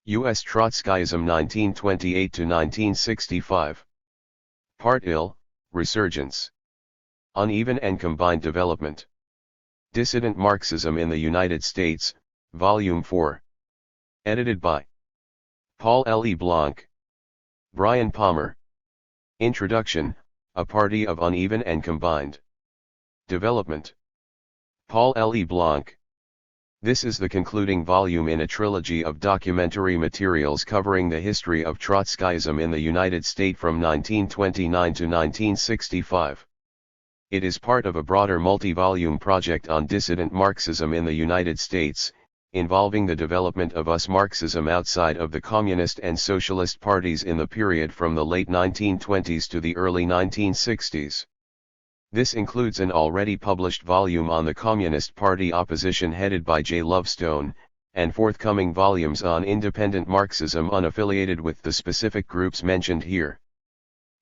U.S. Trotskyism 1928–1965. Part I, Resurgence. Uneven and Combined Development. Dissident Marxism in the United States, Volume 4. Edited by Paul L. E. Blanc. Brian Palmer. Introduction, A Party of Uneven and Combined Development. Paul L. E. Blanc. This is the concluding volume in a trilogy of documentary materials covering the history of Trotskyism in the United States from 1929 to 1965. It is part of a broader multi-volume project on dissident Marxism in the United States, involving the development of US Marxism outside of the Communist and Socialist parties in the period from the late 1920s to the early 1960s. This includes an already published volume on the Communist Party opposition headed by J. Lovestone, and forthcoming volumes on independent Marxism unaffiliated with the specific groups mentioned here.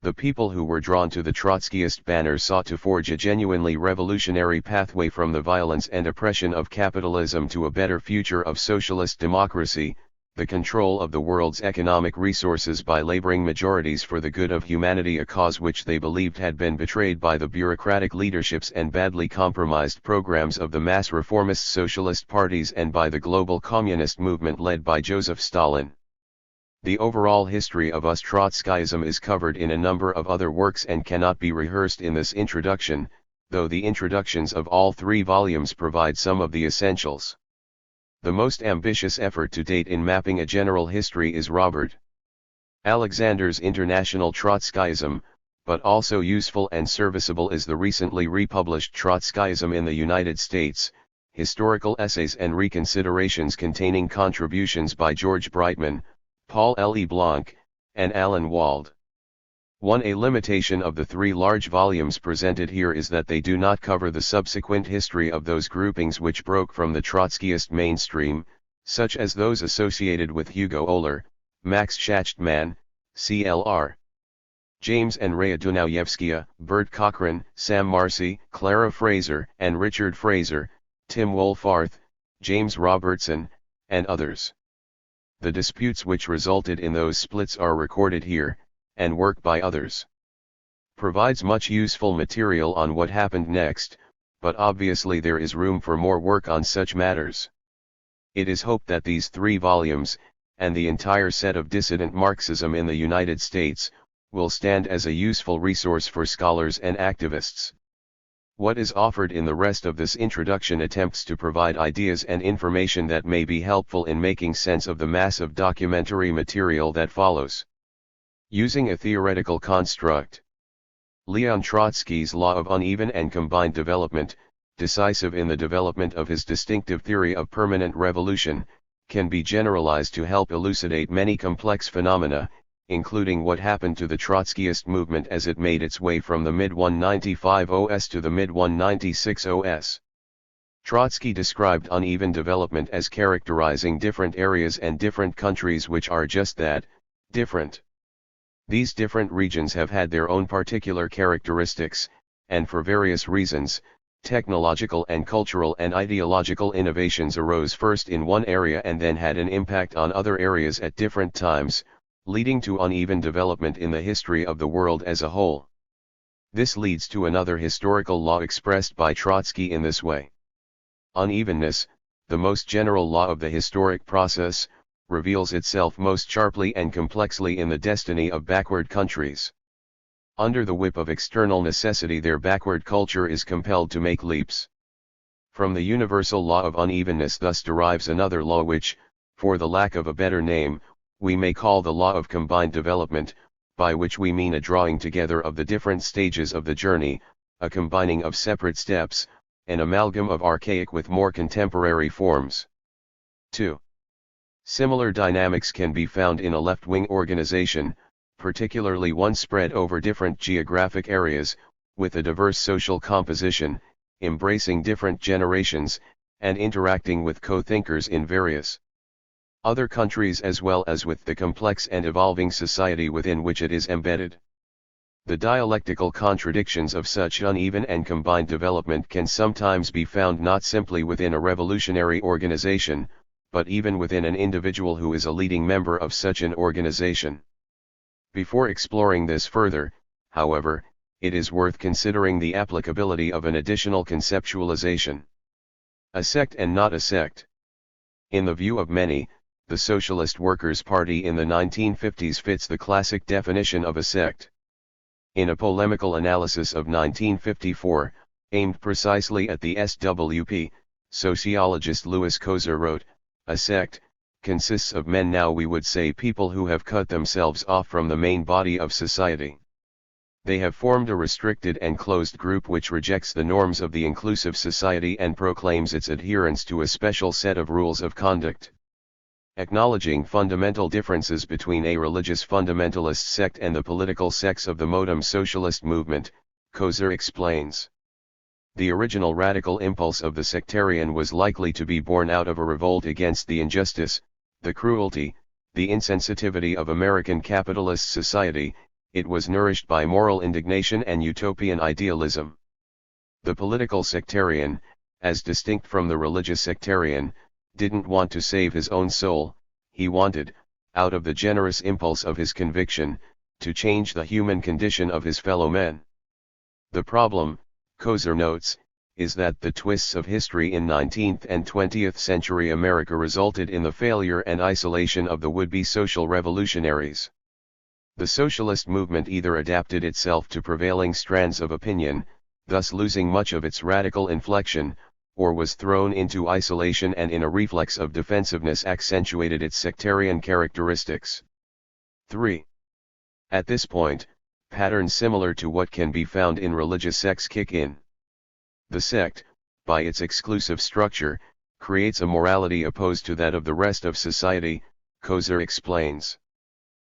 The people who were drawn to the Trotskyist banner sought to forge a genuinely revolutionary pathway from the violence and oppression of capitalism to a better future of socialist democracy, the control of the world's economic resources by laboring majorities for the good of humanity, a cause which they believed had been betrayed by the bureaucratic leaderships and badly compromised programs of the mass reformist socialist parties and by the global communist movement led by Joseph Stalin. The overall history of US Trotskyism is covered in a number of other works and cannot be rehearsed in this introduction, though the introductions of all three volumes provide some of the essentials. The most ambitious effort to date in mapping a general history is Robert Alexander's International Trotskyism, but also useful and serviceable is the recently republished Trotskyism in the United States, Historical Essays and Reconsiderations containing contributions by George Brightman, Paul L. E. Blanc, and Alan Wald. A limitation of the three large volumes presented here is that they do not cover the subsequent history of those groupings which broke from the Trotskyist mainstream, such as those associated with Hugo Oler, Max Schachtman, C.L.R. James and Rhea Dunayevskaya, Bert Cochran, Sam Marcy, Clara Fraser and Richard Fraser, Tim Wohlfarth, James Robertson, and others. The disputes which resulted in those splits are recorded here, and work by others provides much useful material on what happened next, but obviously there is room for more work on such matters. It is hoped that these three volumes, and the entire set of dissident Marxism in the United States, will stand as a useful resource for scholars and activists. What is offered in the rest of this introduction attempts to provide ideas and information that may be helpful in making sense of the massive documentary material that follows. Using a theoretical construct. Leon Trotsky's law of uneven and combined development, decisive in the development of his distinctive theory of permanent revolution, can be generalized to help elucidate many complex phenomena, including what happened to the Trotskyist movement as it made its way from the mid-195 OS to the mid-196 OS. Trotsky described uneven development as characterizing different areas and different countries which are just that, different. These different regions have had their own particular characteristics, and for various reasons, technological and cultural and ideological innovations arose first in one area and then had an impact on other areas at different times, leading to uneven development in the history of the world as a whole. This leads to another historical law expressed by Trotsky in this way. Unevenness, the most general law of the historic process, reveals itself most sharply and complexly in the destiny of backward countries. Under the whip of external necessity, their backward culture is compelled to make leaps. From the universal law of unevenness thus derives another law which, for the lack of a better name, we may call the law of combined development, by which we mean a drawing together of the different stages of the journey, a combining of separate steps, an amalgam of archaic with more contemporary forms. 2. Similar dynamics can be found in a left-wing organization, particularly one spread over different geographic areas, with a diverse social composition, embracing different generations, and interacting with co-thinkers in various other countries as well as with the complex and evolving society within which it is embedded. The dialectical contradictions of such uneven and combined development can sometimes be found not simply within a revolutionary organization, but even within an individual who is a leading member of such an organization. Before exploring this further, however, it is worth considering the applicability of an additional conceptualization. A sect and not a sect. In the view of many, the Socialist Workers' Party in the 1950s fits the classic definition of a sect. In a polemical analysis of 1954, aimed precisely at the SWP, sociologist Louis Kozer wrote, "A sect consists of men, now we would say people who have cut themselves off from the main body of society. They have formed a restricted and closed group which rejects the norms of the inclusive society and proclaims its adherence to a special set of rules of conduct." Acknowledging fundamental differences between a religious fundamentalist sect and the political sects of the modem socialist movement, Kozer explains. The original radical impulse of the sectarian was likely to be born out of a revolt against the injustice, the cruelty, the insensitivity of American capitalist society. It was nourished by moral indignation and utopian idealism. The political sectarian, as distinct from the religious sectarian, didn't want to save his own soul, he wanted, out of the generous impulse of his conviction, to change the human condition of his fellow men. The problem, Kozer notes, is that the twists of history in 19th and 20th century America resulted in the failure and isolation of the would-be social revolutionaries. The socialist movement either adapted itself to prevailing strands of opinion, thus losing much of its radical inflection, or was thrown into isolation and in a reflex of defensiveness accentuated its sectarian characteristics. 3. At this point, patterns similar to what can be found in religious sects kick in. The sect, by its exclusive structure, creates a morality opposed to that of the rest of society, Kozer explains.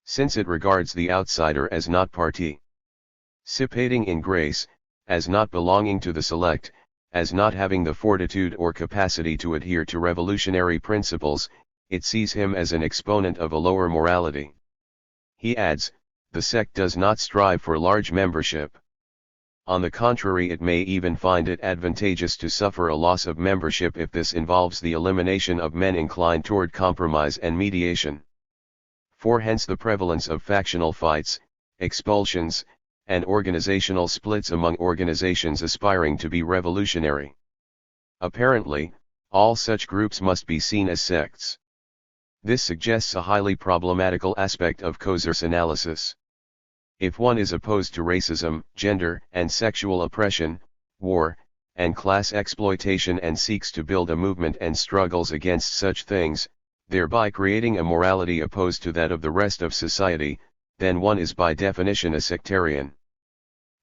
Since it regards the outsider as not participating in grace, as not belonging to the select, as not having the fortitude or capacity to adhere to revolutionary principles, it sees him as an exponent of a lower morality. He adds, the sect does not strive for large membership. On the contrary, it may even find it advantageous to suffer a loss of membership if this involves the elimination of men inclined toward compromise and mediation. For hence the prevalence of factional fights, expulsions, and organizational splits among organizations aspiring to be revolutionary. Apparently, all such groups must be seen as sects. This suggests a highly problematical aspect of Kozer's analysis. If one is opposed to racism, gender and sexual oppression, war, and class exploitation and seeks to build a movement and struggles against such things, thereby creating a morality opposed to that of the rest of society, then one is by definition a sectarian.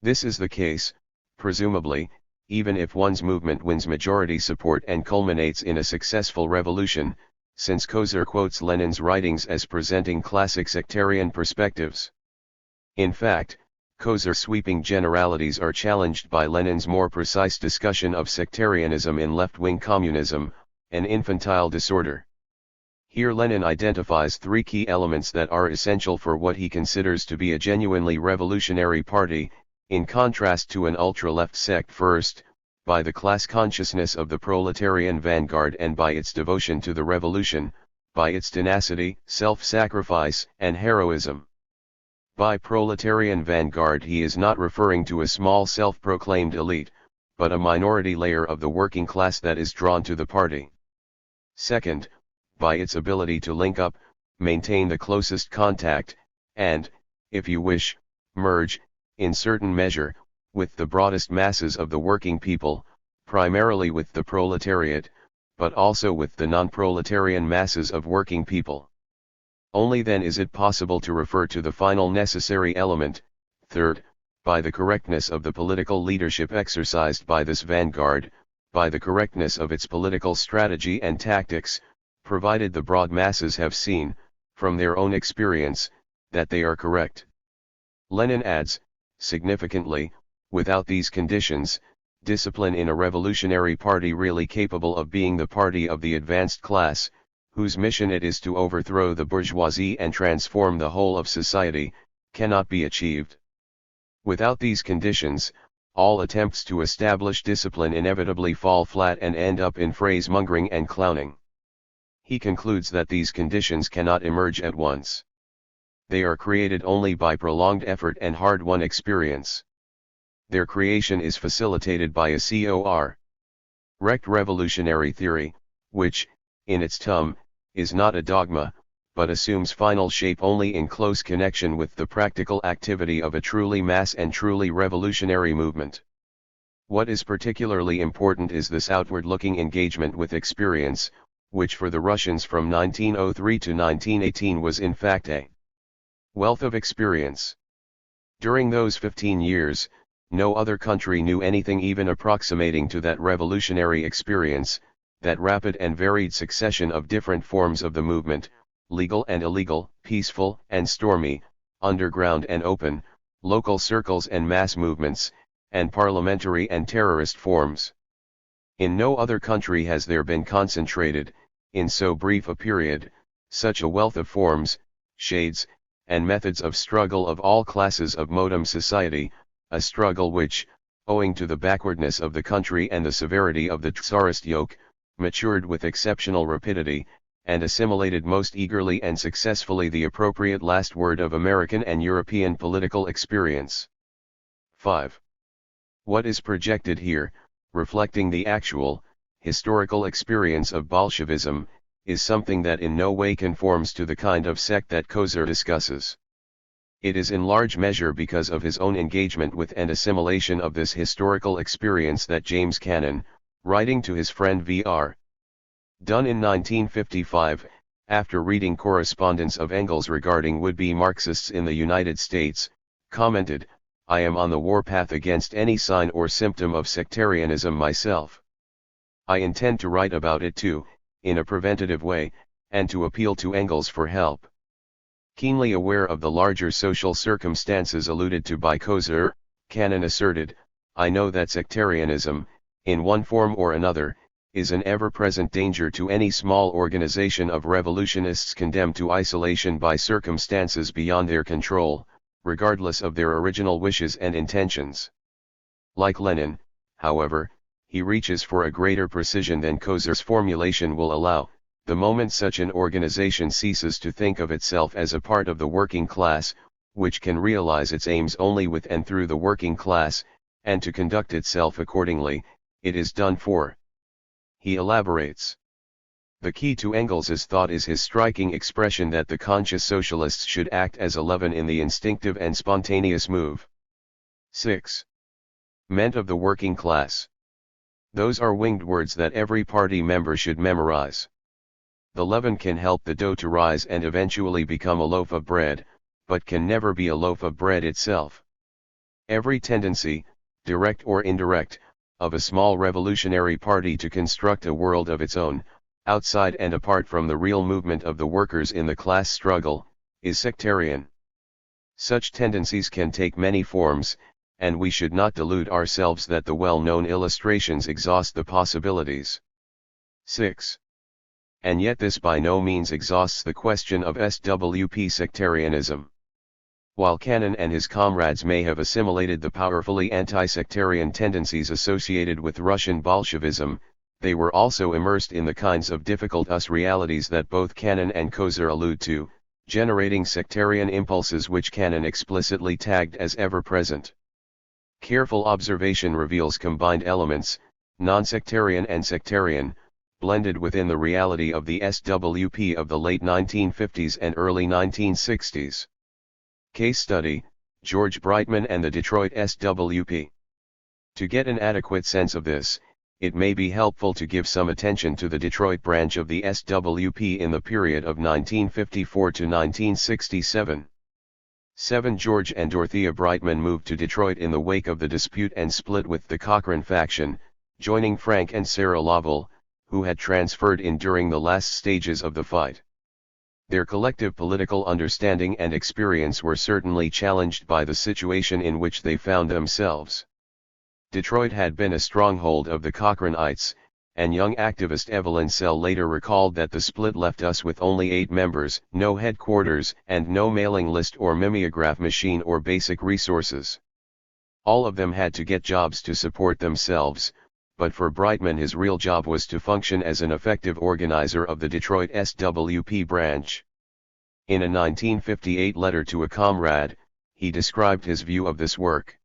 This is the case, presumably, even if one's movement wins majority support and culminates in a successful revolution, since Kozer quotes Lenin's writings as presenting classic sectarian perspectives. In fact, Kozer's sweeping generalities are challenged by Lenin's more precise discussion of sectarianism in left-wing communism, an infantile disorder. Here Lenin identifies three key elements that are essential for what he considers to be a genuinely revolutionary party, in contrast to an ultra-left sect. First, by the class consciousness of the proletarian vanguard and by its devotion to the revolution, by its tenacity, self-sacrifice, and heroism. By proletarian vanguard he is not referring to a small self-proclaimed elite, but a minority layer of the working class that is drawn to the party. Second, by its ability to link up, maintain the closest contact, and, if you wish, merge, in certain measure, with the broadest masses of the working people, primarily with the proletariat, but also with the non-proletarian masses of working people. Only then is it possible to refer to the final necessary element, third, by the correctness of the political leadership exercised by this vanguard, by the correctness of its political strategy and tactics, provided the broad masses have seen, from their own experience, that they are correct. Lenin adds, significantly, without these conditions, discipline in a revolutionary party really capable of being the party of the advanced class, whose mission it is to overthrow the bourgeoisie and transform the whole of society, cannot be achieved. Without these conditions, all attempts to establish discipline inevitably fall flat and end up in phrase-mongering and clowning. He concludes that these conditions cannot emerge at once. They are created only by prolonged effort and hard-won experience. Their creation is facilitated by a correct revolutionary theory, which, in its is not a dogma, but assumes final shape only in close connection with the practical activity of a truly mass and truly revolutionary movement. What is particularly important is this outward-looking engagement with experience, which for the Russians from 1903 to 1918 was in fact a wealth of experience. During those 15 years, no other country knew anything even approximating to that revolutionary experience, that rapid and varied succession of different forms of the movement, legal and illegal, peaceful and stormy, underground and open, local circles and mass movements, and parliamentary and terrorist forms. In no other country has there been concentrated, in so brief a period, such a wealth of forms, shades, and methods of struggle of all classes of modern society, a struggle which, owing to the backwardness of the country and the severity of the Tsarist yoke, matured with exceptional rapidity, and assimilated most eagerly and successfully the appropriate last word of American and European political experience. 5. What is projected here, reflecting the actual, historical experience of Bolshevism, is something that in no way conforms to the kind of sect that Kozer discusses. It is in large measure because of his own engagement with and assimilation of this historical experience that James Cannon, writing to his friend V.R. Dunn in 1955, after reading correspondence of Engels regarding would-be Marxists in the United States, commented, "I am on the warpath against any sign or symptom of sectarianism myself. I intend to write about it too, in a preventative way, and to appeal to Engels for help." Keenly aware of the larger social circumstances alluded to by Kozer, Cannon asserted, "I know that sectarianism, in one form or another, is an ever-present danger to any small organization of revolutionists condemned to isolation by circumstances beyond their control, regardless of their original wishes and intentions." Like Lenin, however, he reaches for a greater precision than Kozer's formulation will allow. The moment such an organization ceases to think of itself as a part of the working class, which can realize its aims only with and through the working class, and to conduct itself accordingly, it is done for. He elaborates. The key to Engels's thought is his striking expression that the conscious socialists should act as a leaven in the instinctive and spontaneous move. 6. Ment of the working class. Those are winged words that every party member should memorize. The leaven can help the dough to rise and eventually become a loaf of bread, but can never be a loaf of bread itself. Every tendency, direct or indirect, of a small revolutionary party to construct a world of its own, outside and apart from the real movement of the workers in the class struggle, is sectarian. Such tendencies can take many forms, and we should not delude ourselves that the well-known illustrations exhaust the possibilities. 6. And yet this by no means exhausts the question of SWP sectarianism. While Cannon and his comrades may have assimilated the powerfully anti-sectarian tendencies associated with Russian Bolshevism, they were also immersed in the kinds of difficult realities that both Cannon and Kozer allude to, generating sectarian impulses which Cannon explicitly tagged as ever-present. Careful observation reveals combined elements, non-sectarian and sectarian, blended within the reality of the SWP of the late 1950s and early 1960s. Case study, George Brightman and the Detroit SWP. To get an adequate sense of this, it may be helpful to give some attention to the Detroit branch of the SWP in the period of 1954 to 1967. 7. George and Dorothea Brightman moved to Detroit in the wake of the dispute and split with the Cochrane faction, joining Frank and Sarah Lovell, who had transferred in during the last stages of the fight. Their collective political understanding and experience were certainly challenged by the situation in which they found themselves. Detroit had been a stronghold of the Cochranites, and young activist Evelyn Sell later recalled that the split left us with only 8 members, no headquarters, and no mailing list or mimeograph machine or basic resources. All of them had to get jobs to support themselves, but for Brightman his real job was to function as an effective organizer of the Detroit SWP branch. In a 1958 letter to a comrade, he described his view of this work.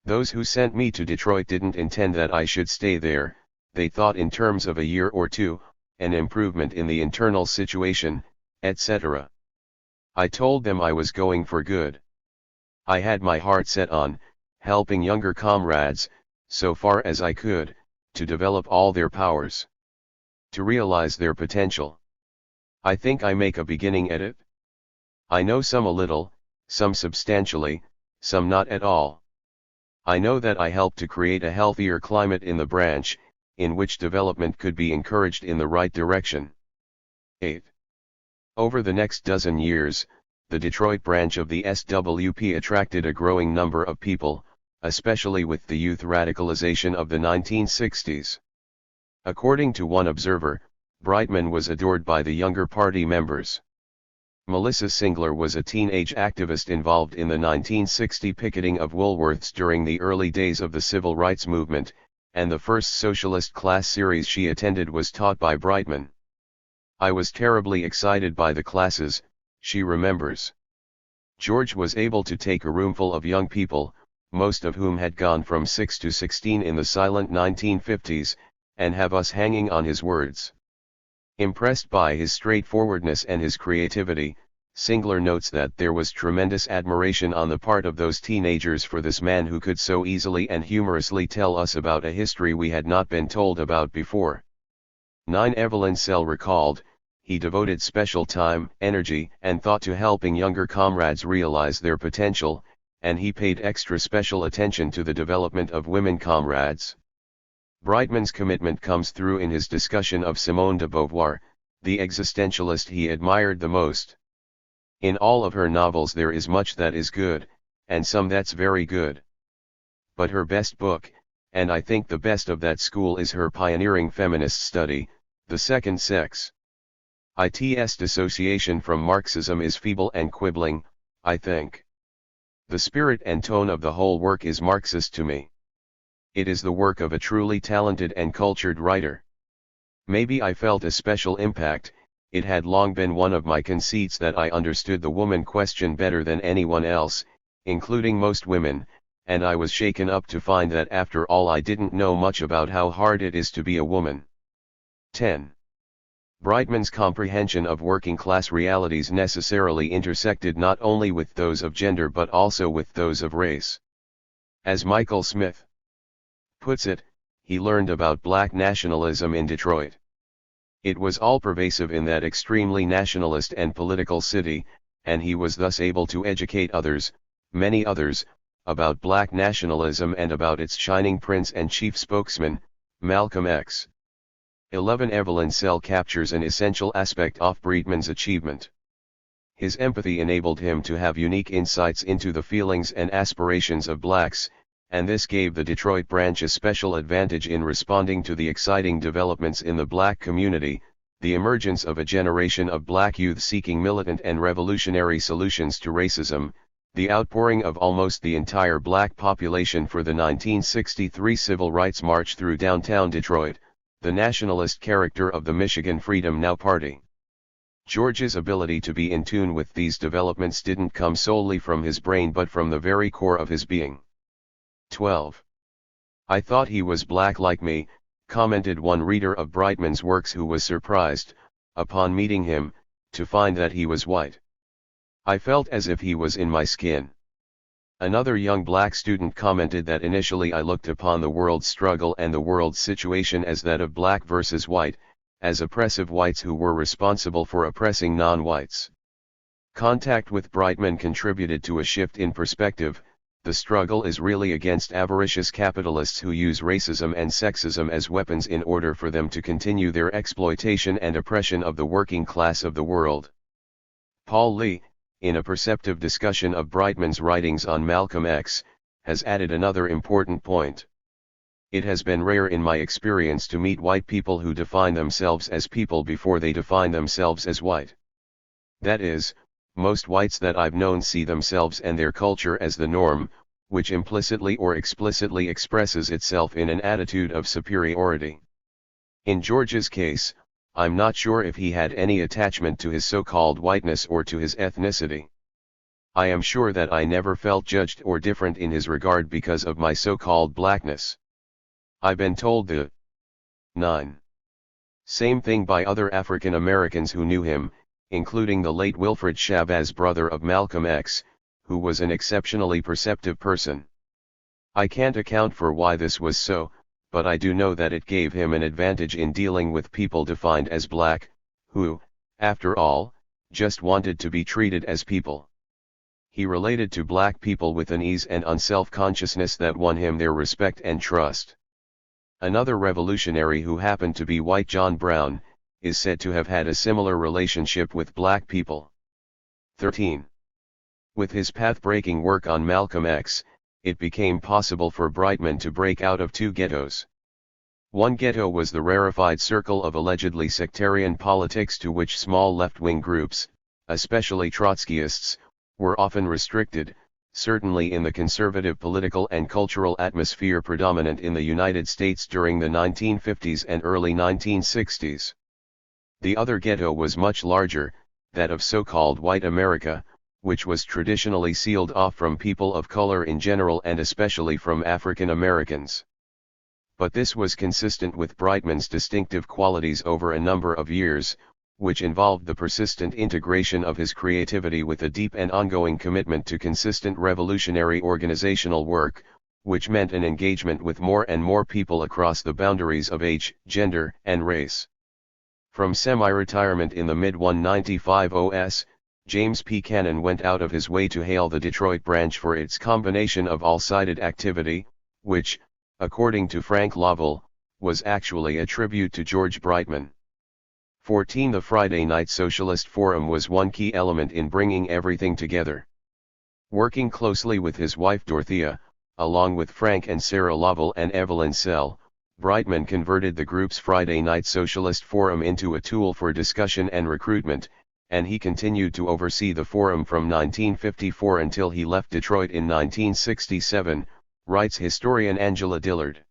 "Those who sent me to Detroit didn't intend that I should stay there, they thought in terms of a year or two, an improvement in the internal situation, etc. I told them I was going for good. I had my heart set on helping younger comrades, so far as I could, to develop all their powers, to realize their potential. I think I make a beginning at it. I know some a little, some substantially, some not at all. I know that I helped to create a healthier climate in the branch, in which development could be encouraged in the right direction." 8. Over the next dozen years, the Detroit branch of the SWP attracted a growing number of people, especially with the youth radicalization of the 1960s. According to one observer, Brightman was adored by the younger party members. Melissa Singler was a teenage activist involved in the 1960 picketing of Woolworths during the early days of the civil rights movement, and the first socialist class series she attended was taught by Brightman. "I was terribly excited by the classes," she remembers. "George was able to take a roomful of young people, most of whom had gone from 6 to 16 in the silent 1950s, and have us hanging on his words." Impressed by his straightforwardness and his creativity, Singler notes that there was tremendous admiration on the part of those teenagers for this man who could so easily and humorously tell us about a history we had not been told about before. 9. Evelyn Sell recalled, "He devoted special time, energy, and thought to helping younger comrades realize their potential, and he paid extra special attention to the development of women comrades." Brightman's commitment comes through in his discussion of Simone de Beauvoir, the existentialist he admired the most. "In all of her novels there is much that is good, and some that's very good. But her best book, and I think the best of that school, is her pioneering feminist study, The Second Sex. Its dissociation from Marxism is feeble and quibbling, I think. The spirit and tone of the whole work is Marxist to me. It is the work of a truly talented and cultured writer. Maybe I felt a special impact. It had long been one of my conceits that I understood the woman question better than anyone else, including most women, and I was shaken up to find that after all I didn't know much about how hard it is to be a woman." 10. Brightman's comprehension of working-class realities necessarily intersected not only with those of gender but also with those of race. As Michael Smith puts it, he learned about black nationalism in Detroit. It was all-pervasive in that extremely nationalist and political city, and he was thus able to educate others, many others, about black nationalism and about its shining prince and chief spokesman, Malcolm X. 11. Evelyn Sell captures an essential aspect of Brightman's achievement. His empathy enabled him to have unique insights into the feelings and aspirations of blacks, and this gave the Detroit branch a special advantage in responding to the exciting developments in the black community, the emergence of a generation of black youth seeking militant and revolutionary solutions to racism, the outpouring of almost the entire black population for the 1963 Civil Rights March through downtown Detroit, the nationalist character of the Michigan Freedom Now Party. George's ability to be in tune with these developments didn't come solely from his brain but from the very core of his being. 12. "I thought he was black like me," commented one reader of Brightman's works who was surprised, upon meeting him, to find that he was white. "I felt as if he was in my skin." Another young black student commented that initially I looked upon the world's struggle and the world's situation as that of black versus white, as oppressive whites who were responsible for oppressing non-whites. Contact with Brightman contributed to a shift in perspective. The struggle is really against avaricious capitalists who use racism and sexism as weapons in order for them to continue their exploitation and oppression of the working class of the world. Paul Lee, in a perceptive discussion of Brightman's writings on Malcolm X, has added another important point. "It has been rare in my experience to meet white people who define themselves as people before they define themselves as white. That is, most whites that I've known see themselves and their culture as the norm, which implicitly or explicitly expresses itself in an attitude of superiority. In George's case, I'm not sure if he had any attachment to his so-called whiteness or to his ethnicity. I am sure that I never felt judged or different in his regard because of my so-called blackness. I've been told the 9. Same thing by other African Americans who knew him, including the late Wilfred Shabazz, brother of Malcolm X, who was an exceptionally perceptive person. I can't account for why this was so, but I do know that it gave him an advantage in dealing with people defined as black, who, after all, just wanted to be treated as people. He related to black people with an ease and unself-consciousness that won him their respect and trust. Another revolutionary who happened to be white, John Brown, is said to have had a similar relationship with black people. 13. With his path-breaking work on Malcolm X, it became possible for Brightman to break out of two ghettos. One ghetto was the rarefied circle of allegedly sectarian politics to which small left-wing groups, especially Trotskyists, were often restricted, certainly in the conservative political and cultural atmosphere predominant in the United States during the 1950s and early 1960s. The other ghetto was much larger, that of so-called white America, which was traditionally sealed off from people of color in general and especially from African Americans. But this was consistent with Brightman's distinctive qualities over a number of years, which involved the persistent integration of his creativity with a deep and ongoing commitment to consistent revolutionary organizational work, which meant an engagement with more and more people across the boundaries of age, gender, and race. From semi-retirement in the mid-1995s, James P. Cannon went out of his way to hail the Detroit branch for its combination of all-sided activity, which, according to Frank Lovell, was actually a tribute to George Brightman. 14. The Friday Night Socialist Forum was one key element in bringing everything together. Working closely with his wife Dorothea, along with Frank and Sarah Lovell and Evelyn Sell, Brightman converted the group's Friday Night Socialist Forum into a tool for discussion and recruitment, and he continued to oversee the forum from 1954 until he left Detroit in 1967, writes historian Angela Dillard.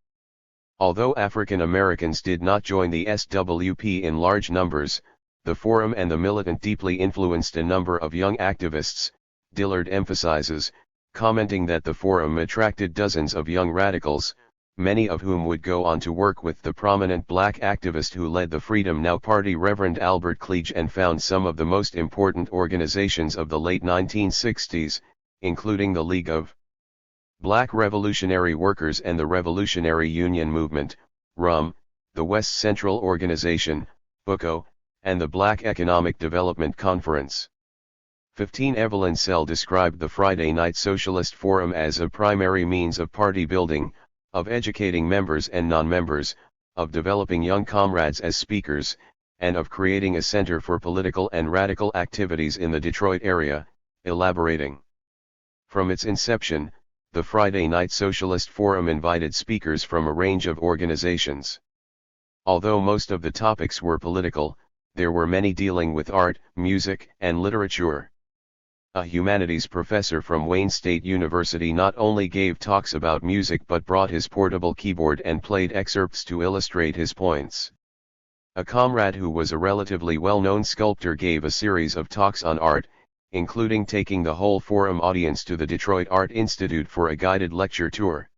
Although African Americans did not join the SWP in large numbers, the forum and the militant deeply influenced a number of young activists, Dillard emphasizes, commenting that the forum attracted dozens of young radicals, many of whom would go on to work with the prominent black activist who led the Freedom Now Party, Reverend Albert Cleage, and found some of the most important organizations of the late 1960s, including the League of Black Revolutionary Workers and the Revolutionary Union Movement, RUM, the West Central Organization, BUCO, and the Black Economic Development Conference. 15. Evelyn Sell described the Friday Night Socialist Forum as a primary means of party building, of educating members and non-members, of developing young comrades as speakers, and of creating a center for political and radical activities in the Detroit area, elaborating. From its inception, the Friday Night Socialist Forum invited speakers from a range of organizations. Although most of the topics were political, there were many dealing with art, music, and literature. A humanities professor from Wayne State University not only gave talks about music but brought his portable keyboard and played excerpts to illustrate his points. A comrade who was a relatively well-known sculptor gave a series of talks on art, including taking the whole forum audience to the Detroit Art Institute for a guided lecture tour.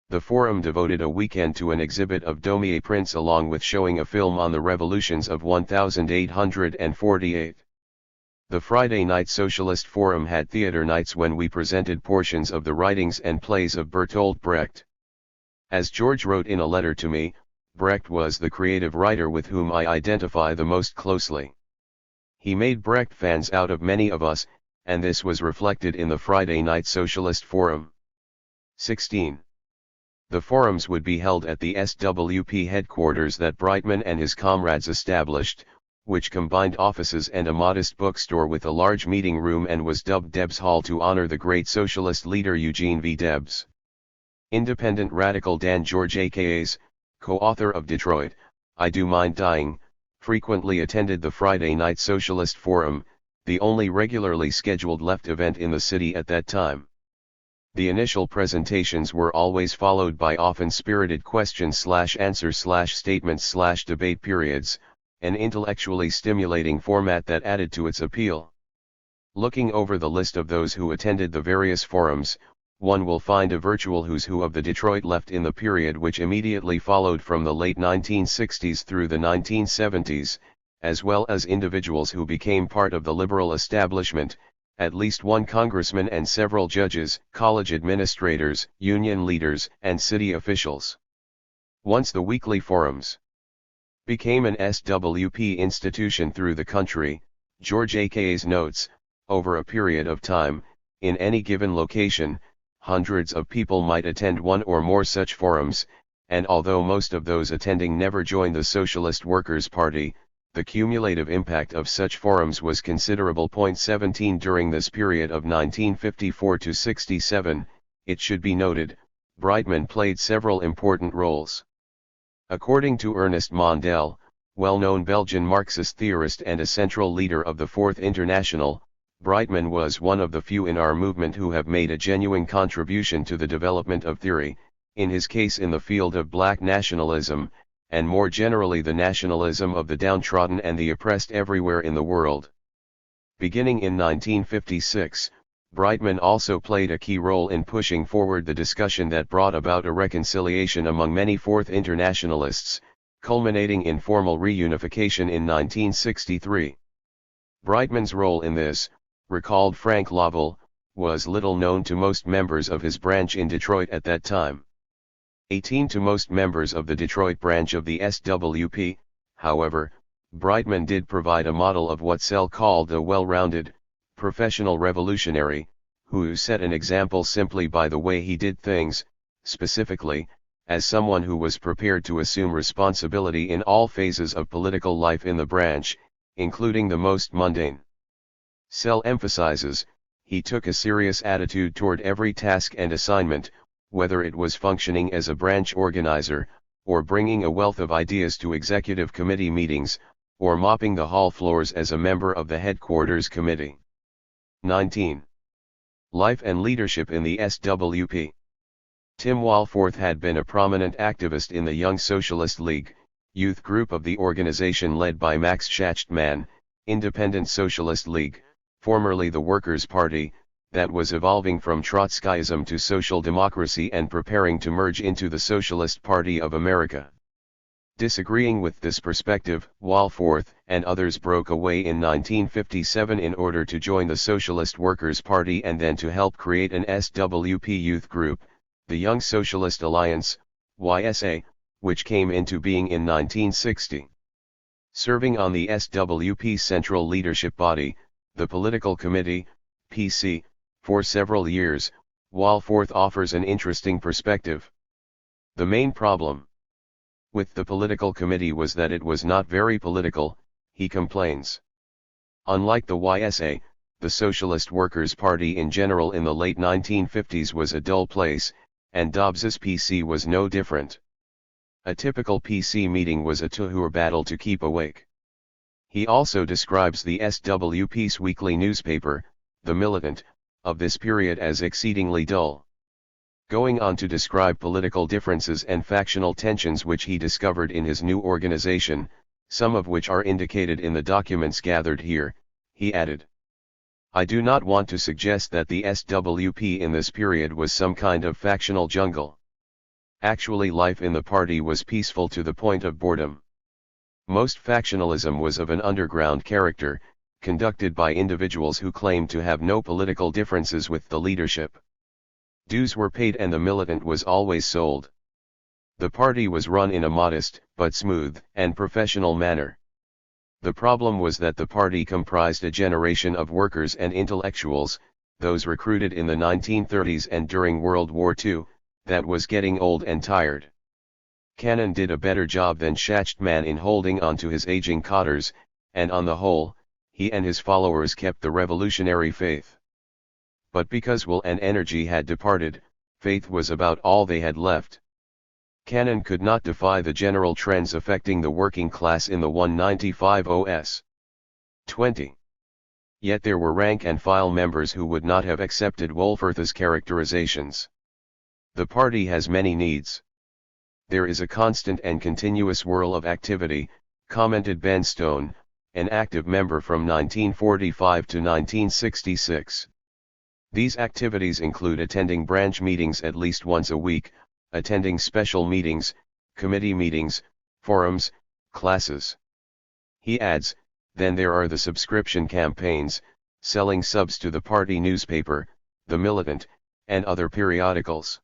The forum devoted a weekend to an exhibit of Daumier prints along with showing a film on the revolutions of 1848. The Friday Night Socialist Forum had theater nights when we presented portions of the writings and plays of Bertolt Brecht. As George wrote in a letter to me, Brecht was the creative writer with whom I identify the most closely. He made Brecht fans out of many of us, and this was reflected in the Friday Night Socialist Forum. 16. The forums would be held at the SWP headquarters that Brightman and his comrades established, which combined offices and a modest bookstore with a large meeting room and was dubbed Debs Hall to honor the great socialist leader Eugene V. Debs. Independent radical Dan George AKA's, co-author of Detroit, I Do Mind Dying, frequently attended the Friday Night Socialist Forum, the only regularly scheduled left event in the city at that time. The initial presentations were always followed by often spirited question-answer/statement/debate periods, an intellectually stimulating format that added to its appeal. Looking over the list of those who attended the various forums, one will find a virtual who's who of the Detroit left in the period which immediately followed from the late 1960s through the 1970s, as well as individuals who became part of the liberal establishment, at least one congressman and several judges, college administrators, union leaders, and city officials. Once the weekly forums became an SWP institution through the country, George A.K.'s notes, over a period of time, in any given location, hundreds of people might attend one or more such forums, and although most of those attending never joined the Socialist Workers' Party, the cumulative impact of such forums was considerable. 17 During this period of 1954 to 67, it should be noted, Brightman played several important roles. According to Ernest Mondel, well-known Belgian Marxist theorist and a central leader of the Fourth International, Brightman was one of the few in our movement who have made a genuine contribution to the development of theory, in his case in the field of black nationalism, and more generally the nationalism of the downtrodden and the oppressed everywhere in the world. Beginning in 1956, Brightman also played a key role in pushing forward the discussion that brought about a reconciliation among many Fourth Internationalists, culminating in formal reunification in 1963. Brightman's role in this, recalled Frank Lovell, was little known to most members of his branch in Detroit at that time. 18 to most members of the Detroit branch of the SWP, however, Brightman did provide a model of what Sell called a well-rounded, professional revolutionary, who set an example simply by the way he did things, specifically, as someone who was prepared to assume responsibility in all phases of political life in the branch, including the most mundane. Sell emphasizes, he took a serious attitude toward every task and assignment, whether it was functioning as a branch organizer, or bringing a wealth of ideas to executive committee meetings, or mopping the hall floors as a member of the headquarters committee. 19. Life and leadership in the SWP. Tim Walforth had been a prominent activist in the Young Socialist League, youth group of the organization led by Max Schachtman, Independent Socialist League, formerly the Workers' Party, that was evolving from Trotskyism to social democracy and preparing to merge into the Socialist Party of America. Disagreeing with this perspective, Walforth and others broke away in 1957 in order to join the Socialist Workers' Party and then to help create an SWP youth group, the Young Socialist Alliance, YSA, which came into being in 1960. Serving on the SWP Central Leadership Body, the Political Committee, PC, for several years, Walforth offers an interesting perspective. The main problem with the Political Committee was that it was not very political, he complains. Unlike the YSA, the Socialist Workers' Party in general in the late 1950s was a dull place, and Dobbs's PC was no different. A typical PC meeting was a two-hour battle to keep awake. He also describes the SWP's weekly newspaper, The Militant, of this period as exceedingly dull. Going on to describe political differences and factional tensions which he discovered in his new organization, some of which are indicated in the documents gathered here, he added, "I do not want to suggest that the SWP in this period was some kind of factional jungle. Actually, life in the party was peaceful to the point of boredom. Most factionalism was of an underground character, conducted by individuals who claimed to have no political differences with the leadership. Dues were paid and the militant was always sold. The party was run in a modest, but smooth, and professional manner. The problem was that the party comprised a generation of workers and intellectuals, those recruited in the 1930s and during World War II, that was getting old and tired. Cannon did a better job than Schachtman in holding on to his aging cotters, and on the whole, he and his followers kept the revolutionary faith. But because will and energy had departed, faith was about all they had left. Cannon could not defy the general trends affecting the working class in the 195 OS. 20. Yet there were rank-and-file members who would not have accepted Wolfirth's characterizations. The party has many needs. There is a constant and continuous whirl of activity, commented Ben Stone, an active member from 1945 to 1966. These activities include attending branch meetings at least once a week, attending special meetings, committee meetings, forums, classes. He adds, then there are the subscription campaigns, selling subs to the party newspaper, The Militant, and other periodicals.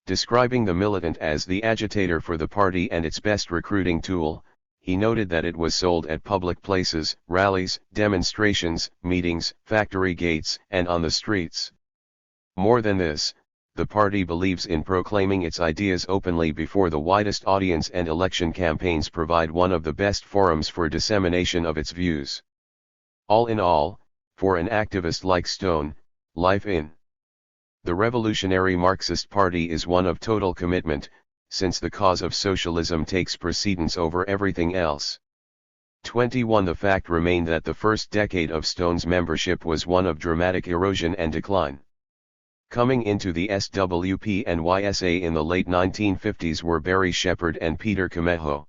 Describing The Militant as the agitator for the party and its best recruiting tool, he noted that it was sold at public places, rallies, demonstrations, meetings, factory gates, and on the streets. More than this, the party believes in proclaiming its ideas openly before the widest audience, and election campaigns provide one of the best forums for dissemination of its views. All in all, for an activist like Stone, life in the Revolutionary Marxist Party is one of total commitment, since the cause of socialism takes precedence over everything else. 21 The fact remained that the first decade of Stone's membership was one of dramatic erosion and decline. Coming into the SWP and YSA in the late 1950s were Barry Shepherd and Peter Camejo.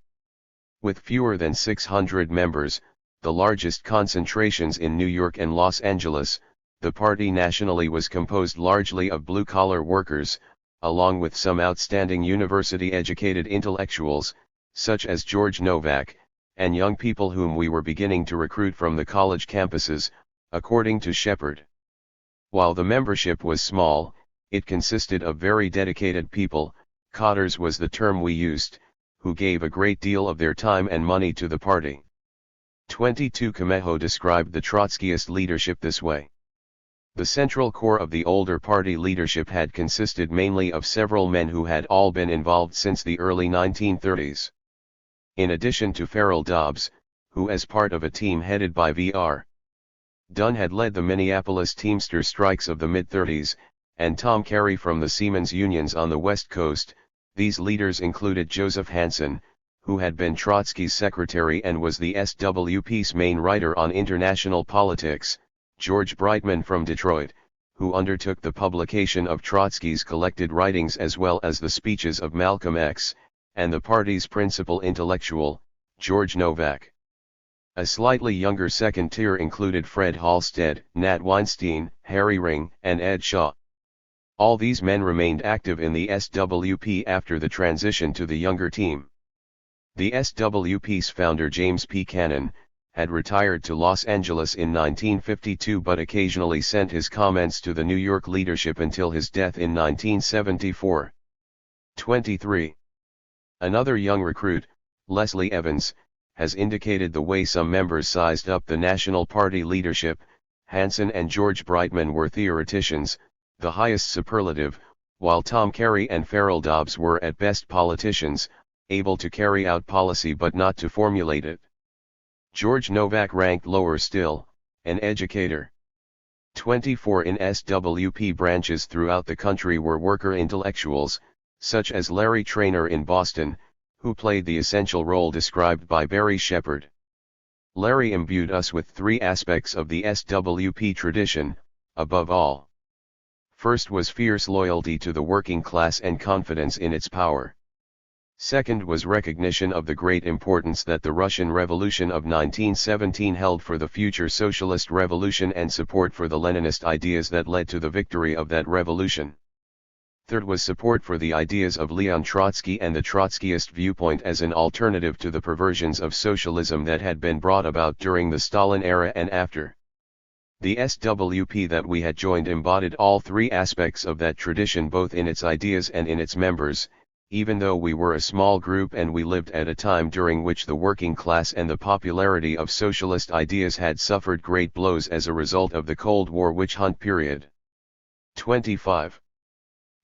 With fewer than 600 members, the largest concentrations in New York and Los Angeles, the party nationally was composed largely of blue-collar workers, along with some outstanding university-educated intellectuals, such as George Novak, and young people whom we were beginning to recruit from the college campuses, according to Shepherd. While the membership was small, it consisted of very dedicated people, codders was the term we used, who gave a great deal of their time and money to the party. 22 Camejo described the Trotskyist leadership this way. The central core of the older party leadership had consisted mainly of several men who had all been involved since the early 1930s. In addition to Farrell Dobbs, who as part of a team headed by V.R. Dunn had led the Minneapolis Teamster strikes of the mid-30s, and Tom Carey from the Seamen's unions on the West Coast, these leaders included Joseph Hansen, who had been Trotsky's secretary and was the SWP's main writer on international politics, George Brightman from Detroit, who undertook the publication of Trotsky's collected writings as well as the speeches of Malcolm X, and the party's principal intellectual, George Novak. A slightly younger second tier included Fred Halstead, Nat Weinstein, Harry Ring, and Ed Shaw. All these men remained active in the SWP after the transition to the younger team. The SWP's founder James P. Cannon had retired to Los Angeles in 1952 but occasionally sent his comments to the New York leadership until his death in 1974. 23. Another young recruit, Leslie Evans, has indicated the way some members sized up the National Party leadership. Hansen and George Brightman were theoreticians, the highest superlative, while Tom Carey and Farrell Dobbs were at best politicians, able to carry out policy but not to formulate it. George Novak ranked lower still, an educator. 24 In SWP branches throughout the country were worker intellectuals, such as Larry Traynor in Boston, who played the essential role described by Barry Shepherd. Larry imbued us with three aspects of the SWP tradition, above all. First was fierce loyalty to the working class and confidence in its power. Second was recognition of the great importance that the Russian Revolution of 1917 held for the future socialist revolution and support for the Leninist ideas that led to the victory of that revolution. Third was support for the ideas of Leon Trotsky and the Trotskyist viewpoint as an alternative to the perversions of socialism that had been brought about during the Stalin era and after. The SWP that we had joined embodied all three aspects of that tradition both in its ideas and in its members, even though we were a small group and we lived at a time during which the working class and the popularity of socialist ideas had suffered great blows as a result of the Cold War witch hunt period. 25.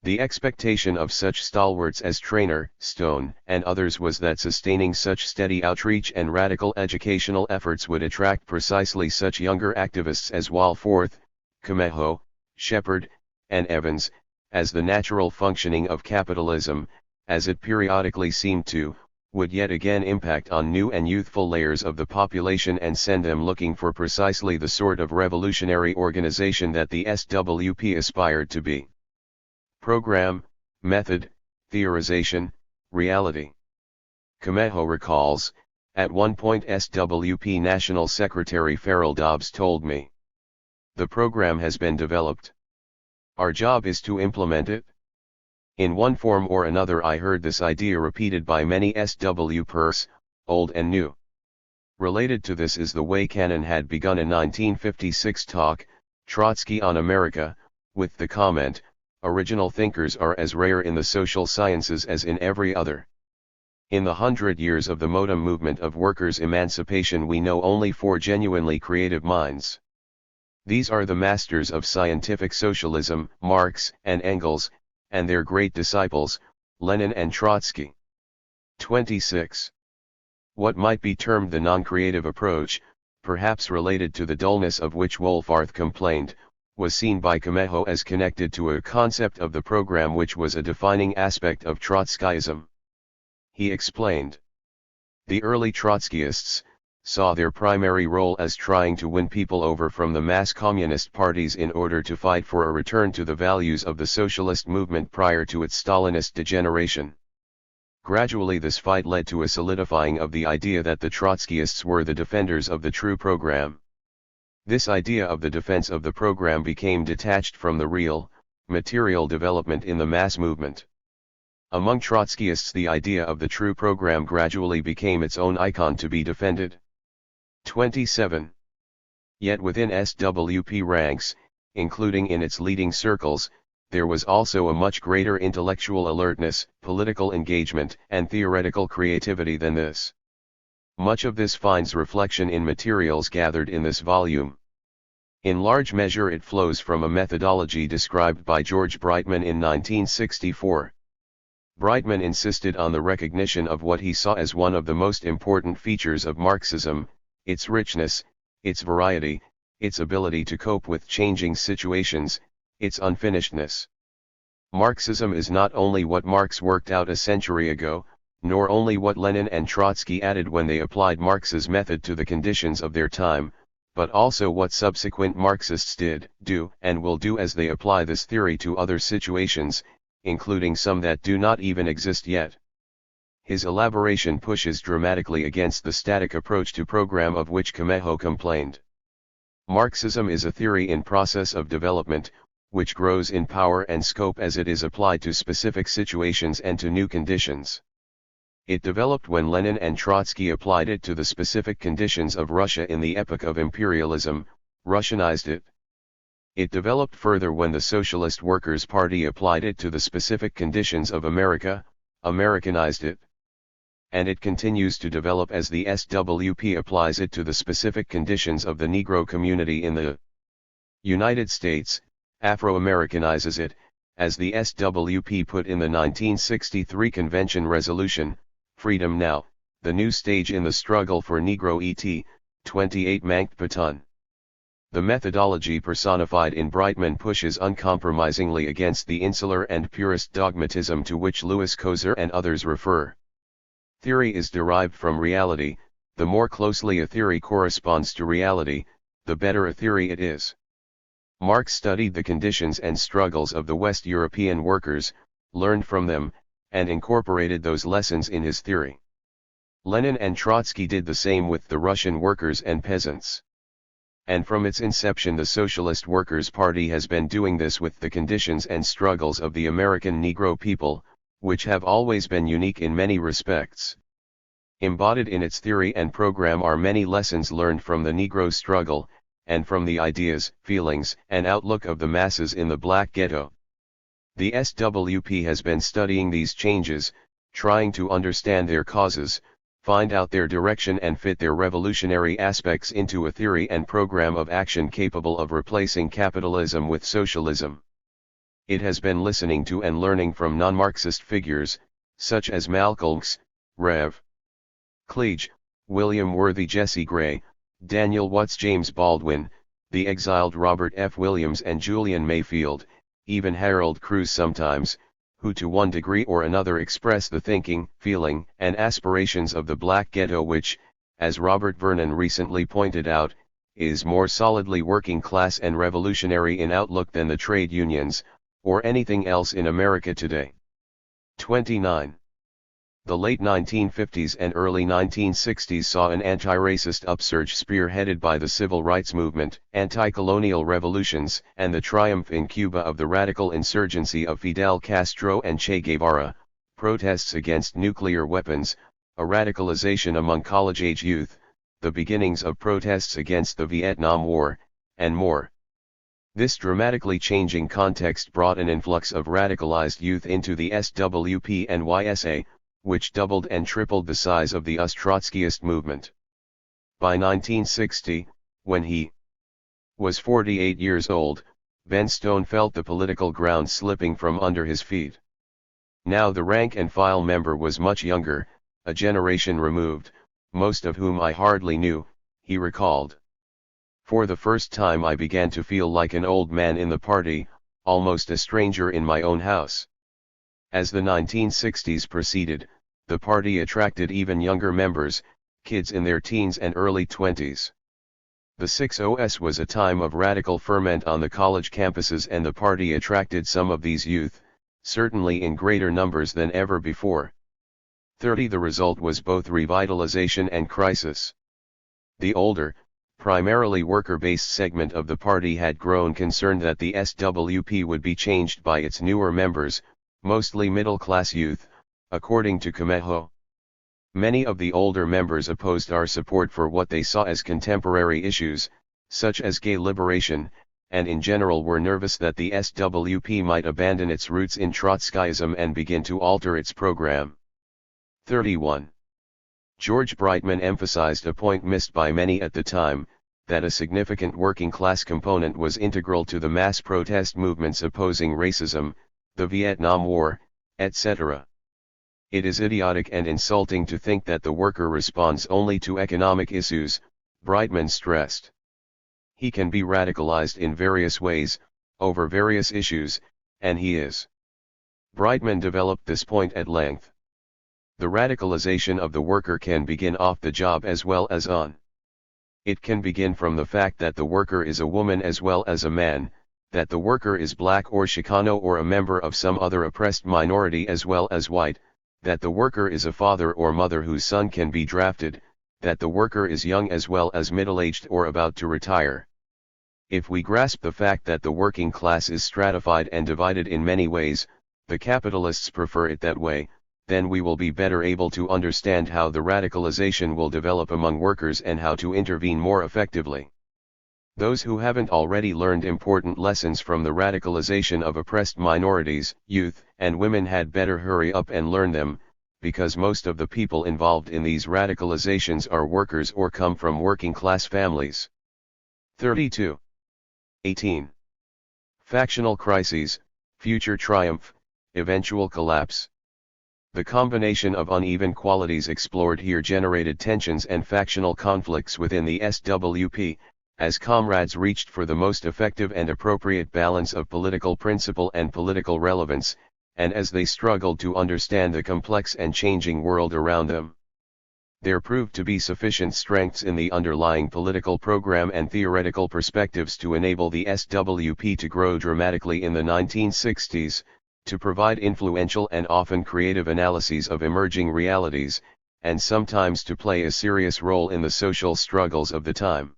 The expectation of such stalwarts as Traynor, Stone, and others was that sustaining such steady outreach and radical educational efforts would attract precisely such younger activists as Walforth, Camejo, Shepherd, and Evans, as the natural functioning of capitalism, as it periodically seemed to, would yet again impact on new and youthful layers of the population and send them looking for precisely the sort of revolutionary organization that the SWP aspired to be. Program, method, theorization, reality. Kemejo recalls, at one point SWP National Secretary Farrell Dobbs told me, "The program has been developed. Our job is to implement it." In one form or another I heard this idea repeated by many SWPers, old and new. Related to this is the way Cannon had begun a 1956 talk, Trotsky on America, with the comment, "Original thinkers are as rare in the social sciences as in every other. In the 100 years of the modem movement of workers' emancipation we know only 4 genuinely creative minds. These are the masters of scientific socialism, Marx and Engels, and their great disciples, Lenin and Trotsky." 26. What might be termed the non-creative approach, perhaps related to the dullness of which Wohlfarth complained, was seen by Kemejo as connected to a concept of the program which was a defining aspect of Trotskyism. He explained, "The early Trotskyists saw their primary role as trying to win people over from the mass communist parties in order to fight for a return to the values of the socialist movement prior to its Stalinist degeneration. Gradually this fight led to a solidifying of the idea that the Trotskyists were the defenders of the true program. This idea of the defense of the program became detached from the real, material development in the mass movement. Among Trotskyists the idea of the true program gradually became its own icon to be defended." 27. Yet within SWP ranks, including in its leading circles, there was also a much greater intellectual alertness, political engagement, and theoretical creativity than this. Much of this finds reflection in materials gathered in this volume. In large measure it flows from a methodology described by George Brightman in 1964. Brightman insisted on the recognition of what he saw as one of the most important features of Marxism, its richness, its variety, its ability to cope with changing situations, its unfinishedness. Marxism is not only what Marx worked out a century ago, nor only what Lenin and Trotsky added when they applied Marx's method to the conditions of their time, but also what subsequent Marxists did, do, and will do as they apply this theory to other situations, including some that do not even exist yet. His elaboration pushes dramatically against the static approach to program of which Kemejo complained. Marxism is a theory in process of development, which grows in power and scope as it is applied to specific situations and to new conditions. It developed when Lenin and Trotsky applied it to the specific conditions of Russia in the epoch of imperialism, Russianized it. It developed further when the Socialist Workers' Party applied it to the specific conditions of America, Americanized it. And it continues to develop as the SWP applies it to the specific conditions of the Negro community in the United States, Afro-Americanizes it, as the SWP put in the 1963 Convention Resolution, Freedom Now, the new stage in the struggle for Negro et. 28 Mankt Patun. The methodology personified in Brightman pushes uncompromisingly against the insular and purist dogmatism to which Louis Kozer and others refer. Theory is derived from reality. The more closely a theory corresponds to reality, the better a theory it is. Marx studied the conditions and struggles of the West European workers, learned from them, and incorporated those lessons in his theory. Lenin and Trotsky did the same with the Russian workers and peasants. And from its inception the Socialist Workers' Party has been doing this with the conditions and struggles of the American Negro people, which have always been unique in many respects. Embodied in its theory and program are many lessons learned from the Negro struggle, and from the ideas, feelings, and outlook of the masses in the Black Ghetto. The SWP has been studying these changes, trying to understand their causes, find out their direction and fit their revolutionary aspects into a theory and program of action capable of replacing capitalism with socialism. It has been listening to and learning from non-Marxist figures, such as Malcolm X, Rev. Cleage, William Worthy, Jesse Gray, Daniel Watts, James Baldwin, the exiled Robert F. Williams and Julian Mayfield, even Harold Cruz sometimes, who to one degree or another express the thinking, feeling, and aspirations of the black ghetto which, as Robert Vernon recently pointed out, is more solidly working class and revolutionary in outlook than the trade unions, or anything else in America today. 29. The late 1950s and early 1960s saw an anti-racist upsurge spearheaded by the civil rights movement, anti-colonial revolutions, and the triumph in Cuba of the radical insurgency of Fidel Castro and Che Guevara, protests against nuclear weapons, a radicalization among college-age youth, the beginnings of protests against the Vietnam War, and more. This dramatically changing context brought an influx of radicalized youth into the SWP and YSA, which doubled and tripled the size of the Trotskyist movement. By 1960, when he was 48 years old, Ben Stone felt the political ground slipping from under his feet. Now the rank-and-file member was much younger, a generation removed, most of whom I hardly knew, he recalled. For the first time I began to feel like an old man in the party, almost a stranger in my own house. As the 1960s proceeded, the party attracted even younger members, kids in their teens and early 20s. The 60s was a time of radical ferment on the college campuses, and the party attracted some of these youth, certainly in greater numbers than ever before. 30. The result was both revitalization and crisis. The older, primarily worker-based segment of the party had grown concerned that the SWP would be changed by its newer members, mostly middle-class youth, according to Camejo. Many of the older members opposed our support for what they saw as contemporary issues, such as gay liberation, and in general were nervous that the SWP might abandon its roots in Trotskyism and begin to alter its program. 31. George Brightman emphasized a point missed by many at the time, that a significant working class component was integral to the mass protest movements opposing racism, the Vietnam War, etc. It is idiotic and insulting to think that the worker responds only to economic issues, Brightman stressed. He can be radicalized in various ways, over various issues, and he is. Brightman developed this point at length. The radicalization of the worker can begin off the job as well as on. It can begin from the fact that the worker is a woman as well as a man, that the worker is black or Chicano or a member of some other oppressed minority as well as white, that the worker is a father or mother whose son can be drafted, that the worker is young as well as middle-aged or about to retire. If we grasp the fact that the working class is stratified and divided in many ways, the capitalists prefer it that way, then we will be better able to understand how the radicalization will develop among workers and how to intervene more effectively. Those who haven't already learned important lessons from the radicalization of oppressed minorities, youth, and women had better hurry up and learn them, because most of the people involved in these radicalizations are workers or come from working class families. 32. 18. Factional crises, future triumph, eventual collapse. The combination of uneven qualities explored here generated tensions and factional conflicts within the SWP, as comrades reached for the most effective and appropriate balance of political principle and political relevance, and as they struggled to understand the complex and changing world around them. There proved to be sufficient strengths in the underlying political program and theoretical perspectives to enable the SWP to grow dramatically in the 1960s, to provide influential and often creative analyses of emerging realities, and sometimes to play a serious role in the social struggles of the time.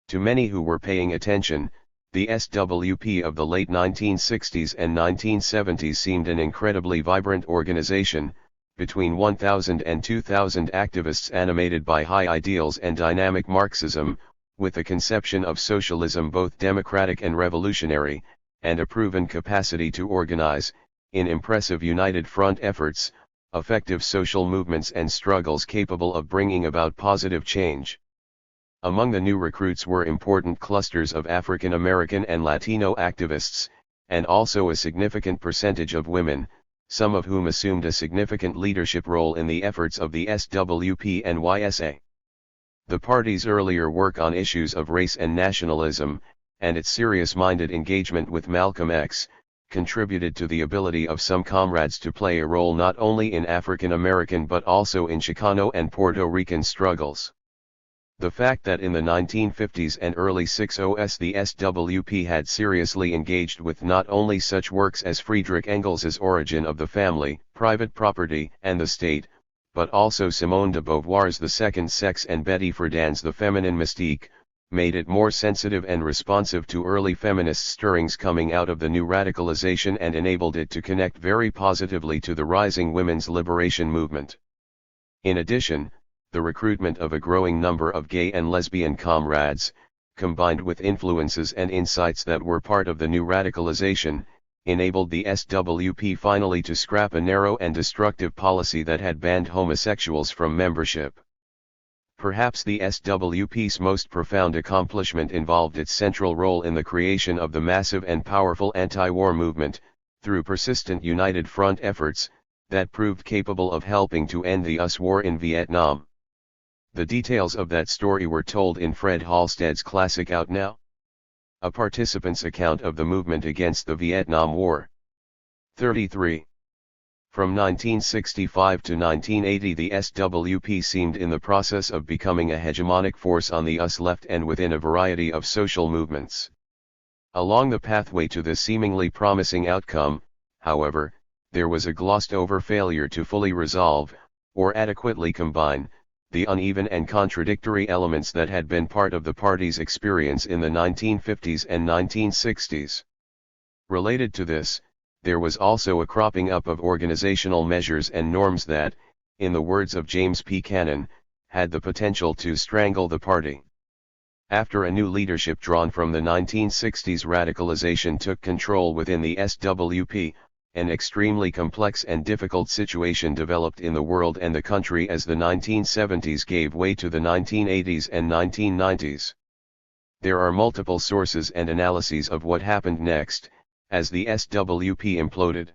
To many who were paying attention, the SWP of the late 1960s and 1970s seemed an incredibly vibrant organization, between 1,000 and 2,000 activists animated by high ideals and dynamic Marxism, with a conception of socialism both democratic and revolutionary, and a proven capacity to organize, in impressive united front efforts, effective social movements and struggles capable of bringing about positive change. Among the new recruits were important clusters of African American and Latino activists, and also a significant percentage of women, some of whom assumed a significant leadership role in the efforts of the SWP and YSA. The party's earlier work on issues of race and nationalism, and its serious-minded engagement with Malcolm X, contributed to the ability of some comrades to play a role not only in African American but also in Chicano and Puerto Rican struggles. The fact that in the 1950s and early 60s the SWP had seriously engaged with not only such works as Friedrich Engels's Origin of the Family, Private Property and the State, but also Simone de Beauvoir's The Second Sex and Betty Friedan's The Feminine Mystique, made it more sensitive and responsive to early feminist stirrings coming out of the new radicalization and enabled it to connect very positively to the rising women's liberation movement. In addition, the recruitment of a growing number of gay and lesbian comrades, combined with influences and insights that were part of the new radicalization, enabled the SWP finally to scrap a narrow and destructive policy that had banned homosexuals from membership. Perhaps the SWP's most profound accomplishment involved its central role in the creation of the massive and powerful anti-war movement, through persistent United Front efforts, that proved capable of helping to end the US war in Vietnam. The details of that story were told in Fred Halstead's classic Out Now? A participant's account of the movement against the Vietnam War. 33. From 1965 to 1980 the SWP seemed in the process of becoming a hegemonic force on the US left and within a variety of social movements. Along the pathway to this seemingly promising outcome, however, there was a glossed-over failure to fully resolve, or adequately combine, the uneven and contradictory elements that had been part of the party's experience in the 1950s and 1960s. Related to this, there was also a cropping up of organizational measures and norms that, in the words of James P. Cannon, had the potential to strangle the party. After a new leadership drawn from the 1960s radicalization took control within the SWP, an extremely complex and difficult situation developed in the world and the country as the 1970s gave way to the 1980s and 1990s. There are multiple sources and analyses of what happened next, as the SWP imploded.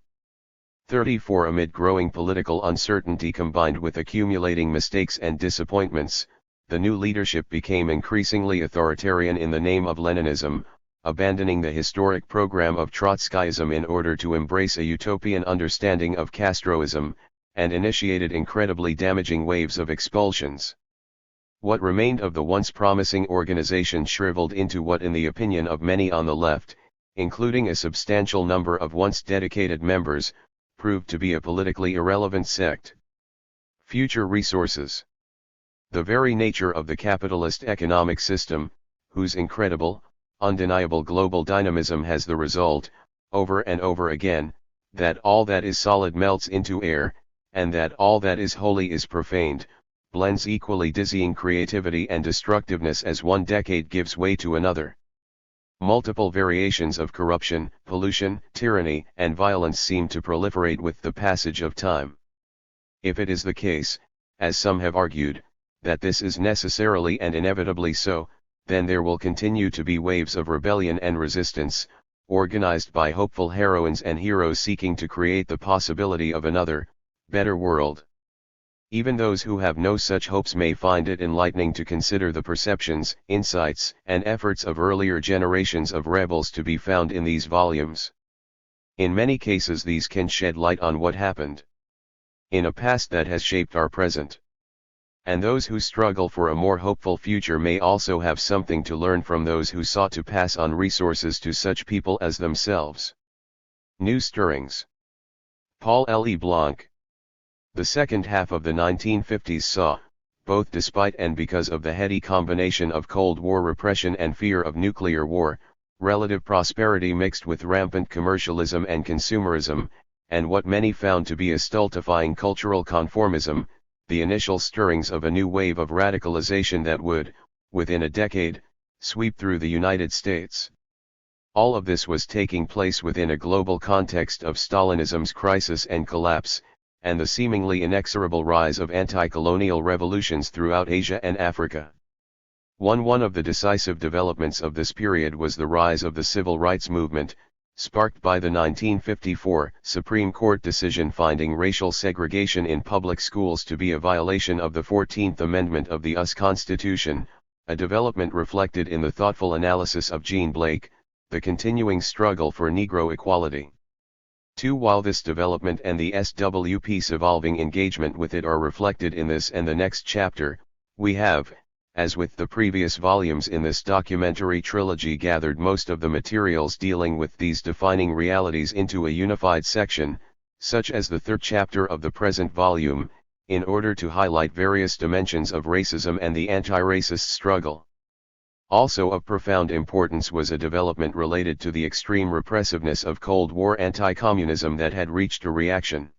34 Amid growing political uncertainty combined with accumulating mistakes and disappointments, the new leadership became increasingly authoritarian in the name of Leninism, abandoning the historic program of Trotskyism in order to embrace a utopian understanding of Castroism, and initiated incredibly damaging waves of expulsions. What remained of the once promising organization shriveled into what, in the opinion of many on the left, including a substantial number of once dedicated members, proved to be a politically irrelevant sect. Future resources. The very nature of the capitalist economic system, whose incredible, undeniable global dynamism has the result, over and over again, that all that is solid melts into air, and that all that is holy is profaned, blends equally dizzying creativity and destructiveness as one decade gives way to another. Multiple variations of corruption, pollution, tyranny, and violence seem to proliferate with the passage of time. If it is the case, as some have argued, that this is necessarily and inevitably so, then there will continue to be waves of rebellion and resistance, organized by hopeful heroines and heroes seeking to create the possibility of another, better world. Even those who have no such hopes may find it enlightening to consider the perceptions, insights, and efforts of earlier generations of rebels to be found in these volumes. In many cases these can shed light on what happened in a past that has shaped our present. And those who struggle for a more hopeful future may also have something to learn from those who sought to pass on resources to such people as themselves. New stirrings. Paul Le Blanc. The second half of the 1950s saw, both despite and because of the heady combination of Cold War repression and fear of nuclear war, relative prosperity mixed with rampant commercialism and consumerism, and what many found to be a stultifying cultural conformism, the initial stirrings of a new wave of radicalization that would, within a decade, sweep through the United States. All of this was taking place within a global context of Stalinism's crisis and collapse, and the seemingly inexorable rise of anti-colonial revolutions throughout Asia and Africa. One of the decisive developments of this period was the rise of the civil rights movement, sparked by the 1954 Supreme Court decision finding racial segregation in public schools to be a violation of the 14th Amendment of the US Constitution, a development reflected in the thoughtful analysis of Jean Blake, The Continuing Struggle for Negro Equality. 2. While this development and the SWP's evolving engagement with it are reflected in this and the next chapter, we have, as with the previous volumes in this documentary trilogy, gathered most of the materials dealing with these defining realities into a unified section, such as the third chapter of the present volume, in order to highlight various dimensions of racism and the anti-racist struggle. Also of profound importance was a development related to the extreme repressiveness of Cold War anti-communism that had reached a reaction.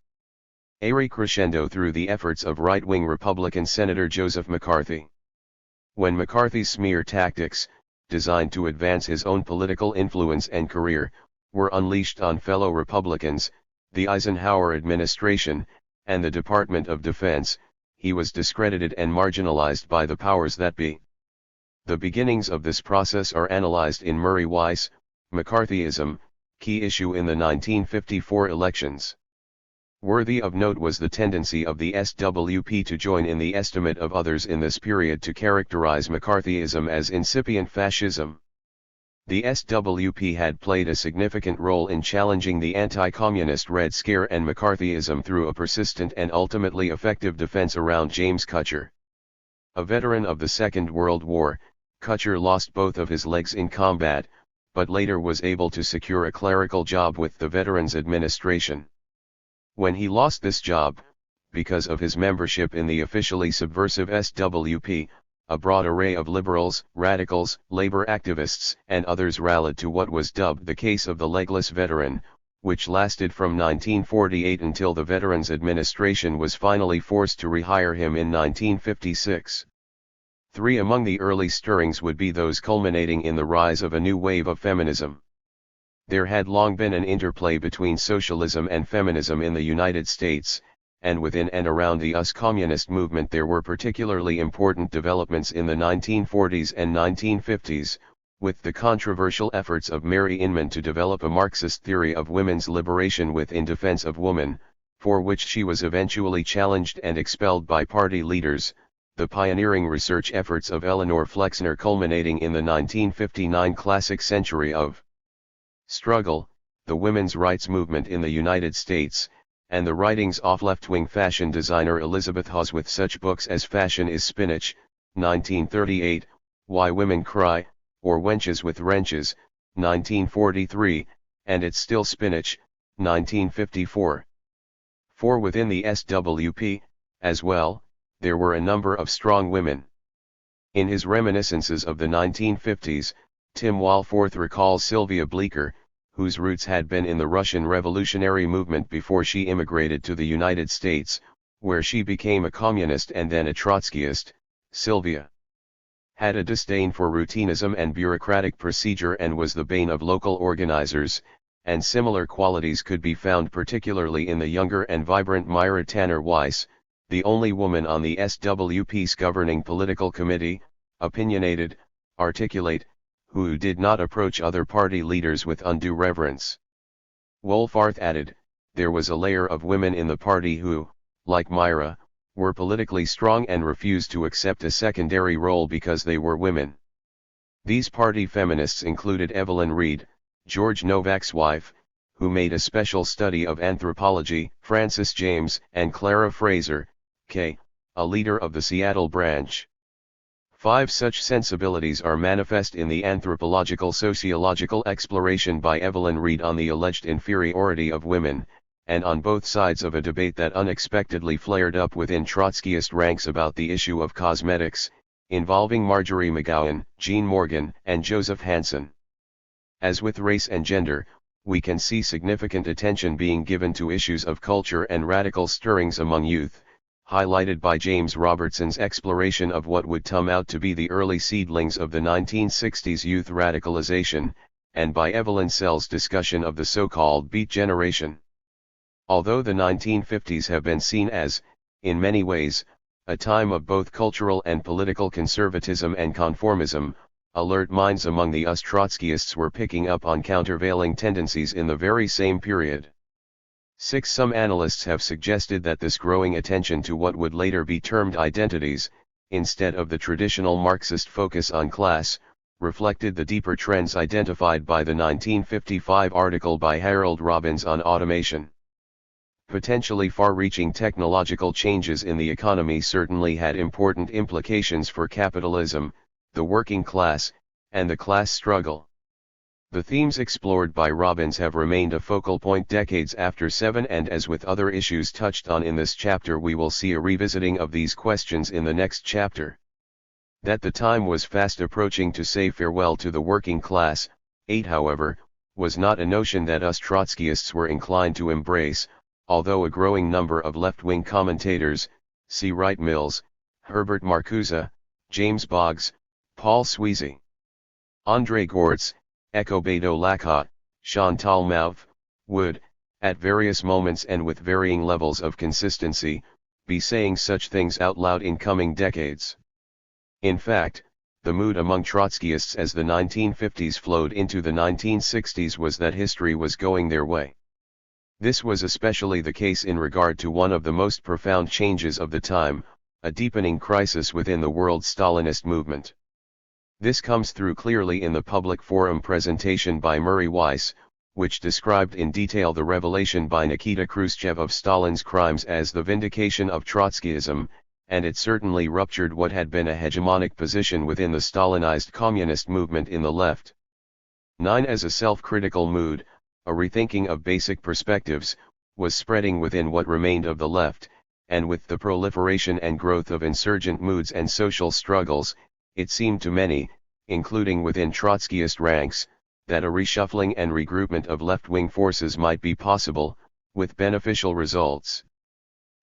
A crescendo through the efforts of right-wing Republican Senator Joseph McCarthy. When McCarthy's smear tactics, designed to advance his own political influence and career, were unleashed on fellow Republicans, the Eisenhower administration, and the Department of Defense, he was discredited and marginalized by the powers that be. The beginnings of this process are analyzed in Murray Weiss, McCarthyism, Key Issue in the 1954 Elections. Worthy of note was the tendency of the SWP to join in the estimate of others in this period to characterize McCarthyism as incipient fascism. The SWP had played a significant role in challenging the anti-communist Red Scare and McCarthyism through a persistent and ultimately effective defense around James Kutcher. A veteran of the Second World War, Kutcher lost both of his legs in combat, but later was able to secure a clerical job with the Veterans Administration. When he lost this job, because of his membership in the officially subversive SWP, a broad array of liberals, radicals, labor activists, and others rallied to what was dubbed the case of the legless veteran, which lasted from 1948 until the Veterans Administration was finally forced to rehire him in 1956. 3. Among the early stirrings would be those culminating in the rise of a new wave of feminism. There had long been an interplay between socialism and feminism in the United States, and within and around the US communist movement there were particularly important developments in the 1940s and 1950s, with the controversial efforts of Mary Inman to develop a Marxist theory of women's liberation within defense of woman, for which she was eventually challenged and expelled by party leaders, the pioneering research efforts of Eleanor Flexner culminating in the 1959 classic Century of Struggle, the women's rights movement in the United States, and the writings of left-wing fashion designer Elizabeth Hawes with such books as Fashion is Spinach, 1938, Why Women Cry, or Wenches with Wrenches, 1943, and It's Still Spinach, 1954. For within the SWP, as well, there were a number of strong women. In his reminiscences of the 1950s, Tim Walforth recalls Sylvia Bleecker, whose roots had been in the Russian revolutionary movement before she immigrated to the United States, where she became a communist and then a Trotskyist. Sylvia had a disdain for routinism and bureaucratic procedure and was the bane of local organizers, and similar qualities could be found particularly in the younger and vibrant Myra Tanner Weiss, the only woman on the SWP's governing political committee, opinionated, articulate, who did not approach other party leaders with undue reverence. Wolfarth added, there was a layer of women in the party who, like Myra, were politically strong and refused to accept a secondary role because they were women. These party feminists included Evelyn Reed, George Novak's wife, who made a special study of anthropology, Frances James, and Clara Fraser, K., a leader of the Seattle branch. 5. Such sensibilities are manifest in the anthropological sociological exploration by Evelyn Reed on the alleged inferiority of women, and on both sides of a debate that unexpectedly flared up within Trotskyist ranks about the issue of cosmetics, involving Marjorie McGowan, Jean Morgan, and Joseph Hansen. As with race and gender, we can see significant attention being given to issues of culture and radical stirrings among youth, highlighted by James Robertson's exploration of what would come out to be the early seedlings of the 1960s youth radicalization, and by Evelyn Sell's discussion of the so-called Beat Generation. Although the 1950s have been seen as, in many ways, a time of both cultural and political conservatism and conformism, alert minds among the US Trotskyists were picking up on countervailing tendencies in the very same period. 6. Some analysts have suggested that this growing attention to what would later be termed identities, instead of the traditional Marxist focus on class, reflected the deeper trends identified by the 1955 article by Harold Robbins on automation. Potentially far-reaching technological changes in the economy certainly had important implications for capitalism, the working class, and the class struggle. The themes explored by Robbins have remained a focal point decades after 7, and as with other issues touched on in this chapter, we will see a revisiting of these questions in the next chapter. That the time was fast approaching to say farewell to the working class, 8 however, was not a notion that us Trotskyists were inclined to embrace, although a growing number of left-wing commentators, C. Wright Mills, Herbert Marcuse, James Boggs, Paul Sweezy, André Gortz, Ecobedo Lacot, Chantal Mouffe, would, at various moments and with varying levels of consistency, be saying such things out loud in coming decades. In fact, the mood among Trotskyists as the 1950s flowed into the 1960s was that history was going their way. This was especially the case in regard to one of the most profound changes of the time, a deepening crisis within the world Stalinist movement. This comes through clearly in the public forum presentation by Murray Weiss, which described in detail the revelation by Nikita Khrushchev of Stalin's crimes as the vindication of Trotskyism, and it certainly ruptured what had been a hegemonic position within the Stalinized communist movement in the left. 9. As a self-critical mood, a rethinking of basic perspectives, was spreading within what remained of the left, and with the proliferation and growth of insurgent moods and social struggles, it seemed to many, including within Trotskyist ranks, that a reshuffling and regroupment of left-wing forces might be possible, with beneficial results.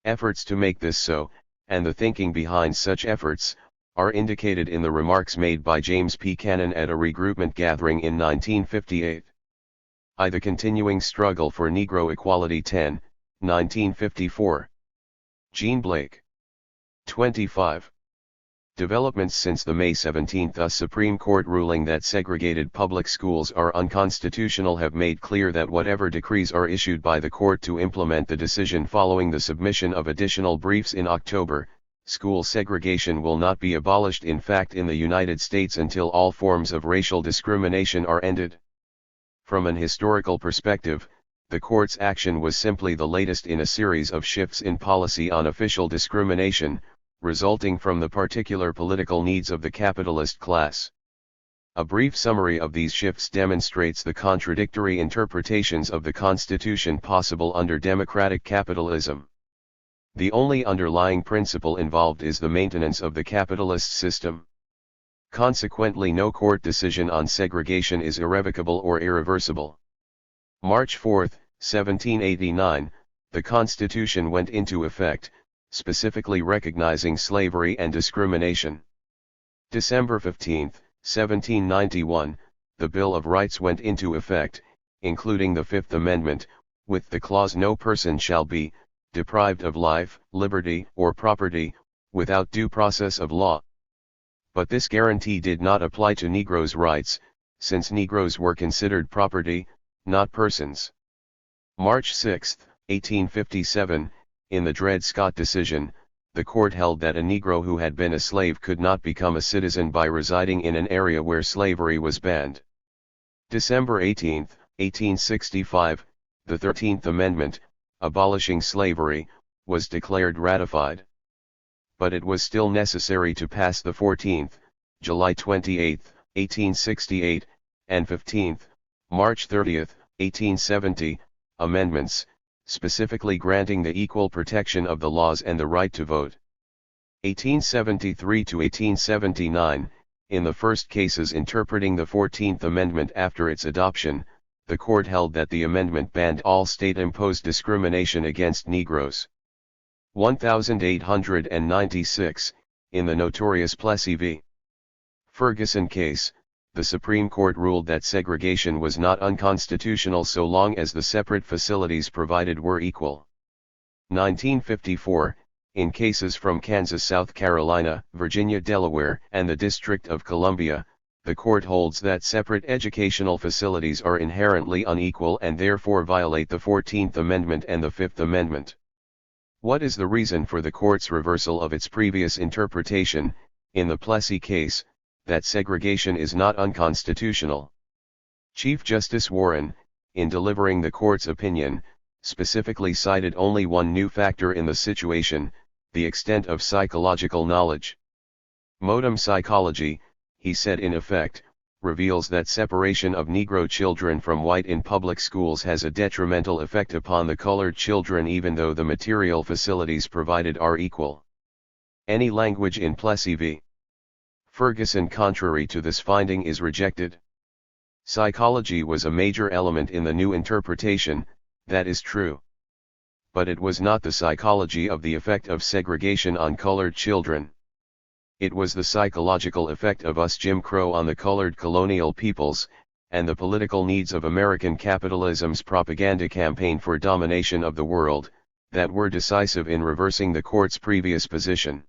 Efforts to make this so, and the thinking behind such efforts, are indicated in the remarks made by James P. Cannon at a regroupment gathering in 1958. The continuing struggle for Negro equality 10, 1954. Jean Blake. 25. Developments since the May 17 Supreme Court ruling that segregated public schools are unconstitutional have made clear that whatever decrees are issued by the court to implement the decision following the submission of additional briefs in October, school segregation will not be abolished in fact in the United States until all forms of racial discrimination are ended. From an historical perspective, the court's action was simply the latest in a series of shifts in policy on official discrimination, resulting from the particular political needs of the capitalist class. A brief summary of these shifts demonstrates the contradictory interpretations of the Constitution possible under democratic capitalism. The only underlying principle involved is the maintenance of the capitalist system. Consequently, no court decision on segregation is irrevocable or irreversible. March 4, 1789, the Constitution went into effect, specifically recognizing slavery and discrimination. December 15, 1791, the Bill of Rights went into effect, including the Fifth Amendment, with the clause "No person shall be deprived of life, liberty, or property, without due process of law." But this guarantee did not apply to Negroes' rights, since Negroes were considered property, not persons. March 6, 1857, in the Dred Scott decision, the court held that a Negro who had been a slave could not become a citizen by residing in an area where slavery was banned. December 18, 1865, the 13th Amendment, abolishing slavery, was declared ratified. But it was still necessary to pass the 14th, July 28, 1868, and 15th, March 30, 1870, amendments, specifically granting the equal protection of the laws and the right to vote. 1873 to 1879, in the first cases interpreting the 14th Amendment after its adoption, the court held that the amendment banned all state-imposed discrimination against Negroes. 1896, in the notorious Plessy v. Ferguson case, the Supreme Court ruled that segregation was not unconstitutional so long as the separate facilities provided were equal. 1954, in cases from Kansas, South Carolina, Virginia, Delaware, and the District of Columbia, the court holds that separate educational facilities are inherently unequal and therefore violate the 14th Amendment and the 5th Amendment. What is the reason for the court's reversal of its previous interpretation? In the Plessy case, that segregation is not unconstitutional. Chief Justice Warren, in delivering the court's opinion, specifically cited only one new factor in the situation: the extent of psychological knowledge. Modem psychology, he said, in effect, reveals that separation of Negro children from white in public schools has a detrimental effect upon the colored children even though the material facilities provided are equal. Any language in Plessy v. Ferguson contrary to this finding is rejected. Psychology was a major element in the new interpretation, that is true. But it was not the psychology of the effect of segregation on colored children. It was the psychological effect of us Jim Crow on the colored colonial peoples, and the political needs of American capitalism's propaganda campaign for domination of the world, that were decisive in reversing the court's previous position.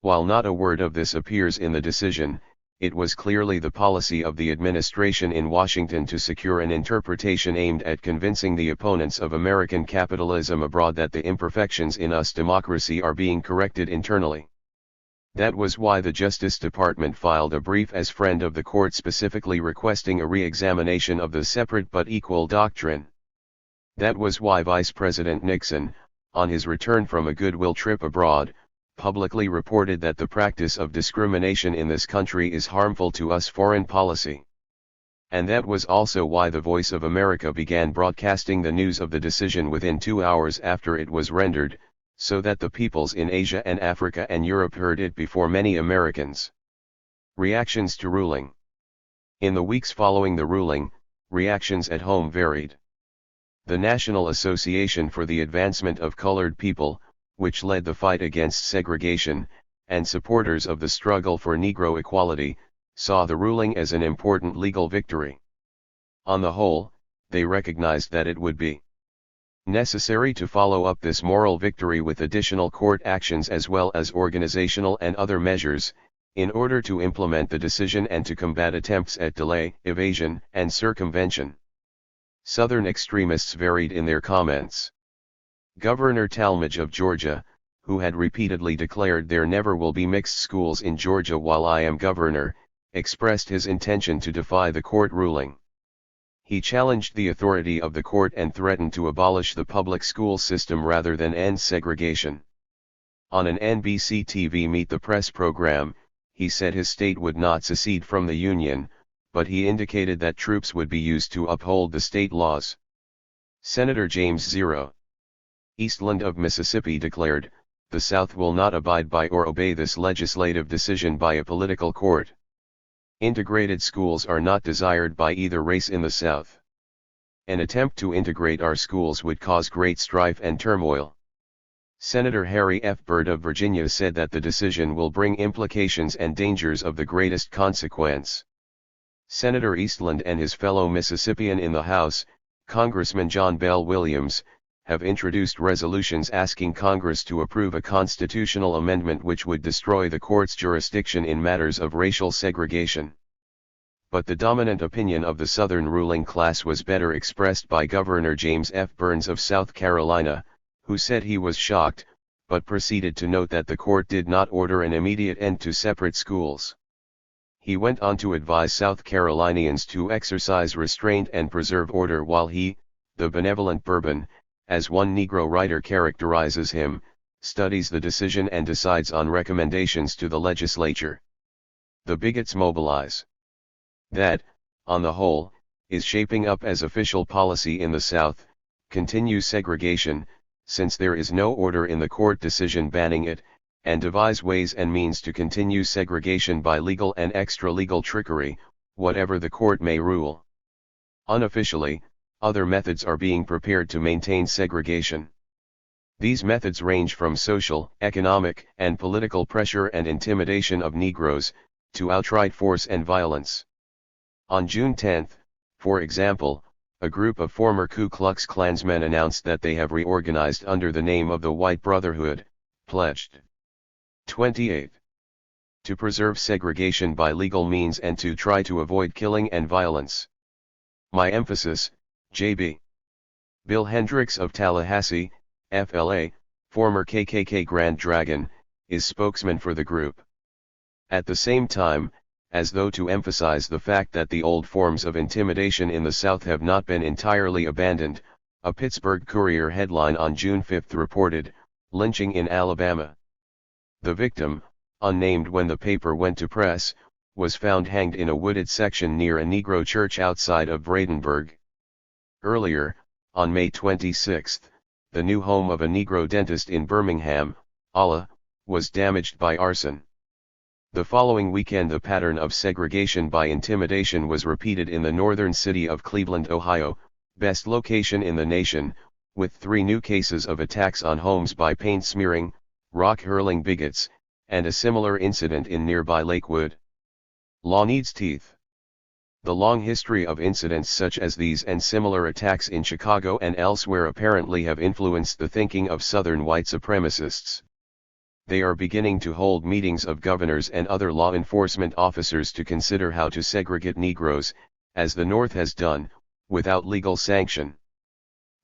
While not a word of this appears in the decision, it was clearly the policy of the administration in Washington to secure an interpretation aimed at convincing the opponents of American capitalism abroad that the imperfections in US democracy are being corrected internally. That was why the Justice Department filed a brief as friend of the court specifically requesting a re-examination of the separate but equal doctrine. That was why Vice President Nixon, on his return from a goodwill trip abroad, publicly reported that the practice of discrimination in this country is harmful to US foreign policy. And that was also why the Voice of America began broadcasting the news of the decision within 2 hours after it was rendered, so that the peoples in Asia and Africa and Europe heard it before many Americans. Reactions to ruling. In the weeks following the ruling, reactions at home varied. The National Association for the Advancement of Colored People, which led the fight against segregation, and supporters of the struggle for Negro equality, saw the ruling as an important legal victory. On the whole, they recognized that it would be necessary to follow up this moral victory with additional court actions as well as organizational and other measures, in order to implement the decision and to combat attempts at delay, evasion, and circumvention. Southern extremists varied in their comments. Governor Talmadge of Georgia, who had repeatedly declared there never will be mixed schools in Georgia while I am governor, expressed his intention to defy the court ruling. He challenged the authority of the court and threatened to abolish the public school system rather than end segregation. On an NBC TV Meet the Press program, he said his state would not secede from the Union, but he indicated that troops would be used to uphold the state laws. Senator James Zero Eastland of Mississippi declared, "The South will not abide by or obey this legislative decision by a political court. Integrated schools are not desired by either race in the South. An attempt to integrate our schools would cause great strife and turmoil." Senator Harry F. Byrd of Virginia said that the decision will bring implications and dangers of the greatest consequence. Senator Eastland and his fellow Mississippian in the House, Congressman John Bell Williams, have introduced resolutions asking Congress to approve a constitutional amendment which would destroy the court's jurisdiction in matters of racial segregation. But the dominant opinion of the Southern ruling class was better expressed by Governor James F. Burns of South Carolina, who said he was shocked, but proceeded to note that the court did not order an immediate end to separate schools. He went on to advise South Carolinians to exercise restraint and preserve order while he, the benevolent Bourbon, as one Negro writer characterizes him, studies the decision and decides on recommendations to the legislature. The bigots mobilize. That, on the whole, is shaping up as official policy in the South: continue segregation, since there is no order in the court decision banning it, and devise ways and means to continue segregation by legal and extra-legal trickery, whatever the court may rule. Unofficially, other methods are being prepared to maintain segregation. These methods range from social, economic, and political pressure and intimidation of Negroes, to outright force and violence. On June 10, for example, a group of former Ku Klux Klansmen announced that they have reorganized under the name of the White Brotherhood, pledged 28. To preserve segregation by legal means and to try to avoid killing and violence. My emphasis, J.B. Bill Hendricks of Tallahassee, FLA, former KKK Grand Dragon, is spokesman for the group. At the same time, as though to emphasize the fact that the old forms of intimidation in the South have not been entirely abandoned. A Pittsburgh Courier headline on June 5 reported, "Lynching in Alabama." The victim, unnamed when the paper went to press, was found hanged in a wooded section near a Negro church outside of Bradenburg. Earlier, on May 26, the new home of a Negro dentist in Birmingham, Alabama, was damaged by arson. The following weekend the pattern of segregation by intimidation was repeated in the northern city of Cleveland, Ohio, best location in the nation, with 3 new cases of attacks on homes by paint-smearing, rock-hurling bigots, and a similar incident in nearby Lakewood. Law needs teeth. The long history of incidents such as these and similar attacks in Chicago and elsewhere apparently have influenced the thinking of Southern white supremacists. They are beginning to hold meetings of governors and other law enforcement officers to consider how to segregate Negroes, as the North has done, without legal sanction.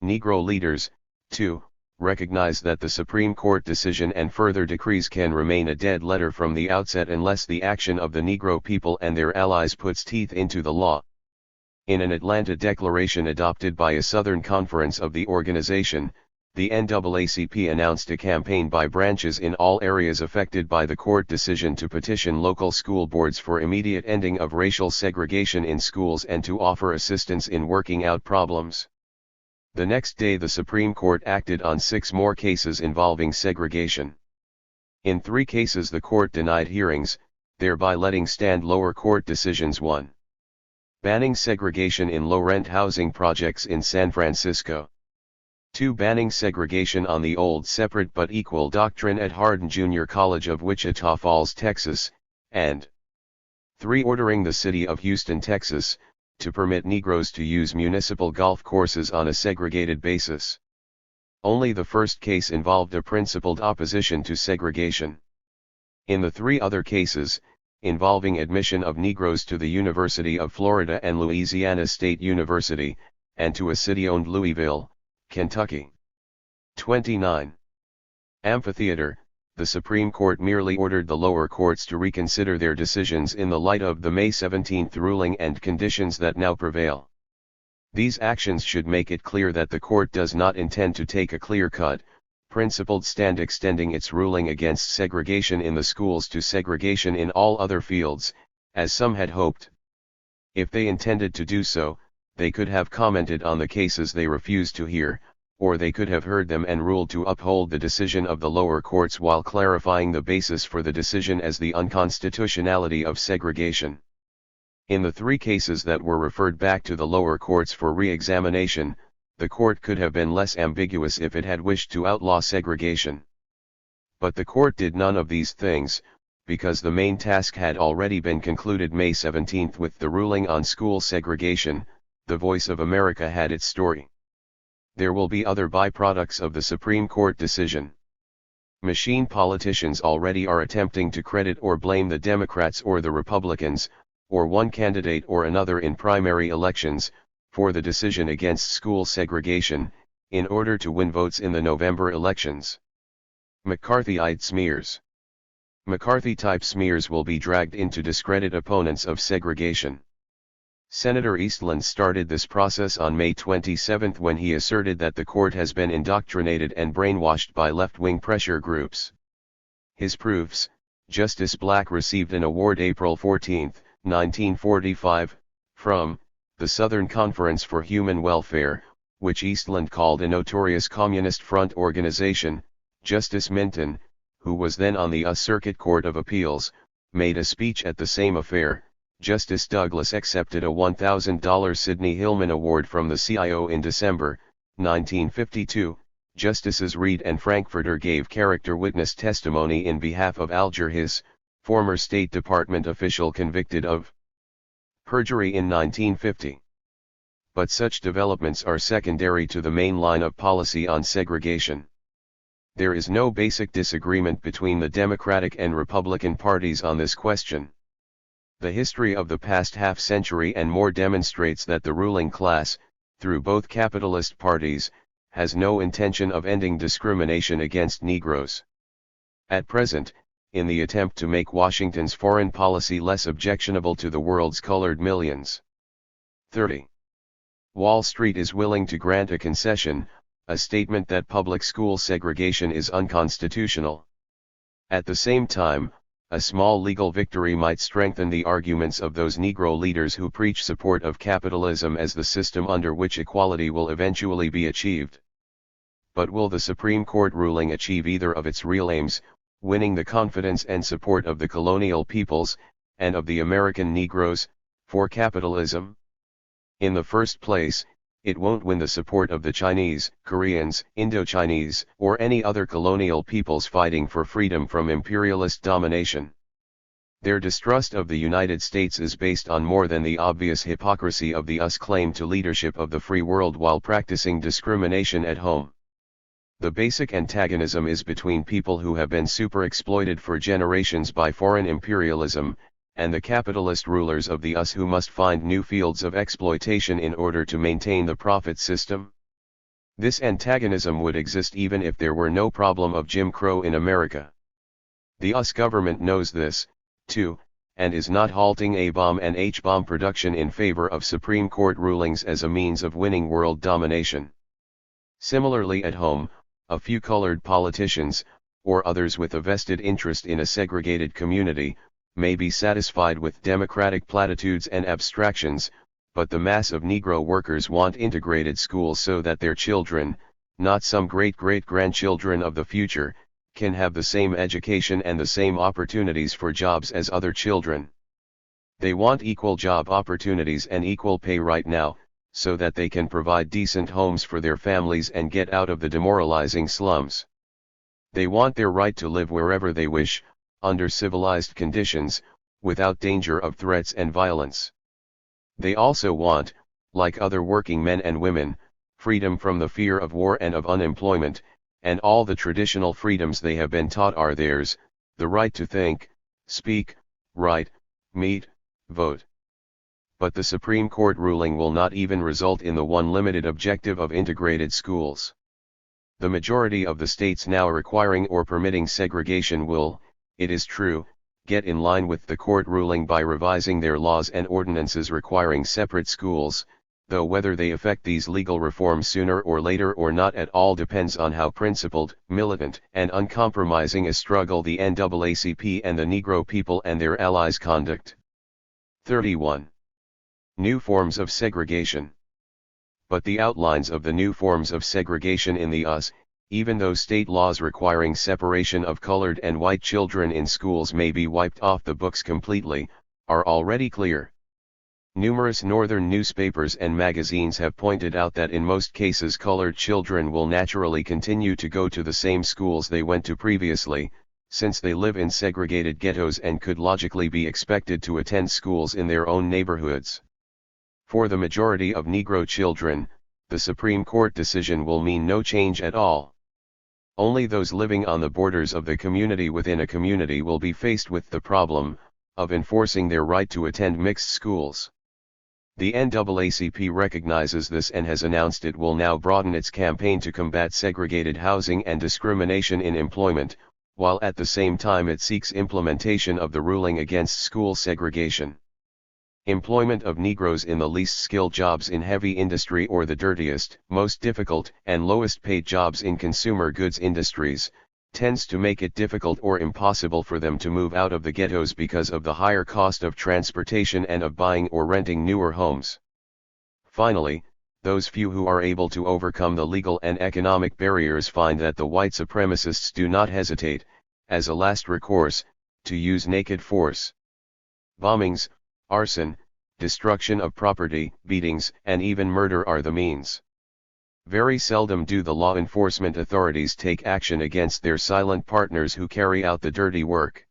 Negro leaders, too, recognize that the Supreme Court decision and further decrees can remain a dead letter from the outset unless the action of the Negro people and their allies puts teeth into the law. In an Atlanta declaration adopted by a Southern Conference of the organization, the NAACP announced a campaign by branches in all areas affected by the court decision to petition local school boards for immediate ending of racial segregation in schools and to offer assistance in working out problems. The next day the Supreme Court acted on 6 more cases involving segregation. In 3 cases the court denied hearings, thereby letting stand lower court decisions. 1. Banning segregation in low-rent housing projects in San Francisco. 2. Banning segregation on the old separate but equal doctrine at Hardin Junior College of Wichita Falls, Texas, and 3. Ordering the city of Houston, Texas, to permit Negroes to use municipal golf courses on a segregated basis. Only the first case involved a principled opposition to segregation. In the 3 other cases, involving admission of Negroes to the University of Florida and Louisiana State University, and to a city-owned Louisville, Kentucky. 29. Amphitheater. The Supreme Court merely ordered the lower courts to reconsider their decisions in the light of the May 17 ruling and conditions that now prevail. These actions should make it clear that the court does not intend to take a clear-cut, principled stand extending its ruling against segregation in the schools to segregation in all other fields, as some had hoped. If they intended to do so, they could have commented on the cases they refused to hear, or they could have heard them and ruled to uphold the decision of the lower courts while clarifying the basis for the decision as the unconstitutionality of segregation. In the 3 cases that were referred back to the lower courts for re-examination, the court could have been less ambiguous if it had wished to outlaw segregation. But the court did none of these things, because the main task had already been concluded May 17 with the ruling on school segregation. The Voice of America had its story. There will be other byproducts of the Supreme Court decision. Machine politicians already are attempting to credit or blame the Democrats or the Republicans, or one candidate or another in primary elections, for the decision against school segregation, in order to win votes in the November elections. McCarthyite smears. McCarthy-type smears will be dragged in to discredit opponents of segregation. Senator Eastland started this process on May 27 when he asserted that the court has been indoctrinated and brainwashed by left-wing pressure groups. His proofs. Justice Black received an award April 14, 1945, from the Southern Conference for Human Welfare, which Eastland called a notorious Communist Front organization. Justice Minton, who was then on the U.S. Circuit Court of Appeals, made a speech at the same affair. Justice Douglas accepted a $1,000 Sidney Hillman Award from the CIO in December, 1952. Justices Reed and Frankfurter gave character witness testimony in behalf of Alger Hiss, former State Department official convicted of perjury in 1950. But such developments are secondary to the main line of policy on segregation. There is no basic disagreement between the Democratic and Republican parties on this question. The history of the past half-century and more demonstrates that the ruling class, through both capitalist parties, has no intention of ending discrimination against Negroes. At present, in the attempt to make Washington's foreign policy less objectionable to the world's colored millions. 30. Wall Street is willing to grant a concession, a statement that public school segregation is unconstitutional. At the same time, a small legal victory might strengthen the arguments of those Negro leaders who preach support of capitalism as the system under which equality will eventually be achieved. But will the Supreme Court ruling achieve either of its real aims, winning the confidence and support of the colonial peoples, and of the American Negroes, for capitalism? In the first place, it won't win the support of the Chinese, Koreans, Indochinese, or any other colonial peoples fighting for freedom from imperialist domination. Their distrust of the United States is based on more than the obvious hypocrisy of the US claim to leadership of the free world while practicing discrimination at home. The basic antagonism is between people who have been superexploited for generations by foreign imperialism, and the capitalist rulers of the US who must find new fields of exploitation in order to maintain the profit system. This antagonism would exist even if there were no problem of Jim Crow in America. The US government knows this, too, and is not halting A-bomb and H-bomb production in favor of Supreme Court rulings as a means of winning world domination. Similarly at home, a few colored politicians, or others with a vested interest in a segregated community, may be satisfied with democratic platitudes and abstractions, but the mass of Negro workers want integrated schools so that their children, not some great-great-grandchildren of the future, can have the same education and the same opportunities for jobs as other children. They want equal job opportunities and equal pay right now, so that they can provide decent homes for their families and get out of the demoralizing slums. They want their right to live wherever they wish, under civilized conditions, without danger of threats and violence. They also want, like other working men and women, freedom from the fear of war and of unemployment, and all the traditional freedoms they have been taught are theirs, the right to think, speak, write, meet, vote. But the Supreme Court ruling will not even result in the one limited objective of integrated schools. The majority of the states now requiring or permitting segregation will, it is true, get in line with the court ruling by revising their laws and ordinances requiring separate schools, though whether they effect these legal reforms sooner or later or not at all depends on how principled, militant, and uncompromising a struggle the NAACP and the Negro people and their allies conduct. 31. New forms of segregation. But the outlines of the new forms of segregation in the US, even though state laws requiring separation of colored and white children in schools may be wiped off the books completely, are already clear. Numerous northern newspapers and magazines have pointed out that in most cases colored children will naturally continue to go to the same schools they went to previously, since they live in segregated ghettos and could logically be expected to attend schools in their own neighborhoods. For the majority of Negro children, the Supreme Court decision will mean no change at all. Only those living on the borders of the community within a community will be faced with the problem of enforcing their right to attend mixed schools. The NAACP recognizes this and has announced it will now broaden its campaign to combat segregated housing and discrimination in employment, while at the same time it seeks implementation of the ruling against school segregation. Employment of Negroes in the least skilled jobs in heavy industry or the dirtiest, most difficult, and lowest paid jobs in consumer goods industries, tends to make it difficult or impossible for them to move out of the ghettos because of the higher cost of transportation and of buying or renting newer homes. Finally, those few who are able to overcome the legal and economic barriers find that the white supremacists do not hesitate, as a last recourse, to use naked force. Bombings, arson, destruction of property, beatings, and even murder are the means. Very seldom do the law enforcement authorities take action against their silent partners who carry out the dirty work.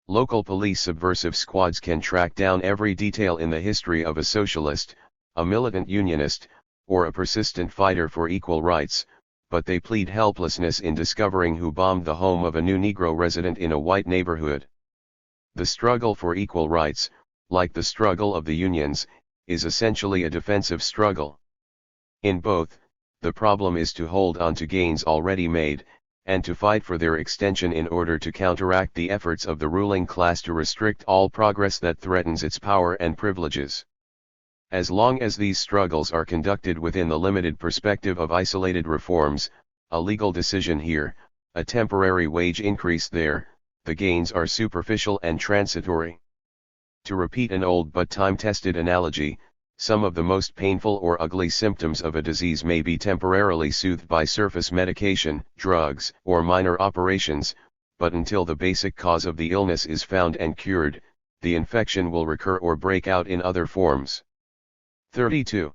Local police subversive squads can track down every detail in the history of a socialist, a militant unionist, or a persistent fighter for equal rights, but they plead helplessness in discovering who bombed the home of a new Negro resident in a white neighborhood. The struggle for equal rights, like the struggle of the unions, is essentially a defensive struggle. In both, the problem is to hold on to gains already made, and to fight for their extension in order to counteract the efforts of the ruling class to restrict all progress that threatens its power and privileges. As long as these struggles are conducted within the limited perspective of isolated reforms, a legal decision here, a temporary wage increase there, the gains are superficial and transitory. To repeat an old but time-tested analogy, some of the most painful or ugly symptoms of a disease may be temporarily soothed by surface medication, drugs, or minor operations, but until the basic cause of the illness is found and cured, the infection will recur or break out in other forms. 32.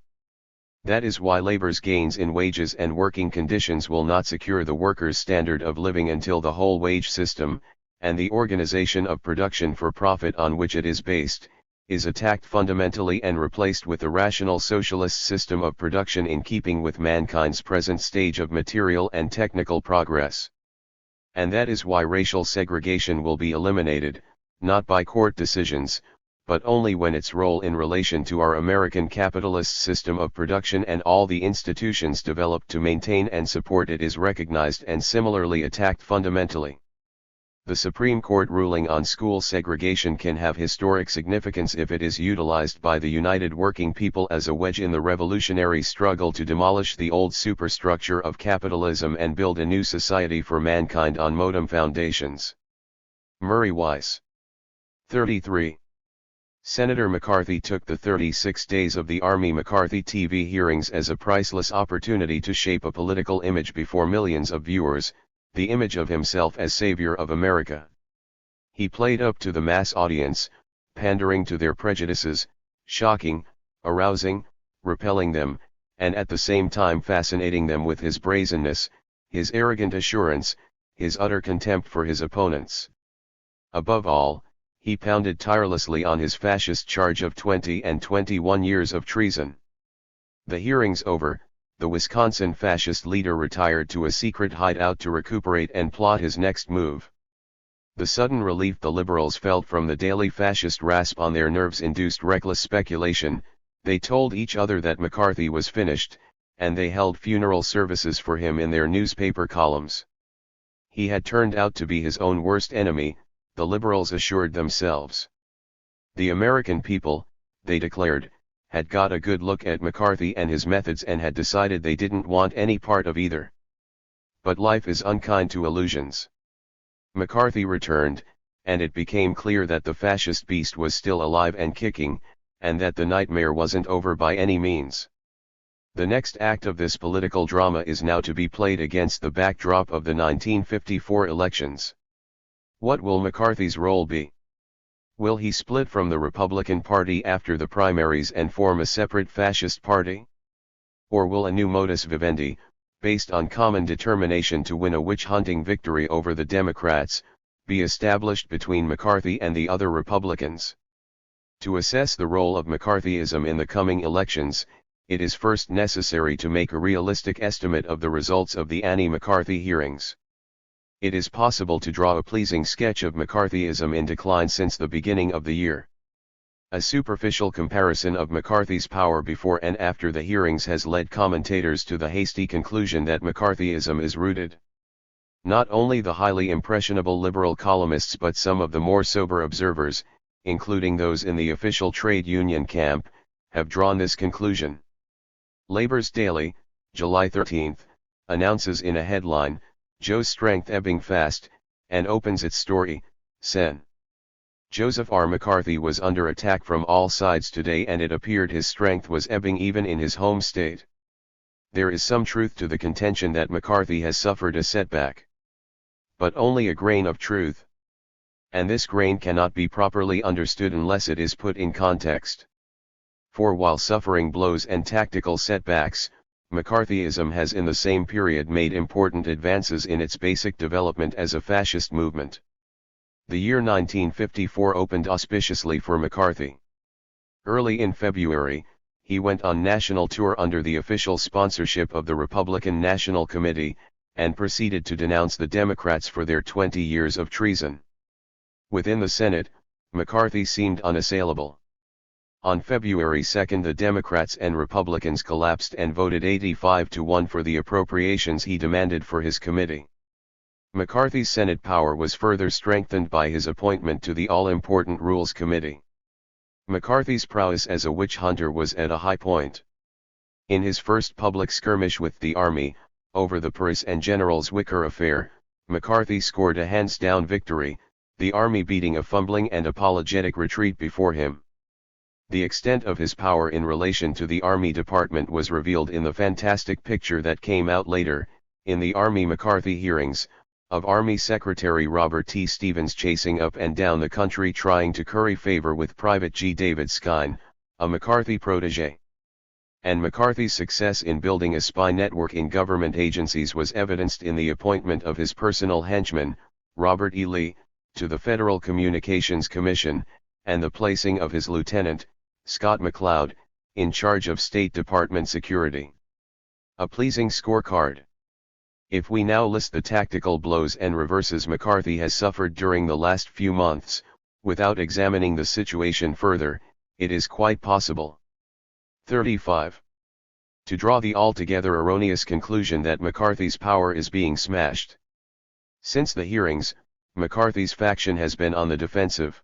That is why labor's gains in wages and working conditions will not secure the worker's standard of living until the whole wage system, and the organization of production for profit on which it is based, is attacked fundamentally and replaced with a rational socialist system of production in keeping with mankind's present stage of material and technical progress. And that is why racial segregation will be eliminated, not by court decisions, but only when its role in relation to our American capitalist system of production and all the institutions developed to maintain and support it is recognized and similarly attacked fundamentally. The Supreme Court ruling on school segregation can have historic significance if it is utilized by the united working people as a wedge in the revolutionary struggle to demolish the old superstructure of capitalism and build a new society for mankind on modern foundations. Murray Weiss. 33. Senator McCarthy took the 36 days of the Army McCarthy TV hearings as a priceless opportunity to shape a political image before millions of viewers, the image of himself as savior of America. He played up to the mass audience, pandering to their prejudices, shocking, arousing, repelling them, and at the same time fascinating them with his brazenness, his arrogant assurance, his utter contempt for his opponents. Above all, he pounded tirelessly on his fascist charge of 20 and 21 years of treason. The hearings over, the Wisconsin fascist leader retired to a secret hideout to recuperate and plot his next move. The sudden relief the liberals felt from the daily fascist rasp on their nerves-induced reckless speculation. They told each other that McCarthy was finished, and they held funeral services for him in their newspaper columns. He had turned out to be his own worst enemy, the liberals assured themselves. The American people, they declared, had got a good look at McCarthy and his methods and had decided they didn't want any part of either. But life is unkind to illusions. McCarthy returned, and it became clear that the fascist beast was still alive and kicking, and that the nightmare wasn't over by any means. The next act of this political drama is now to be played against the backdrop of the 1954 elections. What will McCarthy's role be? Will he split from the Republican Party after the primaries and form a separate fascist party? Or will a new modus vivendi, based on common determination to win a witch-hunting victory over the Democrats, be established between McCarthy and the other Republicans? To assess the role of McCarthyism in the coming elections, it is first necessary to make a realistic estimate of the results of the Annie McCarthy hearings. It is possible to draw a pleasing sketch of McCarthyism in decline since the beginning of the year. A superficial comparison of McCarthy's power before and after the hearings has led commentators to the hasty conclusion that McCarthyism is rooted. Not only the highly impressionable liberal columnists but some of the more sober observers, including those in the official trade union camp, have drawn this conclusion. Labor's Daily, July 13, announces in a headline, "Joe's strength ebbing fast," and opens its story, Sen. Joseph R. McCarthy was under attack from all sides today and it appeared his strength was ebbing even in his home state. There is some truth to the contention that McCarthy has suffered a setback. But only a grain of truth. And this grain cannot be properly understood unless it is put in context. For while suffering blows and tactical setbacks, McCarthyism has in the same period made important advances in its basic development as a fascist movement. The year 1954 opened auspiciously for McCarthy. Early in February, he went on national tour under the official sponsorship of the Republican National Committee, and proceeded to denounce the Democrats for their 20 years of treason. Within the Senate, McCarthy seemed unassailable. On February 2 the Democrats and Republicans collapsed and voted 85-1 for the appropriations he demanded for his committee. McCarthy's Senate power was further strengthened by his appointment to the all-important Rules Committee. McCarthy's prowess as a witch hunter was at a high point. In his first public skirmish with the Army, over the Price and General's Wicker affair, McCarthy scored a hands-down victory, the Army beating a fumbling and apologetic retreat before him. The extent of his power in relation to the Army Department was revealed in the fantastic picture that came out later, in the Army McCarthy hearings, of Army Secretary Robert T. Stevens chasing up and down the country trying to curry favor with Private G. David Skine, a McCarthy protege. And McCarthy's success in building a spy network in government agencies was evidenced in the appointment of his personal henchman, Robert E. Lee, to the Federal Communications Commission, and the placing of his lieutenant, Scott McLeod, in charge of State Department security. A pleasing scorecard. If we now list the tactical blows and reverses McCarthy has suffered during the last few months, without examining the situation further, it is quite possible. 35. To draw the altogether erroneous conclusion that McCarthy's power is being smashed. Since the hearings, McCarthy's faction has been on the defensive.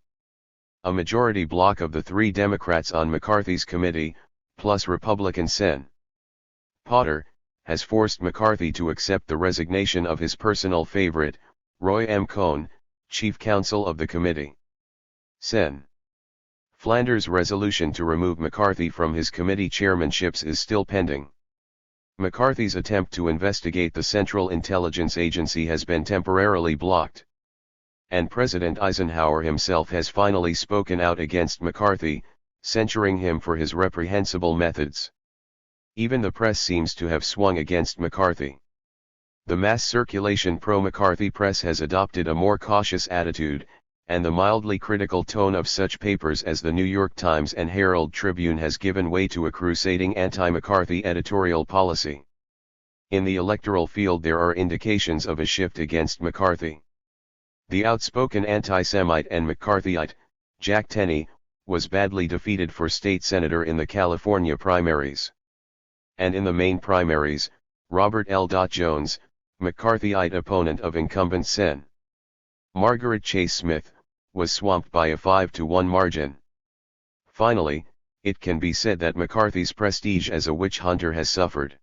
A majority block of the 3 Democrats on McCarthy's committee, plus Republican Sen. Potter, has forced McCarthy to accept the resignation of his personal favorite, Roy M. Cohn, chief counsel of the committee. Sen. Flanders' resolution to remove McCarthy from his committee chairmanships is still pending. McCarthy's attempt to investigate the Central Intelligence Agency has been temporarily blocked. And President Eisenhower himself has finally spoken out against McCarthy, censuring him for his reprehensible methods. Even the press seems to have swung against McCarthy. The mass circulation pro-McCarthy press has adopted a more cautious attitude, and the mildly critical tone of such papers as the New York Times and Herald Tribune has given way to a crusading anti-McCarthy editorial policy. In the electoral field there are indications of a shift against McCarthy. The outspoken anti-Semite and McCarthyite, Jack Tenney, was badly defeated for state senator in the California primaries. And in the Maine primaries, Robert L. Jones, McCarthyite opponent of incumbent Sen. Margaret Chase Smith, was swamped by a 5-1 margin. Finally, it can be said that McCarthy's prestige as a witch hunter has suffered.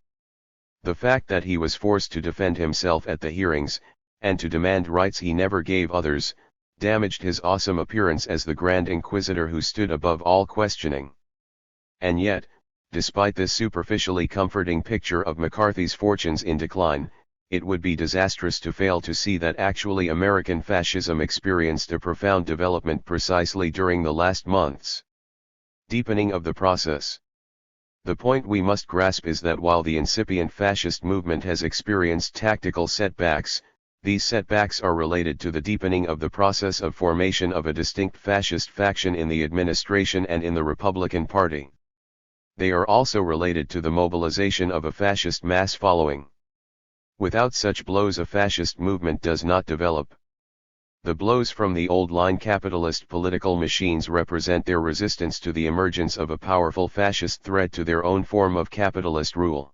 The fact that he was forced to defend himself at the hearings, and to demand rights he never gave others, damaged his awesome appearance as the Grand Inquisitor who stood above all questioning. And yet, despite this superficially comforting picture of McCarthy's fortunes in decline, it would be disastrous to fail to see that actually American fascism experienced a profound development precisely during the last months. Deepening of the process. The point we must grasp is that while the incipient fascist movement has experienced tactical setbacks, these setbacks are related to the deepening of the process of formation of a distinct fascist faction in the administration and in the Republican Party. They are also related to the mobilization of a fascist mass following. Without such blows a fascist movement does not develop. The blows from the old-line capitalist political machines represent their resistance to the emergence of a powerful fascist threat to their own form of capitalist rule.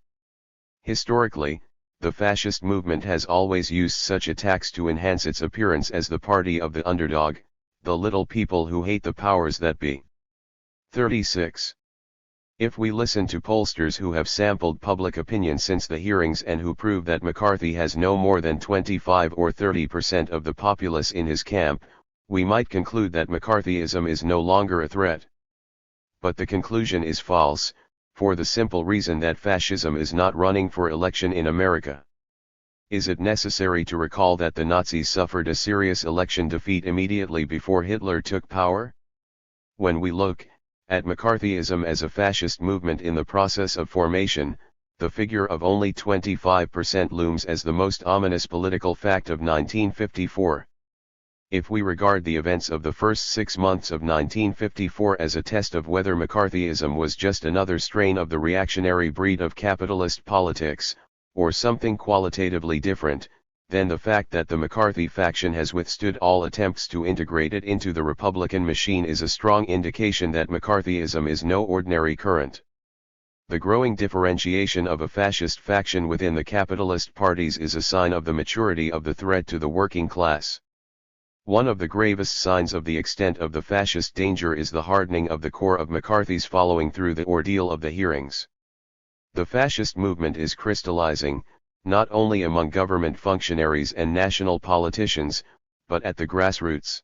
Historically, the fascist movement has always used such attacks to enhance its appearance as the party of the underdog, the little people who hate the powers that be. 36. If we listen to pollsters who have sampled public opinion since the hearings and who prove that McCarthy has no more than 25 or 30% of the populace in his camp, we might conclude that McCarthyism is no longer a threat. But the conclusion is false, for the simple reason that fascism is not running for election in America. Is it necessary to recall that the Nazis suffered a serious election defeat immediately before Hitler took power? When we look at McCarthyism as a fascist movement in the process of formation, the figure of only 25% looms as the most ominous political fact of 1954. If we regard the events of the first 6 months of 1954 as a test of whether McCarthyism was just another strain of the reactionary breed of capitalist politics, or something qualitatively different, then the fact that the McCarthy faction has withstood all attempts to integrate it into the Republican machine is a strong indication that McCarthyism is no ordinary current. The growing differentiation of a fascist faction within the capitalist parties is a sign of the maturity of the threat to the working class. One of the gravest signs of the extent of the fascist danger is the hardening of the core of McCarthy's following through the ordeal of the hearings. The fascist movement is crystallizing, not only among government functionaries and national politicians, but at the grassroots.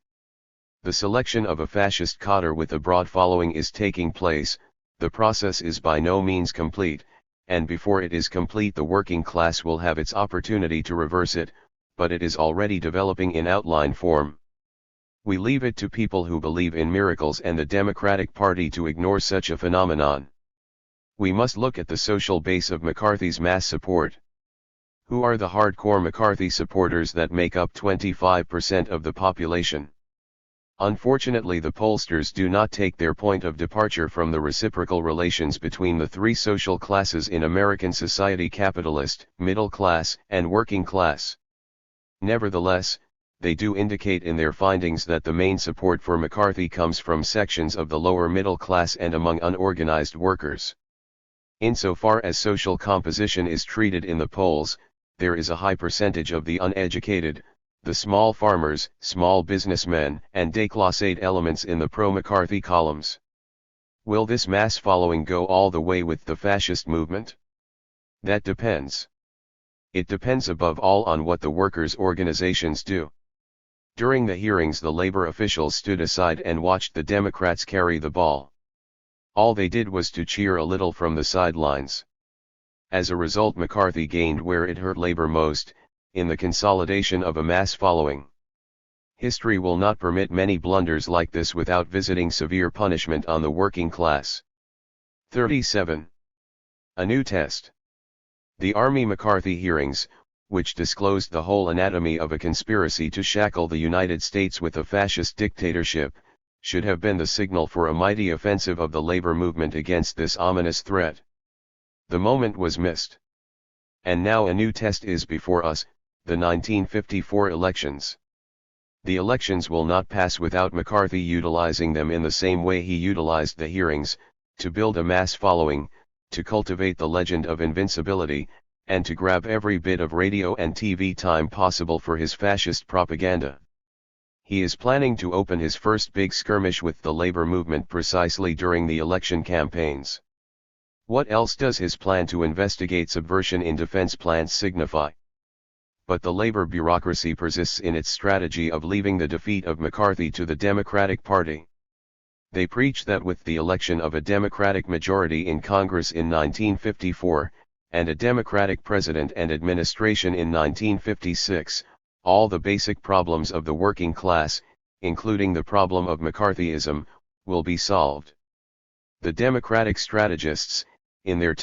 The selection of a fascist cadre with a broad following is taking place. The process is by no means complete, and before it is complete the working class will have its opportunity to reverse it, but it is already developing in outline form. We leave it to people who believe in miracles and the Democratic Party to ignore such a phenomenon. We must look at the social base of McCarthy's mass support. Who are the hardcore McCarthy supporters that make up 25% of the population? Unfortunately, the pollsters do not take their point of departure from the reciprocal relations between the three social classes in American society: capitalist, middle class, and working class. Nevertheless, they do indicate in their findings that the main support for McCarthy comes from sections of the lower middle class and among unorganized workers. Insofar as social composition is treated in the polls, there is a high percentage of the uneducated, the small farmers, small businessmen, and déclassé elements in the pro-McCarthy columns. Will this mass following go all the way with the fascist movement? That depends. It depends above all on what the workers' organizations do. During the hearings, the labor officials stood aside and watched the Democrats carry the ball. All they did was to cheer a little from the sidelines. As a result, McCarthy gained where it hurt labor most, in the consolidation of a mass following. History will not permit many blunders like this without visiting severe punishment on the working class. 37. A new test. The Army-McCarthy hearings, which disclosed the whole anatomy of a conspiracy to shackle the United States with a fascist dictatorship, should have been the signal for a mighty offensive of the labor movement against this ominous threat. The moment was missed. And now a new test is before us, the 1954 elections. The elections will not pass without McCarthy utilizing them in the same way he utilized the hearings, to build a mass following, to cultivate the legend of invincibility, and to grab every bit of radio and TV time possible for his fascist propaganda. He is planning to open his first big skirmish with the labor movement precisely during the election campaigns. What else does his plan to investigate subversion in defense plants signify? But the labor bureaucracy persists in its strategy of leaving the defeat of McCarthy to the Democratic Party. They preach that with the election of a Democratic majority in Congress in 1954, and a Democratic president and administration in 1956, all the basic problems of the working class, including the problem of McCarthyism, will be solved. The Democratic strategists, in their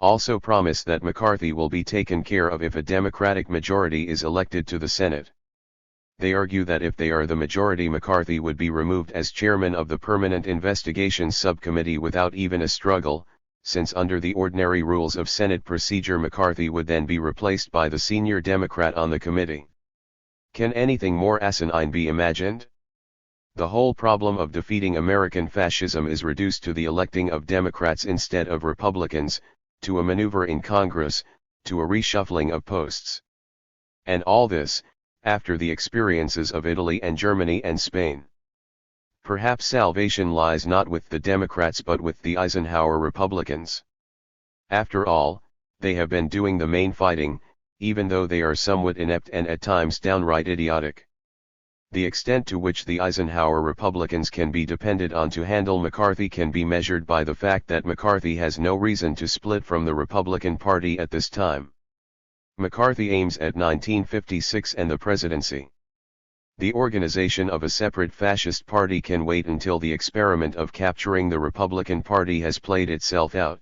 also promise that McCarthy will be taken care of if a Democratic majority is elected to the Senate. They argue that if they are the majority, McCarthy would be removed as chairman of the Permanent Investigations Subcommittee without even a struggle, since under the ordinary rules of Senate procedure McCarthy would then be replaced by the senior Democrat on the committee. Can anything more asinine be imagined? The whole problem of defeating American fascism is reduced to the electing of Democrats instead of Republicans, to a maneuver in Congress, to a reshuffling of posts. And all this, after the experiences of Italy and Germany and Spain. Perhaps salvation lies not with the Democrats but with the Eisenhower Republicans. After all, they have been doing the main fighting, even though they are somewhat inept and at times downright idiotic. The extent to which the Eisenhower Republicans can be depended on to handle McCarthy can be measured by the fact that McCarthy has no reason to split from the Republican Party at this time. McCarthy aims at 1956 and the presidency. The organization of a separate fascist party can wait until the experiment of capturing the Republican Party has played itself out.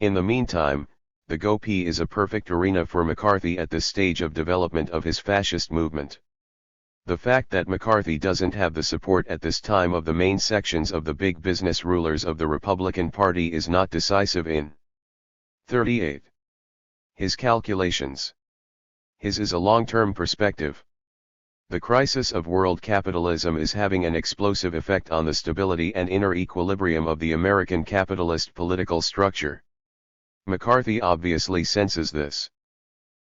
In the meantime, the GOP is a perfect arena for McCarthy at this stage of development of his fascist movement. The fact that McCarthy doesn't have the support at this time of the main sections of the big business rulers of the Republican Party is not decisive in 38. His calculations. His is a long-term perspective. The crisis of world capitalism is having an explosive effect on the stability and inner equilibrium of the American capitalist political structure. McCarthy obviously senses this.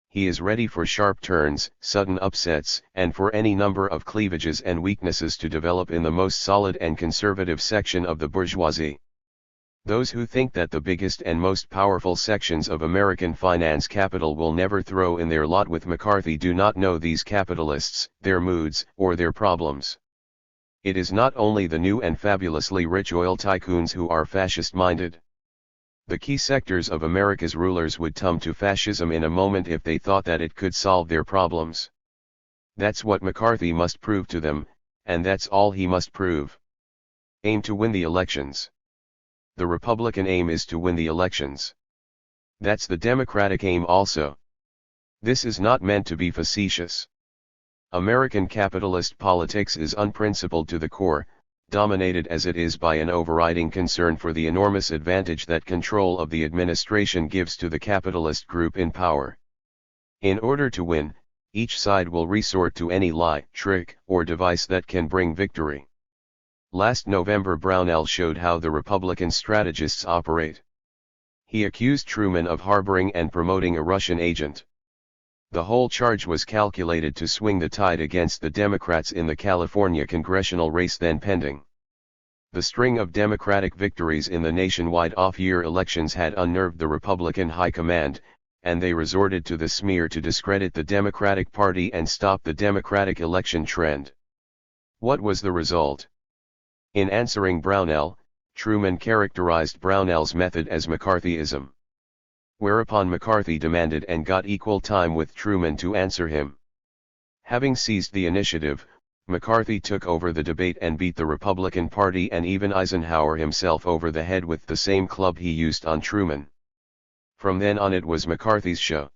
He is ready for sharp turns, sudden upsets, and for any number of cleavages and weaknesses to develop in the most solid and conservative section of the bourgeoisie. Those who think that the biggest and most powerful sections of American finance capital will never throw in their lot with McCarthy do not know these capitalists, their moods, or their problems. It is not only the new and fabulously rich oil tycoons who are fascist-minded. The key sectors of America's rulers would come to fascism in a moment if they thought that it could solve their problems. That's what McCarthy must prove to them, and that's all he must prove. Aim to win the elections. The Republican aim is to win the elections. That's the Democratic aim also. This is not meant to be facetious. American capitalist politics is unprincipled to the core, dominated as it is by an overriding concern for the enormous advantage that control of the administration gives to the capitalist group in power. In order to win, each side will resort to any lie, trick, or device that can bring victory. Last November Brownell showed how the Republican strategists operate. He accused Truman of harboring and promoting a Russian agent. The whole charge was calculated to swing the tide against the Democrats in the California congressional race then pending. The string of Democratic victories in the nationwide off-year elections had unnerved the Republican high command, and they resorted to the smear to discredit the Democratic Party and stop the Democratic election trend. What was the result? In answering Brownell, Truman characterized Brownell's method as McCarthyism. Whereupon McCarthy demanded and got equal time with Truman to answer him. Having seized the initiative, McCarthy took over the debate and beat the Republican Party and even Eisenhower himself over the head with the same club he used on Truman. From then on it was McCarthy's show.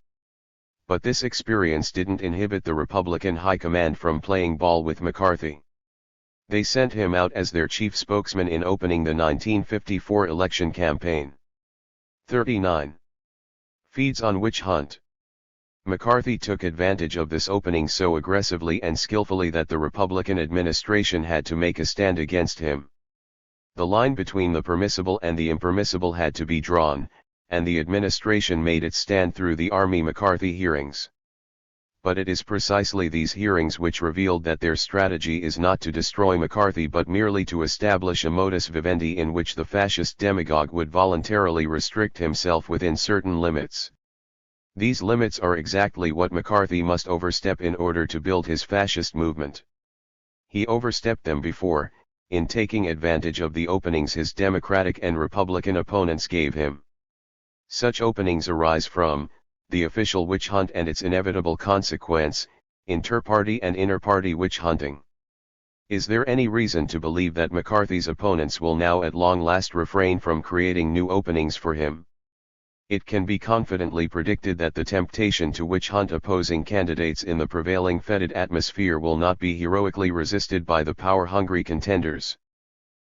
But this experience didn't inhibit the Republican high command from playing ball with McCarthy. They sent him out as their chief spokesman in opening the 1954 election campaign. 39. Feeds on witch hunt. McCarthy took advantage of this opening so aggressively and skillfully that the Republican administration had to make a stand against him. The line between the permissible and the impermissible had to be drawn, and the administration made its stand through the Army-McCarthy hearings. But it is precisely these hearings which revealed that their strategy is not to destroy McCarthy but merely to establish a modus vivendi in which the fascist demagogue would voluntarily restrict himself within certain limits. These limits are exactly what McCarthy must overstep in order to build his fascist movement. He overstepped them before, in taking advantage of the openings his Democratic and Republican opponents gave him. Such openings arise from the official witch hunt and its inevitable consequence, inter-party and inter-party witch hunting. Is there any reason to believe that McCarthy's opponents will now at long last refrain from creating new openings for him? It can be confidently predicted that the temptation to witch hunt opposing candidates in the prevailing fetid atmosphere will not be heroically resisted by the power-hungry contenders.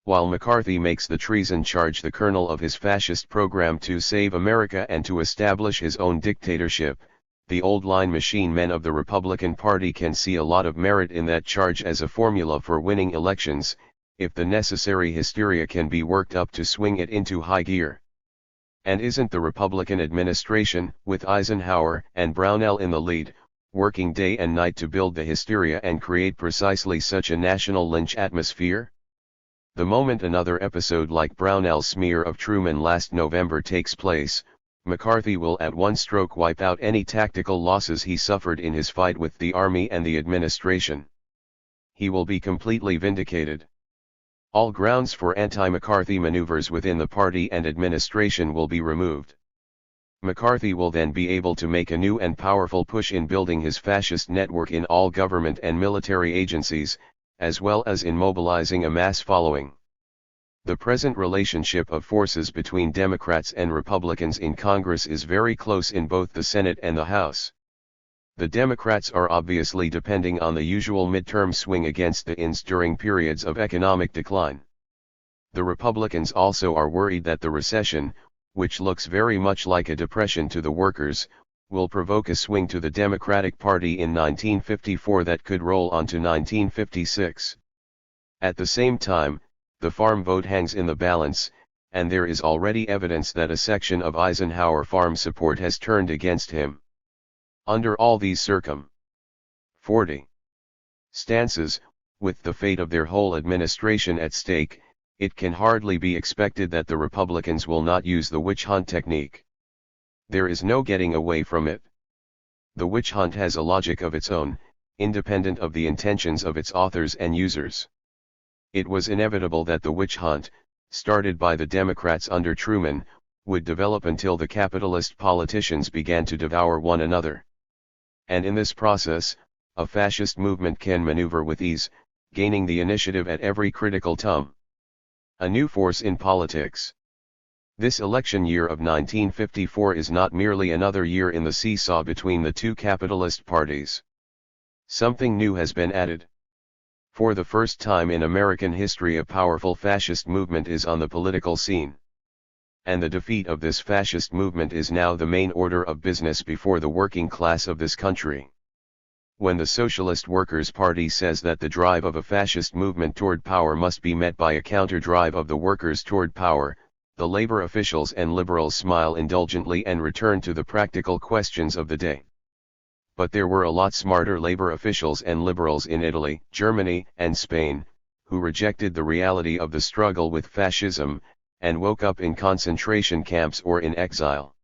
While McCarthy makes the treason charge the kernel of his fascist program to save America and to establish his own dictatorship, the old-line machine men of the Republican Party can see a lot of merit in that charge as a formula for winning elections, if the necessary hysteria can be worked up to swing it into high gear. And isn't the Republican administration, with Eisenhower and Brownell in the lead, working day and night to build the hysteria and create precisely such a national lynch atmosphere? The moment another episode like Brownell's smear of Truman last November takes place, McCarthy will at one stroke wipe out any tactical losses he suffered in his fight with the Army and the administration. He will be completely vindicated. All grounds for anti-McCarthy maneuvers within the party and administration will be removed. McCarthy will then be able to make a new and powerful push in building his fascist network in all government and military agencies, as well as in mobilizing a mass following. The present relationship of forces between Democrats and Republicans in Congress is very close in both the Senate and the House. The Democrats are obviously depending on the usual midterm swing against the ins during periods of economic decline. The Republicans also are worried that the recession, which looks very much like a depression to the workers, will provoke a swing to the Democratic Party in 1954 that could roll on to 1956. At the same time, the farm vote hangs in the balance, and there is already evidence that a section of Eisenhower farm support has turned against him. Under all these 40 stances, with the fate of their whole administration at stake, it can hardly be expected that the Republicans will not use the witch hunt technique. There is no getting away from it. The witch hunt has a logic of its own, independent of the intentions of its authors and users. It was inevitable that the witch hunt, started by the Democrats under Truman, would develop until the capitalist politicians began to devour one another. And in this process, a fascist movement can maneuver with ease, gaining the initiative at every critical time. A new force in politics. This election year of 1954 is not merely another year in the seesaw between the two capitalist parties. Something new has been added. For the first time in American history, a powerful fascist movement is on the political scene. And the defeat of this fascist movement is now the main order of business before the working class of this country. When the Socialist Workers' Party says that the drive of a fascist movement toward power must be met by a counter-drive of the workers toward power, the labor officials and liberals smile indulgently and return to the practical questions of the day. But there were a lot smarter labor officials and liberals in Italy, Germany, and Spain, who rejected the reality of the struggle with fascism, and woke up in concentration camps or in exile.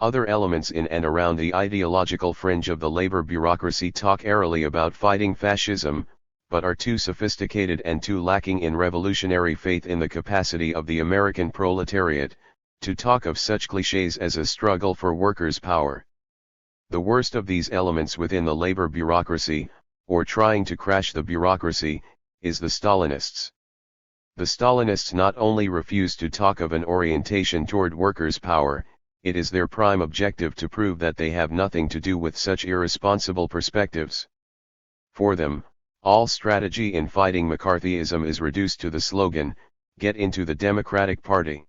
Other elements in and around the ideological fringe of the labor bureaucracy talk airily about fighting fascism, but are too sophisticated and too lacking in revolutionary faith in the capacity of the American proletariat, to talk of such clichés as a struggle for workers' power. The worst of these elements within the labor bureaucracy, or trying to crash the bureaucracy, is the Stalinists. The Stalinists not only refuse to talk of an orientation toward workers' power, it is their prime objective to prove that they have nothing to do with such irresponsible perspectives. For them, all strategy in fighting McCarthyism is reduced to the slogan, "Get into the Democratic Party."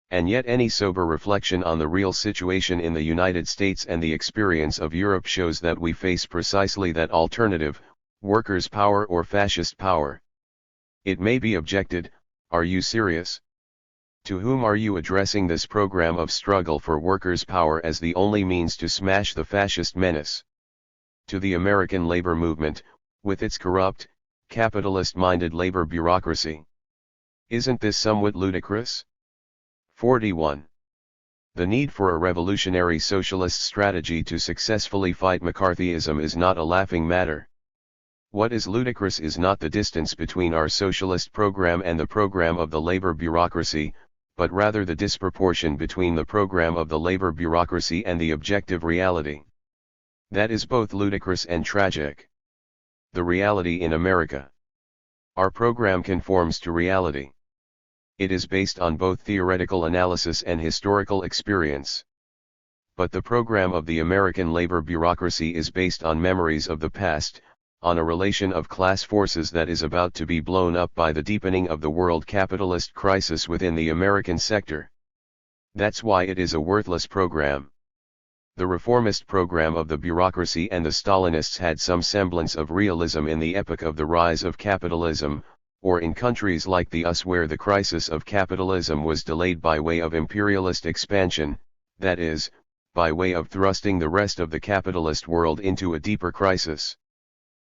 And yet any sober reflection on the real situation in the United States and the experience of Europe shows that we face precisely that alternative, workers' power or fascist power. It may be objected, are you serious? To whom are you addressing this program of struggle for workers' power as the only means to smash the fascist menace? To the American labor movement, with its corrupt, capitalist-minded labor bureaucracy. Isn't this somewhat ludicrous? 41. The need for a revolutionary socialist strategy to successfully fight McCarthyism is not a laughing matter. What is ludicrous is not the distance between our socialist program and the program of the labor bureaucracy, but rather the disproportion between the program of the labor bureaucracy and the objective reality. That is both ludicrous and tragic. The reality in America. Our program conforms to reality. It is based on both theoretical analysis and historical experience. But the program of the American labor bureaucracy is based on memories of the past, on a relation of class forces that is about to be blown up by the deepening of the world capitalist crisis within the American sector. That's why it is a worthless program. The reformist program of the bureaucracy and the Stalinists had some semblance of realism in the epoch of the rise of capitalism, or in countries like the US where the crisis of capitalism was delayed by way of imperialist expansion, that is, by way of thrusting the rest of the capitalist world into a deeper crisis.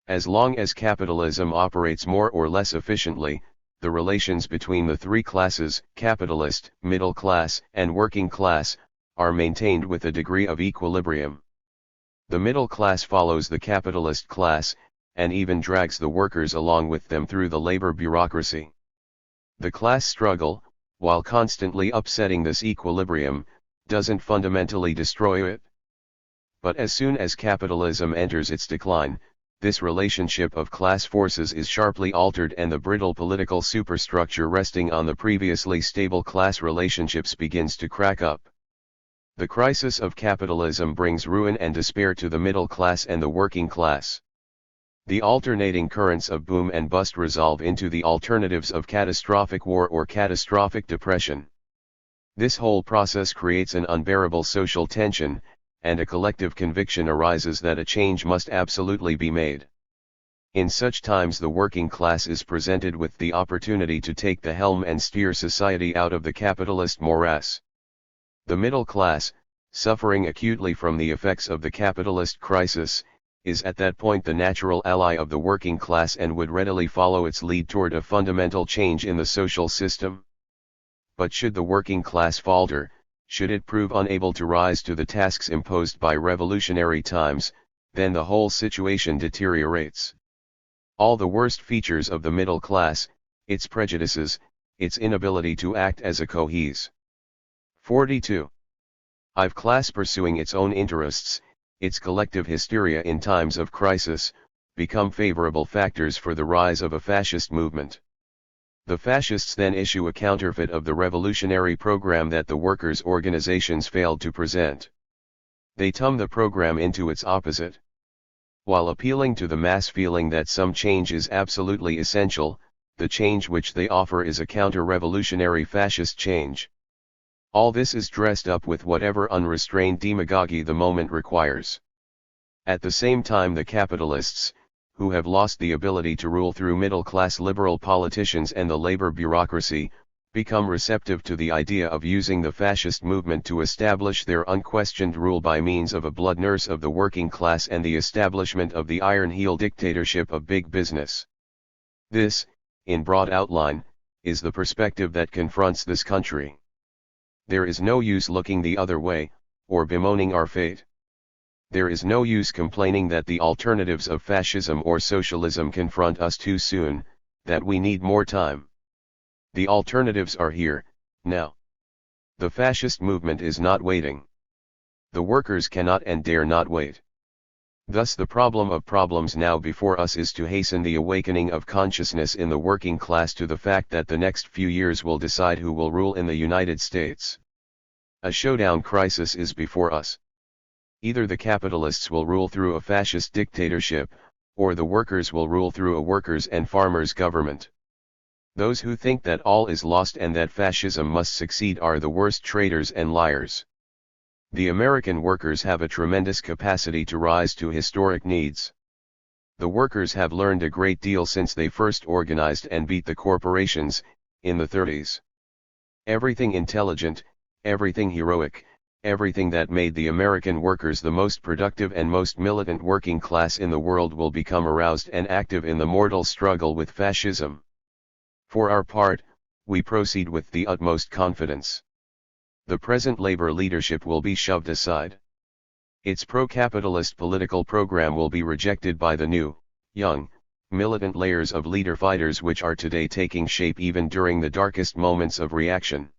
As long as capitalism operates more or less efficiently, the relations between the three classes, capitalist, middle class, and working class, are maintained with a degree of equilibrium. The middle class follows the capitalist class, and even drags the workers along with them through the labor bureaucracy. The class struggle, while constantly upsetting this equilibrium, doesn't fundamentally destroy it. But as soon as capitalism enters its decline, this relationship of class forces is sharply altered and the brittle political superstructure resting on the previously stable class relationships begins to crack up. The crisis of capitalism brings ruin and despair to the middle class and the working class. The alternating currents of boom and bust resolve into the alternatives of catastrophic war or catastrophic depression. This whole process creates an unbearable social tension, and a collective conviction arises that a change must absolutely be made. In such times the working class is presented with the opportunity to take the helm and steer society out of the capitalist morass. The middle class, suffering acutely from the effects of the capitalist crisis, is at that point the natural ally of the working class and would readily follow its lead toward a fundamental change in the social system. But should the working class falter, should it prove unable to rise to the tasks imposed by revolutionary times, then the whole situation deteriorates. All the worst features of the middle class, its prejudices, its inability to act as a cohesive 42. Class pursuing its own interests, its collective hysteria in times of crisis, become favorable factors for the rise of a fascist movement. The fascists then issue a counterfeit of the revolutionary program that the workers' organizations failed to present. They turn the program into its opposite. While appealing to the mass feeling that some change is absolutely essential, the change which they offer is a counter-revolutionary fascist change. All this is dressed up with whatever unrestrained demagoguery the moment requires. At the same time the capitalists, who have lost the ability to rule through middle-class liberal politicians and the labor bureaucracy, become receptive to the idea of using the fascist movement to establish their unquestioned rule by means of a blood nurse of the working class and the establishment of the iron-heel dictatorship of big business. This, in broad outline, is the perspective that confronts this country. There is no use looking the other way, or bemoaning our fate. There is no use complaining that the alternatives of fascism or socialism confront us too soon, that we need more time. The alternatives are here, now. The fascist movement is not waiting. The workers cannot and dare not wait. Thus the problem of problems now before us is to hasten the awakening of consciousness in the working class to the fact that the next few years will decide who will rule in the United States. A showdown crisis is before us. Either the capitalists will rule through a fascist dictatorship, or the workers will rule through a workers' and farmers' government. Those who think that all is lost and that fascism must succeed are the worst traitors and liars. The American workers have a tremendous capacity to rise to historic needs. The workers have learned a great deal since they first organized and beat the corporations, in the 30s. Everything intelligent, everything heroic, everything that made the American workers the most productive and most militant working class in the world will become aroused and active in the mortal struggle with fascism. For our part, we proceed with the utmost confidence. The present labor leadership will be shoved aside. Its pro-capitalist political program will be rejected by the new, young, militant layers of leader fighters which are today taking shape even during the darkest moments of reaction.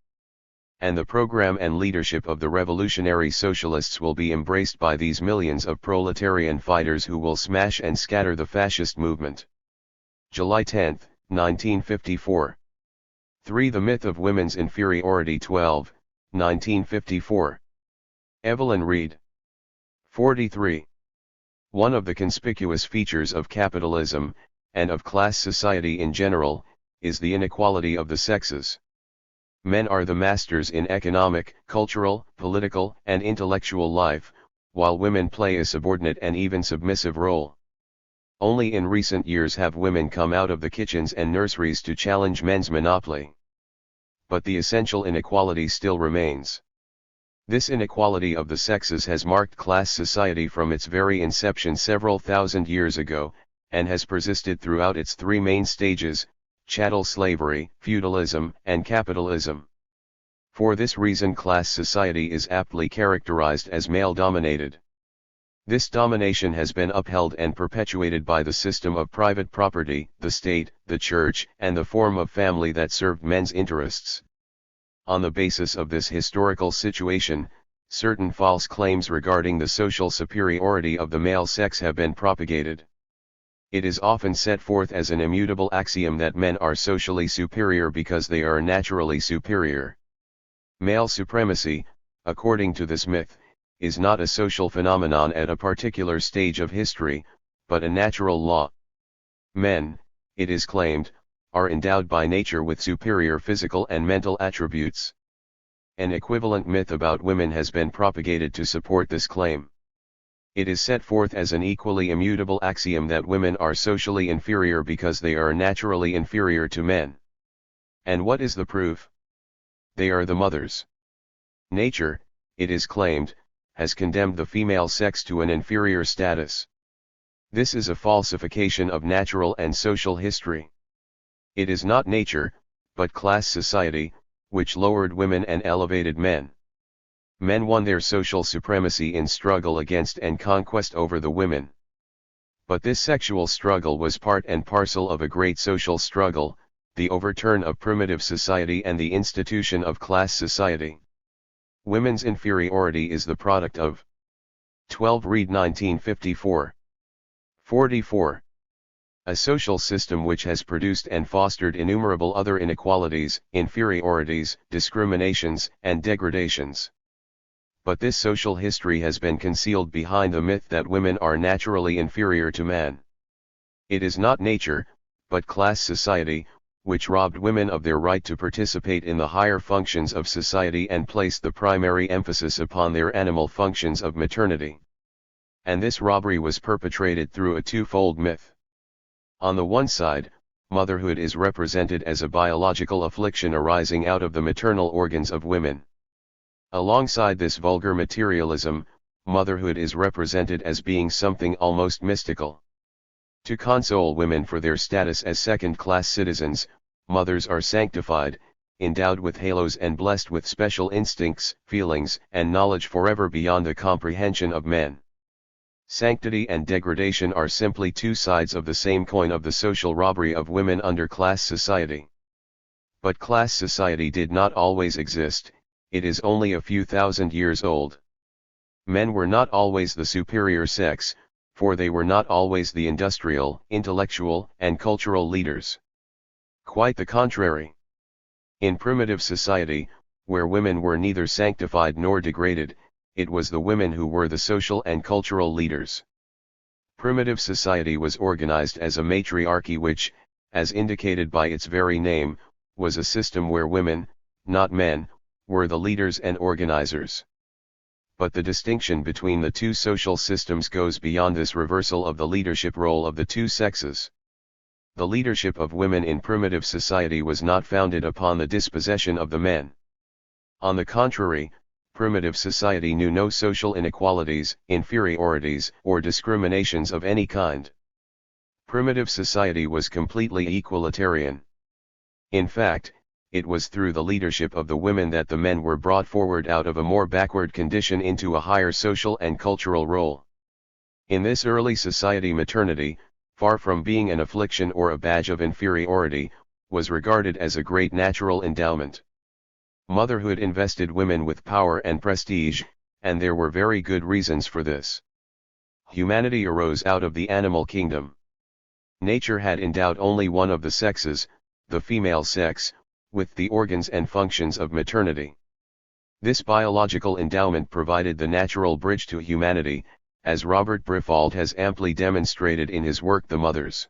And the program and leadership of the revolutionary socialists will be embraced by these millions of proletarian fighters who will smash and scatter the fascist movement. July 10, 1954. 3. The Myth of Women's Inferiority 12, 1954. Evelyn Reed. 43. One of the conspicuous features of capitalism, and of class society in general, is the inequality of the sexes. Men are the masters in economic, cultural, political, and intellectual life, while women play a subordinate and even submissive role. Only in recent years have women come out of the kitchens and nurseries to challenge men's monopoly. But the essential inequality still remains. This inequality of the sexes has marked class society from its very inception several thousand years ago, and has persisted throughout its three main stages: chattel slavery, feudalism, and capitalism. For this reason class society is aptly characterized as male-dominated. This domination has been upheld and perpetuated by the system of private property, the state, the church, and the form of family that served men's interests. On the basis of this historical situation, certain false claims regarding the social superiority of the male sex have been propagated. It is often set forth as an immutable axiom that men are socially superior because they are naturally superior. Male supremacy, according to this myth, is not a social phenomenon at a particular stage of history, but a natural law. Men, it is claimed, are endowed by nature with superior physical and mental attributes. An equivalent myth about women has been propagated to support this claim. It is set forth as an equally immutable axiom that women are socially inferior because they are naturally inferior to men. And what is the proof? They are the mothers. Nature, it is claimed, has condemned the female sex to an inferior status. This is a falsification of natural and social history. It is not nature, but class society, which lowered women and elevated men. Men won their social supremacy in struggle against and conquest over the women. But this sexual struggle was part and parcel of a great social struggle, the overturn of primitive society and the institution of class society. Women's inferiority is the product of 12 Read 1954. 44. A social system which has produced and fostered innumerable other inequalities, inferiorities, discriminations, and degradations. But this social history has been concealed behind the myth that women are naturally inferior to man. It is not nature, but class society, which robbed women of their right to participate in the higher functions of society and placed the primary emphasis upon their animal functions of maternity. And this robbery was perpetrated through a twofold myth. On the one side, motherhood is represented as a biological affliction arising out of the maternal organs of women. Alongside this vulgar materialism, motherhood is represented as being something almost mystical. To console women for their status as second-class citizens, mothers are sanctified, endowed with halos and blessed with special instincts, feelings, and knowledge forever beyond the comprehension of men. Sanctity and degradation are simply two sides of the same coin of the social robbery of women under class society. But class society did not always exist. It is only a few thousand years old. Men were not always the superior sex, for they were not always the industrial, intellectual, and cultural leaders. Quite the contrary. In primitive society, where women were neither sanctified nor degraded, it was the women who were the social and cultural leaders. Primitive society was organized as a matriarchy which, as indicated by its very name, was a system where women, not men, were the leaders and organizers. But the distinction between the two social systems goes beyond this reversal of the leadership role of the two sexes. The leadership of women in primitive society was not founded upon the dispossession of the men. On the contrary, primitive society knew no social inequalities, inferiorities, or discriminations of any kind. Primitive society was completely equalitarian. In fact, it was through the leadership of the women that the men were brought forward out of a more backward condition into a higher social and cultural role. In this early society, maternity, far from being an affliction or a badge of inferiority, was regarded as a great natural endowment. Motherhood invested women with power and prestige, and there were very good reasons for this. Humanity arose out of the animal kingdom. Nature had endowed only one of the sexes, the female sex, with the organs and functions of maternity. This biological endowment provided the natural bridge to humanity, as Robert Briffauld has amply demonstrated in his work The Mothers.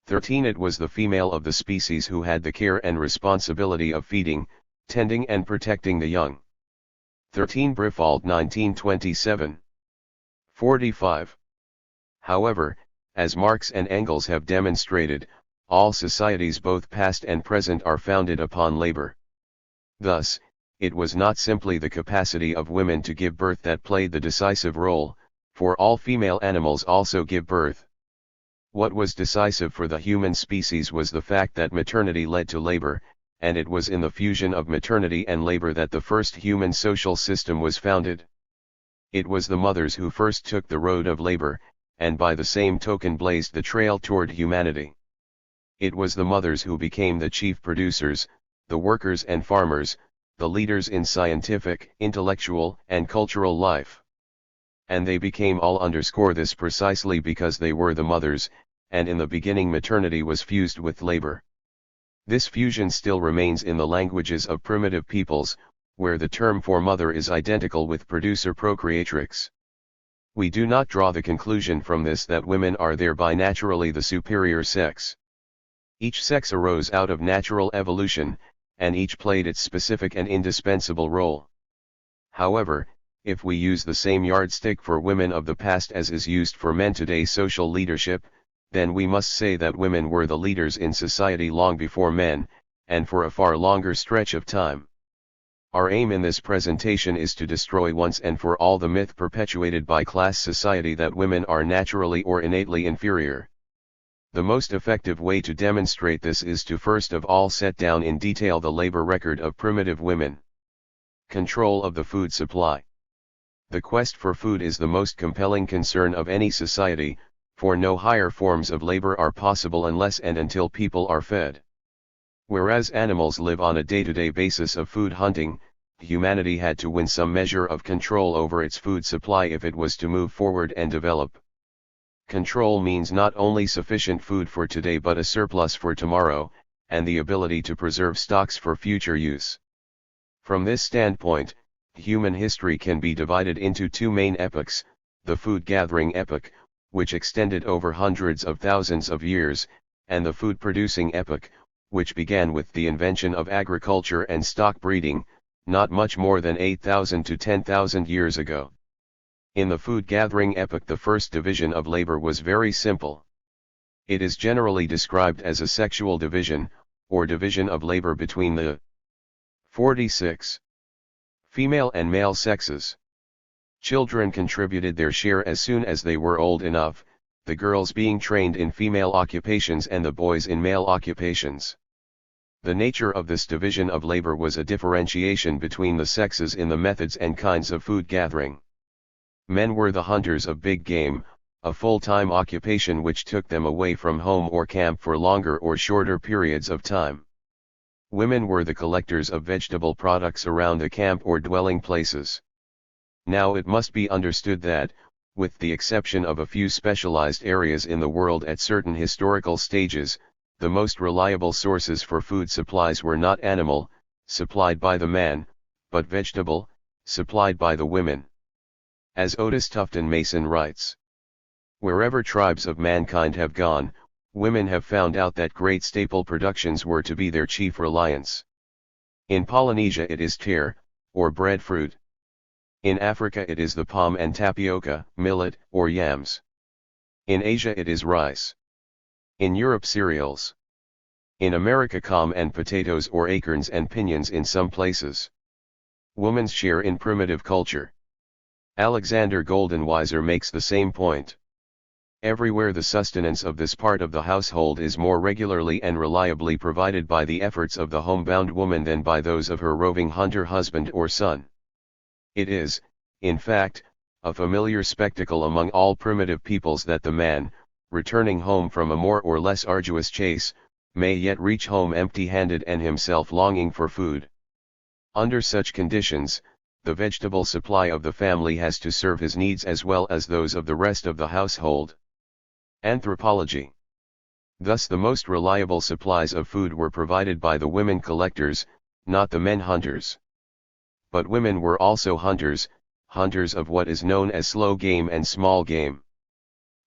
13. It was the female of the species who had the care and responsibility of feeding, tending and protecting the young. 13 Briffauld 1927. 45. However, as Marx and Engels have demonstrated, all societies both past and present are founded upon labor. Thus, it was not simply the capacity of women to give birth that played the decisive role, for all female animals also give birth. What was decisive for the human species was the fact that maternity led to labor, and it was in the fusion of maternity and labor that the first human social system was founded. It was the mothers who first took the road of labor, and by the same token blazed the trail toward humanity. It was the mothers who became the chief producers, the workers and farmers, the leaders in scientific, intellectual, and cultural life. And they became all this precisely because they were the mothers, and in the beginning maternity was fused with labor. This fusion still remains in the languages of primitive peoples, where the term for mother is identical with producer-procreatrix. We do not draw the conclusion from this that women are thereby naturally the superior sex. Each sex arose out of natural evolution, and each played its specific and indispensable role. However, if we use the same yardstick for women of the past as is used for men today's social leadership, then we must say that women were the leaders in society long before men, and for a far longer stretch of time. Our aim in this presentation is to destroy once and for all the myth perpetuated by class society that women are naturally or innately inferior. The most effective way to demonstrate this is to first of all set down in detail the labor record of primitive women. Control of the food supply. The quest for food is the most compelling concern of any society, for no higher forms of labor are possible unless and until people are fed. Whereas animals live on a day-to-day basis of food hunting, humanity had to win some measure of control over its food supply if it was to move forward and develop. Control means not only sufficient food for today but a surplus for tomorrow, and the ability to preserve stocks for future use. From this standpoint, human history can be divided into two main epochs: the food-gathering epoch, which extended over hundreds of thousands of years, and the food-producing epoch, which began with the invention of agriculture and stock breeding, not much more than 8,000 to 10,000 years ago. In the food-gathering epoch, the first division of labor was very simple. It is generally described as a sexual division, or division of labor between the 46 female and male sexes. Children contributed their share as soon as they were old enough, the girls being trained in female occupations and the boys in male occupations. The nature of this division of labor was a differentiation between the sexes in the methods and kinds of food gathering. Men were the hunters of big game, a full-time occupation which took them away from home or camp for longer or shorter periods of time. Women were the collectors of vegetable products around the camp or dwelling places. Now it must be understood that, with the exception of a few specialized areas in the world at certain historical stages, the most reliable sources for food supplies were not animal, supplied by the man, but vegetable, supplied by the women. As Otis Tufton Mason writes, "Wherever tribes of mankind have gone, women have found out that great staple productions were to be their chief reliance. In Polynesia it is tear, or breadfruit. In Africa it is the palm and tapioca, millet, or yams. In Asia it is rice. In Europe cereals. In America palm and potatoes or acorns and piñons in some places." Woman's share in primitive culture. Alexander Goldenweiser makes the same point. "Everywhere the sustenance of this part of the household is more regularly and reliably provided by the efforts of the homebound woman than by those of her roving hunter husband or son. It is, in fact, a familiar spectacle among all primitive peoples that the man, returning home from a more or less arduous chase, may yet reach home empty-handed and himself longing for food. Under such conditions, the vegetable supply of the family has to serve his needs as well as those of the rest of the household." Anthropology. Thus the most reliable supplies of food were provided by the women collectors, not the men hunters. But women were also hunters, hunters of what is known as slow game and small game.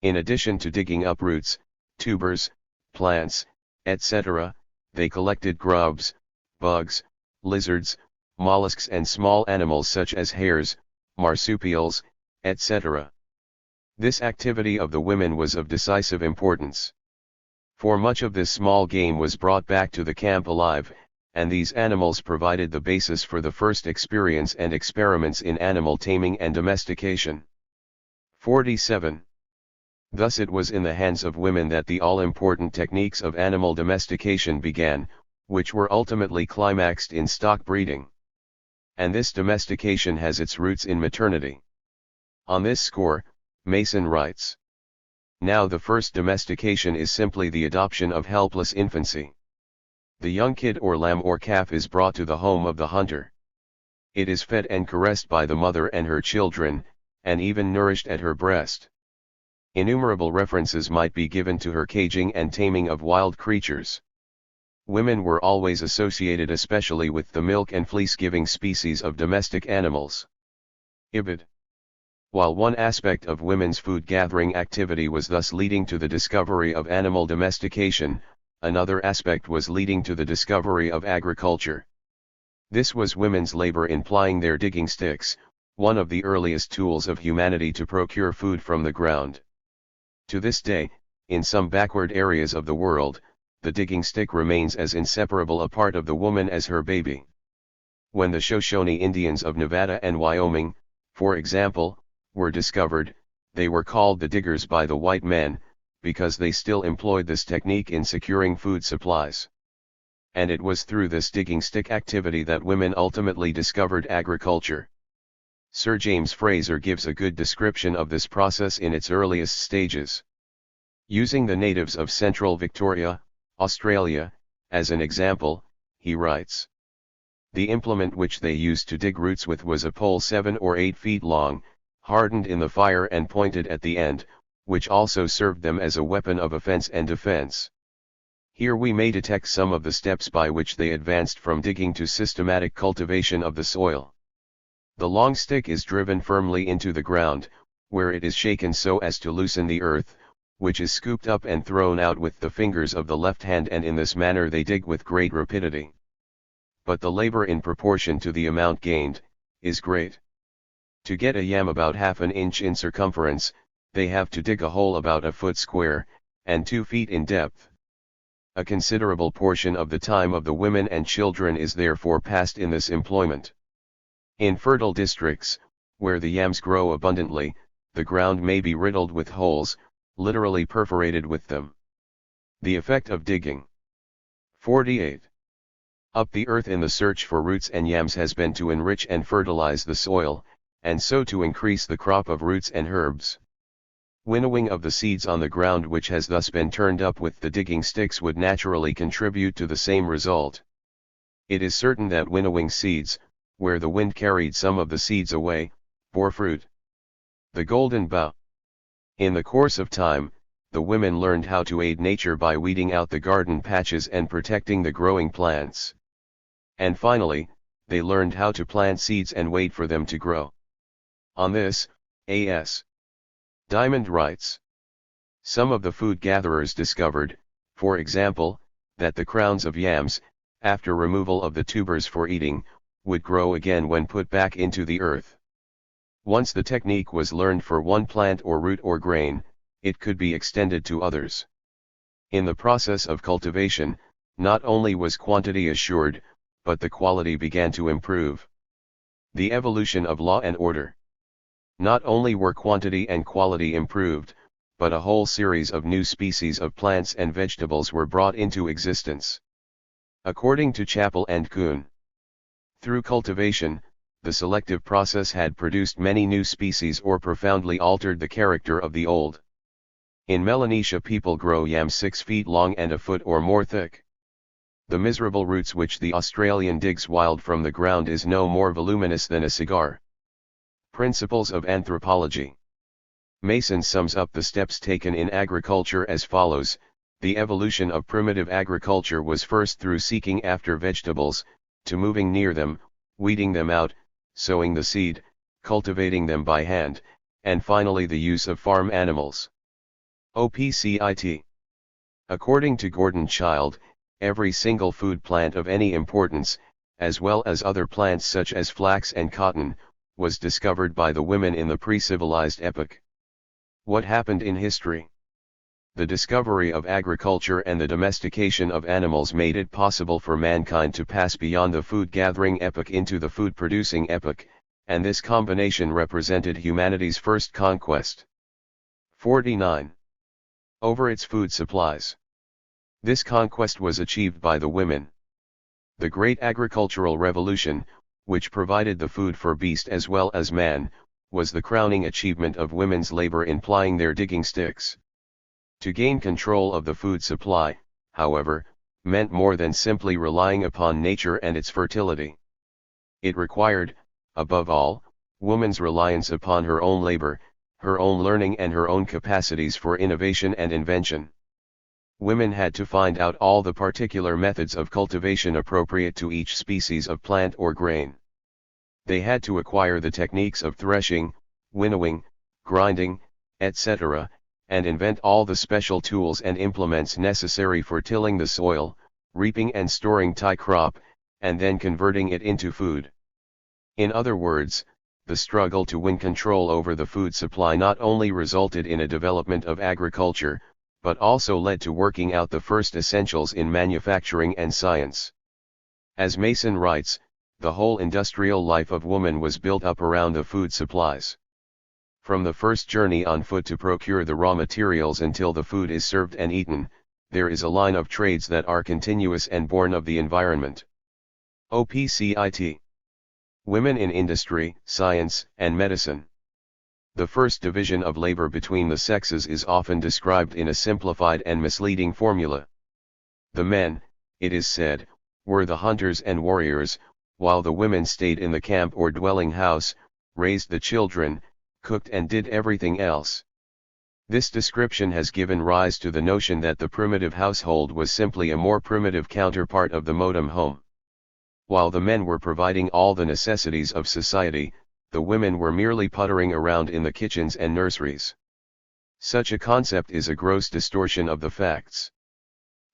In addition to digging up roots, tubers, plants, etc., they collected grubs, bugs, lizards, mollusks and small animals such as hares, marsupials, etc. This activity of the women was of decisive importance. For much of this small game was brought back to the camp alive, and these animals provided the basis for the first experience and experiments in animal taming and domestication. 47. Thus it was in the hands of women that the all-important techniques of animal domestication began, which were ultimately climaxed in stock breeding. And this domestication has its roots in maternity. On this score, Mason writes, "Now the first domestication is simply the adoption of helpless infancy. The young kid or lamb or calf is brought to the home of the hunter. It is fed and caressed by the mother and her children, and even nourished at her breast. Innumerable references might be given to her caging and taming of wild creatures. Women were always associated especially with the milk and fleece-giving species of domestic animals." Ibid. While one aspect of women's food-gathering activity was thus leading to the discovery of animal domestication, another aspect was leading to the discovery of agriculture. This was women's labor in plying their digging sticks, one of the earliest tools of humanity to procure food from the ground. To this day, in some backward areas of the world, the digging stick remains as inseparable a part of the woman as her baby. When the Shoshone Indians of Nevada and Wyoming, for example, were discovered, they were called the diggers by the white men, because they still employed this technique in securing food supplies. And it was through this digging stick activity that women ultimately discovered agriculture. Sir James Frazer gives a good description of this process in its earliest stages. Using the natives of central Victoria, Australia, as an example, he writes, "The implement which they used to dig roots with was a pole 7 or 8 feet long, hardened in the fire and pointed at the end, which also served them as a weapon of offense and defense." Here we may detect some of the steps by which they advanced from digging to systematic cultivation of the soil. The long stick is driven firmly into the ground, where it is shaken so as to loosen the earth, which is scooped up and thrown out with the fingers of the left hand, and in this manner they dig with great rapidity. But the labor in proportion to the amount gained, is great. To get a yam about half an inch in circumference, they have to dig a hole about a foot square, and 2 feet in depth. A considerable portion of the time of the women and children is therefore passed in this employment. In fertile districts, where the yams grow abundantly, the ground may be riddled with holes, literally perforated with them. The effect of digging. 48. Up the earth in the search for roots and yams has been to enrich and fertilize the soil, and so to increase the crop of roots and herbs. Winnowing of the seeds on the ground which has thus been turned up with the digging sticks would naturally contribute to the same result. It is certain that winnowing seeds, where the wind carried some of the seeds away, bore fruit. The golden bough. In the course of time, the women learned how to aid nature by weeding out the garden patches and protecting the growing plants. And finally, they learned how to plant seeds and wait for them to grow. On this, A.S. Diamond writes, "Some of the food gatherers discovered, for example, that the crowns of yams, after removal of the tubers for eating, would grow again when put back into the earth. Once the technique was learned for one plant or root or grain, it could be extended to others. In the process of cultivation, not only was quantity assured, but the quality began to improve. The evolution of law and order. Not only were quantity and quality improved, but a whole series of new species of plants and vegetables were brought into existence. According to Chappell and Kuhn, through cultivation, the selective process had produced many new species or profoundly altered the character of the old. In Melanesia people grow yams 6 feet long and a foot or more thick. The miserable roots which the Australian digs wild from the ground is no more voluminous than a cigar." Principles of Anthropology. Mason sums up the steps taken in agriculture as follows: the evolution of primitive agriculture was first through seeking after vegetables, to moving near them, weeding them out, sowing the seed, cultivating them by hand, and finally the use of farm animals. OPCIT. According to Gordon Child, every single food plant of any importance, as well as other plants such as flax and cotton, was discovered by the women in the pre-civilized epoch. What happened in history? The discovery of agriculture and the domestication of animals made it possible for mankind to pass beyond the food-gathering epoch into the food-producing epoch, and this combination represented humanity's first conquest. 49. Over its food supplies. This conquest was achieved by the women. The great agricultural revolution, which provided the food for beast as well as man, was the crowning achievement of women's labor in plying their digging sticks. To gain control of the food supply, however, meant more than simply relying upon nature and its fertility. It required, above all, woman's reliance upon her own labor, her own learning and her own capacities for innovation and invention. Women had to find out all the particular methods of cultivation appropriate to each species of plant or grain. They had to acquire the techniques of threshing, winnowing, grinding, etc., and invent all the special tools and implements necessary for tilling the soil, reaping and storing Thai crop, and then converting it into food. In other words, the struggle to win control over the food supply not only resulted in a development of agriculture, but also led to working out the first essentials in manufacturing and science. As Mason writes, the whole industrial life of woman was built up around the food supplies. From the first journey on foot to procure the raw materials until the food is served and eaten, there is a line of trades that are continuous and born of the environment. OPCIT. Women in industry, science, and medicine. The first division of labor between the sexes is often described in a simplified and misleading formula. The men, it is said, were the hunters and warriors, while the women stayed in the camp or dwelling house, raised the children, cooked and did everything else. This description has given rise to the notion that the primitive household was simply a more primitive counterpart of the modern home. While the men were providing all the necessities of society, the women were merely puttering around in the kitchens and nurseries. Such a concept is a gross distortion of the facts.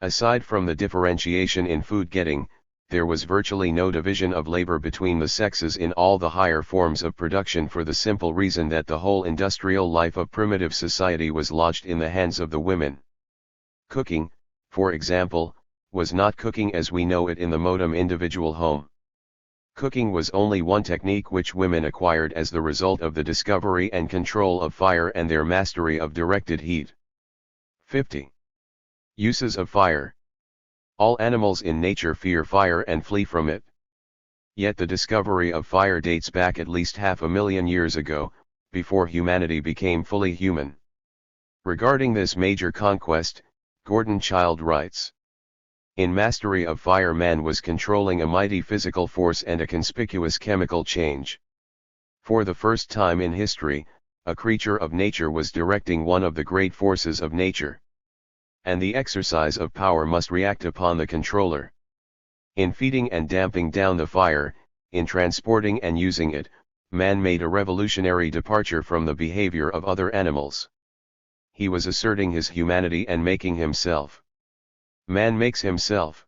Aside from the differentiation in food getting, there was virtually no division of labor between the sexes in all the higher forms of production for the simple reason that the whole industrial life of primitive society was lodged in the hands of the women. Cooking, for example, was not cooking as we know it in the modern individual home. Cooking was only one technique which women acquired as the result of the discovery and control of fire and their mastery of directed heat. 50. Uses of fire. All animals in nature fear fire and flee from it. Yet the discovery of fire dates back at least 500,000 years ago, before humanity became fully human. Regarding this major conquest, Gordon Childe writes, "In mastery of fire man was controlling a mighty physical force and a conspicuous chemical change. For the first time in history, a creature of nature was directing one of the great forces of nature. And the exercise of power must react upon the controller. In feeding and damping down the fire, in transporting and using it, man made a revolutionary departure from the behavior of other animals. He was asserting his humanity and making himself. Man makes himself.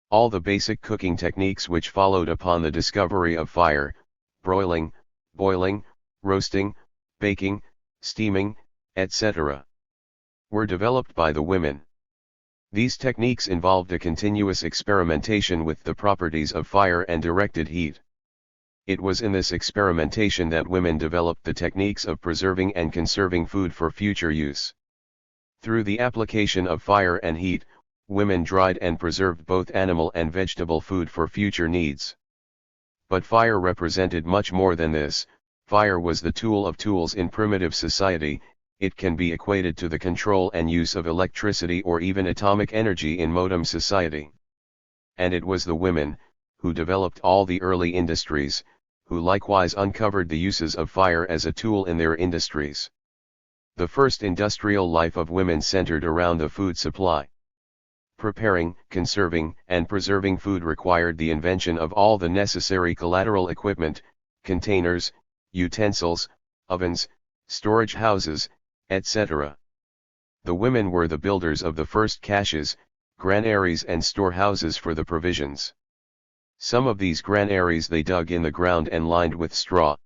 All the basic cooking techniques which followed upon the discovery of fire, broiling, boiling, roasting, baking, steaming, etc., were developed by the women. These techniques involved a continuous experimentation with the properties of fire and directed heat. It was in this experimentation that women developed the techniques of preserving and conserving food for future use. Through the application of fire and heat, women dried and preserved both animal and vegetable food for future needs. But fire represented much more than this. Fire was the tool of tools in primitive society. It can be equated to the control and use of electricity or even atomic energy in modern society. And it was the women, who developed all the early industries, who likewise uncovered the uses of fire as a tool in their industries. The first industrial life of women centered around the food supply. Preparing, conserving, and preserving food required the invention of all the necessary collateral equipment, containers, utensils, ovens, storage houses, etc. The women were the builders of the first caches, granaries and storehouses for the provisions. Some of these granaries they dug in the ground and lined with straw.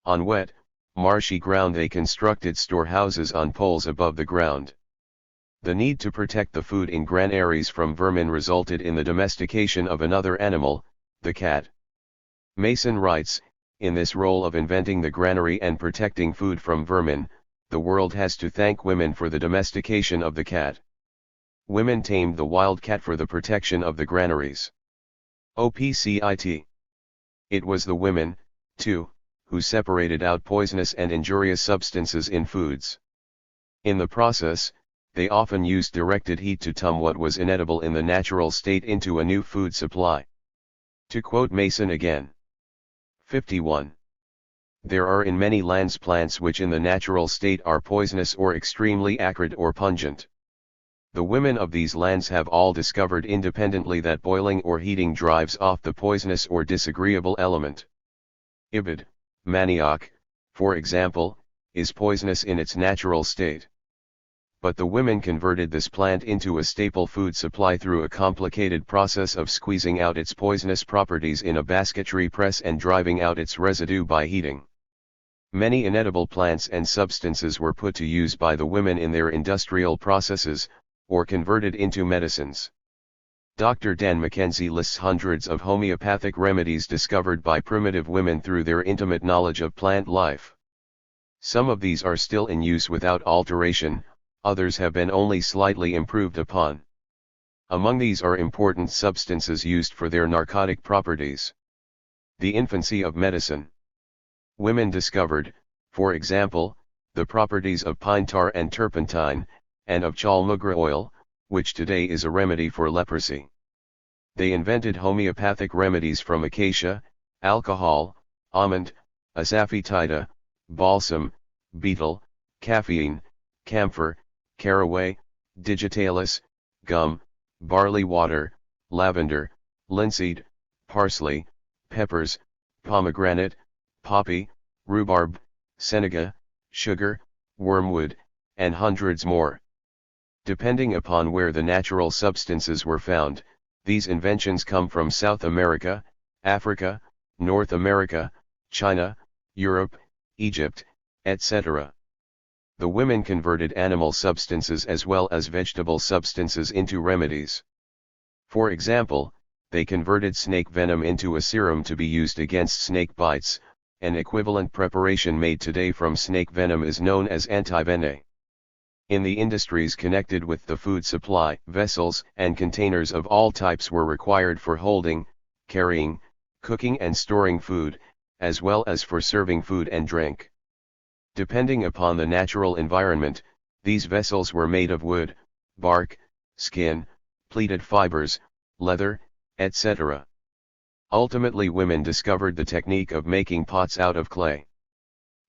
On wet, marshy ground they constructed storehouses on poles above the ground. The need to protect the food in granaries from vermin resulted in the domestication of another animal, the cat. Mason writes, in this role of inventing the granary and protecting food from vermin, the world has to thank women for the domestication of the cat. Women tamed the wild cat for the protection of the granaries. OPCIT. It was the women, too, who separated out poisonous and injurious substances in foods. In the process, they often used directed heat to turn what was inedible in the natural state into a new food supply. To quote Mason again. 51. There are in many lands plants which in the natural state are poisonous or extremely acrid or pungent. The women of these lands have all discovered independently that boiling or heating drives off the poisonous or disagreeable element. Ibid, manioc, for example, is poisonous in its natural state. but the women converted this plant into a staple food supply through a complicated process of squeezing out its poisonous properties in a basketry press and driving out its residue by heating. Many inedible plants and substances were put to use by the women in their industrial processes, or converted into medicines. Dr. Dan Mackenzie lists hundreds of homeopathic remedies discovered by primitive women through their intimate knowledge of plant life. Some of these are still in use without alteration, others have been only slightly improved upon. Among these are important substances used for their narcotic properties. The infancy of medicine. Women discovered, for example, the properties of pine tar and turpentine, and of chalmugra oil, which today is a remedy for leprosy. They invented homeopathic remedies from acacia, alcohol, almond, asafoetida, balsam, betel, caffeine, camphor, caraway, digitalis, gum, barley water, lavender, linseed, parsley, peppers, pomegranate, poppy, rhubarb, senega, sugar, wormwood, and hundreds more. Depending upon where the natural substances were found, these inventions come from South America, Africa, North America, China, Europe, Egypt, etc. The women converted animal substances as well as vegetable substances into remedies. For example, they converted snake venom into a serum to be used against snake bites. An equivalent preparation made today from snake venom is known as antivenin. In the industries connected with the food supply, vessels and containers of all types were required for holding, carrying, cooking and storing food, as well as for serving food and drink. Depending upon the natural environment, these vessels were made of wood, bark, skin, pleated fibers, leather, etc. Ultimately, women discovered the technique of making pots out of clay.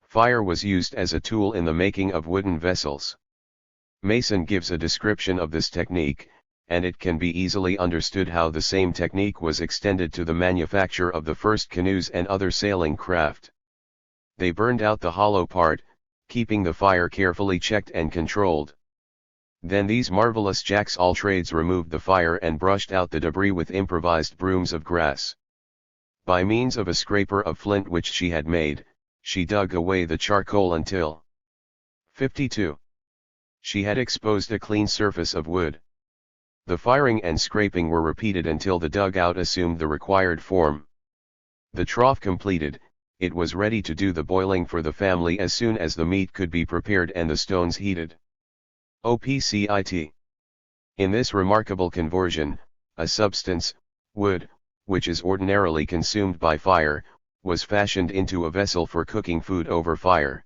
Fire was used as a tool in the making of wooden vessels. Mason gives a description of this technique, and it can be easily understood how the same technique was extended to the manufacture of the first canoes and other sailing craft. They burned out the hollow part, keeping the fire carefully checked and controlled. Then these marvelous jacks-all-trades removed the fire and brushed out the debris with improvised brooms of grass. By means of a scraper of flint which she had made, she dug away the charcoal until 52. She had exposed a clean surface of wood. The firing and scraping were repeated until the dugout assumed the required form. The trough completed, it was ready to do the boiling for the family as soon as the meat could be prepared and the stones heated. OPCIT. In this remarkable conversion, a substance, wood, which is ordinarily consumed by fire, was fashioned into a vessel for cooking food over fire.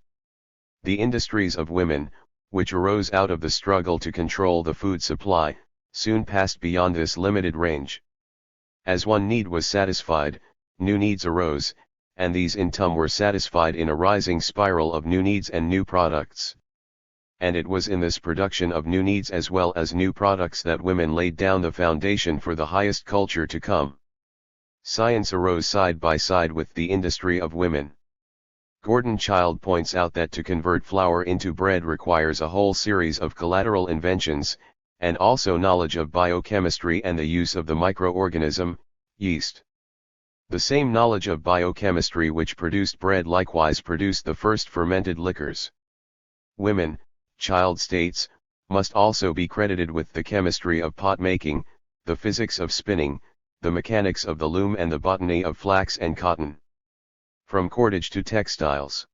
The industries of women, which arose out of the struggle to control the food supply, soon passed beyond this limited range. As one need was satisfied, new needs arose, and these in turn were satisfied in a rising spiral of new needs and new products. And it was in this production of new needs as well as new products that women laid down the foundation for the highest culture to come. Science arose side by side with the industry of women. Gordon Childe points out that to convert flour into bread requires a whole series of collateral inventions, and also knowledge of biochemistry and the use of the microorganism, yeast. The same knowledge of biochemistry which produced bread likewise produced the first fermented liquors. Women, Childe states, must also be credited with the chemistry of pot making, the physics of spinning, the mechanics of the loom and the botany of flax and cotton. From cordage to textiles.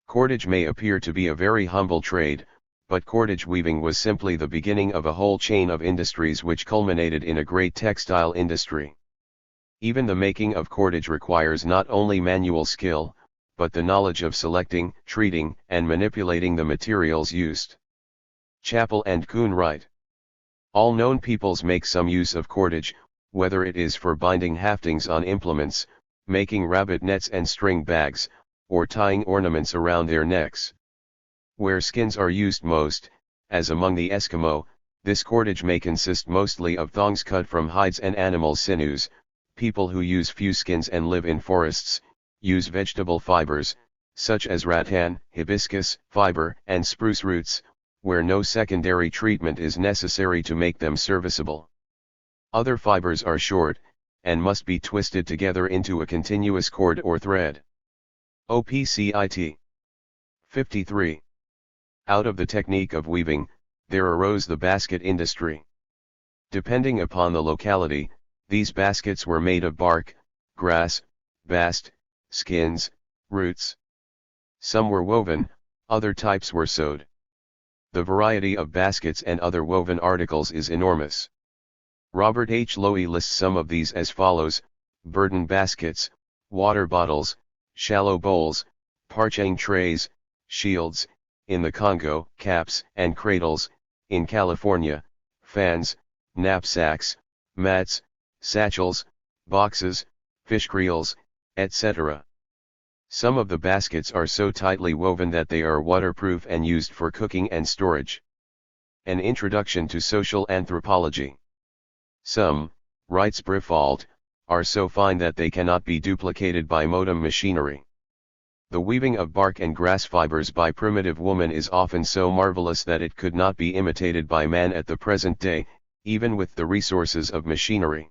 Cordage may appear to be a very humble trade, but cordage weaving was simply the beginning of a whole chain of industries which culminated in a great textile industry. Even the making of cordage requires not only manual skill, but the knowledge of selecting, treating, and manipulating the materials used. Chappell and Kuhn write. All known peoples make some use of cordage, whether it is for binding haftings on implements, making rabbit nets and string bags, or tying ornaments around their necks. Where skins are used most, as among the Eskimo, this cordage may consist mostly of thongs cut from hides and animal sinews. People who use few skins and live in forests, use vegetable fibers, such as rattan, hibiscus, fiber, and spruce roots, where no secondary treatment is necessary to make them serviceable. Other fibers are short, and must be twisted together into a continuous cord or thread. OPCIT. 53. Out of the technique of weaving, there arose the basket industry. Depending upon the locality, these baskets were made of bark, grass, bast, skins, roots. Some were woven, other types were sewed. The variety of baskets and other woven articles is enormous. Robert H. Lowy lists some of these as follows: burden baskets, water bottles, shallow bowls, parching trays, shields, in the Congo, caps and cradles, in California, fans, knapsacks, mats, satchels, boxes, fish creels, etc. Some of the baskets are so tightly woven that they are waterproof and used for cooking and storage. An Introduction to Social Anthropology. Some, writes Briffault, are so fine that they cannot be duplicated by modern machinery. The weaving of bark and grass fibers by primitive woman is often so marvelous that it could not be imitated by man at the present day, even with the resources of machinery.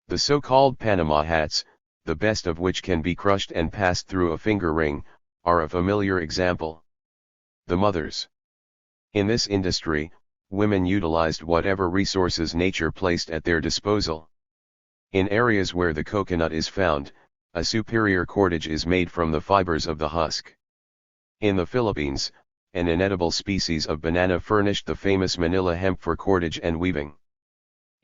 The so-called Panama hats, the best of which can be crushed and passed through a finger ring, are a familiar example. The mothers. In this industry, women utilized whatever resources nature placed at their disposal. In areas where the coconut is found, a superior cordage is made from the fibers of the husk. In the Philippines, an inedible species of banana furnished the famous Manila hemp for cordage and weaving.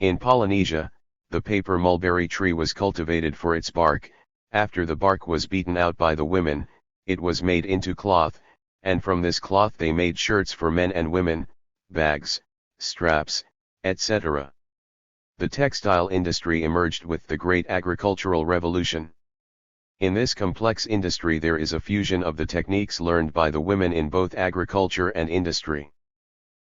In Polynesia, the paper mulberry tree was cultivated for its bark. After the bark was beaten out by the women, it was made into cloth, and from this cloth they made shirts for men and women, bags, straps, etc. The textile industry emerged with the great agricultural revolution. In this complex industry there is a fusion of the techniques learned by the women in both agriculture and industry.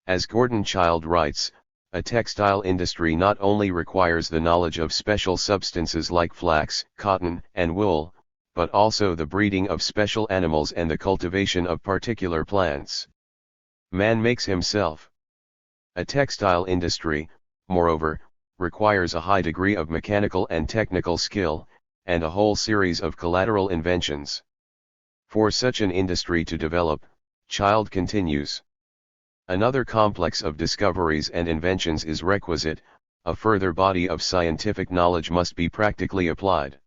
As Gordon Childe writes, a textile industry not only requires the knowledge of special substances like flax, cotton, and wool, but also the breeding of special animals and the cultivation of particular plants. Man makes himself. A textile industry, moreover, requires a high degree of mechanical and technical skill, and a whole series of collateral inventions. For such an industry to develop, Childe continues, another complex of discoveries and inventions is requisite. A further body of scientific knowledge must be practically applied.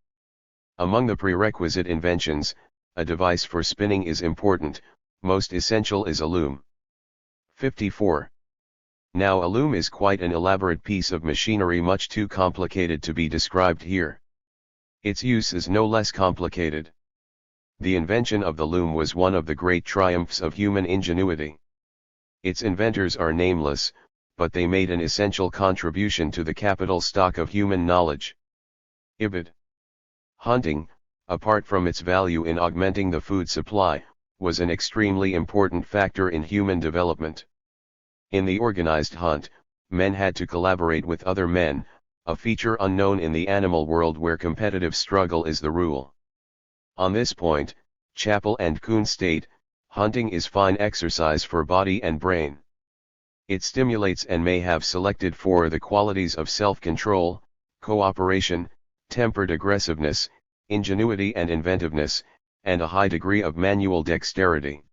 Among the prerequisite inventions, a device for spinning is important. Most essential is a loom. 54. Now a loom is quite an elaborate piece of machinery, much too complicated to be described here. Its use is no less complicated. The invention of the loom was one of the great triumphs of human ingenuity. Its inventors are nameless, but they made an essential contribution to the capital stock of human knowledge. Ibid. Hunting, apart from its value in augmenting the food supply, was an extremely important factor in human development. In the organized hunt, men had to collaborate with other men, a feature unknown in the animal world where competitive struggle is the rule. On this point, Chappell and Kuhn state, hunting is fine exercise for body and brain. It stimulates and may have selected for the qualities of self-control, cooperation, tempered aggressiveness, ingenuity and inventiveness, and a high degree of manual dexterity.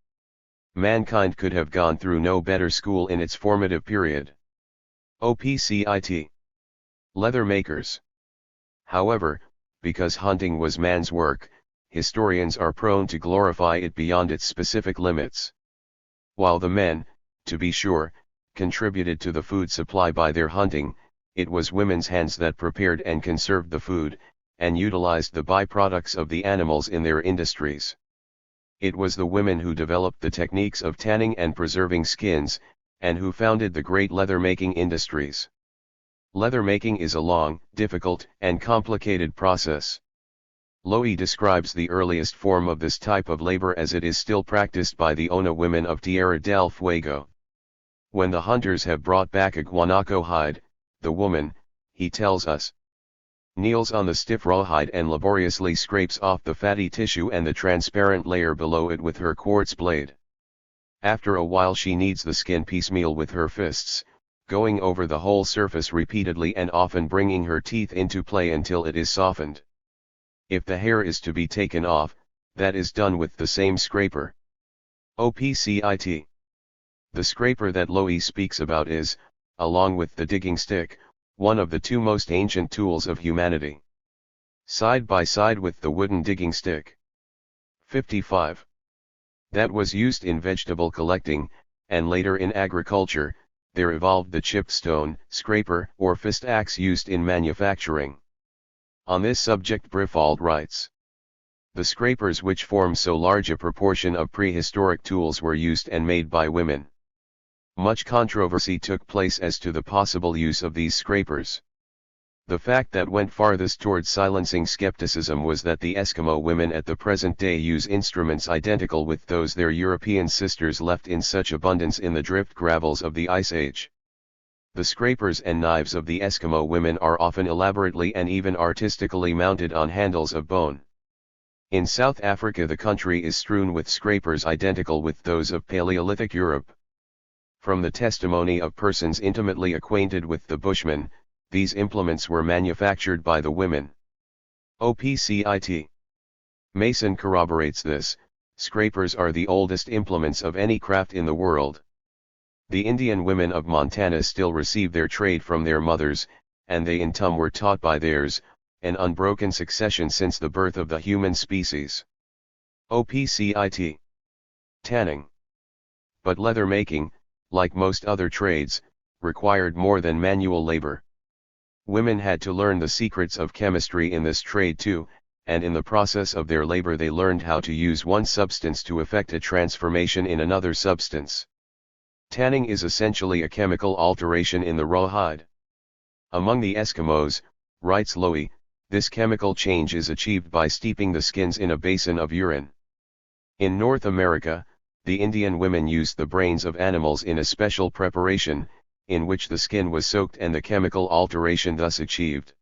Mankind could have gone through no better school in its formative period. OPCIT. Leather makers. However, because hunting was man's work, historians are prone to glorify it beyond its specific limits. While the men, to be sure, contributed to the food supply by their hunting, it was women's hands that prepared and conserved the food, and utilized the byproducts of the animals in their industries. It was the women who developed the techniques of tanning and preserving skins, and who founded the great leather-making industries. Leather making is a long, difficult, and complicated process. Lowy describes the earliest form of this type of labor as it is still practiced by the Ona women of Tierra del Fuego. When the hunters have brought back a guanaco hide, the woman, he tells us, kneels on the stiff rawhide and laboriously scrapes off the fatty tissue and the transparent layer below it with her quartz blade. After a while she kneads the skin piecemeal with her fists, going over the whole surface repeatedly and often bringing her teeth into play until it is softened. If the hair is to be taken off, that is done with the same scraper. OPCIT. The scraper that Lowy speaks about is, along with the digging stick, one of the two most ancient tools of humanity. Side by side with the wooden digging stick. 55. That was used in vegetable collecting, and later in agriculture, there evolved the chipped stone, scraper, or fist axe used in manufacturing. On this subject Briffauld writes, the scrapers which form so large a proportion of prehistoric tools were used and made by women. Much controversy took place as to the possible use of these scrapers. The fact that went farthest towards silencing skepticism was that the Eskimo women at the present day use instruments identical with those their European sisters left in such abundance in the drift gravels of the Ice Age. The scrapers and knives of the Eskimo women are often elaborately and even artistically mounted on handles of bone. In South Africa the country is strewn with scrapers identical with those of Paleolithic Europe. From the testimony of persons intimately acquainted with the Bushmen, these implements were manufactured by the women. OPCIT. Mason corroborates this. Scrapers are the oldest implements of any craft in the world. The Indian women of Montana still receive their trade from their mothers, and they in turn were taught by theirs, an unbroken succession since the birth of the human species. OPCIT. Tanning. But leather making, like most other trades, required more than manual labor. Women had to learn the secrets of chemistry in this trade too, and in the process of their labor they learned how to use one substance to effect a transformation in another substance. Tanning is essentially a chemical alteration in the raw hide. Among the Eskimos, writes Lowy, this chemical change is achieved by steeping the skins in a basin of urine. In North America, the Indian women used the brains of animals in a special preparation, in which the skin was soaked and the chemical alteration thus achieved.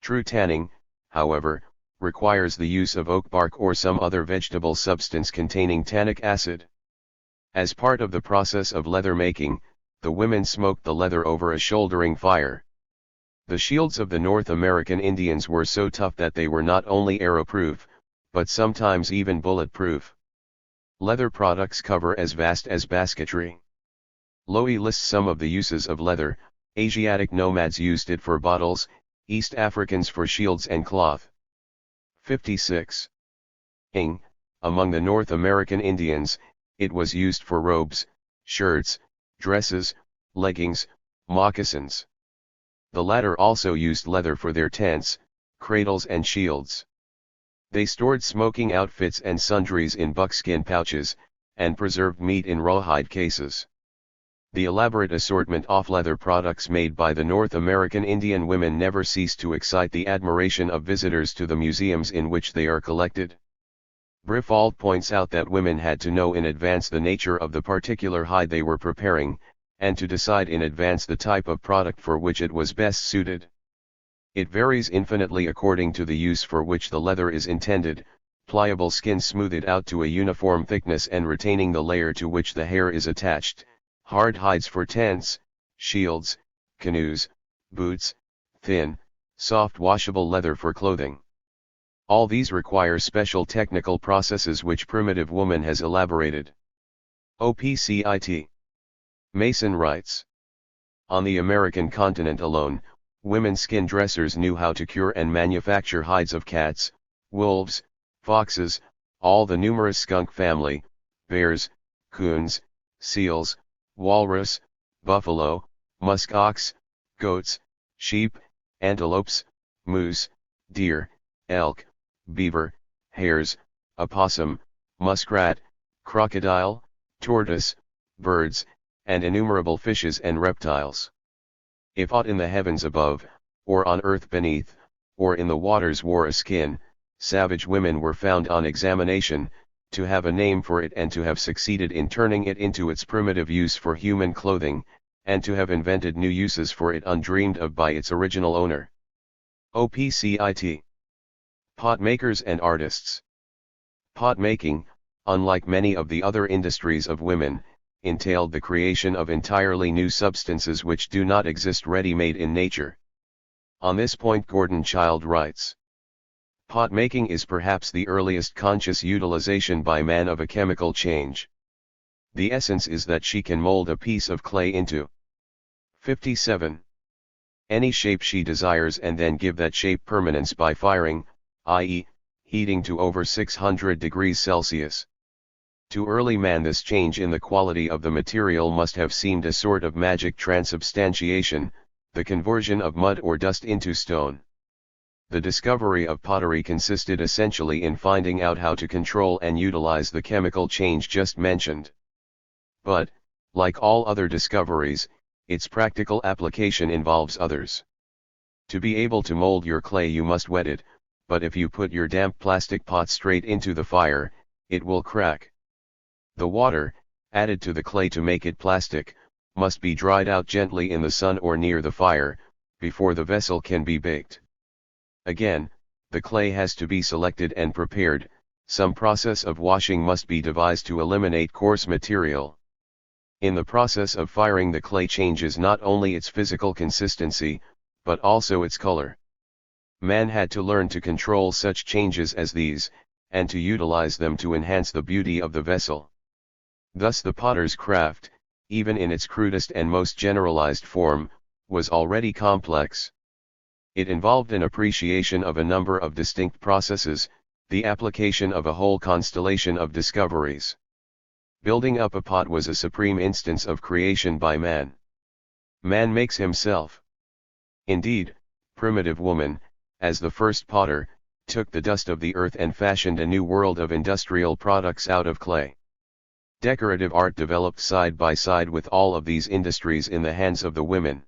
True tanning, however, requires the use of oak bark or some other vegetable substance containing tannic acid. As part of the process of leather making, the women smoked the leather over a shouldering fire. The shields of the North American Indians were so tough that they were not only arrow-proof, but sometimes even bullet-proof. Leather products cover as vast as basketry. Lowy lists some of the uses of leather. Asiatic nomads used it for bottles, East Africans for shields and cloth. 56. Among the North American Indians, it was used for robes, shirts, dresses, leggings, moccasins. The latter also used leather for their tents, cradles and shields. They stored smoking outfits and sundries in buckskin pouches, and preserved meat in rawhide cases. The elaborate assortment of leather products made by the North American Indian women never cease to excite the admiration of visitors to the museums in which they are collected. Briffauld points out that women had to know in advance the nature of the particular hide they were preparing, and to decide in advance the type of product for which it was best suited. It varies infinitely according to the use for which the leather is intended. Pliable skin smoothed out to a uniform thickness and retaining the layer to which the hair is attached, hard hides for tents, shields, canoes, boots, thin, soft washable leather for clothing. All these require special technical processes which primitive woman has elaborated. OPCIT. Mason writes. On the American continent alone, women skin dressers knew how to cure and manufacture hides of cats, wolves, foxes, all the numerous skunk family, bears, coons, seals, walrus, buffalo, musk ox, goats, sheep, antelopes, moose, deer, elk, beaver, hares, opossum, muskrat, crocodile, tortoise, birds, and innumerable fishes and reptiles. If aught in the heavens above, or on earth beneath, or in the waters wore a skin, savage women were found on examination, to have a name for it and to have succeeded in turning it into its primitive use for human clothing, and to have invented new uses for it undreamed of by its original owner. OPCIT. Pot makers and artists. Pot making, unlike many of the other industries of women, entailed the creation of entirely new substances which do not exist ready-made in nature. On this point Gordon Childe writes, "Pot making is perhaps the earliest conscious utilization by man of a chemical change. The essence is that she can mold a piece of clay into 57. Any shape she desires and then give that shape permanence by firing, i.e., heating to over 600 degrees Celsius. To early man this change in the quality of the material must have seemed a sort of magic transubstantiation, the conversion of mud or dust into stone. The discovery of pottery consisted essentially in finding out how to control and utilize the chemical change just mentioned. But, like all other discoveries, its practical application involves others. To be able to mold your clay you must wet it, but if you put your damp plastic pot straight into the fire, it will crack. The water, added to the clay to make it plastic, must be dried out gently in the sun or near the fire, before the vessel can be baked. Again, the clay has to be selected and prepared, some process of washing must be devised to eliminate coarse material. In the process of firing the clay changes not only its physical consistency, but also its color. Man had to learn to control such changes as these, and to utilize them to enhance the beauty of the vessel. Thus the potter's craft, even in its crudest and most generalized form, was already complex. It involved an appreciation of a number of distinct processes, the application of a whole constellation of discoveries. Building up a pot was a supreme instance of creation by man. Man makes himself. Indeed, primitive woman, as the first potter, took the dust of the earth and fashioned a new world of industrial products out of clay. Decorative art developed side by side with all of these industries in the hands of the women.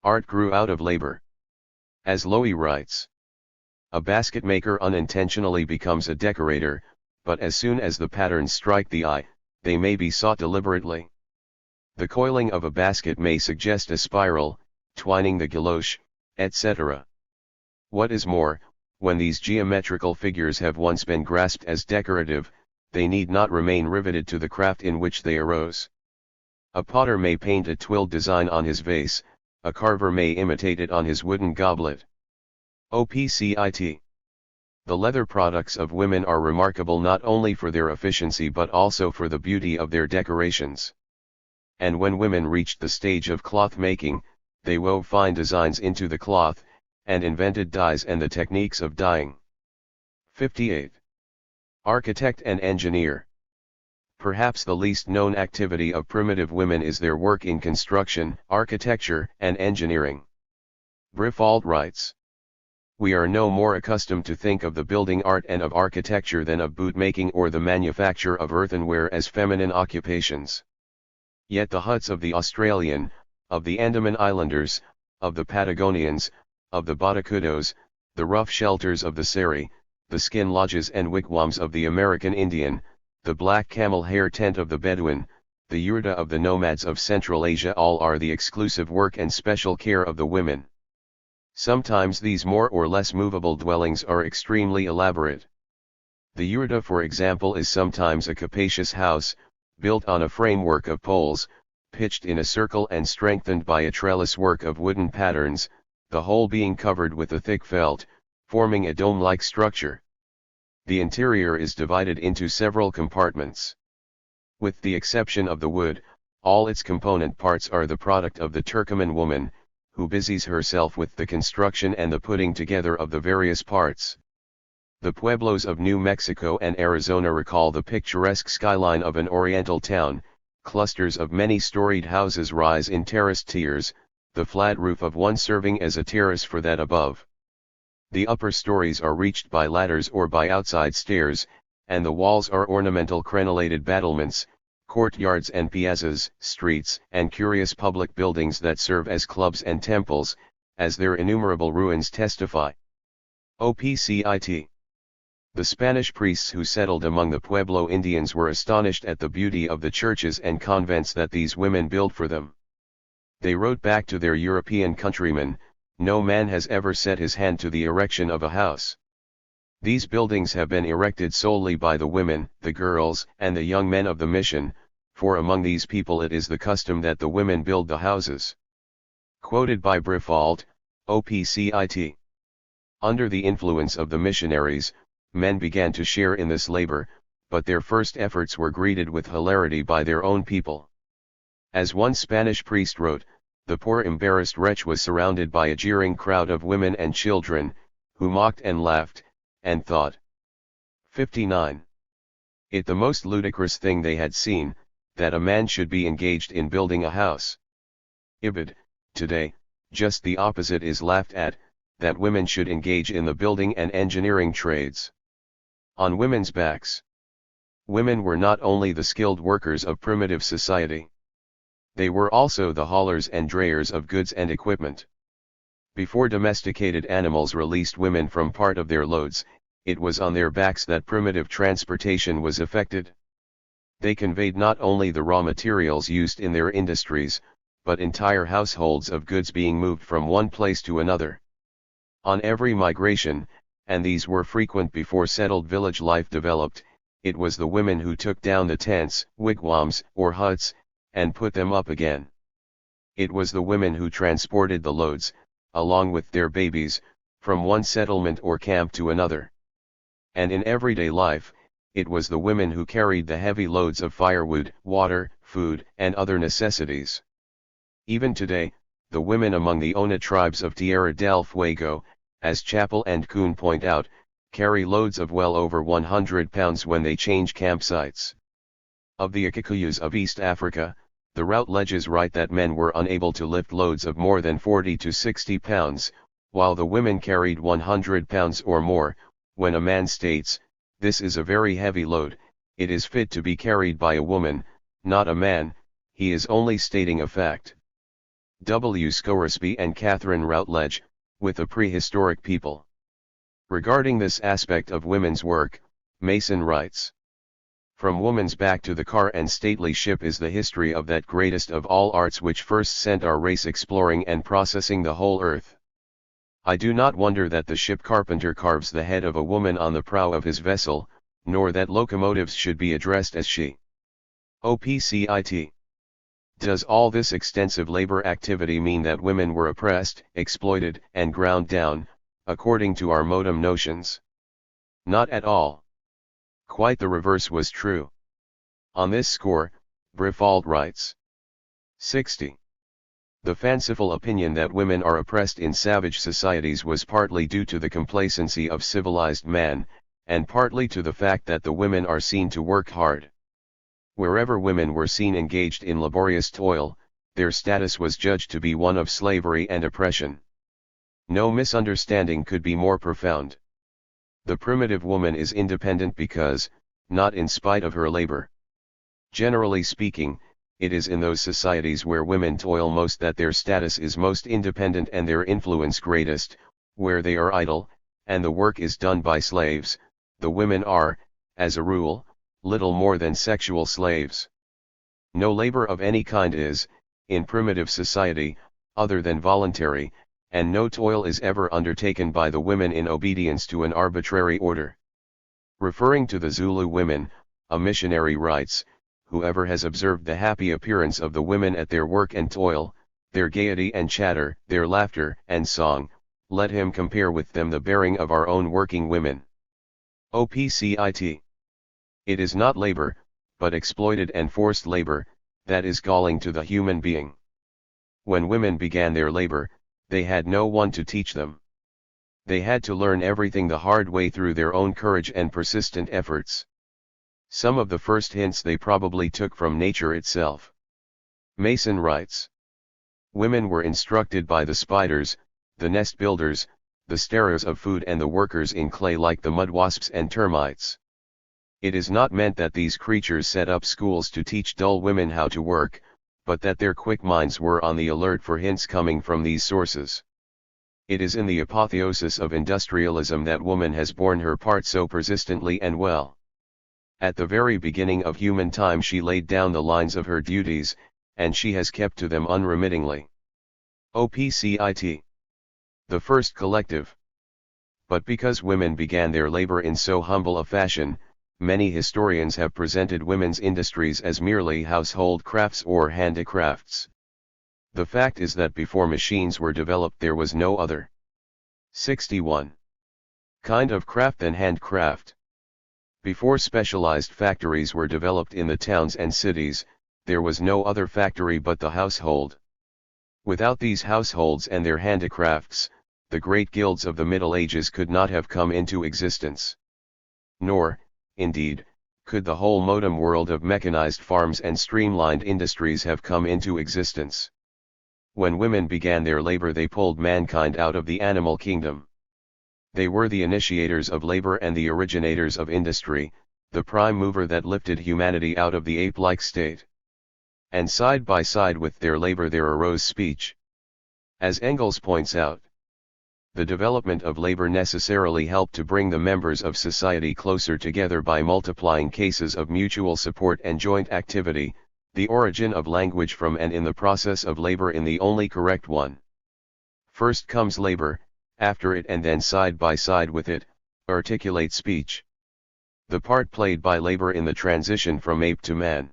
Art grew out of labor. As Loewy writes, "A basket maker unintentionally becomes a decorator, but as soon as the patterns strike the eye, they may be sought deliberately. The coiling of a basket may suggest a spiral, twining the galoche, etc. What is more, when these geometrical figures have once been grasped as decorative, they need not remain riveted to the craft in which they arose. A potter may paint a twilled design on his vase, a carver may imitate it on his wooden goblet. OPCIT. The leather products of women are remarkable not only for their efficiency but also for the beauty of their decorations. And when women reached the stage of cloth making, they wove fine designs into the cloth, and invented dyes and the techniques of dyeing. 58. Architect and engineer. Perhaps the least known activity of primitive women is their work in construction, architecture, and engineering. Briffault writes, "We are no more accustomed to think of the building art and of architecture than of boot making or the manufacture of earthenware as feminine occupations. Yet the huts of the Australian, of the Andaman Islanders, of the Patagonians, of the Botocudos, the rough shelters of the Seri, the skin lodges and wigwams of the American Indian, the black camel hair tent of the Bedouin, the yurta of the nomads of Central Asia all are the exclusive work and special care of the women. Sometimes these more or less movable dwellings are extremely elaborate. The yurta, for example, is sometimes a capacious house, built on a framework of poles, pitched in a circle and strengthened by a trellis work of wooden patterns, the whole being covered with a thick felt, forming a dome-like structure. The interior is divided into several compartments. With the exception of the wood, all its component parts are the product of the Turcoman woman, who busies herself with the construction and the putting together of the various parts. The pueblos of New Mexico and Arizona recall the picturesque skyline of an oriental town. Clusters of many-storied houses rise in terraced tiers, the flat roof of one serving as a terrace for that above. The upper stories are reached by ladders or by outside stairs, and the walls are ornamental crenellated battlements, courtyards and piazzas, streets and curious public buildings that serve as clubs and temples, as their innumerable ruins testify. OPCIT. The Spanish priests who settled among the Pueblo Indians were astonished at the beauty of the churches and convents that these women built for them. They wrote back to their European countrymen, "No man has ever set his hand to the erection of a house. These buildings have been erected solely by the women, the girls, and the young men of the mission, for among these people it is the custom that the women build the houses. Quoted by Briffault, OPCIT. Under the influence of the missionaries, men began to share in this labor, but their first efforts were greeted with hilarity by their own people. As one Spanish priest wrote, the poor embarrassed wretch was surrounded by a jeering crowd of women and children, who mocked and laughed, and thought. 59. It the most ludicrous thing they had seen, that a man should be engaged in building a house. Ibid, today, just the opposite is laughed at, that women should engage in the building and engineering trades. On women's backs. Women were not only the skilled workers of primitive society. They were also the haulers and drayers of goods and equipment. Before domesticated animals released women from part of their loads, it was on their backs that primitive transportation was effected. They conveyed not only the raw materials used in their industries, but entire households of goods being moved from one place to another. On every migration, and these were frequent before settled village life developed, it was the women who took down the tents, wigwams, or huts, and put them up again. It was the women who transported the loads, along with their babies, from one settlement or camp to another. And in everyday life, it was the women who carried the heavy loads of firewood, water, food, and other necessities. Even today, the women among the Ona tribes of Tierra del Fuego, as Chappell and Kuhn point out, carry loads of well over 100 pounds when they change campsites. Of the Akikuyus of East Africa, the Routledges write that men were unable to lift loads of more than 40 to 60 pounds, while the women carried 100 pounds or more. When a man states, "This is a very heavy load, it is fit to be carried by a woman, not a man," he is only stating a fact. W. Scoresby and Catherine Routledge, with a prehistoric people. Regarding this aspect of women's work, Mason writes, "From woman's back to the car and stately ship is the history of that greatest of all arts which first sent our race exploring and processing the whole earth. I do not wonder that the ship carpenter carves the head of a woman on the prow of his vessel, nor that locomotives should be addressed as she. OPCIT. Does all this extensive labor activity mean that women were oppressed, exploited, and ground down, according to our modem notions? Not at all. Quite the reverse was true. On this score, Briffault writes. 60. The fanciful opinion that women are oppressed in savage societies was partly due to the complacency of civilized man, and partly to the fact that the women are seen to work hard. Wherever women were seen engaged in laborious toil, their status was judged to be one of slavery and oppression. No misunderstanding could be more profound. The primitive woman is independent because, not in spite of her labor. Generally speaking, it is in those societies where women toil most that their status is most independent and their influence greatest. Where they are idle, and the work is done by slaves, the women are, as a rule, little more than sexual slaves. No labor of any kind is, in primitive society, other than voluntary, and no toil is ever undertaken by the women in obedience to an arbitrary order. Referring to the Zulu women, a missionary writes, "Whoever has observed the happy appearance of the women at their work and toil, their gaiety and chatter, their laughter and song, let him compare with them the bearing of our own working women." OPCIT. It is not labor, but exploited and forced labor, that is galling to the human being. When women began their labor, they had no one to teach them. They had to learn everything the hard way through their own courage and persistent efforts. Some of the first hints they probably took from nature itself. Mason writes, "Women were instructed by the spiders, the nest builders, the starers of food and the workers in clay like the mud wasps and termites. It is not meant that these creatures set up schools to teach dull women how to work, but that their quick minds were on the alert for hints coming from these sources. It is in the apotheosis of industrialism that woman has borne her part so persistently and well. At the very beginning of human time she laid down the lines of her duties, and she has kept to them unremittingly." OPCIT. The first collective. But because women began their labor in so humble a fashion, many historians have presented women's industries as merely household crafts or handicrafts. The fact is that before machines were developed there was no other 61 kind of craft than handcraft. Before specialized factories were developed in the towns and cities, there was no other factory but the household. Without these households and their handicrafts, the great guilds of the Middle Ages could not have come into existence. Nor, indeed, could the whole modern world of mechanized farms and streamlined industries have come into existence. When women began their labor they pulled mankind out of the animal kingdom. They were the initiators of labor and the originators of industry, the prime mover that lifted humanity out of the ape-like state. And side by side with their labor there arose speech. As Engels points out, the development of labor necessarily helped to bring the members of society closer together by multiplying cases of mutual support and joint activity, the origin of language from and in the process of labor in the only correct one. First comes labor, after it and then side by side with it, articulate speech. The part played by labor in the transition from ape to man.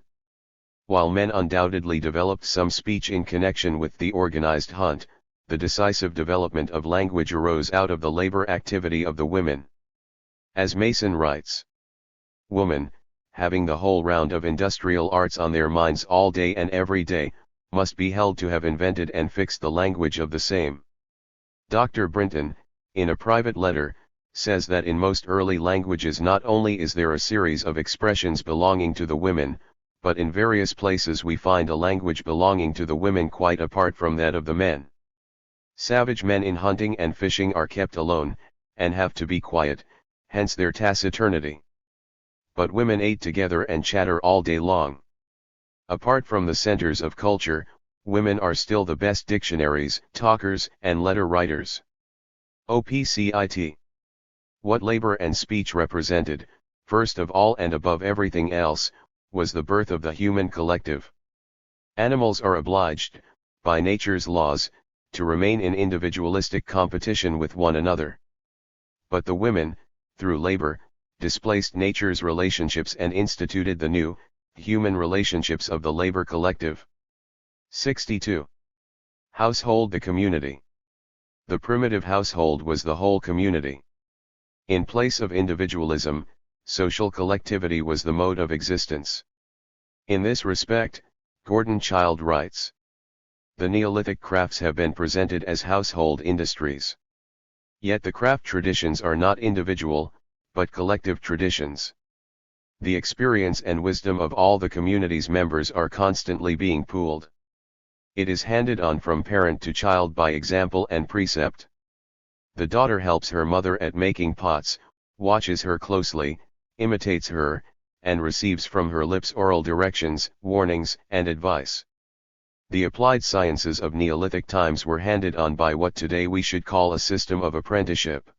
While men undoubtedly developed some speech in connection with the organized hunt, the decisive development of language arose out of the labor activity of the women. As Mason writes, woman, having the whole round of industrial arts on their minds all day and every day, must be held to have invented and fixed the language of the same. Dr. Brinton, in a private letter, says that in most early languages not only is there a series of expressions belonging to the women, but in various places we find a language belonging to the women quite apart from that of the men. Savage men in hunting and fishing are kept alone, and have to be quiet, hence their taciturnity. But women ate together and chatter all day long. Apart from the centers of culture, women are still the best dictionaries, talkers, and letter writers. OPCIT. What labor and speech represented, first of all and above everything else, was the birth of the human collective. Animals are obliged, by nature's laws, to remain in individualistic competition with one another. But the women, through labor, displaced nature's relationships and instituted the new, human relationships of the labor collective. 62. Household. The community. The primitive household was the whole community. In place of individualism, social collectivity was the mode of existence. In this respect, Gordon Childe writes, the Neolithic crafts have been presented as household industries. Yet the craft traditions are not individual, but collective traditions. The experience and wisdom of all the community's members are constantly being pooled. It is handed on from parent to child by example and precept. The daughter helps her mother at making pots, watches her closely, imitates her, and receives from her lips oral directions, warnings, and advice. The applied sciences of Neolithic times were handed on by what today we should call a system of apprenticeship.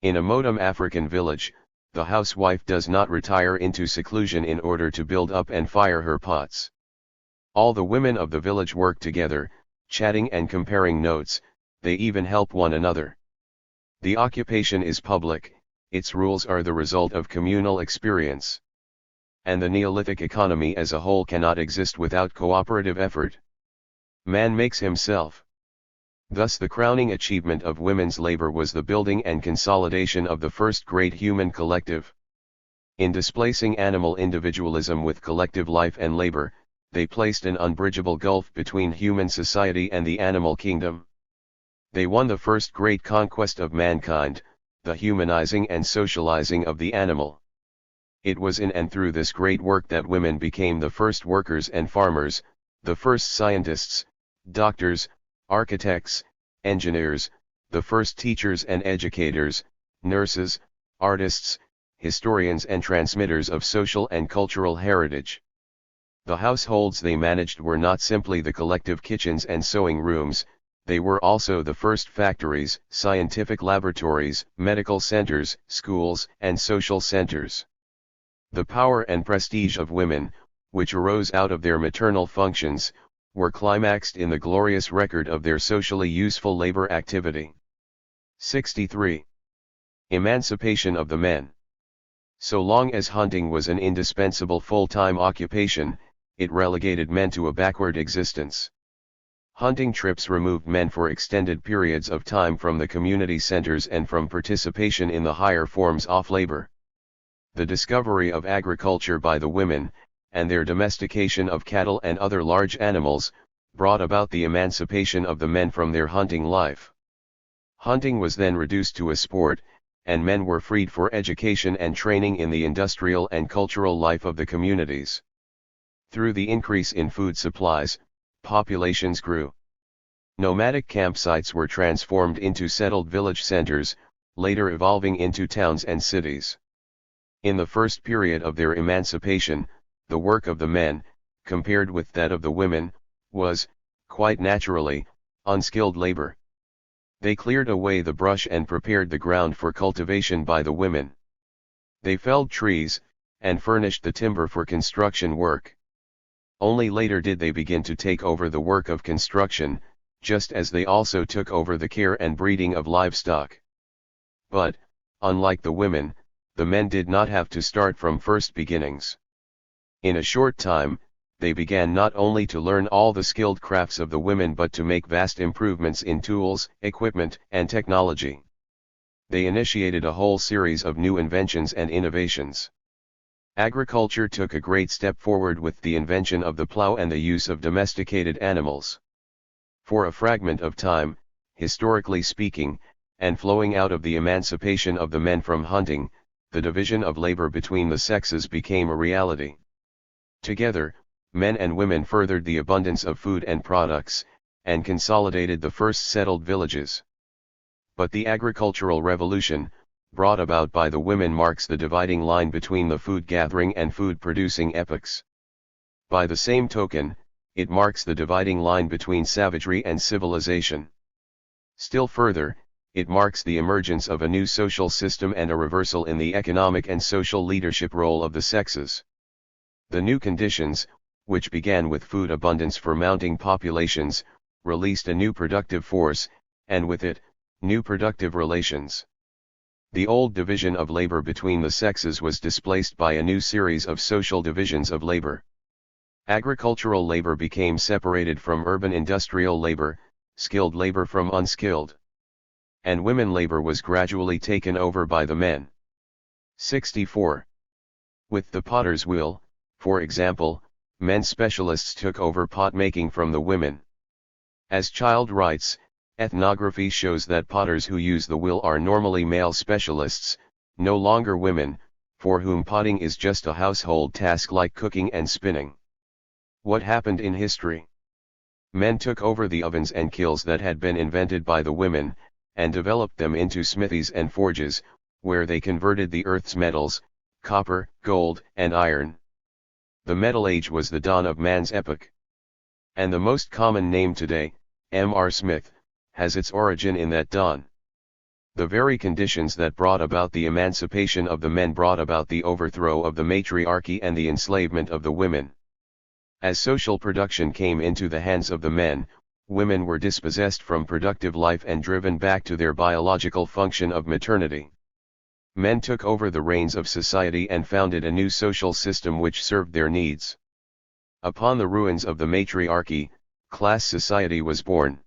In a modern African village, the housewife does not retire into seclusion in order to build up and fire her pots. All the women of the village work together, chatting and comparing notes, they even help one another. The occupation is public, its rules are the result of communal experience. And the Neolithic economy as a whole cannot exist without cooperative effort. Man makes himself. Thus the crowning achievement of women's labor was the building and consolidation of the first great human collective. In displacing animal individualism with collective life and labor, they placed an unbridgeable gulf between human society and the animal kingdom. They won the first great conquest of mankind, the humanizing and socializing of the animal. It was in and through this great work that women became the first workers and farmers, the first scientists, doctors, architects, engineers, the first teachers and educators, nurses, artists, historians and transmitters of social and cultural heritage. The households they managed were not simply the collective kitchens and sewing rooms, they were also the first factories, scientific laboratories, medical centers, schools, and social centers. The power and prestige of women, which arose out of their maternal functions, were climaxed in the glorious record of their socially useful labor activity. 63. Emancipation of the men. So long as hunting was an indispensable full-time occupation, it relegated men to a backward existence. Hunting trips removed men for extended periods of time from the community centers and from participation in the higher forms of labor. The discovery of agriculture by the women, and their domestication of cattle and other large animals, brought about the emancipation of the men from their hunting life. Hunting was then reduced to a sport, and men were freed for education and training in the industrial and cultural life of the communities. Through the increase in food supplies, populations grew. Nomadic campsites were transformed into settled village centers, later evolving into towns and cities. In the first period of their emancipation, the work of the men, compared with that of the women, was, quite naturally, unskilled labor. They cleared away the brush and prepared the ground for cultivation by the women. They felled trees, and furnished the timber for construction work. Only later did they begin to take over the work of construction, just as they also took over the care and breeding of livestock. But, unlike the women, the men did not have to start from first beginnings. In a short time, they began not only to learn all the skilled crafts of the women but to make vast improvements in tools, equipment, and technology. They initiated a whole series of new inventions and innovations. Agriculture took a great step forward with the invention of the plow and the use of domesticated animals. For a fragment of time, historically speaking, and flowing out of the emancipation of the men from hunting, the division of labor between the sexes became a reality. Together, men and women furthered the abundance of food and products, and consolidated the first settled villages. But the agricultural revolution, brought about by the women, marks the dividing line between the food-gathering and food-producing epochs. By the same token, it marks the dividing line between savagery and civilization. Still further, it marks the emergence of a new social system and a reversal in the economic and social leadership role of the sexes. The new conditions, which began with food abundance for mounting populations, released a new productive force, and with it, new productive relations. The old division of labor between the sexes was displaced by a new series of social divisions of labor. Agricultural labor became separated from urban industrial labor, skilled labor from unskilled. And women labor was gradually taken over by the men. 64. With the potter's wheel, for example, men specialists took over pot making from the women. As Child writes, ethnography shows that potters who use the wheel are normally male specialists, no longer women, for whom potting is just a household task like cooking and spinning. What happened in history? Men took over the ovens and kilns that had been invented by the women, and developed them into smithies and forges, where they converted the earth's metals, copper, gold, and iron. The Metal Age was the dawn of man's epoch. And the most common name today, M.R. Smith, has its origin in that dawn. The very conditions that brought about the emancipation of the men brought about the overthrow of the matriarchy and the enslavement of the women. As social production came into the hands of the men, women were dispossessed from productive life and driven back to their biological function of maternity. Men took over the reins of society and founded a new social system which served their needs. Upon the ruins of the matriarchy, class society was born.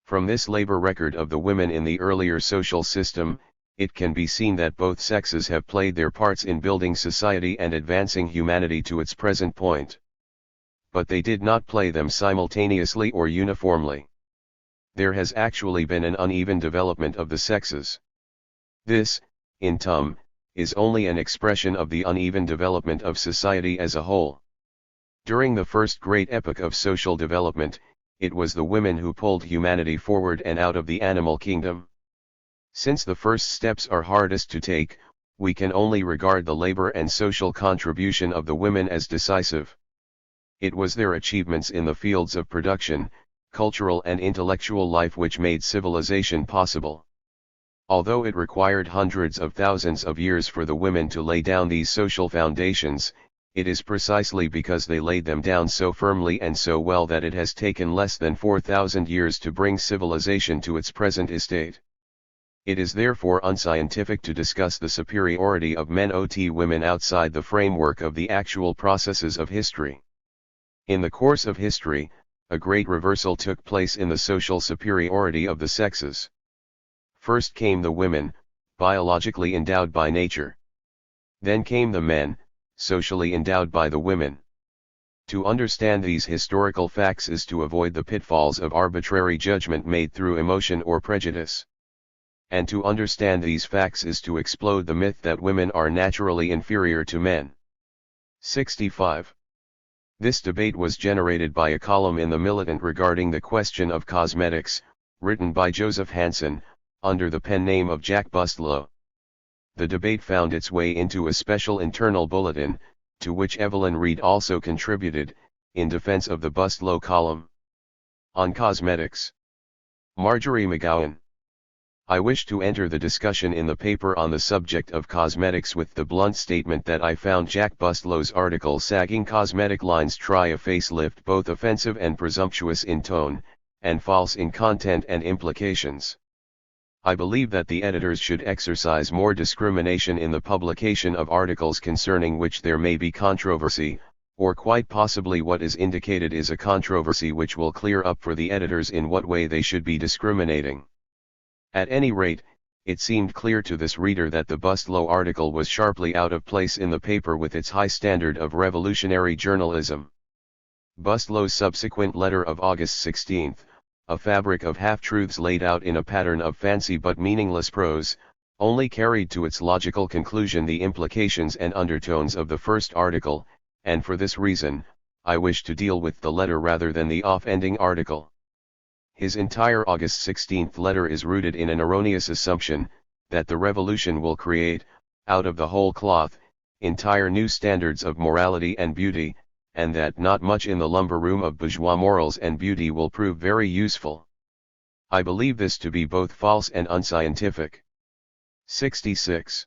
From this labor record of the women in the earlier social system, it can be seen that both sexes have played their parts in building society and advancing humanity to its present point. But they did not play them simultaneously or uniformly. There has actually been an uneven development of the sexes. This, in turn, is only an expression of the uneven development of society as a whole. During the first great epoch of social development, it was the women who pulled humanity forward and out of the animal kingdom. Since the first steps are hardest to take, we can only regard the labor and social contribution of the women as decisive. It was their achievements in the fields of production, cultural and intellectual life which made civilization possible. Although it required hundreds of thousands of years for the women to lay down these social foundations, it is precisely because they laid them down so firmly and so well that it has taken less than 4,000 years to bring civilization to its present estate. It is therefore unscientific to discuss the superiority of men ot women outside the framework of the actual processes of history. In the course of history, a great reversal took place in the social superiority of the sexes. First came the women, biologically endowed by nature. Then came the men, socially endowed by the women. To understand these historical facts is to avoid the pitfalls of arbitrary judgment made through emotion or prejudice. And to understand these facts is to explode the myth that women are naturally inferior to men. 65. This debate was generated by a column in The Militant regarding the question of cosmetics, written by Joseph Hansen, under the pen name of Jack Bustlow. The debate found its way into a special internal bulletin, to which Evelyn Reed also contributed, in defense of the Bustlow column. On cosmetics. Marjorie McGowan. I wish to enter the discussion in the paper on the subject of cosmetics with the blunt statement that I found Jack Bustlow's article Sagging Cosmetic Lines Try a Facelift both offensive and presumptuous in tone, and false in content and implications. I believe that the editors should exercise more discrimination in the publication of articles concerning which there may be controversy, or quite possibly what is indicated is a controversy which will clear up for the editors in what way they should be discriminating. At any rate, it seemed clear to this reader that the Bustlow article was sharply out of place in the paper with its high standard of revolutionary journalism. Bustlow's subsequent letter of August 16, a fabric of half-truths laid out in a pattern of fancy but meaningless prose, only carried to its logical conclusion the implications and undertones of the first article, and for this reason, I wish to deal with the letter rather than the off-ending article. His entire August 16 letter is rooted in an erroneous assumption, that the revolution will create, out of the whole cloth, entire new standards of morality and beauty, and that not much in the lumber room of bourgeois morals and beauty will prove very useful. I believe this to be both false and unscientific. 66.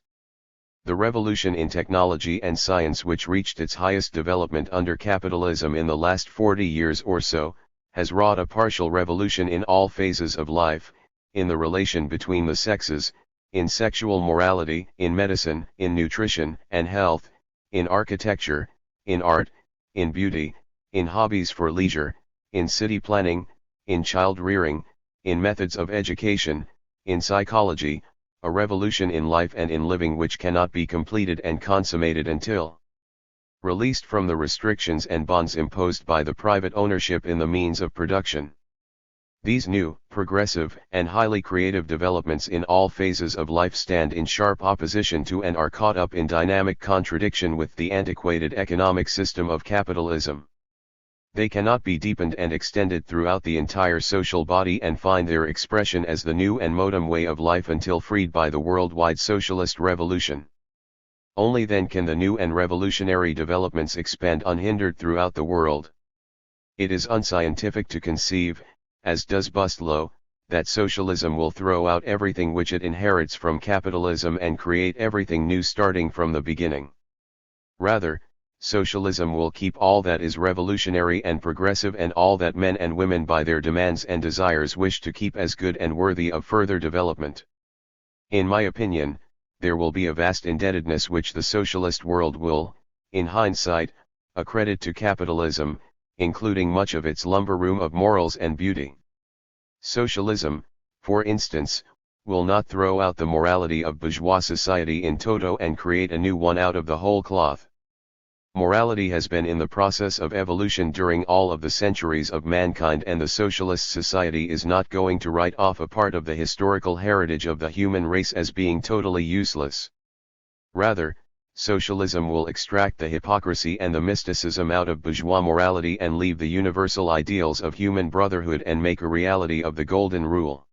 The revolution in technology and science which reached its highest development under capitalism in the last 40 years or so, has wrought a partial revolution in all phases of life, in the relation between the sexes, in sexual morality, in medicine, in nutrition and health, in architecture, in art, in beauty, in hobbies for leisure, in city planning, in child rearing, in methods of education, in psychology, a revolution in life and in living which cannot be completed and consummated until released from the restrictions and bonds imposed by the private ownership in the means of production. These new, progressive, and highly creative developments in all phases of life stand in sharp opposition to and are caught up in dynamic contradiction with the antiquated economic system of capitalism. They cannot be deepened and extended throughout the entire social body and find their expression as the new and modern way of life until freed by the worldwide socialist revolution. Only then can the new and revolutionary developments expand unhindered throughout the world. It is unscientific to conceive, as does Bustlow, that socialism will throw out everything which it inherits from capitalism and create everything new starting from the beginning. Rather, socialism will keep all that is revolutionary and progressive and all that men and women by their demands and desires wish to keep as good and worthy of further development. In my opinion, there will be a vast indebtedness which the socialist world will, in hindsight, accredit to capitalism, including much of its lumber room of morals and beauty. Socialism, for instance, will not throw out the morality of bourgeois society in toto and create a new one out of the whole cloth. Morality has been in the process of evolution during all of the centuries of mankind, and the socialist society is not going to write off a part of the historical heritage of the human race as being totally useless. Rather, socialism will extract the hypocrisy and the mysticism out of bourgeois morality and leave the universal ideals of human brotherhood and make a reality of the golden rule.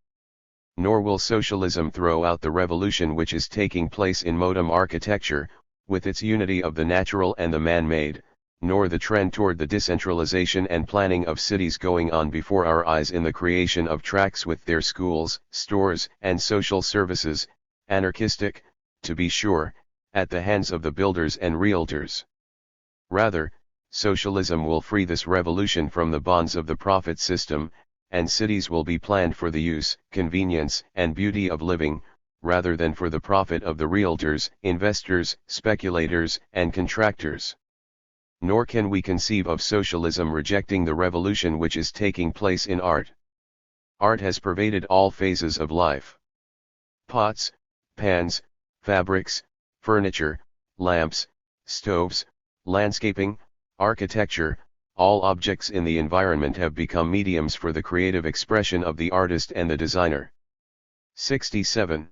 Nor will socialism throw out the revolution which is taking place in modern architecture, with its unity of the natural and the man-made, nor the trend toward the decentralization and planning of cities going on before our eyes in the creation of tracts with their schools, stores, and social services, anarchistic, to be sure, at the hands of the builders and realtors. Rather, socialism will free this revolution from the bonds of the profit system, and cities will be planned for the use, convenience, and beauty of living, rather than for the profit of the realtors, investors, speculators, and contractors. Nor can we conceive of socialism rejecting the revolution which is taking place in art. Art has pervaded all phases of life. Pots, pans, fabrics, furniture, lamps, stoves, landscaping, architecture, all objects in the environment have become mediums for the creative expression of the artist and the designer. 67.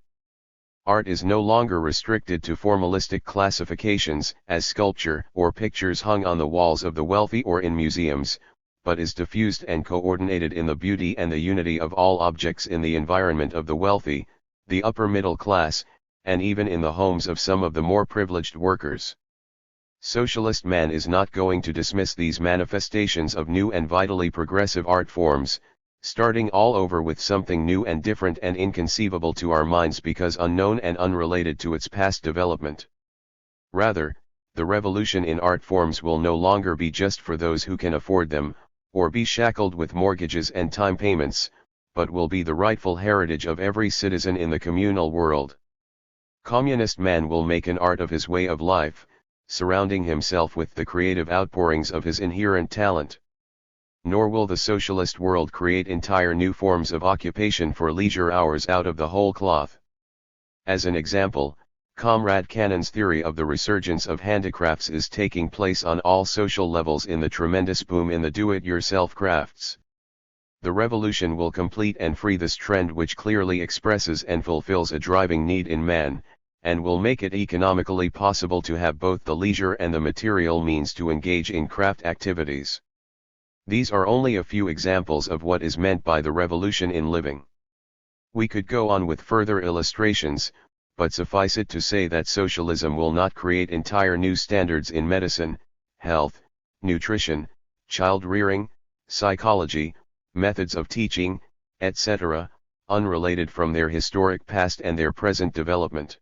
Art is no longer restricted to formalistic classifications, as sculpture or pictures hung on the walls of the wealthy or in museums, but is diffused and coordinated in the beauty and the unity of all objects in the environment of the wealthy, the upper middle class, and even in the homes of some of the more privileged workers. Socialist man is not going to dismiss these manifestations of new and vitally progressive art forms, starting all over with something new and different and inconceivable to our minds because unknown and unrelated to its past development. Rather, the revolution in art forms will no longer be just for those who can afford them, or be shackled with mortgages and time payments, but will be the rightful heritage of every citizen in the communal world. Communist man will make an art of his way of life, surrounding himself with the creative outpourings of his inherent talent. Nor will the socialist world create entire new forms of occupation for leisure hours out of the whole cloth. As an example, Comrade Cannon's theory of the resurgence of handicrafts is taking place on all social levels in the tremendous boom in the do-it-yourself crafts. The revolution will complete and free this trend which clearly expresses and fulfills a driving need in man, and will make it economically possible to have both the leisure and the material means to engage in craft activities. These are only a few examples of what is meant by the revolution in living. We could go on with further illustrations, but suffice it to say that socialism will not create entire new standards in medicine, health, nutrition, child rearing, psychology, methods of teaching, etc., unrelated from their historic past and their present development.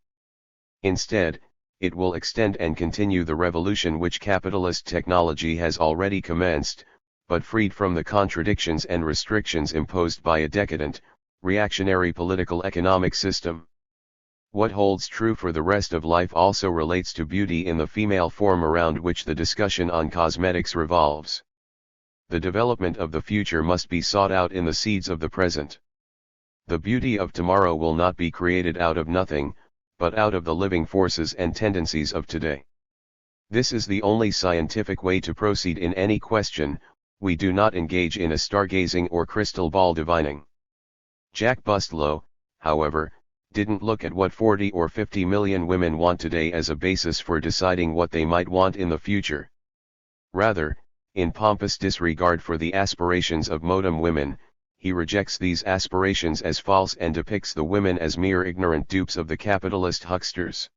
Instead, it will extend and continue the revolution which capitalist technology has already commenced, but freed from the contradictions and restrictions imposed by a decadent, reactionary political economic system. What holds true for the rest of life also relates to beauty in the female form around which the discussion on cosmetics revolves. The development of the future must be sought out in the seeds of the present. The beauty of tomorrow will not be created out of nothing, but out of the living forces and tendencies of today. This is the only scientific way to proceed in any question. We do not engage in a stargazing or crystal ball divining. Jack Bustlow, however, didn't look at what 40 or 50 million women want today as a basis for deciding what they might want in the future. Rather, in pompous disregard for the aspirations of modem women, he rejects these aspirations as false and depicts the women as mere ignorant dupes of the capitalist hucksters.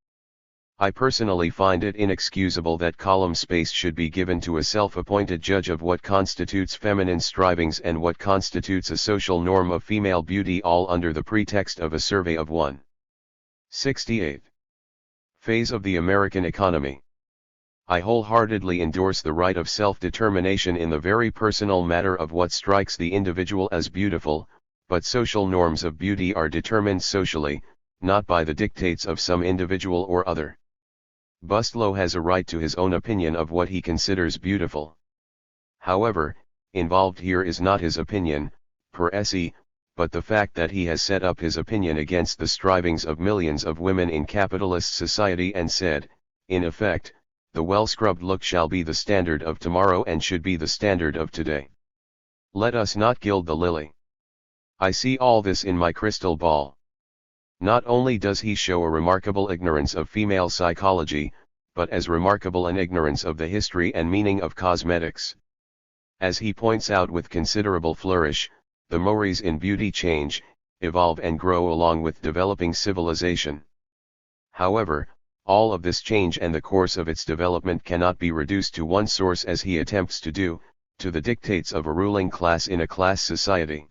I personally find it inexcusable that column space should be given to a self-appointed judge of what constitutes feminine strivings and what constitutes a social norm of female beauty, all under the pretext of a survey of 168th phase of the American economy. I wholeheartedly endorse the right of self-determination in the very personal matter of what strikes the individual as beautiful, but social norms of beauty are determined socially, not by the dictates of some individual or other. Bustlow has a right to his own opinion of what he considers beautiful. However, involved here is not his opinion, per se, but the fact that he has set up his opinion against the strivings of millions of women in capitalist society and said, in effect, the well-scrubbed look shall be the standard of tomorrow and should be the standard of today. Let us not gild the lily. I see all this in my crystal ball. Not only does he show a remarkable ignorance of female psychology, but as remarkable an ignorance of the history and meaning of cosmetics. As he points out with considerable flourish, the mores in beauty change, evolve and grow along with developing civilization. However, all of this change and the course of its development cannot be reduced to one source as he attempts to do, to the dictates of a ruling class in a class society.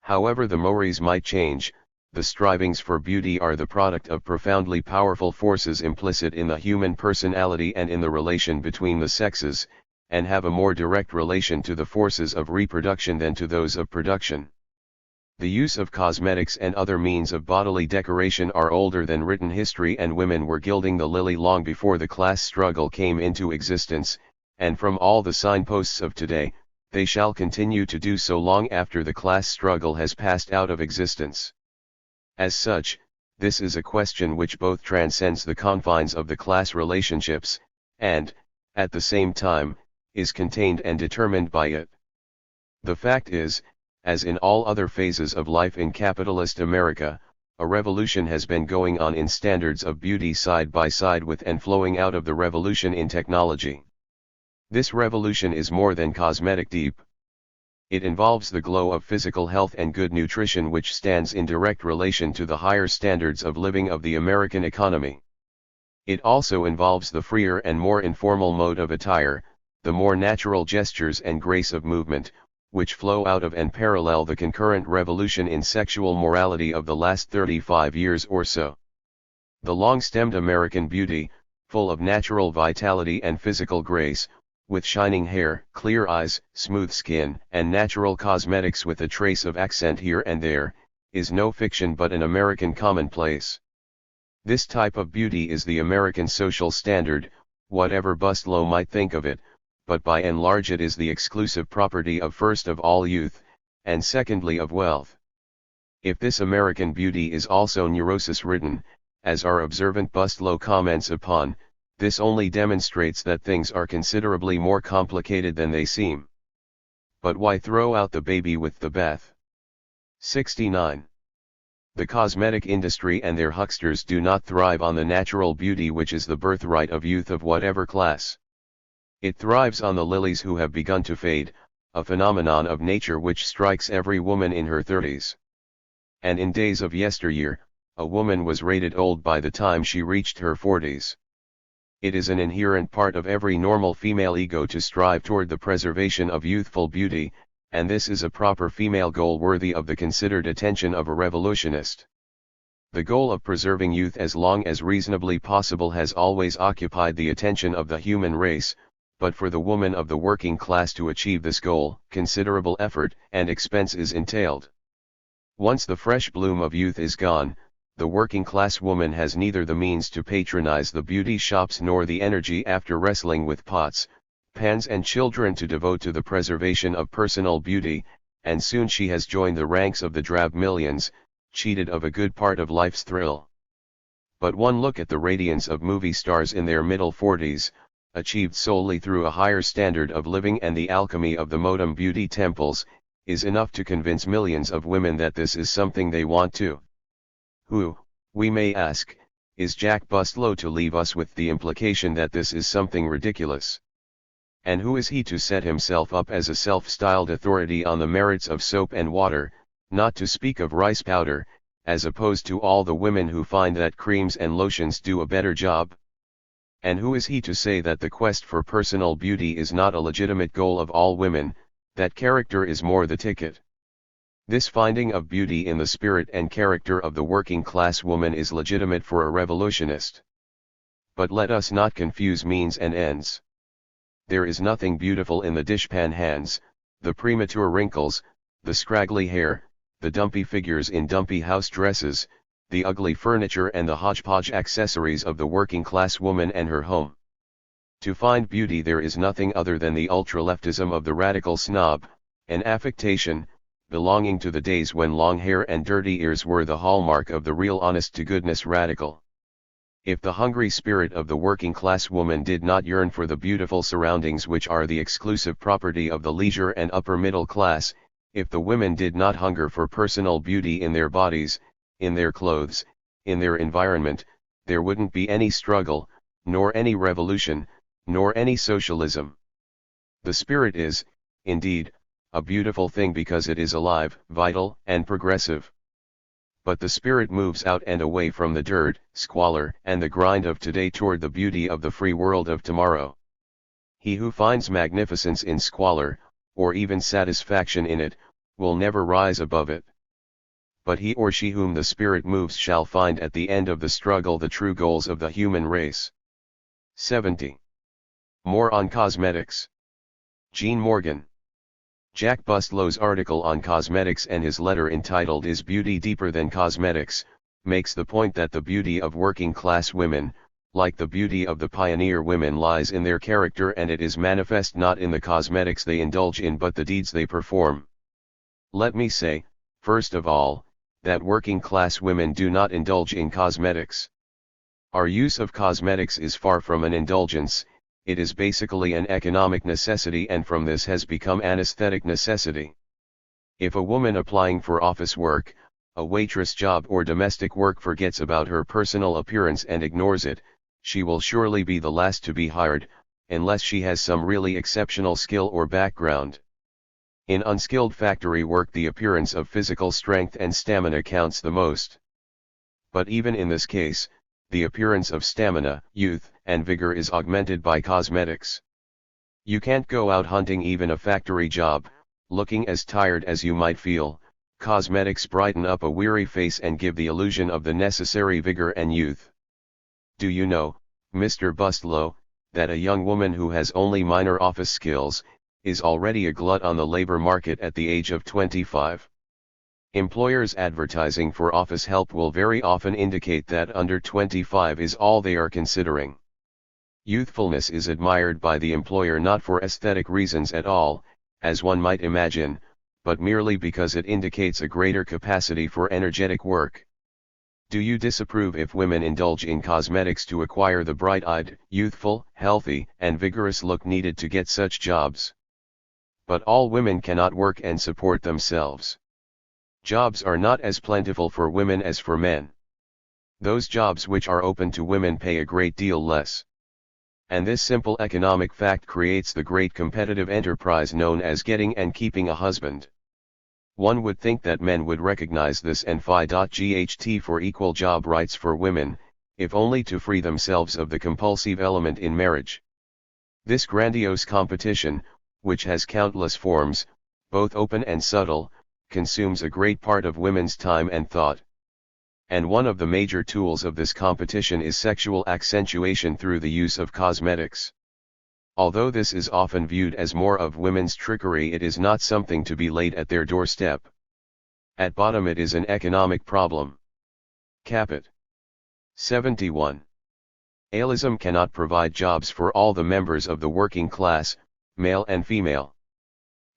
However the mores might change, the strivings for beauty are the product of profoundly powerful forces implicit in the human personality and in the relation between the sexes, and have a more direct relation to the forces of reproduction than to those of production. The use of cosmetics and other means of bodily decoration are older than written history, and women were gilding the lily long before the class struggle came into existence, and from all the signposts of today, they shall continue to do so long after the class struggle has passed out of existence. As such, this is a question which both transcends the confines of the class relationships, and, at the same time, is contained and determined by it. The fact is, as in all other phases of life in capitalist America, a revolution has been going on in standards of beauty side by side with and flowing out of the revolution in technology. This revolution is more than cosmetic deep. It involves the glow of physical health and good nutrition, which stands in direct relation to the higher standards of living of the American economy. It also involves the freer and more informal mode of attire, the more natural gestures and grace of movement, which flow out of and parallel the concurrent revolution in sexual morality of the last 35 years or so. The long-stemmed American beauty, full of natural vitality and physical grace, with shining hair, clear eyes, smooth skin, and natural cosmetics with a trace of accent here and there, is no fiction but an American commonplace. This type of beauty is the American social standard, whatever Bustlow might think of it, but by and large it is the exclusive property of first of all youth, and secondly of wealth. If this American beauty is also neurosis-ridden, as our observant Bustlow comments upon, this only demonstrates that things are considerably more complicated than they seem. But why throw out the baby with the bath? 69. The cosmetic industry and their hucksters do not thrive on the natural beauty which is the birthright of youth of whatever class. It thrives on the lilies who have begun to fade, a phenomenon of nature which strikes every woman in her 30s. And in days of yesteryear, a woman was rated old by the time she reached her 40s. It is an inherent part of every normal female ego to strive toward the preservation of youthful beauty, and this is a proper female goal worthy of the considered attention of a revolutionist. The goal of preserving youth as long as reasonably possible has always occupied the attention of the human race, but for the woman of the working class to achieve this goal, considerable effort and expense is entailed. Once the fresh bloom of youth is gone, the working class woman has neither the means to patronize the beauty shops nor the energy after wrestling with pots, pans and children to devote to the preservation of personal beauty, and soon she has joined the ranks of the drab millions, cheated of a good part of life's thrill. But one look at the radiance of movie stars in their middle 40s, achieved solely through a higher standard of living and the alchemy of the modem beauty temples, is enough to convince millions of women that this is something they want to. Who, we may ask, is Jack Bustlow to leave us with the implication that this is something ridiculous? And who is he to set himself up as a self-styled authority on the merits of soap and water, not to speak of rice powder, as opposed to all the women who find that creams and lotions do a better job? And who is he to say that the quest for personal beauty is not a legitimate goal of all women, that character is more the ticket? This finding of beauty in the spirit and character of the working class woman is legitimate for a revolutionist. But let us not confuse means and ends. There is nothing beautiful in the dishpan hands, the premature wrinkles, the scraggly hair, the dumpy figures in dumpy house dresses, the ugly furniture and the hodgepodge accessories of the working class woman and her home. To find beauty there is nothing other than the ultra-leftism of the radical snob, an affectation, belonging to the days when long hair and dirty ears were the hallmark of the real honest-to-goodness radical. If the hungry spirit of the working class woman did not yearn for the beautiful surroundings which are the exclusive property of the leisure and upper middle class, if the women did not hunger for personal beauty in their bodies, in their clothes, in their environment, there wouldn't be any struggle, nor any revolution, nor any socialism. The spirit is, indeed, a beautiful thing because it is alive, vital, and progressive. But the spirit moves out and away from the dirt, squalor, and the grind of today toward the beauty of the free world of tomorrow. He who finds magnificence in squalor, or even satisfaction in it, will never rise above it. But he or she whom the spirit moves shall find at the end of the struggle the true goals of the human race. 70. More on cosmetics. Jean Morgan. Jack Bustlow's article on cosmetics and his letter entitled "Is Beauty Deeper Than Cosmetics?" makes the point that the beauty of working-class women, like the beauty of the pioneer women, lies in their character, and it is manifest not in the cosmetics they indulge in but the deeds they perform. Let me say, first of all, that working-class women do not indulge in cosmetics. Our use of cosmetics is far from an indulgence, it is basically an economic necessity, and from this has become an aesthetic necessity. If a woman applying for office work, a waitress job or domestic work forgets about her personal appearance and ignores it, she will surely be the last to be hired, unless she has some really exceptional skill or background. In unskilled factory work, the appearance of physical strength and stamina counts the most. But even in this case, the appearance of stamina, youth, and vigor is augmented by cosmetics. You can't go out hunting even a factory job, looking as tired as you might feel. Cosmetics brighten up a weary face and give the illusion of the necessary vigor and youth. Do you know, Mr. Bustlow, that a young woman who has only minor office skills, is already a glut on the labor market at the age of 25? Employers advertising for office help will very often indicate that under 25 is all they are considering. Youthfulness is admired by the employer not for aesthetic reasons at all, as one might imagine, but merely because it indicates a greater capacity for energetic work. Do you disapprove if women indulge in cosmetics to acquire the bright-eyed, youthful, healthy, and vigorous look needed to get such jobs? But all women cannot work and support themselves. Jobs are not as plentiful for women as for men. Those jobs which are open to women pay a great deal less. And this simple economic fact creates the great competitive enterprise known as getting and keeping a husband. One would think that men would recognize this and fight for equal job rights for women, if only to free themselves of the compulsive element in marriage. This grandiose competition, which has countless forms, both open and subtle, consumes a great part of women's time and thought. And one of the major tools of this competition is sexual accentuation through the use of cosmetics. Although this is often viewed as more of women's trickery, it is not something to be laid at their doorstep. At bottom it is an economic problem. Caput 71. Alism cannot provide jobs for all the members of the working class, male and female.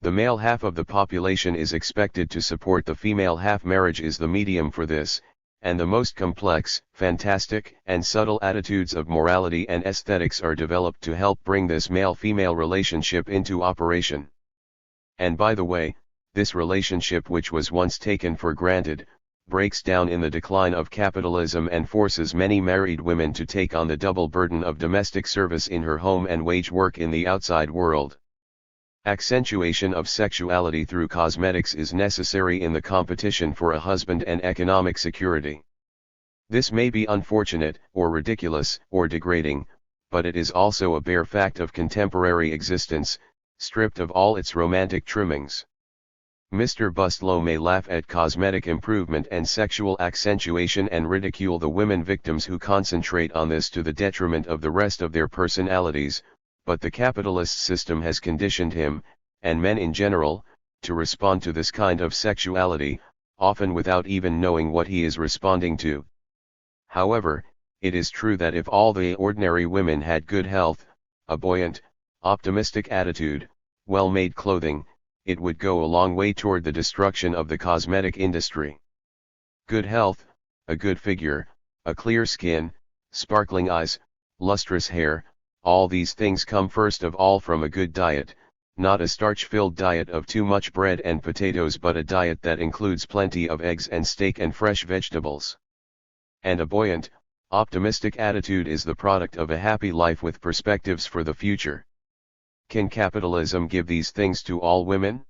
The male half of the population is expected to support the female half. Marriage is the medium for this, and the most complex, fantastic, and subtle attitudes of morality and aesthetics are developed to help bring this male-female relationship into operation. And by the way, this relationship, which was once taken for granted, breaks down in the decline of capitalism and forces many married women to take on the double burden of domestic service in her home and wage work in the outside world. Accentuation of sexuality through cosmetics is necessary in the competition for a husband and economic security. This may be unfortunate, or ridiculous, or degrading, but it is also a bare fact of contemporary existence, stripped of all its romantic trimmings. Mr. Bustlow may laugh at cosmetic improvement and sexual accentuation and ridicule the women victims who concentrate on this to the detriment of the rest of their personalities, but the capitalist system has conditioned him, and men in general, to respond to this kind of sexuality, often without even knowing what he is responding to. However, it is true that if all the ordinary women had good health, a buoyant, optimistic attitude, well-made clothing, it would go a long way toward the destruction of the cosmetic industry. Good health, a good figure, a clear skin, sparkling eyes, lustrous hair, all these things come first of all from a good diet, not a starch-filled diet of too much bread and potatoes, but a diet that includes plenty of eggs and steak and fresh vegetables. And a buoyant, optimistic attitude is the product of a happy life with perspectives for the future. Can capitalism give these things to all women?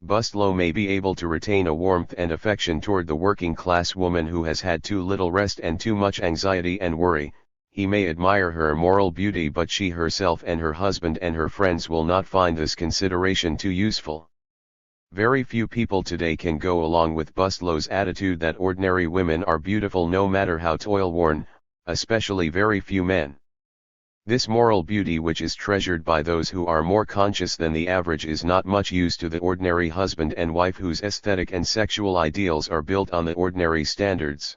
Bustlow may be able to retain a warmth and affection toward the working class woman who has had too little rest and too much anxiety and worry. He may admire her moral beauty, but she herself and her husband and her friends will not find this consideration too useful. Very few people today can go along with Bustlow's attitude that ordinary women are beautiful no matter how toil-worn, especially very few men. This moral beauty, which is treasured by those who are more conscious than the average, is not much used to the ordinary husband and wife whose aesthetic and sexual ideals are built on the ordinary standards.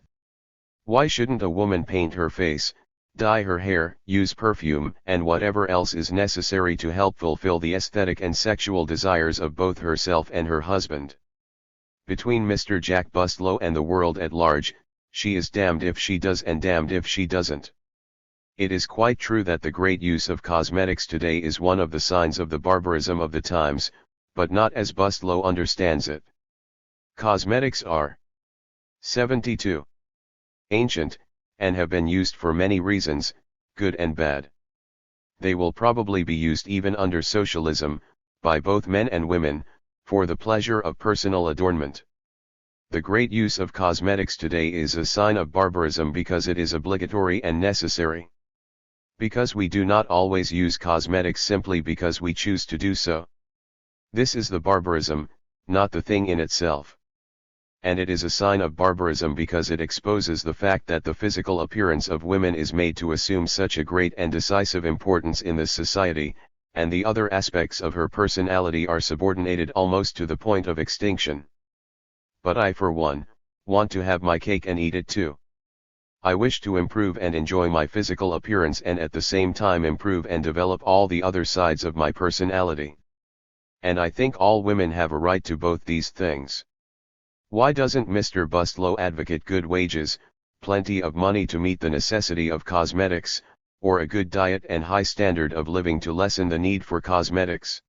Why shouldn't a woman paint her face, dye her hair, use perfume, and whatever else is necessary to help fulfill the aesthetic and sexual desires of both herself and her husband? Between Mr. Jack Bustlow and the world at large, she is damned if she does and damned if she doesn't. It is quite true that the great use of cosmetics today is one of the signs of the barbarism of the times, but not as Bustlow understands it. Cosmetics are 72. Ancient, and have been used for many reasons, good and bad. They will probably be used even under socialism, by both men and women, for the pleasure of personal adornment. The great use of cosmetics today is a sign of barbarism because it is obligatory and necessary. Because we do not always use cosmetics simply because we choose to do so. This is the barbarism, not the thing in itself. And it is a sign of barbarism because it exposes the fact that the physical appearance of women is made to assume such a great and decisive importance in this society, and the other aspects of her personality are subordinated almost to the point of extinction. But I, for one, want to have my cake and eat it too. I wish to improve and enjoy my physical appearance and at the same time improve and develop all the other sides of my personality. And I think all women have a right to both these things. Why doesn't Mr. Bustlow advocate good wages, plenty of money to meet the necessity of cosmetics, or a good diet and high standard of living to lessen the need for cosmetics?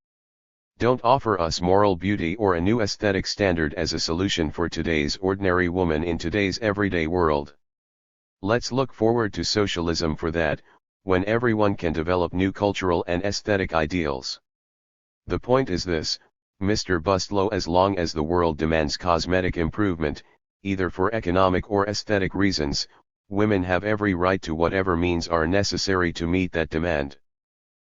Don't offer us moral beauty or a new aesthetic standard as a solution for today's ordinary woman in today's everyday world. Let's look forward to socialism for that, when everyone can develop new cultural and aesthetic ideals. The point is this, Mr. Bustlow, as long as the world demands cosmetic improvement, either for economic or aesthetic reasons, women have every right to whatever means are necessary to meet that demand.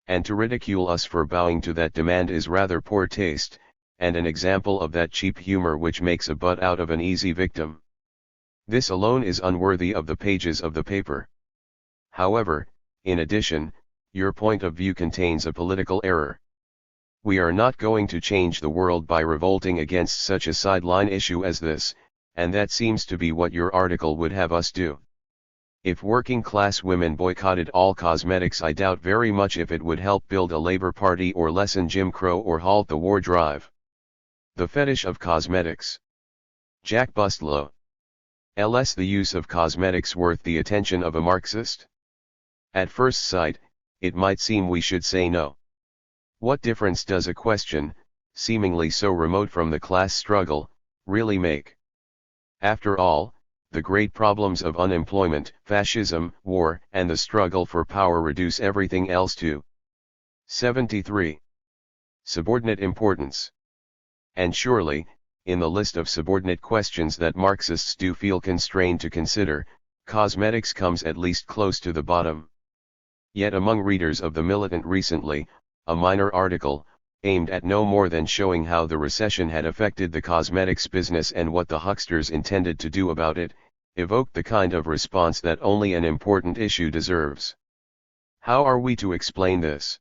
And to ridicule us for bowing to that demand is rather poor taste, and an example of that cheap humor which makes a butt out of an easy victim. This alone is unworthy of the pages of the paper. However, in addition, your point of view contains a political error. We are not going to change the world by revolting against such a sideline issue as this, and that seems to be what your article would have us do. If working-class women boycotted all cosmetics, I doubt very much if it would help build a Labour Party or lessen Jim Crow or halt the war drive. The fetish of cosmetics. Jack Bustlow. LS the use of cosmetics worth the attention of a Marxist? At first sight, it might seem we should say no. What difference does a question, seemingly so remote from the class struggle, really make? After all, the great problems of unemployment, fascism, war, and the struggle for power reduce everything else to 73. Subordinate importance. And surely, in the list of subordinate questions that Marxists do feel constrained to consider, cosmetics comes at least close to the bottom. Yet among readers of The Militant recently, a minor article, aimed at no more than showing how the recession had affected the cosmetics business and what the hucksters intended to do about it, evoked the kind of response that only an important issue deserves. How are we to explain this?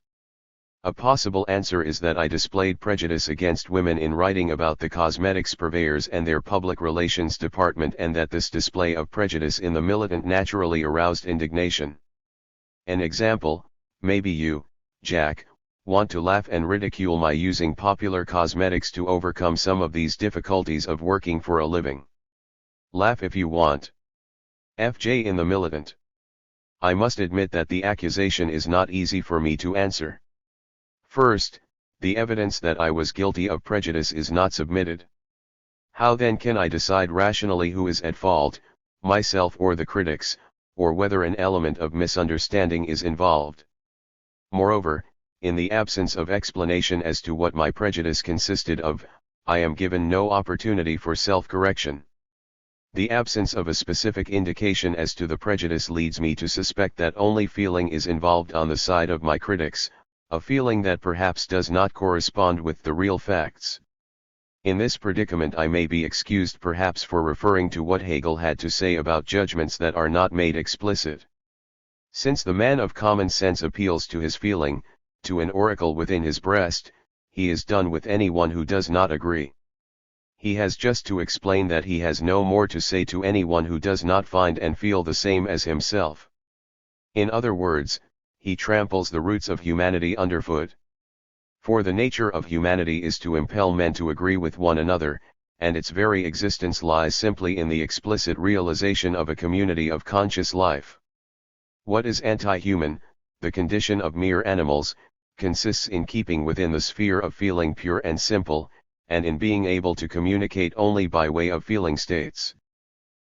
A possible answer is that I displayed prejudice against women in writing about the cosmetics purveyors and their public relations department, and that this display of prejudice in The Militant naturally aroused indignation. An example: maybe you, Jack, want to laugh and ridicule my using popular cosmetics to overcome some of these difficulties of working for a living. Laugh if you want. FJ in The Militant. I must admit that the accusation is not easy for me to answer. First, the evidence that I was guilty of prejudice is not submitted. How then can I decide rationally who is at fault, myself or the critics, or whether an element of misunderstanding is involved? Moreover, in the absence of explanation as to what my prejudice consisted of, I am given no opportunity for self-correction. The absence of a specific indication as to the prejudice leads me to suspect that only feeling is involved on the side of my critics, a feeling that perhaps does not correspond with the real facts. In this predicament I may be excused perhaps for referring to what Hegel had to say about judgments that are not made explicit. Since the man of common sense appeals to his feeling, to an oracle within his breast, he is done with anyone who does not agree. He has just to explain that he has no more to say to anyone who does not find and feel the same as himself. In other words, he tramples the roots of humanity underfoot. For the nature of humanity is to impel men to agree with one another, and its very existence lies simply in the explicit realization of a community of conscious life. What is anti-human, the condition of mere animals, consists in keeping within the sphere of feeling pure and simple, and in being able to communicate only by way of feeling states.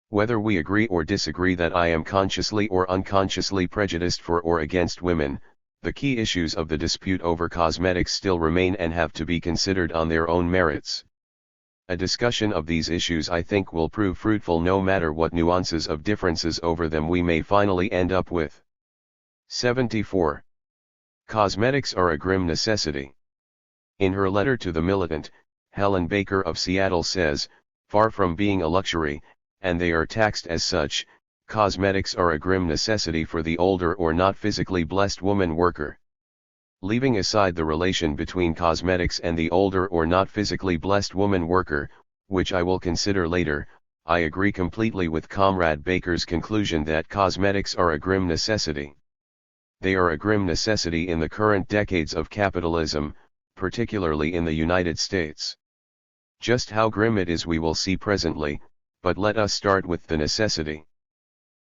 Whether we agree or disagree that I am consciously or unconsciously prejudiced for or against women, the key issues of the dispute over cosmetics still remain and have to be considered on their own merits. A discussion of these issues I think will prove fruitful no matter what nuances of differences over them we may finally end up with. 74. Cosmetics are a grim necessity. In her letter to the militant, Helen Baker of Seattle says, far from being a luxury, and they are taxed as such, cosmetics are a grim necessity for the older or not physically blessed woman worker. Leaving aside the relation between cosmetics and the older or not physically blessed woman worker, which I will consider later, I agree completely with Comrade Baker's conclusion that cosmetics are a grim necessity. They are a grim necessity in the current decades of capitalism, particularly in the United States. Just how grim it is we will see presently, but let us start with the necessity.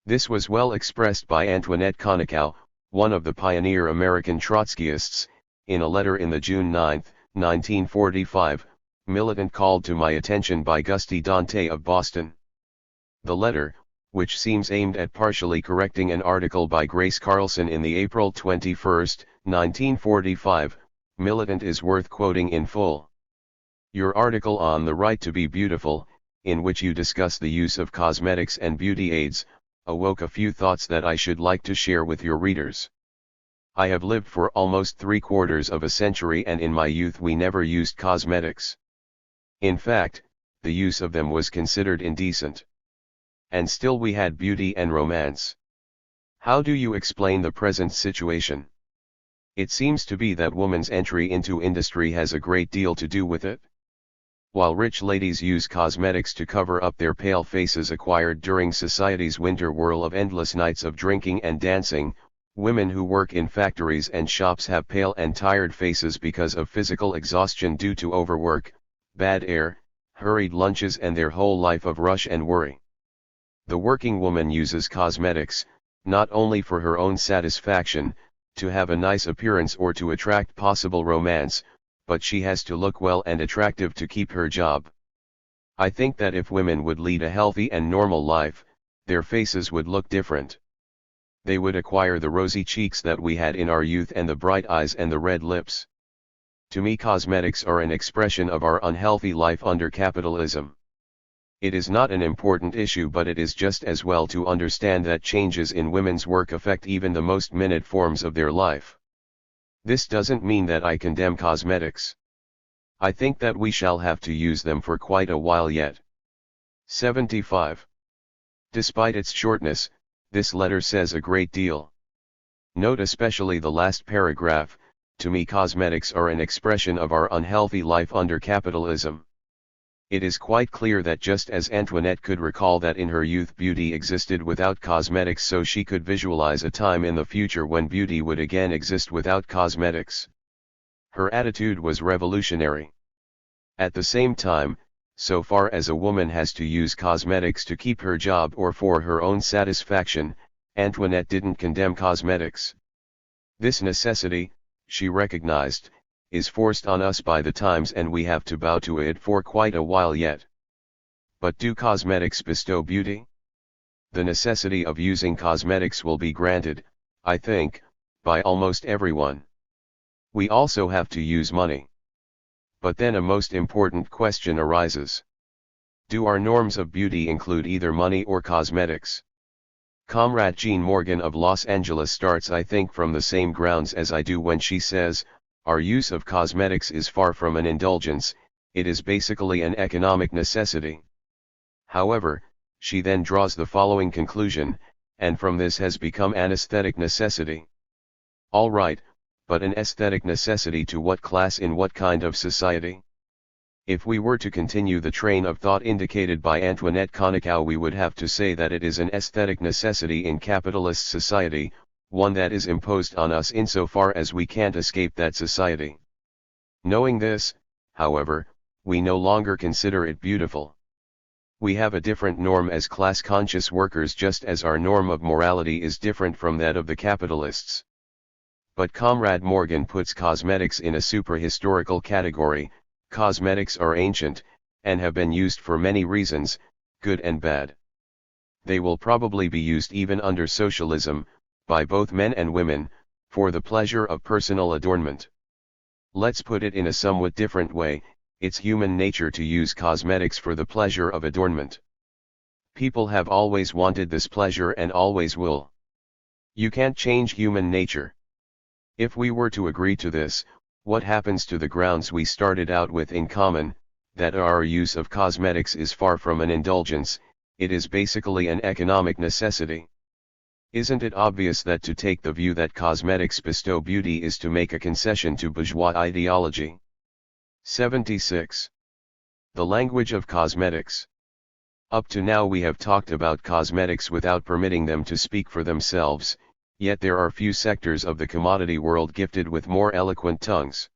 This was well expressed by Antoinette Konikow, one of the pioneer American Trotskyists, in a letter in the June 9, 1945, militant called to my attention by Gusty Dante of Boston. The letter, which seems aimed at partially correcting an article by Grace Carlson in the April 21, 1945, militant is worth quoting in full. Your article on the right to be beautiful, in which you discuss the use of cosmetics and beauty aids, awoke a few thoughts that I should like to share with your readers. I have lived for almost 3/4 of a century, and in my youth we never used cosmetics. In fact, the use of them was considered indecent. And still we had beauty and romance. How do you explain the present situation? It seems to be that woman's entry into industry has a great deal to do with it. While rich ladies use cosmetics to cover up their pale faces acquired during society's winter whirl of endless nights of drinking and dancing, women who work in factories and shops have pale and tired faces because of physical exhaustion due to overwork, bad air, hurried lunches and their whole life of rush and worry. The working woman uses cosmetics, not only for her own satisfaction, to have a nice appearance or to attract possible romance, but she has to look well and attractive to keep her job. I think that if women would lead a healthy and normal life, their faces would look different. They would acquire the rosy cheeks that we had in our youth and the bright eyes and the red lips. To me, cosmetics are an expression of our unhealthy life under capitalism. It is not an important issue, but it is just as well to understand that changes in women's work affect even the most minute forms of their life. This doesn't mean that I condemn cosmetics. I think that we shall have to use them for quite a while yet. 75. Despite its shortness, this letter says a great deal. Note especially the last paragraph. To me, cosmetics are an expression of our unhealthy life under capitalism. It is quite clear that just as Antoinette could recall that in her youth beauty existed without cosmetics, so she could visualize a time in the future when beauty would again exist without cosmetics. Her attitude was revolutionary. At the same time, so far as a woman has to use cosmetics to keep her job or for her own satisfaction, Antoinette didn't condemn cosmetics. This necessity, she recognized, is forced on us by the times, and we have to bow to it for quite a while yet. But do cosmetics bestow beauty? The necessity of using cosmetics will be granted, I think, by almost everyone. We also have to use money. But then a most important question arises. Do our norms of beauty include either money or cosmetics? Comrade Jean Morgan of Los Angeles starts, I think, from the same grounds as I do when she says, our use of cosmetics is far from an indulgence, it is basically an economic necessity. However, she then draws the following conclusion: and from this has become an aesthetic necessity. All right, but an aesthetic necessity to what class in what kind of society? If we were to continue the train of thought indicated by Antoinette Konikow, we would have to say that it is an aesthetic necessity in capitalist society, one that is imposed on us insofar as we can't escape that society. Knowing this, however, we no longer consider it beautiful. We have a different norm as class-conscious workers, just as our norm of morality is different from that of the capitalists. But Comrade Morgan puts cosmetics in a super-historical category. Cosmetics are ancient, and have been used for many reasons, good and bad. They will probably be used even under socialism, by both men and women, for the pleasure of personal adornment. Let's put it in a somewhat different way, it's human nature to use cosmetics for the pleasure of adornment. People have always wanted this pleasure and always will. You can't change human nature. If we were to agree to this, what happens to the grounds we started out with in common, that our use of cosmetics is far from an indulgence, it is basically an economic necessity? Isn't it obvious that to take the view that cosmetics bestow beauty is to make a concession to bourgeois ideology? 76. The language of cosmetics. Up to now we have talked about cosmetics without permitting them to speak for themselves, yet there are few sectors of the commodity world gifted with more eloquent tongues.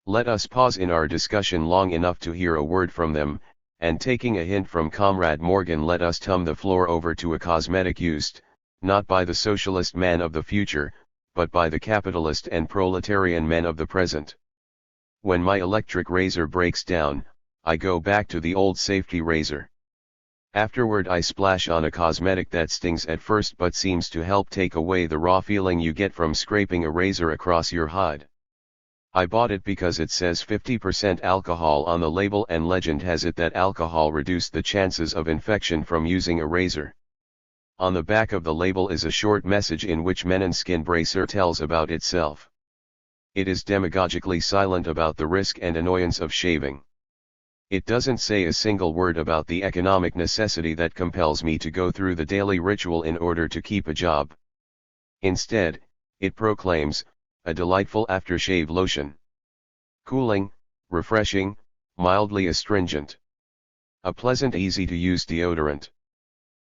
Let us pause in our discussion long enough to hear a word from them, and taking a hint from Comrade Morgan, let us turn the floor over to a cosmetic used, not by the socialist man of the future, but by the capitalist and proletarian men of the present. When my electric razor breaks down, I go back to the old safety razor. Afterward I splash on a cosmetic that stings at first but seems to help take away the raw feeling you get from scraping a razor across your hide. I bought it because it says 50% alcohol on the label, and legend has it that alcohol reduced the chances of infection from using a razor. On the back of the label is a short message in which Menon Skin Bracer tells about itself. It is demagogically silent about the risk and annoyance of shaving. It doesn't say a single word about the economic necessity that compels me to go through the daily ritual in order to keep a job. Instead, it proclaims, a delightful aftershave lotion. Cooling, refreshing, mildly astringent. A pleasant, easy-to-use deodorant.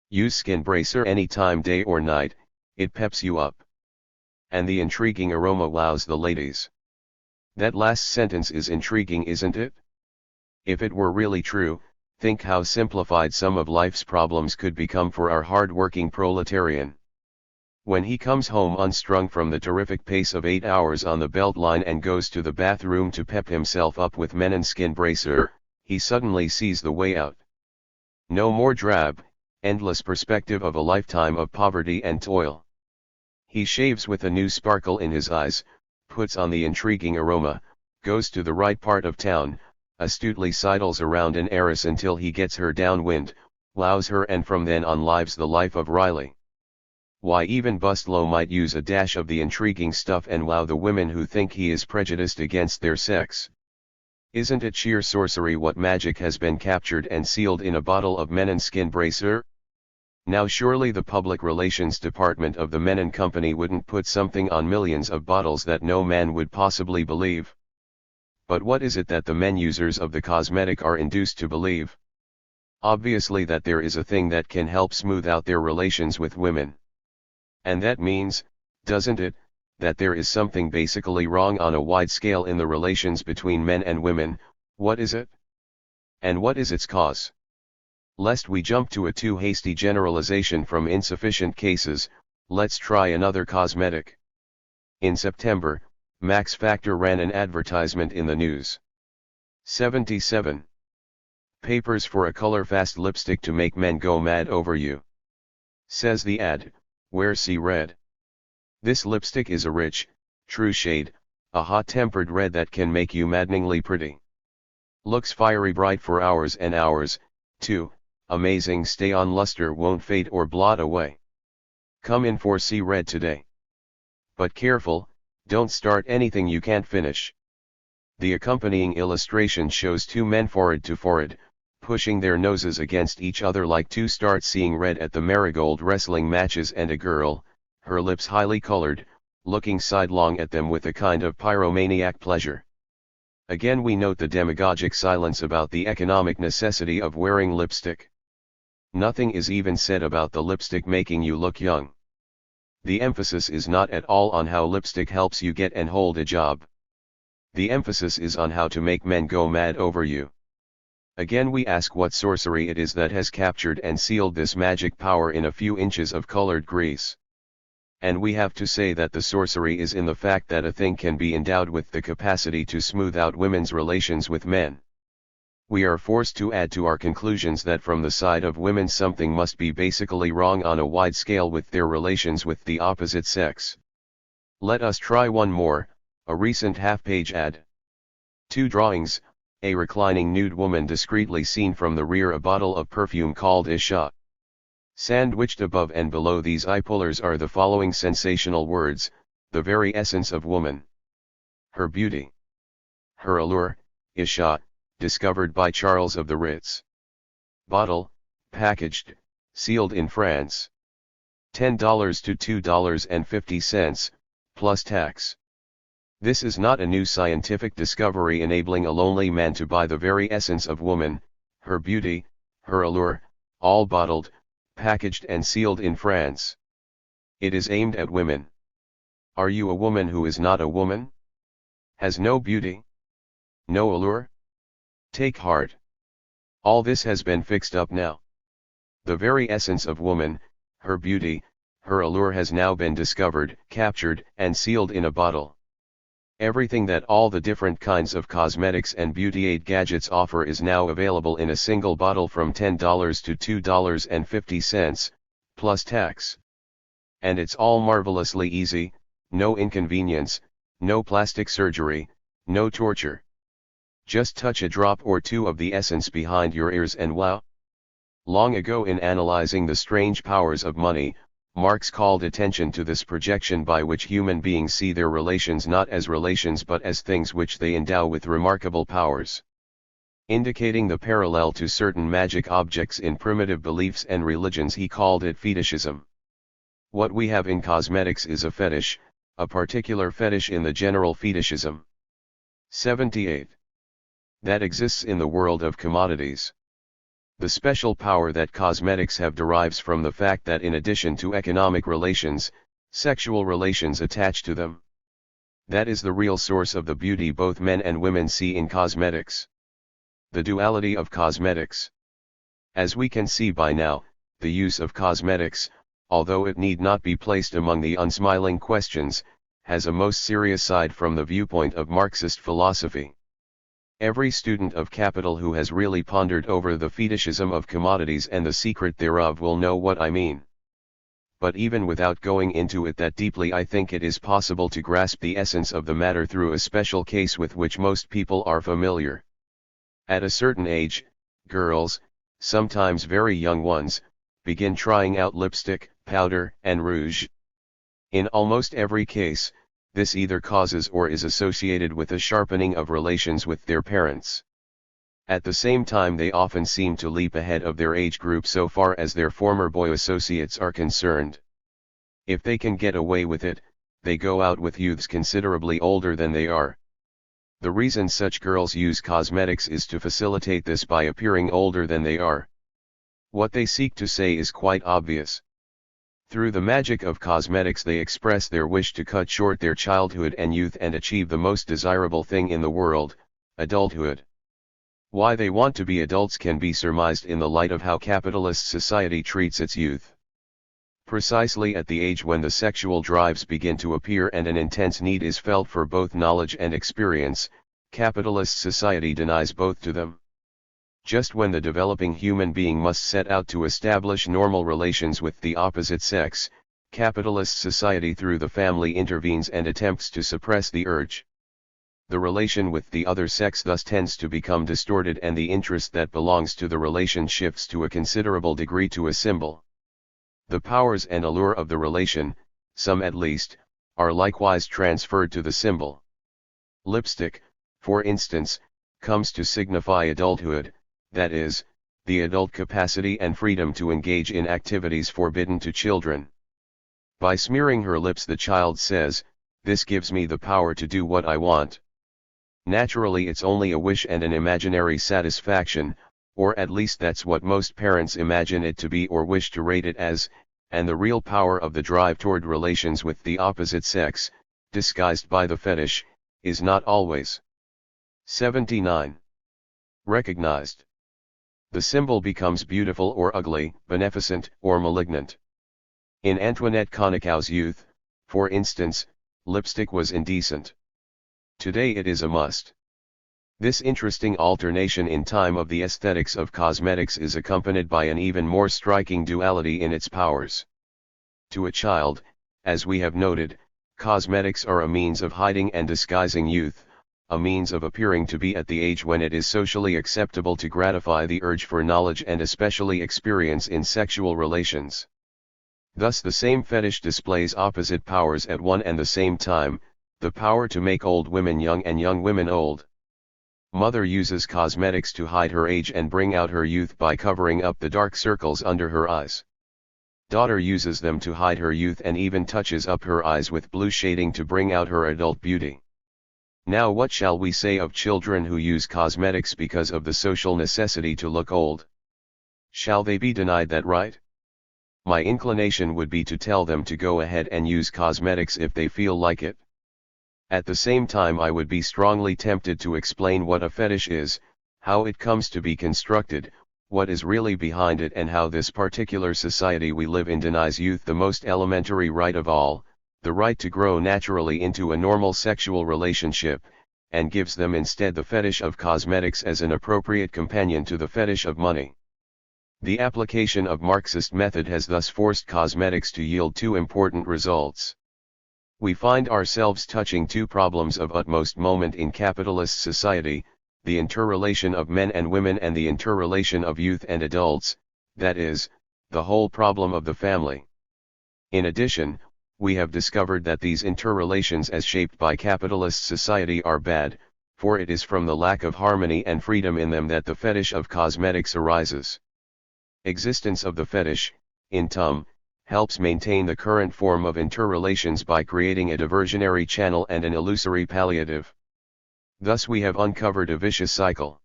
Use Skin Bracer anytime, day or night, it peps you up. And the intriguing aroma wows the ladies. That last sentence is intriguing, isn't it? If it were really true, think how simplified some of life's problems could become for our hard-working proletarian. When he comes home unstrung from the terrific pace of 8 hours on the Beltline and goes to the bathroom to pep himself up with Menon Skin Bracer, he suddenly sees the way out. No more drab, endless perspective of a lifetime of poverty and toil. He shaves with a new sparkle in his eyes, puts on the intriguing aroma, goes to the right part of town, astutely sidles around an heiress until he gets her downwind, wows her, and from then on lives the life of Riley. Why, even Bustlo might use a dash of the intriguing stuff and wow the women who think he is prejudiced against their sex. Isn't it sheer sorcery what magic has been captured and sealed in a bottle of Menon Skin Bracer? Now surely the public relations department of the Menon Company wouldn't put something on millions of bottles that no man would possibly believe. But what is it that the men users of the cosmetic are induced to believe? Obviously that there is a thing that can help smooth out their relations with women. And that means, doesn't it, that there is something basically wrong on a wide scale in the relations between men and women? What is it? And what is its cause? Lest we jump to a too hasty generalization from insufficient cases, let's try another cosmetic. In September, Max Factor ran an advertisement in the news. 77. Papers for a color-fast lipstick to make men go mad over you. Says the ad, where see red. This lipstick is a rich, true shade, a hot-tempered red that can make you maddeningly pretty. Looks fiery bright for hours and hours, too. Amazing stay-on luster won't fade or blot away. Come in for See Red today. But careful, don't start anything you can't finish. The accompanying illustration shows two men forehead to forehead, pushing their noses against each other like two start seeing red at the marigold wrestling matches, and a girl, her lips highly colored, looking sidelong at them with a kind of pyromaniac pleasure. Again we note the demagogic silence about the economic necessity of wearing lipstick. Nothing is even said about the lipstick making you look young. The emphasis is not at all on how lipstick helps you get and hold a job. The emphasis is on how to make men go mad over you. Again we ask what sorcery it is that has captured and sealed this magic power in a few inches of colored grease. And we have to say that the sorcery is in the fact that a thing can be endowed with the capacity to smooth out women's relations with men. We are forced to add to our conclusions that from the side of women something must be basically wrong on a wide scale with their relations with the opposite sex. Let us try one more, a recent half-page ad. 2 drawings, a reclining nude woman discreetly seen from the rear, a bottle of perfume called Isha. Sandwiched above and below these eye-pullers are the following sensational words: the very essence of woman. Her beauty. Her allure, Isha, discovered by Charles of the Ritz. Bottle, packaged, sealed in France. $10 to $2.50, plus tax. This is not a new scientific discovery enabling a lonely man to buy the very essence of woman, her beauty, her allure, all bottled, packaged and sealed in France. It is aimed at women. Are you a woman who is not a woman? Has no beauty? No allure? Take heart. All this has been fixed up now. The very essence of woman, her beauty, her allure has now been discovered, captured, and sealed in a bottle. Everything that all the different kinds of cosmetics and beauty aid gadgets offer is now available in a single bottle from $10 to $2.50, plus tax. And it's all marvelously easy, no inconvenience, no plastic surgery, no torture. Just touch a drop or two of the essence behind your ears and wow! Long ago, in analyzing the strange powers of money, Marx called attention to this projection by which human beings see their relations not as relations but as things which they endow with remarkable powers. Indicating the parallel to certain magic objects in primitive beliefs and religions, he called it fetishism. What we have in cosmetics is a fetish, a particular fetish in the general fetishism. 78. That exists in the world of commodities. The special power that cosmetics have derives from the fact that in addition to economic relations, sexual relations attach to them. That is the real source of the beauty both men and women see in cosmetics. The duality of cosmetics. As we can see by now, the use of cosmetics, although it need not be placed among the unsmiling questions, has a most serious side from the viewpoint of Marxist philosophy. Every student of capital who has really pondered over the fetishism of commodities and the secret thereof will know what I mean. But even without going into it that deeply, I think it is possible to grasp the essence of the matter through a special case with which most people are familiar. At a certain age, girls, sometimes very young ones, begin trying out lipstick, powder, and rouge. In almost every case, this either causes or is associated with a sharpening of relations with their parents. At the same time, they often seem to leap ahead of their age group so far as their former boy associates are concerned. If they can get away with it, they go out with youths considerably older than they are. The reason such girls use cosmetics is to facilitate this by appearing older than they are. What they seek to say is quite obvious. Through the magic of cosmetics they express their wish to cut short their childhood and youth and achieve the most desirable thing in the world, adulthood. Why they want to be adults can be surmised in the light of how capitalist society treats its youth. Precisely at the age when the sexual drives begin to appear and an intense need is felt for both knowledge and experience, capitalist society denies both to them. Just when the developing human being must set out to establish normal relations with the opposite sex, capitalist society through the family intervenes and attempts to suppress the urge. The relation with the other sex thus tends to become distorted and the interest that belongs to the relation shifts to a considerable degree to a symbol. The powers and allure of the relation, some at least, are likewise transferred to the symbol. Lipstick, for instance, comes to signify adulthood, that is, the adult capacity and freedom to engage in activities forbidden to children. By smearing her lips, the child says, "This gives me the power to do what I want." Naturally, it's only a wish and an imaginary satisfaction, or at least that's what most parents imagine it to be or wish to rate it as, and the real power of the drive toward relations with the opposite sex, disguised by the fetish, is not always 79. Recognized. The symbol becomes beautiful or ugly, beneficent or malignant. In Antoinette Koniko's youth, for instance, lipstick was indecent. Today it is a must. This interesting alternation in time of the aesthetics of cosmetics is accompanied by an even more striking duality in its powers. To a child, as we have noted, cosmetics are a means of hiding and disguising youth, a means of appearing to be at the age when it is socially acceptable to gratify the urge for knowledge and especially experience in sexual relations. Thus the same fetish displays opposite powers at one and the same time, the power to make old women young and young women old. Mother uses cosmetics to hide her age and bring out her youth by covering up the dark circles under her eyes. Daughter uses them to hide her youth and even touches up her eyes with blue shading to bring out her adult beauty. Now what shall we say of children who use cosmetics because of the social necessity to look old? Shall they be denied that right? My inclination would be to tell them to go ahead and use cosmetics if they feel like it. At the same time, I would be strongly tempted to explain what a fetish is, how it comes to be constructed, what is really behind it, and how this particular society we live in denies youth the most elementary right of all, the right to grow naturally into a normal sexual relationship, and gives them instead the fetish of cosmetics as an appropriate companion to the fetish of money. The application of Marxist method has thus forced cosmetics to yield two important results. We find ourselves touching two problems of utmost moment in capitalist society, the interrelation of men and women and the interrelation of youth and adults, that is, the whole problem of the family. In addition, we have discovered that these interrelations as shaped by capitalist society are bad, for it is from the lack of harmony and freedom in them that the fetish of cosmetics arises. Existence of the fetish, in tum, helps maintain the current form of interrelations by creating a diversionary channel and an illusory palliative. Thus we have uncovered a vicious cycle.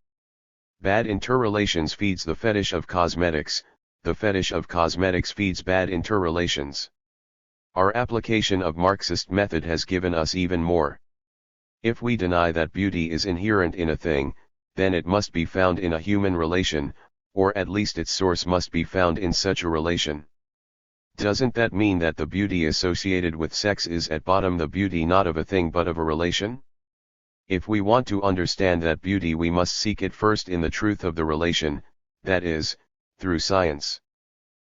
Bad interrelations feeds the fetish of cosmetics, the fetish of cosmetics feeds bad interrelations. Our application of Marxist method has given us even more. If we deny that beauty is inherent in a thing, then it must be found in a human relation, or at least its source must be found in such a relation. Doesn't that mean that the beauty associated with sex is at bottom the beauty not of a thing but of a relation? If we want to understand that beauty, we must seek it first in the truth of the relation, that is, through science.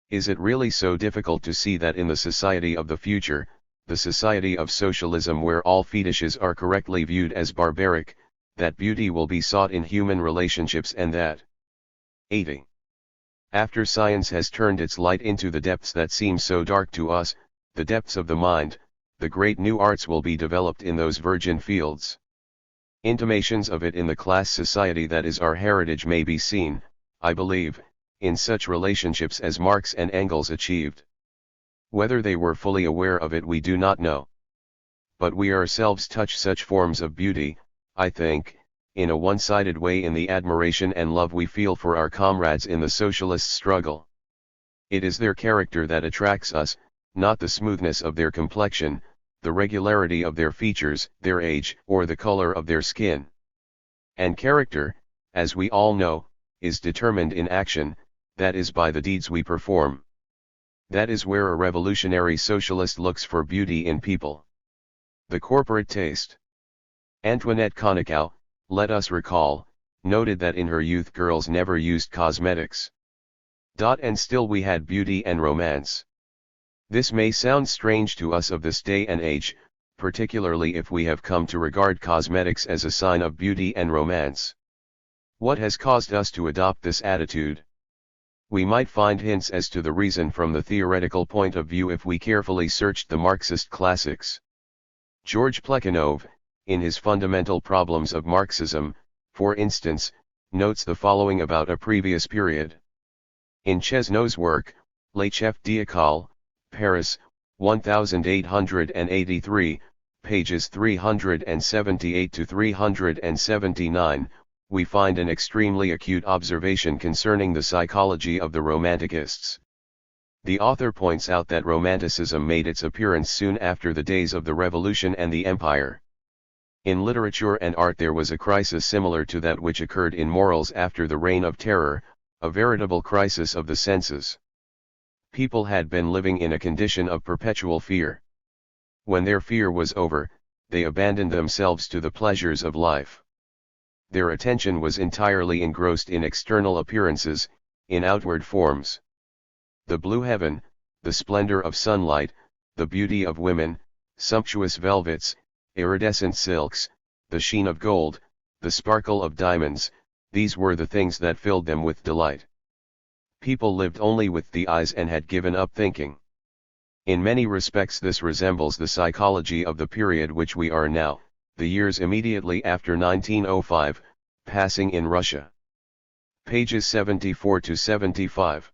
Is it really so difficult to see that in the society of the future, the society of socialism where all fetishes are correctly viewed as barbaric, that beauty will be sought in human relationships and that 80. After science has turned its light into the depths that seem so dark to us, the depths of the mind, the great new arts will be developed in those virgin fields. Intimations of it in the class society that is our heritage may be seen, I believe, in such relationships as Marx and Engels achieved. Whether they were fully aware of it we do not know. But we ourselves touch such forms of beauty, I think, in a one-sided way in the admiration and love we feel for our comrades in the socialist struggle. It is their character that attracts us, not the smoothness of their complexion, the regularity of their features, their age, or the color of their skin. And character, as we all know, is determined in action, that is by the deeds we perform. That is where a revolutionary socialist looks for beauty in people. The corporate taste. Antoinette Koniko, let us recall, noted that in her youth girls never used cosmetics. And still we had beauty and romance. This may sound strange to us of this day and age, particularly if we have come to regard cosmetics as a sign of beauty and romance. What has caused us to adopt this attitude? We might find hints as to the reason from the theoretical point of view if we carefully searched the Marxist classics. George Plekhanov, in his Fundamental Problems of Marxism, for instance, notes the following about a previous period. In Chesneau's work, Le Chef d'École, Paris, 1883, pages 378 to 379, we find an extremely acute observation concerning the psychology of the Romanticists. The author points out that Romanticism made its appearance soon after the days of the Revolution and the Empire. In literature and art there was a crisis similar to that which occurred in morals after the Reign of Terror, a veritable crisis of the senses. People had been living in a condition of perpetual fear. When their fear was over, they abandoned themselves to the pleasures of life. Their attention was entirely engrossed in external appearances, in outward forms. The blue heaven, the splendor of sunlight, the beauty of women, sumptuous velvets, iridescent silks, the sheen of gold, the sparkle of diamonds, these were the things that filled them with delight. People lived only with the eyes and had given up thinking. In many respects this resembles the psychology of the period which we are now, the years immediately after 1905, passing in Russia. Pages 74 to 75.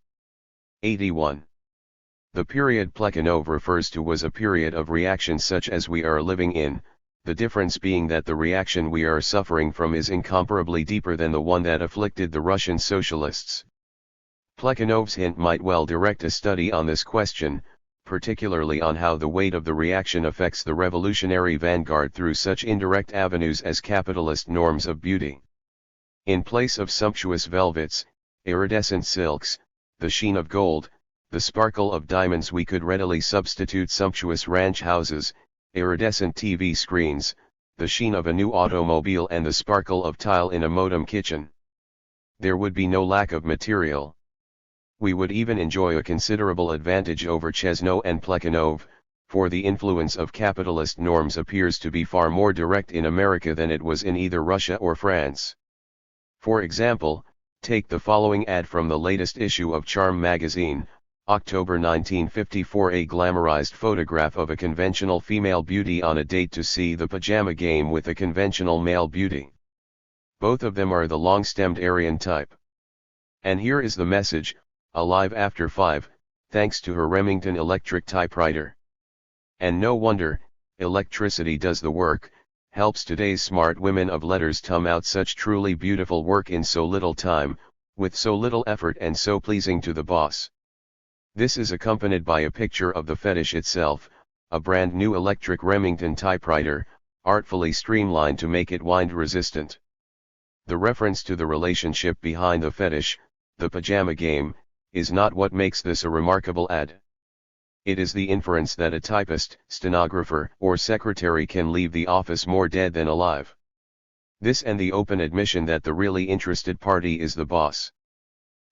81. The period Plekhanov refers to was a period of reaction such as we are living in, the difference being that the reaction we are suffering from is incomparably deeper than the one that afflicted the Russian socialists. Plekhanov's hint might well direct a study on this question, particularly on how the weight of the reaction affects the revolutionary vanguard through such indirect avenues as capitalist norms of beauty. In place of sumptuous velvets, iridescent silks, the sheen of gold, the sparkle of diamonds, we could readily substitute sumptuous ranch houses, iridescent TV screens, the sheen of a new automobile and the sparkle of tile in a modern kitchen. There would be no lack of material. We would even enjoy a considerable advantage over Chesneau and Plekhanov, for the influence of capitalist norms appears to be far more direct in America than it was in either Russia or France. For example, take the following ad from the latest issue of Charm magazine, October 1954, a glamorized photograph of a conventional female beauty on a date to see the pajama game with a conventional male beauty. Both of them are the long-stemmed Aryan type. And here is the message: alive after 5, thanks to her Remington electric typewriter. And no wonder, electricity does the work, helps today's smart women of letters tum out such truly beautiful work in so little time, with so little effort and so pleasing to the boss. This is accompanied by a picture of the fetish itself, a brand new electric Remington typewriter, artfully streamlined to make it wind resistant. The reference to the relationship behind the fetish, the pajama game, is not what makes this a remarkable ad. It is the inference that a typist, stenographer, or secretary can leave the office more dead than alive. This and the open admission that the really interested party is the boss.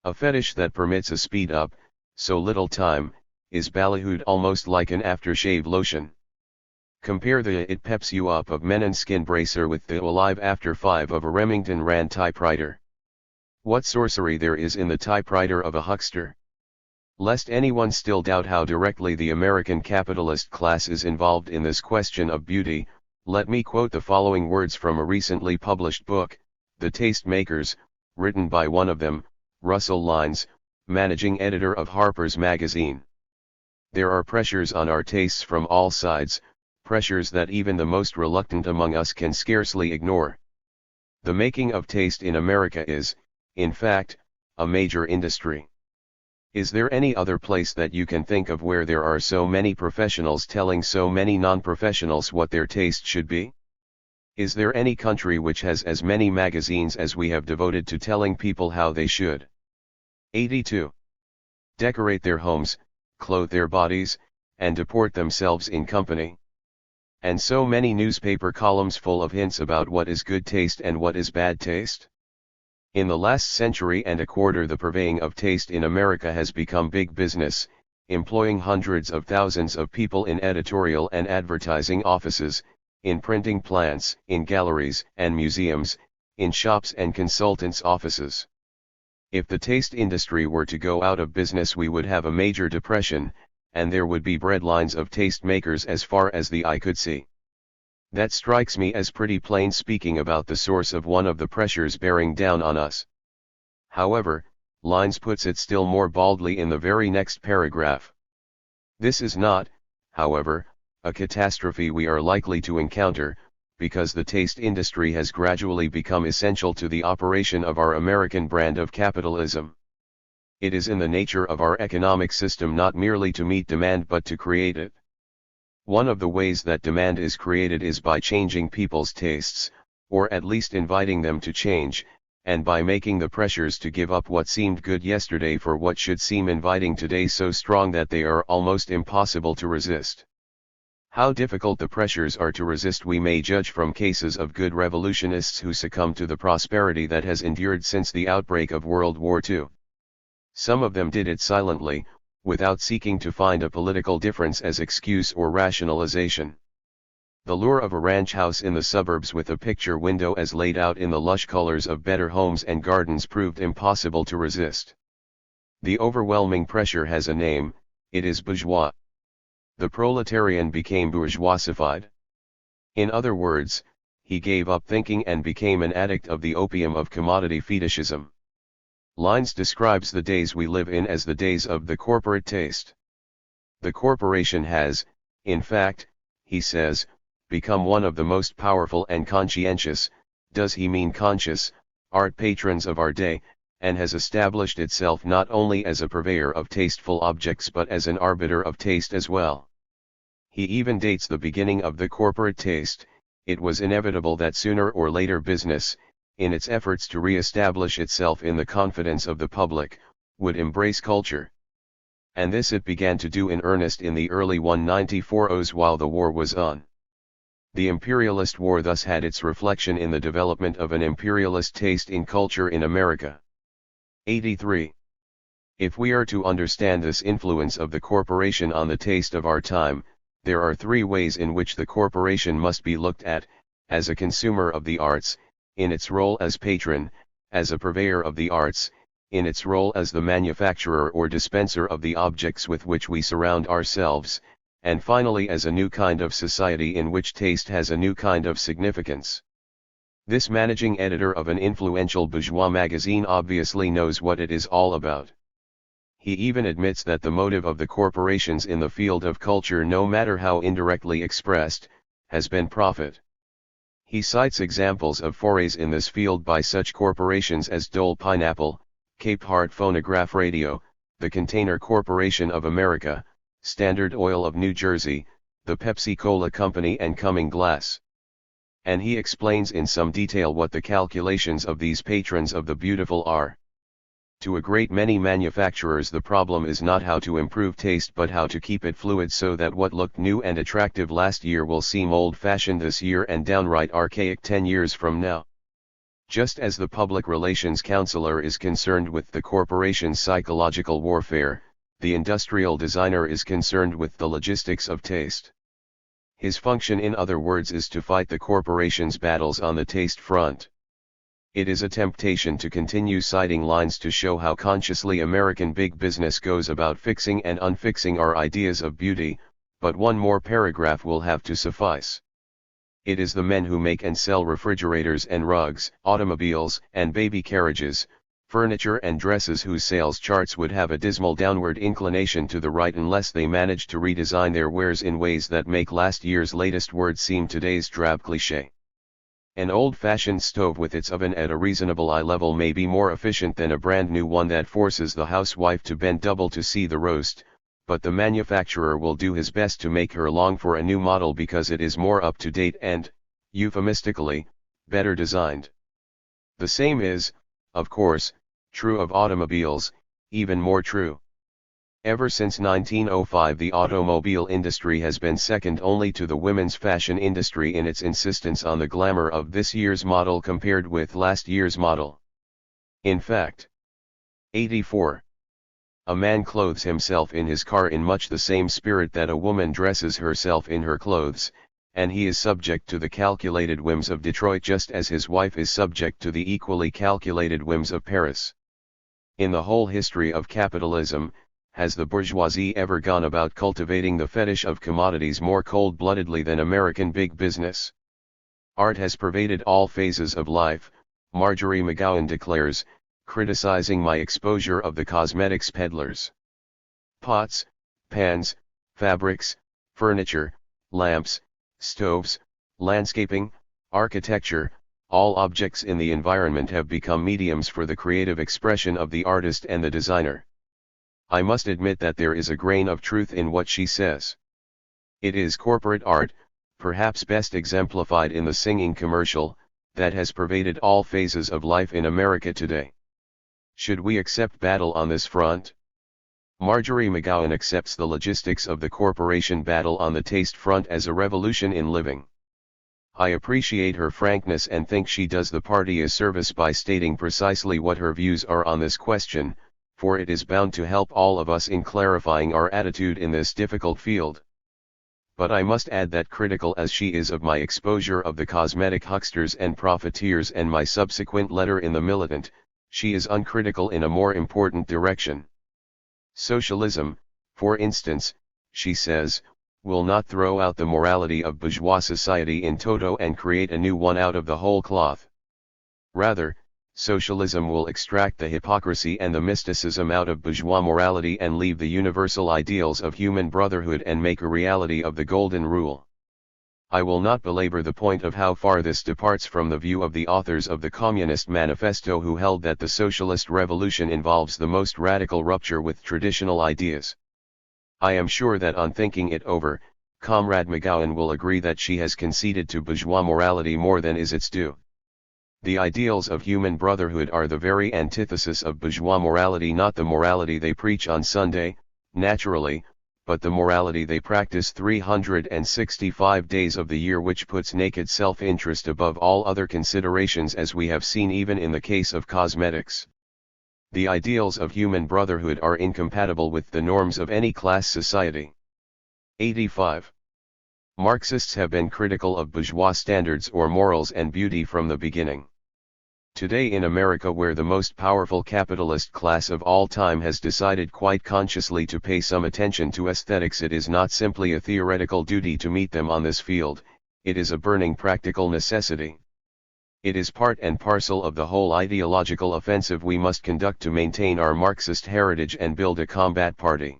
A fetish that permits a speed up, so little time, is ballyhooed almost like an aftershave lotion. Compare the "it peps you up" of Menon skin bracer with the "alive after 5" of a Remington Rand typewriter. What sorcery there is in the typewriter of a huckster! Lest anyone still doubt how directly the American capitalist class is involved in this question of beauty, let me quote the following words from a recently published book, The Taste Makers, written by one of them, Russell Lines, managing editor of Harper's Magazine. There are pressures on our tastes from all sides, pressures that even the most reluctant among us can scarcely ignore. The making of taste in America is, in fact, a major industry. Is there any other place that you can think of where there are so many professionals telling so many non-professionals what their taste should be? Is there any country which has as many magazines as we have devoted to telling people how they should? 82. Decorate their homes, clothe their bodies, and deport themselves in company. And so many newspaper columns full of hints about what is good taste and what is bad taste? In the last century and a quarter the purveying of taste in America has become big business, employing hundreds of thousands of people in editorial and advertising offices, in printing plants, in galleries and museums, in shops and consultants' offices. If the taste industry were to go out of business we would have a major depression, and there would be breadlines of taste makers as far as the eye could see. That strikes me as pretty plain speaking about the source of one of the pressures bearing down on us. However, Lines puts it still more baldly in the very next paragraph. This is not, however, a catastrophe we are likely to encounter, because the taste industry has gradually become essential to the operation of our American brand of capitalism. It is in the nature of our economic system not merely to meet demand but to create it. One of the ways that demand is created is by changing people's tastes, or at least inviting them to change, and by making the pressures to give up what seemed good yesterday for what should seem inviting today so strong that they are almost impossible to resist. How difficult the pressures are to resist we may judge from cases of good revolutionists who succumbed to the prosperity that has endured since the outbreak of World War II. Some of them did it silently, without seeking to find a political difference as excuse or rationalization. The lure of a ranch house in the suburbs with a picture window as laid out in the lush colors of better homes and gardens proved impossible to resist. The overwhelming pressure has a name, it is bourgeois. The proletarian became bourgeoisified. In other words, he gave up thinking and became an addict of the opium of commodity fetishism. Lines describes the days we live in as the days of the corporate taste. The corporation has, in fact, he says, become one of the most powerful and conscientious, does he mean conscious, art patrons of our day, and has established itself not only as a purveyor of tasteful objects but as an arbiter of taste as well. He even dates the beginning of the corporate taste. It was inevitable that sooner or later business, in its efforts to re-establish itself in the confidence of the public, would embrace culture. And this it began to do in earnest in the early 1940s while the war was on. The imperialist war thus had its reflection in the development of an imperialist taste in culture in America. 83. If we are to understand this influence of the corporation on the taste of our time, there are three ways in which the corporation must be looked at: as a consumer of the arts, in its role as patron; as a purveyor of the arts, in its role as the manufacturer or dispenser of the objects with which we surround ourselves; and finally as a new kind of society in which taste has a new kind of significance. This managing editor of an influential bourgeois magazine obviously knows what it is all about. He even admits that the motive of the corporations in the field of culture, no matter how indirectly expressed, has been profit. He cites examples of forays in this field by such corporations as Dole Pineapple, Cape Heart Phonograph Radio, the Container Corporation of America, Standard Oil of New Jersey, the Pepsi-Cola Company and Cumming Glass. And he explains in some detail what the calculations of these patrons of the beautiful are. To a great many manufacturers the problem is not how to improve taste but how to keep it fluid so that what looked new and attractive last year will seem old-fashioned this year and downright archaic 10 years from now. Just as the public relations counselor is concerned with the corporation's psychological warfare, the industrial designer is concerned with the logistics of taste. His function, in other words, is to fight the corporation's battles on the taste front. It is a temptation to continue citing lines to show how consciously American big business goes about fixing and unfixing our ideas of beauty, but one more paragraph will have to suffice. It is the men who make and sell refrigerators and rugs, automobiles and baby carriages, furniture and dresses whose sales charts would have a dismal downward inclination to the right unless they managed to redesign their wares in ways that make last year's latest word seem today's drab cliché. An old-fashioned stove with its oven at a reasonable eye level may be more efficient than a brand new one that forces the housewife to bend double to see the roast, but the manufacturer will do his best to make her long for a new model because it is more up-to-date and, euphemistically, better designed. The same is, of course, true of automobiles, even more true. Ever since 1905 the automobile industry has been second only to the women's fashion industry in its insistence on the glamour of this year's model compared with last year's model. In fact, 84. A man clothes himself in his car in much the same spirit that a woman dresses herself in her clothes, and he is subject to the calculated whims of Detroit just as his wife is subject to the equally calculated whims of Paris. In the whole history of capitalism, has the bourgeoisie ever gone about cultivating the fetish of commodities more cold-bloodedly than American big business? Art has pervaded all phases of life, Marjorie McGowan declares, criticizing my exposure of the cosmetics peddlers. Pots, pans, fabrics, furniture, lamps, stoves, landscaping, architecture, all objects in the environment have become mediums for the creative expression of the artist and the designer. I must admit that there is a grain of truth in what she says. It is corporate art, perhaps best exemplified in the singing commercial, that has pervaded all phases of life in America today. Should we accept battle on this front? Marjorie McGowan accepts the logistics of the corporation battle on the taste front as a revolution in living. I appreciate her frankness and think she does the party a service by stating precisely what her views are on this question, for it is bound to help all of us in clarifying our attitude in this difficult field. But I must add that critical as she is of my exposure of the cosmetic hucksters and profiteers and my subsequent letter in the Militant, she is uncritical in a more important direction. Socialism, for instance, she says, will not throw out the morality of bourgeois society in toto and create a new one out of the whole cloth. Rather, socialism will extract the hypocrisy and the mysticism out of bourgeois morality and leave the universal ideals of human brotherhood and make a reality of the golden rule. I will not belabor the point of how far this departs from the view of the authors of the Communist Manifesto, who held that the socialist revolution involves the most radical rupture with traditional ideas. I am sure that on thinking it over, Comrade McGowan will agree that she has conceded to bourgeois morality more than is its due. The ideals of human brotherhood are the very antithesis of bourgeois morality, not the morality they preach on Sunday, naturally, but the morality they practice 365 days of the year, which puts naked self-interest above all other considerations, as we have seen even in the case of cosmetics. The ideals of human brotherhood are incompatible with the norms of any class society. 85. Marxists have been critical of bourgeois standards or morals and beauty from the beginning. Today in America, where the most powerful capitalist class of all time has decided quite consciously to pay some attention to aesthetics, it is not simply a theoretical duty to meet them on this field, it is a burning practical necessity. It is part and parcel of the whole ideological offensive we must conduct to maintain our Marxist heritage and build a combat party.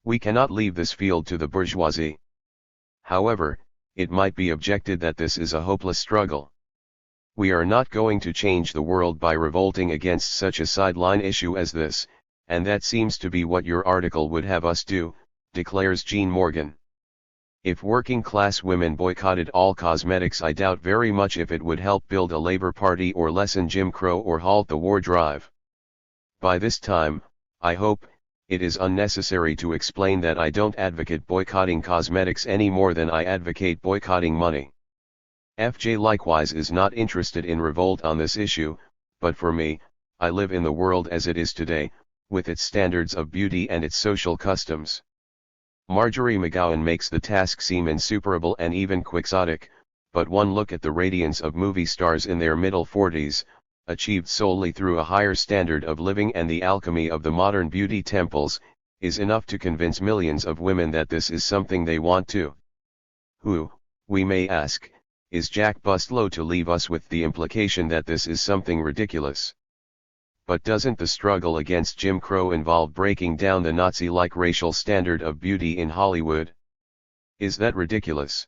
We cannot leave this field to the bourgeoisie. However, it might be objected that this is a hopeless struggle. We are not going to change the world by revolting against such a sideline issue as this, and that seems to be what your article would have us do, declares Jean Morgan. If working-class women boycotted all cosmetics, I doubt very much if it would help build a labor party or lessen Jim Crow or halt the war drive. By this time, I hope, it is unnecessary to explain that I don't advocate boycotting cosmetics any more than I advocate boycotting money. FJ likewise is not interested in revolt on this issue, but for me, I live in the world as it is today, with its standards of beauty and its social customs. Marjorie McGowan makes the task seem insuperable and even quixotic, but one look at the radiance of movie stars in their middle 40s, achieved solely through a higher standard of living and the alchemy of the modern beauty temples, is enough to convince millions of women that this is something they want to. Who, we may ask, is Jack Bustlow to leave us with the implication that this is something ridiculous? But doesn't the struggle against Jim Crow involve breaking down the Nazi-like racial standard of beauty in Hollywood? Is that ridiculous?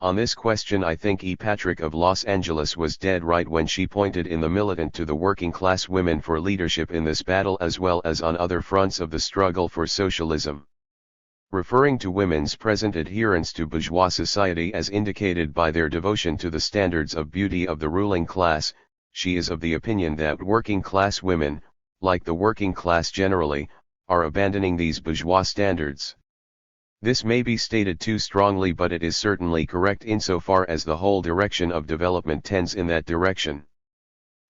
On this question I think E. Patrick of Los Angeles was dead right when she pointed in the Militant to the working-class women for leadership in this battle as well as on other fronts of the struggle for socialism. Referring to women's present adherence to bourgeois society as indicated by their devotion to the standards of beauty of the ruling class, she is of the opinion that working-class women, like the working class generally, are abandoning these bourgeois standards. This may be stated too strongly, but it is certainly correct insofar as the whole direction of development tends in that direction.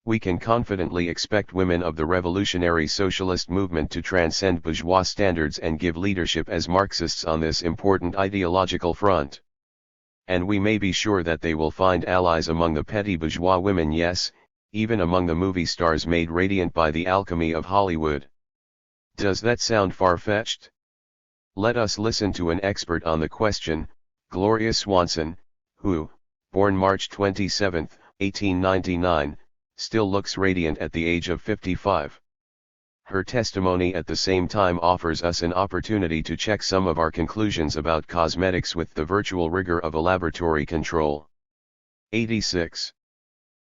We can confidently expect women of the revolutionary socialist movement to transcend bourgeois standards and give leadership as Marxists on this important ideological front. And we may be sure that they will find allies among the petty bourgeois women, yes, even among the movie stars made radiant by the alchemy of Hollywood. Does that sound far-fetched? Let us listen to an expert on the question, Gloria Swanson, who, born March 27, 1899, still looks radiant at the age of 55. Her testimony at the same time offers us an opportunity to check some of our conclusions about cosmetics with the virtual rigor of a laboratory control. 86.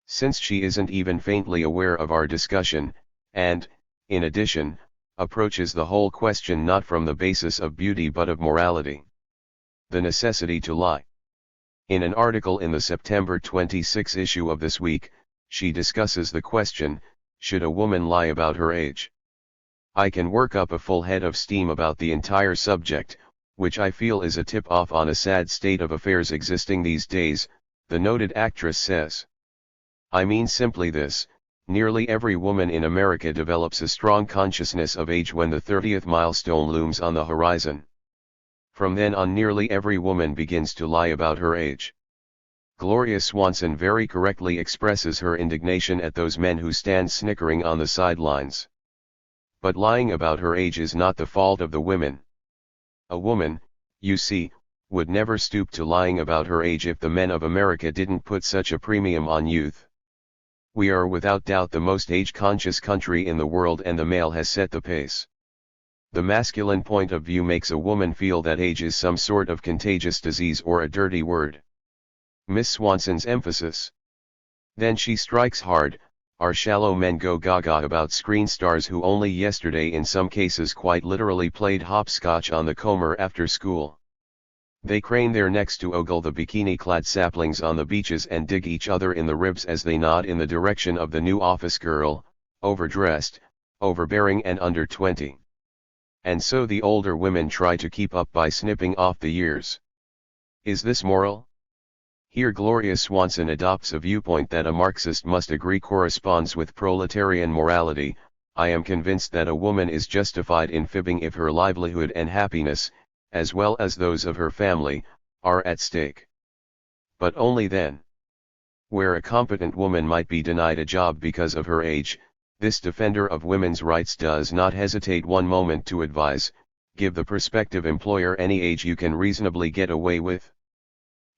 Since she isn't even faintly aware of our discussion, and, in addition, approaches the whole question not from the basis of beauty but of morality. The necessity to lie. In an article in the September 26 issue of this week, she discusses the question, should a woman lie about her age? I can work up a full head of steam about the entire subject, which I feel is a tip-off on a sad state of affairs existing these days, the noted actress says. I mean simply this, nearly every woman in America develops a strong consciousness of age when the 30th milestone looms on the horizon. From then on nearly every woman begins to lie about her age. Gloria Swanson very correctly expresses her indignation at those men who stand snickering on the sidelines. But lying about her age is not the fault of the women. A woman, you see, would never stoop to lying about her age if the men of America didn't put such a premium on youth. We are without doubt the most age-conscious country in the world, and the male has set the pace. The masculine point of view makes a woman feel that age is some sort of contagious disease or a dirty word. Miss Swanson's emphasis. Then she strikes hard. Our shallow men go gaga about screen stars who only yesterday in some cases quite literally played hopscotch on the Comer after school. They crane their necks to ogle the bikini-clad saplings on the beaches and dig each other in the ribs as they nod in the direction of the new office girl, overdressed, overbearing and under 20. And so the older women try to keep up by snipping off the years. Is this moral? Here Gloria Swanson adopts a viewpoint that a Marxist must agree corresponds with proletarian morality. I am convinced that a woman is justified in fibbing if her livelihood and happiness, as well as those of her family, are at stake. But only then. Where a competent woman might be denied a job because of her age, this defender of women's rights does not hesitate one moment to advise, give the prospective employer any age you can reasonably get away with.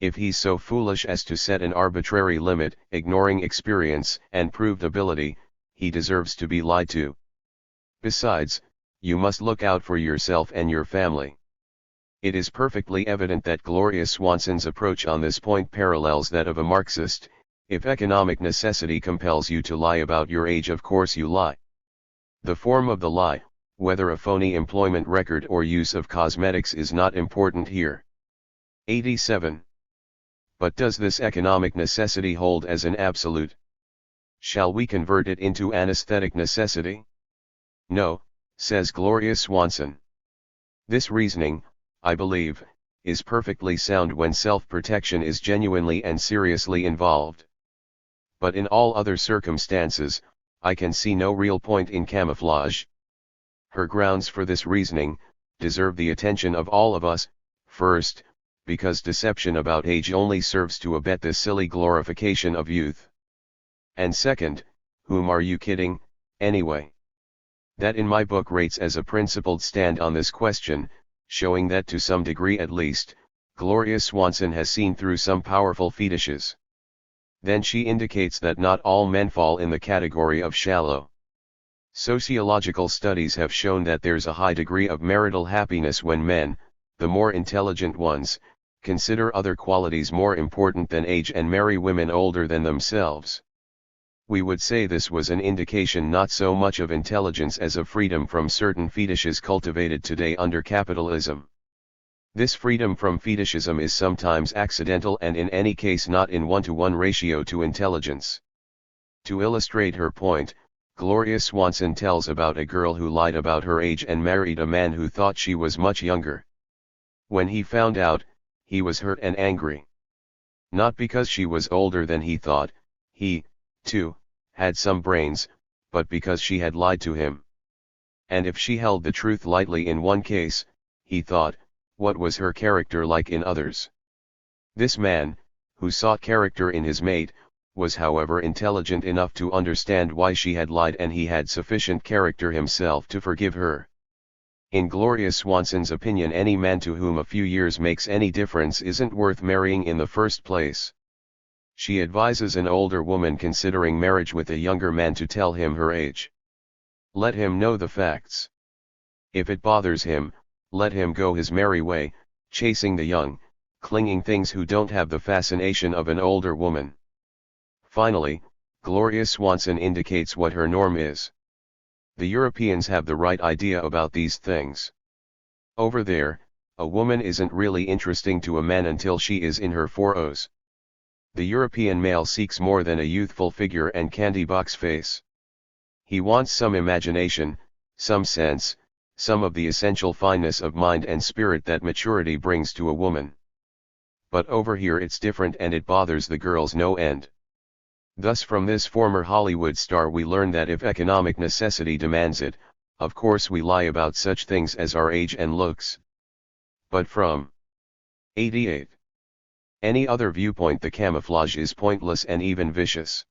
If he's so foolish as to set an arbitrary limit, ignoring experience and proved ability, he deserves to be lied to. Besides, you must look out for yourself and your family. It is perfectly evident that Gloria Swanson's approach on this point parallels that of a Marxist. If economic necessity compels you to lie about your age, of course you lie. The form of the lie, whether a phony employment record or use of cosmetics, is not important here. 87. But does this economic necessity hold as an absolute? Shall we convert it into an aesthetic necessity? No, says Gloria Swanson. This reasoning, I believe, is perfectly sound when self-protection is genuinely and seriously involved. But in all other circumstances, I can see no real point in camouflage. Her grounds for this reasoning deserve the attention of all of us. First, because deception about age only serves to abet the silly glorification of youth. And second, whom are you kidding, anyway? That in my book rates as a principled stand on this question, showing that to some degree at least, Gloria Swanson has seen through some powerful fetishes. Then she indicates that not all men fall in the category of shallow. Sociological studies have shown that there's a high degree of marital happiness when men, the more intelligent ones, consider other qualities more important than age and marry women older than themselves. We would say this was an indication not so much of intelligence as of freedom from certain fetishes cultivated today under capitalism. This freedom from fetishism is sometimes accidental and in any case not in one-to-one ratio to intelligence. To illustrate her point, Gloria Swanson tells about a girl who lied about her age and married a man who thought she was much younger. When he found out, he was hurt and angry. Not because she was older than he thought, he, too, had some brains, but because she had lied to him. And if she held the truth lightly in one case, he thought, what was her character like in others? This man, who sought character in his mate, was however intelligent enough to understand why she had lied, and he had sufficient character himself to forgive her. In Gloria Swanson's opinion, any man to whom a few years makes any difference isn't worth marrying in the first place. She advises an older woman considering marriage with a younger man to tell him her age. Let him know the facts. If it bothers him, let him go his merry way, chasing the young, clinging things who don't have the fascination of an older woman. Finally, Gloria Swanson indicates what her norm is. The Europeans have the right idea about these things. Over there, a woman isn't really interesting to a man until she is in her 40s. The European male seeks more than a youthful figure and candy box face. He wants some imagination, some sense, some of the essential fineness of mind and spirit that maturity brings to a woman. But over here it's different and it bothers the girls no end. Thus from this former Hollywood star we learn that if economic necessity demands it, of course we lie about such things as our age and looks. But from 88. Any other viewpoint, the camouflage is pointless and even vicious.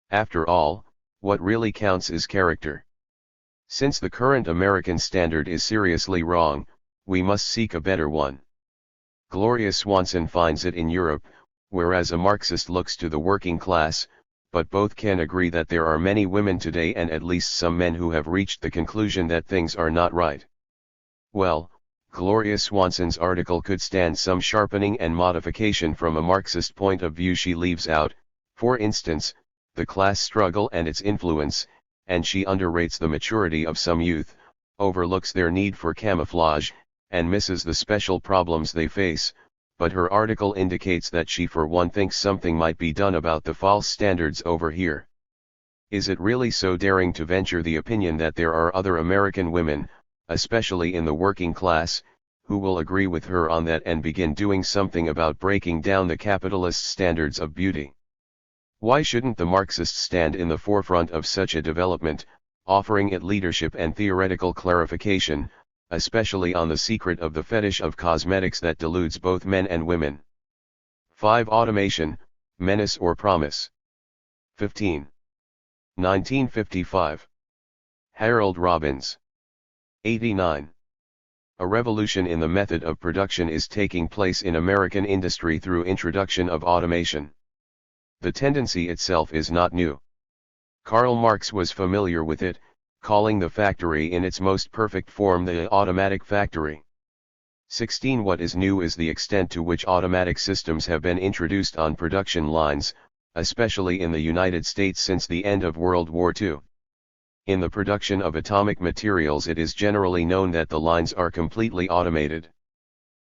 After all, what really counts is character. Since the current American standard is seriously wrong, we must seek a better one. Gloria Swanson finds it in Europe, whereas a Marxist looks to the working class, but both can agree that there are many women today and at least some men who have reached the conclusion that things are not right. Well, Gloria Swanson's article could stand some sharpening and modification from a Marxist point of view. She leaves out, for instance, the class struggle and its influence, and she underrates the maturity of some youth, overlooks their need for camouflage, and misses the special problems they face, but her article indicates that she for one thinks something might be done about the false standards over here. Is it really so daring to venture the opinion that there are other American women, especially in the working class, who will agree with her on that and begin doing something about breaking down the capitalist standards of beauty? Why shouldn't the Marxists stand in the forefront of such a development, offering it leadership and theoretical clarification, especially on the secret of the fetish of cosmetics that deludes both men and women? 5. Automation, Menace or Promise. 15. 1955. Harold Robbins. 89. A revolution in the method of production is taking place in American industry through introduction of automation. The tendency itself is not new. Karl Marx was familiar with it, calling the factory in its most perfect form the automatic factory. 16. What is new is the extent to which automatic systems have been introduced on production lines, especially in the United States since the end of World War II. In the production of atomic materials, it is generally known that the lines are completely automated.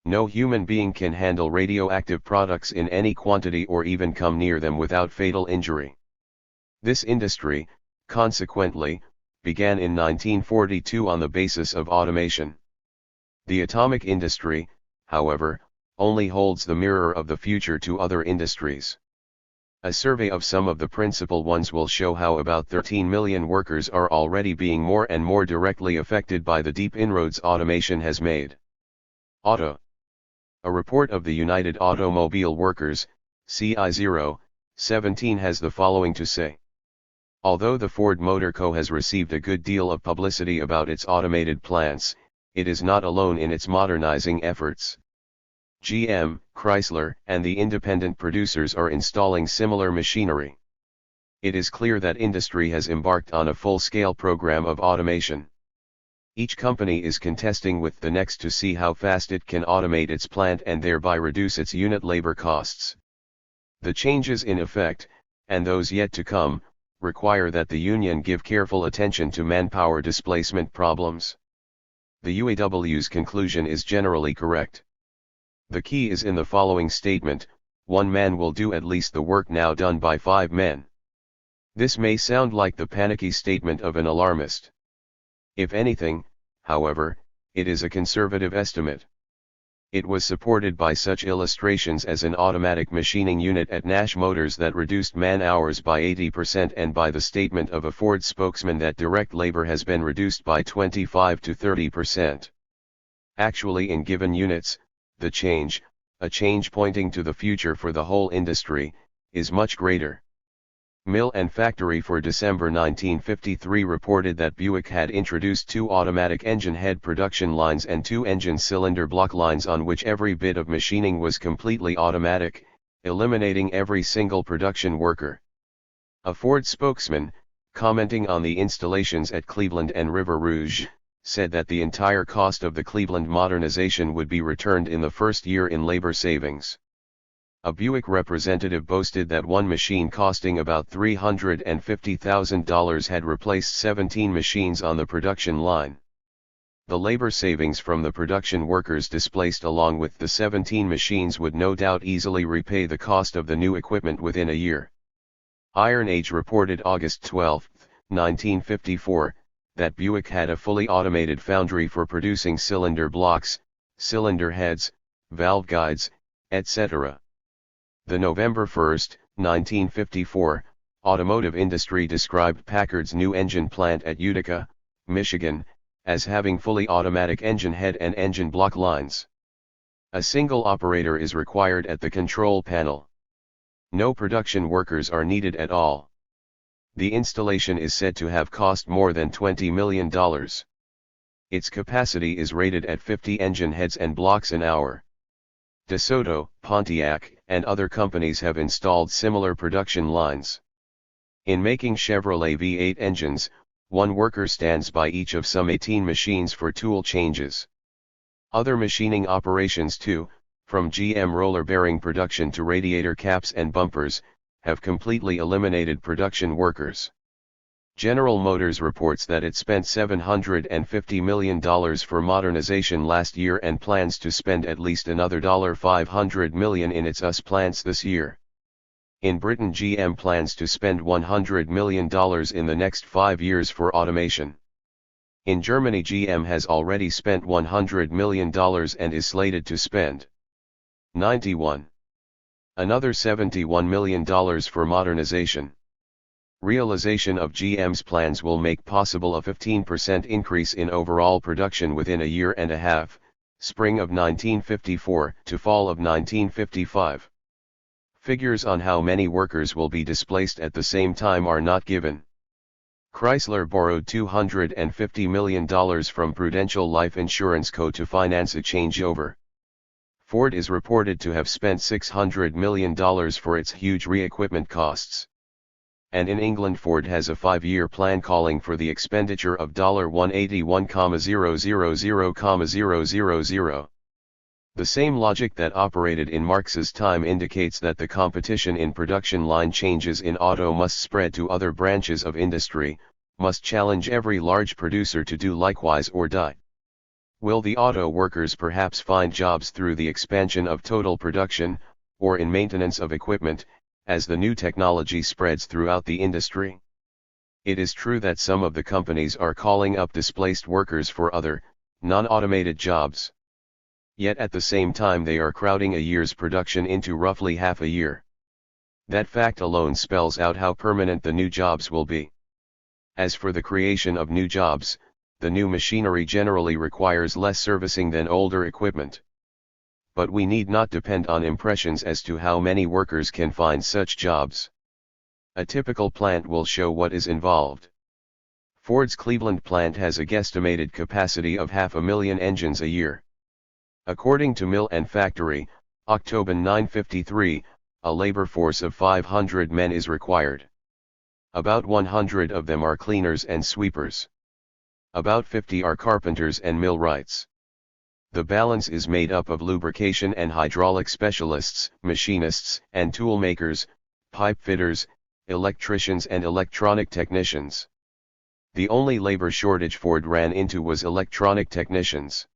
No human being can handle radioactive products in any quantity or even come near them without fatal injury. This industry, consequently, began in 1942 on the basis of automation. The atomic industry, however, only holds the mirror of the future to other industries. A survey of some of the principal ones will show how about 13 million workers are already being more and more directly affected by the deep inroads automation has made. Auto. A report of the United Automobile Workers, CI-017 has the following to say. Although the Ford Motor Co. has received a good deal of publicity about its automated plants, it is not alone in its modernizing efforts. GM, Chrysler, and the independent producers are installing similar machinery. It is clear that industry has embarked on a full-scale program of automation. Each company is contesting with the next to see how fast it can automate its plant and thereby reduce its unit labor costs. The changes in effect, and those yet to come, require that the union give careful attention to manpower displacement problems. The UAW's conclusion is generally correct. The key is in the following statement: one man will do at least the work now done by 5 men. This may sound like the panicky statement of an alarmist. If anything, however, it is a conservative estimate. It was supported by such illustrations as an automatic machining unit at Nash Motors that reduced man-hours by 80% and by the statement of a Ford spokesman that direct labor has been reduced by 25 to 30%. Actually, in given units, the change, a change pointing to the future for the whole industry, is much greater. Mill and Factory for December 1953 reported that Buick had introduced 2 automatic engine head production lines and 2 engine cylinder block lines on which every bit of machining was completely automatic, eliminating every single production worker. A Ford spokesman, commenting on the installations at Cleveland and River Rouge, said that the entire cost of the Cleveland modernization would be returned in the first year in labor savings. A Buick representative boasted that one machine costing about $350,000 had replaced 17 machines on the production line. The labor savings from the production workers displaced along with the 17 machines would no doubt easily repay the cost of the new equipment within a year. Iron Age reported August 12, 1954, that Buick had a fully automated foundry for producing cylinder blocks, cylinder heads, valve guides, etc. The November 1, 1954, automotive industry described Packard's new engine plant at Utica, Michigan, as having fully automatic engine head and engine block lines. A single operator is required at the control panel. No production workers are needed at all. The installation is said to have cost more than $20 million. Its capacity is rated at 50 engine heads and blocks an hour. DeSoto, Pontiac, and other companies have installed similar production lines. In making Chevrolet V8 engines, one worker stands by each of some 18 machines for tool changes. Other machining operations too, from GM roller bearing production to radiator caps and bumpers, have completely eliminated production workers. General Motors reports that it spent $750 million for modernization last year and plans to spend at least another $500 million in its US plants this year. In Britain, GM plans to spend $100 million in the next 5 years for automation. In Germany, GM has already spent $100 million and is slated to spend 91. Another $71 million for modernization. Realization of GM's plans will make possible a 15% increase in overall production within a year and a half, spring of 1954 to fall of 1955. Figures on how many workers will be displaced at the same time are not given. Chrysler borrowed $250 million from Prudential Life Insurance Co. to finance a changeover. Ford is reported to have spent $600 million for its huge re-equipment costs. And in England, Ford has a 5-year plan calling for the expenditure of $181,000,000. The same logic that operated in Marx's time indicates that the competition in production line changes in auto must spread to other branches of industry, must challenge every large producer to do likewise or die. Will the auto workers perhaps find jobs through the expansion of total production, or in maintenance of equipment, as the new technology spreads throughout the industry? It is true that some of the companies are calling up displaced workers for other, non-automated jobs. Yet at the same time they are crowding a year's production into roughly half a year. That fact alone spells out how permanent the new jobs will be. As for the creation of new jobs, the new machinery generally requires less servicing than older equipment. But we need not depend on impressions as to how many workers can find such jobs. A typical plant will show what is involved. Ford's Cleveland plant has a guesstimated capacity of 500,000 engines a year. According to Mill and Factory, October 953, a labor force of 500 men is required. About 100 of them are cleaners and sweepers. About 50 are carpenters and millwrights. The balance is made up of lubrication and hydraulic specialists, machinists and tool makers, pipe fitters, electricians and electronic technicians. The only labor shortage Ford ran into was electronic technicians.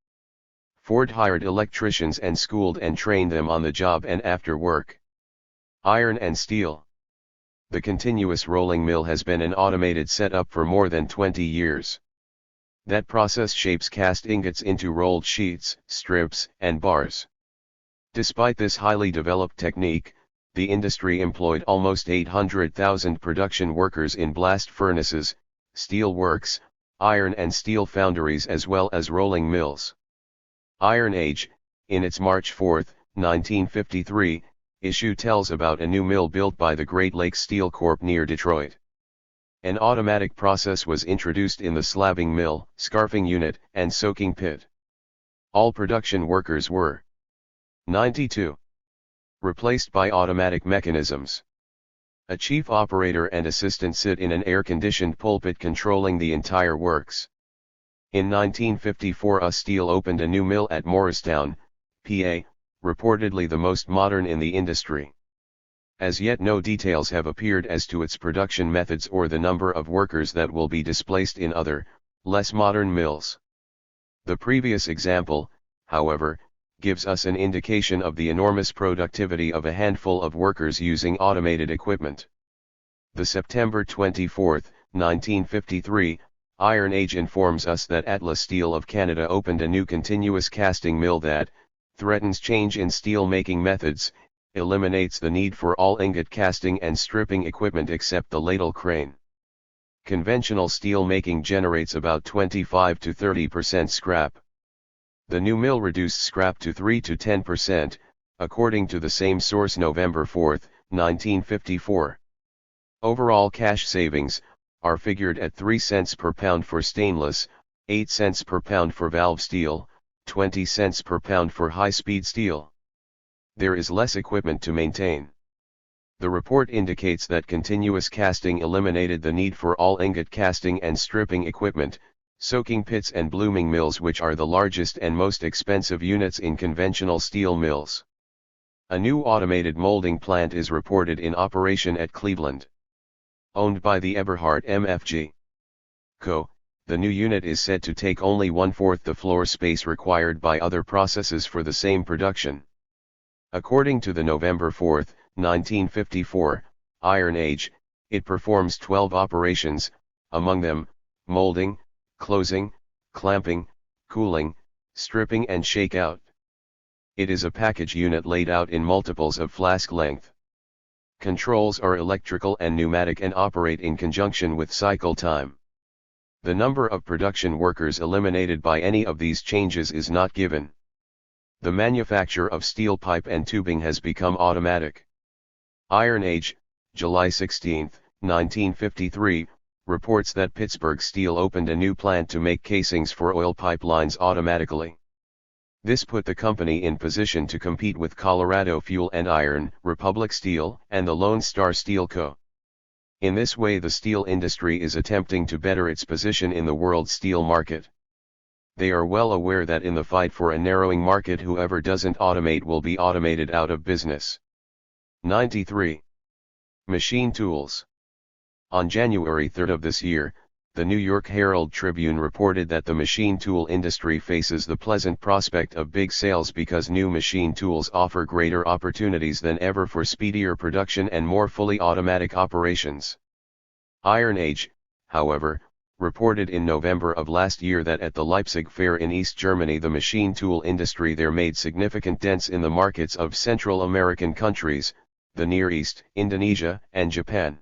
Ford hired electricians and schooled and trained them on the job and after work. Iron and steel. The continuous rolling mill has been an automated setup for more than 20 years. That process shapes cast ingots into rolled sheets, strips, and bars. Despite this highly developed technique, the industry employed almost 800,000 production workers in blast furnaces, steel works, iron and steel foundries as well as rolling mills. Iron Age, in its March 4, 1953, issue tells about a new mill built by the Great Lakes Steel Corp near Detroit. An automatic process was introduced in the slabbing mill, scarfing unit, and soaking pit. All production workers were 92. replaced by automatic mechanisms. A chief operator and assistant sit in an air-conditioned pulpit controlling the entire works. In 1954 U.S. Steel opened a new mill at Morristown, PA, reportedly the most modern in the industry. As yet no details have appeared as to its production methods or the number of workers that will be displaced in other, less modern mills. The previous example, however, gives us an indication of the enormous productivity of a handful of workers using automated equipment. The September 24, 1953, Iron Age informs us that Atlas Steel of Canada opened a new continuous casting mill that threatens change in steel-making methods, eliminates the need for all ingot casting and stripping equipment except the ladle crane. Conventional steel making generates about 25 to 30% scrap. The new mill reduced scrap to 3 to 10%, according to the same source November 4, 1954. Overall cash savings are figured at 3 cents per pound for stainless, 8 cents per pound for valve steel, 20 cents per pound for high-speed steel. There is less equipment to maintain. The report indicates that continuous casting eliminated the need for all ingot casting and stripping equipment, soaking pits and blooming mills, which are the largest and most expensive units in conventional steel mills. A new automated molding plant is reported in operation at Cleveland. Owned by the Eberhard MFG Co., the new unit is said to take only 1/4 the floor space required by other processes for the same production. According to the November 4, 1954, Iron Age, it performs 12 operations, among them, molding, closing, clamping, cooling, stripping and shakeout. It is a package unit laid out in multiples of flask length. Controls are electrical and pneumatic and operate in conjunction with cycle time. The number of production workers eliminated by any of these changes is not given. The manufacture of steel pipe and tubing has become automatic. Iron Age, July 16, 1953, reports that Pittsburgh Steel opened a new plant to make casings for oil pipelines automatically. This put the company in position to compete with Colorado Fuel and Iron, Republic Steel, and the Lone Star Steel Co. In this way, the steel industry is attempting to better its position in the world steel market. They are well aware that in the fight for a narrowing market, whoever doesn't automate will be automated out of business. 93. Machine tools. On January 3 of this year, the New York Herald Tribune reported that the machine tool industry faces the pleasant prospect of big sales because new machine tools offer greater opportunities than ever for speedier production and more fully automatic operations. Iron Age, however, reported in November of last year that at the Leipzig Fair in East Germany, the machine tool industry there made significant dents in the markets of Central American countries, the Near East, Indonesia, and Japan.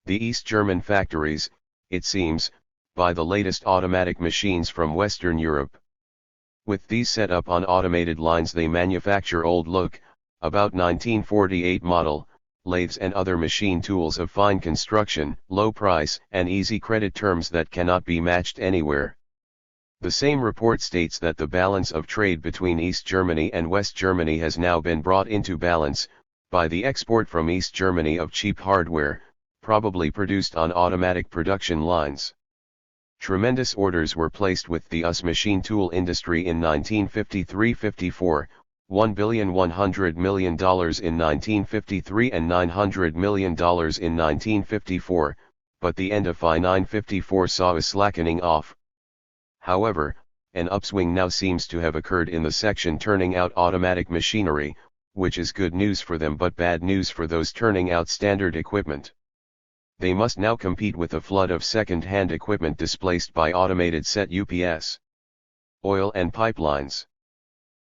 The East German factories, it seems, buy the latest automatic machines from Western Europe. With these set up on automated lines, they manufacture old look, about 1948 model, lathes and other machine tools of fine construction, low price, and easy credit terms that cannot be matched anywhere. The same report states that the balance of trade between East Germany and West Germany has now been brought into balance by the export from East Germany of cheap hardware, probably produced on automatic production lines. Tremendous orders were placed with the US machine tool industry in 1953-54, $1,100 million in 1953 and $900 million in 1954, but the end of FY 1954 saw a slackening off. However, an upswing now seems to have occurred in the section turning out automatic machinery, which is good news for them but bad news for those turning out standard equipment. They must now compete with a flood of second-hand equipment displaced by automated set UPS, oil and pipelines.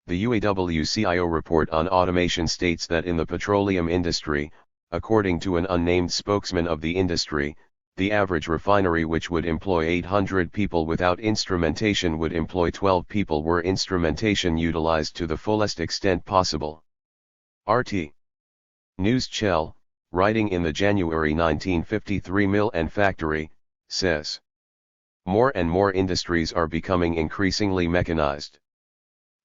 The UAW-CIO report on automation states that in the petroleum industry, according to an unnamed spokesman of the industry, the average refinery which would employ 800 people without instrumentation would employ 12 people were instrumentation utilized to the fullest extent possible. RT News Chell, writing in the January 1953 Mill and Factory, says, more and more industries are becoming increasingly mechanized.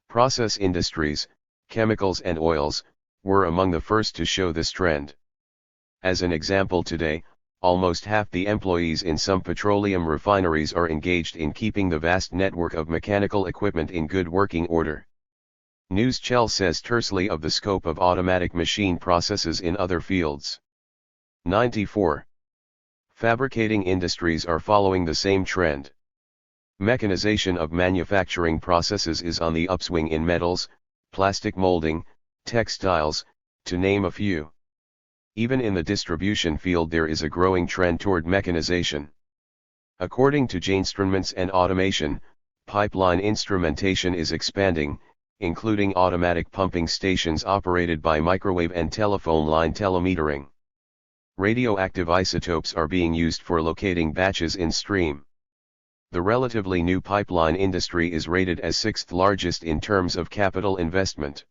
Process industries, chemicals and oils, were among the first to show this trend. As an example, today, almost half the employees in some petroleum refineries are engaged in keeping the vast network of mechanical equipment in good working order. NewsChell says tersely of the scope of automatic machine processes in other fields. 94. Fabricating industries are following the same trend. Mechanization of manufacturing processes is on the upswing in metals, plastic molding, textiles, to name a few. Even in the distribution field there is a growing trend toward mechanization. According to Instruments and Automation, pipeline instrumentation is expanding, including automatic pumping stations operated by microwave and telephone line telemetering. Radioactive isotopes are being used for locating batches in stream. The relatively new pipeline industry is rated as sixth largest in terms of capital investment.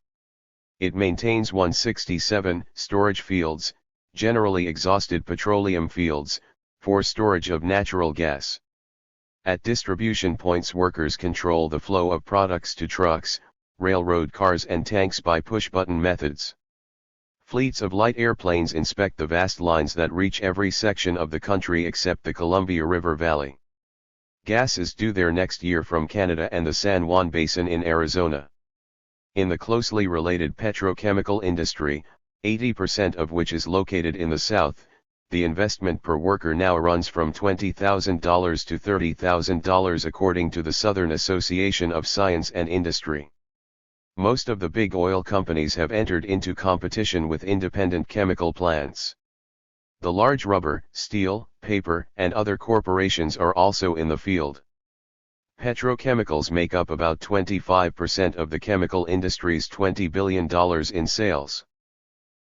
It maintains 167 storage fields, generally exhausted petroleum fields, for storage of natural gas. At distribution points, workers control the flow of products to trucks, railroad cars and tanks by push-button methods. Fleets of light airplanes inspect the vast lines that reach every section of the country except the Columbia River Valley. Gas is due there next year from Canada and the San Juan Basin in Arizona. In the closely related petrochemical industry, 80% of which is located in the South, the investment per worker now runs from $20,000 to $30,000 according to the Southern Association of Science and Industry. Most of the big oil companies have entered into competition with independent chemical plants. The large rubber, steel, paper, and other corporations are also in the field. Petrochemicals make up about 25% of the chemical industry's $20 billion in sales.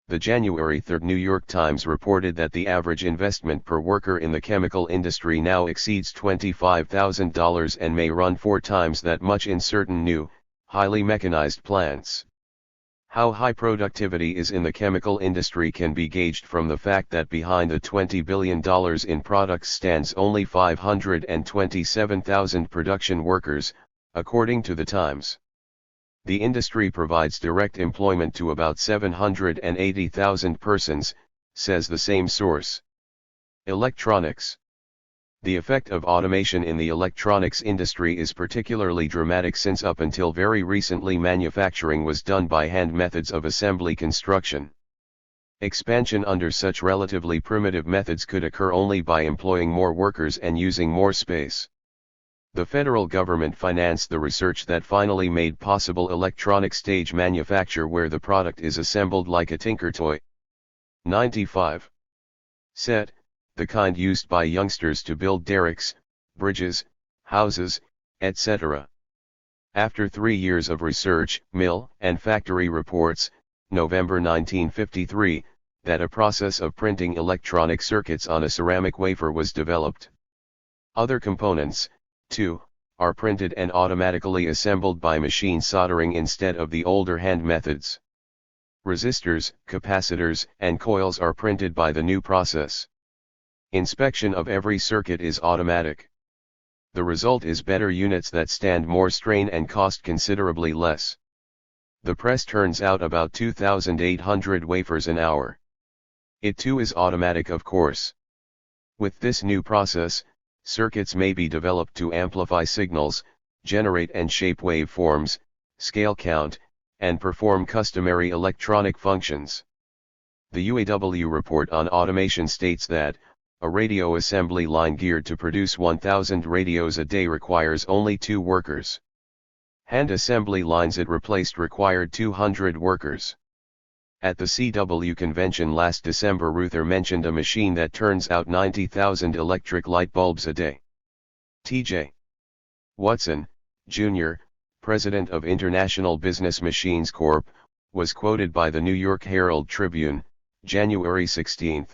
The January 3 New York Times reported that the average investment per worker in the chemical industry now exceeds $25,000 and may run 4 times that much in certain new, highly mechanized plants. How high productivity is in the chemical industry can be gauged from the fact that behind the $20 billion in products stands only 527,000 production workers, according to the Times. The industry provides direct employment to about 780,000 persons, says the same source. Electronics. The effect of automation in the electronics industry is particularly dramatic since up until very recently manufacturing was done by hand methods of assembly construction. Expansion under such relatively primitive methods could occur only by employing more workers and using more space. The federal government financed the research that finally made possible electronic stage manufacture where the product is assembled like a tinker toy. 95. Set, the kind used by youngsters to build derricks, bridges, houses, etc. After 3 years of research, mill and factory reports, November 1953, that a process of printing electronic circuits on a ceramic wafer was developed. Other components, too, are printed and automatically assembled by machine soldering instead of the older hand methods. Resistors, capacitors, and coils are printed by the new process. Inspection of every circuit is automatic. The result is better units that stand more strain and cost considerably less. The press turns out about 2,800 wafers an hour. It too is automatic, of course. With this new process, circuits may be developed to amplify signals, generate and shape waveforms, scale count, and perform customary electronic functions. The UAW report on automation states that a radio assembly line geared to produce 1,000 radios a day requires only 2 workers. Hand assembly lines it replaced required 200 workers. At the CW convention last December, Ruther mentioned a machine that turns out 90,000 electric light bulbs a day. T.J. Watson, Jr., president of International Business Machines Corp., was quoted by the New York Herald Tribune, January 16,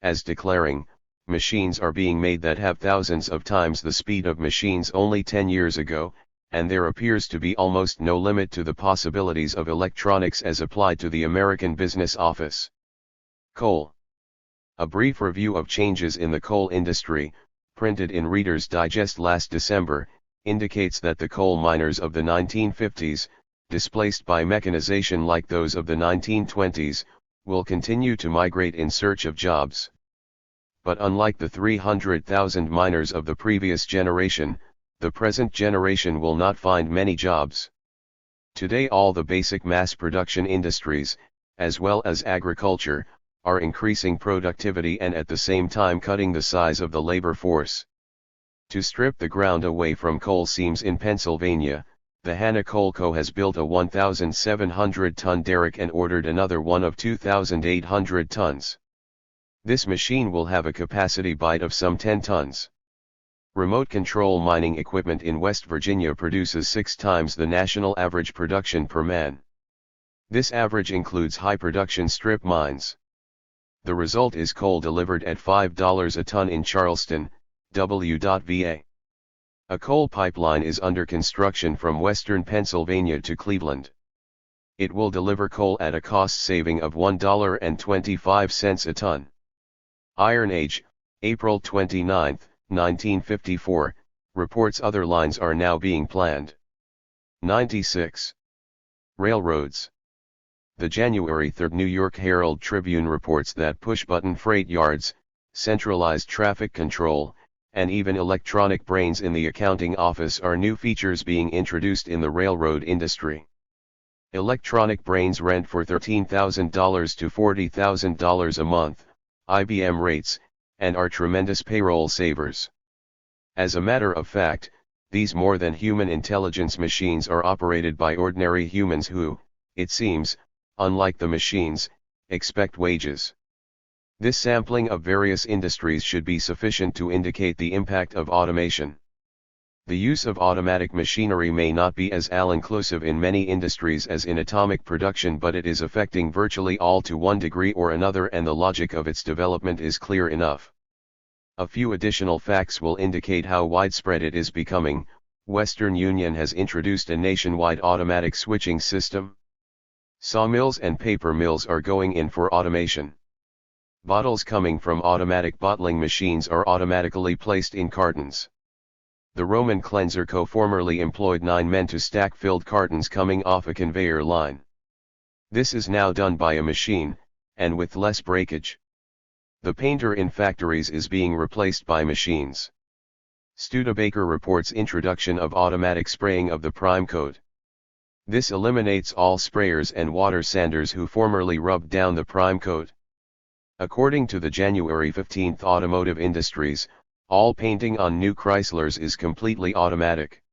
as declaring, "Machines are being made that have thousands of times the speed of machines only 10 years ago, and there appears to be almost no limit to the possibilities of electronics as applied to the American business office." Coal. A brief review of changes in the coal industry, printed in Reader's Digest last December, indicates that the coal miners of the 1950s, displaced by mechanization like those of the 1920s, will continue to migrate in search of jobs. But unlike the 300,000 miners of the previous generation, the present generation will not find many jobs. Today all the basic mass production industries, as well as agriculture, are increasing productivity and at the same time cutting the size of the labor force. To strip the ground away from coal seams in Pennsylvania, the Hanna Coal Co. has built a 1,700-ton derrick and ordered another one of 2,800 tons. This machine will have a capacity byte of some 10 tons. Remote control mining equipment in West Virginia produces 6 times the national average production per man. This average includes high production strip mines. The result is coal delivered at $5 a ton in Charleston, W.Va. A coal pipeline is under construction from western Pennsylvania to Cleveland. It will deliver coal at a cost saving of $1.25 a ton. Iron Age, April 29, 1954, reports other lines are now being planned. 96. Railroads. The January 3 New York Herald Tribune reports that push-button freight yards, centralized traffic control, and even electronic brains in the accounting office are new features being introduced in the railroad industry. Electronic brains rent for $13,000 to $40,000 a month, IBM rates, and are tremendous payroll savers. As a matter of fact, these more than human intelligence machines are operated by ordinary humans who, it seems, unlike the machines, expect wages. This sampling of various industries should be sufficient to indicate the impact of automation. The use of automatic machinery may not be as all-inclusive in many industries as in atomic production, but it is affecting virtually all to one degree or another, and the logic of its development is clear enough. A few additional facts will indicate how widespread it is becoming. Western Union has introduced a nationwide automatic switching system. Sawmills and paper mills are going in for automation. Bottles coming from automatic bottling machines are automatically placed in cartons. The Roman Cleanser Co. formerly employed 9 men to stack filled cartons coming off a conveyor line. This is now done by a machine, and with less breakage. The painter in factories is being replaced by machines. Studebaker reports introduction of automatic spraying of the prime coat. This eliminates all sprayers and water sanders who formerly rubbed down the prime coat. According to the January 15 Automotive Industries, all painting on new Chryslers is completely automatic.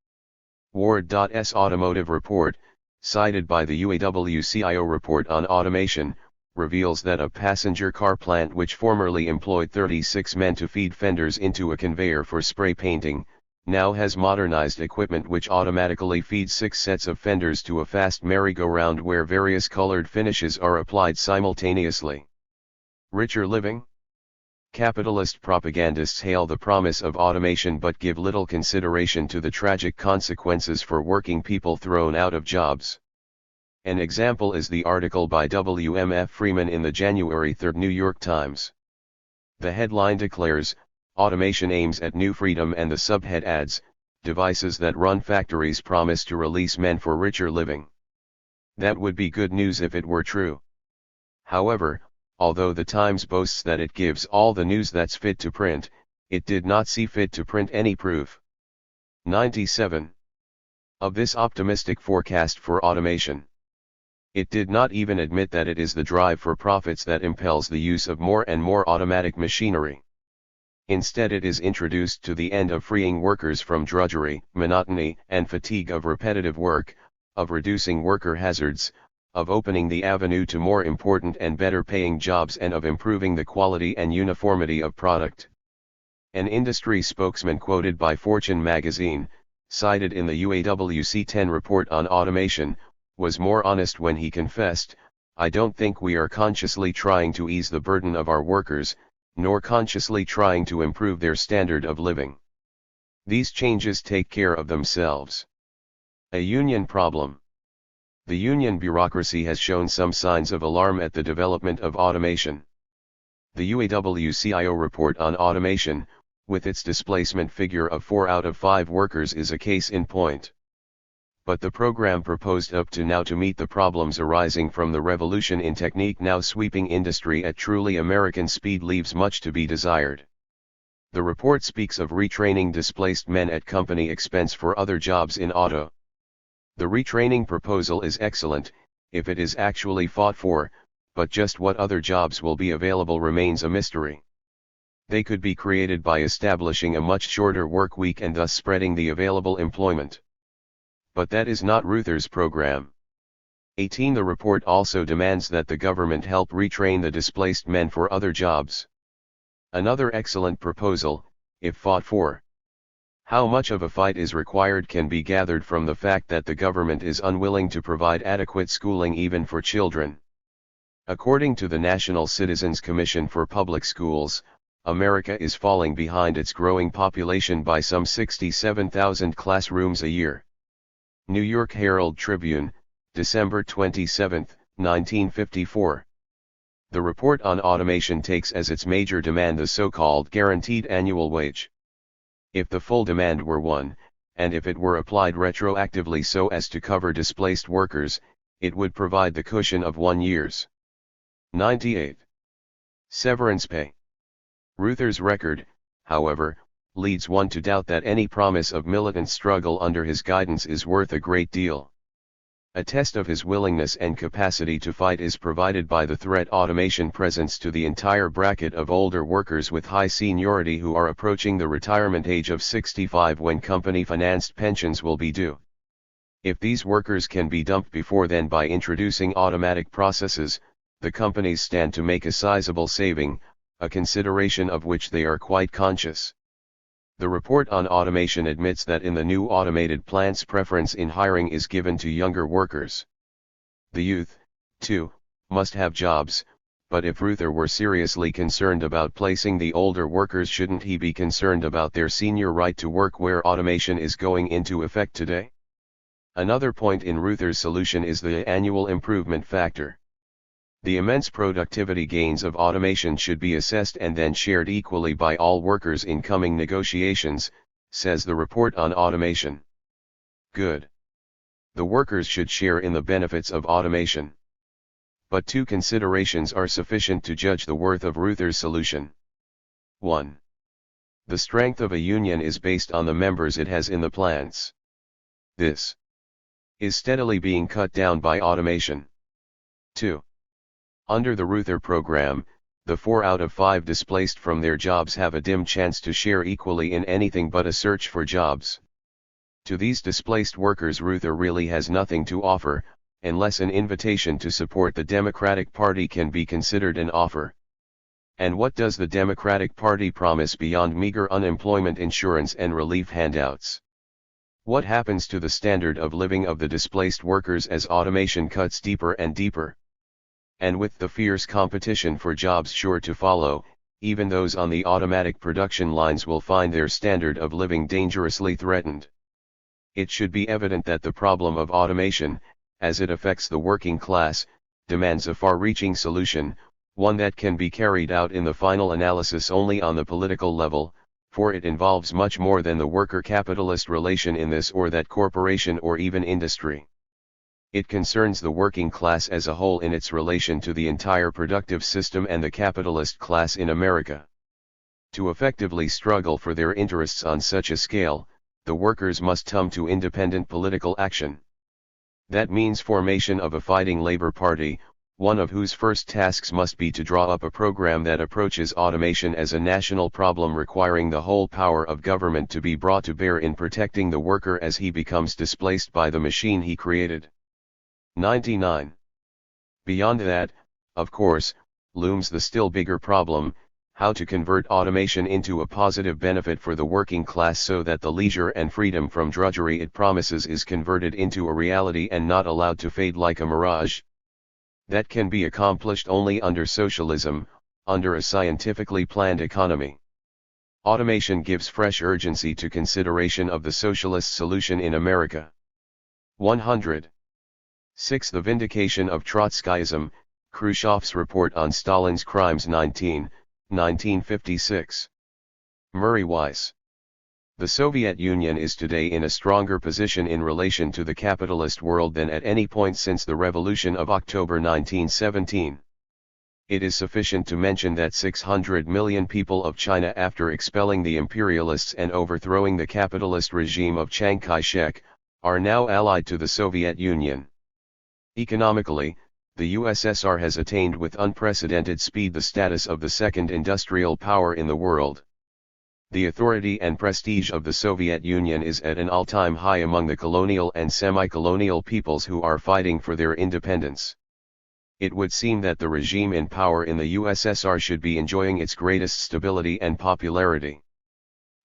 Ward.'s automotive report, cited by the UAW-CIO report on automation, reveals that a passenger car plant which formerly employed 36 men to feed fenders into a conveyor for spray painting, now has modernized equipment which automatically feeds 6 sets of fenders to a fast merry-go-round where various colored finishes are applied simultaneously. Richer living? Capitalist propagandists hail the promise of automation but give little consideration to the tragic consequences for working people thrown out of jobs. An example is the article by W.M.F. Freeman in the January 3 New York Times. The headline declares, "Automation aims at new freedom," and the subhead adds, "Devices that run factories promise to release men for richer living." That would be good news if it were true. However, although the Times boasts that it gives all the news that's fit to print, it did not see fit to print any proof. 97. Of this optimistic forecast for automation. It did not even admit that it is the drive for profits that impels the use of more and more automatic machinery. Instead, it is introduced to the end of freeing workers from drudgery, monotony, and fatigue of repetitive work, of reducing worker hazards, of opening the avenue to more important and better paying jobs, and of improving the quality and uniformity of product. An industry spokesman quoted by Fortune magazine, cited in the UAW C10 report on automation, was more honest when he confessed, "I don't think we are consciously trying to ease the burden of our workers, nor consciously trying to improve their standard of living. These changes take care of themselves." A union problem. The union bureaucracy has shown some signs of alarm at the development of automation. The UAW-CIO report on automation, with its displacement figure of 4 out of 5 workers, is a case in point. but the program proposed up to now to meet the problems arising from the revolution in technique now sweeping industry at truly American speed leaves much to be desired. The report speaks of retraining displaced men at company expense for other jobs in auto. The retraining proposal is excellent, if it is actually fought for, but just what other jobs will be available remains a mystery. They could be created by establishing a much shorter work week and thus spreading the available employment. But that is not Reuther's program. 18. The report also demands that the government help retrain the displaced men for other jobs. Another excellent proposal, if fought for. How much of a fight is required can be gathered from the fact that the government is unwilling to provide adequate schooling even for children. According to the National Citizens Commission for Public Schools, America is falling behind its growing population by some 67,000 classrooms a year. New York Herald Tribune, December 27, 1954. The report on automation takes as its major demand the so-called guaranteed annual wage. If the full demand were one, and if it were applied retroactively so as to cover displaced workers, it would provide the cushion of 1 year's 98 severance pay. Reuther's record, however, leads one to doubt that any promise of militant struggle under his guidance is worth a great deal. A test of his willingness and capacity to fight is provided by the threat automation presents to the entire bracket of older workers with high seniority who are approaching the retirement age of 65 when company-financed pensions will be due. If these workers can be dumped before then by introducing automatic processes, the companies stand to make a sizable saving, a consideration of which they are quite conscious. The report on automation admits that in the new automated plants preference in hiring is given to younger workers. The youth, too, must have jobs, but if Reuther were seriously concerned about placing the older workers, shouldn't he be concerned about their senior right to work where automation is going into effect today? Another point in Reuther's solution is the annual improvement factor. The immense productivity gains of automation should be assessed and then shared equally by all workers in coming negotiations, says the report on automation. Good. The workers should share in the benefits of automation. But two considerations are sufficient to judge the worth of Reuther's solution. 1. The strength of a union is based on the members it has in the plants. This is steadily being cut down by automation. 2. Under the Reuther program, the 4 out of 5 displaced from their jobs have a dim chance to share equally in anything but a search for jobs. To these displaced workers Reuther really has nothing to offer, unless an invitation to support the Democratic Party can be considered an offer. And what does the Democratic Party promise beyond meager unemployment insurance and relief handouts? What happens to the standard of living of the displaced workers as automation cuts deeper and deeper? And with the fierce competition for jobs sure to follow, even those on the automatic production lines will find their standard of living dangerously threatened. It should be evident that the problem of automation, as it affects the working class, demands a far-reaching solution, one that can be carried out in the final analysis only on the political level, for it involves much more than the worker-capitalist relation in this or that corporation or even industry. It concerns the working class as a whole in its relation to the entire productive system and the capitalist class in America. To effectively struggle for their interests on such a scale, the workers must come to independent political action. That means formation of a fighting labor party, one of whose first tasks must be to draw up a program that approaches automation as a national problem requiring the whole power of government to be brought to bear in protecting the worker as he becomes displaced by the machine he created. 99. Beyond that, of course, looms the still bigger problem, how to convert automation into a positive benefit for the working class so that the leisure and freedom from drudgery it promises is converted into a reality and not allowed to fade like a mirage. That can be accomplished only under socialism, under a scientifically planned economy. Automation gives fresh urgency to consideration of the socialist solution in America. 100. 6. The vindication of Trotskyism, Khrushchev's report on Stalin's crimes 1956. Murray Weiss. The Soviet Union is today in a stronger position in relation to the capitalist world than at any point since the Revolution of October 1917. It is sufficient to mention that 600 million people of China, after expelling the imperialists and overthrowing the capitalist regime of Chiang Kai-shek, are now allied to the Soviet Union. Economically, the USSR has attained with unprecedented speed the status of the second industrial power in the world. The authority and prestige of the Soviet Union is at an all-time high among the colonial and semi-colonial peoples who are fighting for their independence. It would seem that the regime in power in the USSR should be enjoying its greatest stability and popularity.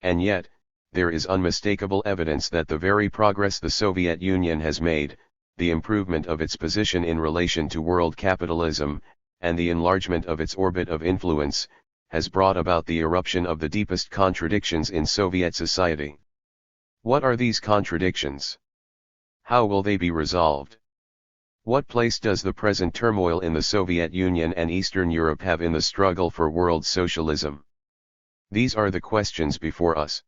And yet, there is unmistakable evidence that the very progress the Soviet Union has made, the improvement of its position in relation to world capitalism, and the enlargement of its orbit of influence, has brought about the eruption of the deepest contradictions in Soviet society. What are these contradictions? How will they be resolved? What place does the present turmoil in the Soviet Union and Eastern Europe have in the struggle for world socialism? These are the questions before us.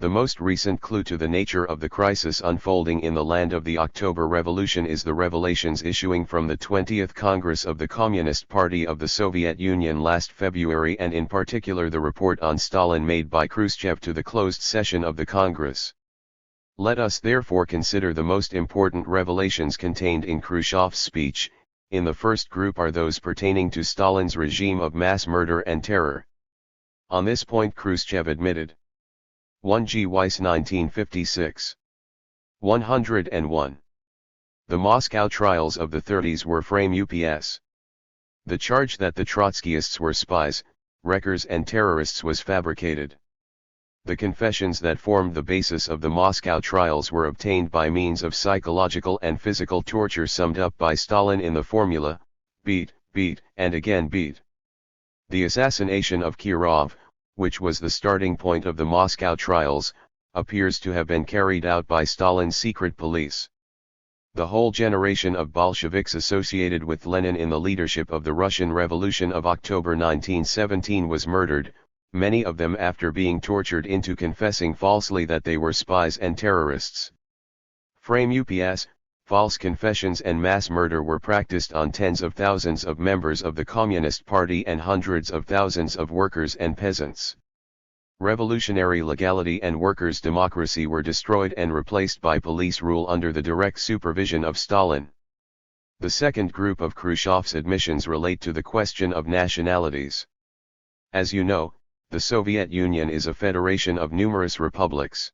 The most recent clue to the nature of the crisis unfolding in the land of the October Revolution is the revelations issuing from the 20th Congress of the Communist Party of the Soviet Union last February, and in particular the report on Stalin made by Khrushchev to the closed session of the Congress. Let us therefore consider the most important revelations contained in Khrushchev's speech. In the first group are those pertaining to Stalin's regime of mass murder and terror. On this point Khrushchev admitted. 1 G. Weiss 1956. 101. The Moscow trials of the 30s were frame UPS. The charge that the Trotskyists were spies, wreckers and terrorists was fabricated. The confessions that formed the basis of the Moscow trials were obtained by means of psychological and physical torture summed up by Stalin in the formula, beat, and again beat. The assassination of Kirov, which was the starting point of the Moscow trials, appears to have been carried out by Stalin's secret police. The whole generation of Bolsheviks associated with Lenin in the leadership of the Russian Revolution of October 1917 was murdered, many of them after being tortured into confessing falsely that they were spies and terrorists. Frame UPS, false confessions and mass murder were practiced on tens of thousands of members of the Communist Party and hundreds of thousands of workers and peasants. Revolutionary legality and workers' democracy were destroyed and replaced by police rule under the direct supervision of Stalin. The second group of Khrushchev's admissions relate to the question of nationalities. As you know, the Soviet Union is a federation of numerous republics.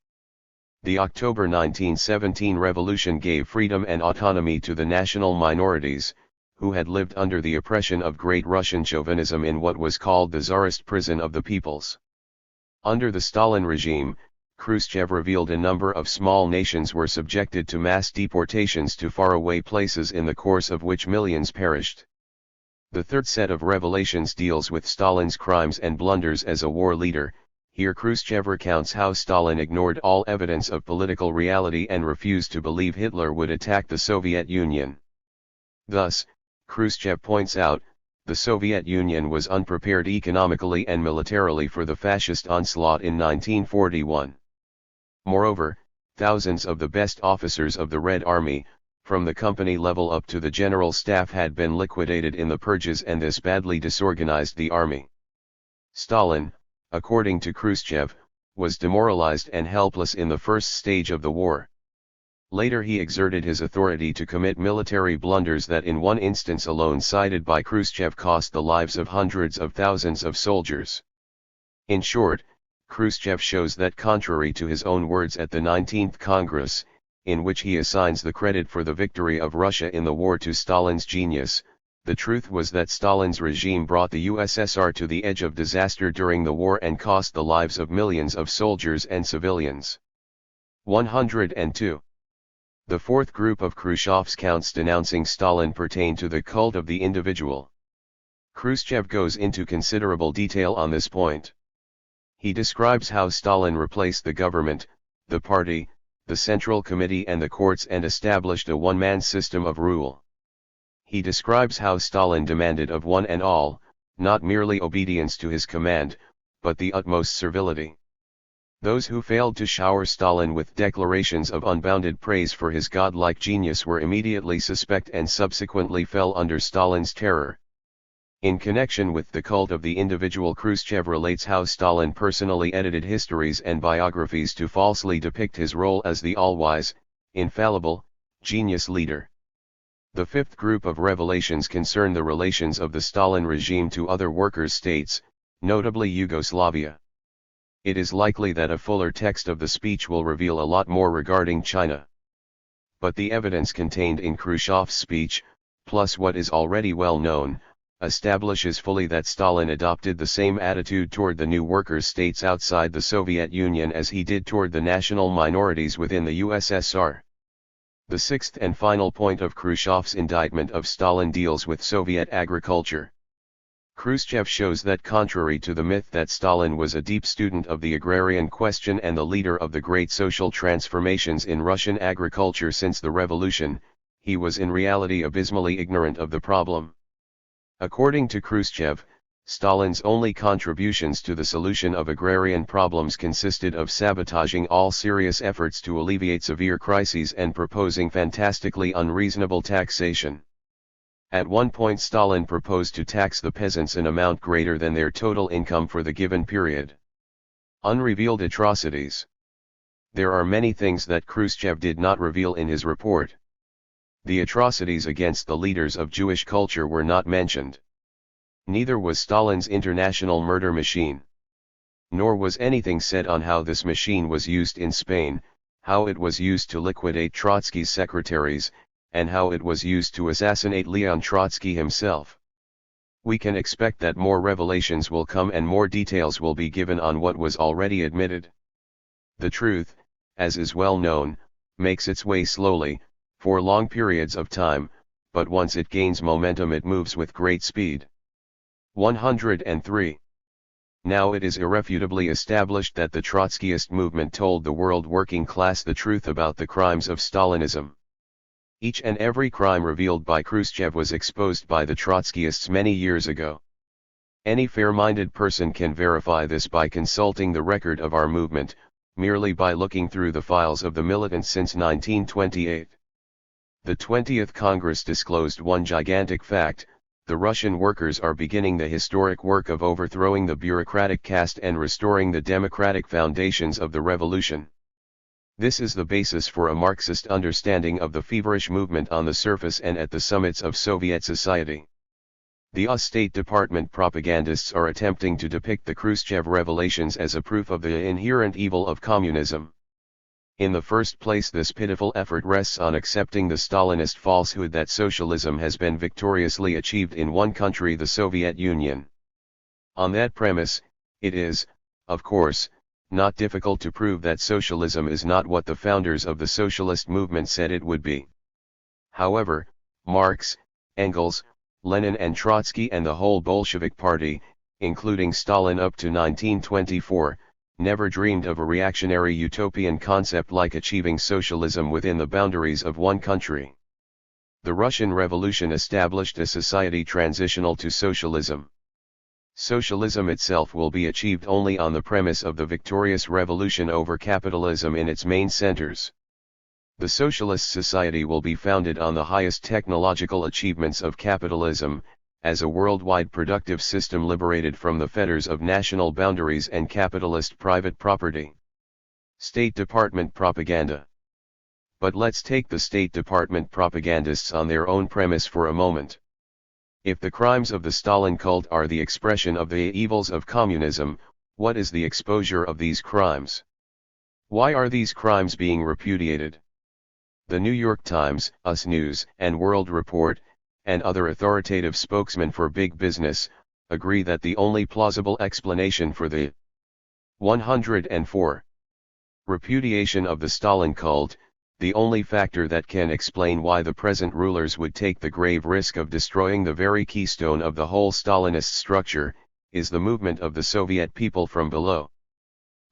The October 1917 revolution gave freedom and autonomy to the national minorities, who had lived under the oppression of Great Russian chauvinism in what was called the Tsarist prison of the peoples. Under the Stalin regime, Khrushchev revealed a number of small nations were subjected to mass deportations to faraway places, in the course of which millions perished. The third set of revelations deals with Stalin's crimes and blunders as a war leader. Here Khrushchev recounts how Stalin ignored all evidence of political reality and refused to believe Hitler would attack the Soviet Union. Thus, Khrushchev points out, the Soviet Union was unprepared economically and militarily for the fascist onslaught in 1941. Moreover, thousands of the best officers of the Red Army, from the company level up to the general staff, had been liquidated in the purges, and this badly disorganized the army. Stalin, according to Khrushchev, was demoralized and helpless in the first stage of the war. Later he exerted his authority to commit military blunders that in one instance alone cited by Khrushchev cost the lives of hundreds of thousands of soldiers. In short, Khrushchev shows that contrary to his own words at the 19th Congress, in which he assigns the credit for the victory of Russia in the war to Stalin's genius, the truth was that Stalin's regime brought the USSR to the edge of disaster during the war and cost the lives of millions of soldiers and civilians. 102. The fourth group of Khrushchev's counts denouncing Stalin pertain to the cult of the individual. Khrushchev goes into considerable detail on this point. He describes how Stalin replaced the government, the party, the Central Committee and the courts, and established a one-man system of rule. He describes how Stalin demanded of one and all, not merely obedience to his command, but the utmost servility. Those who failed to shower Stalin with declarations of unbounded praise for his godlike genius were immediately suspect and subsequently fell under Stalin's terror. In connection with the cult of the individual, Khrushchev relates how Stalin personally edited histories and biographies to falsely depict his role as the all-wise, infallible, genius leader. The fifth group of revelations concern the relations of the Stalin regime to other workers' states, notably Yugoslavia. It is likely that a fuller text of the speech will reveal a lot more regarding China. But the evidence contained in Khrushchev's speech, plus what is already well known, establishes fully that Stalin adopted the same attitude toward the new workers' states outside the Soviet Union as he did toward the national minorities within the USSR. The sixth and final point of Khrushchev's indictment of Stalin deals with Soviet agriculture. Khrushchev shows that contrary to the myth that Stalin was a deep student of the agrarian question and the leader of the great social transformations in Russian agriculture since the revolution, he was in reality abysmally ignorant of the problem. According to Khrushchev, Stalin's only contributions to the solution of agrarian problems consisted of sabotaging all serious efforts to alleviate severe crises and proposing fantastically unreasonable taxation. At one point Stalin proposed to tax the peasants an amount greater than their total income for the given period. Unrevealed atrocities. There are many things that Khrushchev did not reveal in his report. The atrocities against the leaders of Jewish culture were not mentioned. Neither was Stalin's international murder machine. Nor was anything said on how this machine was used in Spain, how it was used to liquidate Trotsky's secretaries, and how it was used to assassinate Leon Trotsky himself. We can expect that more revelations will come and more details will be given on what was already admitted. The truth, as is well known, makes its way slowly, for long periods of time, but once it gains momentum it moves with great speed. 103. Now it is irrefutably established that the Trotskyist movement told the world working class the truth about the crimes of Stalinism. Each and every crime revealed by Khrushchev was exposed by the Trotskyists many years ago. Any fair-minded person can verify this by consulting the record of our movement, merely by looking through the files of the militants since 1928. The 20th Congress disclosed one gigantic fact: the Russian workers are beginning the historic work of overthrowing the bureaucratic caste and restoring the democratic foundations of the revolution. This is the basis for a Marxist understanding of the feverish movement on the surface and at the summits of Soviet society. The State Department propagandists are attempting to depict the Khrushchev revelations as a proof of the inherent evil of communism. In the first place, this pitiful effort rests on accepting the Stalinist falsehood that socialism has been victoriously achieved in one country, the Soviet Union. On that premise, it is, of course, not difficult to prove that socialism is not what the founders of the socialist movement said it would be. However, Marx, Engels, Lenin and Trotsky and the whole Bolshevik party, including Stalin up to 1924, never dreamed of a reactionary utopian concept like achieving socialism within the boundaries of one country. The Russian Revolution established a society transitional to socialism. Socialism itself will be achieved only on the premise of the victorious revolution over capitalism in its main centers. The socialist society will be founded on the highest technological achievements of capitalism, as a worldwide productive system liberated from the fetters of national boundaries and capitalist private property. State Department propaganda. But let's take the State Department propagandists on their own premise for a moment. If the crimes of the Stalin cult are the expression of the evils of communism, what is the exposure of these crimes? Why are these crimes being repudiated? The New York Times, US News and World Report, and other authoritative spokesmen for big business, agree that the only plausible explanation for the 104 repudiation of the Stalin cult, the only factor that can explain why the present rulers would take the grave risk of destroying the very keystone of the whole Stalinist structure, is the movement of the Soviet people from below.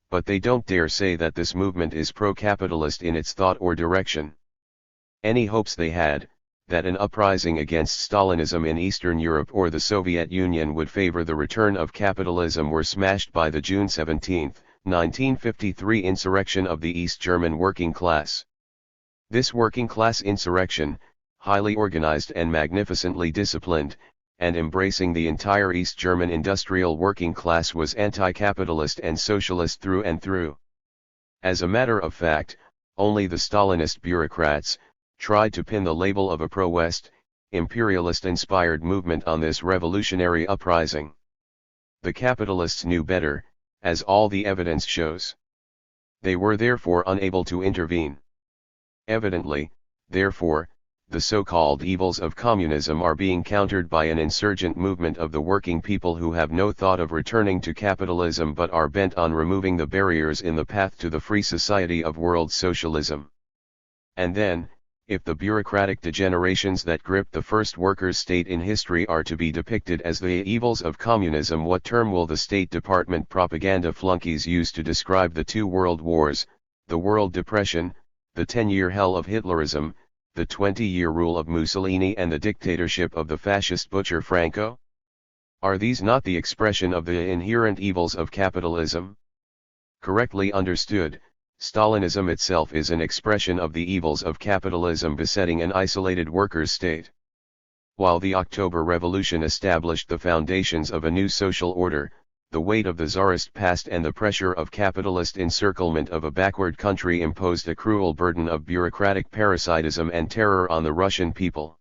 But they don't dare say that this movement is pro-capitalist in its thought or direction. Any hopes they had, that an uprising against Stalinism in Eastern Europe or the Soviet Union would favor the return of capitalism, were smashed by the June 17, 1953 insurrection of the East German working class. This working class insurrection, highly organized and magnificently disciplined, and embracing the entire East German industrial working class, was anti-capitalist and socialist through and through. As a matter of fact, only the Stalinist bureaucrats tried to pin the label of a pro-West, imperialist-inspired movement on this revolutionary uprising. The capitalists knew better, as all the evidence shows. They were therefore unable to intervene. Evidently, therefore, the so-called evils of communism are being countered by an insurgent movement of the working people who have no thought of returning to capitalism but are bent on removing the barriers in the path to the free society of world socialism. And then, if the bureaucratic degenerations that gripped the first workers' state in history are to be depicted as the evils of communism, what term will the State Department propaganda flunkies use to describe the two world wars, the World Depression, the 10-year hell of Hitlerism, the 20-year rule of Mussolini, and the dictatorship of the fascist butcher Franco? Are these not the expression of the inherent evils of capitalism? Correctly understood, Stalinism itself is an expression of the evils of capitalism besetting an isolated workers' state. While the October Revolution established the foundations of a new social order, the weight of the Tsarist past and the pressure of capitalist encirclement of a backward country imposed a cruel burden of bureaucratic parasitism and terror on the Russian people.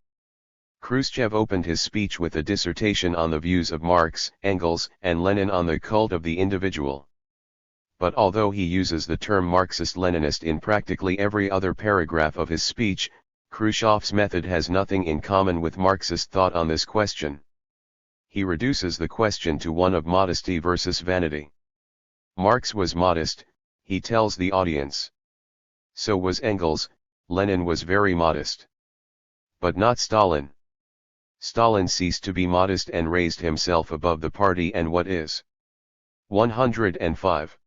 Khrushchev opened his speech with a dissertation on the views of Marx, Engels, and Lenin on the cult of the individual. But although he uses the term Marxist-Leninist in practically every other paragraph of his speech, Khrushchev's method has nothing in common with Marxist thought on this question. He reduces the question to one of modesty versus vanity. Marx was modest, he tells the audience. So was Engels, Lenin was very modest. But not Stalin. Stalin ceased to be modest and raised himself above the party and what is. 105.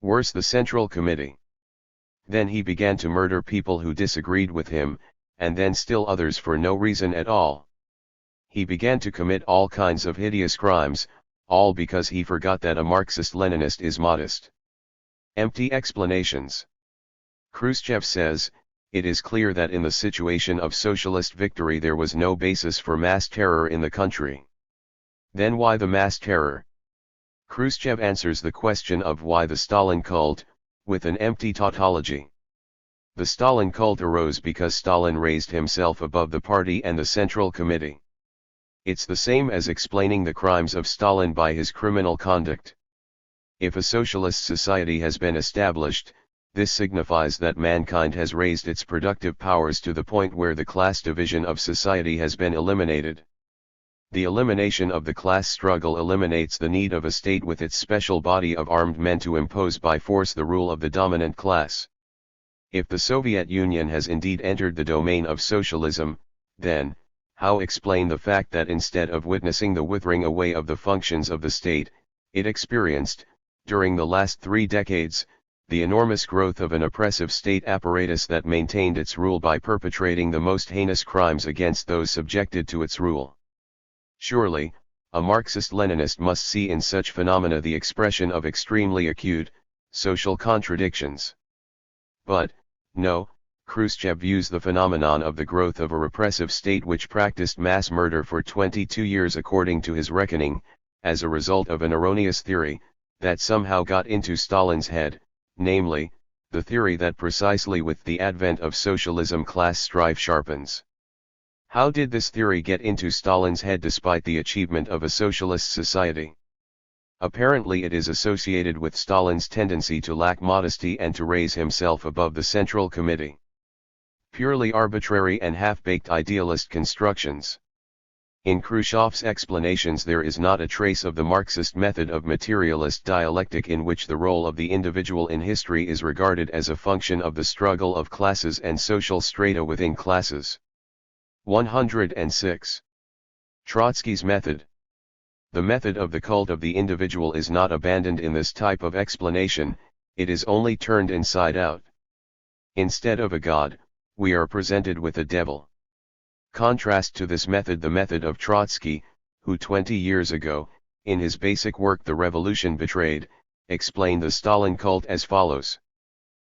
Worse, the Central Committee. Then he began to murder people who disagreed with him, and then still others for no reason at all. He began to commit all kinds of hideous crimes, all because he forgot that a Marxist-Leninist is modest. Empty explanations. Khrushchev says, it is clear that in the situation of socialist victory there was no basis for mass terror in the country. Then why the mass terror? Khrushchev answers the question of why the Stalin cult, with an empty tautology. The Stalin cult arose because Stalin raised himself above the party and the Central Committee. It's the same as explaining the crimes of Stalin by his criminal conduct. If a socialist society has been established, this signifies that mankind has raised its productive powers to the point where the class division of society has been eliminated. The elimination of the class struggle eliminates the need of a state with its special body of armed men to impose by force the rule of the dominant class. If the Soviet Union has indeed entered the domain of socialism, then, how explain the fact that instead of witnessing the withering away of the functions of the state, it experienced, during the last 3 decades, the enormous growth of an oppressive state apparatus that maintained its rule by perpetrating the most heinous crimes against those subjected to its rule? Surely, a Marxist-Leninist must see in such phenomena the expression of extremely acute, social contradictions. But, no, Khrushchev views the phenomenon of the growth of a repressive state which practiced mass murder for 22 years according to his reckoning, as a result of an erroneous theory, that somehow got into Stalin's head, namely, the theory that precisely with the advent of socialism class strife sharpens. How did this theory get into Stalin's head despite the achievement of a socialist society? Apparently it is associated with Stalin's tendency to lack modesty and to raise himself above the Central Committee. Purely arbitrary and half-baked idealist constructions. In Khrushchev's explanations there is not a trace of the Marxist method of materialist dialectic in which the role of the individual in history is regarded as a function of the struggle of classes and social strata within classes. 106. Trotsky's method. The method of the cult of the individual is not abandoned in this type of explanation, it is only turned inside out. Instead of a god, we are presented with a devil. Contrast to this method the method of Trotsky, who 20 years ago, in his basic work The Revolution Betrayed, explained the Stalin cult as follows.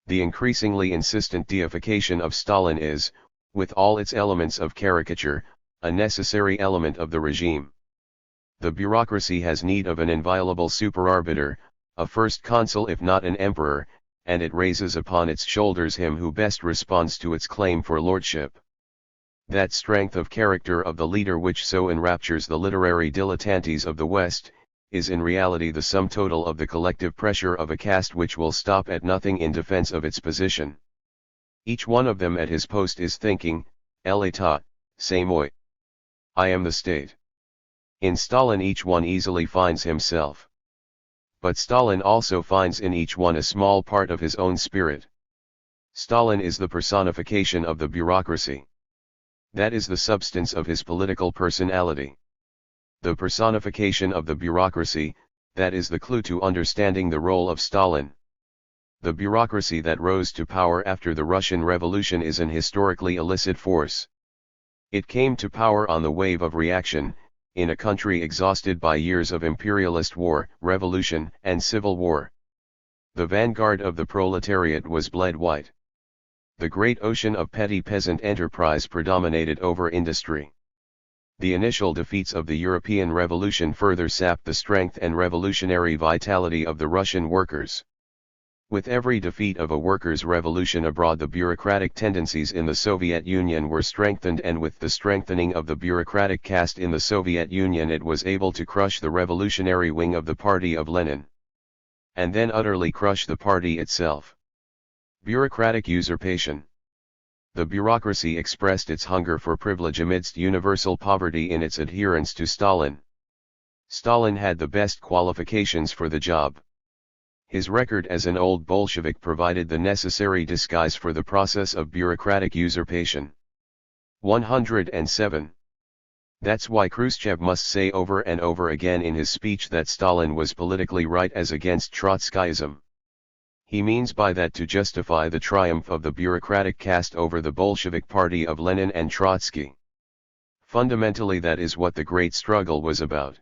The increasingly insistent deification of Stalin is, with all its elements of caricature, a necessary element of the regime. The bureaucracy has need of an inviolable superarbiter, a first consul if not an emperor, and it raises upon its shoulders him who best responds to its claim for lordship. That strength of character of the leader which so enraptures the literary dilettantes of the West, is in reality the sum total of the collective pressure of a caste which will stop at nothing in defense of its position. Each one of them at his post is thinking, l'État, c'est moi. I am the state. In Stalin each one easily finds himself. But Stalin also finds in each one a small part of his own spirit. Stalin is the personification of the bureaucracy. That is the substance of his political personality. The personification of the bureaucracy, that is the clue to understanding the role of Stalin. The bureaucracy that rose to power after the Russian Revolution is an historically illicit force. It came to power on the wave of reaction, in a country exhausted by years of imperialist war, revolution, and civil war. The vanguard of the proletariat was bled white. The great ocean of petty peasant enterprise predominated over industry. The initial defeats of the European Revolution further sapped the strength and revolutionary vitality of the Russian workers. With every defeat of a workers' revolution abroad, the bureaucratic tendencies in the Soviet Union were strengthened, and with the strengthening of the bureaucratic caste in the Soviet Union it was able to crush the revolutionary wing of the party of Lenin. And then utterly crush the party itself. Bureaucratic usurpation. The bureaucracy expressed its hunger for privilege amidst universal poverty in its adherence to Stalin. Stalin had the best qualifications for the job. His record as an old Bolshevik provided the necessary disguise for the process of bureaucratic usurpation. 107. That's why Khrushchev must say over and over again in his speech that Stalin was politically right as against Trotskyism. He means by that to justify the triumph of the bureaucratic caste over the Bolshevik party of Lenin and Trotsky. Fundamentally, that is what the great struggle was about.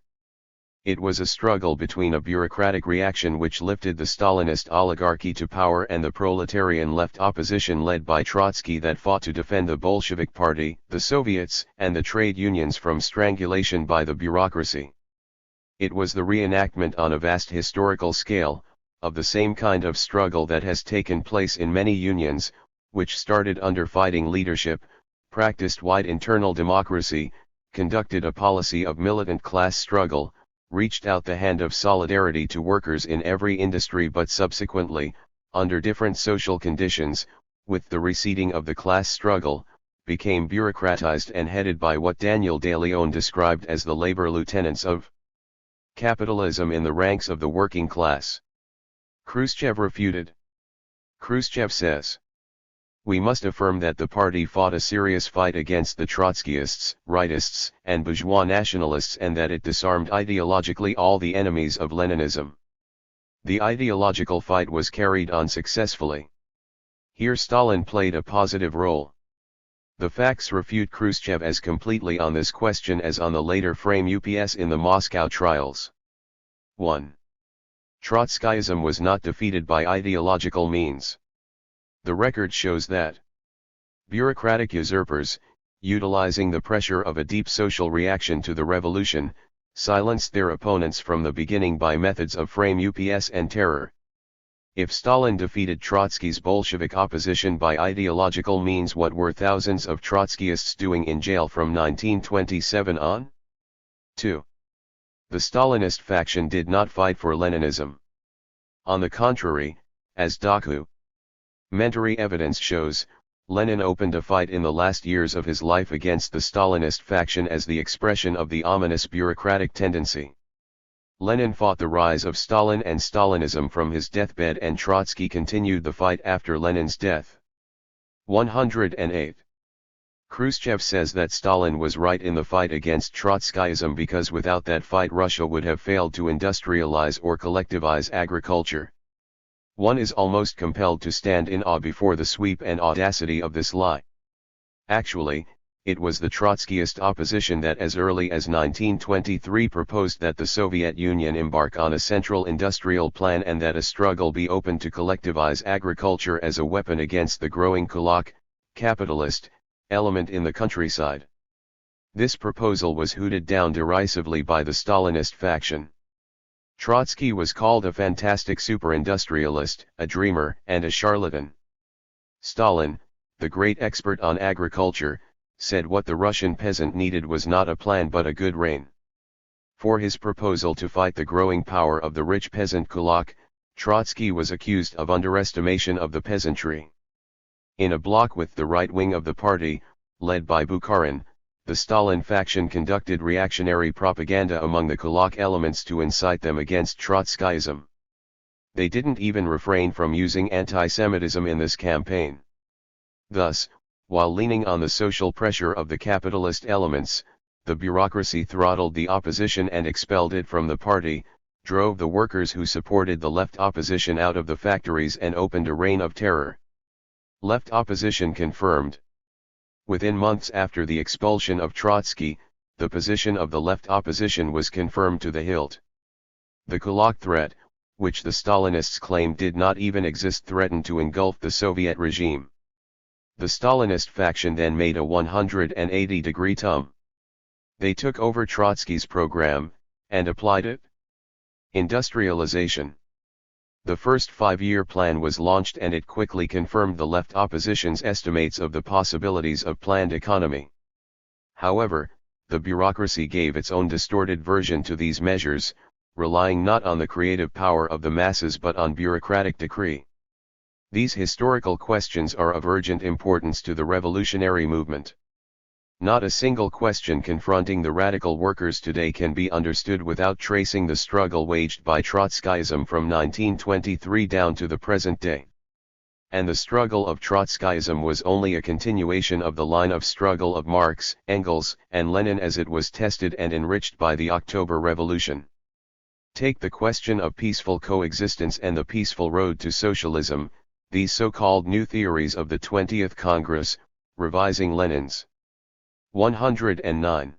It was a struggle between a bureaucratic reaction which lifted the Stalinist oligarchy to power and the proletarian left opposition led by Trotsky that fought to defend the Bolshevik Party, the Soviets, and the trade unions from strangulation by the bureaucracy. It was the reenactment on a vast historical scale, of the same kind of struggle that has taken place in many unions, which started under fighting leadership, practiced wide internal democracy, conducted a policy of militant class struggle, reached out the hand of solidarity to workers in every industry, but subsequently, under different social conditions, with the receding of the class struggle, became bureaucratized and headed by what Daniel de Leon described as the labor lieutenants of capitalism in the ranks of the working class. Khrushchev refuted. Khrushchev says, "We must affirm that the party fought a serious fight against the Trotskyists, rightists, and bourgeois nationalists, and that it disarmed ideologically all the enemies of Leninism. The ideological fight was carried on successfully. Here Stalin played a positive role. The facts refute Khrushchev as completely on this question as on the later frame UPS in the Moscow trials. 1. Trotskyism was not defeated by ideological means. The record shows that bureaucratic usurpers, utilizing the pressure of a deep social reaction to the revolution, silenced their opponents from the beginning by methods of frame UPS and terror. If Stalin defeated Trotsky's Bolshevik opposition by ideological means, what were thousands of Trotskyists doing in jail from 1927 on? 2. The Stalinist faction did not fight for Leninism. On the contrary, as documentary evidence shows, Lenin opened a fight in the last years of his life against the Stalinist faction as the expression of the ominous bureaucratic tendency. Lenin fought the rise of Stalin and Stalinism from his deathbed, and Trotsky continued the fight after Lenin's death. 108. Khrushchev says that Stalin was right in the fight against Trotskyism because without that fight Russia would have failed to industrialize or collectivize agriculture. One is almost compelled to stand in awe before the sweep and audacity of this lie. Actually, It was the Trotskyist opposition that as early as 1923 proposed that the Soviet Union embark on a central industrial plan and that a struggle be opened to collectivize agriculture as a weapon against the growing kulak, capitalist, element in the countryside. This proposal was hooted down derisively by the Stalinist faction. Trotsky was called a fantastic super-industrialist, a dreamer, and a charlatan. Stalin, the great expert on agriculture, said what the Russian peasant needed was not a plan but a good rain. For his proposal to fight the growing power of the rich peasant kulak, Trotsky was accused of underestimation of the peasantry. In a bloc with the right wing of the party, led by Bukharin, the Stalin faction conducted reactionary propaganda among the kulak elements to incite them against Trotskyism. They didn't even refrain from using anti-Semitism in this campaign. Thus, while leaning on the social pressure of the capitalist elements, the bureaucracy throttled the opposition and expelled it from the party, drove the workers who supported the left opposition out of the factories and opened a reign of terror. Left opposition confirmed. Within months after the expulsion of Trotsky, the position of the left opposition was confirmed to the hilt. The kulak threat, which the Stalinists claimed did not even exist, threatened to engulf the Soviet regime. The Stalinist faction then made a 180-degree turn. They took over Trotsky's program, and applied it. Industrialization. The first 5-year plan was launched and it quickly confirmed the left opposition's estimates of the possibilities of planned economy. However, the bureaucracy gave its own distorted version to these measures, relying not on the creative power of the masses but on bureaucratic decree. These historical questions are of urgent importance to the revolutionary movement. Not a single question confronting the radical workers today can be understood without tracing the struggle waged by Trotskyism from 1923 down to the present day. And the struggle of Trotskyism was only a continuation of the line of struggle of Marx, Engels, and Lenin as it was tested and enriched by the October Revolution. Take the question of peaceful coexistence and the peaceful road to socialism, these so-called new theories of the 20th Congress, revising Lenin's 109.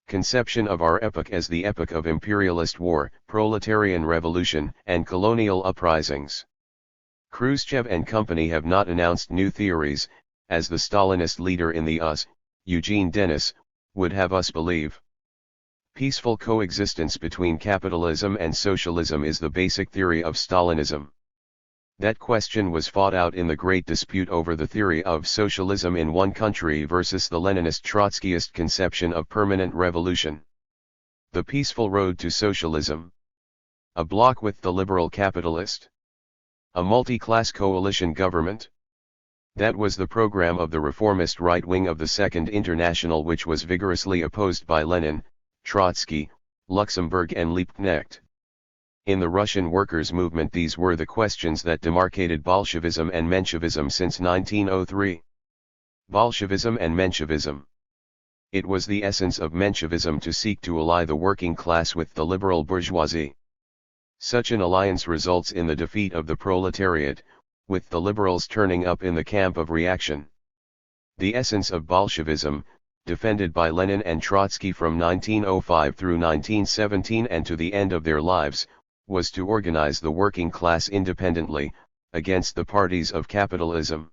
Conception of our epoch as the epoch of imperialist war, proletarian revolution, and colonial uprisings. Khrushchev and company have not announced new theories, as the Stalinist leader in the US, Eugene Denis, would have us believe. Peaceful coexistence between capitalism and socialism is the basic theory of Stalinism. That question was fought out in the great dispute over the theory of socialism in one country versus the Leninist-Trotskyist conception of permanent revolution. The peaceful road to socialism. A bloc with the liberal capitalist. A multi-class coalition government. That was the program of the reformist right wing of the Second International, which was vigorously opposed by Lenin, Trotsky, Luxemburg and Liebknecht. In the Russian workers' movement, these were the questions that demarcated Bolshevism and Menshevism since 1903. Bolshevism and Menshevism. It was the essence of Menshevism to seek to ally the working class with the liberal bourgeoisie. Such an alliance results in the defeat of the proletariat, with the liberals turning up in the camp of reaction. The essence of Bolshevism, defended by Lenin and Trotsky from 1905 through 1917 and to the end of their lives, was to organize the working class independently, against the parties of capitalism.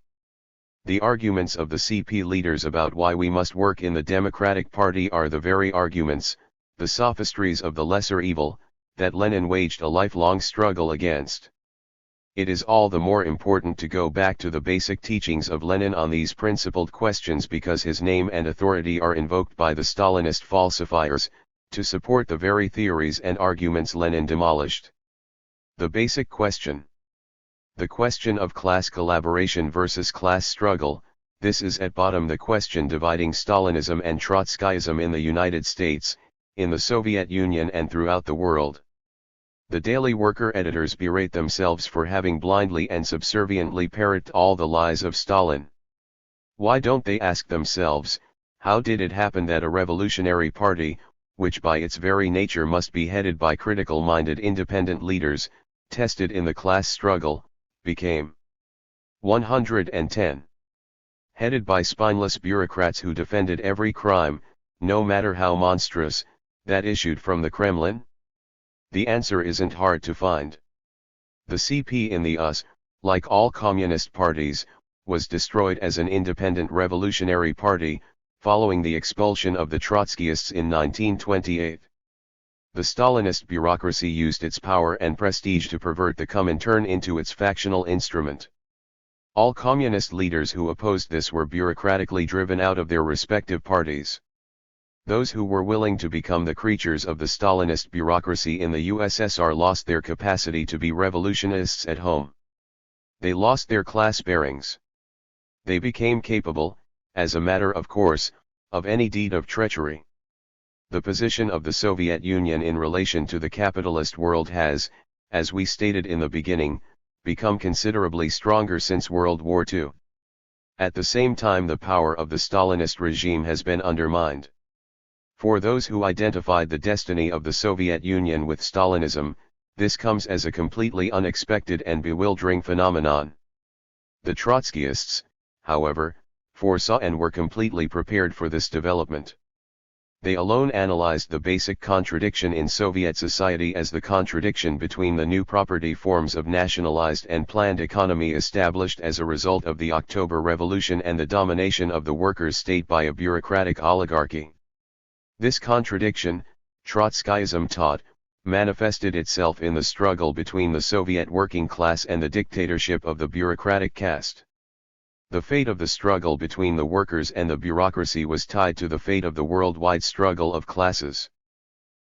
The arguments of the CP leaders about why we must work in the Democratic Party are the very arguments, the sophistries of the lesser evil, that Lenin waged a lifelong struggle against. It is all the more important to go back to the basic teachings of Lenin on these principled questions because his name and authority are invoked by the Stalinist falsifiers, to support the very theories and arguments Lenin demolished. The basic question. The question of class collaboration versus class struggle, this is at bottom the question dividing Stalinism and Trotskyism in the United States, in the Soviet Union and throughout the world. The Daily Worker editors berate themselves for having blindly and subserviently parroted all the lies of Stalin. Why don't they ask themselves, how did it happen that a revolutionary party, which by its very nature must be headed by critical-minded independent leaders, tested in the class struggle, became 110. Headed by spineless bureaucrats who defended every crime, no matter how monstrous, that issued from the Kremlin? The answer isn't hard to find. The CP in the US, like all communist parties, was destroyed as an independent revolutionary party, following the expulsion of the Trotskyists in 1928. The Stalinist bureaucracy used its power and prestige to pervert the Comintern into its factional instrument. All communist leaders who opposed this were bureaucratically driven out of their respective parties. Those who were willing to become the creatures of the Stalinist bureaucracy in the USSR lost their capacity to be revolutionists at home. They lost their class bearings. They became capable, as a matter of course, of any deed of treachery. The position of the Soviet Union in relation to the capitalist world has, as we stated in the beginning, become considerably stronger since World War II. At the same time, the power of the Stalinist regime has been undermined. For those who identified the destiny of the Soviet Union with Stalinism, this comes as a completely unexpected and bewildering phenomenon. The Trotskyists, however, foresaw and were completely prepared for this development. They alone analyzed the basic contradiction in Soviet society as the contradiction between the new property forms of nationalized and planned economy established as a result of the October Revolution and the domination of the workers' state by a bureaucratic oligarchy. This contradiction, Trotskyism taught, manifested itself in the struggle between the Soviet working class and the dictatorship of the bureaucratic caste. The fate of the struggle between the workers and the bureaucracy was tied to the fate of the worldwide struggle of classes.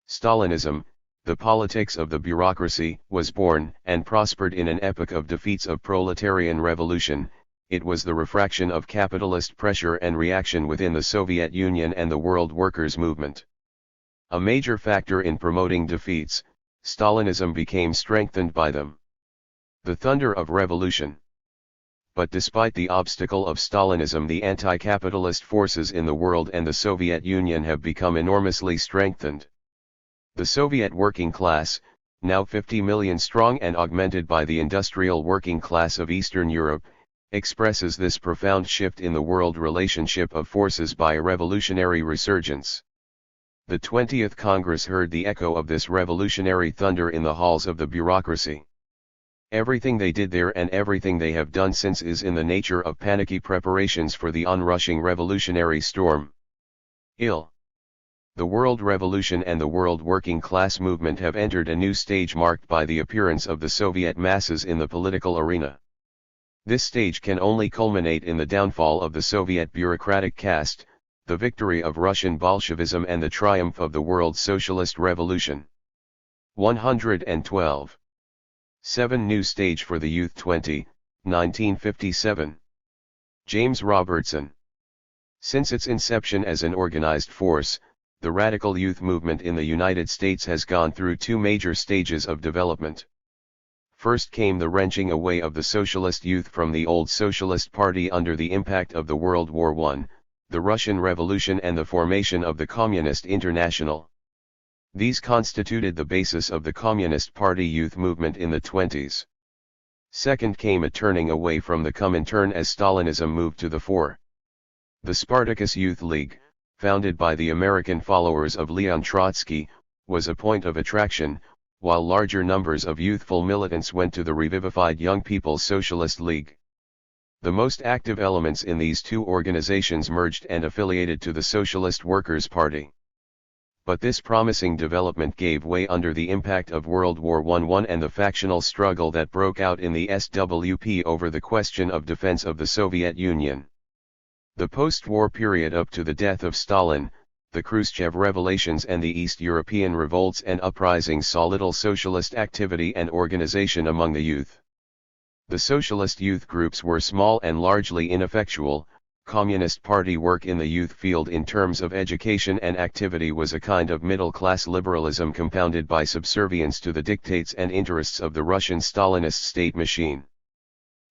Stalinism, the politics of the bureaucracy, was born and prospered in an epoch of defeats of proletarian revolution. It was the refraction of capitalist pressure and reaction within the Soviet Union and the world workers' movement. A major factor in promoting defeats, Stalinism became strengthened by them. The thunder of revolution. But despite the obstacle of Stalinism, the anti-capitalist forces in the world and the Soviet Union have become enormously strengthened. The Soviet working class, now 50 million strong and augmented by the industrial working class of Eastern Europe, expresses this profound shift in the world relationship of forces by a revolutionary resurgence. The 20th Congress heard the echo of this revolutionary thunder in the halls of the bureaucracy. Everything they did there and everything they have done since is in the nature of panicky preparations for the onrushing revolutionary storm. The world revolution and the world working class movement have entered a new stage marked by the appearance of the Soviet masses in the political arena. This stage can only culminate in the downfall of the Soviet bureaucratic caste, the victory of Russian Bolshevism and the triumph of the world socialist revolution. 112. 7 New Stage for the Youth 20, 1957. James Robertson. Since its inception as an organized force, the radical youth movement in the United States has gone through 2 major stages of development. First came the wrenching away of the socialist youth from the old Socialist Party under the impact of the World War I, the Russian Revolution and the formation of the Communist International. These constituted the basis of the Communist Party youth movement in the 20s. Second came a turning away from the Comintern as Stalinism moved to the fore. The Spartacus Youth League, founded by the American followers of Leon Trotsky, was a point of attraction, while larger numbers of youthful militants went to the revivified Young People's Socialist League. The most active elements in these 2 organizations merged and affiliated to the Socialist Workers' Party. But this promising development gave way under the impact of World War I and the factional struggle that broke out in the SWP over the question of defense of the Soviet Union. The post-war period up to the death of Stalin, the Khrushchev revelations and the East European revolts and uprisings saw little socialist activity and organization among the youth. The socialist youth groups were small and largely ineffectual. Communist Party work in the youth field in terms of education and activity was a kind of middle-class liberalism compounded by subservience to the dictates and interests of the Russian Stalinist state machine.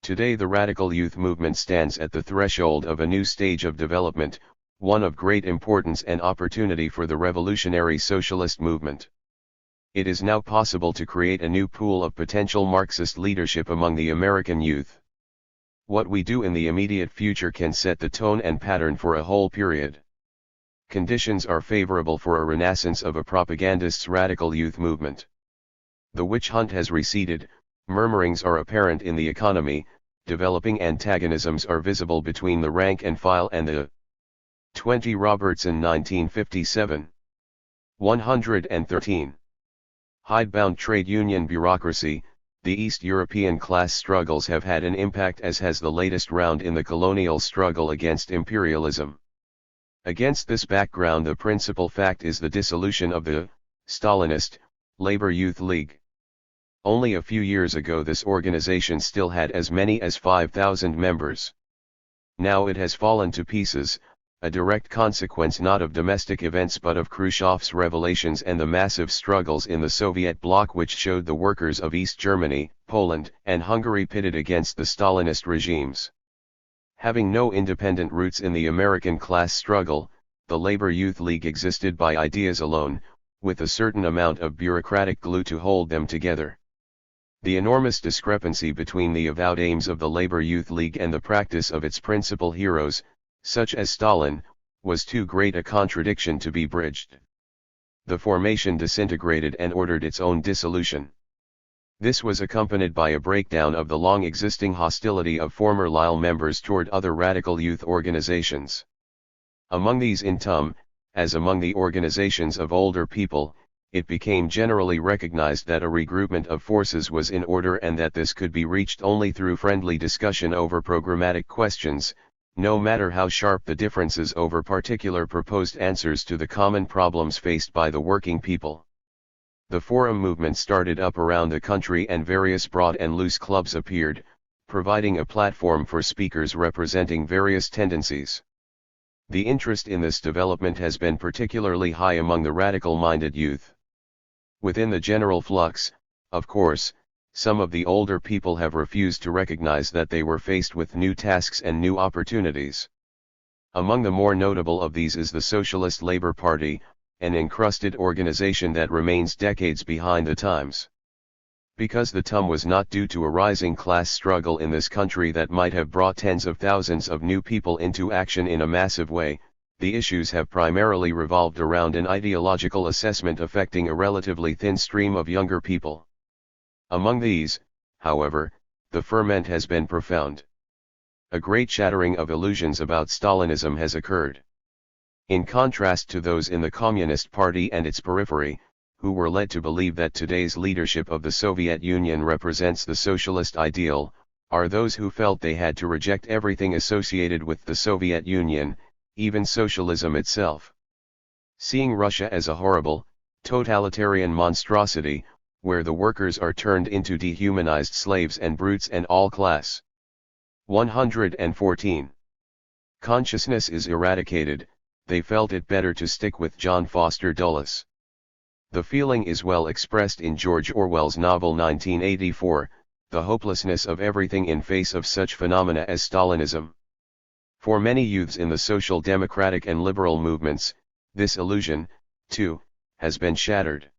Today the radical youth movement stands at the threshold of a new stage of development, one of great importance and opportunity for the revolutionary socialist movement. It is now possible to create a new pool of potential Marxist leadership among the American youth. What we do in the immediate future can set the tone and pattern for a whole period. Conditions are favorable for a renaissance of a propagandist's radical youth movement. The witch hunt has receded, murmurings are apparent in the economy, developing antagonisms are visible between the rank and file and the 20 Robertson 1957. 113. Hidebound trade union bureaucracy. The East European class struggles have had an impact, as has the latest round in the colonial struggle against imperialism. Against this background, the principal fact is the dissolution of the Stalinist Labor Youth League. Only a few years ago this organization still had as many as 5,000 members. Now it has fallen to pieces, a direct consequence not of domestic events but of Khrushchev's revelations and the massive struggles in the Soviet bloc, which showed the workers of East Germany, Poland, and Hungary pitted against the Stalinist regimes. Having no independent roots in the American class struggle, the Labor Youth League existed by ideas alone, with a certain amount of bureaucratic glue to hold them together. The enormous discrepancy between the avowed aims of the Labor Youth League and the practice of its principal heroes, such as Stalin, was too great a contradiction to be bridged. The formation disintegrated and ordered its own dissolution. This was accompanied by a breakdown of the long-existing hostility of former LILE members toward other radical youth organizations. Among these in TUM, as among the organizations of older people, it became generally recognized that a regroupment of forces was in order and that this could be reached only through friendly discussion over programmatic questions, no matter how sharp the differences over particular proposed answers to the common problems faced by the working people. The forum movement started up around the country and various broad and loose clubs appeared, providing a platform for speakers representing various tendencies. The interest in this development has been particularly high among the radical-minded youth. Within the general flux, of course, some of the older people have refused to recognize that they were faced with new tasks and new opportunities. Among the more notable of these is the Socialist Labor Party, an encrusted organization that remains decades behind the times. Because the TUM was not due to a rising class struggle in this country that might have brought tens of thousands of new people into action in a massive way, the issues have primarily revolved around an ideological assessment affecting a relatively thin stream of younger people. Among these, however, the ferment has been profound. A great shattering of illusions about Stalinism has occurred. In contrast to those in the Communist Party and its periphery, who were led to believe that today's leadership of the Soviet Union represents the socialist ideal, are those who felt they had to reject everything associated with the Soviet Union, even socialism itself. Seeing Russia as a horrible, totalitarian monstrosity, where the workers are turned into dehumanized slaves and brutes and all class. 114. Consciousness is eradicated, they felt it better to stick with John Foster Dulles. The feeling is well expressed in George Orwell's novel 1984, the hopelessness of everything in face of such phenomena as Stalinism. For many youths in the social democratic and liberal movements, this illusion, too, has been shattered.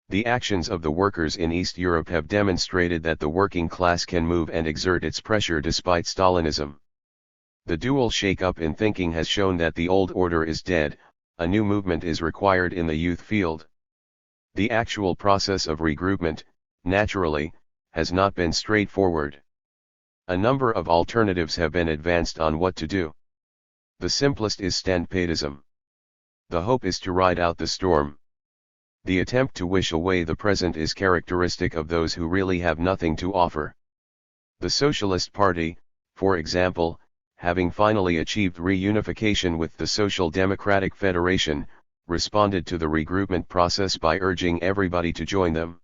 The actions of the workers in East Europe have demonstrated that the working class can move and exert its pressure despite Stalinism. The dual shake-up in thinking has shown that the old order is dead, a new movement is required in the youth field. The actual process of regroupment, naturally, has not been straightforward. A number of alternatives have been advanced on what to do. The simplest is standpatism. The hope is to ride out the storm. The attempt to wish away the present is characteristic of those who really have nothing to offer. The Socialist Party, for example, having finally achieved reunification with the Social Democratic Federation, responded to the regroupment process by urging everybody to join them.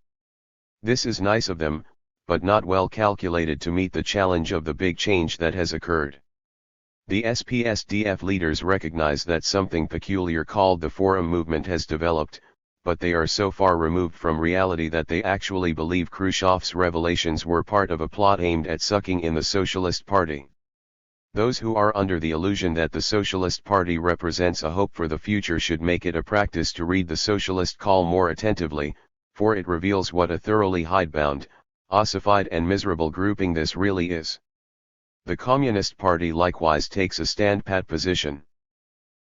This is nice of them, but not well calculated to meet the challenge of the big change that has occurred. The SPSDF leaders recognize that something peculiar called the Forum movement has developed, but they are so far removed from reality that they actually believe Khrushchev's revelations were part of a plot aimed at sucking in the Socialist Party. Those who are under the illusion that the Socialist Party represents a hope for the future should make it a practice to read the Socialist Call more attentively, for it reveals what a thoroughly hidebound, ossified and miserable grouping this really is. The Communist Party likewise takes a stand-pat position.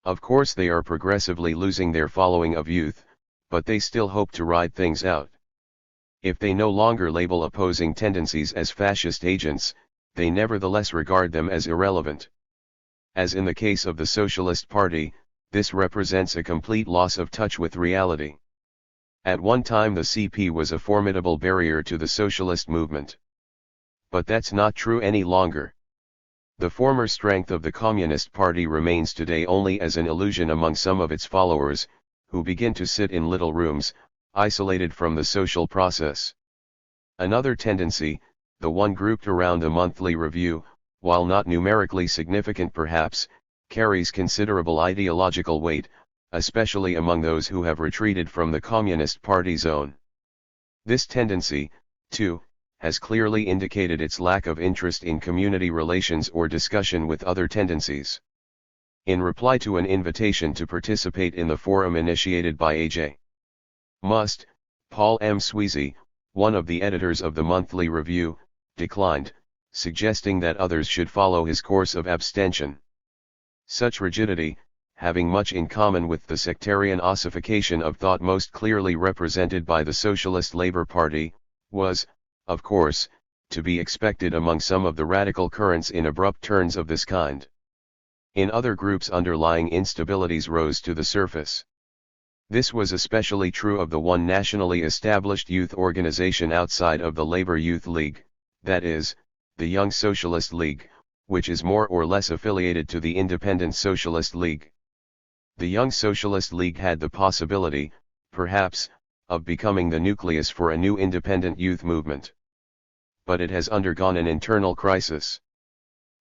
Of course they are progressively losing their following of youth, but they still hope to ride things out. If they no longer label opposing tendencies as fascist agents, they nevertheless regard them as irrelevant. As in the case of the Socialist Party, this represents a complete loss of touch with reality. At one time the CP was a formidable barrier to the socialist movement. But that's not true any longer. The former strength of the Communist Party remains today only as an illusion among some of its followers, who begin to sit in little rooms, isolated from the social process. Another tendency, the one grouped around the monthly review, while not numerically significant perhaps, carries considerable ideological weight, especially among those who have retreated from the Communist Party zone. This tendency, too, has clearly indicated its lack of interest in community relations or discussion with other tendencies. In reply to an invitation to participate in the forum initiated by A.J. Must, Paul M. Sweezy, one of the editors of the monthly review, declined, suggesting that others should follow his course of abstention. Such rigidity, having much in common with the sectarian ossification of thought most clearly represented by the Socialist Labour Party, was, of course, to be expected among some of the radical currents in abrupt turns of this kind. In other groups underlying instabilities rose to the surface. This was especially true of the one nationally established youth organization outside of the Labour Youth League, that is, the Young Socialist League, which is more or less affiliated to the Independent Socialist League. The Young Socialist League had the possibility, perhaps, of becoming the nucleus for a new independent youth movement. But it has undergone an internal crisis.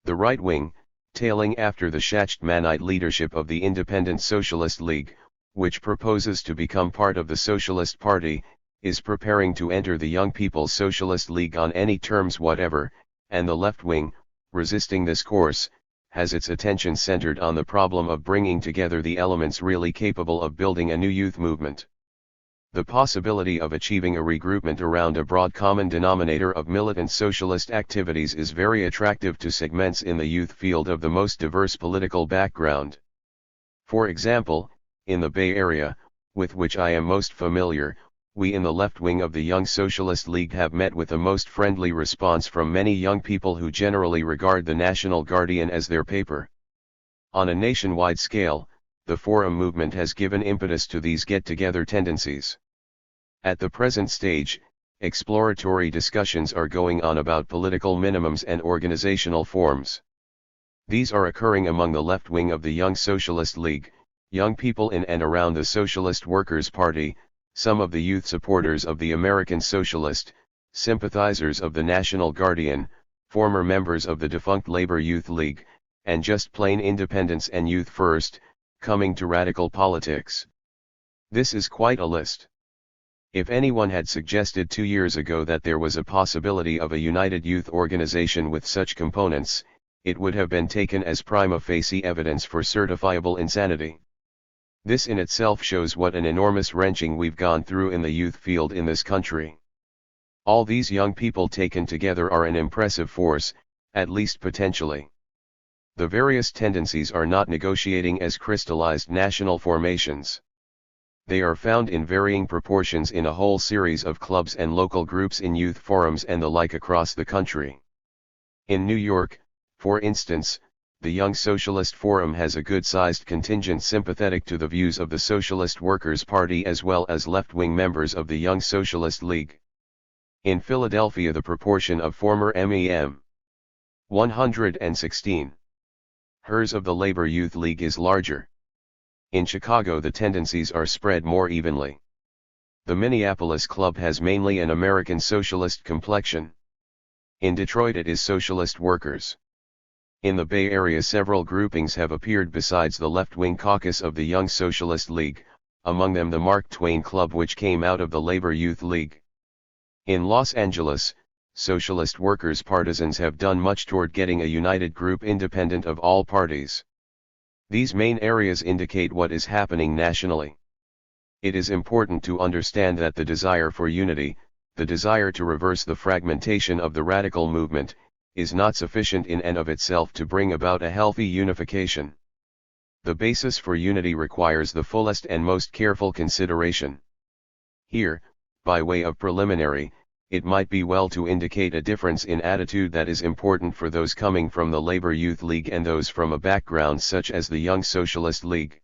The right wing, tailing after the Schachtmannite leadership of the Independent Socialist League, which proposes to become part of the Socialist Party, is preparing to enter the Young People's Socialist League on any terms whatever, and the left wing, resisting this course, has its attention centered on the problem of bringing together the elements really capable of building a new youth movement. The possibility of achieving a regroupment around a broad common denominator of militant socialist activities is very attractive to segments in the youth field of the most diverse political background. For example, in the Bay Area, with which I am most familiar, we in the left wing of the Young Socialist League have met with a most friendly response from many young people who generally regard the National Guardian as their paper. On a nationwide scale, the Forum movement has given impetus to these get-together tendencies. At the present stage, exploratory discussions are going on about political minimums and organizational forms. These are occurring among the left wing of the Young Socialist League, young people in and around the Socialist Workers' Party, some of the youth supporters of the American Socialist, sympathizers of the National Guardian, former members of the defunct Labor Youth League, and just plain independents and youth first, coming to radical politics. This is quite a list. If anyone had suggested 2 years ago that there was a possibility of a united youth organization with such components, it would have been taken as prima facie evidence for certifiable insanity. This in itself shows what an enormous wrenching we've gone through in the youth field in this country. All these young people taken together are an impressive force, at least potentially. The various tendencies are not negotiating as crystallized national formations. They are found in varying proportions in a whole series of clubs and local groups in youth forums and the like across the country. In New York, for instance, the Young Socialist Forum has a good-sized contingent sympathetic to the views of the Socialist Workers' Party as well as left-wing members of the Young Socialist League. In Philadelphia the proportion of former MEM 116 hers of the Labor Youth League is larger. In Chicago the tendencies are spread more evenly. The Minneapolis Club has mainly an American socialist complexion. In Detroit it is socialist workers. In the Bay Area several groupings have appeared besides the left-wing caucus of the Young Socialist League, among them the Mark Twain Club which came out of the Labor Youth League. In Los Angeles, socialist workers' partisans have done much toward getting a united group independent of all parties. These main areas indicate what is happening nationally. It is important to understand that the desire for unity, the desire to reverse the fragmentation of the radical movement, is not sufficient in and of itself to bring about a healthy unification. The basis for unity requires the fullest and most careful consideration. Here, by way of preliminary, it might be well to indicate a difference in attitude that is important for those coming from the Labor Youth League and those from a background such as the Young Socialist League.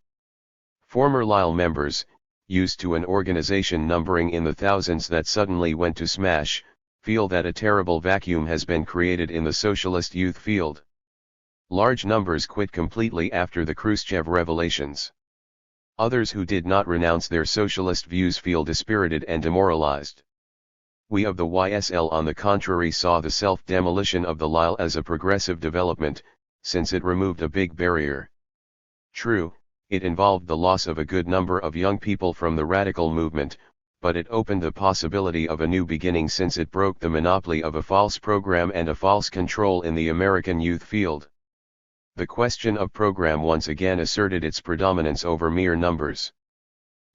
Former LILE members, used to an organization numbering in the thousands that suddenly went to smash, feel that a terrible vacuum has been created in the socialist youth field. Large numbers quit completely after the Khrushchev revelations. Others who did not renounce their socialist views feel dispirited and demoralized. We of the YSL on the contrary saw the self-demolition of the LILE as a progressive development, since it removed a big barrier. True, it involved the loss of a good number of young people from the radical movement, but it opened the possibility of a new beginning since it broke the monopoly of a false program and a false control in the American youth field. The question of program once again asserted its predominance over mere numbers.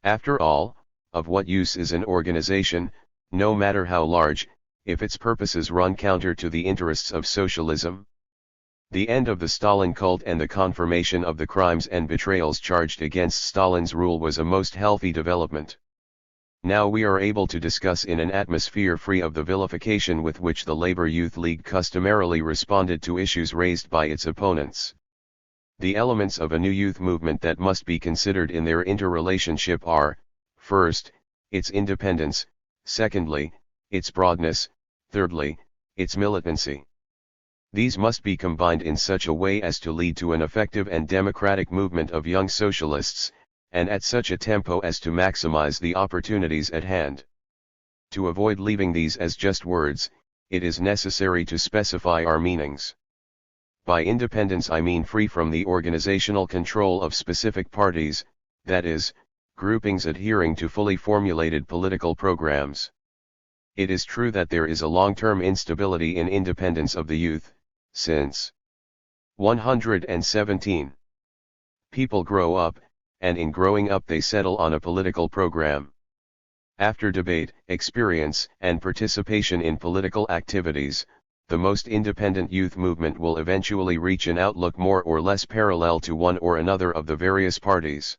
After all, of what use is an organization, no matter how large, if its purposes run counter to the interests of socialism? The end of the Stalin cult and the confirmation of the crimes and betrayals charged against Stalin's rule was a most healthy development. Now we are able to discuss in an atmosphere free of the vilification with which the Labor Youth League customarily responded to issues raised by its opponents. The elements of a new youth movement that must be considered in their interrelationship are, first, its independence, secondly, its broadness, thirdly, its militancy. These must be combined in such a way as to lead to an effective and democratic movement of young socialists, and at such a tempo as to maximize the opportunities at hand. To avoid leaving these as just words, it is necessary to specify our meanings. By independence I mean free from the organizational control of specific parties, that is, groupings adhering to fully formulated political programs. It is true that there is a long-term instability in independence of the youth, since 117. People grow up, and in growing up they settle on a political program. After debate, experience, and participation in political activities, the most independent youth movement will eventually reach an outlook more or less parallel to one or another of the various parties.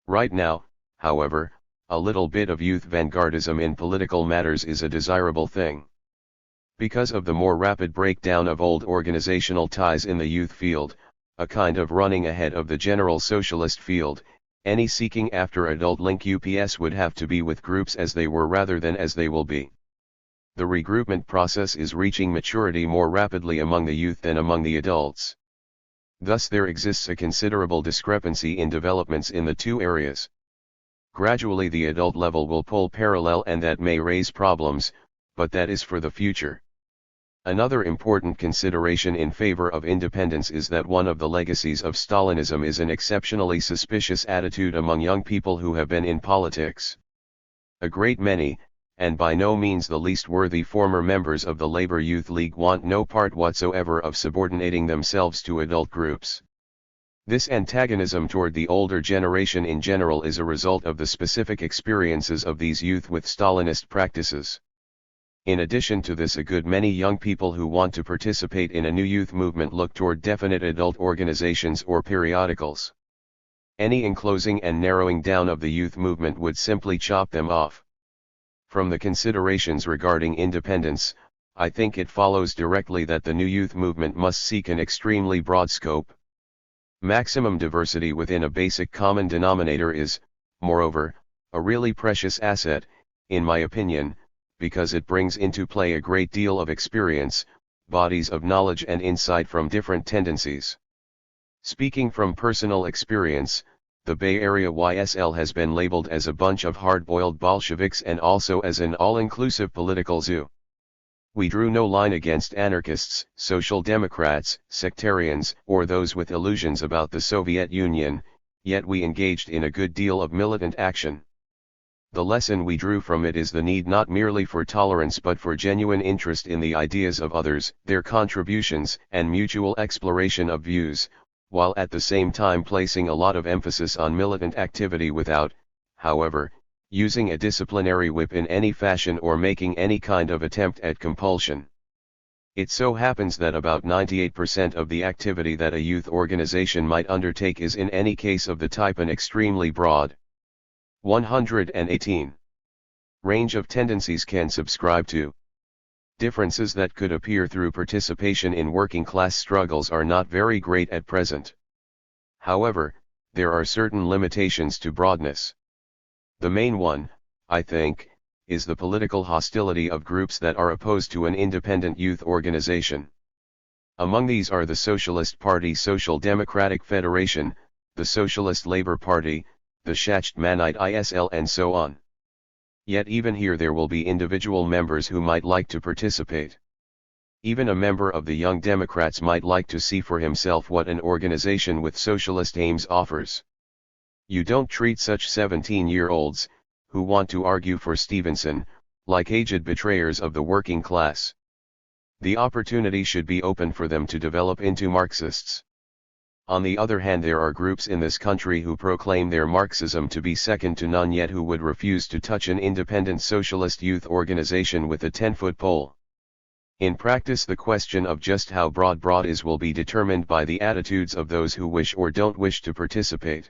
Right now, however, a little bit of youth vanguardism in political matters is a desirable thing. Because of the more rapid breakdown of old organizational ties in the youth field, a kind of running ahead of the general socialist field, any seeking after adult link UPS would have to be with groups as they were rather than as they will be. The regroupment process is reaching maturity more rapidly among the youth than among the adults. Thus there exists a considerable discrepancy in developments in the two areas. Gradually the adult level will pull parallel and that may raise problems, but that is for the future. Another important consideration in favor of independence is that one of the legacies of Stalinism is an exceptionally suspicious attitude among young people who have been in politics. A great many, and by no means the least worthy former members of the Labor Youth League want no part whatsoever of subordinating themselves to adult groups. This antagonism toward the older generation in general is a result of the specific experiences of these youth with Stalinist practices. In addition to this, a good many young people who want to participate in a new youth movement look toward definite adult organizations or periodicals. Any enclosing and narrowing down of the youth movement would simply chop them off. From the considerations regarding independence, I think it follows directly that the new youth movement must seek an extremely broad scope. Maximum diversity within a basic common denominator is, moreover, a really precious asset, in my opinion, because it brings into play a great deal of experience, bodies of knowledge and insight from different tendencies. Speaking from personal experience, the Bay Area YSL has been labeled as a bunch of hard-boiled Bolsheviks and also as an all-inclusive political zoo. We drew no line against anarchists, social democrats, sectarians, or those with illusions about the Soviet Union, yet we engaged in a good deal of militant action. The lesson we drew from it is the need not merely for tolerance but for genuine interest in the ideas of others, their contributions, and mutual exploration of views, while at the same time placing a lot of emphasis on militant activity without, however, using a disciplinary whip in any fashion or making any kind of attempt at compulsion. It so happens that about 98% of the activity that a youth organization might undertake is in any case of the type an extremely broad 118 range of tendencies can subscribe to. Differences that could appear through participation in working class struggles are not very great at present. However, there are certain limitations to broadness. The main one, I think, is the political hostility of groups that are opposed to an independent youth organization. Among these are the Socialist Party, Social Democratic Federation, the Socialist Labour Party, the Schachtmanite ISL, and so on. Yet even here there will be individual members who might like to participate. Even a member of the Young Democrats might like to see for himself what an organization with socialist aims offers. You don't treat such 17-year-olds, who want to argue for Stevenson, like aged betrayers of the working class. The opportunity should be open for them to develop into Marxists. On the other hand, there are groups in this country who proclaim their Marxism to be second to none, yet who would refuse to touch an independent socialist youth organization with a 10-foot pole. In practice, the question of just how broad is will be determined by the attitudes of those who wish or don't wish to participate.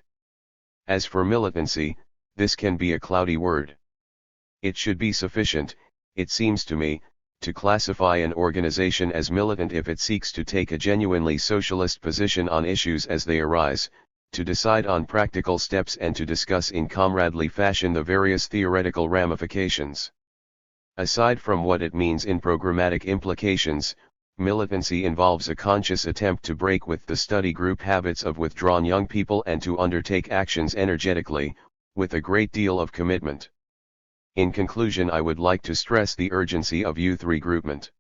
As for militancy, this can be a cloudy word. It should be sufficient, it seems to me, to classify an organization as militant if it seeks to take a genuinely socialist position on issues as they arise, to decide on practical steps, and to discuss in comradely fashion the various theoretical ramifications. Aside from what it means in programmatic implications, militancy involves a conscious attempt to break with the study group habits of withdrawn young people and to undertake actions energetically, with a great deal of commitment. In conclusion, I would like to stress the urgency of youth regroupment.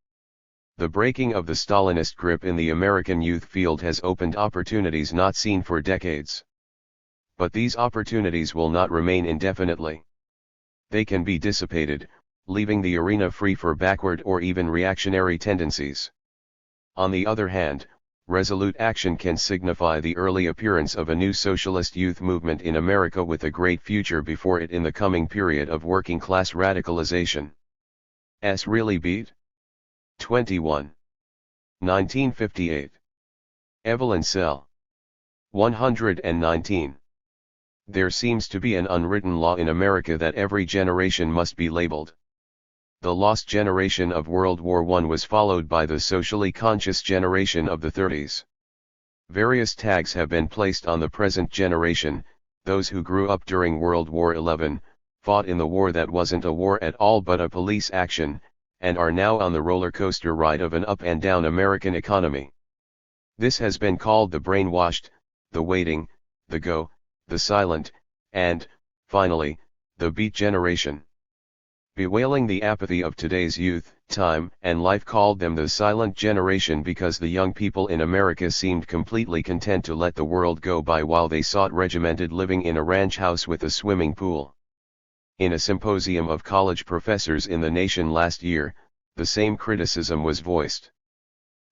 The breaking of the Stalinist grip in the American youth field has opened opportunities not seen for decades. But these opportunities will not remain indefinitely. They can be dissipated, leaving the arena free for backward or even reactionary tendencies. On the other hand, resolute action can signify the early appearance of a new socialist youth movement in America with a great future before it in the coming period of working class radicalization. Really beat? 21. 1958. Evelyn Sell. 119. There seems to be an unwritten law in America that every generation must be labeled. The lost generation of World War I was followed by the socially conscious generation of the 30s. Various tags have been placed on the present generation, those who grew up during World War XI, fought in the war that wasn't a war at all but a police action, and are now on the roller coaster ride of an up and down American economy. This has been called the brainwashed, the waiting, the go, the silent, and, finally, the beat generation. Bewailing the apathy of today's youth, Time and Life called them the silent generation because the young people in America seemed completely content to let the world go by while they sought regimented living in a ranch house with a swimming pool. In a symposium of college professors in the nation last year, the same criticism was voiced.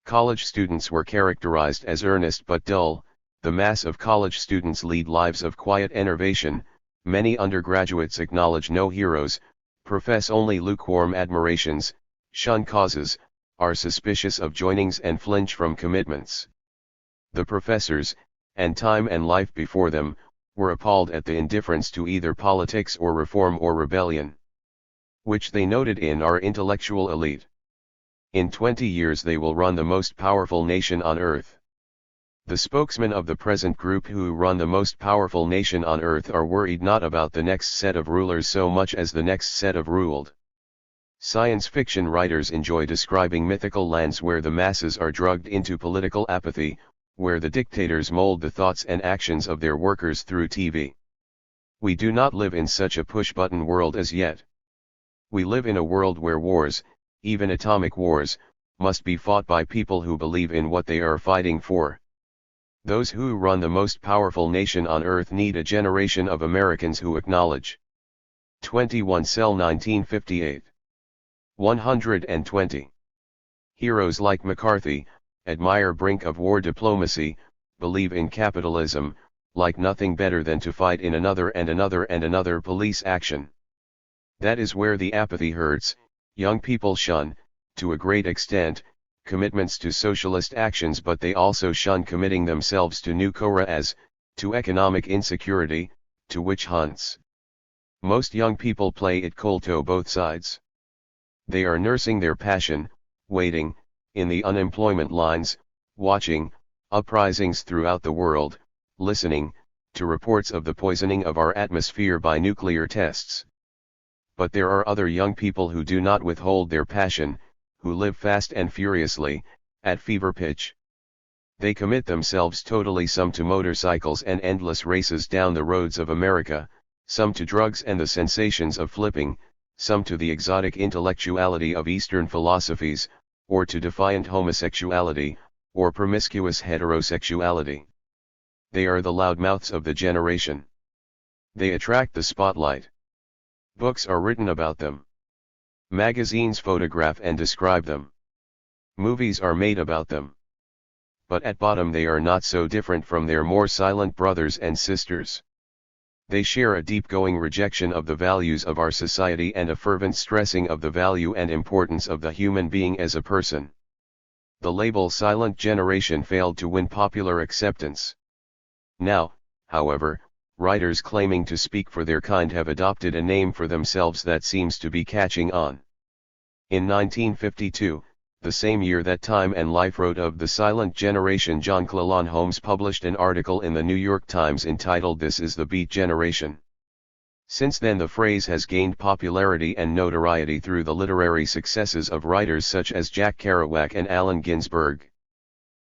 College students were characterized as earnest but dull. The mass of college students lead lives of quiet enervation. Many undergraduates acknowledge no heroes, profess only lukewarm admirations, shun causes, are suspicious of joinings and flinch from commitments. The professors, and Time and Life before them, were appalled at the indifference to either politics or reform or rebellion, which they noted in our intellectual elite. In 20 years they will run the most powerful nation on earth. The spokesmen of the present group who run the most powerful nation on earth are worried not about the next set of rulers so much as the next set of ruled. Science fiction writers enjoy describing mythical lands where the masses are drugged into political apathy, where the dictators mold the thoughts and actions of their workers through TV. We do not live in such a push-button world as yet. We live in a world where wars, even atomic wars, must be fought by people who believe in what they are fighting for. Those who run the most powerful nation on earth need a generation of Americans who acknowledge. 21 Cell 1958. 120. Heroes like McCarthy, admire brink of war diplomacy, believe in capitalism, like nothing better than to fight in another and another and another police action. That is where the apathy hurts. Young people shun, to a great extent, commitments to socialist actions, but they also shun committing themselves to new as, to economic insecurity, to witch hunts. Most young people play it cold to both sides. They are nursing their passion, waiting, in the unemployment lines, watching, uprisings throughout the world, listening, to reports of the poisoning of our atmosphere by nuclear tests. But there are other young people who do not withhold their passion, who live fast and furiously, at fever pitch. They commit themselves totally, some to motorcycles and endless races down the roads of America, some to drugs and the sensations of flipping, some to the exotic intellectuality of Eastern philosophies, or to defiant homosexuality, or promiscuous heterosexuality. They are the loudmouths of the generation. They attract the spotlight. Books are written about them. Magazines photograph and describe them. Movies are made about them. But at bottom they are not so different from their more silent brothers and sisters. They share a deep-going rejection of the values of our society and a fervent stressing of the value and importance of the human being as a person. The label silent generation failed to win popular acceptance. Now, however, writers claiming to speak for their kind have adopted a name for themselves that seems to be catching on. In 1952, the same year that Time and Life wrote of the silent generation, John Cleland Holmes published an article in the New York Times entitled "This is the Beat Generation." Since then the phrase has gained popularity and notoriety through the literary successes of writers such as Jack Kerouac and Allen Ginsberg.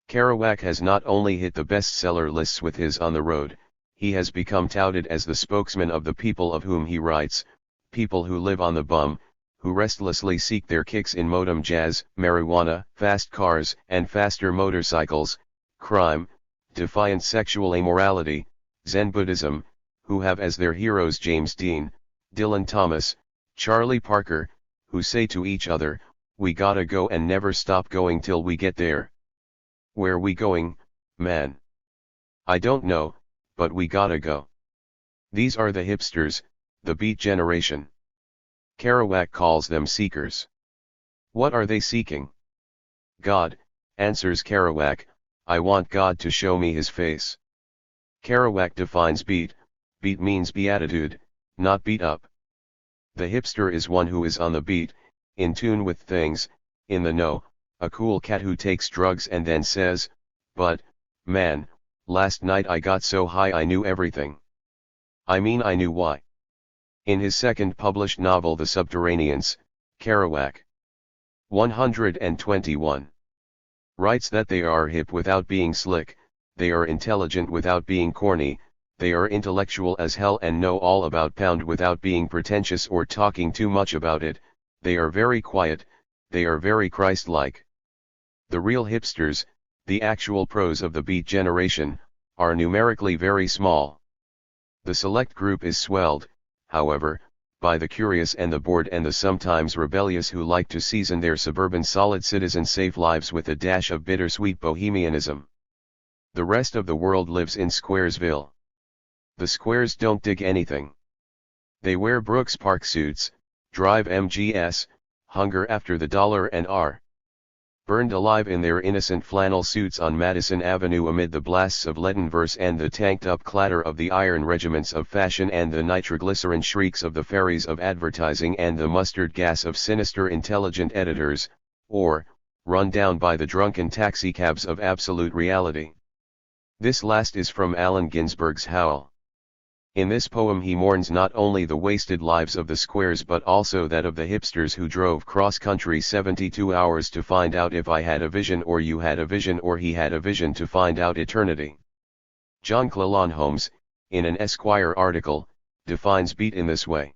Kerouac has not only hit the bestseller lists with his On the Road, he has become touted as the spokesman of the people of whom he writes, people who live on the bum, who restlessly seek their kicks in modem jazz, marijuana, fast cars and faster motorcycles, crime, defiant sexual immorality, Zen Buddhism, who have as their heroes James Dean, Dylan Thomas, Charlie Parker, who say to each other, "We gotta go and never stop going till we get there." Where we going, man? I don't know, but we gotta go. These are the hipsters, the beat generation. Kerouac calls them seekers. What are they seeking? God, answers Kerouac, I want God to show me his face. Kerouac defines beat. Beat means beatitude, not beat up. The hipster is one who is on the beat, in tune with things, in the know, a cool cat who takes drugs and then says, but, man, last night I got so high I knew everything. I mean I knew why. In his second published novel The Subterraneans, Kerouac 121 writes that they are hip without being slick, they are intelligent without being corny, they are intellectual as hell and know all about pound without being pretentious or talking too much about it, they are very quiet, they are very Christ-like. The real hipsters, the actual pros of the beat generation, are numerically very small. The select group is swelled, however, by the curious and the bored and the sometimes rebellious who like to season their suburban solid citizen safe lives with a dash of bittersweet bohemianism. The rest of the world lives in Squaresville. The squares don't dig anything. They wear Brooks Park suits, drive MGs, hunger after the dollar and are burned alive in their innocent flannel suits on Madison Avenue amid the blasts of leaden verse and the tanked-up clatter of the iron regiments of fashion and the nitroglycerin shrieks of the fairies of advertising and the mustard gas of sinister intelligent editors, or, run down by the drunken taxicabs of absolute reality. This last is from Allen Ginsberg's Howl. In this poem he mourns not only the wasted lives of the squares but also that of the hipsters who drove cross-country 72 hours to find out if I had a vision or you had a vision or he had a vision to find out eternity. John Cleland Holmes, in an Esquire article, defines beat in this way.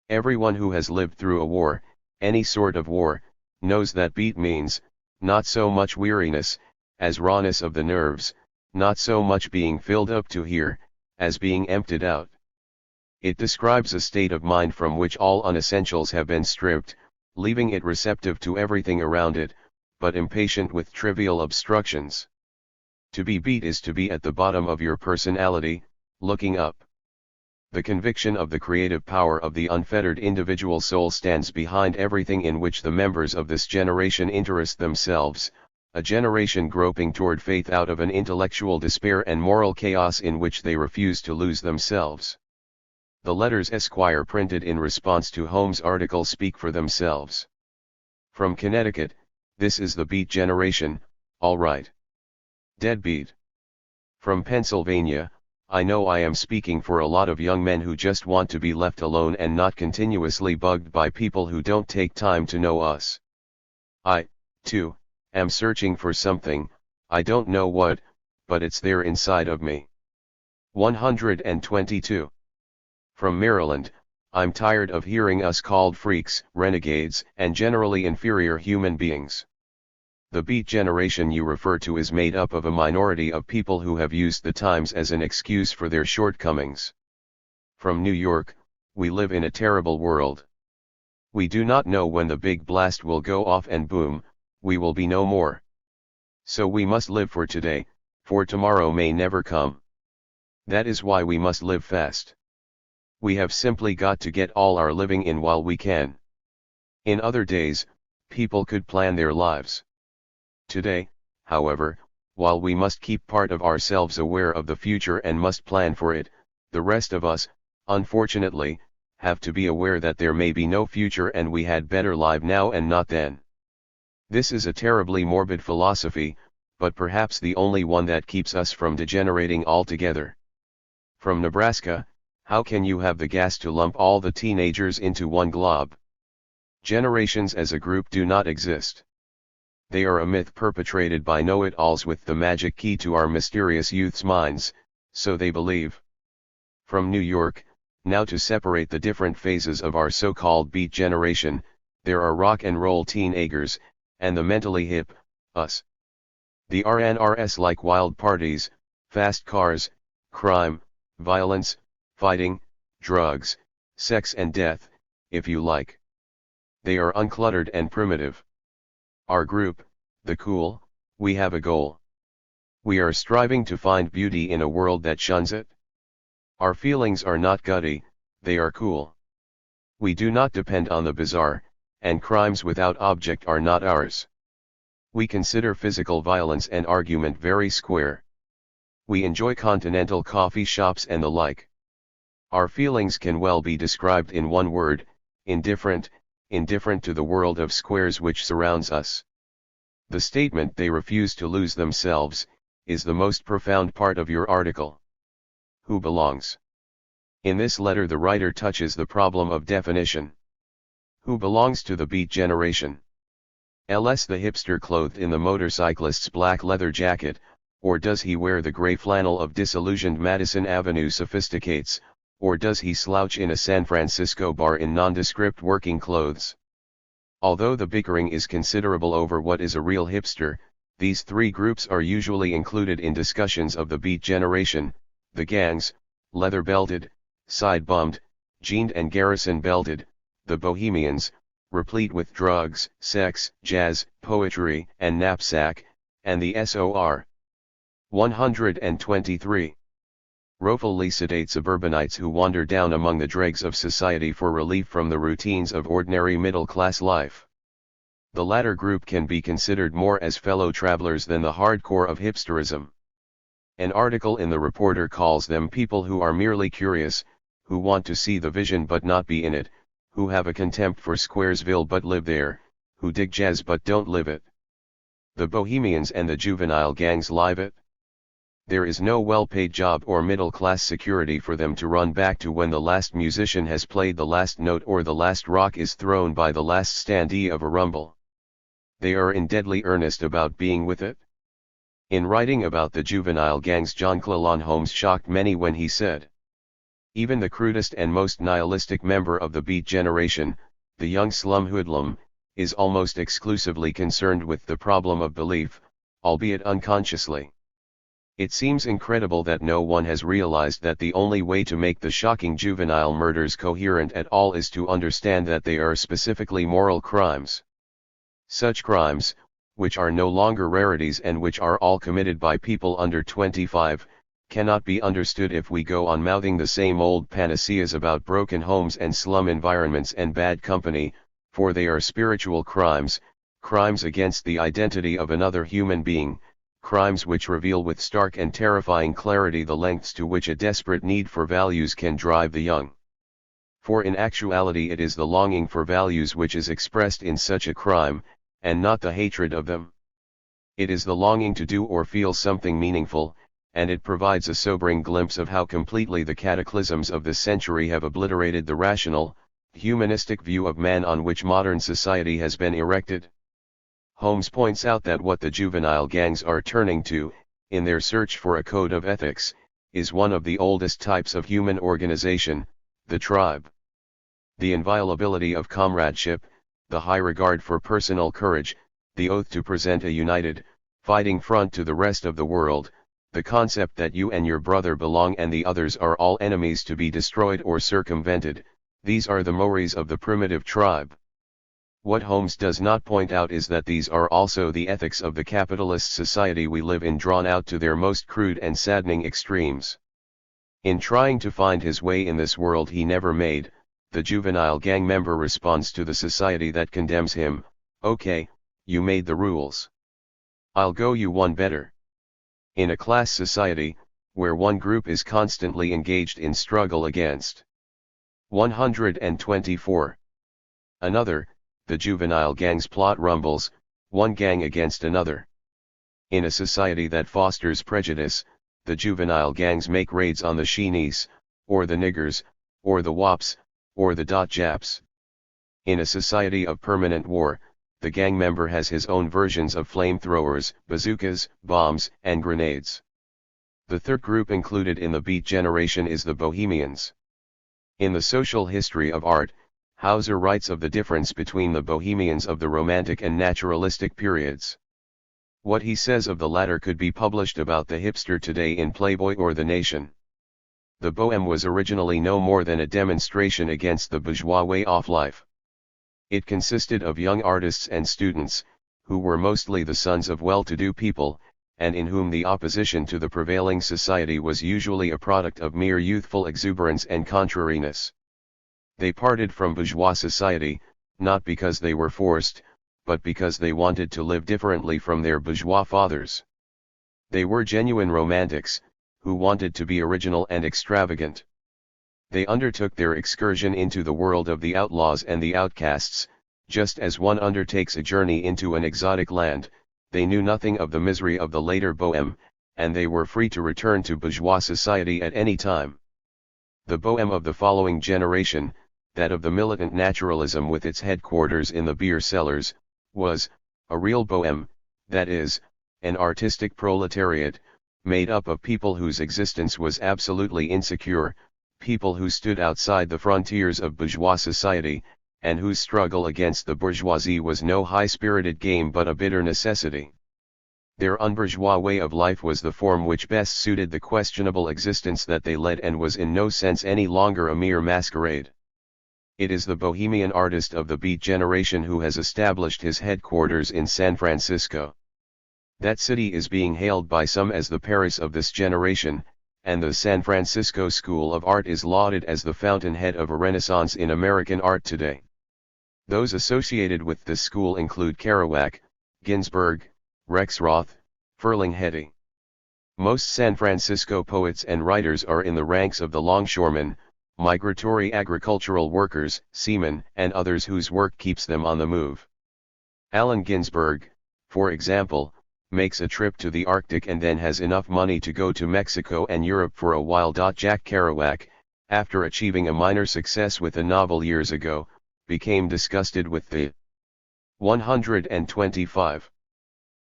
Everyone who has lived through a war, any sort of war, knows that beat means, not so much weariness, as rawness of the nerves, not so much being filled up to here, as being emptied out. It describes a state of mind from which all unessentials have been stripped, leaving it receptive to everything around it, but impatient with trivial obstructions. To be beat is to be at the bottom of your personality, looking up. The conviction of the creative power of the unfettered individual soul stands behind everything in which the members of this generation interest themselves, a generation groping toward faith out of an intellectual despair and moral chaos in which they refuse to lose themselves. The letters Esquire printed in response to Holmes' article speak for themselves. From Connecticut, this is the Beat Generation, all right. Deadbeat. From Pennsylvania, I know I am speaking for a lot of young men who just want to be left alone and not continuously bugged by people who don't take time to know us. I, too, am searching for something, I don't know what, but it's there inside of me. 122. From Maryland, I'm tired of hearing us called freaks, renegades, and generally inferior human beings. The Beat Generation you refer to is made up of a minority of people who have used the times as an excuse for their shortcomings. From New York, we live in a terrible world. We do not know when the big blast will go off and boom, we will be no more. So we must live for today, for tomorrow may never come. That is why we must live fast. We have simply got to get all our living in while we can. In other days, people could plan their lives. Today, however, while we must keep part of ourselves aware of the future and must plan for it, the rest of us, unfortunately, have to be aware that there may be no future and we had better live now and not then. This is a terribly morbid philosophy, but perhaps the only one that keeps us from degenerating altogether. From Nebraska, how can you have the gas to lump all the teenagers into one glob? Generations as a group do not exist. They are a myth perpetrated by know-it-alls with the magic key to our mysterious youth's minds, so they believe. From New York, now to separate the different phases of our so-called Beat Generation, there are rock and roll teenagers, and the mentally hip, us. The RNRS like wild parties, fast cars, crime, violence, fighting, drugs, sex and death, if you like. They are uncluttered and primitive. Our group, the cool, we have a goal. We are striving to find beauty in a world that shuns it. Our feelings are not gutty, they are cool. We do not depend on the bizarre, and crimes without object are not ours. We consider physical violence and argument very square. We enjoy continental coffee shops and the like. Our feelings can well be described in one word, indifferent to the world of squares which surrounds us. The statement "they refuse to lose themselves" is the most profound part of your article. Who belongs? In this letter the writer touches the problem of definition. Who belongs to the Beat Generation? LS the hipster clothed in the motorcyclist's black leather jacket, or does he wear the gray flannel of disillusioned Madison Avenue sophisticates, or does he slouch in a San Francisco bar in nondescript working clothes? Although the bickering is considerable over what is a real hipster, these three groups are usually included in discussions of the Beat Generation: the gangs, leather-belted, side-bummed, jeaned and garrison-belted; the bohemians, replete with drugs, sex, jazz, poetry, and knapsack; and the SOR. 123. Woefully sedate suburbanites who wander down among the dregs of society for relief from the routines of ordinary middle-class life. The latter group can be considered more as fellow travelers than the hardcore of hipsterism. An article in The Reporter calls them people who are merely curious, who want to see the vision but not be in it, who have a contempt for Squaresville but live there, who dig jazz but don't live it. The bohemians and the juvenile gangs live it. There is no well-paid job or middle-class security for them to run back to when the last musician has played the last note or the last rock is thrown by the last standee of a rumble. They are in deadly earnest about being with it. In writing about the juvenile gangs, John Cleland Holmes shocked many when he said, "Even the crudest and most nihilistic member of the Beat Generation, the young slum hoodlum, is almost exclusively concerned with the problem of belief, albeit unconsciously. It seems incredible that no one has realized that the only way to make the shocking juvenile murders coherent at all is to understand that they are specifically moral crimes. Such crimes, which are no longer rarities and which are all committed by people under 25, cannot be understood if we go on mouthing the same old panaceas about broken homes and slum environments and bad company, for they are spiritual crimes, crimes against the identity of another human being, crimes which reveal with stark and terrifying clarity the lengths to which a desperate need for values can drive the young. For in actuality it is the longing for values which is expressed in such a crime, and not the hatred of them. It is the longing to do or feel something meaningful, and it provides a sobering glimpse of how completely the cataclysms of this century have obliterated the rational, humanistic view of man on which modern society has been erected. Holmes points out that what the juvenile gangs are turning to, in their search for a code of ethics, is one of the oldest types of human organization, the tribe. The inviolability of comradeship, the high regard for personal courage, the oath to present a united, fighting front to the rest of the world, the concept that you and your brother belong and the others are all enemies to be destroyed or circumvented, these are the mores of the primitive tribe. What Holmes does not point out is that these are also the ethics of the capitalist society we live in, drawn out to their most crude and saddening extremes. In trying to find his way in this world he never made, the juvenile gang member responds to the society that condemns him, "Okay, you made the rules. I'll go you one better." In a class society, where one group is constantly engaged in struggle against 124 another, the juvenile gangs plot rumbles, one gang against another. In a society that fosters prejudice, the juvenile gangs make raids on the sheenies, or the niggers, or the wops, or the japs. In a society of permanent war, the gang member has his own versions of flamethrowers, bazookas, bombs, and grenades. The third group included in the Beat Generation is the Bohemians. In the Social History of Art, Hauser writes of the difference between the Bohemians of the Romantic and Naturalistic periods. What he says of the latter could be published about the hipster today in Playboy or The Nation. The Bohème was originally no more than a demonstration against the bourgeois way of life. It consisted of young artists and students, who were mostly the sons of well-to-do people, and in whom the opposition to the prevailing society was usually a product of mere youthful exuberance and contrariness. They parted from bourgeois society, not because they were forced, but because they wanted to live differently from their bourgeois fathers. They were genuine romantics, who wanted to be original and extravagant. They undertook their excursion into the world of the outlaws and the outcasts, just as one undertakes a journey into an exotic land. They knew nothing of the misery of the later Bohème, and they were free to return to bourgeois society at any time. The Bohème of the following generation, that of the militant naturalism with its headquarters in the beer cellars, was a real Bohème, that is, an artistic proletariat, made up of people whose existence was absolutely insecure, people who stood outside the frontiers of bourgeois society, and whose struggle against the bourgeoisie was no high-spirited game but a bitter necessity. Their unbourgeois way of life was the form which best suited the questionable existence that they led and was in no sense any longer a mere masquerade. It is the bohemian artist of the Beat Generation who has established his headquarters in San Francisco. That city is being hailed by some as the Paris of this generation, and the San Francisco School of Art is lauded as the fountainhead of a renaissance in American art today. Those associated with this school include Kerouac, Ginsberg, Rexroth, Ferlinghetti. Most San Francisco poets and writers are in the ranks of the longshoremen, migratory agricultural workers, seamen, and others whose work keeps them on the move. Allen Ginsberg, for example, makes a trip to the Arctic and then has enough money to go to Mexico and Europe for a while. Jack Kerouac, after achieving a minor success with a novel years ago, became disgusted with the 125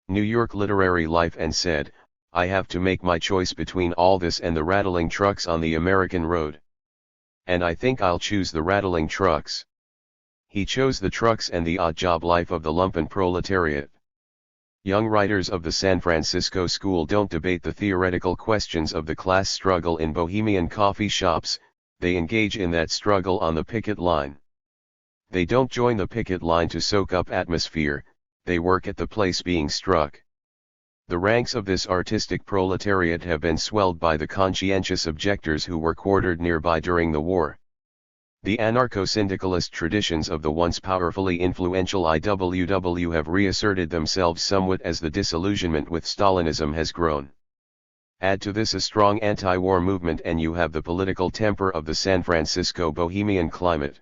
New York literary life and said, "I have to make my choice between all this and the rattling trucks on the American road. And I think I'll choose the rattling trucks." He chose the trucks and the odd job life of the lumpen proletariat. Young writers of the San Francisco School don't debate the theoretical questions of the class struggle in bohemian coffee shops, they engage in that struggle on the picket line. They don't join the picket line to soak up atmosphere, they work at the place being struck. The ranks of this artistic proletariat have been swelled by the conscientious objectors who were quartered nearby during the war. The anarcho-syndicalist traditions of the once powerfully influential IWW have reasserted themselves somewhat as the disillusionment with Stalinism has grown. Add to this a strong anti-war movement and you have the political temper of the San Francisco bohemian climate.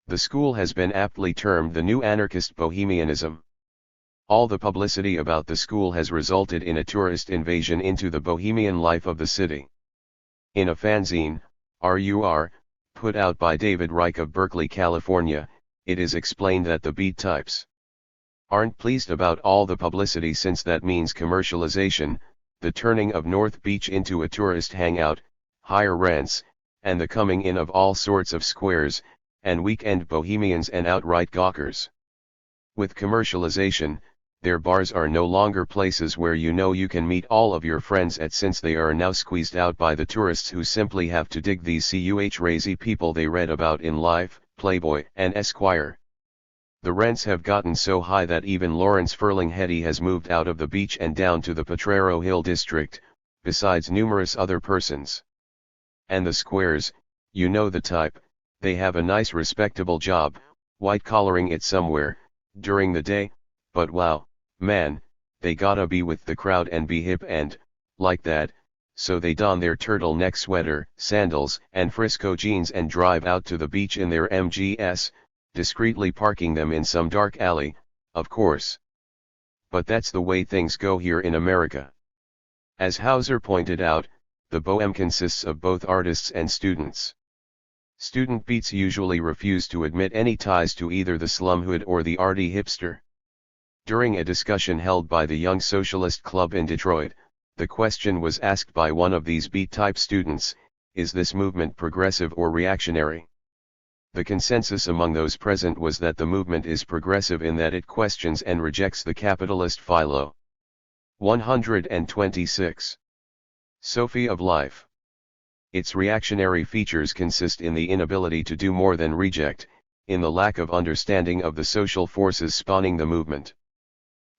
The school has been aptly termed the new anarchist bohemianism. All the publicity about the school has resulted in a tourist invasion into the bohemian life of the city. In a fanzine, RUR, put out by David Reich of Berkeley, California, it is explained that the beat types aren't pleased about all the publicity since that means commercialization, the turning of North Beach into a tourist hangout, higher rents, and the coming in of all sorts of squares, and weekend bohemians and outright gawkers. With commercialization, their bars are no longer places where you know you can meet all of your friends at since they are now squeezed out by the tourists who simply have to dig these crazy people they read about in Life, Playboy and Esquire. The rents have gotten so high that even Lawrence Ferlinghetti has moved out of the beach and down to the Potrero Hill district, besides numerous other persons. And the squares, you know the type, they have a nice respectable job, white-collaring it somewhere, during the day, but wow, man, they gotta be with the crowd and be hip and, like that, so they don their turtleneck sweater, sandals and Frisco jeans and drive out to the beach in their MGS, discreetly parking them in some dark alley, of course. But that's the way things go here in America. As Hauser pointed out, the bohem consists of both artists and students. Student beats usually refuse to admit any ties to either the slumhood or the arty hipster. During a discussion held by the Young Socialist Club in Detroit, the question was asked by one of these beat-type students, is this movement progressive or reactionary? The consensus among those present was that the movement is progressive in that it questions and rejects the capitalist philo. 126. Sophie of Life. Its reactionary features consist in the inability to do more than reject, in the lack of understanding of the social forces spawning the movement.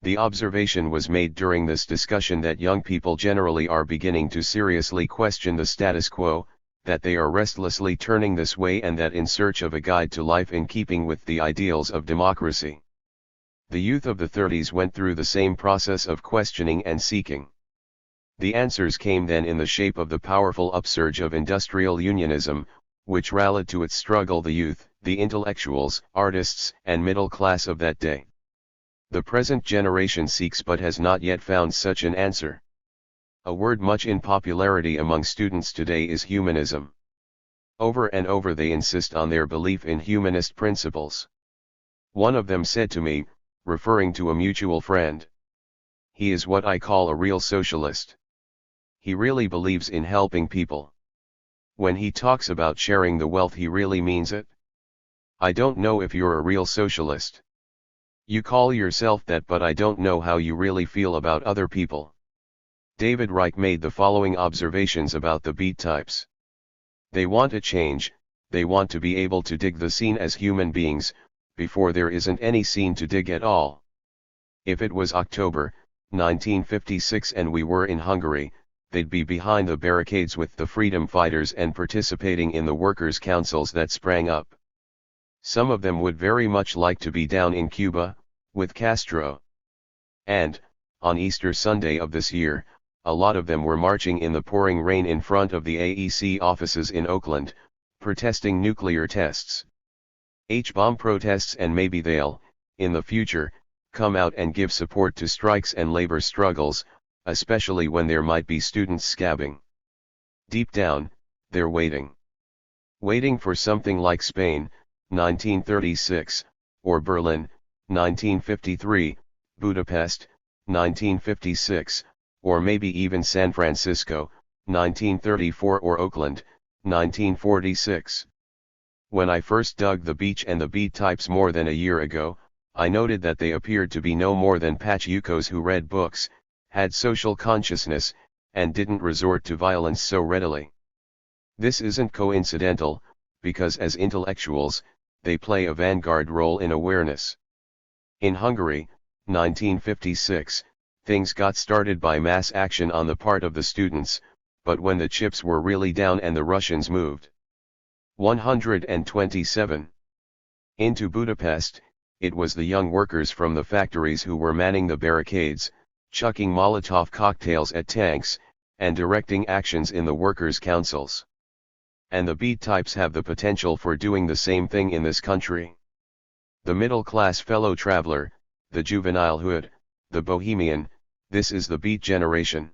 The observation was made during this discussion that young people generally are beginning to seriously question the status quo, that they are restlessly turning this way and that in search of a guide to life in keeping with the ideals of democracy. The youth of the 30s went through the same process of questioning and seeking. The answers came then in the shape of the powerful upsurge of industrial unionism, which rallied to its struggle the youth, the intellectuals, artists, and middle class of that day. The present generation seeks but has not yet found such an answer. A word much in popularity among students today is humanism. Over and over they insist on their belief in humanist principles. One of them said to me, referring to a mutual friend, "He is what I call a real socialist. He really believes in helping people. When he talks about sharing the wealth he really means it. I don't know if you're a real socialist. You call yourself that, but I don't know how you really feel about other people." David Reich made the following observations about the beat types. They want a change, they want to be able to dig the scene as human beings, before there isn't any scene to dig at all. If it was October, 1956 and we were in Hungary, they'd be behind the barricades with the freedom fighters and participating in the workers' councils that sprang up. Some of them would very much like to be down in Cuba, with Castro. And, on Easter Sunday of this year, a lot of them were marching in the pouring rain in front of the AEC offices in Oakland, protesting nuclear tests. H-bomb protests, and maybe they'll, in the future, come out and give support to strikes and labor struggles, especially when there might be students scabbing. Deep down, they're waiting. Waiting for something like Spain, 1936, or Berlin, 1953, Budapest, 1956, or maybe even San Francisco, 1934, or Oakland, 1946. When I first dug the beach and the beat types more than a year ago, I noted that they appeared to be no more than pachucos who read books, had social consciousness, and didn't resort to violence so readily. This isn't coincidental, because as intellectuals, they play a vanguard role in awareness. In Hungary, 1956, things got started by mass action on the part of the students, but when the chips were really down and the Russians moved 127 into Budapest, it was the young workers from the factories who were manning the barricades, chucking Molotov cocktails at tanks, and directing actions in the workers' councils. And the beat types have the potential for doing the same thing in this country. The middle-class fellow traveler, the juvenile hood, the bohemian, this is the beat generation.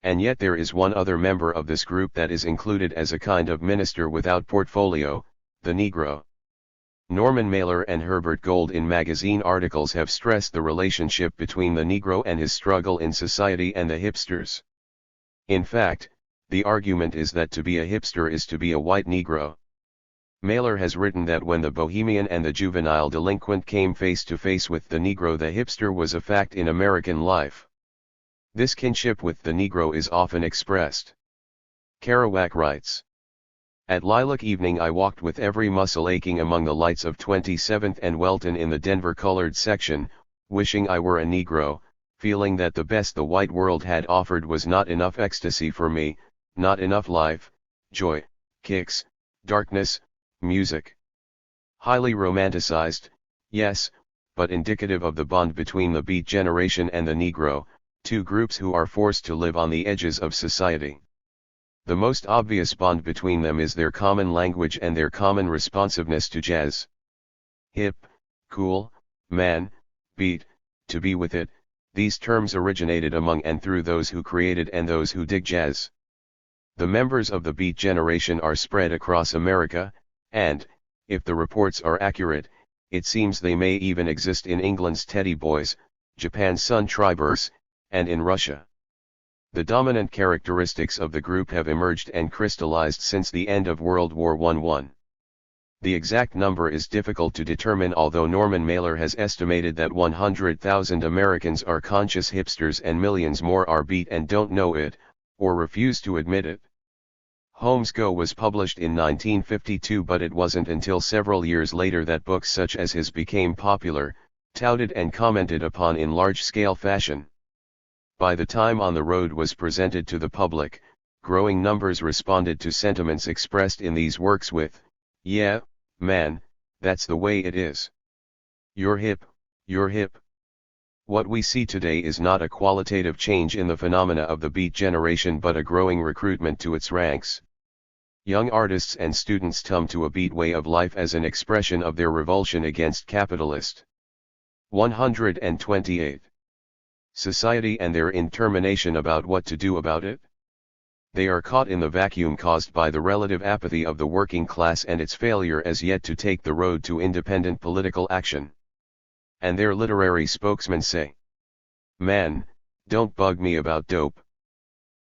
And yet there is one other member of this group that is included as a kind of minister without portfolio, the Negro. Norman Mailer and Herbert Gold in magazine articles have stressed the relationship between the Negro and his struggle in society and the hipsters. In fact, the argument is that to be a hipster is to be a white Negro. Mailer has written that when the bohemian and the juvenile delinquent came face to face with the Negro, the hipster was a fact in American life. This kinship with the Negro is often expressed. Kerouac writes, "At lilac evening I walked with every muscle aching among the lights of 27th and Welton in the Denver colored section, wishing I were a Negro, feeling that the best the white world had offered was not enough ecstasy for me, not enough life, joy, kicks, darkness, music." Highly romanticized, yes, but indicative of the bond between the beat generation and the Negro, two groups who are forced to live on the edges of society. The most obvious bond between them is their common language and their common responsiveness to jazz. Hip, cool, man, beat, to be with it, these terms originated among and through those who created and those who dig jazz. The members of the beat generation are spread across America, and, if the reports are accurate, it seems they may even exist in England's Teddy Boys, Japan's Sun Tribers, and in Russia. The dominant characteristics of the group have emerged and crystallized since the end of World War I. The exact number is difficult to determine, although Norman Mailer has estimated that 100,000 Americans are conscious hipsters and millions more are beat and don't know it, or refuse to admit it. Holmes' Go was published in 1952, but it wasn't until several years later that books such as his became popular, touted and commented upon in large-scale fashion. By the time On the Road was presented to the public, growing numbers responded to sentiments expressed in these works with, "Yeah, man, that's the way it is. You're hip, you're hip." What we see today is not a qualitative change in the phenomena of the beat generation but a growing recruitment to its ranks. Young artists and students come to a beat way of life as an expression of their revulsion against capitalist. 128. Society and their intermination about what to do about it. They are caught in the vacuum caused by the relative apathy of the working class and its failure as yet to take the road to independent political action. And their literary spokesmen say, "Man, don't bug me about dope.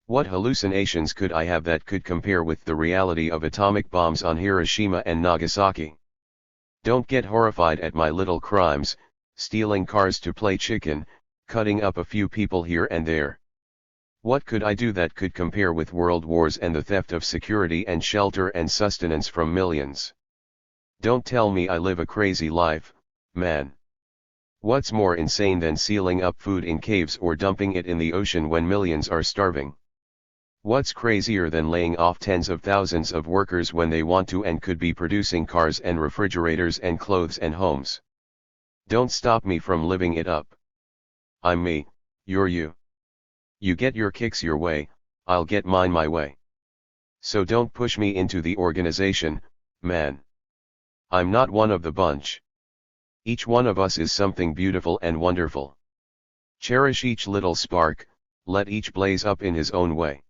What hallucinations could I have that could compare with the reality of atomic bombs on Hiroshima and Nagasaki? Don't get horrified at my little crimes, stealing cars to play chicken, cutting up a few people here and there. What could I do that could compare with world wars and the theft of security and shelter and sustenance from millions? Don't tell me I live a crazy life, man. What's more insane than sealing up food in caves or dumping it in the ocean when millions are starving? What's crazier than laying off tens of thousands of workers when they want to and could be producing cars and refrigerators and clothes and homes? Don't stop me from living it up. I'm me, you're you. You get your kicks your way, I'll get mine my way. So don't push me into the organization, man. I'm not one of the bunch. Each one of us is something beautiful and wonderful. Cherish each little spark, let each blaze up in his own way.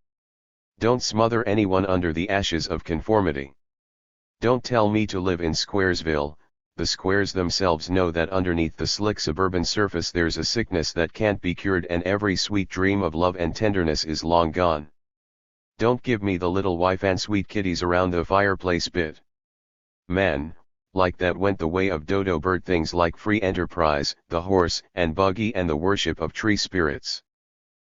Don't smother anyone under the ashes of conformity. Don't tell me to live in Squaresville. The squares themselves know that underneath the slick suburban surface there's a sickness that can't be cured and every sweet dream of love and tenderness is long gone. Don't give me the little wife and sweet kitties around the fireplace bit. Man, like that went the way of dodo bird, things like free enterprise, the horse and buggy and the worship of tree spirits.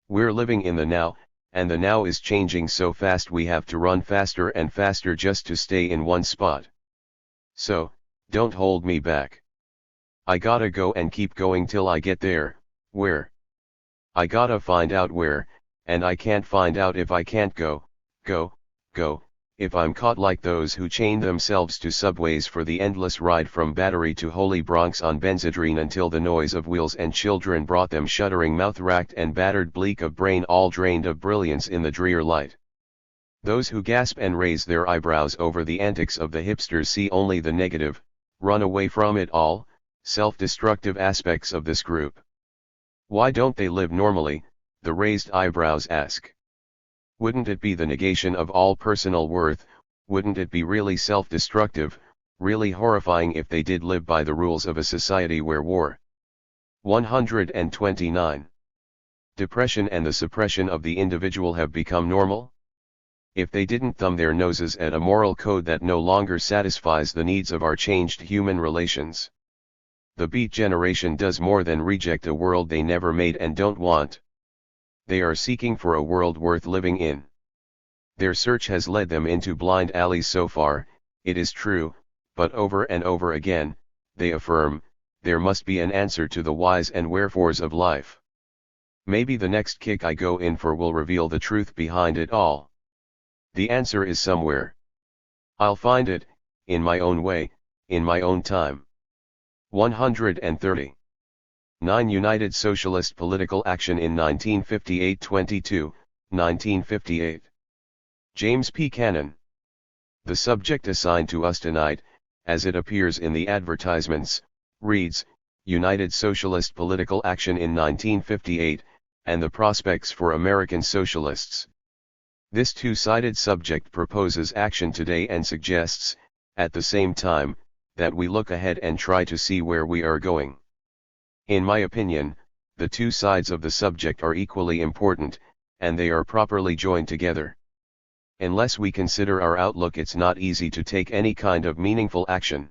We're living in the now, and the now is changing so fast we have to run faster and faster just to stay in one spot. So, don't hold me back. I gotta go and keep going till I get there, where I gotta find out where, and I can't find out if I can't go, if I'm caught like those who chain themselves to subways for the endless ride from Battery to Holy Bronx on Benzedrine until the noise of wheels and children brought them shuddering mouth-racked and battered bleak of brain all drained of brilliance in the drear light. Those who gasp and raise their eyebrows over the antics of the hipsters see only the negative, run away from it all, self-destructive aspects of this group. Why don't they live normally, the raised eyebrows ask. Wouldn't it be the negation of all personal worth, wouldn't it be really self-destructive, really horrifying if they did live by the rules of a society where war? 129. Depression and the suppression of the individual have become normal? If they didn't thumb their noses at a moral code that no longer satisfies the needs of our changed human relations. The Beat generation does more than reject a world they never made and don't want. They are seeking for a world worth living in. Their search has led them into blind alleys so far, it is true, but over and over again, they affirm, there must be an answer to the whys and wherefores of life. Maybe the next kick I go in for will reveal the truth behind it all. The answer is somewhere. I'll find it, in my own way, in my own time. 130. 9. United Socialist Political Action in 1958-22, 1958. James P. Cannon. The subject assigned to us tonight, as it appears in the advertisements, reads, United Socialist Political Action in 1958, and the Prospects for American Socialists. This two-sided subject proposes action today and suggests, at the same time, that we look ahead and try to see where we are going. In my opinion, the two sides of the subject are equally important, and they are properly joined together. Unless we consider our outlook, it's not easy to take any kind of meaningful action.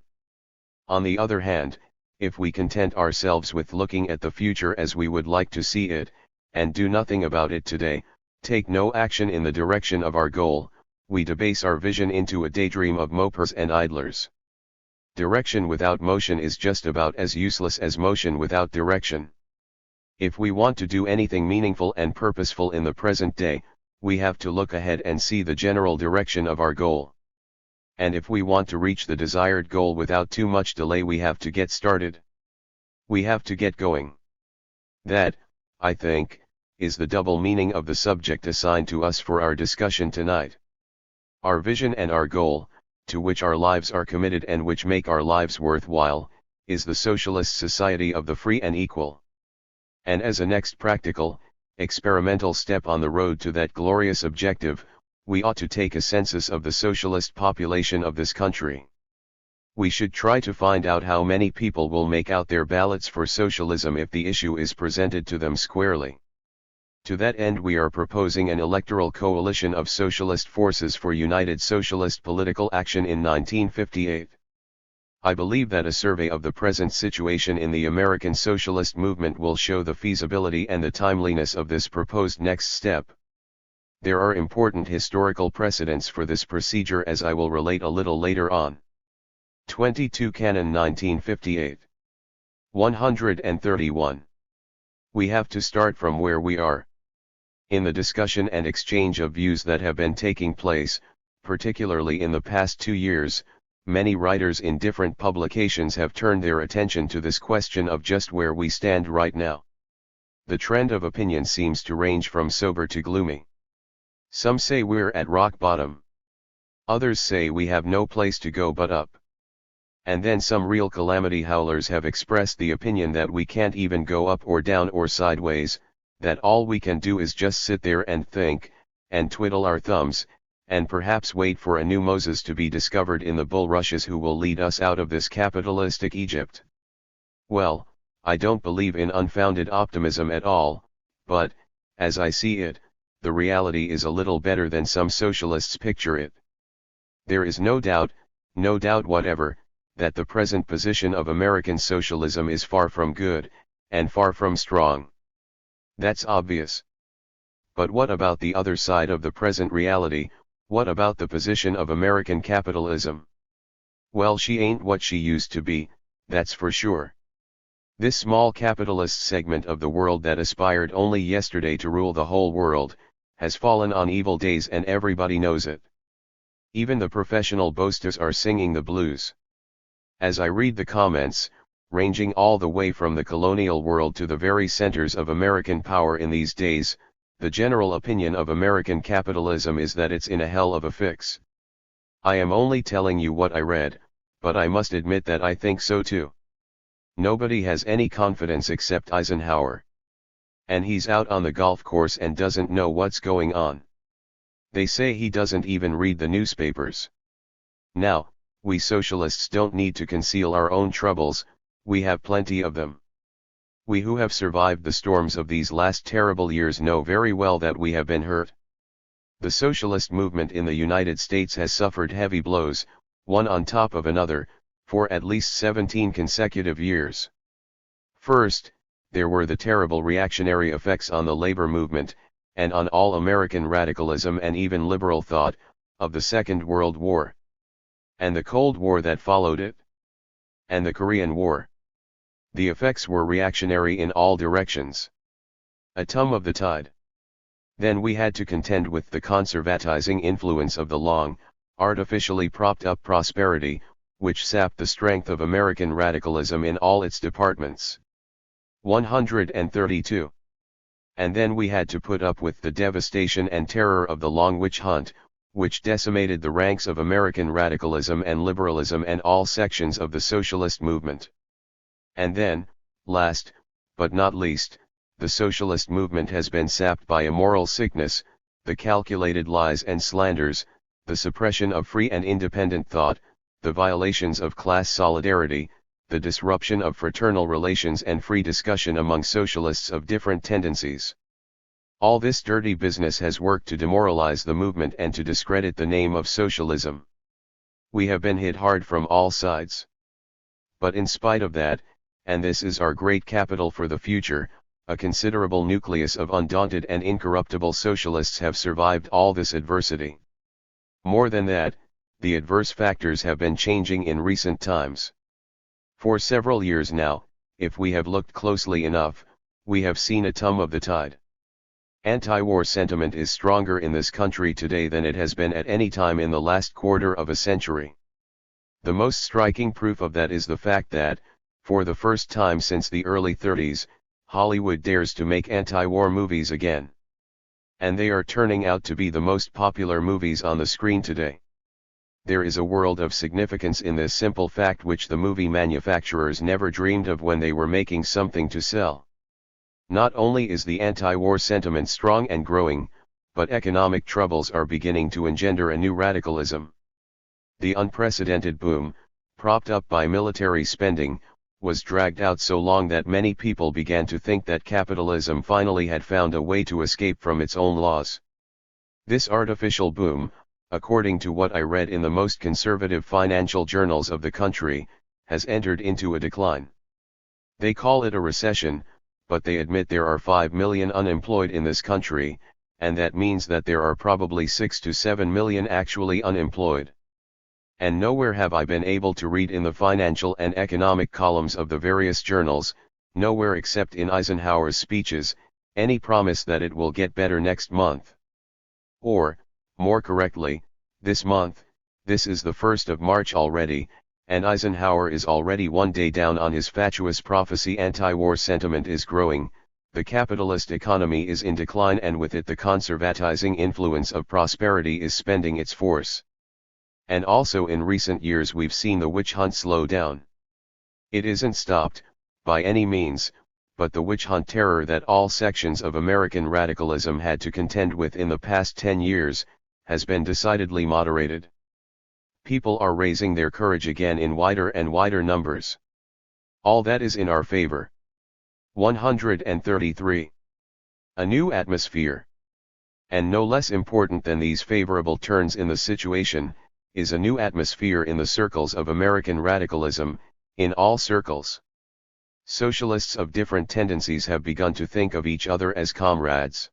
On the other hand, if we content ourselves with looking at the future as we would like to see it, and do nothing about it today, take no action in the direction of our goal, we debase our vision into a daydream of mopers and idlers. Direction without motion is just about as useless as motion without direction. If we want to do anything meaningful and purposeful in the present day, we have to look ahead and see the general direction of our goal. And if we want to reach the desired goal without too much delay, we have to get started. We have to get going. That, I think, is the double meaning of the subject assigned to us for our discussion tonight. Our vision and our goal, to which our lives are committed and which make our lives worthwhile, is the socialist society of the free and equal. And as a next practical, experimental step on the road to that glorious objective, we ought to take a census of the socialist population of this country. We should try to find out how many people will make out their ballots for socialism if the issue is presented to them squarely. To that end, we are proposing an electoral coalition of socialist forces for United Socialist Political Action in 1958. I believe that a survey of the present situation in the American socialist movement will show the feasibility and the timeliness of this proposed next step. There are important historical precedents for this procedure, as I will relate a little later on. 22 Cannon 1958. 131. We have to start from where we are. In the discussion and exchange of views that have been taking place, particularly in the past 2 years, many writers in different publications have turned their attention to this question of just where we stand right now. The trend of opinion seems to range from sober to gloomy. Some say we're at rock bottom. Others say we have no place to go but up. And then some real calamity howlers have expressed the opinion that we can't even go up or down or sideways, that all we can do is just sit there and think, and twiddle our thumbs, and perhaps wait for a new Moses to be discovered in the bulrushes who will lead us out of this capitalistic Egypt. Well, I don't believe in unfounded optimism at all, but, as I see it, the reality is a little better than some socialists picture it. There is no doubt whatever, that the present position of American socialism is far from good, and far from strong. That's obvious. But what about the other side of the present reality? What about the position of American capitalism? Well, she ain't what she used to be, that's for sure. This small capitalist segment of the world that aspired only yesterday to rule the whole world, has fallen on evil days and everybody knows it. Even the professional boasters are singing the blues. As I read the comments, ranging all the way from the colonial world to the very centers of American power in these days, the general opinion of American capitalism is that it's in a hell of a fix. I am only telling you what I read, but I must admit that I think so too. Nobody has any confidence except Eisenhower. And he's out on the golf course and doesn't know what's going on. They say he doesn't even read the newspapers. Now, we socialists don't need to conceal our own troubles, we have plenty of them. We who have survived the storms of these last terrible years know very well that we have been hurt. The socialist movement in the United States has suffered heavy blows, one on top of another, for at least 17 consecutive years. First, there were the terrible reactionary effects on the labor movement, and on all American radicalism and even liberal thought, of the Second World War. And the Cold War that followed it. And the Korean War. The effects were reactionary in all directions. A tum of the tide. Then we had to contend with the conservatizing influence of the long, artificially propped up prosperity, which sapped the strength of American radicalism in all its departments. 132. And then we had to put up with the devastation and terror of the long witch hunt, which decimated the ranks of American radicalism and liberalism and all sections of the socialist movement. And then, last, but not least, the socialist movement has been sapped by a moral sickness, the calculated lies and slanders, the suppression of free and independent thought, the violations of class solidarity, the disruption of fraternal relations and free discussion among socialists of different tendencies. All this dirty business has worked to demoralize the movement and to discredit the name of socialism. We have been hit hard from all sides. But in spite of that, and this is our great capital for the future, a considerable nucleus of undaunted and incorruptible socialists have survived all this adversity. More than that, the adverse factors have been changing in recent times. For several years now, if we have looked closely enough, we have seen a tum of the tide. Anti-war sentiment is stronger in this country today than it has been at any time in the last quarter of a century. The most striking proof of that is the fact that, for the first time since the early 30s, Hollywood dares to make anti-war movies again. And they are turning out to be the most popular movies on the screen today. There is a world of significance in this simple fact which the movie manufacturers never dreamed of when they were making something to sell. Not only is the anti-war sentiment strong and growing, but economic troubles are beginning to engender a new radicalism. The unprecedented boom, propped up by military spending, was dragged out so long that many people began to think that capitalism finally had found a way to escape from its own laws. This artificial boom, according to what I read in the most conservative financial journals of the country, has entered into a decline. They call it a recession, but they admit there are 5 million unemployed in this country, and that means that there are probably 6 to 7 million actually unemployed. And nowhere have I been able to read in the financial and economic columns of the various journals, nowhere except in Eisenhower's speeches, any promise that it will get better next month. Or, more correctly, this month. This is the 1st of March already, and Eisenhower is already one day down on his fatuous prophecy. Anti-war sentiment is growing, the capitalist economy is in decline, and with it the conservatizing influence of prosperity is spending its force. And also in recent years we've seen the witch hunt slow down. It isn't stopped, by any means, but the witch hunt terror that all sections of American radicalism had to contend with in the past 10 years, has been decidedly moderated. People are raising their courage again in wider and wider numbers. All that is in our favor. 133. A new atmosphere. And no less important than these favorable turns in the situation, is a new atmosphere in the circles of American radicalism, in all circles. Socialists of different tendencies have begun to think of each other as comrades.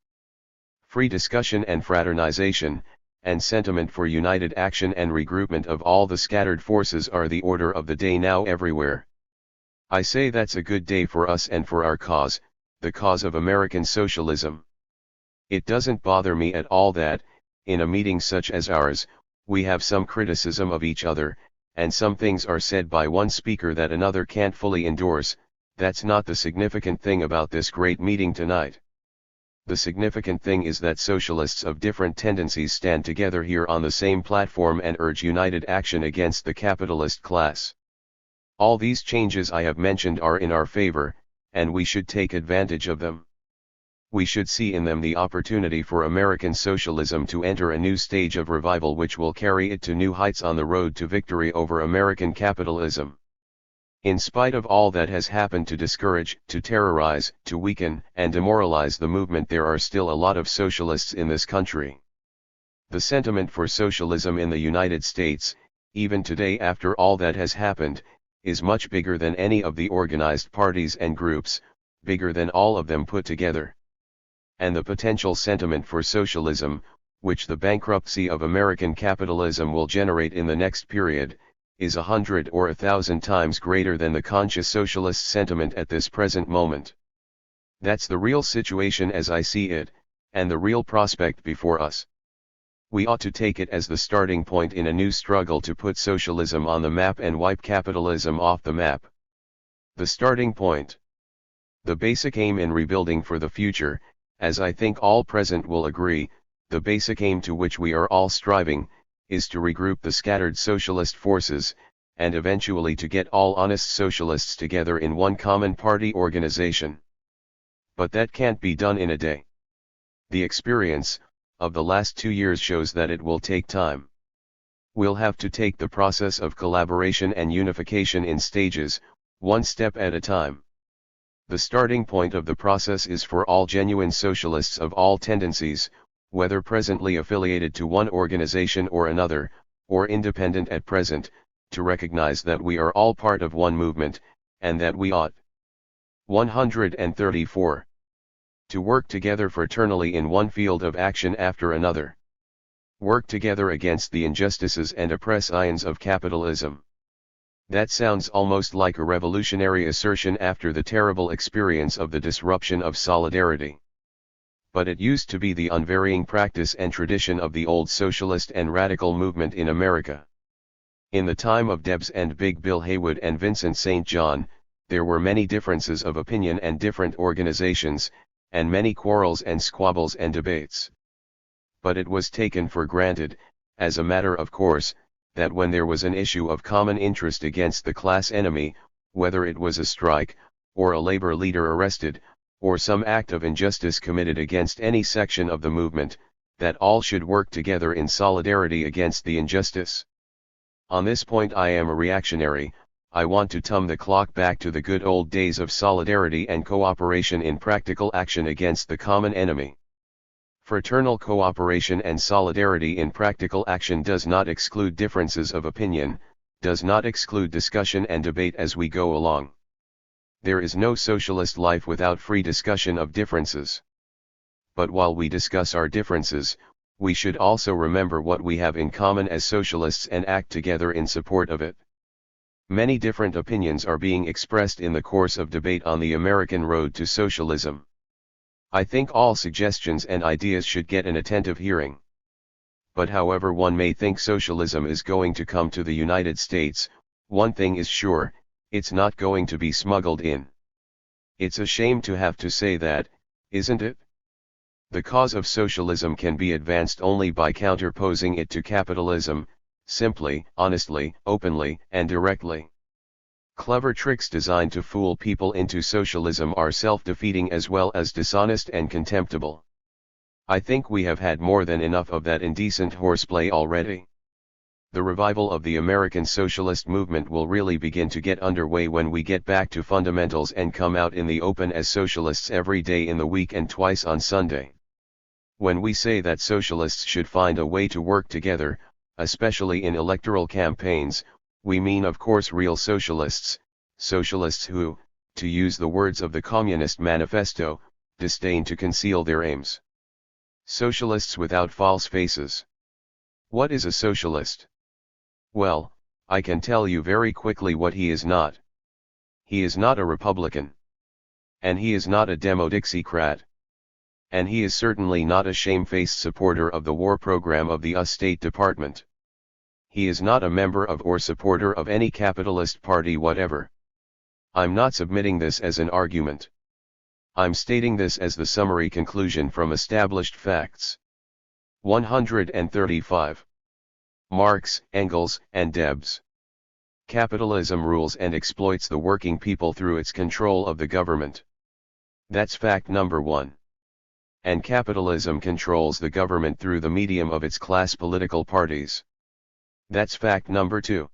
Free discussion and fraternization, and sentiment for united action and regroupment of all the scattered forces are the order of the day now everywhere. I say that's a good day for us and for our cause, the cause of American socialism. It doesn't bother me at all that, in a meeting such as ours, we have some criticism of each other, and some things are said by one speaker that another can't fully endorse. That's not the significant thing about this great meeting tonight. The significant thing is that socialists of different tendencies stand together here on the same platform and urge united action against the capitalist class. All these changes I have mentioned are in our favor, and we should take advantage of them. We should see in them the opportunity for American socialism to enter a new stage of revival which will carry it to new heights on the road to victory over American capitalism. In spite of all that has happened to discourage, to terrorize, to weaken, and demoralize the movement, there are still a lot of socialists in this country. The sentiment for socialism in the United States, even today after all that has happened, is much bigger than any of the organized parties and groups, bigger than all of them put together. And the potential sentiment for socialism, which the bankruptcy of American capitalism will generate in the next period, is 100 or 1,000 times greater than the conscious socialist sentiment at this present moment. That's the real situation as I see it, and the real prospect before us. We ought to take it as the starting point in a new struggle to put socialism on the map and wipe capitalism off the map. The starting point. The basic aim in rebuilding for the future, as I think all present will agree, the basic aim to which we are all striving, is to regroup the scattered socialist forces, and eventually to get all honest socialists together in one common party organization. But that can't be done in a day. The experience of the last 2 years shows that it will take time. We'll have to take the process of collaboration and unification in stages, one step at a time. The starting point of the process is for all genuine socialists of all tendencies, whether presently affiliated to one organization or another, or independent at present, to recognize that we are all part of one movement, and that we ought 134. To work together fraternally in one field of action after another. Work together against the injustices and oppressions of capitalism. That sounds almost like a revolutionary assertion after the terrible experience of the disruption of solidarity. But it used to be the unvarying practice and tradition of the old socialist and radical movement in America. In the time of Debs and Big Bill Haywood and Vincent St. John, there were many differences of opinion and different organizations, and many quarrels and squabbles and debates. But it was taken for granted, as a matter of course, that when there was an issue of common interest against the class enemy, whether it was a strike, or a labor leader arrested, or some act of injustice committed against any section of the movement, that all should work together in solidarity against the injustice. On this point I am a reactionary. I want to turn the clock back to the good old days of solidarity and cooperation in practical action against the common enemy. Fraternal cooperation and solidarity in practical action does not exclude differences of opinion, does not exclude discussion and debate as we go along. There is no socialist life without free discussion of differences. But while we discuss our differences, we should also remember what we have in common as socialists and act together in support of it. Many different opinions are being expressed in the course of debate on the American road to socialism. I think all suggestions and ideas should get an attentive hearing. But however one may think socialism is going to come to the United States, one thing is sure, it's not going to be smuggled in. It's a shame to have to say that, isn't it? The cause of socialism can be advanced only by counterposing it to capitalism, simply, honestly, openly, and directly. Clever tricks designed to fool people into socialism are self-defeating as well as dishonest and contemptible. I think we have had more than enough of that indecent horseplay already. The revival of the American socialist movement will really begin to get underway when we get back to fundamentals and come out in the open as socialists every day in the week and twice on Sunday. When we say that socialists should find a way to work together, especially in electoral campaigns, we mean of course real socialists, socialists who, to use the words of the Communist Manifesto, disdain to conceal their aims. Socialists without false faces. What is a socialist? Well, I can tell you very quickly what he is not. He is not a Republican. And he is not a Demo-Dixiecrat. And he is certainly not a shamefaced supporter of the war program of the US State Department. He is not a member of or supporter of any capitalist party whatever. I'm not submitting this as an argument. I'm stating this as the summary conclusion from established facts. 135. Marx, Engels, and Debs. Capitalism rules and exploits the working people through its control of the government. That's fact number 1. And capitalism controls the government through the medium of its class political parties. That's fact number 2.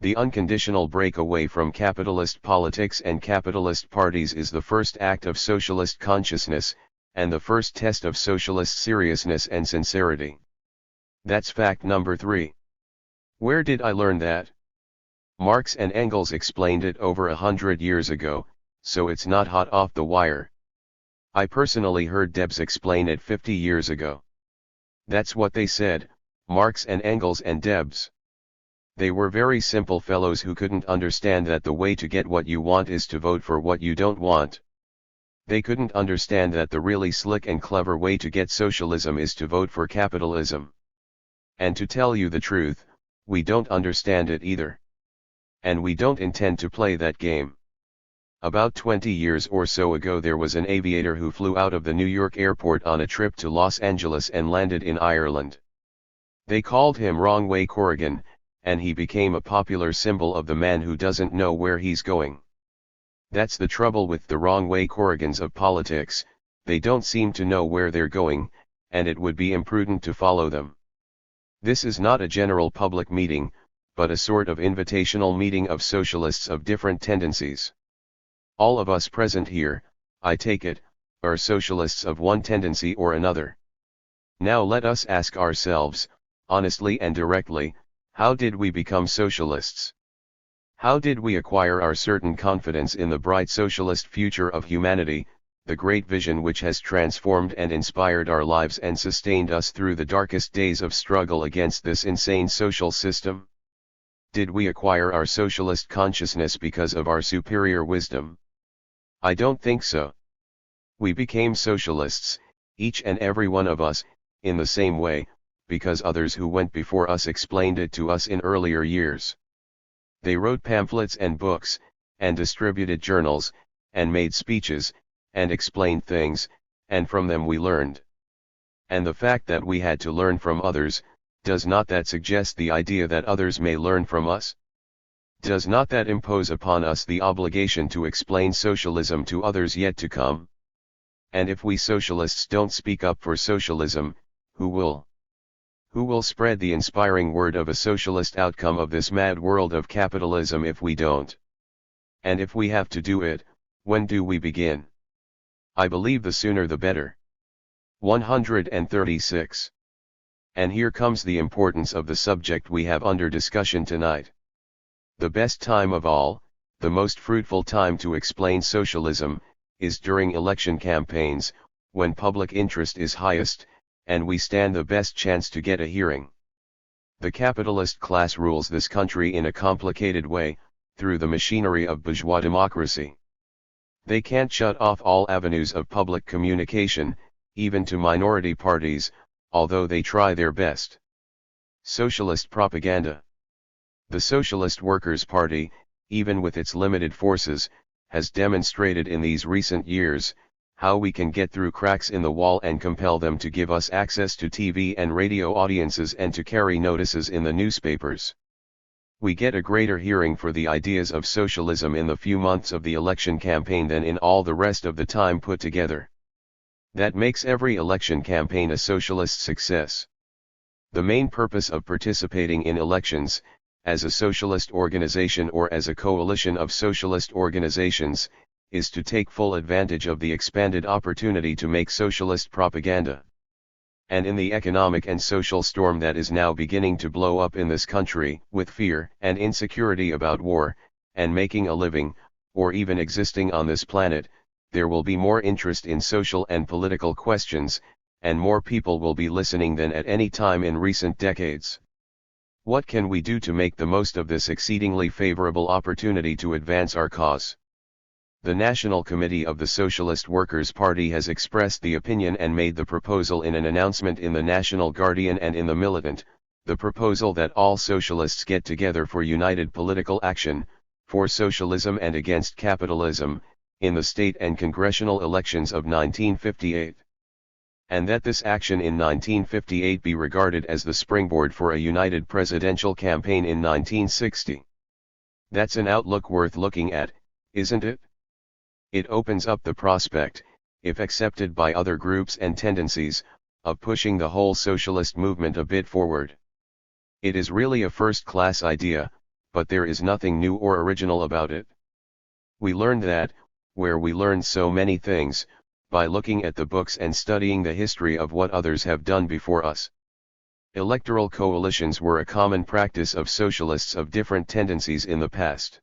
The unconditional break away from capitalist politics and capitalist parties is the first act of socialist consciousness, and the first test of socialist seriousness and sincerity. That's fact number 3. Where did I learn that? Marx and Engels explained it over 100 years ago, so it's not hot off the wire. I personally heard Debs explain it 50 years ago. That's what they said, Marx and Engels and Debs. They were very simple fellows who couldn't understand that the way to get what you want is to vote for what you don't want. They couldn't understand that the really slick and clever way to get socialism is to vote for capitalism. And to tell you the truth, we don't understand it either. And we don't intend to play that game. About 20 years or so ago there was an aviator who flew out of the New York airport on a trip to Los Angeles and landed in Ireland. They called him Wrong Way Corrigan, and he became a popular symbol of the man who doesn't know where he's going. That's the trouble with the wrong way Corrigans of politics, they don't seem to know where they're going, and it would be imprudent to follow them. This is not a general public meeting, but a sort of invitational meeting of socialists of different tendencies. All of us present here, I take it, are socialists of one tendency or another. Now let us ask ourselves, honestly and directly, how did we become socialists? How did we acquire our certain confidence in the bright socialist future of humanity, the great vision which has transformed and inspired our lives and sustained us through the darkest days of struggle against this insane social system? Did we acquire our socialist consciousness because of our superior wisdom? I don't think so. We became socialists, each and every one of us, in the same way, because others who went before us explained it to us in earlier years. They wrote pamphlets and books, and distributed journals, and made speeches, and explained things, and from them we learned. And the fact that we had to learn from others, does not that suggest the idea that others may learn from us? Does not that impose upon us the obligation to explain socialism to others yet to come? And if we socialists don't speak up for socialism, who will? Who will spread the inspiring word of a socialist outcome of this mad world of capitalism if we don't? And if we have to do it, when do we begin? I believe the sooner the better. 136. And here comes the importance of the subject we have under discussion tonight. The best time of all, the most fruitful time to explain socialism, is during election campaigns, when public interest is highest, and we stand the best chance to get a hearing. The capitalist class rules this country in a complicated way, through the machinery of bourgeois democracy. They can't shut off all avenues of public communication, even to minority parties, although they try their best. Socialist propaganda. The Socialist Workers' Party, even with its limited forces, has demonstrated in these recent years, how we can get through cracks in the wall and compel them to give us access to TV and radio audiences and to carry notices in the newspapers. We get a greater hearing for the ideas of socialism in the few months of the election campaign than in all the rest of the time put together. That makes every election campaign a socialist success. The main purpose of participating in elections, as a socialist organization or as a coalition of socialist organizations, is to take full advantage of the expanded opportunity to make socialist propaganda. And in the economic and social storm that is now beginning to blow up in this country, with fear and insecurity about war, and making a living, or even existing on this planet, there will be more interest in social and political questions, and more people will be listening than at any time in recent decades. What can we do to make the most of this exceedingly favorable opportunity to advance our cause? The National Committee of the Socialist Workers' Party has expressed the opinion and made the proposal in an announcement in the National Guardian and in the Militant, the proposal that all socialists get together for united political action, for socialism and against capitalism, in the state and congressional elections of 1958. And that this action in 1958 be regarded as the springboard for a united presidential campaign in 1960. That's an outlook worth looking at, isn't it? It opens up the prospect, if accepted by other groups and tendencies, of pushing the whole socialist movement a bit forward. It is really a first-class idea, but there is nothing new or original about it. We learned that, where we learned so many things, by looking at the books and studying the history of what others have done before us. Electoral coalitions were a common practice of socialists of different tendencies in the past.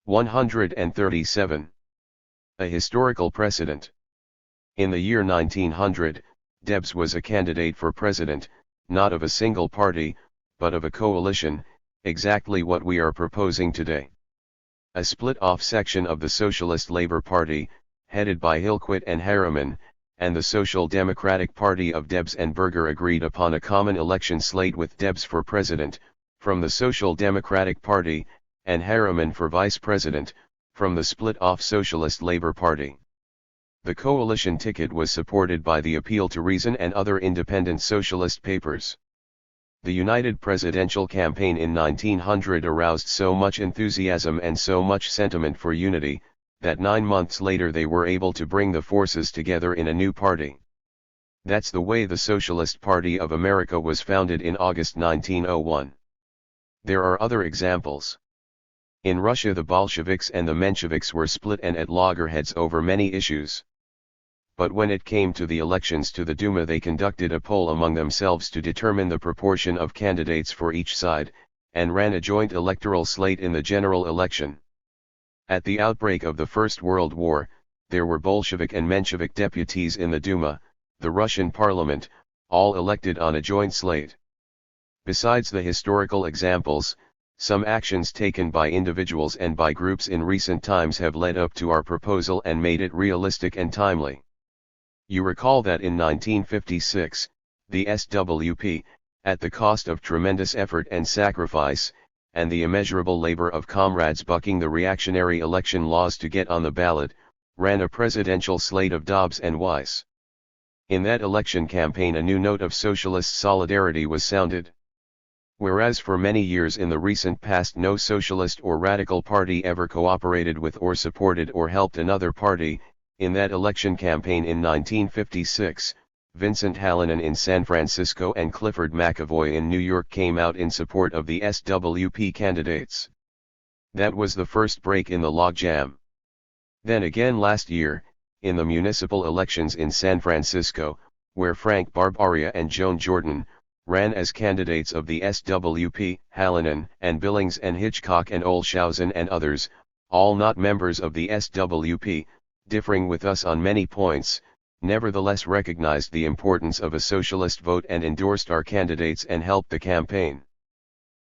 137. A historical precedent. In the year 1900, Debs was a candidate for president, not of a single party, but of a coalition, exactly what we are proposing today. A split-off section of the Socialist Labour Party, headed by Hillquit and Harriman, and the Social Democratic Party of Debs and Berger agreed upon a common election slate with Debs for president, from the Social Democratic Party, and Harriman for vice president, from the split-off Socialist Labour Party. The coalition ticket was supported by the Appeal to Reason and other independent socialist papers. The united presidential campaign in 1900 aroused so much enthusiasm and so much sentiment for unity, that 9 months later they were able to bring the forces together in a new party. That's the way the Socialist Party of America was founded in August 1901. There are other examples. In Russia the Bolsheviks and the Mensheviks were split and at loggerheads over many issues. But when it came to the elections to the Duma they conducted a poll among themselves to determine the proportion of candidates for each side, and ran a joint electoral slate in the general election. At the outbreak of the First World War, there were Bolshevik and Menshevik deputies in the Duma, the Russian parliament, all elected on a joint slate. Besides the historical examples, some actions taken by individuals and by groups in recent times have led up to our proposal and made it realistic and timely. You recall that in 1956, the SWP, at the cost of tremendous effort and sacrifice, and the immeasurable labor of comrades bucking the reactionary election laws to get on the ballot, ran a presidential slate of Dobbs and Weiss. In that election campaign a new note of socialist solidarity was sounded. Whereas for many years in the recent past no socialist or radical party ever cooperated with or supported or helped another party, in that election campaign in 1956, Vincent Hallinan in San Francisco and Clifford McAvoy in New York came out in support of the SWP candidates. That was the first break in the logjam. Then again last year, in the municipal elections in San Francisco, where Frank Barbaria and Joan Jordan ran as candidates of the SWP, Hallinan and Billings and Hitchcock and Olshausen and others, all not members of the SWP, differing with us on many points, nevertheless recognized the importance of a socialist vote and endorsed our candidates and helped the campaign.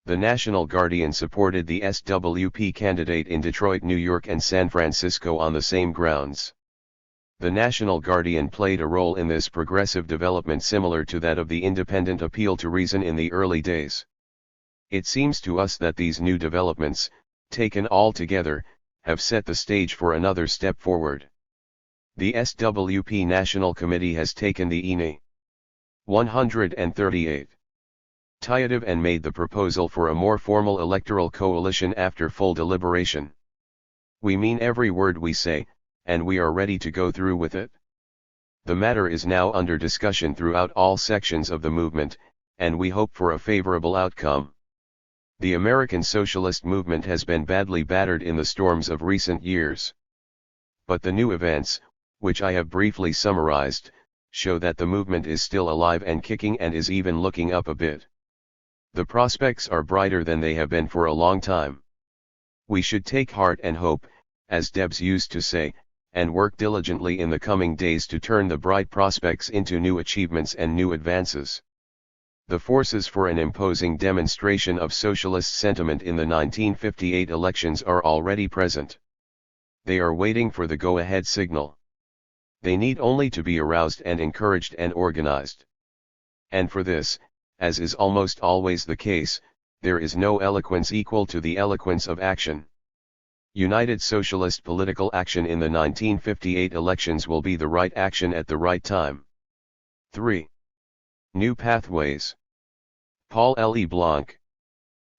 The National Guardian supported the SWP candidate in Detroit, New York and San Francisco on the same grounds. The National Guardian played a role in this progressive development similar to that of the independent Appeal to Reason in the early days. It seems to us that these new developments, taken all together, have set the stage for another step forward. The SWP National Committee has taken the INI 138 initiative and made the proposal for a more formal electoral coalition after full deliberation. We mean every word we say, and we are ready to go through with it. The matter is now under discussion throughout all sections of the movement, and we hope for a favorable outcome. The American socialist movement has been badly battered in the storms of recent years. But the new events, which I have briefly summarized, show that the movement is still alive and kicking and is even looking up a bit. The prospects are brighter than they have been for a long time. We should take heart and hope, as Debs used to say, and work diligently in the coming days to turn the bright prospects into new achievements and new advances. The forces for an imposing demonstration of socialist sentiment in the 1958 elections are already present. They are waiting for the go-ahead signal. They need only to be aroused and encouraged and organized. And for this, as is almost always the case, there is no eloquence equal to the eloquence of action. United socialist political action in the 1958 elections will be the right action at the right time. 3. New pathways. Paul L. E. Blanc.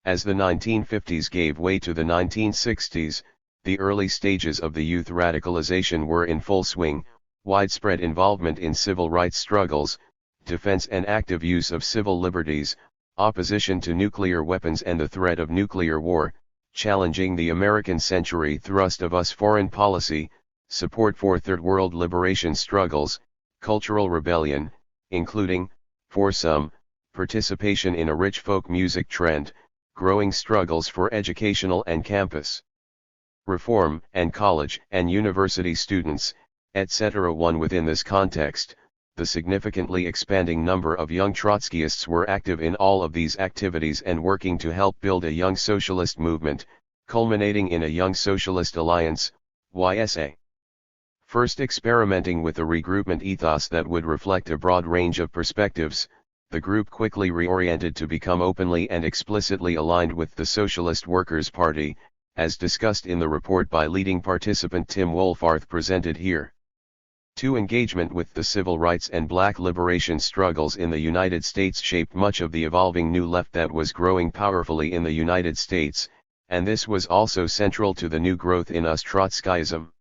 As the 1950s gave way to the 1960s, the early stages of the youth radicalization were in full swing: widespread involvement in civil rights struggles, defense and active use of civil liberties, opposition to nuclear weapons and the threat of nuclear war, challenging the American century thrust of US foreign policy, support for Third World liberation struggles, cultural rebellion, including, for some, participation in a rich folk music trend, growing struggles for educational and campus reform, and college and university students, etc. Within this context, the significantly expanding number of young Trotskyists were active in all of these activities and working to help build a young socialist movement, culminating in a Young Socialist Alliance, YSA. First experimenting with a regroupment ethos that would reflect a broad range of perspectives, the group quickly reoriented to become openly and explicitly aligned with the Socialist Workers' Party, as discussed in the report by leading participant Tim Wohlfarth presented here. 2. Engagement with the civil rights and black liberation struggles in the United States shaped much of the evolving New Left that was growing powerfully in the United States, and this was also central to the new growth in US Trotskyism.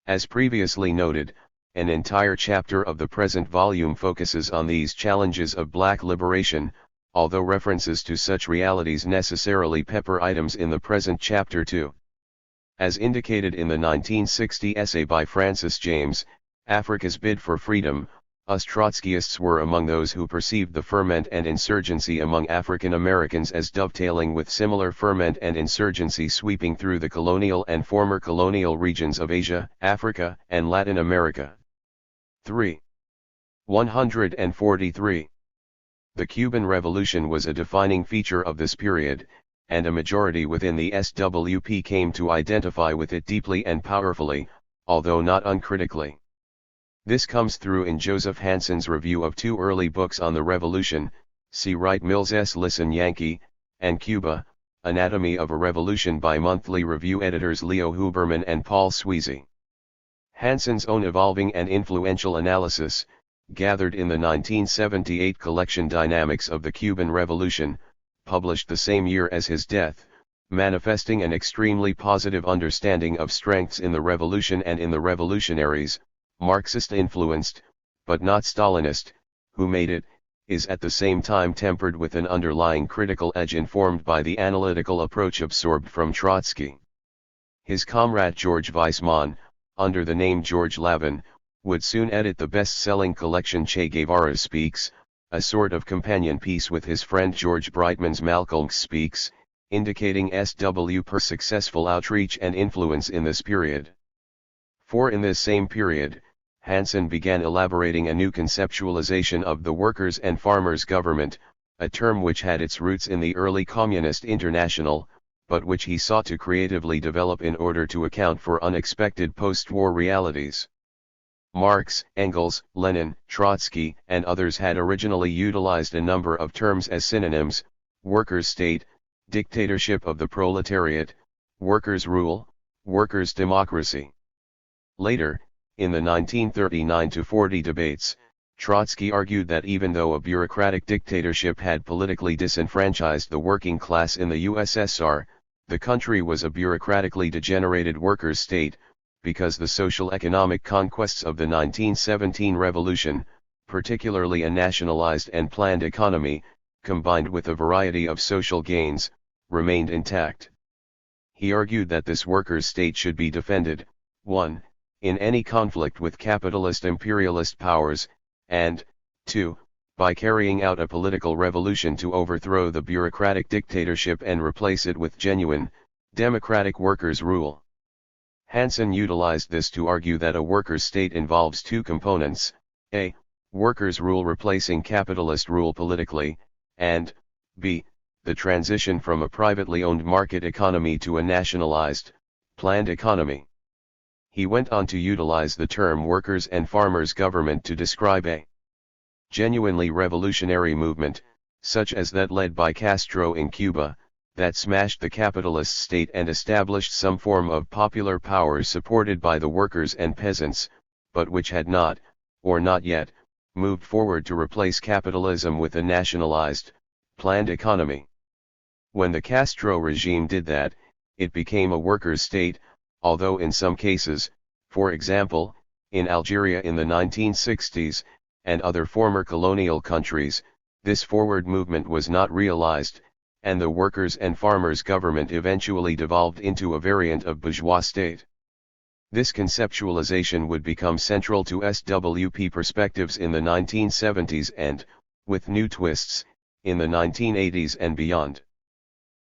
As previously noted, an entire chapter of the present volume focuses on these challenges of black liberation, although references to such realities necessarily pepper items in the present chapter too. As indicated in the 1960 essay by Francis James, Africa's Bid for Freedom, us Trotskyists were among those who perceived the ferment and insurgency among African Americans as dovetailing with similar ferment and insurgency sweeping through the colonial and former colonial regions of Asia, Africa, and Latin America. 3. 143. The Cuban Revolution was a defining feature of this period, and a majority within the SWP came to identify with it deeply and powerfully, although not uncritically. This comes through in Joseph Hanson's review of 2 early books on the revolution, see Wright Mills's Listen Yankee, and Cuba, Anatomy of a Revolution by Monthly Review editors Leo Huberman and Paul Sweezy. Hanson's own evolving and influential analysis, gathered in the 1978 collection Dynamics of the Cuban Revolution, published the same year as his death, manifesting an extremely positive understanding of strengths in the revolution and in the revolutionaries, Marxist-influenced, but not Stalinist, who made it, is at the same time tempered with an underlying critical edge informed by the analytical approach absorbed from Trotsky. His comrade George Weissmann, under the name George Lavin, would soon edit the best-selling collection Che Guevara Speaks, a sort of companion piece with his friend George Brightman's Malcolm Speaks, indicating SWP's successful outreach and influence in this period. For in this same period, Hanson began elaborating a new conceptualization of the workers' and farmers' government, a term which had its roots in the early Communist International, but which he sought to creatively develop in order to account for unexpected post-war realities. Marx, Engels, Lenin, Trotsky, and others had originally utilized a number of terms as synonyms: workers' state, dictatorship of the proletariat, workers' rule, workers' democracy. Later, in the 1939-40 debates, Trotsky argued that even though a bureaucratic dictatorship had politically disenfranchised the working class in the USSR, the country was a bureaucratically degenerated workers' state, because the social-economic conquests of the 1917 revolution, particularly a nationalized and planned economy, combined with a variety of social gains, remained intact. He argued that this workers' state should be defended, 1. in any conflict with capitalist imperialist powers, and, 2. by carrying out a political revolution to overthrow the bureaucratic dictatorship and replace it with genuine, democratic workers' rule. Hanson utilized this to argue that a workers' state involves 2 components: a. workers' rule replacing capitalist rule politically, and b. the transition from a privately owned market economy to a nationalized, planned economy. He went on to utilize the term workers' and farmers' government to describe a genuinely revolutionary movement, such as that led by Castro in Cuba, that smashed the capitalist state and established some form of popular power supported by the workers and peasants, but which had not, or not yet, moved forward to replace capitalism with a nationalized, planned economy. When the Castro regime did that, it became a workers' state, although in some cases, for example, in Algeria in the 1960s, and other former colonial countries, this forward movement was not realized, and the workers' and farmers' government eventually devolved into a variant of bourgeois state. This conceptualization would become central to SWP perspectives in the 1970s and, with new twists, in the 1980s and beyond.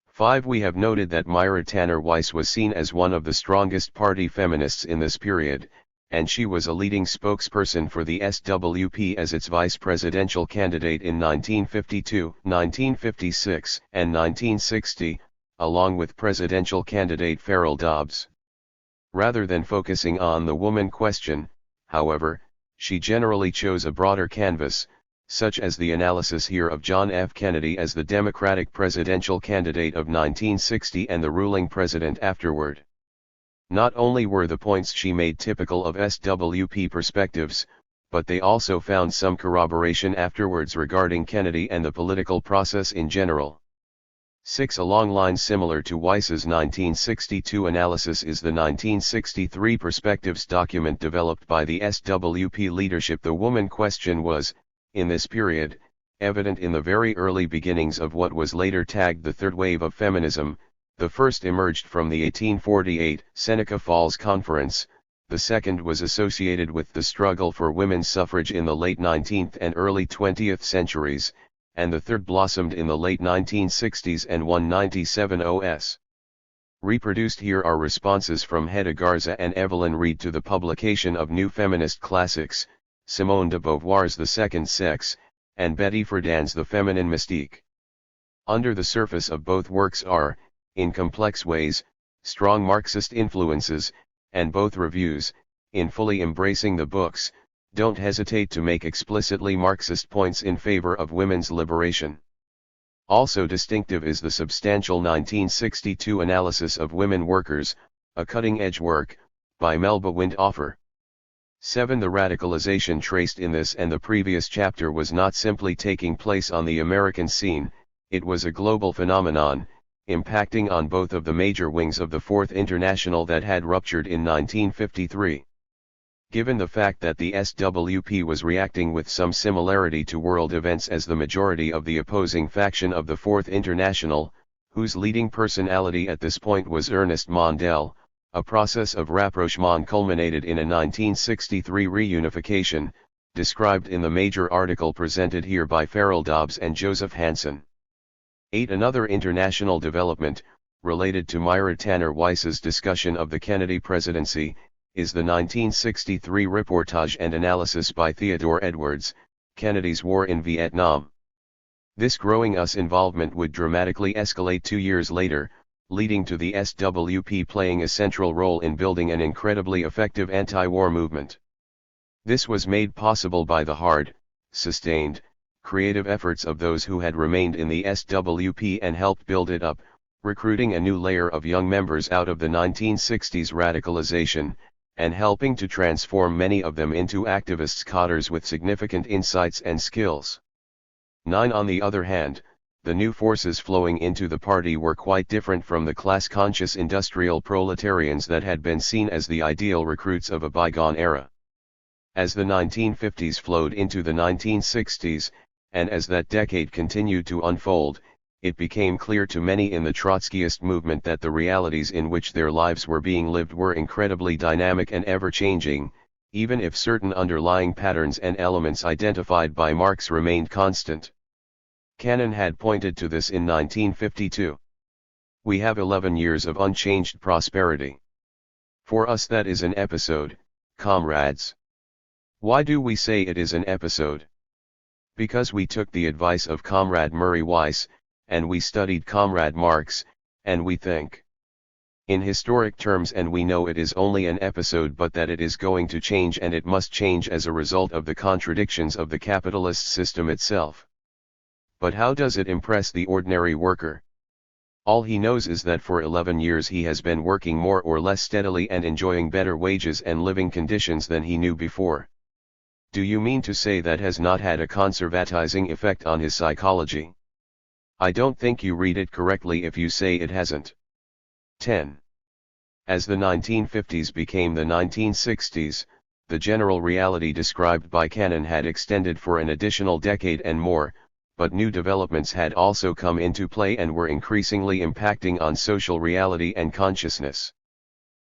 5. We have noted that Myra Tanner Weiss was seen as one of the strongest party feminists in this period, and she was a leading spokesperson for the SWP as its vice presidential candidate in 1952, 1956, and 1960, along with presidential candidate Farrell Dobbs. Rather than focusing on the woman question, however, she generally chose a broader canvas, such as the analysis here of John F. Kennedy as the Democratic presidential candidate of 1960 and the ruling president afterward. Not only were the points she made typical of SWP perspectives, but they also found some corroboration afterwards regarding Kennedy and the political process in general. 6. Along lines similar to Weiss's 1962 analysis is the 1963 Perspectives document developed by the SWP leadership. The woman question was, in this period, evident in the very early beginnings of what was later tagged the third wave of feminism. The first emerged from the 1848 Seneca Falls Conference, the second was associated with the struggle for women's suffrage in the late 19th and early 20th centuries, and the third blossomed in the late 1960s and 197 OS. Reproduced here are responses from Hedda Garza and Evelyn Reed to the publication of new feminist classics, Simone de Beauvoir's The Second Sex, and Betty Friedan's The Feminine Mystique. Under the surface of both works are, in complex ways, strong Marxist influences, and both reviews, in fully embracing the books, don't hesitate to make explicitly Marxist points in favor of women's liberation. Also distinctive is the substantial 1962 analysis of women workers, a cutting-edge work, by Melba Windoffer. 7. The radicalization traced in this and the previous chapter was not simply taking place on the American scene, it was a global phenomenon, impacting on both of the major wings of the Fourth International that had ruptured in 1953. Given the fact that the SWP was reacting with some similarity to world events as the majority of the opposing faction of the Fourth International, whose leading personality at this point was Ernest Mondale, a process of rapprochement culminated in a 1963 reunification, described in the major article presented here by Farrell Dobbs and Joseph Hansen. 8. Another international development, related to Myra Tanner Weiss's discussion of the Kennedy presidency, is the 1963 reportage and analysis by Theodore Edwards, Kennedy's War in Vietnam. This growing US involvement would dramatically escalate 2 years later, leading to the SWP playing a central role in building an incredibly effective anti-war movement. This was made possible by the hard, sustained, creative efforts of those who had remained in the SWP and helped build it up, recruiting a new layer of young members out of the 1960s radicalization, and helping to transform many of them into activists cadres with significant insights and skills. 9. On the other hand, the new forces flowing into the party were quite different from the class-conscious industrial proletarians that had been seen as the ideal recruits of a bygone era. As the 1950s flowed into the 1960s, and as that decade continued to unfold, it became clear to many in the Trotskyist movement that the realities in which their lives were being lived were incredibly dynamic and ever-changing, even if certain underlying patterns and elements identified by Marx remained constant. Cannon had pointed to this in 1952. We have 11 years of unchanged prosperity. For us that is an episode, comrades. Why do we say it is an episode? Because we took the advice of Comrade Murray Weiss, and we studied Comrade Marx, and we think in historic terms, and we know it is only an episode, but that it is going to change, and it must change as a result of the contradictions of the capitalist system itself. But how does it impress the ordinary worker? All he knows is that for 11 years he has been working more or less steadily and enjoying better wages and living conditions than he knew before. Do you mean to say that has not had a conservatizing effect on his psychology? I don't think you read it correctly if you say it hasn't. 10. As the 1950s became the 1960s, the general reality described by Cannon had extended for an additional decade and more, but new developments had also come into play and were increasingly impacting on social reality and consciousness.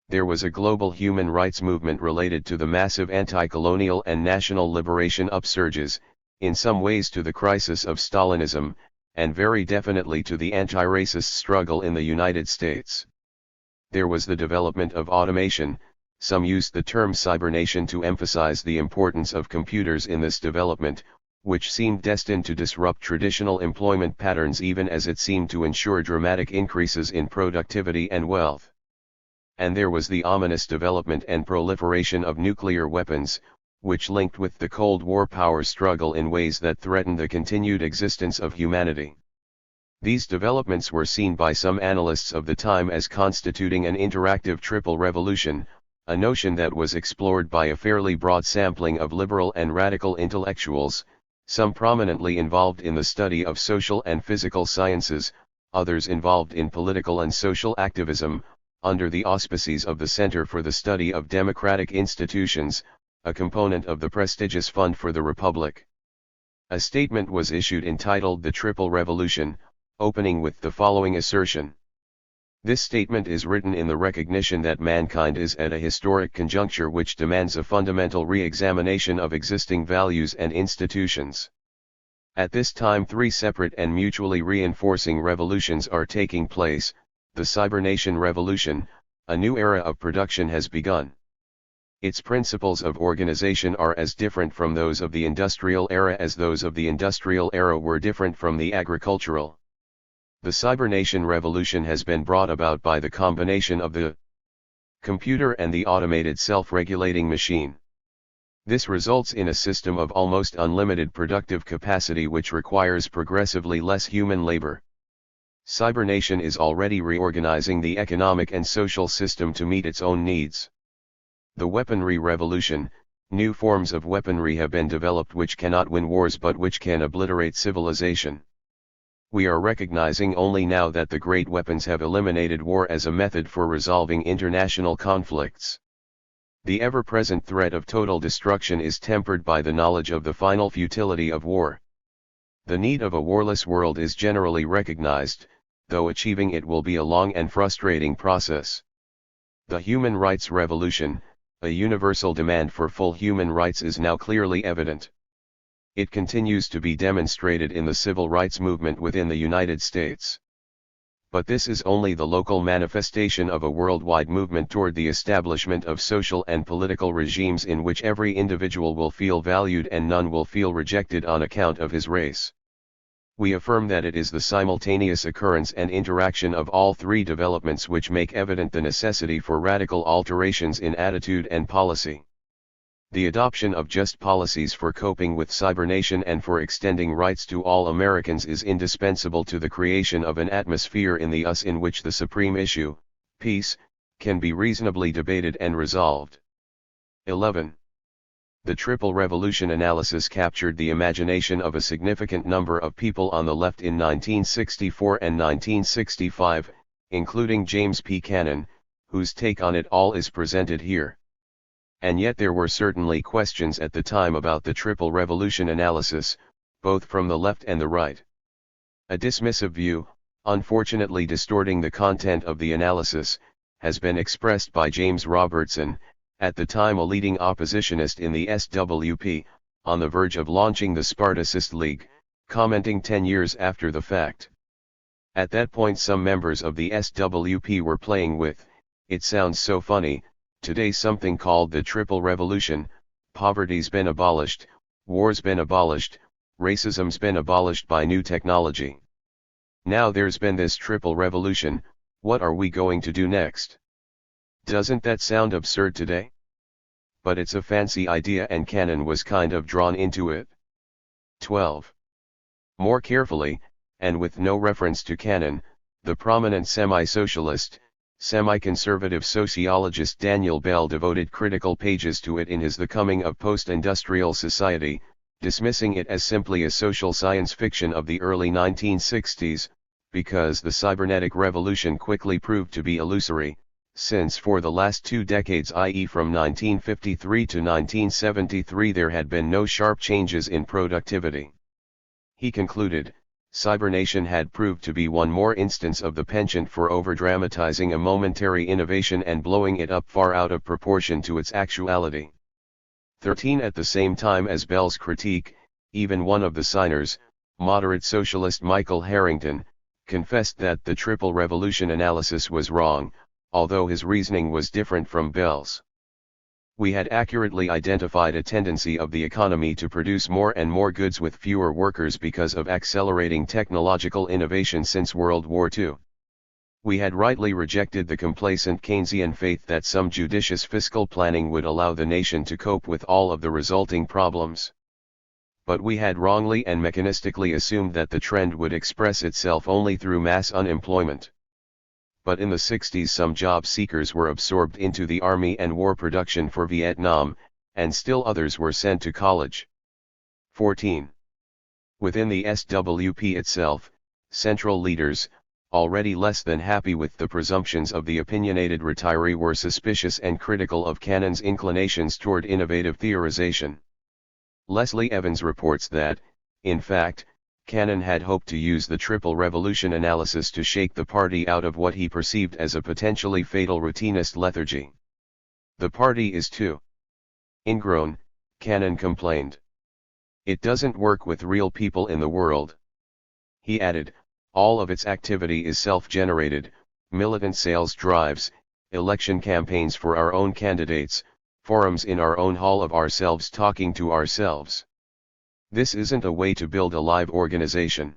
There was a global human rights movement related to the massive anti-colonial and national liberation upsurges, in some ways to the crisis of Stalinism, and very definitely to the anti-racist struggle in the United States. There was the development of automation. Some used the term cybernation to emphasize the importance of computers in this development, which seemed destined to disrupt traditional employment patterns even as it seemed to ensure dramatic increases in productivity and wealth. And there was the ominous development and proliferation of nuclear weapons, which linked with the Cold War power struggle in ways that threatened the continued existence of humanity. These developments were seen by some analysts of the time as constituting an interactive triple revolution, a notion that was explored by a fairly broad sampling of liberal and radical intellectuals, some prominently involved in the study of social and physical sciences, others involved in political and social activism, under the auspices of the Center for the Study of Democratic Institutions, a component of the prestigious Fund for the Republic. A statement was issued entitled The Triple Revolution, opening with the following assertion. This statement is written in the recognition that mankind is at a historic conjuncture which demands a fundamental re-examination of existing values and institutions. At this time, three separate and mutually reinforcing revolutions are taking place. The Cybernation Revolution, a new era of production has begun. Its principles of organization are as different from those of the industrial era as those of the industrial era were different from the agricultural. The Cybernation Revolution has been brought about by the combination of the computer and the automated self-regulating machine. This results in a system of almost unlimited productive capacity which requires progressively less human labor. Cybernation is already reorganizing the economic and social system to meet its own needs. The weaponry revolution, new forms of weaponry have been developed which cannot win wars but which can obliterate civilization. We are recognizing only now that the great weapons have eliminated war as a method for resolving international conflicts. The ever-present threat of total destruction is tempered by the knowledge of the final futility of war. The need of a warless world is generally recognized, though achieving it will be a long and frustrating process. The human rights revolution, a universal demand for full human rights, is now clearly evident. It continues to be demonstrated in the civil rights movement within the United States. But this is only the local manifestation of a worldwide movement toward the establishment of social and political regimes in which every individual will feel valued and none will feel rejected on account of his race. We affirm that it is the simultaneous occurrence and interaction of all three developments which make evident the necessity for radical alterations in attitude and policy. The adoption of just policies for coping with cybernation and for extending rights to all Americans is indispensable to the creation of an atmosphere in the US in which the supreme issue, peace, can be reasonably debated and resolved. 11. The Triple Revolution analysis captured the imagination of a significant number of people on the left in 1964 and 1965, including James P. Cannon, whose take on it all is presented here. And yet there were certainly questions at the time about the Triple Revolution analysis, both from the left and the right. A dismissive view, unfortunately distorting the content of the analysis, has been expressed by James Robertson, at the time a leading oppositionist in the SWP, on the verge of launching the Spartacist League, commenting 10 years after the fact. At that point some members of the SWP were playing with, "It sounds so funny, today something called the Triple Revolution, poverty's been abolished, war's been abolished, racism's been abolished by new technology. Now there's been this triple revolution, what are we going to do next? Doesn't that sound absurd today? But it's a fancy idea and Cannon was kind of drawn into it. 12. More carefully, and with no reference to Cannon, the prominent semi-socialist, semi-conservative sociologist Daniel Bell devoted critical pages to it in his The Coming of Post-Industrial Society, dismissing it as simply a social science fiction of the early 1960s, because the cybernetic revolution quickly proved to be illusory, since for the last 2 decades, i.e. from 1953 to 1973, there had been no sharp changes in productivity. He concluded, cybernation had proved to be one more instance of the penchant for over-dramatizing a momentary innovation and blowing it up far out of proportion to its actuality. 13. At the same time as Bell's critique, even one of the signers, moderate socialist Michael Harrington, confessed that the triple revolution analysis was wrong, although his reasoning was different from Bell's. We had accurately identified a tendency of the economy to produce more and more goods with fewer workers because of accelerating technological innovation since World War II. We had rightly rejected the complacent Keynesian faith that some judicious fiscal planning would allow the nation to cope with all of the resulting problems. But we had wrongly and mechanistically assumed that the trend would express itself only through mass unemployment. But in the 60s some job seekers were absorbed into the army and war production for Vietnam, and still others were sent to college. 14. Within the SWP itself, central leaders, already less than happy with the presumptions of the opinionated retiree, were suspicious and critical of Cannon's inclinations toward innovative theorization. Leslie Evans reports that, in fact, Cannon had hoped to use the triple revolution analysis to shake the party out of what he perceived as a potentially fatal routinist lethargy. The party is too ingrown, Cannon complained. It doesn't work with real people in the world. He added, all of its activity is self-generated, militant sales drives, election campaigns for our own candidates, forums in our own hall of ourselves talking to ourselves. This isn't a way to build a live organization.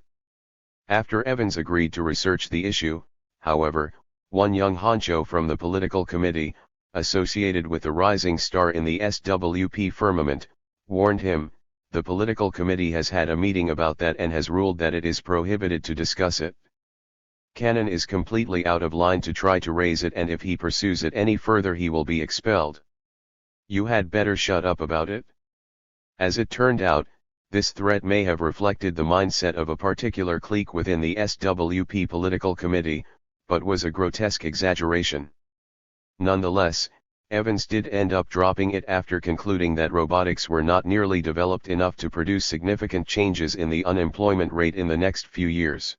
After Evans agreed to research the issue, however, one young honcho from the political committee, associated with a rising star in the SWP firmament, warned him, the political committee has had a meeting about that and has ruled that it is prohibited to discuss it. Cannon is completely out of line to try to raise it, and if he pursues it any further he will be expelled. You had better shut up about it. As it turned out, this threat may have reflected the mindset of a particular clique within the SWP political committee, but was a grotesque exaggeration. Nonetheless, Evans did end up dropping it after concluding that robotics were not nearly developed enough to produce significant changes in the unemployment rate in the next few years.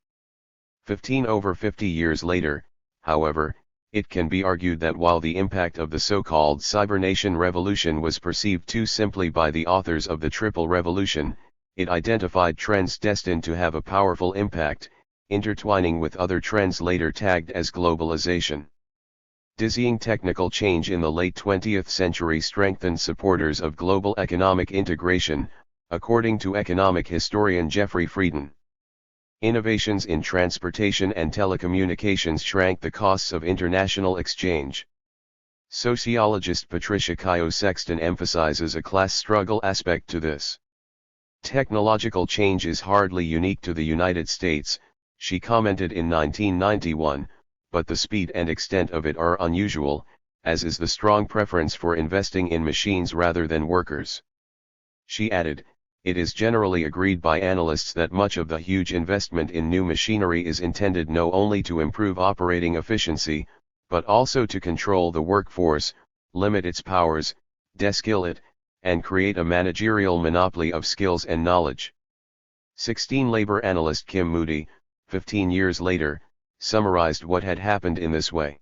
15 over 50 years later, however, it can be argued that while the impact of the so-called cybernation revolution was perceived too simply by the authors of the Triple Revolution, it identified trends destined to have a powerful impact, intertwining with other trends later tagged as globalization. Dizzying technical change in the late 20th century strengthened supporters of global economic integration, according to economic historian Jeffrey Frieden. Innovations in transportation and telecommunications shrank the costs of international exchange. Sociologist Patricia Cayo-Sexton emphasizes a class struggle aspect to this. Technological change is hardly unique to the United States, she commented in 1991, but the speed and extent of it are unusual, as is the strong preference for investing in machines rather than workers. She added, it is generally agreed by analysts that much of the huge investment in new machinery is intended not only to improve operating efficiency, but also to control the workforce, limit its powers, de-skill it, and create a managerial monopoly of skills and knowledge. 16 Labor analyst Kim Moody, 15 years later, summarized what had happened in this way.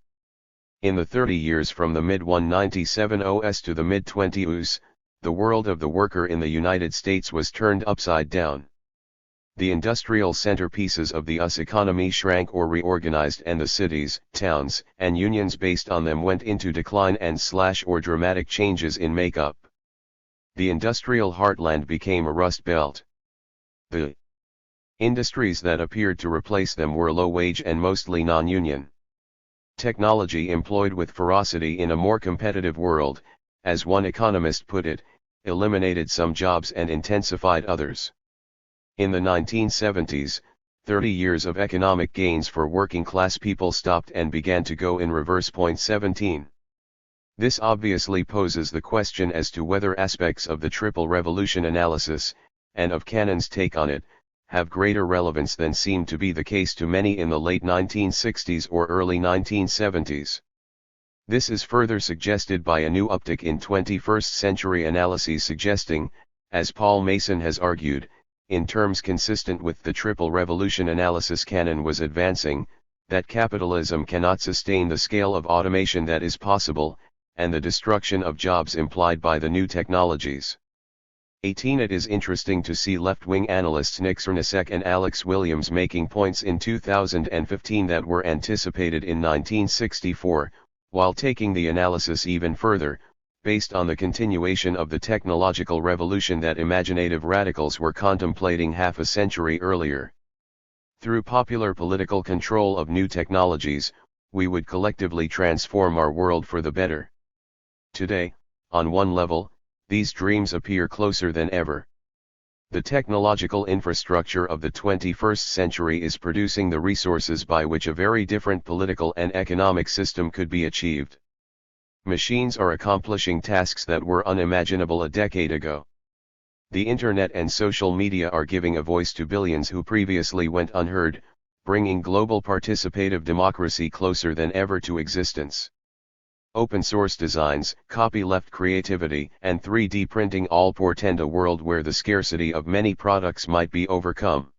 In the 30 years from the mid-1970s to the mid-20s, the world of the worker in the United States was turned upside down. The industrial centerpieces of the US economy shrank or reorganized, and the cities, towns, and unions based on them went into decline and or dramatic changes in makeup. The industrial heartland became a rust belt. The industries that appeared to replace them were low-wage and mostly non-union. Technology employed with ferocity in a more competitive world, as one economist put it, eliminated some jobs and intensified others. In the 1970s, 30 years of economic gains for working-class people stopped and began to go in reverse. 17. This obviously poses the question as to whether aspects of the Triple Revolution analysis, and of Cannon's take on it, have greater relevance than seemed to be the case to many in the late 1960s or early 1970s. This is further suggested by a new uptick in 21st century analyses suggesting, as Paul Mason has argued, in terms consistent with the Triple Revolution analysis Cannon was advancing, that capitalism cannot sustain the scale of automation that is possible, and the destruction of jobs implied by the new technologies. 18. It is interesting to see left-wing analysts Nick Cernosek and Alex Williams making points in 2015 that were anticipated in 1964, while taking the analysis even further, based on the continuation of the technological revolution that imaginative radicals were contemplating half a century earlier. Through popular political control of new technologies, we would collectively transform our world for the better. Today, on one level, these dreams appear closer than ever. The technological infrastructure of the 21st century is producing the resources by which a very different political and economic system could be achieved. Machines are accomplishing tasks that were unimaginable a decade ago. The internet and social media are giving a voice to billions who previously went unheard, bringing global participative democracy closer than ever to existence. Open source designs, copyleft creativity, and 3D printing all portend a world where the scarcity of many products might be overcome.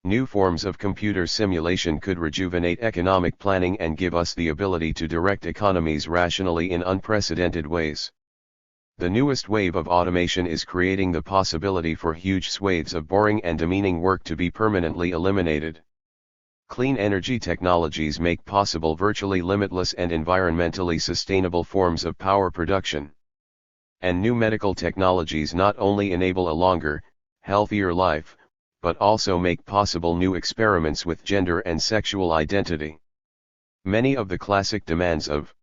New forms of computer simulation could rejuvenate economic planning and give us the ability to direct economies rationally in unprecedented ways. The newest wave of automation is creating the possibility for huge swathes of boring and demeaning work to be permanently eliminated. Clean energy technologies make possible virtually limitless and environmentally sustainable forms of power production. And new medical technologies not only enable a longer, healthier life, but also make possible new experiments with gender and sexual identity. Many of the classic demands of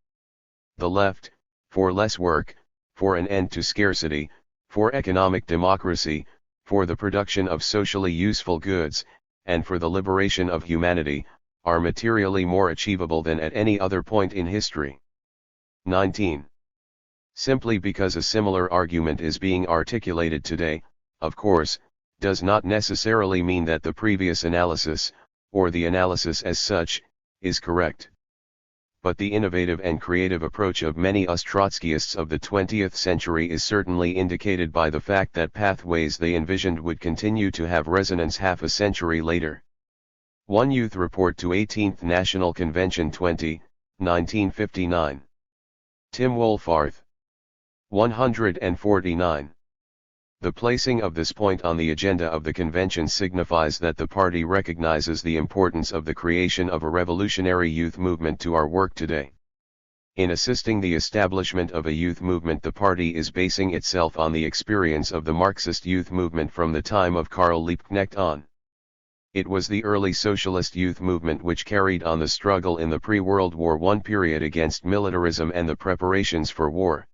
the left, for less work, for an end to scarcity, for economic democracy, for the production of socially useful goods, and for the liberation of humanity, are materially more achievable than at any other point in history. 19. Simply because a similar argument is being articulated today, of course, does not necessarily mean that the previous analysis, or the analysis as such, is correct. But the innovative and creative approach of many us Trotskyists of the 20th century is certainly indicated by the fact that pathways they envisioned would continue to have resonance half a century later. One Youth Report to 18th National Convention 20, 1959. Tim Wohlfarth. 149. The placing of this point on the agenda of the convention signifies that the party recognizes the importance of the creation of a revolutionary youth movement to our work today. In assisting the establishment of a youth movement, the party is basing itself on the experience of the Marxist youth movement from the time of Karl Liebknecht on. It was the early socialist youth movement which carried on the struggle in the pre-World War I period against militarism and the preparations for war.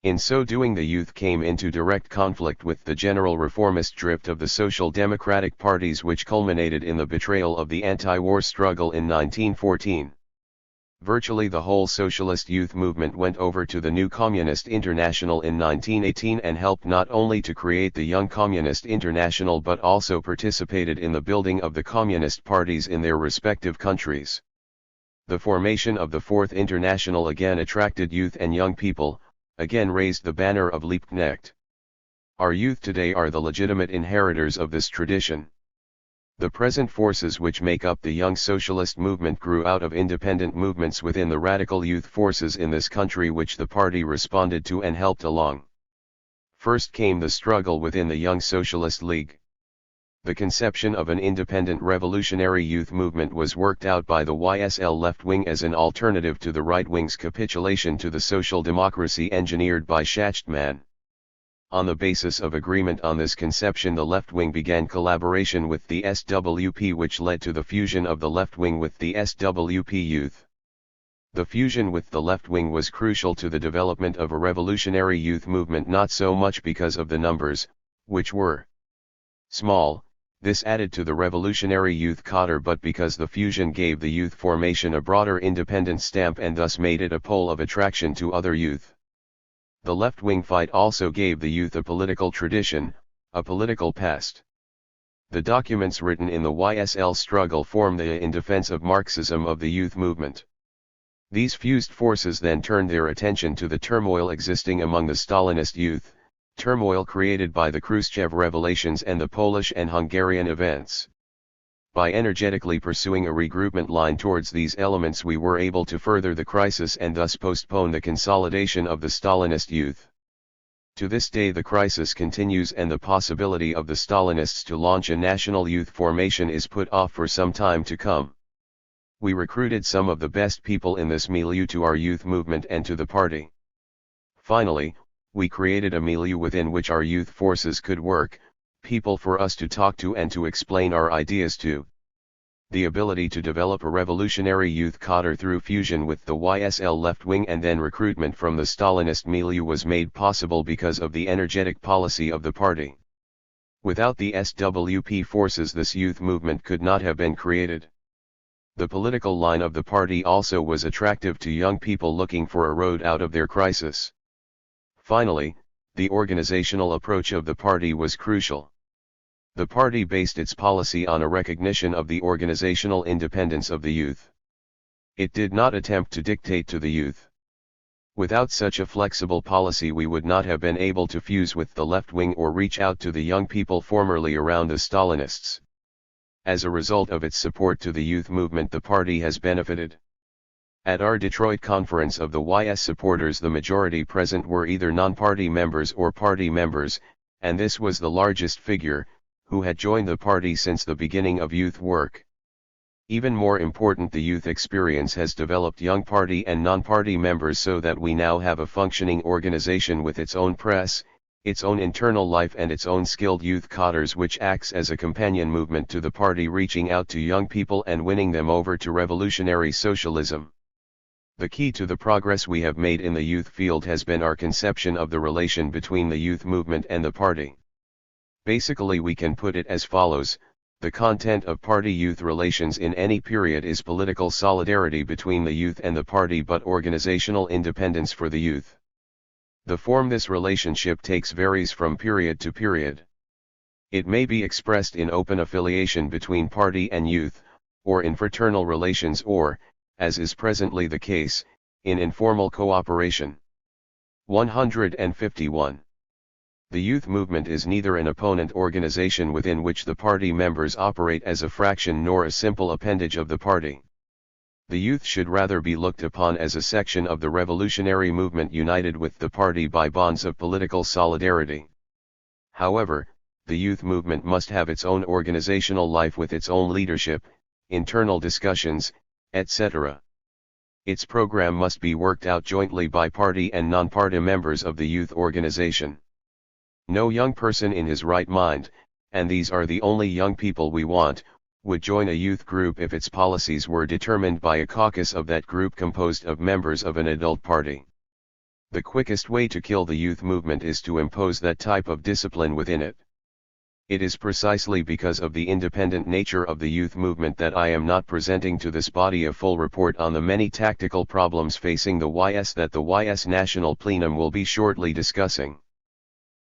In so doing, the youth came into direct conflict with the general reformist drift of the social democratic parties, which culminated in the betrayal of the anti-war struggle in 1914. Virtually the whole socialist youth movement went over to the new Communist International in 1918 and helped not only to create the Young Communist International but also participated in the building of the communist parties in their respective countries. The formation of the Fourth International again attracted youth and young people, again raised the banner of Liebknecht. Our youth today are the legitimate inheritors of this tradition. The present forces which make up the young socialist movement grew out of independent movements within the radical youth forces in this country which the party responded to and helped along. First came the struggle within the Young Socialist League. The conception of an independent revolutionary youth movement was worked out by the YSL left wing as an alternative to the right wing's capitulation to the social democracy engineered by Schachtman. On the basis of agreement on this conception, the left wing began collaboration with the SWP, which led to the fusion of the left wing with the SWP youth. The fusion with the left wing was crucial to the development of a revolutionary youth movement, not so much because of the numbers, which were small, this added to the revolutionary youth cadre, but because the fusion gave the youth formation a broader independent stamp and thus made it a pole of attraction to other youth. The left-wing fight also gave the youth a political tradition, a political past. The documents written in the YSL struggle form the in defense of Marxism of the youth movement. These fused forces then turned their attention to the turmoil existing among the Stalinist youth, turmoil created by the Khrushchev revelations and the Polish and Hungarian events. By energetically pursuing a regroupment line towards these elements, we were able to further the crisis and thus postpone the consolidation of the Stalinist youth. To this day the crisis continues, and the possibility of the Stalinists to launch a national youth formation is put off for some time to come. We recruited some of the best people in this milieu to our youth movement and to the party. Finally, we created a milieu within which our youth forces could work, people for us to talk to and to explain our ideas to. The ability to develop a revolutionary youth cadre through fusion with the YSL left wing and then recruitment from the Stalinist milieu was made possible because of the energetic policy of the party. Without the SWP forces, this youth movement could not have been created. The political line of the party also was attractive to young people looking for a road out of their crisis. Finally, the organizational approach of the party was crucial. The party based its policy on a recognition of the organizational independence of the youth. It did not attempt to dictate to the youth. Without such a flexible policy, we would not have been able to fuse with the left wing or reach out to the young people formerly around the Stalinists. As a result of its support to the youth movement, the party has benefited. At our Detroit conference of the YS supporters, the majority present were either non-party members or party members, and this was the largest figure, who had joined the party since the beginning of youth work. Even more important, the youth experience has developed young party and non-party members so that we now have a functioning organization with its own press, its own internal life and its own skilled youth cadres, which acts as a companion movement to the party, reaching out to young people and winning them over to revolutionary socialism. The key to the progress we have made in the youth field has been our conception of the relation between the youth movement and the party. Basically, we can put it as follows: the content of party-youth relations in any period is political solidarity between the youth and the party, but organizational independence for the youth. The form this relationship takes varies from period to period. It may be expressed in open affiliation between party and youth, or in fraternal relations, or, as is presently the case, in informal cooperation. 151. The youth movement is neither an opponent organization within which the party members operate as a fraction nor a simple appendage of the party. The youth should rather be looked upon as a section of the revolutionary movement united with the party by bonds of political solidarity. However, the youth movement must have its own organizational life with its own leadership, internal discussions, etc. Its program must be worked out jointly by party and non-party members of the youth organization. No young person in his right mind, and these are the only young people we want, would join a youth group if its policies were determined by a caucus of that group composed of members of an adult party. The quickest way to kill the youth movement is to impose that type of discipline within it. It is precisely because of the independent nature of the youth movement that I am not presenting to this body a full report on the many tactical problems facing the YS that the YS National Plenum will be shortly discussing.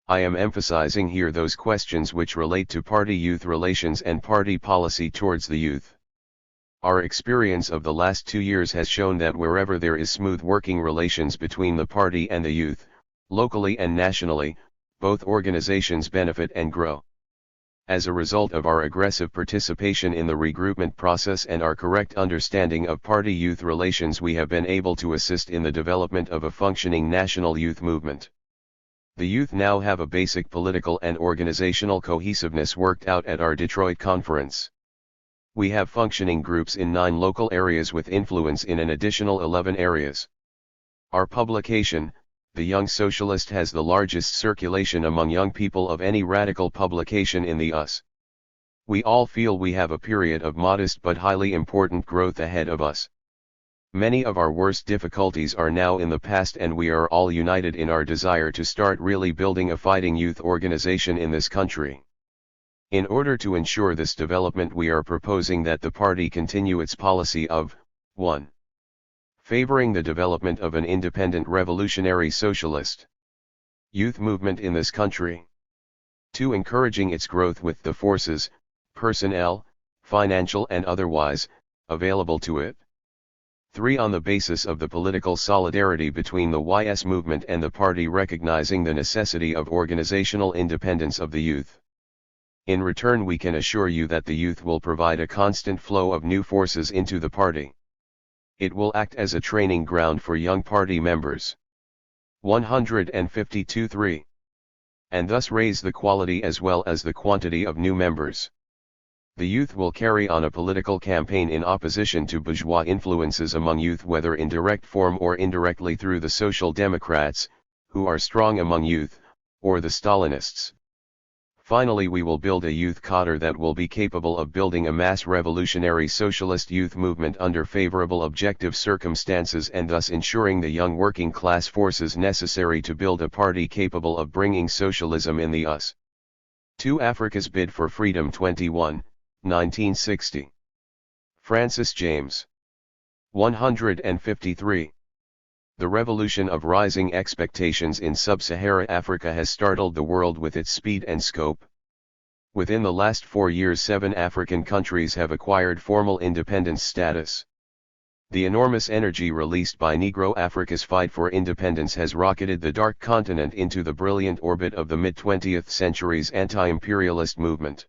I am emphasizing here those questions which relate to party-youth relations and party policy towards the youth. Our experience of the last 2 years has shown that wherever there is smooth working relations between the party and the youth, locally and nationally, both organizations benefit and grow. As a result of our aggressive participation in the regroupment process and our correct understanding of party-youth relations, we have been able to assist in the development of a functioning national youth movement. The youth now have a basic political and organizational cohesiveness worked out at our Detroit conference. We have functioning groups in 9 local areas with influence in an additional 11 areas. Our publication, The Young Socialist has the largest circulation among young people of any radical publication in the US. We all feel we have a period of modest but highly important growth ahead of us. Many of our worst difficulties are now in the past, and we are all united in our desire to start really building a fighting youth organization in this country. In order to ensure this development, we are proposing that the party continue its policy of 1. Favoring the development of an independent revolutionary socialist youth movement in this country. 2. Encouraging its growth with the forces, personnel, financial and otherwise, available to it. 3. On the basis of the political solidarity between the YS movement and the party, recognizing the necessity of organizational independence of the youth. In return, we can assure you that the youth will provide a constant flow of new forces into the party. It will act as a training ground for young party members. 152.3. And thus raise the quality as well as the quantity of new members. The youth will carry on a political campaign in opposition to bourgeois influences among youth, whether in direct form or indirectly through the Social Democrats, who are strong among youth, or the Stalinists. Finally, we will build a youth cadre that will be capable of building a mass revolutionary socialist youth movement under favorable objective circumstances, and thus ensuring the young working class forces necessary to build a party capable of bringing socialism in the US. 2. Africa's Bid for Freedom 21, 1960. Francis James. 153. The revolution of rising expectations in sub-Sahara Africa has startled the world with its speed and scope. Within the last 4 years, 7 African countries have acquired formal independence status. The enormous energy released by Negro Africa's fight for independence has rocketed the dark continent into the brilliant orbit of the mid-20th century's anti-imperialist movement.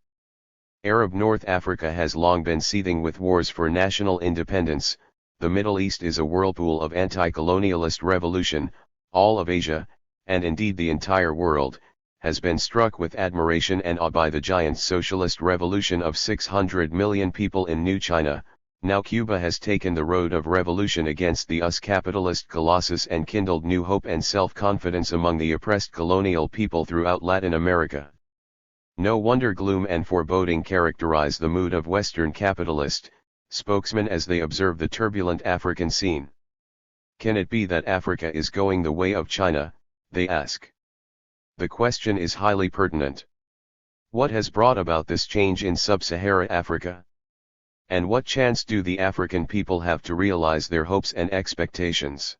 Arab North Africa has long been seething with wars for national independence. The Middle East is a whirlpool of anti-colonialist revolution. All of Asia, and indeed the entire world, has been struck with admiration and awe by the giant socialist revolution of 600 million people in New China. Now Cuba has taken the road of revolution against the US capitalist colossus and kindled new hope and self-confidence among the oppressed colonial people throughout Latin America. No wonder gloom and foreboding characterize the mood of Western capitalist spokesmen as they observe the turbulent African scene. Can it be that Africa is going the way of China, they ask. The question is highly pertinent. What has brought about this change in sub-Sahara Africa? And what chance do the African people have to realize their hopes and expectations?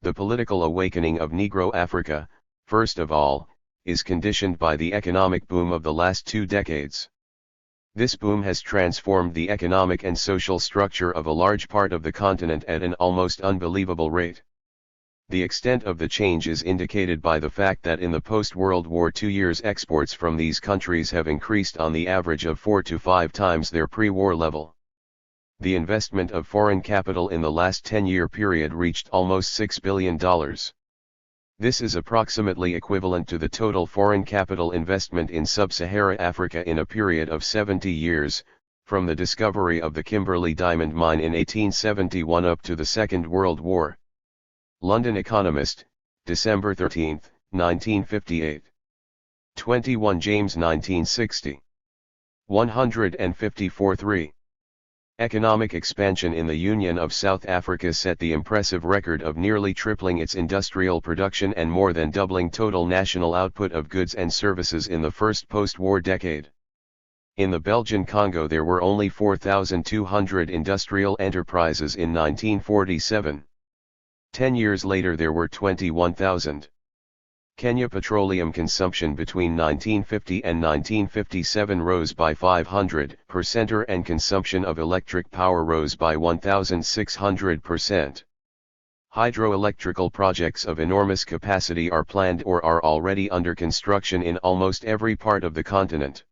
The political awakening of Negro Africa, first of all, is conditioned by the economic boom of the last 2 decades. This boom has transformed the economic and social structure of a large part of the continent at an almost unbelievable rate. The extent of the change is indicated by the fact that in the post-World War II years, exports from these countries have increased on the average of 4 to 5 times their pre-war level. The investment of foreign capital in the last 10-year period reached almost $6 billion. This is approximately equivalent to the total foreign capital investment in sub-Sahara Africa in a period of 70 years, from the discovery of the Kimberley diamond mine in 1871 up to the Second World War. London Economist, December 13, 1958. 21 James 1960. 154.3. Economic expansion in the Union of South Africa set the impressive record of nearly tripling its industrial production and more than doubling total national output of goods and services in the first post-war decade. In the Belgian Congo there were only 4,200 industrial enterprises in 1947. 10 years later there were 21,000. Kenya petroleum consumption between 1950 and 1957 rose by 500%, and consumption of electric power rose by 1,600%. Hydroelectrical projects of enormous capacity are planned or are already under construction in almost every part of the continent.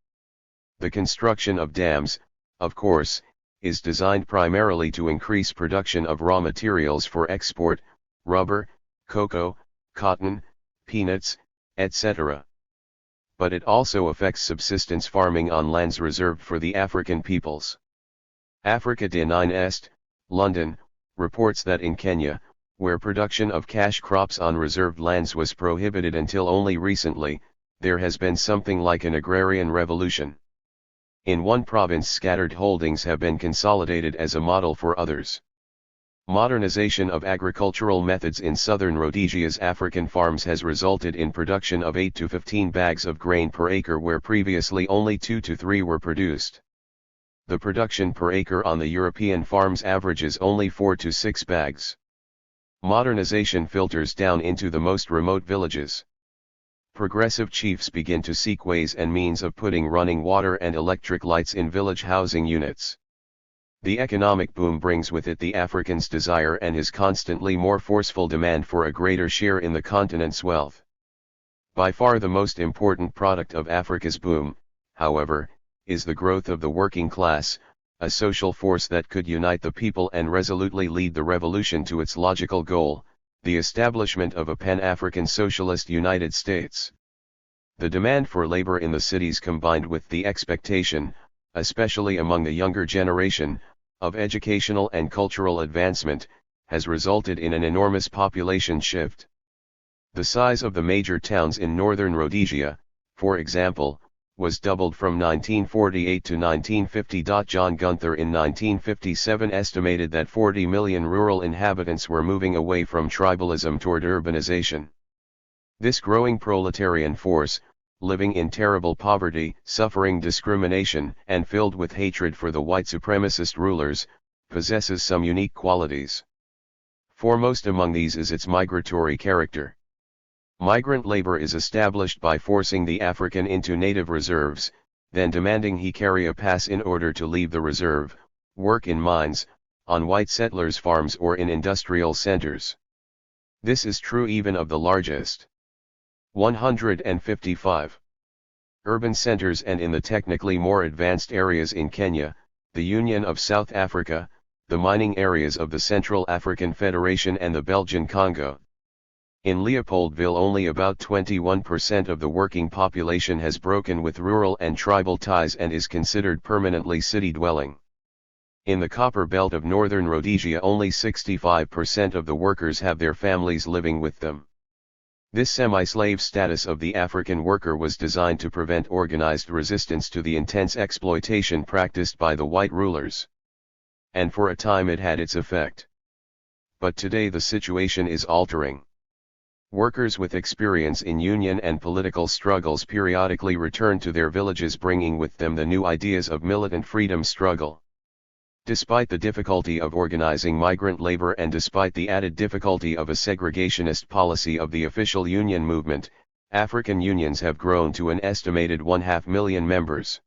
The construction of dams, of course, is designed primarily to increase production of raw materials for export, rubber, cocoa, cotton, peanuts, etc. But it also affects subsistence farming on lands reserved for the African peoples. Africa de 9 Est, London, reports that in Kenya, Where production of cash crops on reserved lands was prohibited until only recently, there has been something like an agrarian revolution. In one province, scattered holdings have been consolidated as a model for others. Modernization of agricultural methods in southern Rhodesia's African farms has resulted in production of 8 to 15 bags of grain per acre where previously only 2 to 3 were produced. The production per acre on the European farms averages only 4 to 6 bags. Modernization filters down into the most remote villages. Progressive chiefs begin to seek ways and means of putting running water and electric lights in village housing units. The economic boom brings with it the African's desire and his constantly more forceful demand for a greater share in the continent's wealth. By far the most important product of Africa's boom, however, is the growth of the working class, a social force that could unite the people and resolutely lead the revolution to its logical goal, the establishment of a Pan-African Socialist United States. The demand for labor in the cities combined with the expectation, especially among the younger generation, of educational and cultural advancement, has resulted in an enormous population shift. The size of the major towns in northern Rhodesia, for example, was doubled from 1948 to 1950. John Gunther in 1957 estimated that 40 million rural inhabitants were moving away from tribalism toward urbanization. This growing proletarian force, living in terrible poverty, suffering discrimination, and filled with hatred for the white supremacist rulers, possesses some unique qualities. Foremost among these is its migratory character. Migrant labor is established by forcing the African into native reserves, then demanding he carry a pass in order to leave the reserve, work in mines, on white settlers' farms or in industrial centers. This is true even of the largest 155 urban centers and in the technically more advanced areas in Kenya, the Union of South Africa, the mining areas of the Central African Federation and the Belgian Congo. In Leopoldville only about 21% of the working population has broken with rural and tribal ties and is considered permanently city-dwelling. In the copper belt of northern Rhodesia only 65% of the workers have their families living with them. This semi-slave status of the African worker was designed to prevent organized resistance to the intense exploitation practiced by the white rulers. And for a time it had its effect. But today the situation is altering. Workers with experience in union and political struggles periodically return to their villages bringing with them the new ideas of militant freedom struggle. Despite the difficulty of organizing migrant labor and despite the added difficulty of a segregationist policy of the official union movement, African unions have grown to an estimated 500,000 members.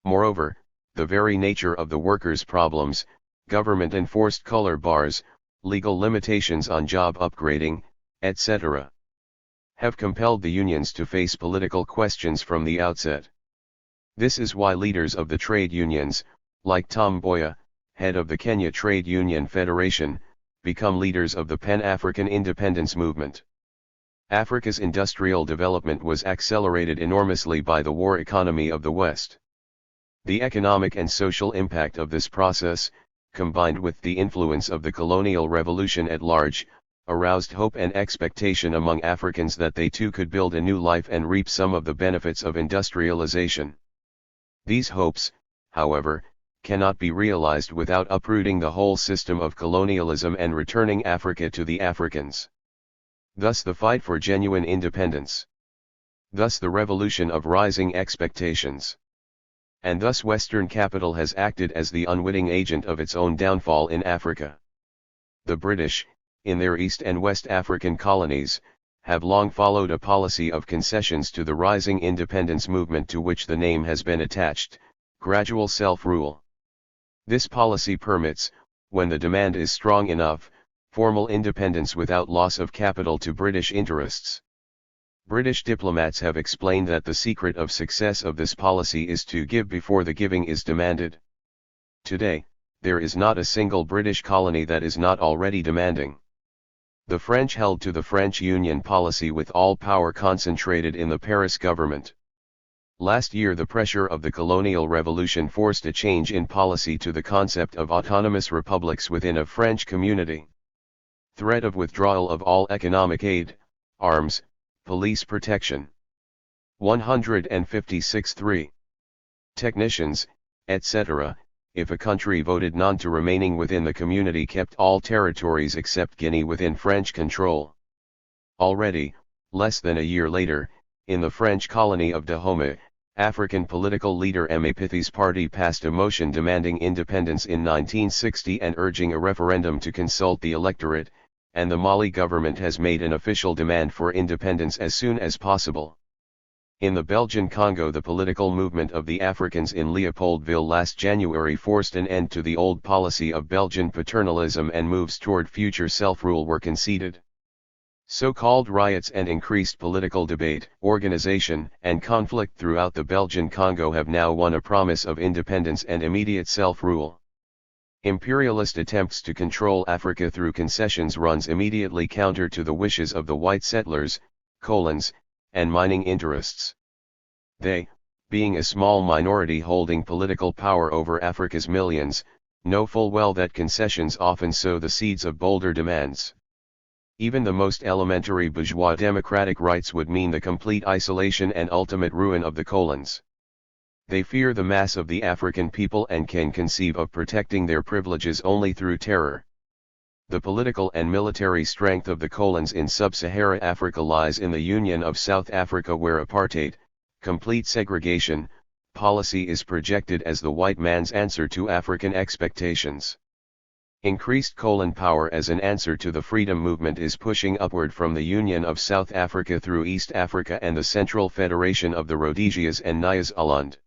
Moreover, the very nature of the workers' problems, government-enforced color bars, legal limitations on job upgrading, etc., have compelled the unions to face political questions from the outset. This is why leaders of the trade unions, like Tom Mboya, head of the Kenya Trade Union Federation, become leaders of the Pan-African independence movement. Africa's industrial development was accelerated enormously by the war economy of the West. The economic and social impact of this process, combined with the influence of the colonial revolution at large, aroused hope and expectation among Africans that they too could build a new life and reap some of the benefits of industrialization. These hopes, however, cannot be realized without uprooting the whole system of colonialism and returning Africa to the Africans. Thus the fight for genuine independence. Thus the revolution of rising expectations. And thus Western capital has acted as the unwitting agent of its own downfall in Africa. The British, in their East and West African colonies, have long followed a policy of concessions to the rising independence movement to which the name has been attached, gradual self-rule. This policy permits, when the demand is strong enough, formal independence without loss of capital to British interests. British diplomats have explained that the secret of success of this policy is to give before the giving is demanded. Today, there is not a single British colony that is not already demanding. The French held to the French Union policy with all power concentrated in the Paris government. Last year the pressure of the colonial revolution forced a change in policy to the concept of autonomous republics within a French community. Threat of withdrawal of all economic aid, arms, police protection. 156.3. Technicians, etc. If a country voted non to remaining within the community kept all territories except Guinea within French control. Already, less than a year later, in the French colony of Dahomey, African political leader Aimé Pythy's party passed a motion demanding independence in 1960 and urging a referendum to consult the electorate, and the Mali government has made an official demand for independence as soon as possible. In the Belgian Congo, the political movement of the Africans in Leopoldville last January forced an end to the old policy of Belgian paternalism and moves toward future self-rule were conceded. So-called riots and increased political debate, organization, and conflict throughout the Belgian Congo have now won a promise of independence and immediate self-rule. Imperialist attempts to control Africa through concessions runs immediately counter to the wishes of the white settlers, colons, and mining interests. They, being a small minority holding political power over Africa's millions, know full well that concessions often sow the seeds of bolder demands. Even the most elementary bourgeois democratic rights would mean the complete isolation and ultimate ruin of the colons. They fear the mass of the African people and can conceive of protecting their privileges only through terror. The political and military strength of the colons in sub-Sahara Africa lies in the Union of South Africa, where apartheid, complete segregation, policy is projected as the white man's answer to African expectations. Increased colon power as an answer to the freedom movement is pushing upward from the Union of South Africa through East Africa and the Central Federation of the Rhodesias and Nyasaland.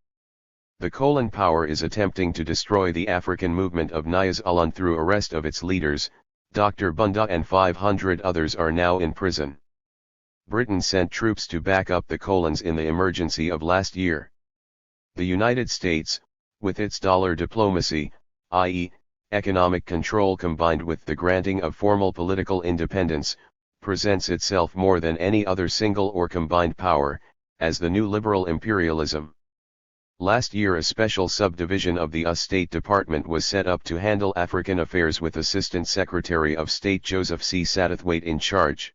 The colon power is attempting to destroy the African movement of Nyasaland through arrest of its leaders. Dr. Bunda and 500 others are now in prison. Britain sent troops to back up the colons in the emergency of last year. The United States, with its dollar diplomacy, i.e., economic control combined with the granting of formal political independence, presents itself more than any other single or combined power, as the new liberal imperialism. Last year a special subdivision of the US State Department was set up to handle African affairs with Assistant Secretary of State Joseph C. Satterthwaite in charge.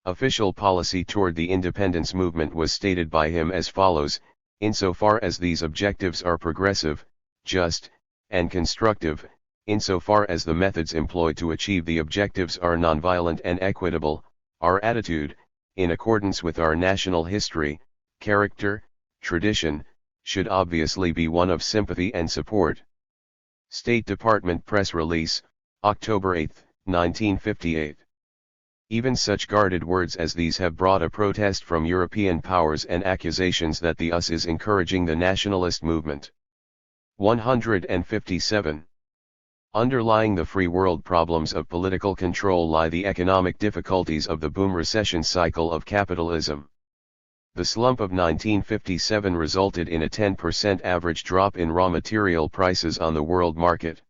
Official policy toward the independence movement was stated by him as follows: insofar as these objectives are progressive, just, and constructive, insofar as the methods employed to achieve the objectives are nonviolent and equitable, our attitude, in accordance with our national history, character, tradition, should obviously be one of sympathy and support. State Department Press Release, October 8, 1958. Even such guarded words as these have brought a protest from European powers and accusations that the US is encouraging the nationalist movement. 157. Underlying the free world problems of political control lie the economic difficulties of the boom recession cycle of capitalism. The slump of 1957 resulted in a 10% average drop in raw material prices on the world market.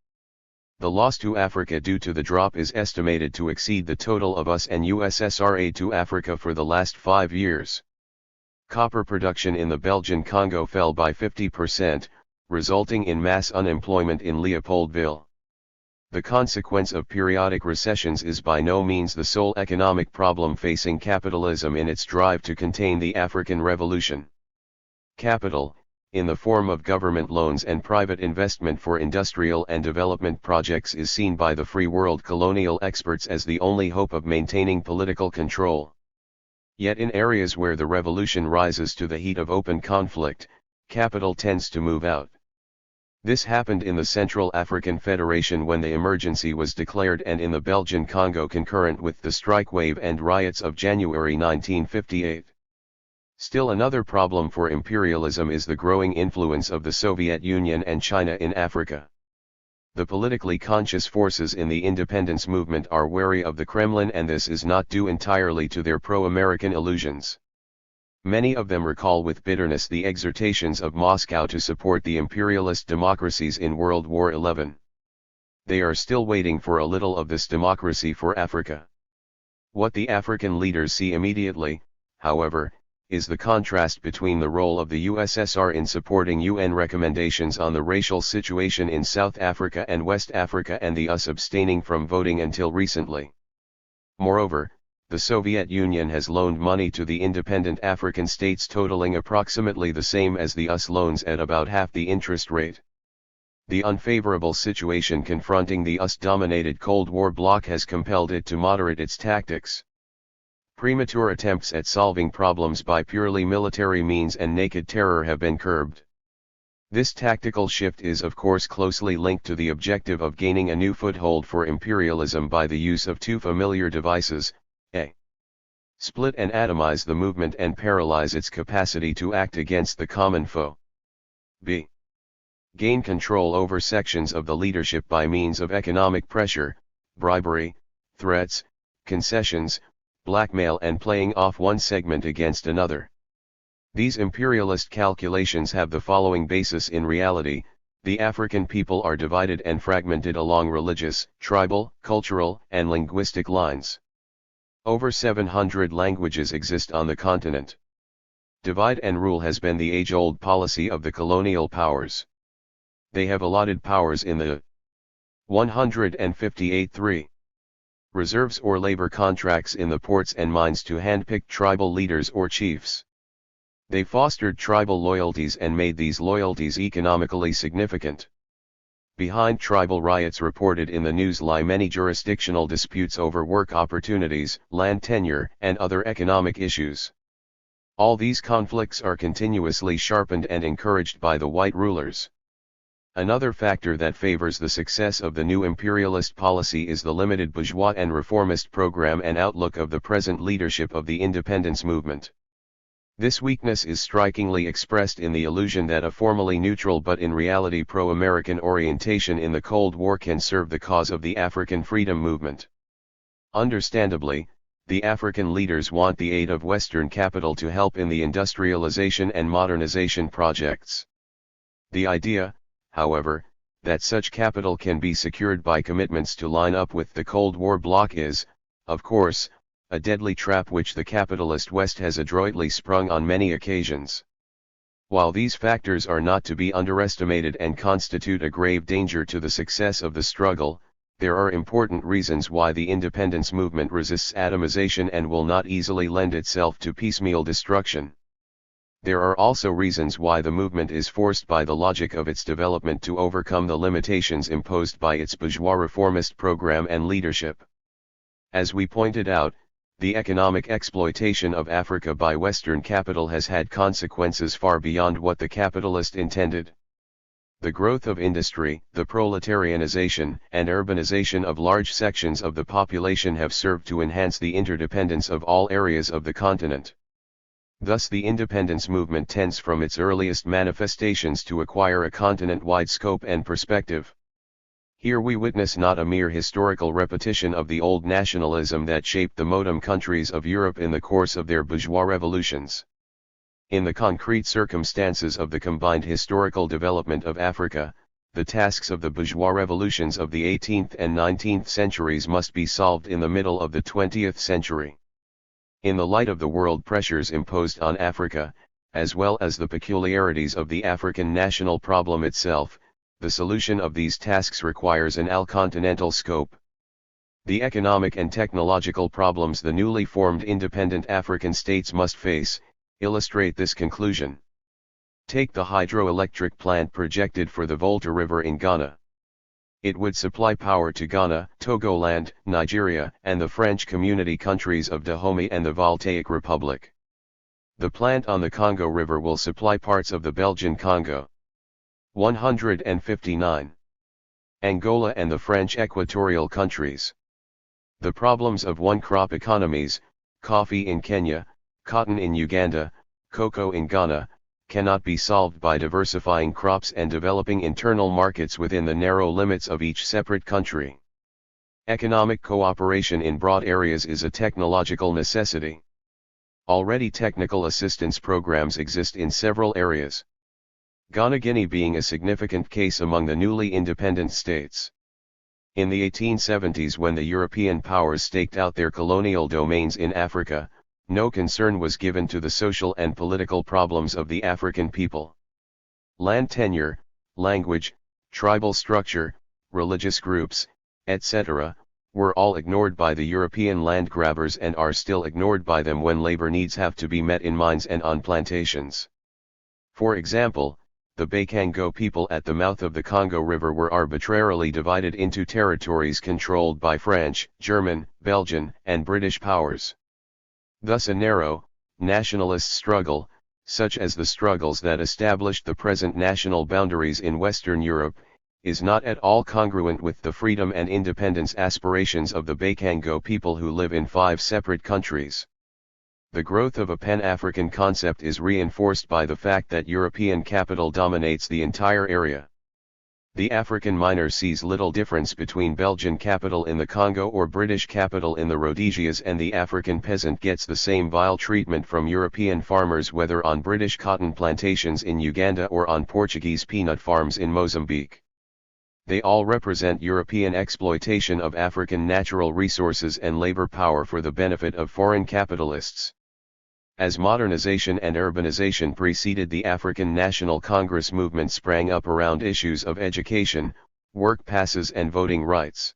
The loss to Africa due to the drop is estimated to exceed the total of US and USSR aid to Africa for the last 5 years. Copper production in the Belgian Congo fell by 50%, resulting in mass unemployment in Leopoldville. The consequence of periodic recessions is by no means the sole economic problem facing capitalism in its drive to contain the African Revolution. Capital, in the form of government loans and private investment for industrial and development projects, is seen by the free world colonial experts as the only hope of maintaining political control. Yet in areas where the revolution rises to the heat of open conflict, capital tends to move out. This happened in the Central African Federation when the emergency was declared, and in the Belgian Congo concurrent with the strike wave and riots of January 1958. Still another problem for imperialism is the growing influence of the Soviet Union and China in Africa. The politically conscious forces in the independence movement are wary of the Kremlin, and this is not due entirely to their pro-American illusions. Many of them recall with bitterness the exhortations of Moscow to support the imperialist democracies in World War XI. They are still waiting for a little of this democracy for Africa. What the African leaders see immediately, however, is the contrast between the role of the USSR in supporting UN recommendations on the racial situation in South Africa and West Africa and the US abstaining from voting until recently. Moreover, the Soviet Union has loaned money to the independent African states totaling approximately the same as the US loans at about half the interest rate. The unfavorable situation confronting the US-dominated Cold War bloc has compelled it to moderate its tactics. Premature attempts at solving problems by purely military means and naked terror have been curbed. This tactical shift is of course closely linked to the objective of gaining a new foothold for imperialism by the use of two familiar devices: a. Split and atomize the movement and paralyze its capacity to act against the common foe. b. Gain control over sections of the leadership by means of economic pressure, bribery, threats, concessions, blackmail, and playing off one segment against another. These imperialist calculations have the following basis in reality: the African people are divided and fragmented along religious, tribal, cultural, and linguistic lines. Over 700 languages exist on the continent. Divide and rule has been the age-old policy of the colonial powers. They have allotted powers in the 158(3) reserves or labor contracts in the ports and mines to hand-picked tribal leaders or chiefs. They fostered tribal loyalties and made these loyalties economically significant. Behind tribal riots reported in the news lie many jurisdictional disputes over work opportunities, land tenure, and other economic issues. All these conflicts are continuously sharpened and encouraged by the white rulers. Another factor that favors the success of the new imperialist policy is the limited bourgeois and reformist program and outlook of the present leadership of the independence movement. This weakness is strikingly expressed in the illusion that a formally neutral but in reality pro-American orientation in the Cold War can serve the cause of the African freedom movement. Understandably, the African leaders want the aid of Western capital to help in the industrialization and modernization projects. The idea, however, that such capital can be secured by commitments to line up with the Cold War bloc is, of course, a deadly trap which the capitalist West has adroitly sprung on many occasions. While these factors are not to be underestimated and constitute a grave danger to the success of the struggle, there are important reasons why the independence movement resists atomization and will not easily lend itself to piecemeal destruction. There are also reasons why the movement is forced by the logic of its development to overcome the limitations imposed by its bourgeois reformist program and leadership. As we pointed out, the economic exploitation of Africa by Western capital has had consequences far beyond what the capitalist intended. The growth of industry, the proletarianization and urbanization of large sections of the population have served to enhance the interdependence of all areas of the continent. Thus the independence movement tends from its earliest manifestations to acquire a continent-wide scope and perspective. Here we witness not a mere historical repetition of the old nationalism that shaped the modem countries of Europe in the course of their bourgeois revolutions. In the concrete circumstances of the combined historical development of Africa, the tasks of the bourgeois revolutions of the 18th and 19th centuries must be solved in the middle of the 20th century. In the light of the world pressures imposed on Africa, as well as the peculiarities of the African national problem itself, the solution of these tasks requires an all-continental scope. The economic and technological problems the newly formed independent African states must face illustrate this conclusion. Take the hydroelectric plant projected for the Volta River in Ghana. It would supply power to Ghana, Togoland, Nigeria, and the French community countries of Dahomey and the Voltaic Republic. The plant on the Congo River will supply parts of the Belgian Congo. 159. Angola and the French equatorial countries. The problems of one-crop economies, coffee in Kenya, cotton in Uganda, cocoa in Ghana, cannot be solved by diversifying crops and developing internal markets within the narrow limits of each separate country. Economic cooperation in broad areas is a technological necessity. Already technical assistance programs exist in several areas. Ghana-Guinea being a significant case among the newly independent states. In the 1870s, when the European powers staked out their colonial domains in Africa, no concern was given to the social and political problems of the African people. Land tenure, language, tribal structure, religious groups, etc., were all ignored by the European land grabbers and are still ignored by them when labor needs have to be met in mines and on plantations. For example, the Bakongo people at the mouth of the Congo River were arbitrarily divided into territories controlled by French, German, Belgian, and British powers. Thus a narrow, nationalist struggle, such as the struggles that established the present national boundaries in Western Europe, is not at all congruent with the freedom and independence aspirations of the Bakongo people who live in 5 separate countries. The growth of a Pan-African concept is reinforced by the fact that European capital dominates the entire area. The African miner sees little difference between Belgian capital in the Congo or British capital in the Rhodesias, and the African peasant gets the same vile treatment from European farmers whether on British cotton plantations in Uganda or on Portuguese peanut farms in Mozambique. They all represent European exploitation of African natural resources and labor power for the benefit of foreign capitalists. As modernization and urbanization preceded the African National Congress movement sprang up around issues of education, work passes and voting rights.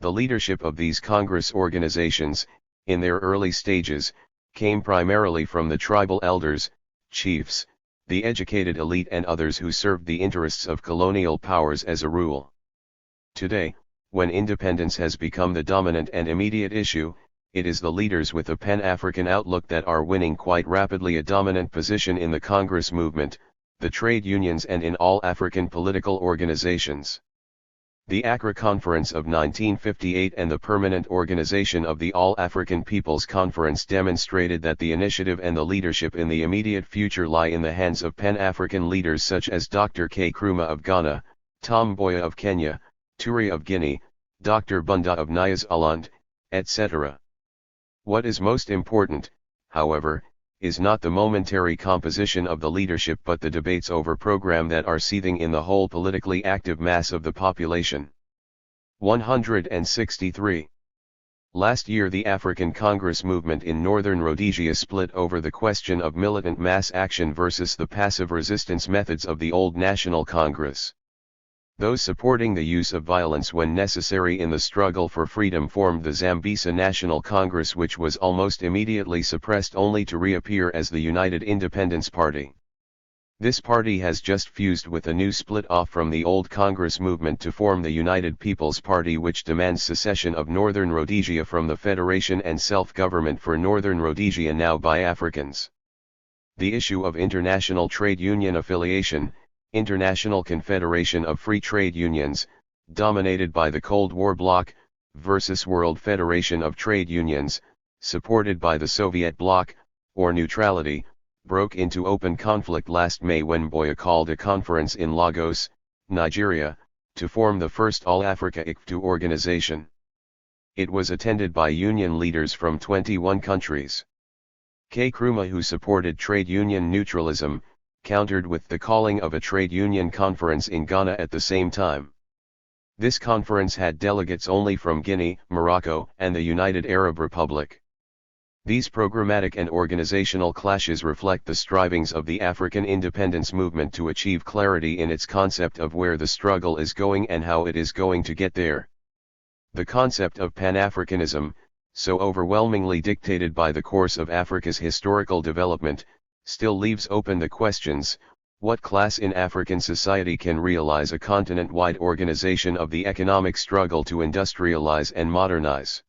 The leadership of these Congress organizations, in their early stages, came primarily from the tribal elders, chiefs, the educated elite and others who served the interests of colonial powers as a rule. Today, when independence has become the dominant and immediate issue, it is the leaders with a Pan-African outlook that are winning quite rapidly a dominant position in the Congress movement, the trade unions and in all African political organizations. The Accra Conference of 1958 and the permanent organization of the All-African Peoples Conference demonstrated that the initiative and the leadership in the immediate future lie in the hands of Pan-African leaders such as Dr. K. Nkrumah of Ghana, Tom Mboya of Kenya, Turi of Guinea, Dr. Bunda of Nyasaland, etc. What is most important, however, is not the momentary composition of the leadership but the debates over program that are seething in the whole politically active mass of the population. 163. Last year the African Congress movement in Northern Rhodesia split over the question of militant mass action versus the passive resistance methods of the old National Congress. Those supporting the use of violence when necessary in the struggle for freedom formed the Zambisa National Congress, which was almost immediately suppressed only to reappear as the United Independence Party. This party has just fused with a new split off from the old Congress movement to form the United People's Party, which demands secession of Northern Rhodesia from the Federation and self-government for Northern Rhodesia now by Africans. The issue of international trade union affiliation, International Confederation of Free Trade Unions, dominated by the Cold War bloc, versus World Federation of Trade Unions, supported by the Soviet bloc, or neutrality, broke into open conflict last May when Mboya called a conference in Lagos, Nigeria, to form the first All-Africa ICFTU organization. It was attended by union leaders from 21 countries. K. Nkrumah, who supported trade union neutralism, countered with the calling of a trade union conference in Ghana at the same time. This conference had delegates only from Guinea, Morocco, and the United Arab Republic. These programmatic and organizational clashes reflect the strivings of the African independence movement to achieve clarity in its concept of where the struggle is going and how it is going to get there. The concept of Pan-Africanism, so overwhelmingly dictated by the course of Africa's historical development, still leaves open the questions: what class in African society can realize a continent-wide organization of the economic struggle to industrialize and modernize?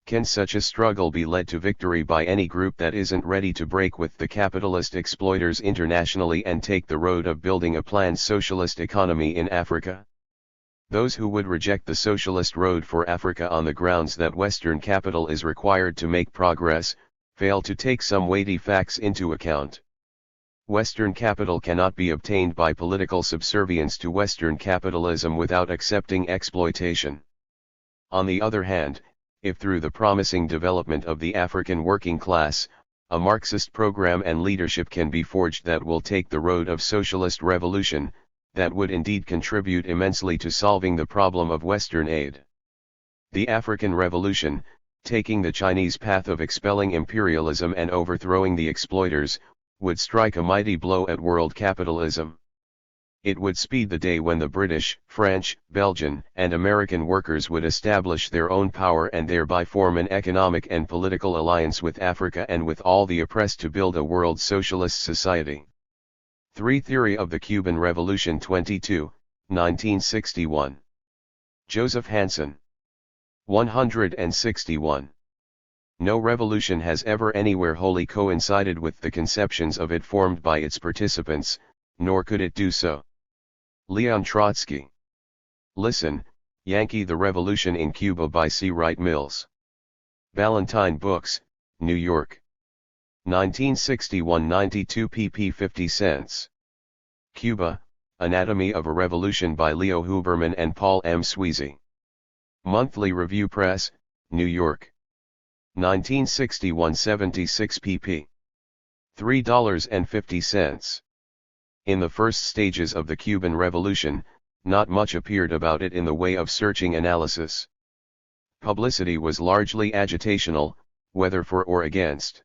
Can such a struggle be led to victory by any group that isn't ready to break with the capitalist exploiters internationally and take the road of building a planned socialist economy in Africa? Those who would reject the socialist road for Africa on the grounds that Western capital is required to make progress, fail to take some weighty facts into account. Western capital cannot be obtained by political subservience to Western capitalism without accepting exploitation. On the other hand, if through the promising development of the African working class, a Marxist program and leadership can be forged that will take the road of socialist revolution, that would indeed contribute immensely to solving the problem of Western aid. The African Revolution, taking the Chinese path of expelling imperialism and overthrowing the exploiters, would strike a mighty blow at world capitalism. It would speed the day when the British, French, Belgian, and American workers would establish their own power and thereby form an economic and political alliance with Africa and with all the oppressed to build a world socialist society. 3. Theory of the Cuban Revolution 22, 1961. Joseph Hansen. 161. No revolution has ever anywhere wholly coincided with the conceptions of it formed by its participants, nor could it do so. Leon Trotsky. Listen, Yankee. The Revolution in Cuba by C. Wright Mills. Ballantine Books, New York. 1961-92 pp. 50 cents. Cuba, Anatomy of a Revolution by Leo Huberman and Paul M. Sweezy. Monthly Review Press, New York. 1961-76 pp. $3.50. In the first stages of the Cuban Revolution, not much appeared about it in the way of searching analysis. Publicity was largely agitational, whether for or against.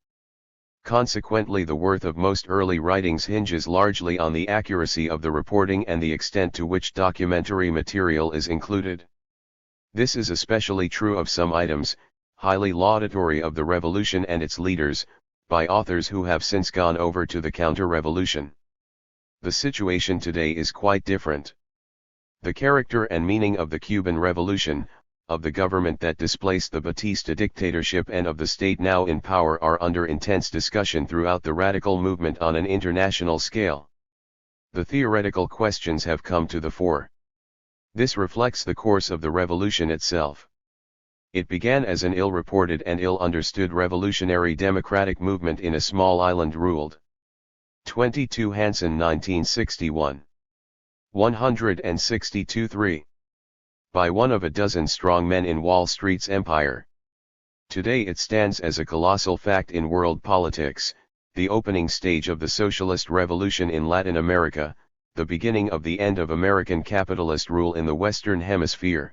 Consequently, the worth of most early writings hinges largely on the accuracy of the reporting and the extent to which documentary material is included. This is especially true of some items, highly laudatory of the revolution and its leaders, by authors who have since gone over to the counter-revolution. The situation today is quite different. The character and meaning of the Cuban Revolution, of the government that displaced the Batista dictatorship and of the state now in power are under intense discussion throughout the radical movement on an international scale. The theoretical questions have come to the fore. This reflects the course of the revolution itself. It began as an ill-reported and ill-understood revolutionary democratic movement in a small island ruled. 22 Hansen 1961. 162-3. By one of a dozen strong men in Wall Street's empire. Today it stands as a colossal fact in world politics, the opening stage of the socialist revolution in Latin America, the beginning of the end of American capitalist rule in the Western Hemisphere.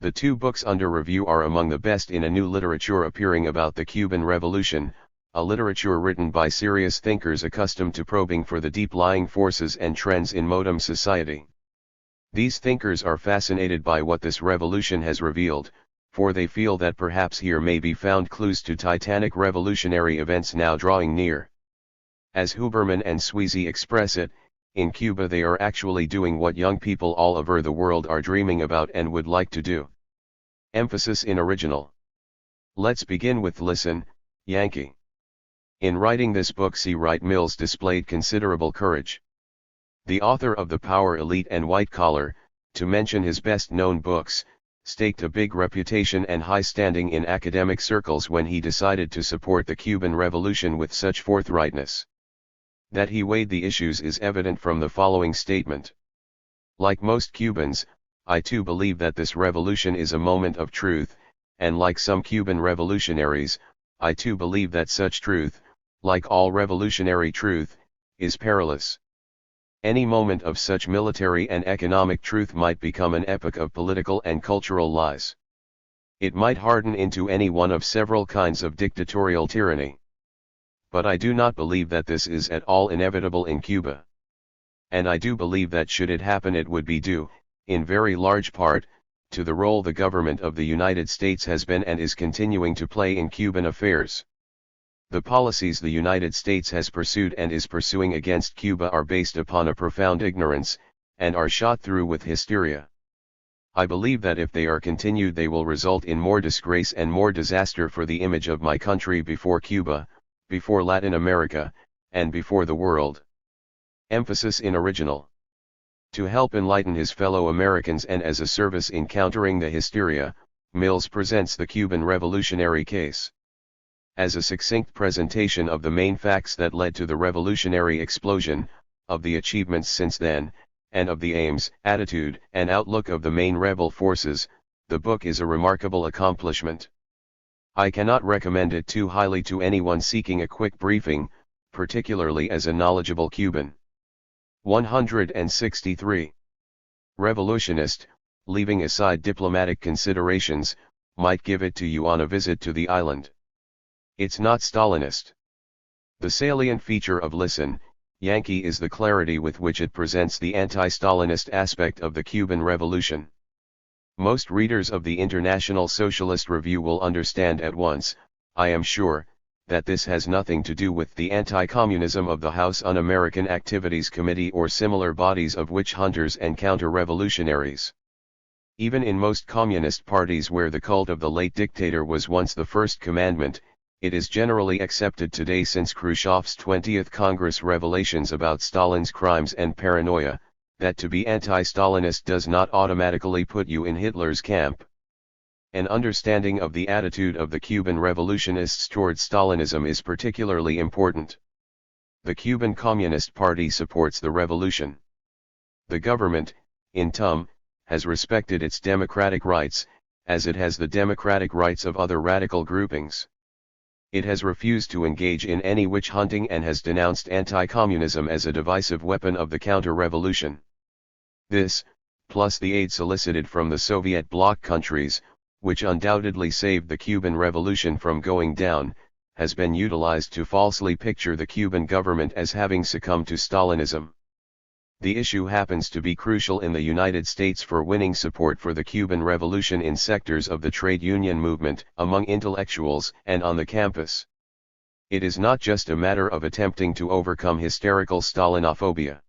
The 2 books under review are among the best in a new literature appearing about the Cuban Revolution, a literature written by serious thinkers accustomed to probing for the deep-lying forces and trends in modern society. These thinkers are fascinated by what this revolution has revealed, for they feel that perhaps here may be found clues to titanic revolutionary events now drawing near. As Huberman and Sweezy express it, in Cuba they are actually doing what young people all over the world are dreaming about and would like to do. Emphasis in original. Let's begin with Listen, Yankee. In writing this book, C. Wright Mills displayed considerable courage. The author of The Power Elite and White Collar, to mention his best-known books, staked a big reputation and high standing in academic circles when he decided to support the Cuban Revolution with such forthrightness. That he weighed the issues is evident from the following statement. Like most Cubans, I too believe that this revolution is a moment of truth, and like some Cuban revolutionaries, I too believe that such truth, like all revolutionary truth, is perilous. Any moment of such military and economic truth might become an epoch of political and cultural lies. It might harden into any one of several kinds of dictatorial tyranny. But I do not believe that this is at all inevitable in Cuba. And I do believe that should it happen it would be due, in very large part, to the role the government of the United States has been and is continuing to play in Cuban affairs. The policies the United States has pursued and is pursuing against Cuba are based upon a profound ignorance, and are shot through with hysteria. I believe that if they are continued they will result in more disgrace and more disaster for the image of my country before Cuba, before Latin America, and before the world. Emphasis in original. To help enlighten his fellow Americans and as a service in countering the hysteria, Mills presents the Cuban revolutionary case. As a succinct presentation of the main facts that led to the revolutionary explosion, of the achievements since then, and of the aims, attitude, and outlook of the main rebel forces, the book is a remarkable accomplishment. I cannot recommend it too highly to anyone seeking a quick briefing, particularly as a knowledgeable Cuban. 163. Revolutionist, leaving aside diplomatic considerations, might give it to you on a visit to the island. It's not Stalinist. The salient feature of Listen, Yankee is the clarity with which it presents the anti-Stalinist aspect of the Cuban Revolution. Most readers of the International Socialist Review will understand at once, I am sure, that this has nothing to do with the anti-communism of the House Un-American Activities Committee or similar bodies of witch hunters and counter-revolutionaries. Even in most communist parties where the cult of the late dictator was once the first commandment, it is generally accepted today since Khrushchev's 20th Congress revelations about Stalin's crimes and paranoia, that to be anti-Stalinist does not automatically put you in Hitler's camp. An understanding of the attitude of the Cuban revolutionists towards Stalinism is particularly important. The Cuban Communist Party supports the revolution. The government, in turn, has respected its democratic rights, as it has the democratic rights of other radical groupings. It has refused to engage in any witch hunting and has denounced anti-communism as a divisive weapon of the counter-revolution. This, plus the aid solicited from the Soviet bloc countries, which undoubtedly saved the Cuban Revolution from going down, has been utilized to falsely picture the Cuban government as having succumbed to Stalinism. The issue happens to be crucial in the United States for winning support for the Cuban Revolution in sectors of the trade union movement, among intellectuals, and on the campus. It is not just a matter of attempting to overcome hysterical Stalinophobia.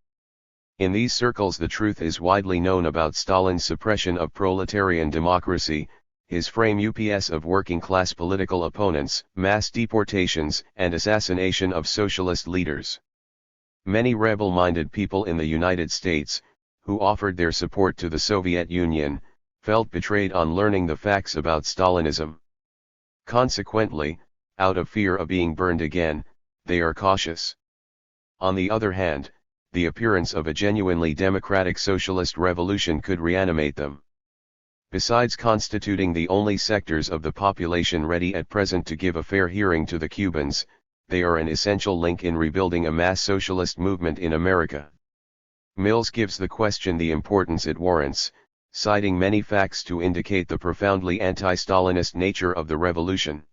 In these circles the truth is widely known about Stalin's suppression of proletarian democracy, his frame ups of working-class political opponents, mass deportations, and assassination of socialist leaders. Many rebel-minded people in the United States, who offered their support to the Soviet Union, felt betrayed on learning the facts about Stalinism. Consequently, out of fear of being burned again, they are cautious. On the other hand, the appearance of a genuinely democratic socialist revolution could reanimate them. Besides constituting the only sectors of the population ready at present to give a fair hearing to the Cubans, they are an essential link in rebuilding a mass socialist movement in America. Mills gives the question the importance it warrants, citing many facts to indicate the profoundly anti-Stalinist nature of the revolution.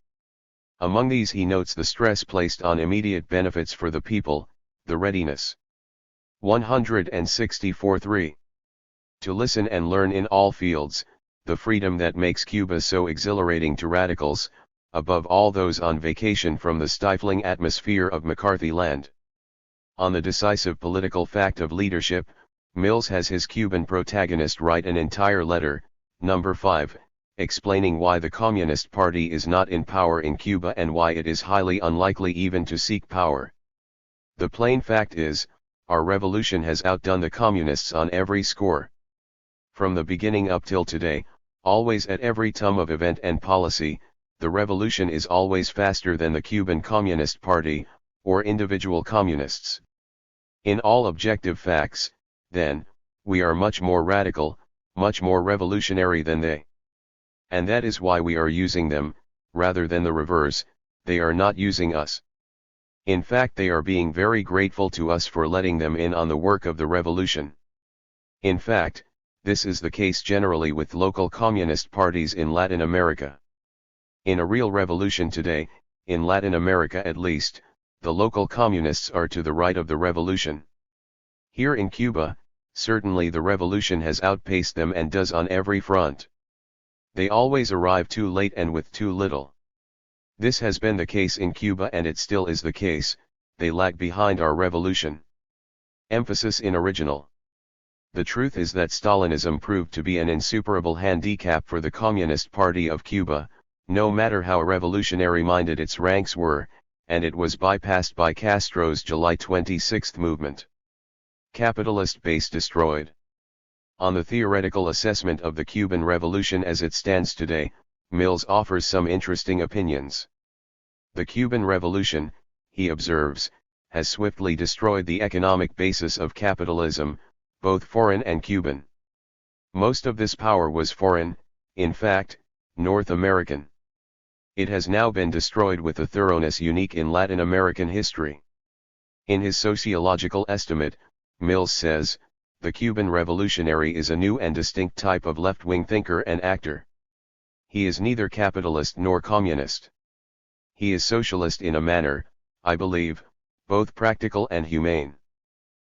Among these he notes the stress placed on immediate benefits for the people, the readiness. 164.3. To listen and learn in all fields, the freedom that makes Cuba so exhilarating to radicals, above all those on vacation from the stifling atmosphere of McCarthy land. On the decisive political fact of leadership, Mills has his Cuban protagonist write an entire letter, number 5, explaining why the Communist Party is not in power in Cuba and why it is highly unlikely even to seek power. The plain fact is, our revolution has outdone the Communists on every score. From the beginning up till today, always at every turn of event and policy, the revolution is always faster than the Cuban Communist Party, or individual communists. In all objective facts, then, we are much more radical, much more revolutionary than they. And that is why we are using them, rather than the reverse, they are not using us. In fact, they are being very grateful to us for letting them in on the work of the revolution. In fact, this is the case generally with local communist parties in Latin America. In a real revolution today, in Latin America at least, the local communists are to the right of the revolution. Here in Cuba, certainly the revolution has outpaced them and does on every front. They always arrive too late and with too little. This has been the case in Cuba and it still is the case, they lag behind our revolution. Emphasis in original. The truth is that Stalinism proved to be an insuperable handicap for the Communist Party of Cuba, no matter how revolutionary-minded its ranks were, and it was bypassed by Castro's July 26 movement. Capitalist base destroyed. On the theoretical assessment of the Cuban Revolution as it stands today, Mills offers some interesting opinions. The Cuban Revolution, he observes, has swiftly destroyed the economic basis of capitalism, both foreign and Cuban. Most of this power was foreign, in fact, North American. It has now been destroyed with a thoroughness unique in Latin American history. In his sociological estimate, Mills says, the Cuban revolutionary is a new and distinct type of left-wing thinker and actor. He is neither capitalist nor communist. He is socialist in a manner, I believe, both practical and humane.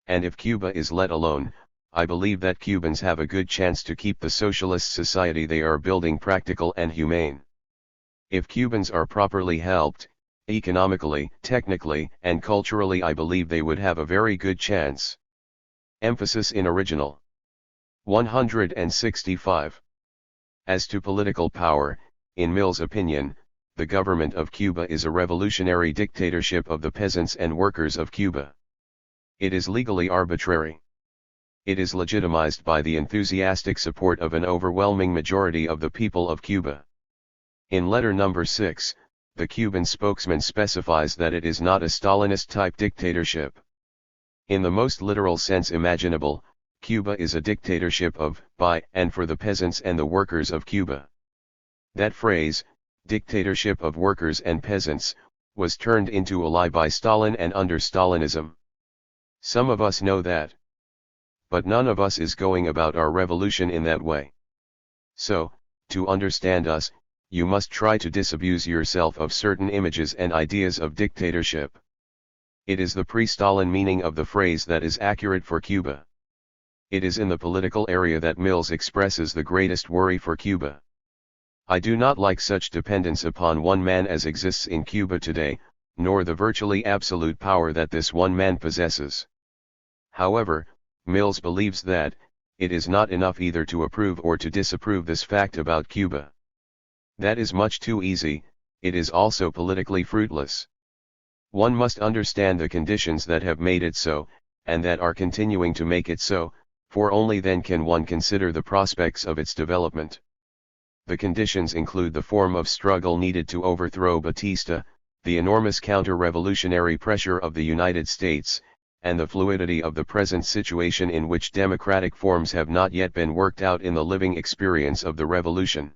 and if Cuba is let alone, I believe that Cubans have a good chance to keep the socialist society they are building practical and humane. If Cubans are properly helped, economically, technically, and culturally, I believe they would have a very good chance. Emphasis in original. 165. As to political power, in Mill's opinion, the government of Cuba is a revolutionary dictatorship of the peasants and workers of Cuba. It is legally arbitrary. It is legitimized by the enthusiastic support of an overwhelming majority of the people of Cuba. In letter number 6, the Cuban spokesman specifies that it is not a Stalinist-type dictatorship. In the most literal sense imaginable, Cuba is a dictatorship of, by, and for the peasants and the workers of Cuba. That phrase, dictatorship of workers and peasants, was turned into a lie by Stalin and under Stalinism. Some of us know that. But none of us is going about our revolution in that way. So, to understand us, you must try to disabuse yourself of certain images and ideas of dictatorship. It is the pre-Stalin meaning of the phrase that is accurate for Cuba. It is in the political area that Mills expresses the greatest worry for Cuba. I do not like such dependence upon one man as exists in Cuba today, nor the virtually absolute power that this one man possesses. However, Mills believes that, it is not enough either to approve or to disapprove this fact about Cuba. That is much too easy, it is also politically fruitless. One must understand the conditions that have made it so, and that are continuing to make it so, for only then can one consider the prospects of its development. The conditions include the form of struggle needed to overthrow Batista, the enormous counter-revolutionary pressure of the United States, and the fluidity of the present situation in which democratic forms have not yet been worked out in the living experience of the revolution.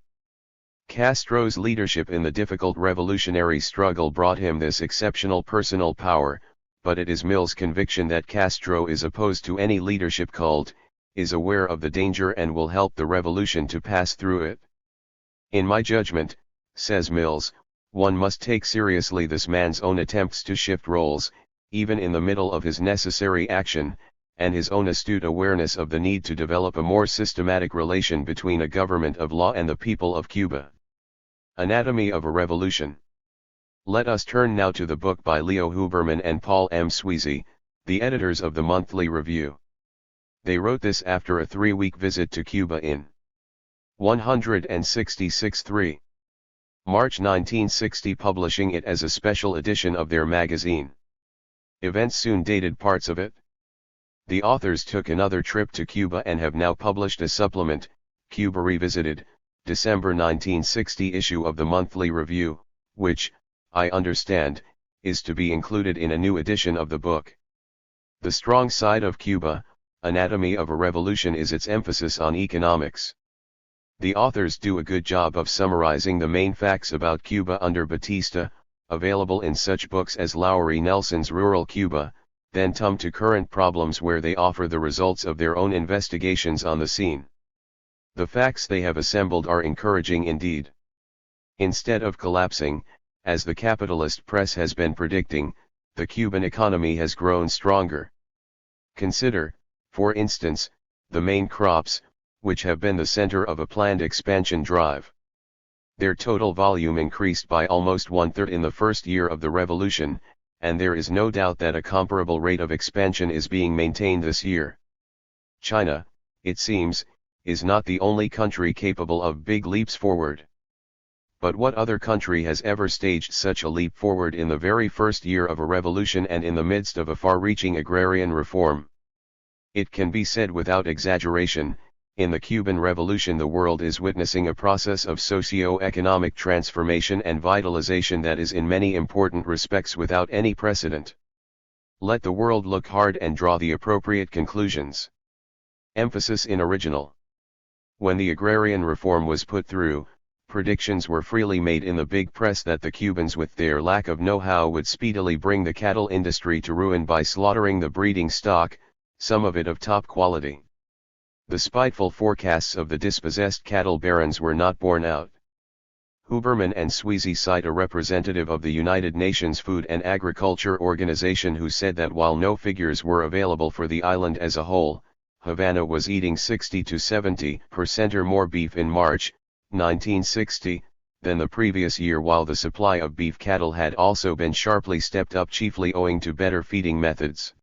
Castro's leadership in the difficult revolutionary struggle brought him this exceptional personal power, but it is Mill's conviction that Castro is opposed to any leadership cult, is aware of the danger and will help the revolution to pass through it. In my judgment, says Mills, one must take seriously this man's own attempts to shift roles, even in the middle of his necessary action, and his own astute awareness of the need to develop a more systematic relation between a government of law and the people of Cuba. Anatomy of a Revolution. Let us turn now to the book by Leo Huberman and Paul M. Sweezy, the editors of the Monthly Review. They wrote this after a 3-week visit to Cuba in 166-3. March 1960, publishing it as a special edition of their magazine. Events soon dated parts of it. The authors took another trip to Cuba and have now published a supplement, Cuba Revisited, December 1960 issue of the Monthly Review, which, I understand, is to be included in a new edition of the book. The strong side of Cuba, Anatomy of a Revolution, is its emphasis on economics. The authors do a good job of summarizing the main facts about Cuba under Batista, available in such books as Lowry Nelson's Rural Cuba, then Tum to Current Problems, where they offer the results of their own investigations on the scene. The facts they have assembled are encouraging indeed. Instead of collapsing, as the capitalist press has been predicting, the Cuban economy has grown stronger. Consider, for instance, the main crops, which have been the center of a planned expansion drive. Their total volume increased by almost 1/3 in the first year of the revolution, and there is no doubt that a comparable rate of expansion is being maintained this year. China, it seems, is not the only country capable of big leaps forward. But what other country has ever staged such a leap forward in the very first year of a revolution and in the midst of a far-reaching agrarian reform? It can be said without exaggeration, in the Cuban Revolution the world is witnessing a process of socio-economic transformation and vitalization that is in many important respects without any precedent. Let the world look hard and draw the appropriate conclusions. Emphasis in original. When the agrarian reform was put through, predictions were freely made in the big press that the Cubans, with their lack of know-how, would speedily bring the cattle industry to ruin by slaughtering the breeding stock, some of it of top quality. The spiteful forecasts of the dispossessed cattle barons were not borne out. Huberman and Sweezy cite a representative of the United Nations Food and Agriculture Organization who said that while no figures were available for the island as a whole, Havana was eating 60 to 70% or more beef in March, 1960, than the previous year, while the supply of beef cattle had also been sharply stepped up, chiefly owing to better feeding methods.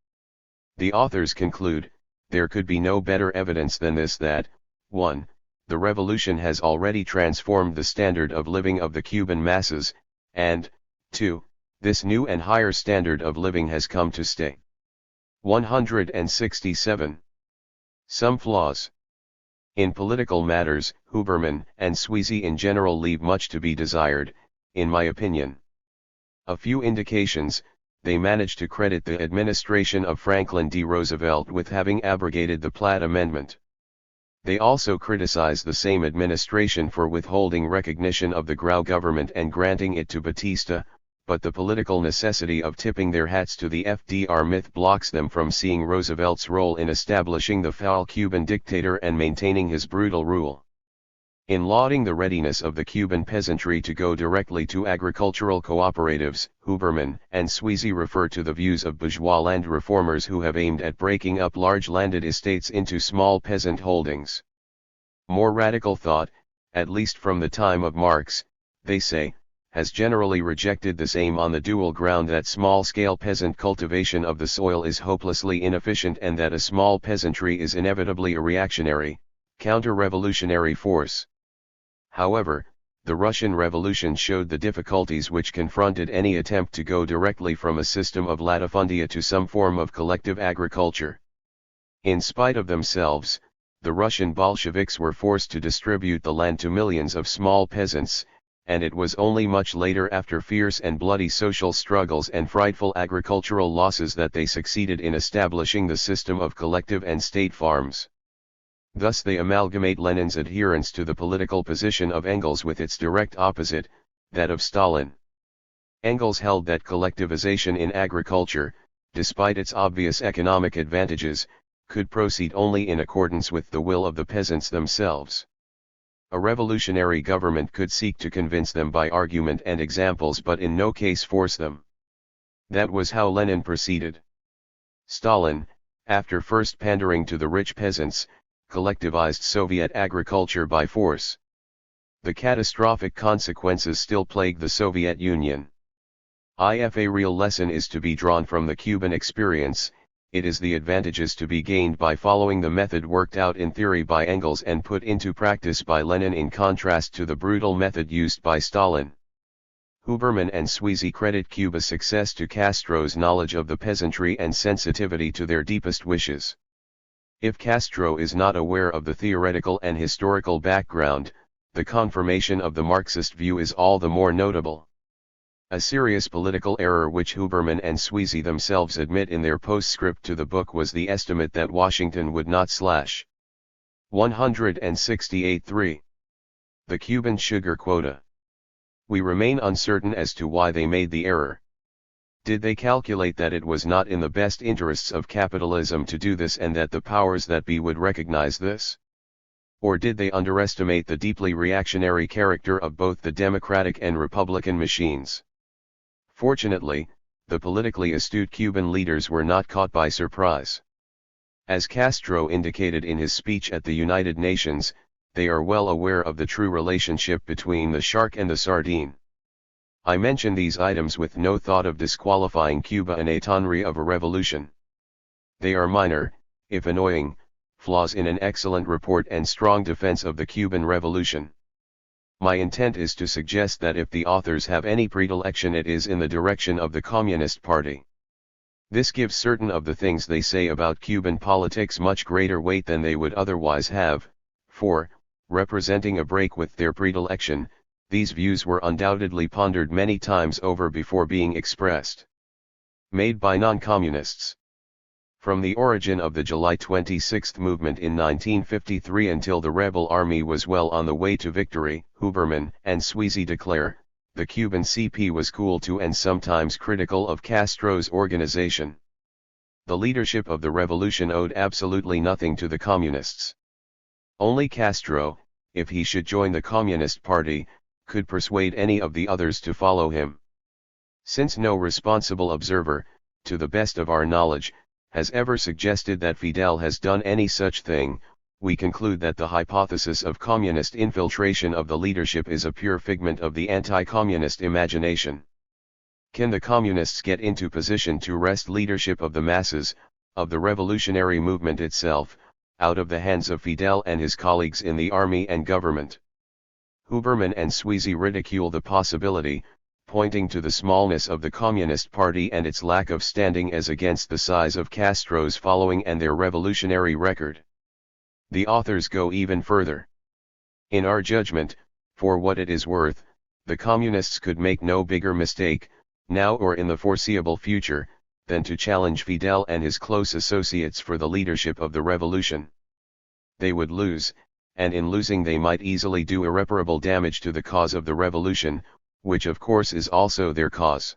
The authors conclude, there could be no better evidence than this that, 1. The revolution has already transformed the standard of living of the Cuban masses, and, 2. This new and higher standard of living has come to stay. 167. Some flaws. In political matters, Huberman and Sweezy in general leave much to be desired, in my opinion. A few indications: they manage to credit the administration of Franklin D. Roosevelt with having abrogated the Platt Amendment. They also criticize the same administration for withholding recognition of the Grau government and granting it to Batista, but the political necessity of tipping their hats to the FDR myth blocks them from seeing Roosevelt's role in establishing the foul Cuban dictator and maintaining his brutal rule. In lauding the readiness of the Cuban peasantry to go directly to agricultural cooperatives, Huberman and Sweezy refer to the views of bourgeois land reformers who have aimed at breaking up large landed estates into small peasant holdings. More radical thought, at least from the time of Marx, they say, has generally rejected this aim on the dual ground that small-scale peasant cultivation of the soil is hopelessly inefficient and that a small peasantry is inevitably a reactionary, counter-revolutionary force. However, the Russian Revolution showed the difficulties which confronted any attempt to go directly from a system of latifundia to some form of collective agriculture. In spite of themselves, the Russian Bolsheviks were forced to distribute the land to millions of small peasants, and it was only much later, after fierce and bloody social struggles and frightful agricultural losses, that they succeeded in establishing the system of collective and state farms. Thus they amalgamate Lenin's adherence to the political position of Engels with its direct opposite, that of Stalin. Engels held that collectivization in agriculture, despite its obvious economic advantages, could proceed only in accordance with the will of the peasants themselves. A revolutionary government could seek to convince them by argument and examples, but in no case force them. That was how Lenin proceeded. Stalin, after first pandering to the rich peasants, collectivized Soviet agriculture by force. The catastrophic consequences still plague the Soviet Union. If a real lesson is to be drawn from the Cuban experience, it is the advantages to be gained by following the method worked out in theory by Engels and put into practice by Lenin, in contrast to the brutal method used by Stalin. Huberman and Sweezy credit Cuba's success to Castro's knowledge of the peasantry and sensitivity to their deepest wishes. If Castro is not aware of the theoretical and historical background, the confirmation of the Marxist view is all the more notable. A serious political error which Huberman and Sweezy themselves admit in their postscript to the book was the estimate that Washington would not slash 168.3 the Cuban sugar quota. We remain uncertain as to why they made the error. Did they calculate that it was not in the best interests of capitalism to do this and that the powers that be would recognize this? Or did they underestimate the deeply reactionary character of both the Democratic and Republican machines? Fortunately, the politically astute Cuban leaders were not caught by surprise. As Castro indicated in his speech at the United Nations, they are well aware of the true relationship between the shark and the sardine. I mention these items with no thought of disqualifying Cuba an étonnerie of a revolution. They are minor, if annoying, flaws in an excellent report and strong defense of the Cuban Revolution. My intent is to suggest that if the authors have any predilection, it is in the direction of the Communist Party. This gives certain of the things they say about Cuban politics much greater weight than they would otherwise have, for, representing a break with their predilection, these views were undoubtedly pondered many times over before being expressed. Made by non-communists. From the origin of the July 26 movement in 1953 until the rebel army was well on the way to victory, Huberman and Sweezy declare, the Cuban CP was cool to and sometimes critical of Castro's organization. The leadership of the revolution owed absolutely nothing to the communists. Only Castro, if he should join the Communist Party, could persuade any of the others to follow him. Since no responsible observer, to the best of our knowledge, has ever suggested that Fidel has done any such thing, we conclude that the hypothesis of communist infiltration of the leadership is a pure figment of the anti-communist imagination. Can the communists get into position to wrest leadership of the masses, of the revolutionary movement itself, out of the hands of Fidel and his colleagues in the army and government? Huberman and Sweezy ridicule the possibility, pointing to the smallness of the Communist Party and its lack of standing as against the size of Castro's following and their revolutionary record. The authors go even further. In our judgment, for what it is worth, the Communists could make no bigger mistake, now or in the foreseeable future, than to challenge Fidel and his close associates for the leadership of the revolution. They would lose, and in losing they might easily do irreparable damage to the cause of the revolution, which of course is also their cause.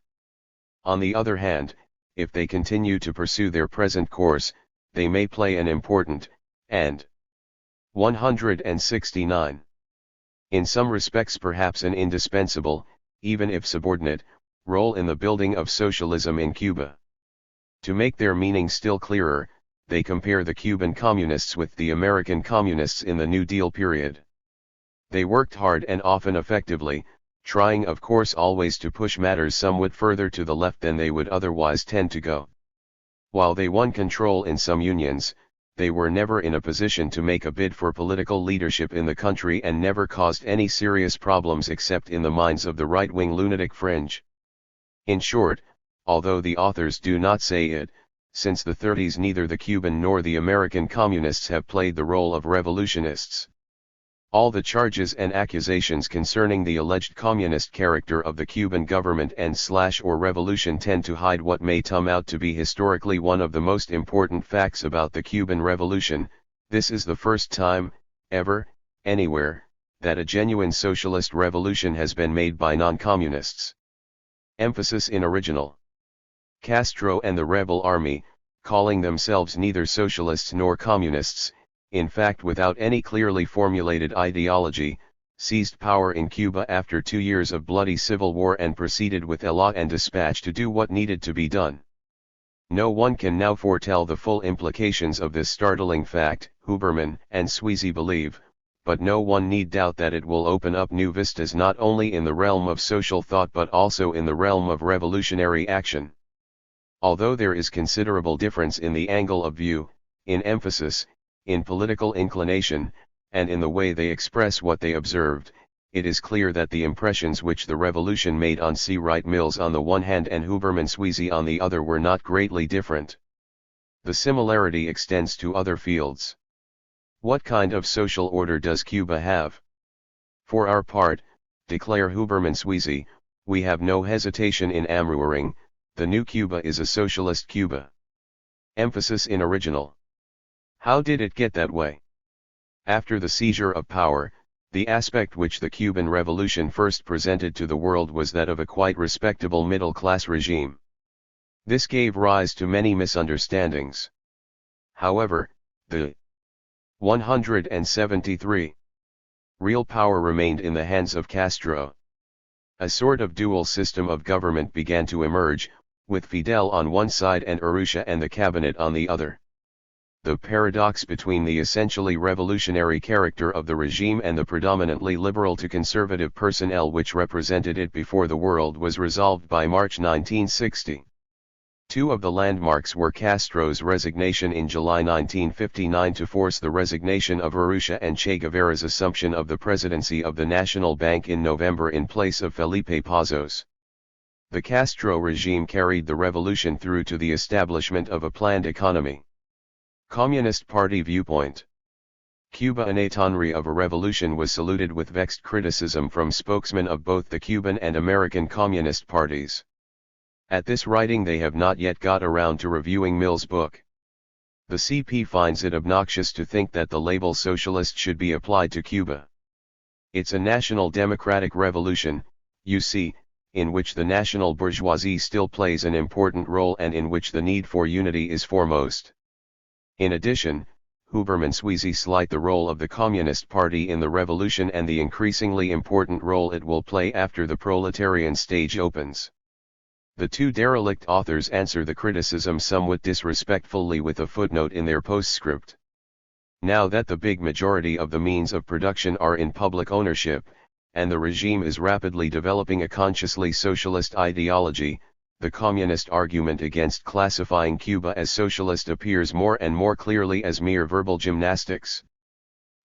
On the other hand, if they continue to pursue their present course, they may play an important, and 169. In some respects perhaps an indispensable, even if subordinate, role in the building of socialism in Cuba. To make their meaning still clearer, they compare the Cuban communists with the American communists in the New Deal period. They worked hard and often effectively, trying of course always to push matters somewhat further to the left than they would otherwise tend to go. While they won control in some unions, they were never in a position to make a bid for political leadership in the country and never caused any serious problems except in the minds of the right-wing lunatic fringe. In short, although the authors do not say it, since the 30s neither the Cuban nor the American communists have played the role of revolutionists. All the charges and accusations concerning the alleged communist character of the Cuban government and/or revolution tend to hide what may turn out to be historically one of the most important facts about the Cuban Revolution. This is the first time, ever, anywhere, that a genuine socialist revolution has been made by non-communists. Emphasis in original. Castro and the rebel army, calling themselves neither socialists nor communists, in fact without any clearly formulated ideology, seized power in Cuba after 2 years of bloody civil war and proceeded with élan and dispatch to do what needed to be done. No one can now foretell the full implications of this startling fact, Huberman and Sweezy believe, but no one need doubt that it will open up new vistas not only in the realm of social thought but also in the realm of revolutionary action. Although there is considerable difference in the angle of view, in emphasis, in political inclination, and in the way they express what they observed, it is clear that the impressions which the revolution made on C. Wright Mills on the one hand and Huberman Sweezy on the other were not greatly different. The similarity extends to other fields. What kind of social order does Cuba have? For our part, declare Huberman Sweezy, we have no hesitation in armouring, the new Cuba is a socialist Cuba. Emphasis in original. How did it get that way? After the seizure of power, the aspect which the Cuban Revolution first presented to the world was that of a quite respectable middle-class regime. This gave rise to many misunderstandings. However, the 173 real power remained in the hands of Castro. A sort of dual system of government began to emerge, with Fidel on one side and Urrutia and the cabinet on the other. The paradox between the essentially revolutionary character of the regime and the predominantly liberal to conservative personnel which represented it before the world was resolved by March 1960. Two of the landmarks were Castro's resignation in July 1959 to force the resignation of Urrutia and Che Guevara's assumption of the presidency of the National Bank in November in place of Felipe Pazos. The Castro regime carried the revolution through to the establishment of a planned economy. Communist Party viewpoint. Cuba an étonnerie of a revolution was saluted with vexed criticism from spokesmen of both the Cuban and American Communist parties. At this writing they have not yet got around to reviewing Mill's book. The CP finds it obnoxious to think that the label socialist should be applied to Cuba. It's a national democratic revolution, you see, in which the national bourgeoisie still plays an important role and in which the need for unity is foremost. In addition, Huberman Sweezy slight the role of the Communist Party in the revolution and the increasingly important role it will play after the proletarian stage opens. The two derelict authors answer the criticism somewhat disrespectfully with a footnote in their postscript. Now that the big majority of the means of production are in public ownership, and the regime is rapidly developing a consciously socialist ideology, the communist argument against classifying Cuba as socialist appears more and more clearly as mere verbal gymnastics.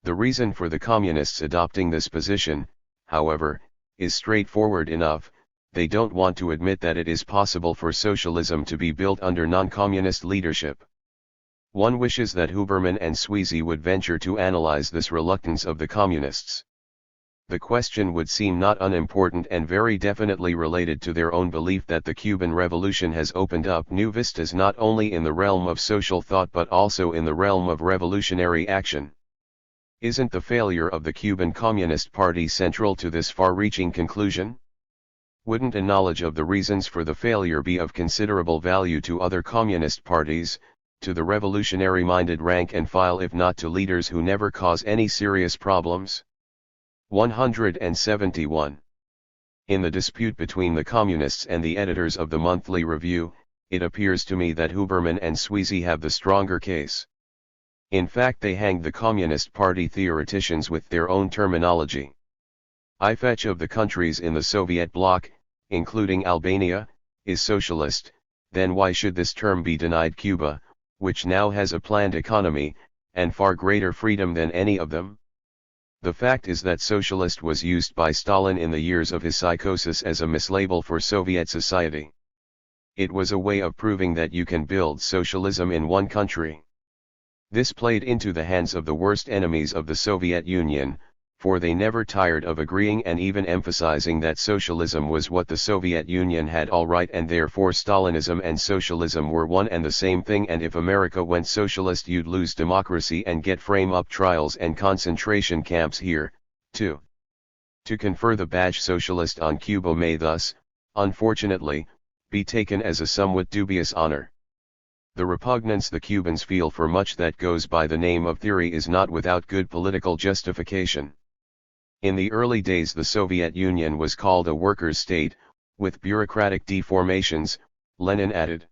The reason for the communists adopting this position, however, is straightforward enough: they don't want to admit that it is possible for socialism to be built under non-communist leadership. One wishes that Huberman and Sweezy would venture to analyze this reluctance of the communists. The question would seem not unimportant and very definitely related to their own belief that the Cuban Revolution has opened up new vistas not only in the realm of social thought but also in the realm of revolutionary action. Isn't the failure of the Cuban Communist Party central to this far-reaching conclusion? Wouldn't a knowledge of the reasons for the failure be of considerable value to other communist parties, to the revolutionary-minded rank and file, if not to leaders who never cause any serious problems? 171. In the dispute between the communists and the editors of the Monthly Review, it appears to me that Huberman and Sweezy have the stronger case. In fact, they hanged the Communist Party theoreticians with their own terminology. I fetch of the countries in the Soviet bloc, including Albania, is socialist, then why should this term be denied Cuba, which now has a planned economy, and far greater freedom than any of them? The fact is that socialist was used by Stalin in the years of his psychosis as a mislabel for Soviet society. It was a way of proving that you can build socialism in one country. This played into the hands of the worst enemies of the Soviet Union, for they never tired of agreeing and even emphasizing that socialism was what the Soviet Union had all right, and therefore Stalinism and socialism were one and the same thing, and if America went socialist you'd lose democracy and get frame-up trials and concentration camps here, too. To confer the badge socialist on Cuba may thus, unfortunately, be taken as a somewhat dubious honor. The repugnance the Cubans feel for much that goes by the name of theory is not without good political justification. In the early days the Soviet Union was called a workers' state, with bureaucratic deformations, Lenin added.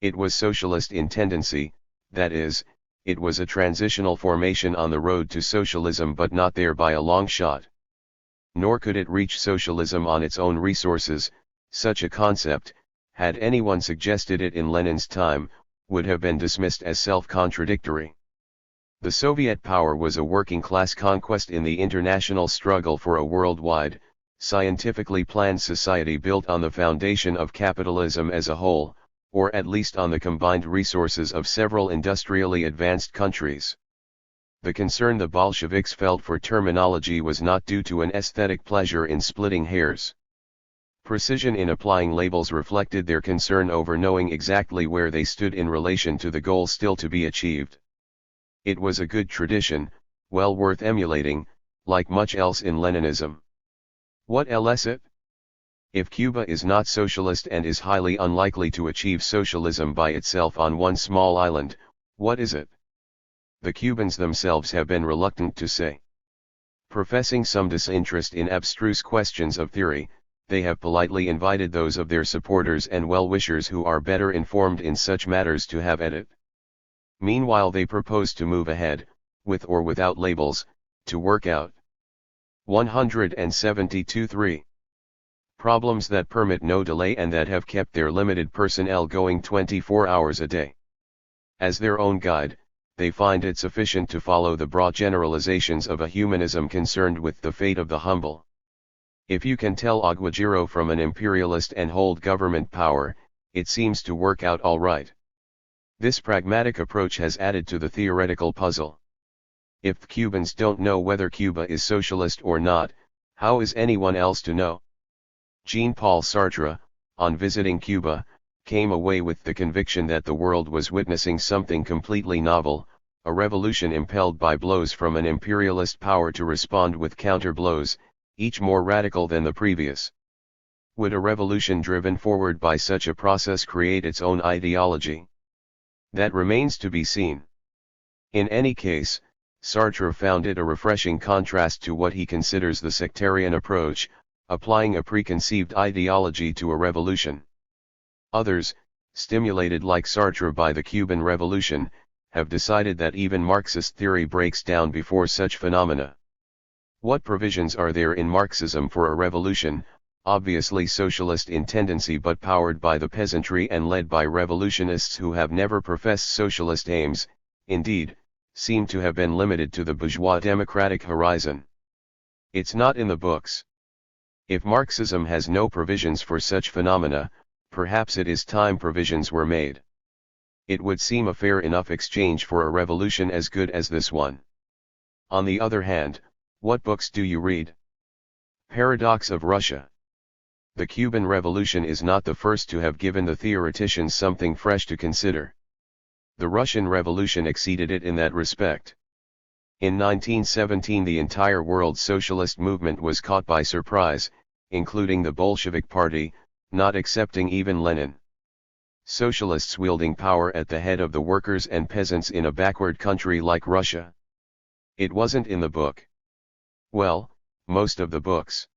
It was socialist in tendency, that is, it was a transitional formation on the road to socialism, but not there by a long shot. Nor could it reach socialism on its own resources. Such a concept, had anyone suggested it in Lenin's time, would have been dismissed as self-contradictory. The Soviet power was a working-class conquest in the international struggle for a worldwide, scientifically planned society built on the foundation of capitalism as a whole, or at least on the combined resources of several industrially advanced countries. The concern the Bolsheviks felt for terminology was not due to an aesthetic pleasure in splitting hairs. Precision in applying labels reflected their concern over knowing exactly where they stood in relation to the goal still to be achieved. It was a good tradition, well worth emulating, like much else in Leninism. What else it? If Cuba is not socialist and is highly unlikely to achieve socialism by itself on one small island, what is it? The Cubans themselves have been reluctant to say. Professing some disinterest in abstruse questions of theory, they have politely invited those of their supporters and well-wishers who are better informed in such matters to have at it. Meanwhile they propose to move ahead, with or without labels, to work out 172.3 problems that permit no delay and that have kept their limited personnel going 24 hours a day. As their own guide, they find it sufficient to follow the broad generalizations of a humanism concerned with the fate of the humble. If you can tell Aguajiro from an imperialist and hold government power, it seems to work out all right. This pragmatic approach has added to the theoretical puzzle. If the Cubans don't know whether Cuba is socialist or not, how is anyone else to know? Jean-Paul Sartre, on visiting Cuba, came away with the conviction that the world was witnessing something completely novel, a revolution impelled by blows from an imperialist power to respond with counter-blows, each more radical than the previous. Would a revolution driven forward by such a process create its own ideology? That remains to be seen. In any case, Sartre found it a refreshing contrast to what he considers the sectarian approach, applying a preconceived ideology to a revolution. Others, stimulated like Sartre by the Cuban Revolution, have decided that even Marxist theory breaks down before such phenomena. What provisions are there in Marxism for a revolution, obviously socialist in tendency but powered by the peasantry and led by revolutionists who have never professed socialist aims, indeed, seem to have been limited to the bourgeois democratic horizon? It's not in the books. If Marxism has no provisions for such phenomena, perhaps it is time provisions were made. It would seem a fair enough exchange for a revolution as good as this one. On the other hand, what books do you read? Paradox of Russia. The Cuban Revolution is not the first to have given the theoreticians something fresh to consider. The Russian Revolution exceeded it in that respect. In 1917 the entire world socialist movement was caught by surprise, including the Bolshevik Party, not excepting even Lenin. Socialists wielding power at the head of the workers and peasants in a backward country like Russia. It wasn't in the book. Well, most of the books.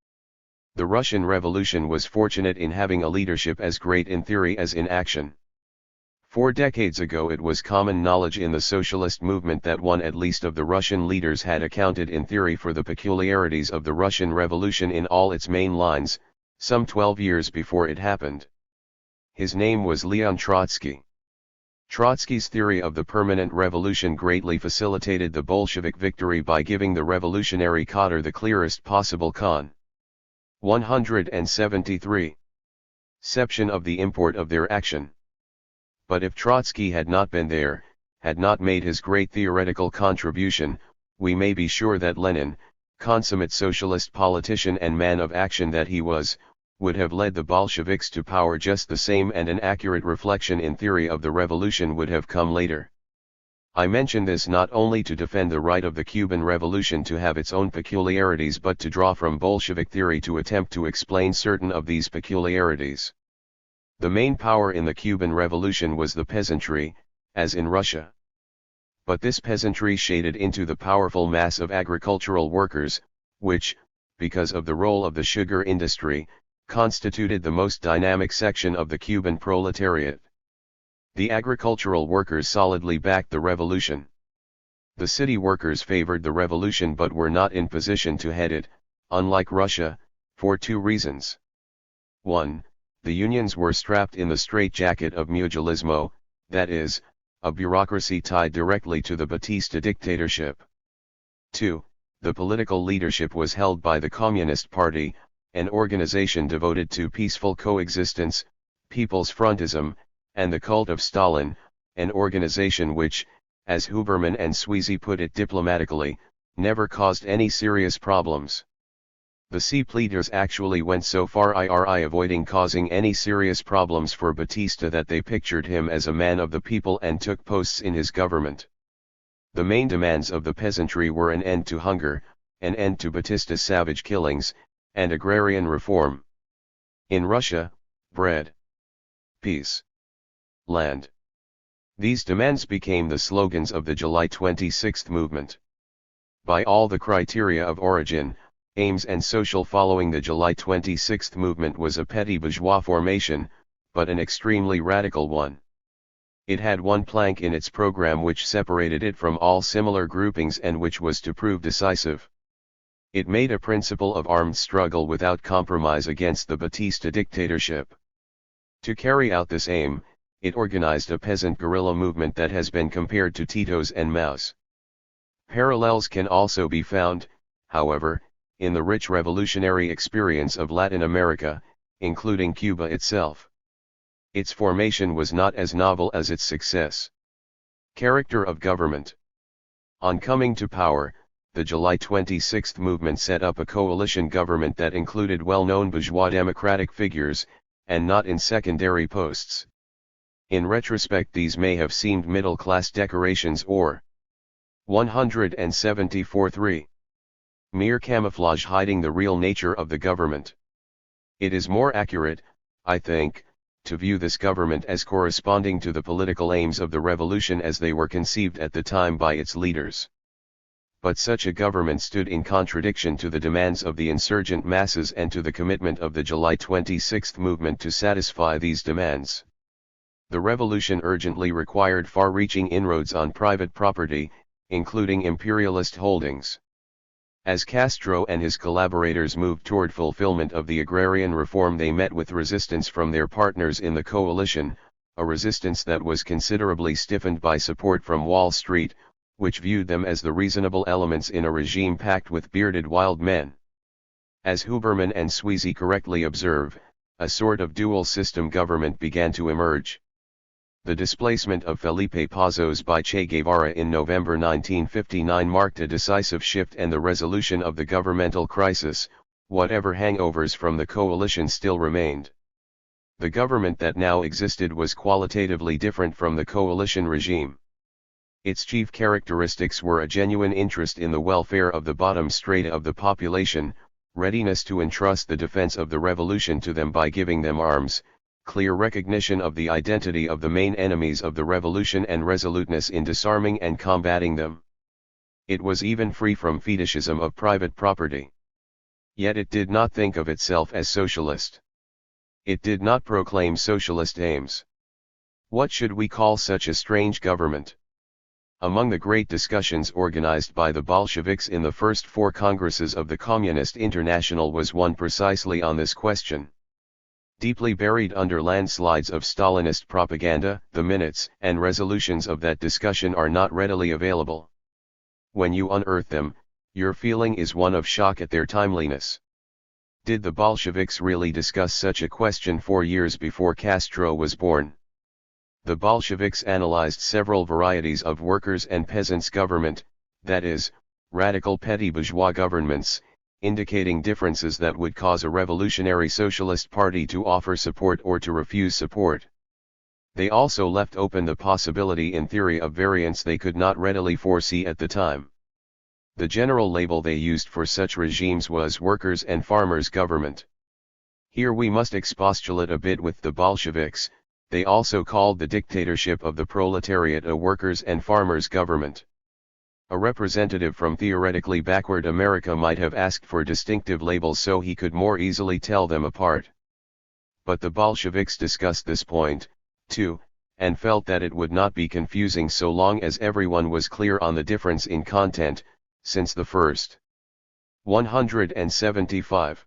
The Russian Revolution was fortunate in having a leadership as great in theory as in action. 4 decades ago it was common knowledge in the socialist movement that one at least of the Russian leaders had accounted in theory for the peculiarities of the Russian Revolution in all its main lines, some 12 years before it happened. His name was Leon Trotsky. Trotsky's theory of the permanent revolution greatly facilitated the Bolshevik victory by giving the revolutionary cadre the clearest possible 173. Ception of the import of their action. But if Trotsky had not been there, had not made his great theoretical contribution, we may be sure that Lenin, consummate socialist politician and man of action that he was, would have led the Bolsheviks to power just the same, and an accurate reflection in theory of the revolution would have come later. I mention this not only to defend the right of the Cuban Revolution to have its own peculiarities but to draw from Bolshevik theory to attempt to explain certain of these peculiarities. The main power in the Cuban Revolution was the peasantry, as in Russia. But this peasantry shaded into the powerful mass of agricultural workers, which, because of the role of the sugar industry, constituted the most dynamic section of the Cuban proletariat. The agricultural workers solidly backed the revolution. The city workers favored the revolution but were not in position to head it, unlike Russia, for 2 reasons. 1. The unions were strapped in the straitjacket of mutualismo, that is, a bureaucracy tied directly to the Batista dictatorship. 2. The political leadership was held by the Communist Party, an organization devoted to peaceful coexistence, people's frontism, and the cult of Stalin, an organization which, as Huberman and Sweezy put it diplomatically, never caused any serious problems. The CP leaders actually went so far avoiding causing any serious problems for Batista that they pictured him as a man of the people and took posts in his government. The main demands of the peasantry were an end to hunger, an end to Batista's savage killings, and agrarian reform. In Russia, bread, peace, land. These demands became the slogans of the July 26 movement. By all the criteria of origin, aims and social following, the July 26 movement was a petty bourgeois formation, but an extremely radical one. It had one plank in its program which separated it from all similar groupings and which was to prove decisive. It made a principle of armed struggle without compromise against the Batista dictatorship. To carry out this aim, it organized a peasant guerrilla movement that has been compared to Tito's and Mao's. Parallels can also be found, however, in the rich revolutionary experience of Latin America, including Cuba itself. Its formation was not as novel as its success. Character of government. On coming to power, the July 26 movement set up a coalition government that included well-known bourgeois democratic figures, and not in secondary posts. In retrospect these may have seemed middle-class decorations or 174.3. Mere camouflage hiding the real nature of the government. It is more accurate, I think, to view this government as corresponding to the political aims of the revolution as they were conceived at the time by its leaders. But such a government stood in contradiction to the demands of the insurgent masses and to the commitment of the July 26 movement to satisfy these demands. The revolution urgently required far-reaching inroads on private property, including imperialist holdings. As Castro and his collaborators moved toward fulfillment of the agrarian reform, they met with resistance from their partners in the coalition, a resistance that was considerably stiffened by support from Wall Street, which viewed them as the reasonable elements in a regime packed with bearded wild men. As Huberman and Sweezy correctly observe, a sort of dual-system government began to emerge. The displacement of Felipe Pazos by Che Guevara in November 1959 marked a decisive shift and the resolution of the governmental crisis. Whatever hangovers from the coalition still remained. The government that now existed was qualitatively different from the coalition regime. Its chief characteristics were a genuine interest in the welfare of the bottom strata of the population, readiness to entrust the defense of the revolution to them by giving them arms, clear recognition of the identity of the main enemies of the revolution and resoluteness in disarming and combating them. It was even free from fetishism of private property. Yet it did not think of itself as socialist. It did not proclaim socialist aims. What should we call such a strange government? Among the great discussions organized by the Bolsheviks in the first four congresses of the Communist International was one precisely on this question. Deeply buried under landslides of Stalinist propaganda, the minutes and resolutions of that discussion are not readily available. When you unearth them, your feeling is one of shock at their timeliness. Did the Bolsheviks really discuss such a question 4 years before Castro was born? The Bolsheviks analyzed several varieties of workers' and peasants' government, that is, radical petty bourgeois governments, indicating differences that would cause a revolutionary socialist party to offer support or to refuse support. They also left open the possibility in theory of variants they could not readily foresee at the time. The general label they used for such regimes was workers' and farmers' government. Here we must expostulate a bit with the Bolsheviks. They also called the dictatorship of the proletariat a workers' and farmers' government. A representative from theoretically backward America might have asked for distinctive labels so he could more easily tell them apart. But the Bolsheviks discussed this point, too, and felt that it would not be confusing so long as everyone was clear on the difference in content, since the first 175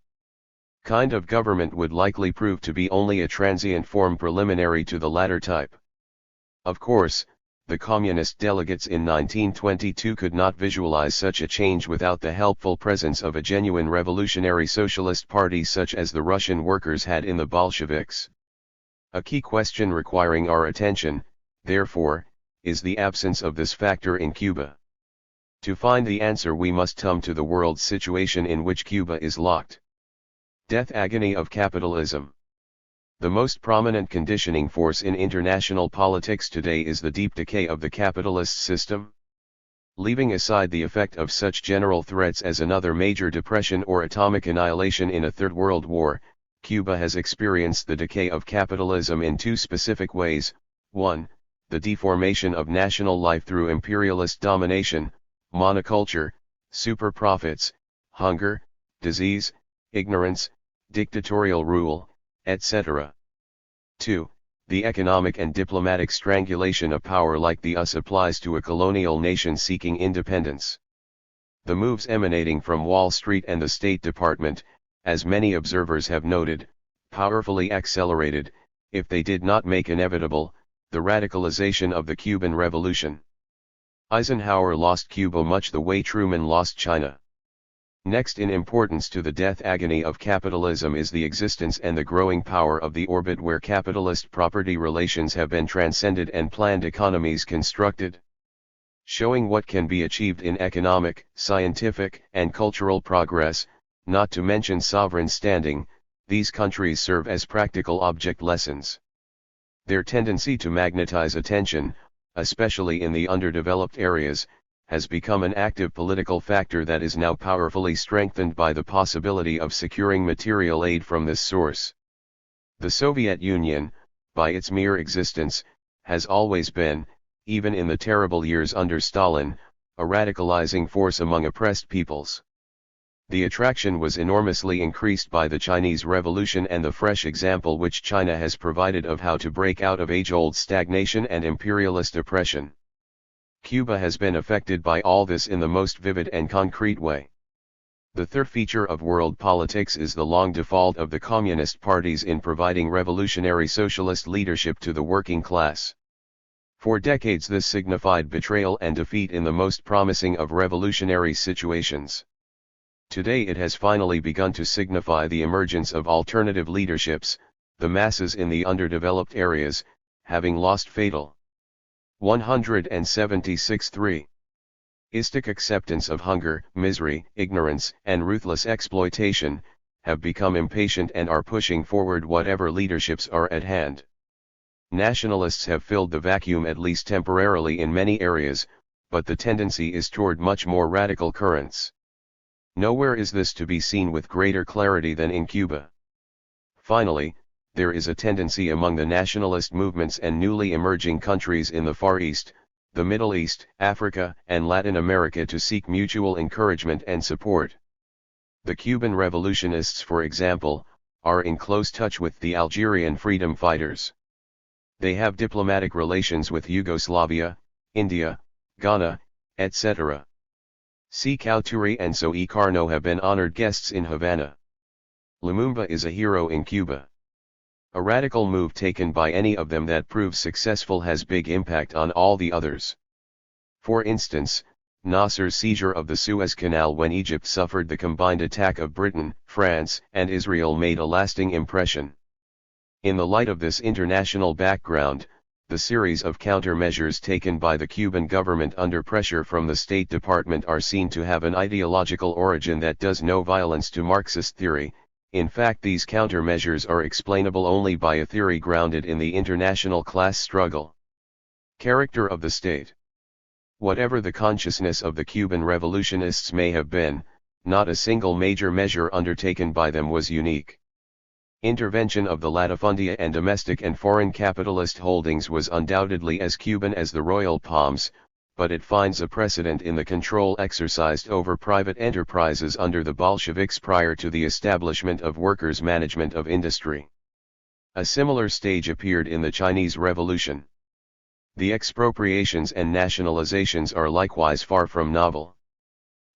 kind of government would likely prove to be only a transient form preliminary to the latter type. Of course, the communist delegates in 1922 could not visualize such a change without the helpful presence of a genuine revolutionary socialist party such as the Russian workers had in the Bolsheviks. A key question requiring our attention, therefore, is the absence of this factor in Cuba. To find the answer we must come to the world situation in which Cuba is locked. Death agony of capitalism. The most prominent conditioning force in international politics today is the deep decay of the capitalist system. Leaving aside the effect of such general threats as another major depression or atomic annihilation in a third world war, Cuba has experienced the decay of capitalism in two specific ways. 1. The deformation of national life through imperialist domination, monoculture, super profits, hunger, disease, ignorance, dictatorial rule, etc. 2. The economic and diplomatic strangulation of power like the US applies to a colonial nation seeking independence. The moves emanating from Wall Street and the State Department, as many observers have noted, powerfully accelerated, if they did not make inevitable, the radicalization of the Cuban Revolution. Eisenhower lost Cuba much the way Truman lost China. Next in importance to the death agony of capitalism is the existence and the growing power of the orbit where capitalist property relations have been transcended and planned economies constructed. Showing what can be achieved in economic, scientific, and cultural progress, not to mention sovereign standing, these countries serve as practical object lessons. Their tendency to magnetize attention, especially in the underdeveloped areas, has become an active political factor that is now powerfully strengthened by the possibility of securing material aid from this source. The Soviet Union, by its mere existence, has always been, even in the terrible years under Stalin, a radicalizing force among oppressed peoples. The attraction was enormously increased by the Chinese Revolution and the fresh example which China has provided of how to break out of age-old stagnation and imperialist oppression. Cuba has been affected by all this in the most vivid and concrete way. The third feature of world politics is the long default of the communist parties in providing revolutionary socialist leadership to the working class. For decades this signified betrayal and defeat in the most promising of revolutionary situations. Today it has finally begun to signify the emergence of alternative leaderships, the masses in the underdeveloped areas, having lost fatal 176.3. Istic acceptance of hunger, misery, ignorance, and ruthless exploitation, have become impatient and are pushing forward whatever leaderships are at hand. Nationalists have filled the vacuum at least temporarily in many areas, but the tendency is toward much more radical currents. Nowhere is this to be seen with greater clarity than in Cuba. Finally, there is a tendency among the nationalist movements and newly emerging countries in the Far East, the Middle East, Africa, and Latin America to seek mutual encouragement and support. The Cuban revolutionists, for example, are in close touch with the Algerian freedom fighters. They have diplomatic relations with Yugoslavia, India, Ghana, etc. Sékou Touré and Soy Carnot have been honored guests in Havana. Lumumba is a hero in Cuba. A radical move taken by any of them that proves successful has big impact on all the others. For instance, Nasser's seizure of the Suez Canal when Egypt suffered the combined attack of Britain, France, and Israel made a lasting impression. In the light of this international background, the series of countermeasures taken by the Cuban government under pressure from the State Department are seen to have an ideological origin that does no violence to Marxist theory. In fact, these countermeasures are explainable only by a theory grounded in the international class struggle. Character of the state. Whatever the consciousness of the Cuban revolutionists may have been, not a single major measure undertaken by them was unique. Intervention of the latifundia and domestic and foreign capitalist holdings was undoubtedly as Cuban as the royal palms, but it finds a precedent in the control exercised over private enterprises under the Bolsheviks prior to the establishment of workers' management of industry. A similar stage appeared in the Chinese Revolution. The expropriations and nationalizations are likewise far from novel.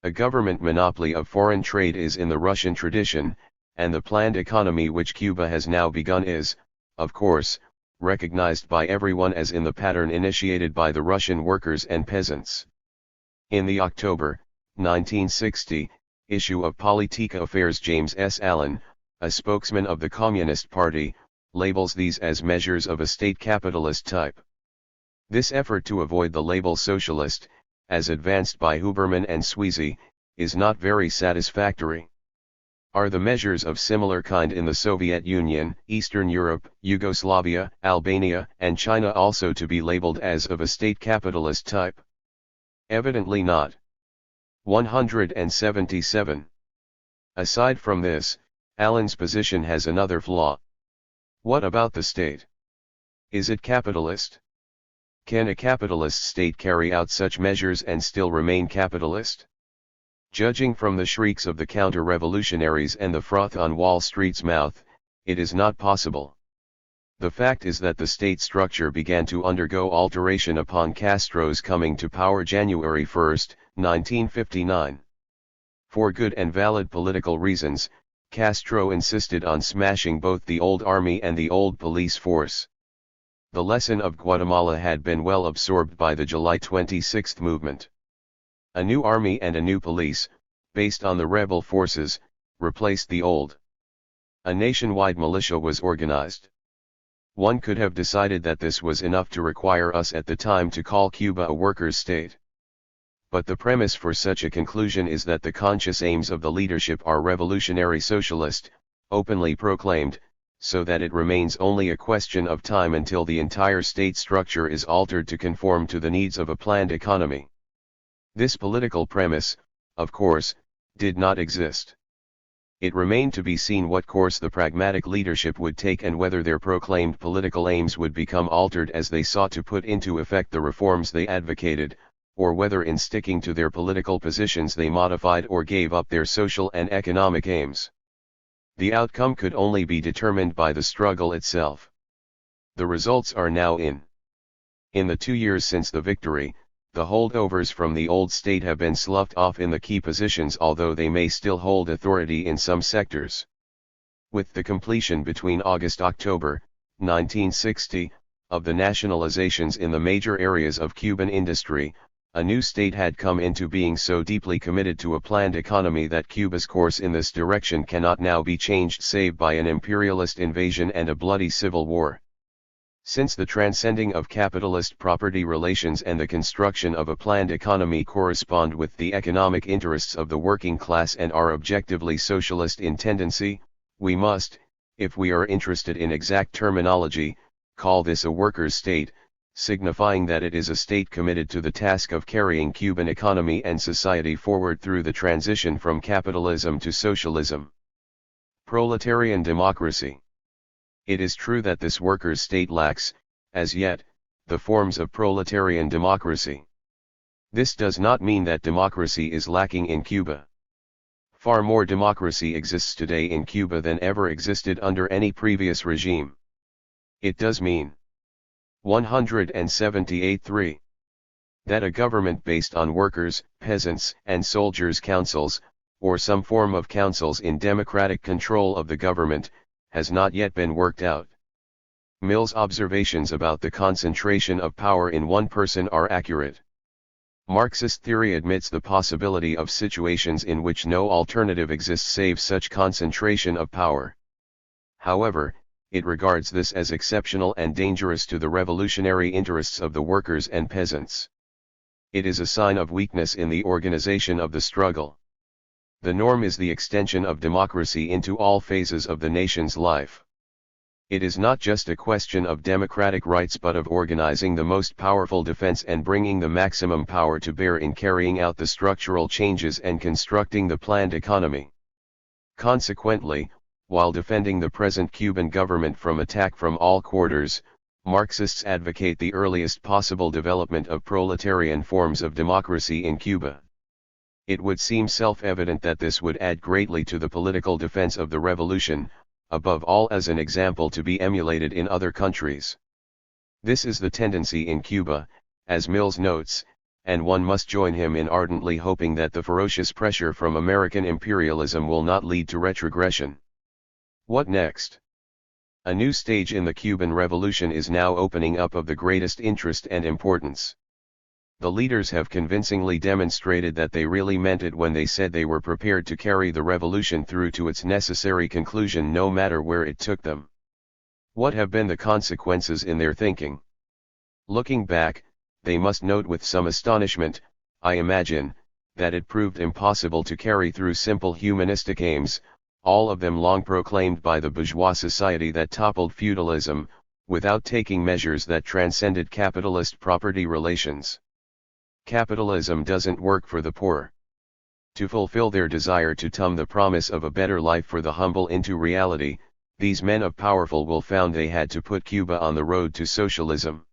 A government monopoly of foreign trade is in the Russian tradition, and the planned economy which Cuba has now begun is, of course, recognized by everyone as in the pattern initiated by the Russian workers and peasants. In the October 1960 issue of Politica Affairs, James S. Allen, a spokesman of the Communist Party, labels these as measures of a state capitalist type. This effort to avoid the label socialist, as advanced by Huberman and Sweezy, is not very satisfactory. Are the measures of similar kind in the Soviet Union, Eastern Europe, Yugoslavia, Albania, and China also to be labeled as of a state capitalist type? Evidently not. 177. Aside from this, Allen's position has another flaw. What about the state? Is it capitalist? Can a capitalist state carry out such measures and still remain capitalist? Judging from the shrieks of the counter-revolutionaries and the froth on Wall Street's mouth, it is not possible. The fact is that the state structure began to undergo alteration upon Castro's coming to power January 1, 1959. For good and valid political reasons, Castro insisted on smashing both the old army and the old police force. The lesson of Guatemala had been well absorbed by the July 26 movement. A new army and a new police, based on the rebel forces, replaced the old. A nationwide militia was organized. One could have decided that this was enough to require us at the time to call Cuba a workers' state. But the premise for such a conclusion is that the conscious aims of the leadership are revolutionary socialist, openly proclaimed, so that it remains only a question of time until the entire state structure is altered to conform to the needs of a planned economy. This political premise, of course, did not exist. It remained to be seen what course the pragmatic leadership would take and whether their proclaimed political aims would become altered as they sought to put into effect the reforms they advocated, or whether in sticking to their political positions they modified or gave up their social and economic aims. The outcome could only be determined by the struggle itself. The results are now in. In the 2 years since the victory, the holdovers from the old state have been sloughed off in the key positions, although they may still hold authority in some sectors. With the completion between August-October, 1960, of the nationalizations in the major areas of Cuban industry, a new state had come into being so deeply committed to a planned economy that Cuba's course in this direction cannot now be changed save by an imperialist invasion and a bloody civil war. Since the transcending of capitalist property relations and the construction of a planned economy correspond with the economic interests of the working class and are objectively socialist in tendency, we must, if we are interested in exact terminology, call this a workers' state, signifying that it is a state committed to the task of carrying Cuban economy and society forward through the transition from capitalism to socialism. Proletarian democracy. It is true that this workers' state lacks, as yet, the forms of proletarian democracy. This does not mean that democracy is lacking in Cuba. Far more democracy exists today in Cuba than ever existed under any previous regime. It does mean 178.3. That a government based on workers, peasants, and soldiers' councils, or some form of councils in democratic control of the government, has not yet been worked out. Mill's observations about the concentration of power in one person are accurate. Marxist theory admits the possibility of situations in which no alternative exists save such concentration of power. However, it regards this as exceptional and dangerous to the revolutionary interests of the workers and peasants. It is a sign of weakness in the organization of the struggle. The norm is the extension of democracy into all phases of the nation's life. It is not just a question of democratic rights but of organizing the most powerful defense and bringing the maximum power to bear in carrying out the structural changes and constructing the planned economy. Consequently, while defending the present Cuban government from attack from all quarters, Marxists advocate the earliest possible development of proletarian forms of democracy in Cuba. It would seem self-evident that this would add greatly to the political defense of the revolution, above all as an example to be emulated in other countries. This is the tendency in Cuba, as Mills notes, and one must join him in ardently hoping that the ferocious pressure from American imperialism will not lead to retrogression. What next? A new stage in the Cuban Revolution is now opening up of the greatest interest and importance. The leaders have convincingly demonstrated that they really meant it when they said they were prepared to carry the revolution through to its necessary conclusion no matter where it took them. What have been the consequences in their thinking? Looking back, they must note with some astonishment, I imagine, that it proved impossible to carry through simple humanistic aims, all of them long proclaimed by the bourgeois society that toppled feudalism, without taking measures that transcended capitalist property relations. Capitalism doesn't work for the poor. To fulfill their desire to turn the promise of a better life for the humble into reality, these men of powerful will found they had to put Cuba on the road to socialism.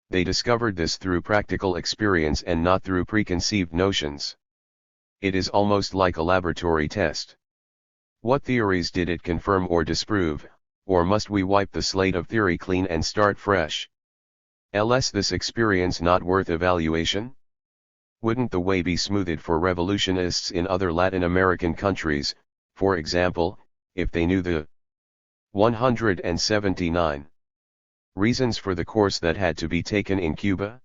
They discovered this through practical experience and not through preconceived notions. It is almost like a laboratory test. What theories did it confirm or disprove, or must we wipe the slate of theory clean and start fresh? Is this experience not worth evaluation? Wouldn't the way be smoothed for revolutionists in other Latin American countries, for example, if they knew the 179 reasons for the course that had to be taken in Cuba?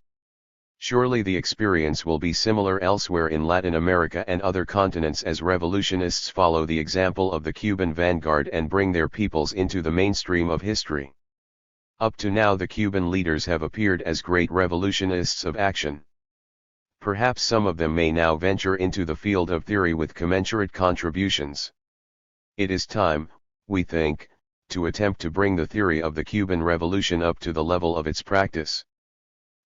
Surely the experience will be similar elsewhere in Latin America and other continents as revolutionists follow the example of the Cuban vanguard and bring their peoples into the mainstream of history. Up to now the Cuban leaders have appeared as great revolutionists of action. Perhaps some of them may now venture into the field of theory with commensurate contributions. It is time, we think, to attempt to bring the theory of the Cuban Revolution up to the level of its practice.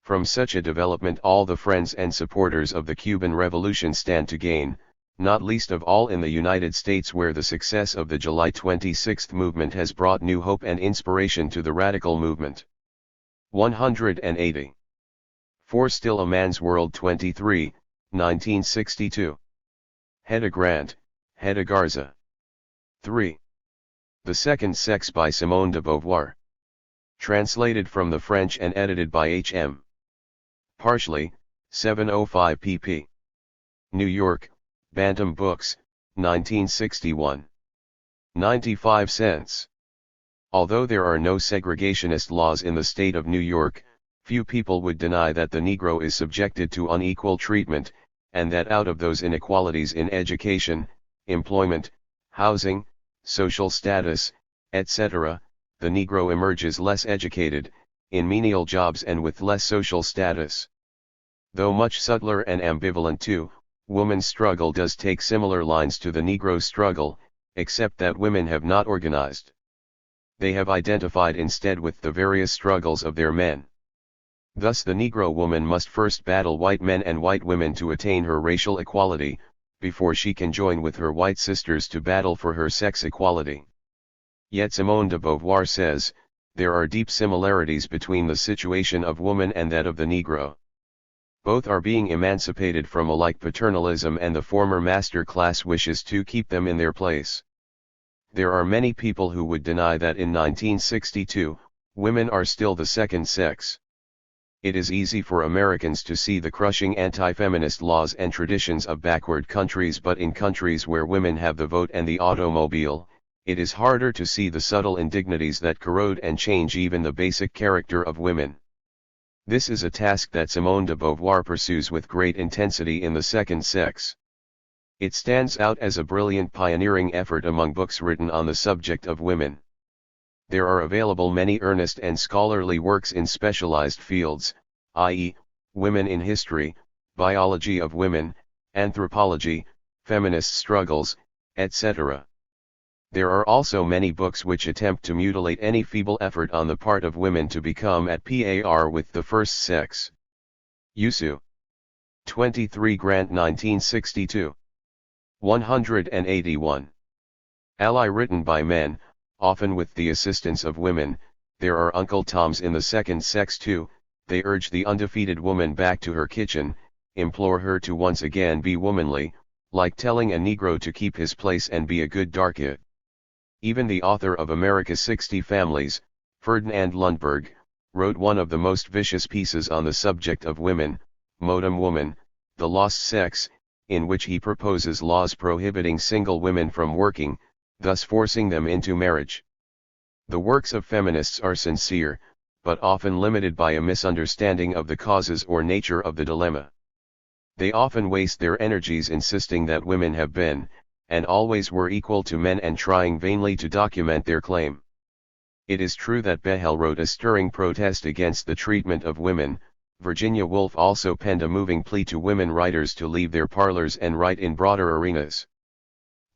From such a development all the friends and supporters of the Cuban Revolution stand to gain, not least of all in the United States, where the success of the July 26 movement has brought new hope and inspiration to the radical movement. 180. For Still a Man's World 23, 1962. Hedda Grant, Hedda Garza. 3. The Second Sex by Simone de Beauvoir. Translated from the French and edited by H.M. Partially, 705 pp. New York, Bantam Books, 1961. 95 cents. Although there are no segregationist laws in the state of New York, few people would deny that the Negro is subjected to unequal treatment, and that out of those inequalities in education, employment, housing, social status, etc., the Negro emerges less educated, in menial jobs and with less social status. Though much subtler and ambivalent too, woman's struggle does take similar lines to the Negro struggle, except that women have not organized. They have identified instead with the various struggles of their men. Thus the Negro woman must first battle white men and white women to attain her racial equality, before she can join with her white sisters to battle for her sex equality. Yet Simone de Beauvoir says, there are deep similarities between the situation of woman and that of the Negro. Both are being emancipated from alike paternalism, and the former master class wishes to keep them in their place. There are many people who would deny that in 1962, women are still the second sex. It is easy for Americans to see the crushing anti-feminist laws and traditions of backward countries, but in countries where women have the vote and the automobile, it is harder to see the subtle indignities that corrode and change even the basic character of women. This is a task that Simone de Beauvoir pursues with great intensity in The Second Sex. It stands out as a brilliant pioneering effort among books written on the subject of women. There are available many earnest and scholarly works in specialized fields, i.e., women in history, biology of women, anthropology, feminist struggles, etc. There are also many books which attempt to mutilate any feeble effort on the part of women to become at par with the first sex. Yusu. 23 Grant 1962. 181. Ally written by men, often with the assistance of women. There are Uncle Toms in The Second Sex too. They urge the undefeated woman back to her kitchen, implore her to once again be womanly, like telling a Negro to keep his place and be a good dark kid. Even the author of America's 60 Families, Ferdinand Lundberg, wrote one of the most vicious pieces on the subject of women, Modem Woman, The Lost Sex, in which he proposes laws prohibiting single women from working, thus forcing them into marriage. The works of feminists are sincere, but often limited by a misunderstanding of the causes or nature of the dilemma. They often waste their energies insisting that women have been, and always were equal to men, and trying vainly to document their claim. It is true that Behel wrote a stirring protest against the treatment of women. Virginia Woolf also penned a moving plea to women writers to leave their parlors and write in broader arenas.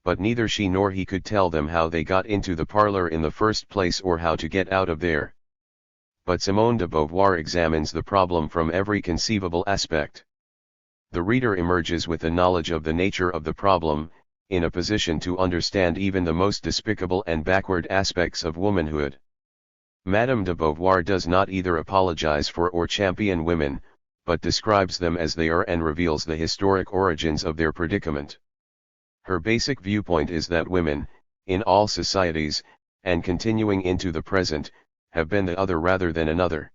But neither she nor he could tell them how they got into the parlor in the first place or how to get out of there. But Simone de Beauvoir examines the problem from every conceivable aspect. The reader emerges with a knowledge of the nature of the problem, in a position to understand even the most despicable and backward aspects of womanhood. Madame de Beauvoir does not either apologize for or champion women, but describes them as they are and reveals the historic origins of their predicament. Her basic viewpoint is that women, in all societies, and continuing into the present, have been the other rather than another.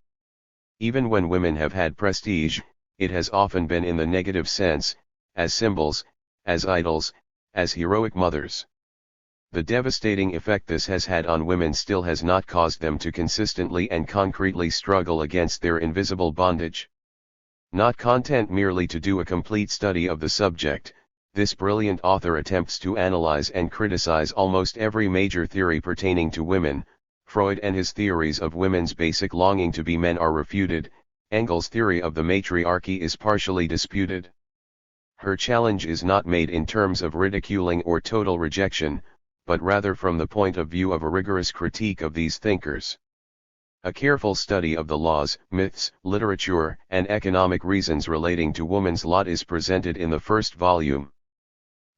Even when women have had prestige, it has often been in the negative sense, as symbols, as idols, as heroic mothers. The devastating effect this has had on women still has not caused them to consistently and concretely struggle against their invisible bondage. Not content merely to do a complete study of the subject, this brilliant author attempts to analyze and criticize almost every major theory pertaining to women. Freud and his theories of women's basic longing to be men are refuted, Engels' theory of the matriarchy is partially disputed. Her challenge is not made in terms of ridiculing or total rejection, but rather from the point of view of a rigorous critique of these thinkers. A careful study of the laws, myths, literature, and economic reasons relating to woman's lot is presented in the first volume.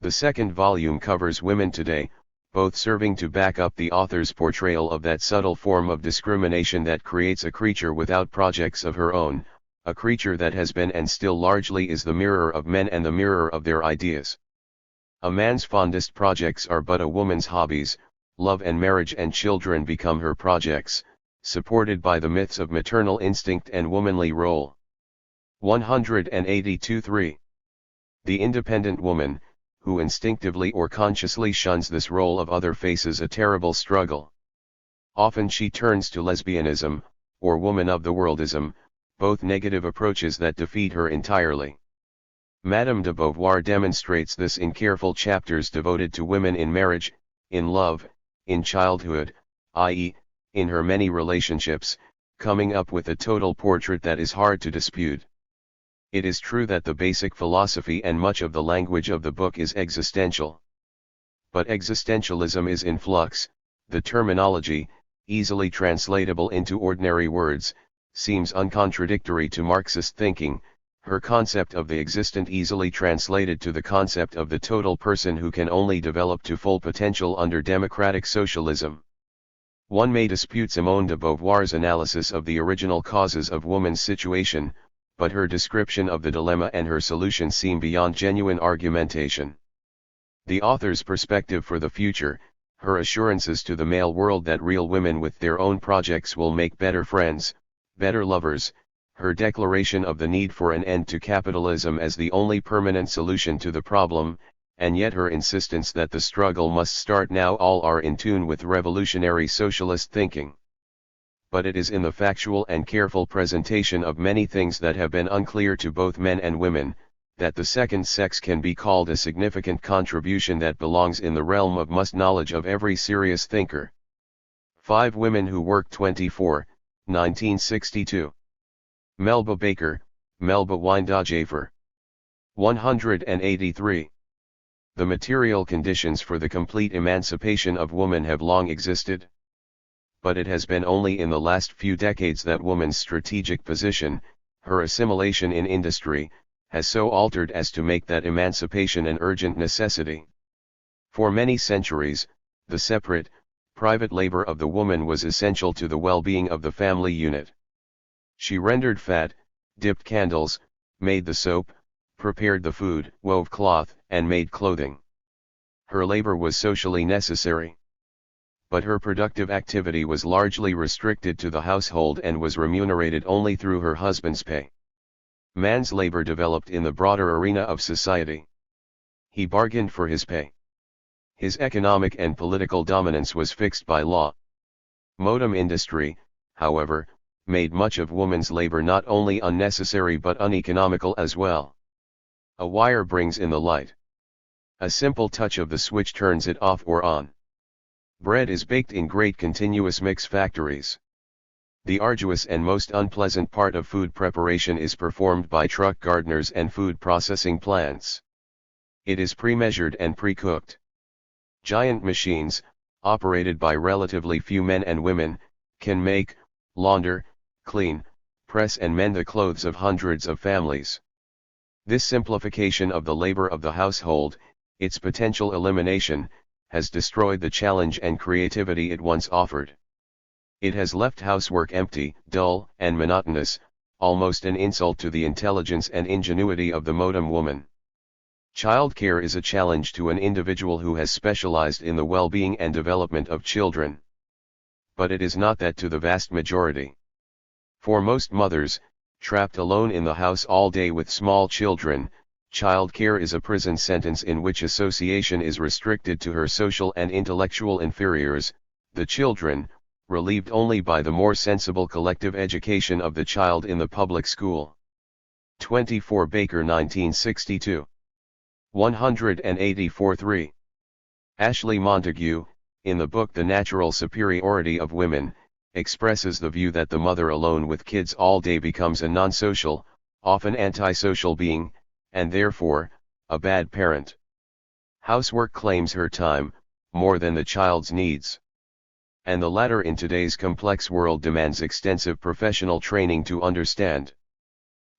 The second volume covers women today, both serving to back up the author's portrayal of that subtle form of discrimination that creates a creature without projects of her own, a creature that has been and still largely is the mirror of men and the mirror of their ideas. A man's fondest projects are but a woman's hobbies, love and marriage and children become her projects, supported by the myths of maternal instinct and womanly role. 182-3. The independent woman, who instinctively or consciously shuns this role of other, faces a terrible struggle. Often she turns to lesbianism, or woman of the worldism, both negative approaches that defeat her entirely. Madame de Beauvoir demonstrates this in careful chapters devoted to women in marriage, in love, in childhood, i.e., in her many relationships, coming up with a total portrait that is hard to dispute. It is true that the basic philosophy and much of the language of the book is existential. But existentialism is in flux. The terminology, easily translatable into ordinary words, seems uncontradictory to Marxist thinking, her concept of the existent easily translated to the concept of the total person who can only develop to full potential under democratic socialism. One may dispute Simone de Beauvoir's analysis of the original causes of woman's situation, but her description of the dilemma and her solution seem beyond genuine argumentation. The author's perspective for the future, her assurances to the male world that real women with their own projects will make better friends, better lovers, her declaration of the need for an end to capitalism as the only permanent solution to the problem, and yet her insistence that the struggle must start now, all are in tune with revolutionary socialist thinking. But it is in the factual and careful presentation of many things that have been unclear to both men and women, that the second sex can be called a significant contribution that belongs in the realm of must knowledge of every serious thinker. 5 Women Who Work 24, 1962. Melba Baker, Melba Weindajafer. 183. The material conditions for the complete emancipation of woman have long existed. But it has been only in the last few decades that woman's strategic position, her assimilation in industry, has so altered as to make that emancipation an urgent necessity. For many centuries, the separate, private labor of the woman was essential to the well-being of the family unit. She rendered fat, dipped candles, made the soap, prepared the food, wove cloth, and made clothing. Her labor was socially necessary. But her productive activity was largely restricted to the household and was remunerated only through her husband's pay. Man's labor developed in the broader arena of society. He bargained for his pay. His economic and political dominance was fixed by law. Modern industry, however, made much of woman's labor not only unnecessary but uneconomical as well. A wire brings in the light. A simple touch of the switch turns it off or on. Bread is baked in great continuous mix factories. The arduous and most unpleasant part of food preparation is performed by truck gardeners and food processing plants. It is pre-measured and pre-cooked. Giant machines, operated by relatively few men and women, can make, launder, clean, press and mend the clothes of hundreds of families. This simplification of the labor of the household, its potential elimination, has destroyed the challenge and creativity it once offered. It has left housework empty, dull, and monotonous, almost an insult to the intelligence and ingenuity of the modern woman. Childcare is a challenge to an individual who has specialized in the well-being and development of children. But it is not that to the vast majority. For most mothers, trapped alone in the house all day with small children, childcare is a prison sentence in which association is restricted to her social and intellectual inferiors, the children, relieved only by the more sensible collective education of the child in the public school. 24 Baker 1962. 184-3. Ashley Montague, in the book The Natural Superiority of Women, expresses the view that the mother alone with kids all day becomes a non-social, often antisocial being, and therefore, a bad parent. Housework claims her time, more than the child's needs. And the latter in today's complex world demands extensive professional training to understand.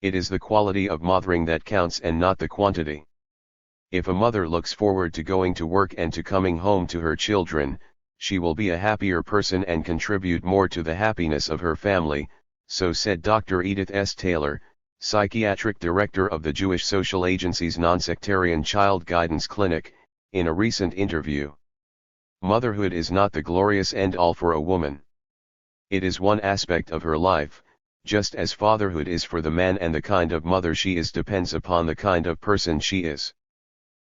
It is the quality of mothering that counts and not the quantity. If a mother looks forward to going to work and to coming home to her children, she will be a happier person and contribute more to the happiness of her family, so said Dr. Edith S. Taylor, psychiatric director of the Jewish Social Agency's Nonsectarian Child Guidance Clinic, in a recent interview. Motherhood is not the glorious end-all for a woman. It is one aspect of her life, just as fatherhood is for the man, and the kind of mother she is depends upon the kind of person she is.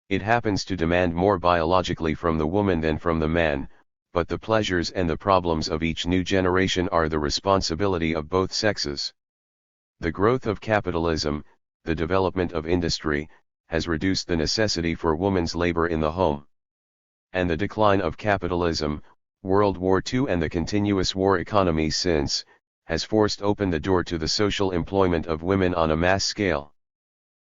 It happens to demand more biologically from the woman than from the man, but the pleasures and the problems of each new generation are the responsibility of both sexes. The growth of capitalism, the development of industry, has reduced the necessity for woman's labor in the home. And the decline of capitalism, World War II and the continuous war economy since, has forced open the door to the social employment of women on a mass scale.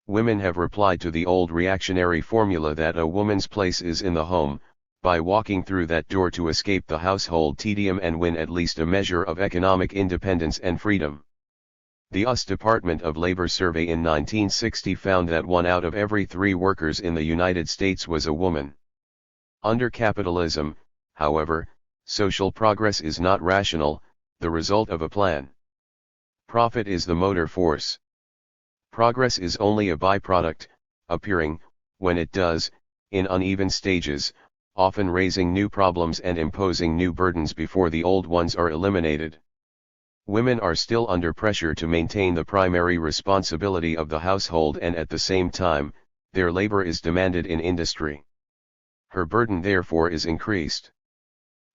Women have replied to the old reactionary formula that a woman's place is in the home, by walking through that door to escape the household tedium and win at least a measure of economic independence and freedom. The U.S. Department of Labor survey in 1960 found that 1 out of every 3 workers in the United States was a woman. Under capitalism, however, social progress is not rational, the result of a plan. Profit is the motor force. Progress is only a byproduct, appearing, when it does, in uneven stages, often raising new problems and imposing new burdens before the old ones are eliminated. Women are still under pressure to maintain the primary responsibility of the household, and at the same time, their labor is demanded in industry. Her burden therefore is increased.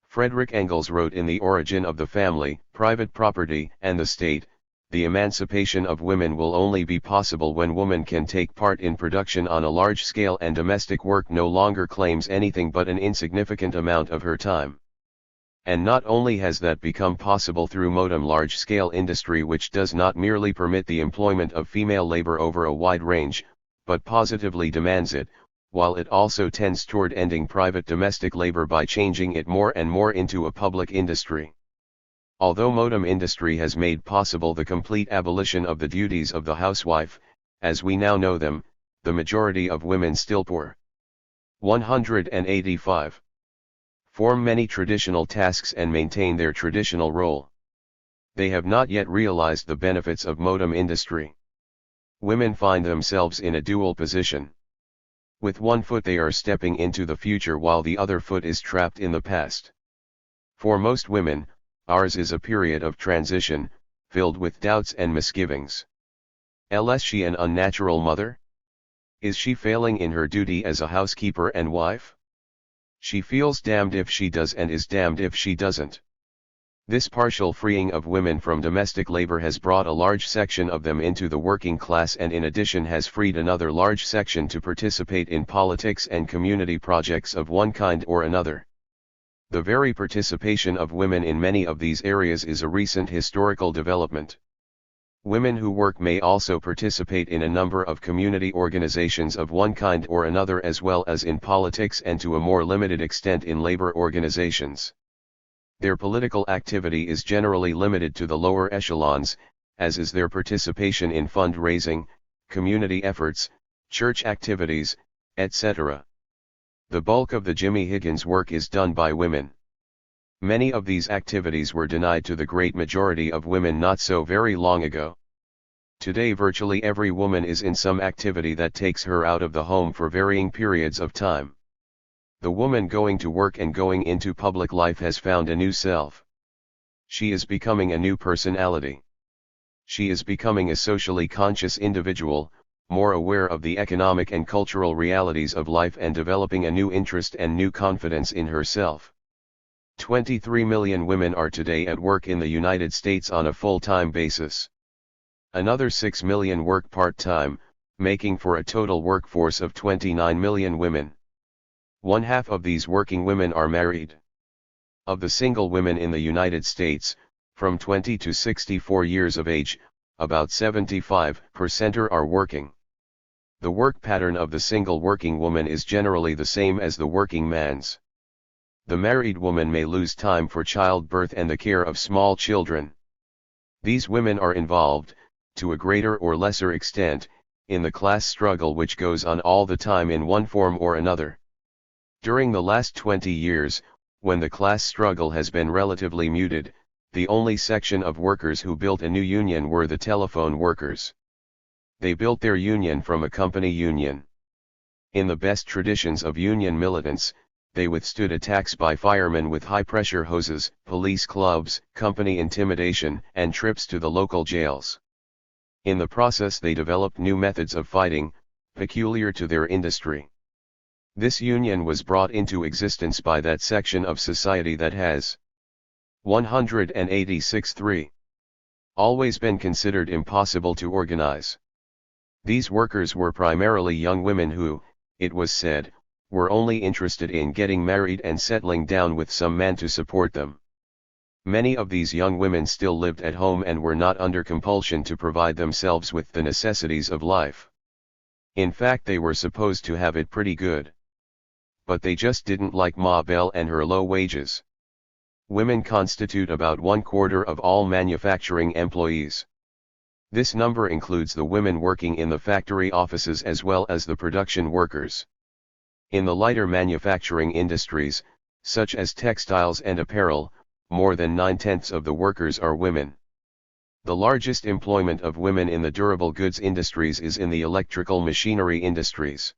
Frederick Engels wrote in The Origin of the Family, Private Property and the State, the emancipation of women will only be possible when woman can take part in production on a large scale and domestic work no longer claims anything but an insignificant amount of her time. And not only has that become possible through modern large-scale industry, which does not merely permit the employment of female labor over a wide range, but positively demands it, while it also tends toward ending private domestic labor by changing it more and more into a public industry. Although modern industry has made possible the complete abolition of the duties of the housewife, as we now know them, the majority of women still poor. 185. Form many traditional tasks and maintain their traditional role. They have not yet realized the benefits of modern industry. Women find themselves in a dual position. With one foot they are stepping into the future while the other foot is trapped in the past. For most women, ours is a period of transition, filled with doubts and misgivings. Is she an unnatural mother? Is she failing in her duty as a housekeeper and wife? She feels damned if she does and is damned if she doesn't. This partial freeing of women from domestic labor has brought a large section of them into the working class, and in addition has freed another large section to participate in politics and community projects of one kind or another. The very participation of women in many of these areas is a recent historical development. Women who work may also participate in a number of community organizations of one kind or another, as well as in politics and to a more limited extent in labor organizations. Their political activity is generally limited to the lower echelons, as is their participation in fundraising, community efforts, church activities, etc. The bulk of the Jimmy Higgins work is done by women. Many of these activities were denied to the great majority of women not so very long ago. Today virtually every woman is in some activity that takes her out of the home for varying periods of time. The woman going to work and going into public life has found a new self. She is becoming a new personality. She is becoming a socially conscious individual, more aware of the economic and cultural realities of life, and developing a new interest and new confidence in herself. 23 million women are today at work in the United States on a full-time basis. Another 6 million work part-time, making for a total workforce of 29 million women. 1/2 of these working women are married. Of the single women in the United States, from 20 to 64 years of age, about 75% are working. The work pattern of the single working woman is generally the same as the working man's. The married woman may lose time for childbirth and the care of small children. These women are involved, to a greater or lesser extent, in the class struggle which goes on all the time in one form or another. During the last 20 years, when the class struggle has been relatively muted, the only section of workers who built a new union were the telephone workers. They built their union from a company union. In the best traditions of union militants, they withstood attacks by firemen with high-pressure hoses, police clubs, company intimidation, and trips to the local jails. In the process they developed new methods of fighting, peculiar to their industry. This union was brought into existence by that section of society that has 186.3. Always been considered impossible to organize. These workers were primarily young women who, it was said, were only interested in getting married and settling down with some man to support them. Many of these young women still lived at home and were not under compulsion to provide themselves with the necessities of life. In fact, they were supposed to have it pretty good. But they just didn't like Ma Belle and her low wages. Women constitute about 1/4 of all manufacturing employees. This number includes the women working in the factory offices as well as the production workers. In the lighter manufacturing industries, such as textiles and apparel, more than 9/10 of the workers are women. The largest employment of women in the durable goods industries is in the electrical machinery industries.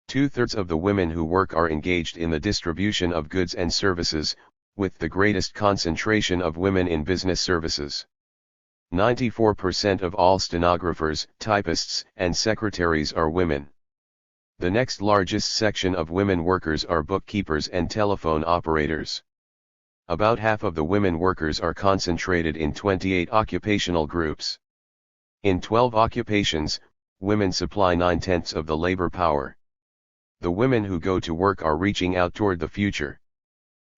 2/3 of the women who work are engaged in the distribution of goods and services, with the greatest concentration of women in business services. 94% of all stenographers, typists, and secretaries are women. The next largest section of women workers are bookkeepers and telephone operators. About half of the women workers are concentrated in 28 occupational groups. In 12 occupations, women supply 9/10 of the labor power. The women who go to work are reaching out toward the future.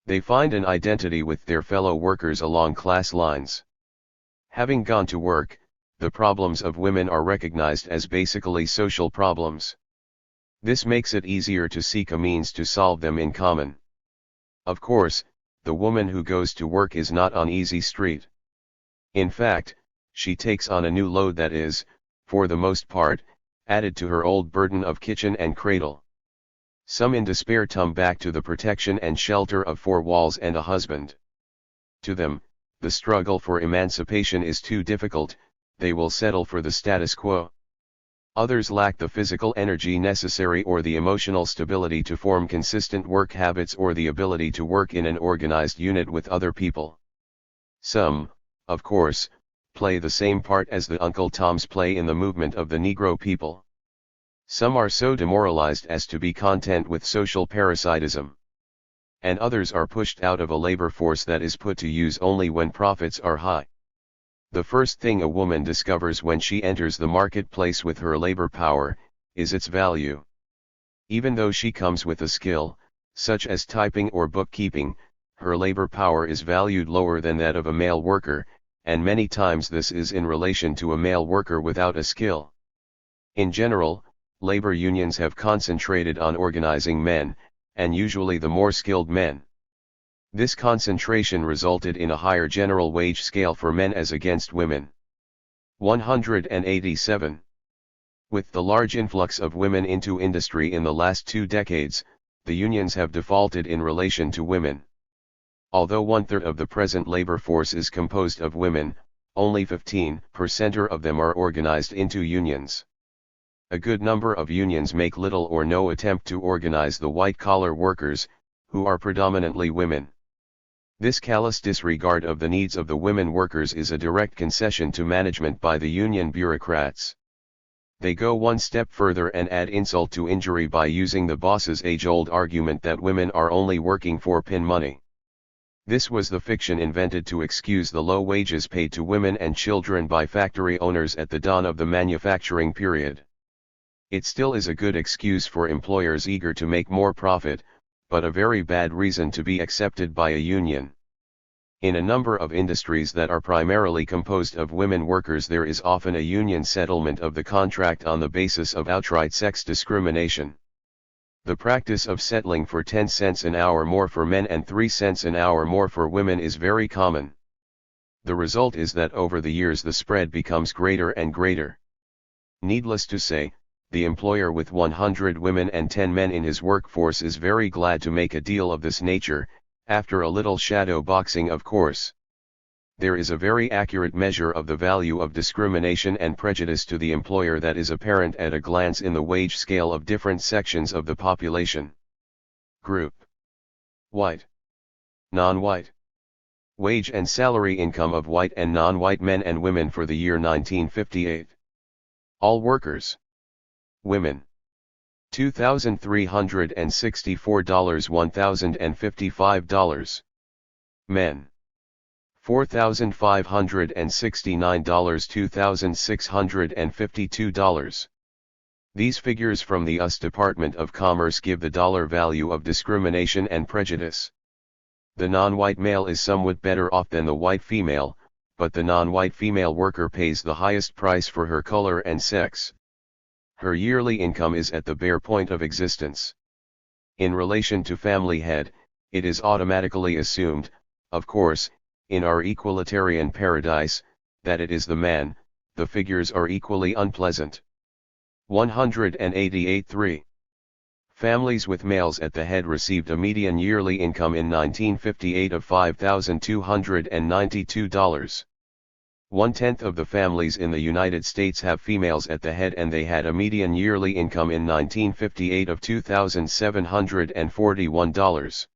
They find an identity with their fellow workers along class lines. Having gone to work, the problems of women are recognized as basically social problems. This makes it easier to seek a means to solve them in common. Of course, the woman who goes to work is not on easy street. In fact, she takes on a new load that is, for the most part, added to her old burden of kitchen and cradle. Some in despair come back to the protection and shelter of four walls and a husband. To them, the struggle for emancipation is too difficult, they will settle for the status quo. Others lack the physical energy necessary or the emotional stability to form consistent work habits or the ability to work in an organized unit with other people. Some, of course, play the same part as the Uncle Toms play in the movement of the Negro people. Some are so demoralized as to be content with social parasitism. And others are pushed out of a labor force that is put to use only when profits are high. The first thing a woman discovers when she enters the marketplace with her labor power, is its value. Even though she comes with a skill, such as typing or bookkeeping, her labor power is valued lower than that of a male worker, and many times this is in relation to a male worker without a skill. In general, labor unions have concentrated on organizing men, and usually the more skilled men. This concentration resulted in a higher general wage scale for men as against women. 187. With the large influx of women into industry in the last 2 decades, the unions have defaulted in relation to women. Although 1/3 of the present labor force is composed of women, only 15% of them are organized into unions. A good number of unions make little or no attempt to organize the white-collar workers, who are predominantly women. This callous disregard of the needs of the women workers is a direct concession to management by the union bureaucrats. They go one step further and add insult to injury by using the boss's age-old argument that women are only working for pin money. This was the fiction invented to excuse the low wages paid to women and children by factory owners at the dawn of the manufacturing period. It still is a good excuse for employers eager to make more profit, but a very bad reason to be accepted by a union. In a number of industries that are primarily composed of women workers, there is often a union settlement of the contract on the basis of outright sex discrimination. The practice of settling for 10 cents an hour more for men and 3 cents an hour more for women is very common. The result is that over the years the spread becomes greater and greater. Needless to say, the employer with 100 women and 10 men in his workforce is very glad to make a deal of this nature, after a little shadow boxing of course. There is a very accurate measure of the value of discrimination and prejudice to the employer that is apparent at a glance in the wage scale of different sections of the population. Group: white, non-white. Wage and salary income of white and non-white men and women for the year 1958. All workers. Women: $2,364, $1,055. Men: $4,569, $2,652. These figures from the US Department of Commerce give the dollar value of discrimination and prejudice. The non-white male is somewhat better off than the white female, but the non-white female worker pays the highest price for her color and sex. Her yearly income is at the bare point of existence. In relation to family head, it is automatically assumed, of course, in our equalitarian paradise, that it is the man. The figures are equally unpleasant. 188.3. Families with males at the head received a median yearly income in 1958 of $5,292. 1/10 of the families in the United States have females at the head, and they had a median yearly income in 1958 of $2,741.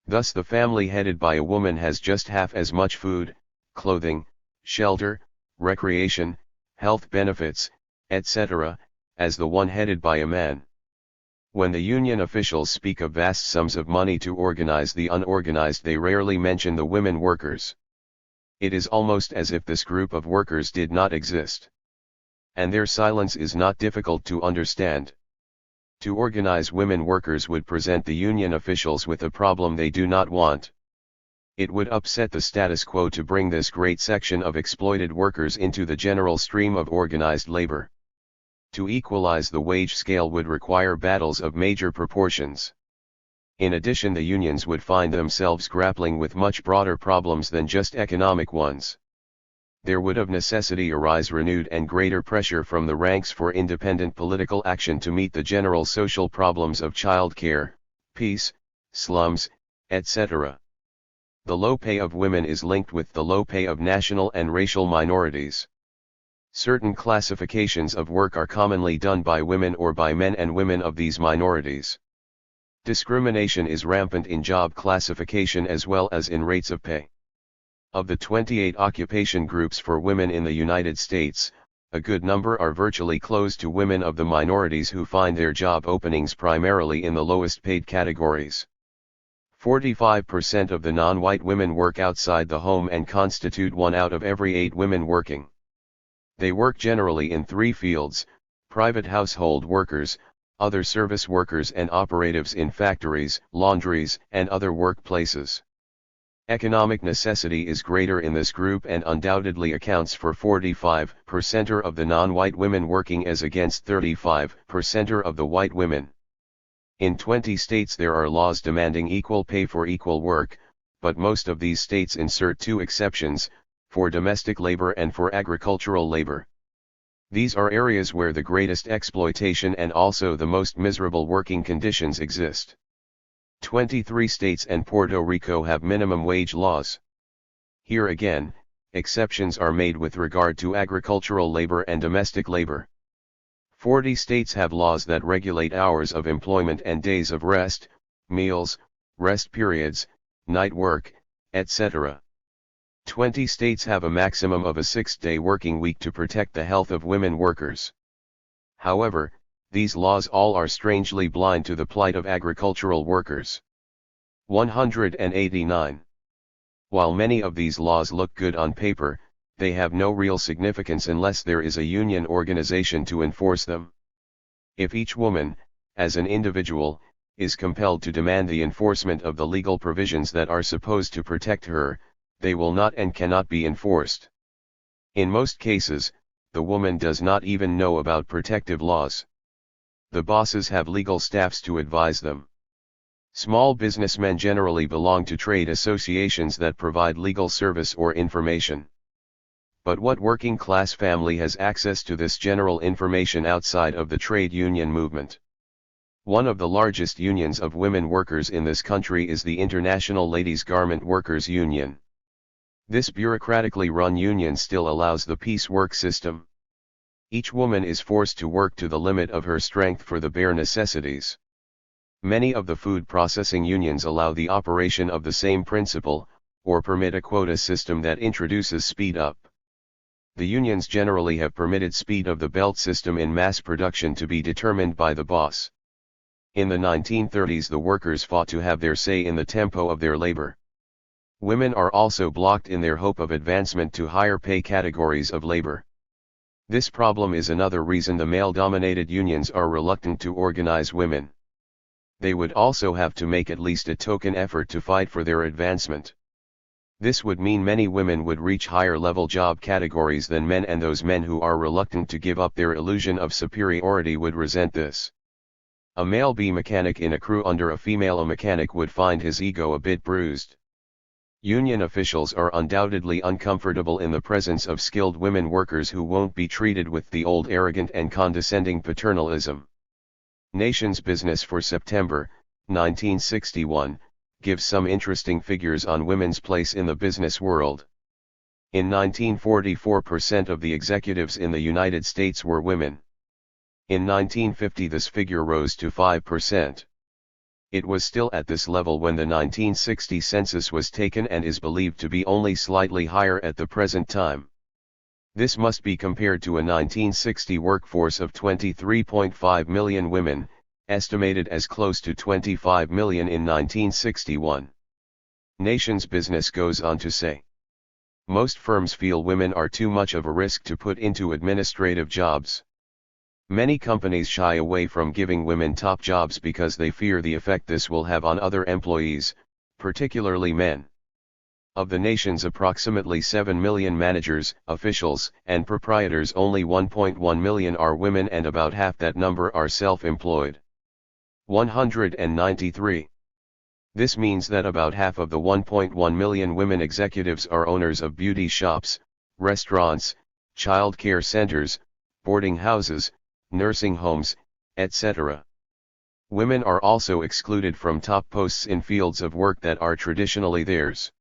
Thus the family headed by a woman has just half as much food, clothing, shelter, recreation, health benefits, etc., as the one headed by a man. When the union officials speak of vast sums of money to organize the unorganized, they rarely mention the women workers. It is almost as if this group of workers did not exist. And their silence is not difficult to understand. To organize women workers would present the union officials with a problem they do not want. It would upset the status quo to bring this great section of exploited workers into the general stream of organized labor. To equalize the wage scale would require battles of major proportions. In addition, the unions would find themselves grappling with much broader problems than just economic ones. There would of necessity arise renewed and greater pressure from the ranks for independent political action to meet the general social problems of child care, peace, slums, etc. The low pay of women is linked with the low pay of national and racial minorities. Certain classifications of work are commonly done by women or by men and women of these minorities. Discrimination is rampant in job classification as well as in rates of pay. Of the 28 occupation groups for women in the United States, a good number are virtually closed to women of the minorities who find their job openings primarily in the lowest paid categories. 45% of the non-white women work outside the home and constitute 1 out of every 8 women working. They work generally in 3 fields: private household workers, other service workers, and operatives in factories, laundries, and other workplaces. Economic necessity is greater in this group and undoubtedly accounts for 45% of the non-white women working as against 35% of the white women. In 20 states there are laws demanding equal pay for equal work, but most of these states insert 2 exceptions, for domestic labor and for agricultural labor. These are areas where the greatest exploitation and also the most miserable working conditions exist. 23 states and Puerto Rico have minimum wage laws. Here again, exceptions are made with regard to agricultural labor and domestic labor. 40 states have laws that regulate hours of employment and days of rest, meals, rest periods, night work, etc. 20 states have a maximum of a 6-day working week to protect the health of women workers. However, these laws all are strangely blind to the plight of agricultural workers. 189. While many of these laws look good on paper, they have no real significance unless there is a union organization to enforce them. If each woman, as an individual, is compelled to demand the enforcement of the legal provisions that are supposed to protect her, they will not and cannot be enforced. In most cases, the woman does not even know about protective laws. The bosses have legal staffs to advise them. Small businessmen generally belong to trade associations that provide legal service or information. But what working class family has access to this general information outside of the trade union movement? One of the largest unions of women workers in this country is the International Ladies Garment Workers Union. This bureaucratically run union still allows the piecework system. Each woman is forced to work to the limit of her strength for the bare necessities. Many of the food processing unions allow the operation of the same principle, or permit a quota system that introduces speed up. The unions generally have permitted speed of the belt system in mass production to be determined by the boss. In the 1930s, the workers fought to have their say in the tempo of their labor. Women are also blocked in their hope of advancement to higher pay categories of labor. This problem is another reason the male-dominated unions are reluctant to organize women. They would also have to make at least a token effort to fight for their advancement. This would mean many women would reach higher-level job categories than men, and those men who are reluctant to give up their illusion of superiority would resent this. A male B mechanic in a crew under a female A mechanic would find his ego a bit bruised. Union officials are undoubtedly uncomfortable in the presence of skilled women workers who won't be treated with the old arrogant and condescending paternalism. Nation's Business for September, 1961, gives some interesting figures on women's place in the business world. In 1940, 4% of the executives in the United States were women. In 1950 this figure rose to 5%. It was still at this level when the 1960 census was taken and is believed to be only slightly higher at the present time. This must be compared to a 1960 workforce of 23.5 million women, estimated as close to 25 million in 1961. Nation's Business goes on to say, most firms feel women are too much of a risk to put into administrative jobs. Many companies shy away from giving women top jobs because they fear the effect this will have on other employees, particularly men. Of the nation's approximately 7 million managers, officials, and proprietors, only 1.1 million are women, and about half that number are self-employed. 193. This means that about half of the 1.1 million women executives are owners of beauty shops, restaurants, child care centers, boarding houses, nursing homes, etc. Women are also excluded from top posts in fields of work that are traditionally theirs.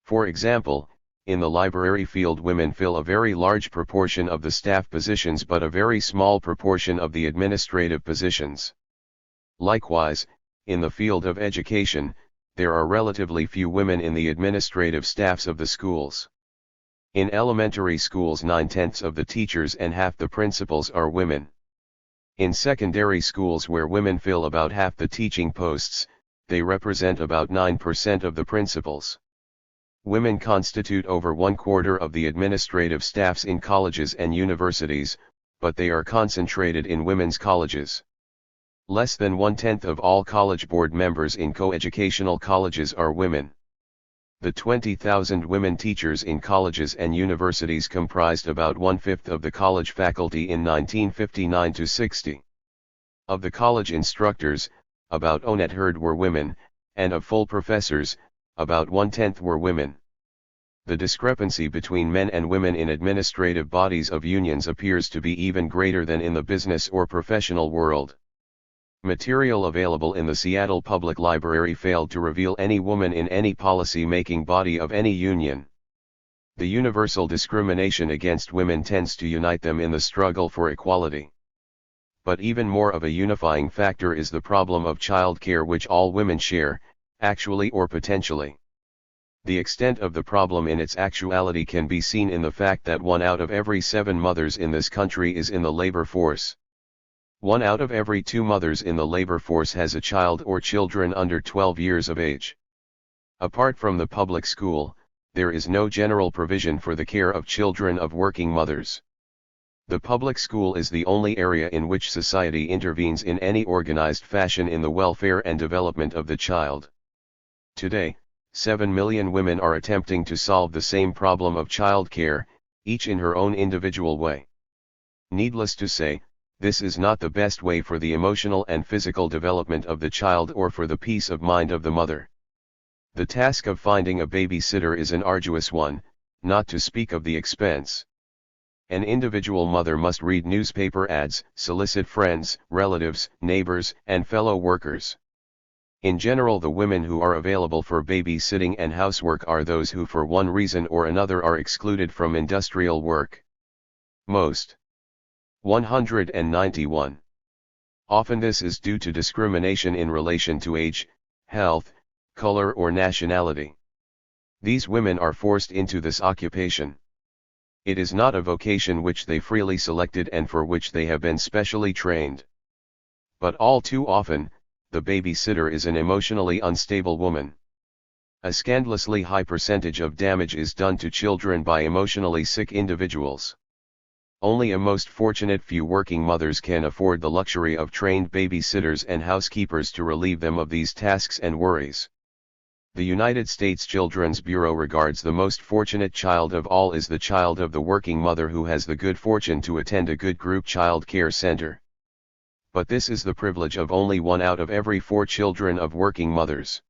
For example, in the library field, women fill a very large proportion of the staff positions but a very small proportion of the administrative positions. Likewise, in the field of education, there are relatively few women in the administrative staffs of the schools. In elementary schools, 9/10 of the teachers and half the principals are women. In secondary schools, where women fill about half the teaching posts, they represent about 9% of the principals. Women constitute over 1/4 of the administrative staffs in colleges and universities, but they are concentrated in women's colleges. Less than 1/10 of all college board members in coeducational colleges are women. The 20,000 women teachers in colleges and universities comprised about 1/5 of the college faculty in 1959 to 60. Of the college instructors, about 1/3 were women, and of full professors, about 1/10 were women. The discrepancy between men and women in administrative bodies of unions appears to be even greater than in the business or professional world. Material available in the Seattle Public Library failed to reveal any woman in any policy-making body of any union. The universal discrimination against women tends to unite them in the struggle for equality. But even more of a unifying factor is the problem of child care, which all women share, actually or potentially. The extent of the problem in its actuality can be seen in the fact that 1 out of every 7 mothers in this country is in the labor force. 1 out of every 2 mothers in the labor force has a child or children under 12 years of age. Apart from the public school, there is no general provision for the care of children of working mothers. The public school is the only area in which society intervenes in any organized fashion in the welfare and development of the child. Today, 7 million women are attempting to solve the same problem of child care, each in her own individual way. Needless to say, this is not the best way for the emotional and physical development of the child or for the peace of mind of the mother. The task of finding a babysitter is an arduous one, not to speak of the expense. An individual mother must read newspaper ads, solicit friends, relatives, neighbors, and fellow workers. In general, the women who are available for babysitting and housework are those who for one reason or another are excluded from industrial work. Most. 191. Often this is due to discrimination in relation to age, health, color or nationality. These women are forced into this occupation. It is not a vocation which they freely selected and for which they have been specially trained. But all too often, the babysitter is an emotionally unstable woman. A scandalously high percentage of damage is done to children by emotionally sick individuals. Only a most fortunate few working mothers can afford the luxury of trained babysitters and housekeepers to relieve them of these tasks and worries. The United States Children's Bureau regards the most fortunate child of all is the child of the working mother who has the good fortune to attend a good group child care center. But this is the privilege of only 1 out of every 4 children of working mothers.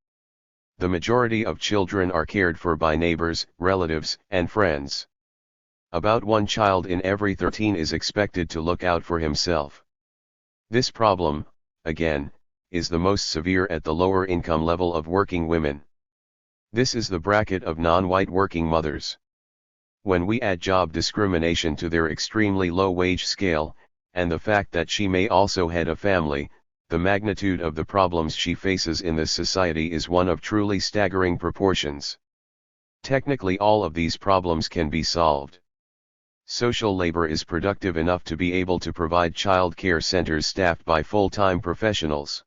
The majority of children are cared for by neighbors, relatives, and friends. About 1 child in every 13 is expected to look out for himself. This problem, again, is the most severe at the lower income level of working women. This is the bracket of non-white working mothers. When we add job discrimination to their extremely low wage scale, and the fact that she may also head a family, the magnitude of the problems she faces in this society is one of truly staggering proportions. Technically, all of these problems can be solved. Social labor is productive enough to be able to provide child care centers staffed by full-time professionals.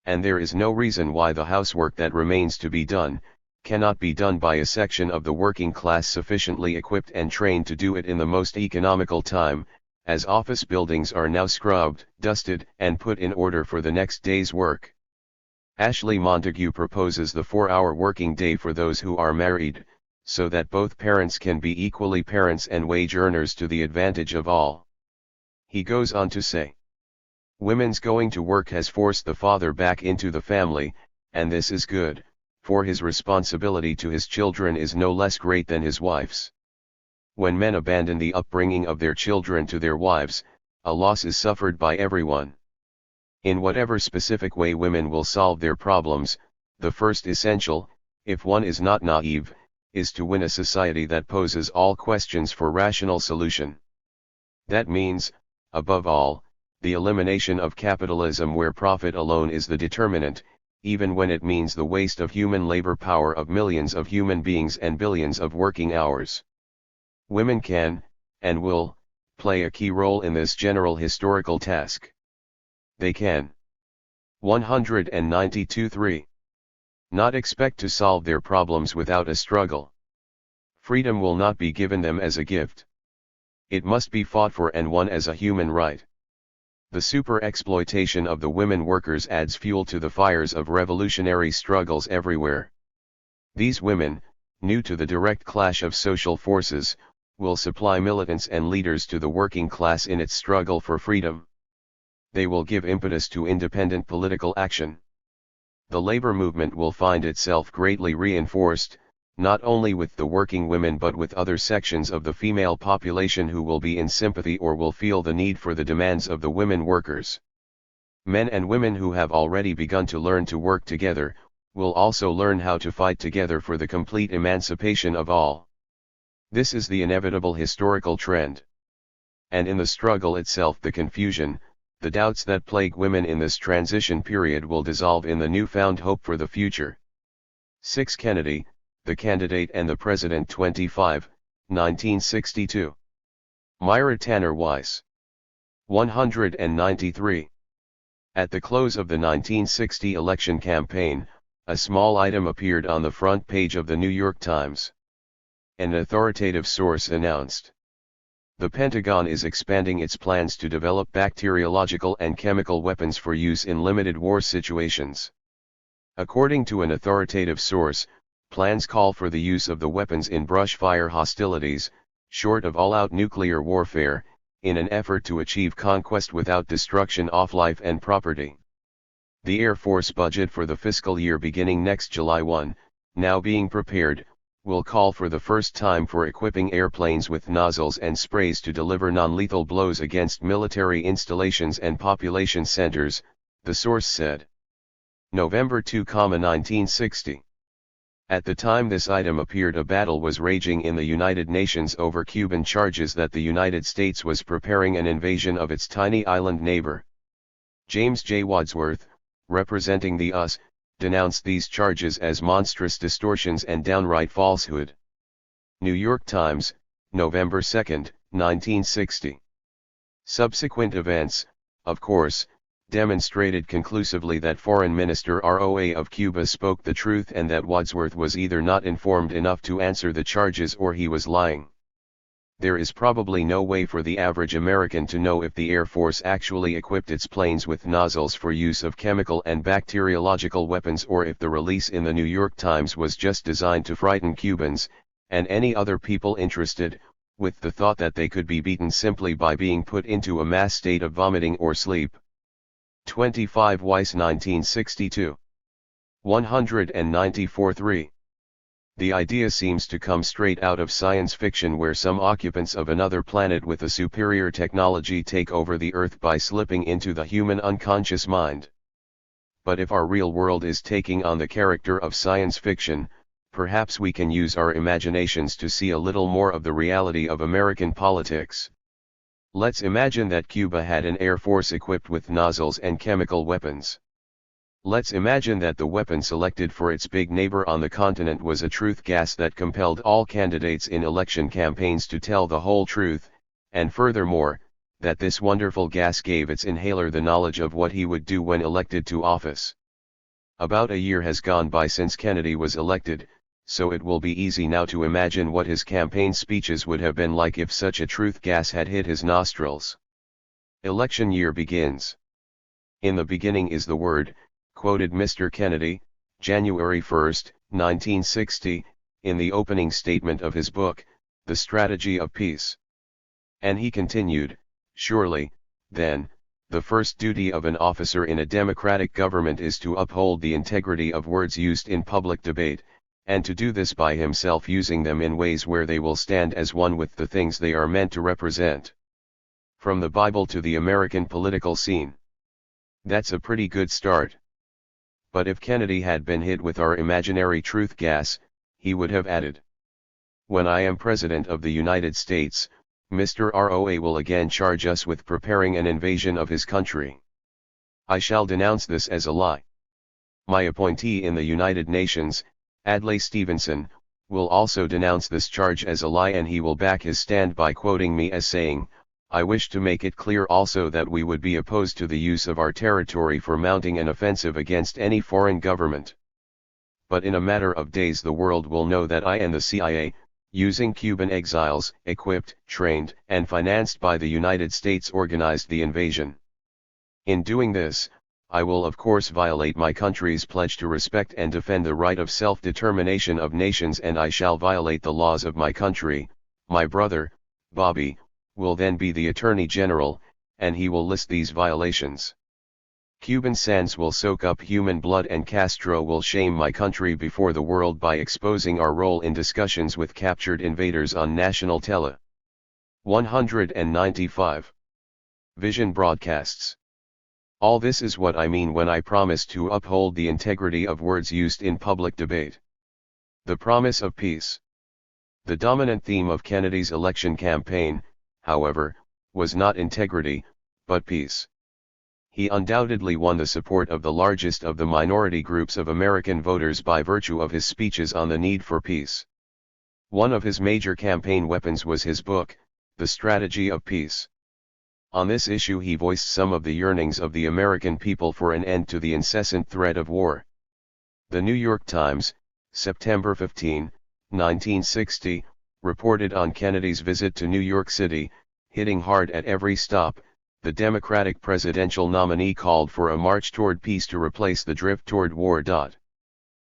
And there is no reason why the housework that remains to be done cannot be done by a section of the working class sufficiently equipped and trained to do it in the most economical time, as office buildings are now scrubbed, dusted, and put in order for the next day's work. Ashley Montagu proposes the 4-hour working day for those who are married, so that both parents can be equally parents and wage earners to the advantage of all. He goes on to say, "Women's going to work has forced the father back into the family, and this is good, for his responsibility to his children is no less great than his wife's. When men abandon the upbringing of their children to their wives, a loss is suffered by everyone. In whatever specific way women will solve their problems, the first essential, if one is not naive, is to win a society that poses all questions for rational solution. That means, above all, the elimination of capitalism where profit alone is the determinant, even when it means the waste of human labor power of millions of human beings and billions of working hours. Women can, and will, play a key role in this general historical task. They can. 192-3. Not expect to solve their problems without a struggle. Freedom will not be given them as a gift. It must be fought for and won as a human right. The super-exploitation of the women workers adds fuel to the fires of revolutionary struggles everywhere. These women, new to the direct clash of social forces, will supply militants and leaders to the working class in its struggle for freedom. They will give impetus to independent political action. The labor movement will find itself greatly reinforced, not only with the working women but with other sections of the female population who will be in sympathy or will feel the need for the demands of the women workers. Men and women who have already begun to learn to work together, will also learn how to fight together for the complete emancipation of all. This is the inevitable historical trend. And in the struggle itself, the confusion, the doubts that plague women in this transition period will dissolve in the newfound hope for the future. 6 Kennedy, The Candidate and the President 25, 1962. Myra Tanner Weiss. 193. At the close of the 1960 election campaign, a small item appeared on the front page of the New York Times. An authoritative source announced, "The Pentagon is expanding its plans to develop bacteriological and chemical weapons for use in limited war situations." According to an authoritative source, plans call for the use of the weapons in brushfire hostilities, short of all-out nuclear warfare, in an effort to achieve conquest without destruction of life and property. The Air Force budget for the fiscal year beginning next July 1, now being prepared, will call for the first time for equipping airplanes with nozzles and sprays to deliver non-lethal blows against military installations and population centers, the source said. November 2, 1960. At the time this item appeared, a battle was raging in the United Nations over Cuban charges that the United States was preparing an invasion of its tiny island neighbor. James J. Wadsworth, representing the US, denounced these charges as monstrous distortions and downright falsehood. New York Times, November 2, 1960. Subsequent events, of course, demonstrated conclusively that Foreign Minister ROA of Cuba spoke the truth and that Wadsworth was either not informed enough to answer the charges or he was lying. There is probably no way for the average American to know if the Air Force actually equipped its planes with nozzles for use of chemical and bacteriological weapons, or if the release in the New York Times was just designed to frighten Cubans, and any other people interested, with the thought that they could be beaten simply by being put into a mass state of vomiting or sleep. 25 Weiss 1962. 194-3. The idea seems to come straight out of science fiction, where some occupants of another planet with a superior technology take over the Earth by slipping into the human unconscious mind. But if our real world is taking on the character of science fiction, perhaps we can use our imaginations to see a little more of the reality of American politics. Let's imagine that Cuba had an air force equipped with nozzles and chemical weapons. Let's imagine that the weapon selected for its big neighbor on the continent was a truth gas that compelled all candidates in election campaigns to tell the whole truth, and furthermore, that this wonderful gas gave its inhaler the knowledge of what he would do when elected to office. About a year has gone by since Kennedy was elected, so it will be easy now to imagine what his campaign speeches would have been like if such a truth gas had hit his nostrils. Election year begins. In the beginning is the word, quoted Mr. Kennedy, January 1, 1960, in the opening statement of his book, The Strategy of Peace. And he continued, surely, then, the first duty of an officer in a democratic government is to uphold the integrity of words used in public debate, and to do this by himself using them in ways where they will stand as one with the things they are meant to represent. From the Bible to the American political scene. That's a pretty good start. But if Kennedy had been hit with our imaginary truth gas, he would have added, when I am President of the United States, Mr. ROA will again charge us with preparing an invasion of his country. I shall denounce this as a lie. My appointee in the United Nations, Adlai Stevenson, will also denounce this charge as a lie, and he will back his stand by quoting me as saying, I wish to make it clear also that we would be opposed to the use of our territory for mounting an offensive against any foreign government. But in a matter of days the world will know that I and the CIA, using Cuban exiles, equipped, trained, and financed by the United States, organized the invasion. In doing this, I will of course violate my country's pledge to respect and defend the right of self-determination of nations, and I shall violate the laws of my country. My brother, Bobby, will then be the Attorney General, and he will list these violations. Cuban sands will soak up human blood, and Castro will shame my country before the world by exposing our role in discussions with captured invaders on national tele. 195. Vision broadcasts. All this is what I mean when I promise to uphold the integrity of words used in public debate. The promise of peace. The dominant theme of Kennedy's election campaign, however, was not integrity, but peace. He undoubtedly won the support of the largest of the minority groups of American voters by virtue of his speeches on the need for peace. One of his major campaign weapons was his book, The Strategy of Peace. On this issue he voiced some of the yearnings of the American people for an end to the incessant threat of war. The New York Times, September 15, 1960, reported on Kennedy's visit to New York City, hitting hard at every stop. The Democratic presidential nominee called for a march toward peace to replace the drift toward war.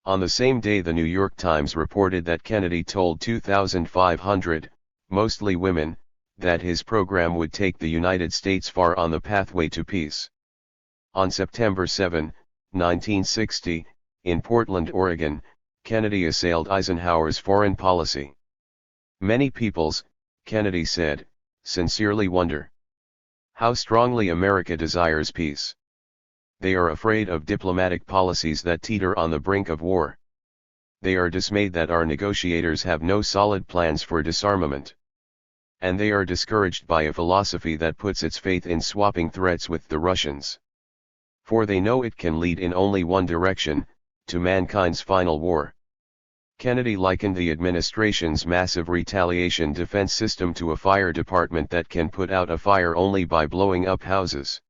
On the same day the New York Times reported that Kennedy told 2,500, mostly women, that his program would take the United States far on the pathway to peace. On September 7, 1960, in Portland, Oregon, Kennedy assailed Eisenhower's foreign policy. Many peoples, Kennedy said, sincerely wonder how strongly America desires peace. They are afraid of diplomatic policies that teeter on the brink of war. They are dismayed that our negotiators have no solid plans for disarmament. And they are discouraged by a philosophy that puts its faith in swapping threats with the Russians. For they know it can lead in only one direction, to mankind's final war. Kennedy likened the administration's massive retaliation defense system to a fire department that can put out a fire only by blowing up houses.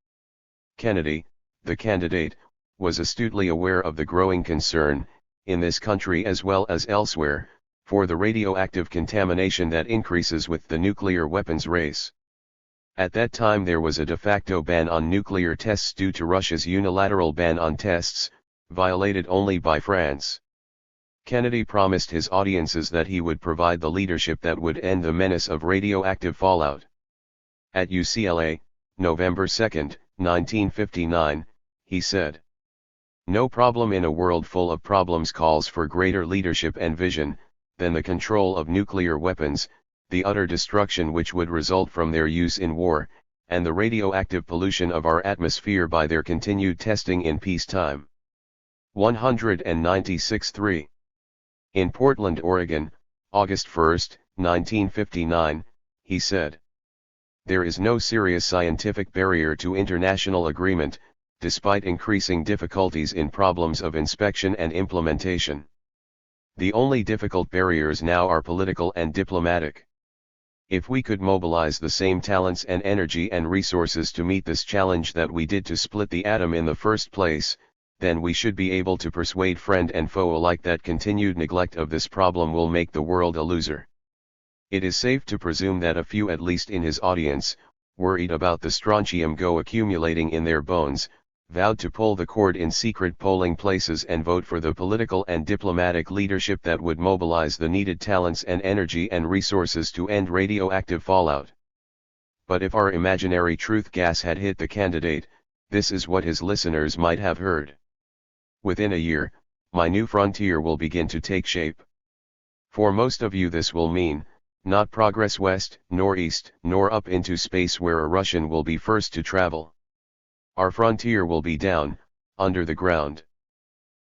Kennedy, the candidate, was astutely aware of the growing concern, in this country as well as elsewhere, for the radioactive contamination that increases with the nuclear weapons race. At that time there was a de facto ban on nuclear tests due to Russia's unilateral ban on tests, violated only by France. Kennedy promised his audiences that he would provide the leadership that would end the menace of radioactive fallout. At UCLA, November 2, 1959, he said, "No problem in a world full of problems calls for greater leadership and vision than the control of nuclear weapons, the utter destruction which would result from their use in war, and the radioactive pollution of our atmosphere by their continued testing in peacetime." 196.3. In Portland, Oregon, August 1, 1959, he said, "There is no serious scientific barrier to international agreement, despite increasing difficulties in problems of inspection and implementation. The only difficult barriers now are political and diplomatic. If we could mobilize the same talents and energy and resources to meet this challenge that we did to split the atom in the first place, then we should be able to persuade friend and foe alike that continued neglect of this problem will make the world a loser." It is safe to presume that a few, at least in his audience, worried about the strontium go accumulating in their bones, vowed to pull the cord in secret polling places and vote for the political and diplomatic leadership that would mobilize the needed talents and energy and resources to end radioactive fallout. But if our imaginary truth gas had hit the candidate, this is what his listeners might have heard. "Within a year, my new frontier will begin to take shape. For most of you this will mean, not progress west, nor east, nor up into space where a Russian will be first to travel. Our frontier will be down, under the ground.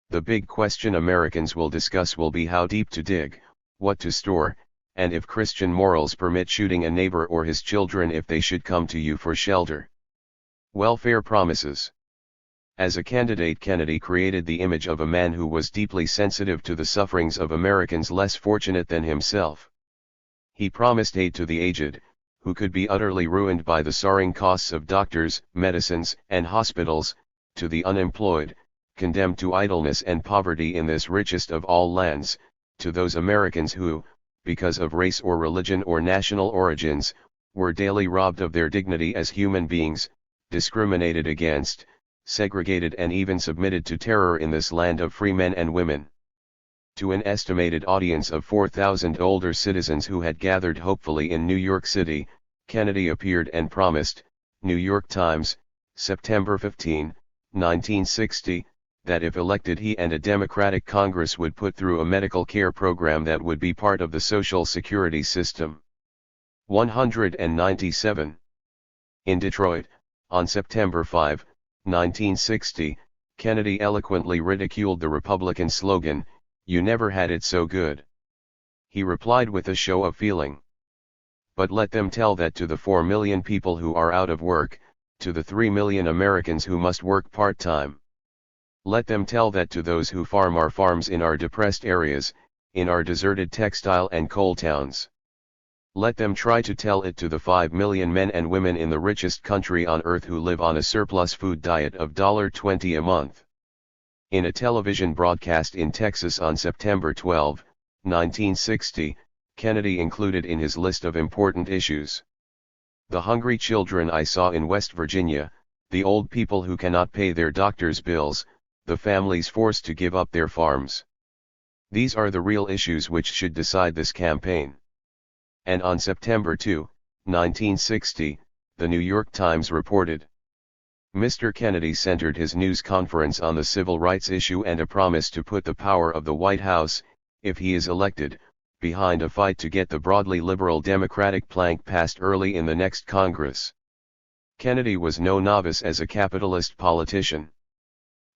The big question Americans will discuss will be how deep to dig, what to store, and if Christian morals permit shooting a neighbor or his children if they should come to you for shelter. Welfare promises." As a candidate, Kennedy created the image of a man who was deeply sensitive to the sufferings of Americans less fortunate than himself. He promised aid to the aged, who could be utterly ruined by the soaring costs of doctors, medicines, and hospitals, to the unemployed, condemned to idleness and poverty in this richest of all lands, to those Americans who, because of race or religion or national origins, were daily robbed of their dignity as human beings, discriminated against, segregated and even submitted to terror in this land of free men and women. To an estimated audience of 4,000 older citizens who had gathered hopefully in New York City, Kennedy appeared and promised, New York Times, September 15, 1960, that if elected he and a Democratic Congress would put through a medical care program that would be part of the Social Security system. 197. In Detroit, on September 5, 1960, Kennedy eloquently ridiculed the Republican slogan, "You never had it so good." He replied with a show of feeling. "But let them tell that to the 4 million people who are out of work, to the 3 million Americans who must work part-time. Let them tell that to those who farm our farms in our depressed areas, in our deserted textile and coal towns. Let them try to tell it to the 5 million men and women in the richest country on earth who live on a surplus food diet of $20 a month." In a television broadcast in Texas on September 12, 1960, Kennedy included in his list of important issues: "The hungry children I saw in West Virginia, the old people who cannot pay their doctor's bills, the families forced to give up their farms. These are the real issues which should decide this campaign." And on September 2, 1960, the New York Times reported, Mr. Kennedy centered his news conference on the civil rights issue and a promise to put the power of the White House, if he is elected, behind a fight to get the broadly liberal Democratic plank passed early in the next Congress. Kennedy was no novice as a capitalist politician.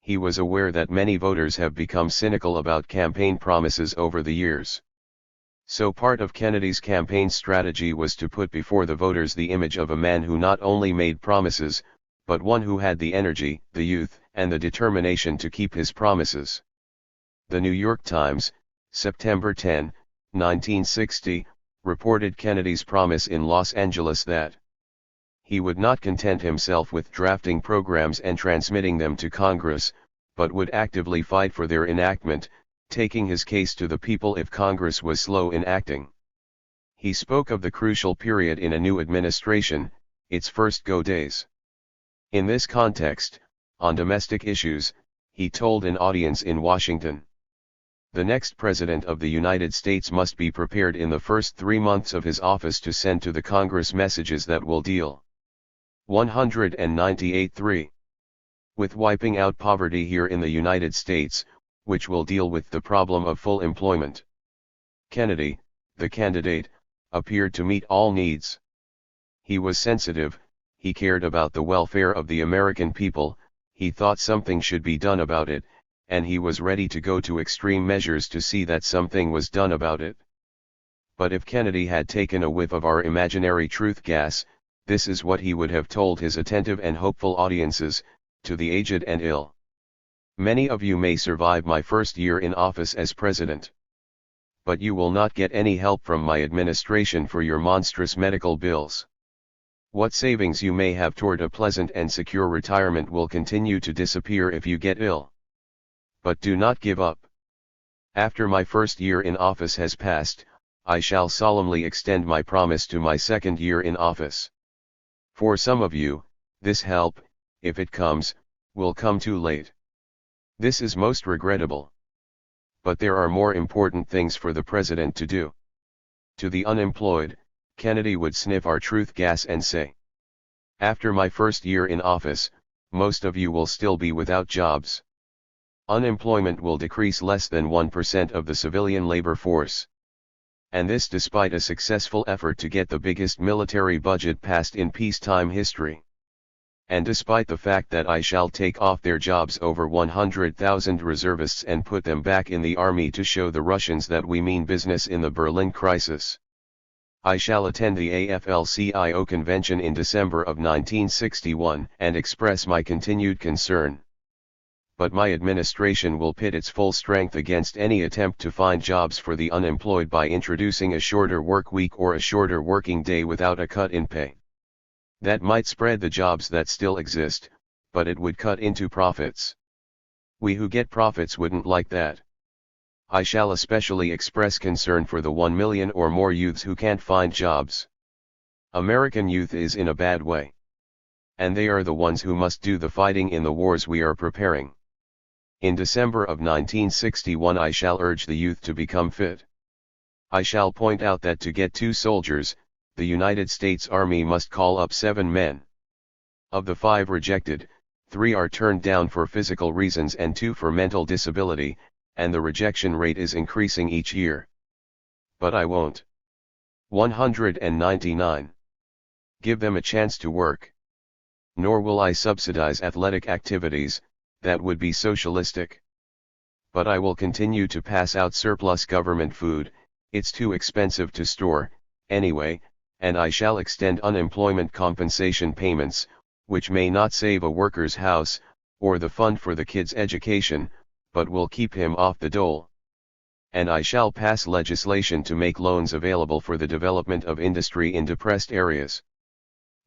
He was aware that many voters have become cynical about campaign promises over the years. So part of Kennedy's campaign strategy was to put before the voters the image of a man who not only made promises, but one who had the energy, the youth, and the determination to keep his promises. The New York Times, September 10, 1960, reported Kennedy's promise in Los Angeles that he would not content himself with drafting programs and transmitting them to Congress, but would actively fight for their enactment, taking his case to the people if Congress was slow in acting. He spoke of the crucial period in a new administration, its first go days. In this context, on domestic issues, he told an audience in Washington, "The next President of the United States must be prepared in the first 3 months of his office to send to the Congress messages that will deal 198.3 with wiping out poverty here in the United States, which will deal with the problem of full employment." Kennedy, the candidate, appeared to meet all needs. He was sensitive, he cared about the welfare of the American people, he thought something should be done about it, and he was ready to go to extreme measures to see that something was done about it. But if Kennedy had taken a whiff of our imaginary truth gas, this is what he would have told his attentive and hopeful audiences, to the aged and ill. "Many of you may survive my first year in office as president. But you will not get any help from my administration for your monstrous medical bills. What savings you may have toward a pleasant and secure retirement will continue to disappear if you get ill. But do not give up. After my first year in office has passed, I shall solemnly extend my promise to my second year in office. For some of you, this help, if it comes, will come too late. This is most regrettable. But there are more important things for the president to do." To the unemployed, Kennedy would sniff our truth gas and say, "After my first year in office, most of you will still be without jobs. Unemployment will decrease less than 1% of the civilian labor force. And this despite a successful effort to get the biggest military budget passed in peacetime history. And despite the fact that I shall take off their jobs over 100,000 reservists and put them back in the army to show the Russians that we mean business in the Berlin crisis. I shall attend the AFL-CIO convention in December of 1961 and express my continued concern. But my administration will pit its full strength against any attempt to find jobs for the unemployed by introducing a shorter work week or a shorter working day without a cut in pay. That might spread the jobs that still exist, but it would cut into profits. We who get profits wouldn't like that. I shall especially express concern for the 1 million or more youths who can't find jobs. American youth is in a bad way. And they are the ones who must do the fighting in the wars we are preparing. In December of 1961 I shall urge the youth to become fit. I shall point out that to get 2 soldiers, the United States Army must call up 7 men. Of the 5 rejected, 3 are turned down for physical reasons and 2 for mental disability, and the rejection rate is increasing each year. But I won't. 199. Give them a chance to work. Nor will I subsidize athletic activities, that would be socialistic. But I will continue to pass out surplus government food, it's too expensive to store, anyway, and I shall extend unemployment compensation payments, which may not save a worker's house, or the fund for the kid's education, but will keep him off the dole. And I shall pass legislation to make loans available for the development of industry in depressed areas.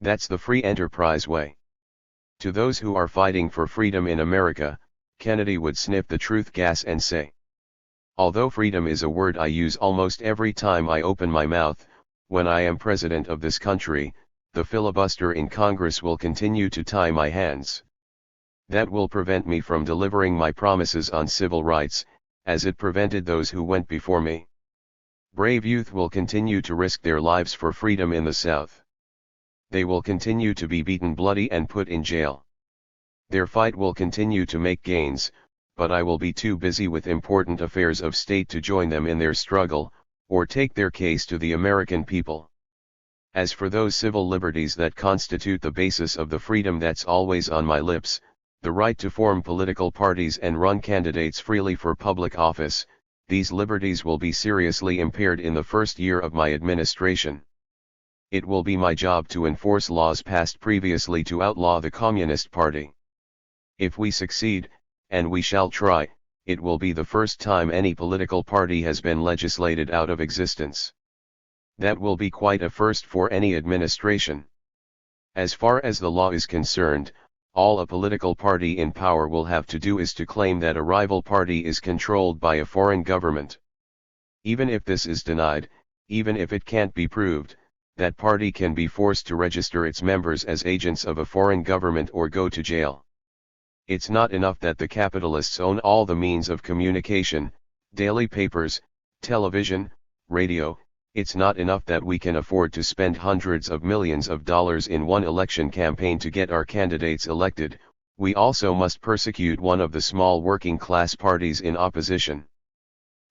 That's the free enterprise way. To those who are fighting for freedom in America, Kennedy would sniff the truth gas and say, "Although freedom is a word I use almost every time I open my mouth, when I am president of this country, the filibuster in Congress will continue to tie my hands. That will prevent me from delivering my promises on civil rights, as it prevented those who went before me. Brave youth will continue to risk their lives for freedom in the South. They will continue to be beaten bloody and put in jail. Their fight will continue to make gains, but I will be too busy with important affairs of state to join them in their struggle, or take their case to the American people. As for those civil liberties that constitute the basis of the freedom that's always on my lips, the right to form political parties and run candidates freely for public office, these liberties will be seriously impaired in the first year of my administration. It will be my job to enforce laws passed previously to outlaw the Communist Party. If we succeed, and we shall try, it will be the first time any political party has been legislated out of existence. That will be quite a first for any administration. As far as the law is concerned, all a political party in power will have to do is to claim that a rival party is controlled by a foreign government. Even if this is denied, even if it can't be proved, that party can be forced to register its members as agents of a foreign government or go to jail. It's not enough that the capitalists own all the means of communication, daily papers, television, radio. It's not enough that we can afford to spend hundreds of millions of dollars in one election campaign to get our candidates elected. We also must persecute one of the small working class parties in opposition.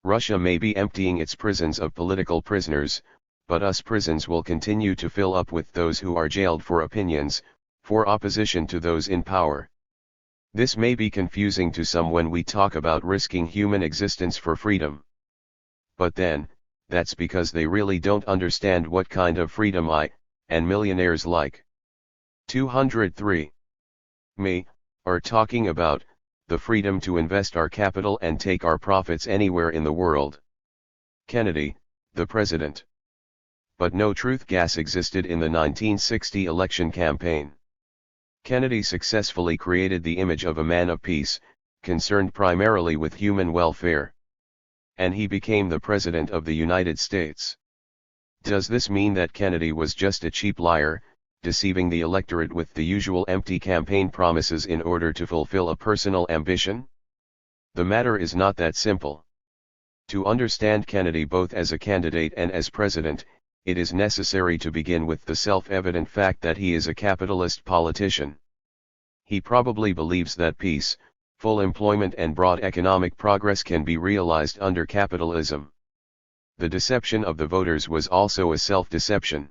Russia may be emptying its prisons of political prisoners, but us prisons will continue to fill up with those who are jailed for opinions, for opposition to those in power. This may be confusing to some when we talk about risking human existence for freedom. But then, that's because they really don't understand what kind of freedom I, and millionaires like 203 me, are talking about, the freedom to invest our capital and take our profits anywhere in the world. Kennedy, the president. But no truth gas existed in the 1960 election campaign. Kennedy successfully created the image of a man of peace, concerned primarily with human welfare. And he became the President of the United States. Does this mean that Kennedy was just a cheap liar, deceiving the electorate with the usual empty campaign promises in order to fulfill a personal ambition? The matter is not that simple. To understand Kennedy both as a candidate and as president, it is necessary to begin with the self-evident fact that he is a capitalist politician. He probably believes that peace, full employment and broad economic progress can be realized under capitalism. The deception of the voters was also a self-deception.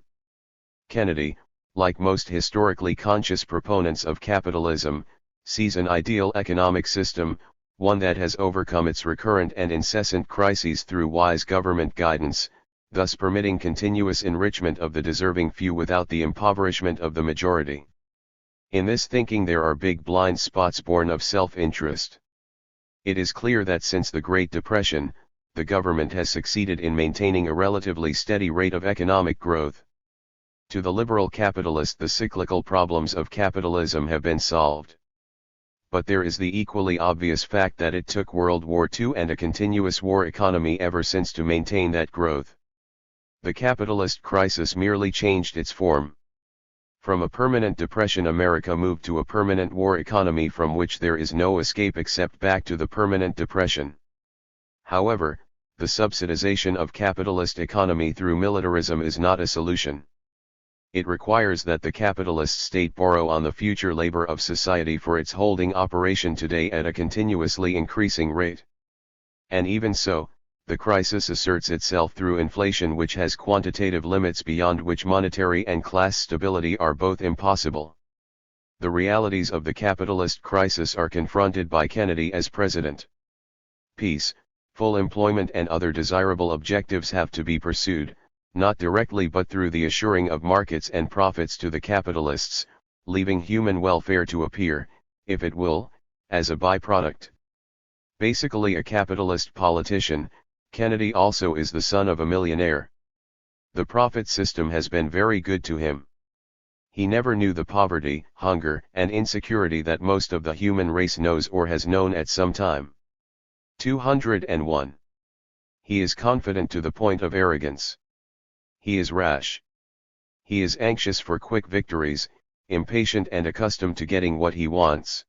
Kennedy, like most historically conscious proponents of capitalism, sees an ideal economic system, one that has overcome its recurrent and incessant crises through wise government guidance, thus permitting continuous enrichment of the deserving few without the impoverishment of the majority. In this thinking there are big blind spots born of self-interest. It is clear that since the Great Depression, the government has succeeded in maintaining a relatively steady rate of economic growth. To the liberal capitalist, the cyclical problems of capitalism have been solved. But there is the equally obvious fact that it took World War II and a continuous war economy ever since to maintain that growth. The capitalist crisis merely changed its form. From a permanent depression, America moved to a permanent war economy from which there is no escape except back to the permanent depression. However, the subsidization of capitalist economy through militarism is not a solution. It requires that the capitalist state borrow on the future labor of society for its holding operation today at a continuously increasing rate. And even so, the crisis asserts itself through inflation, which has quantitative limits beyond which monetary and class stability are both impossible. The realities of the capitalist crisis are confronted by Kennedy as president. Peace, full employment and other desirable objectives have to be pursued, not directly but through the assuring of markets and profits to the capitalists, leaving human welfare to appear, if it will, as a byproduct. Basically a capitalist politician, Kennedy also is the son of a millionaire. The profit system has been very good to him. He never knew the poverty, hunger, and insecurity that most of the human race knows or has known at some time. 201. He is confident to the point of arrogance. He is rash. He is anxious for quick victories, impatient and accustomed to getting what he wants.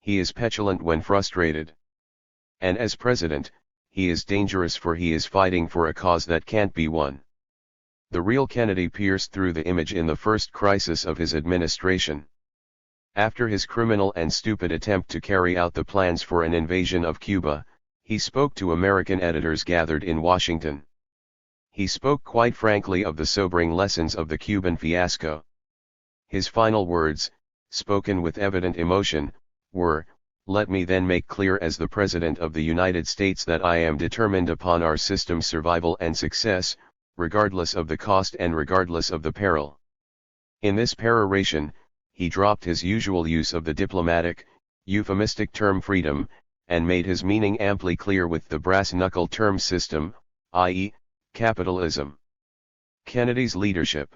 He is petulant when frustrated. And as president, he is dangerous, for he is fighting for a cause that can't be won. The real Kennedy pierced through the image in the first crisis of his administration. After his criminal and stupid attempt to carry out the plans for an invasion of Cuba, he spoke to American editors gathered in Washington. He spoke quite frankly of the sobering lessons of the Cuban fiasco. His final words, spoken with evident emotion, were, "Let me then make clear as the President of the United States that I am determined upon our system's survival and success, regardless of the cost and regardless of the peril." In this peroration, he dropped his usual use of the diplomatic, euphemistic term freedom, and made his meaning amply clear with the brass-knuckle term system, i.e., capitalism. Kennedy's leadership.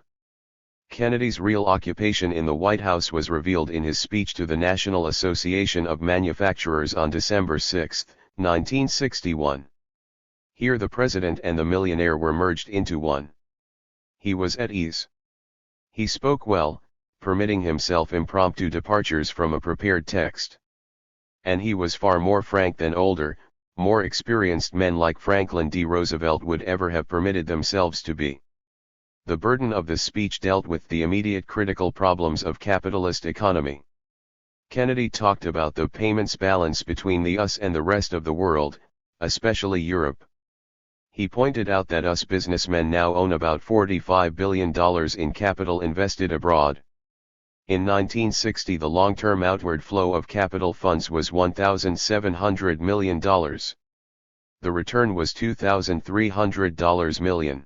Kennedy's real occupation in the White House was revealed in his speech to the National Association of Manufacturers on December 6, 1961. Here the president and the millionaire were merged into one. He was at ease. He spoke well, permitting himself impromptu departures from a prepared text. And he was far more frank than older, more experienced men like Franklin D. Roosevelt would ever have permitted themselves to be. The burden of this speech dealt with the immediate critical problems of capitalist economy. Kennedy talked about the payments balance between the us and the rest of the world, especially Europe. He pointed out that us businessmen now own about $45 billion in capital invested abroad. In 1960 the long-term outward flow of capital funds was $1,700 million. The return was $2,300 million.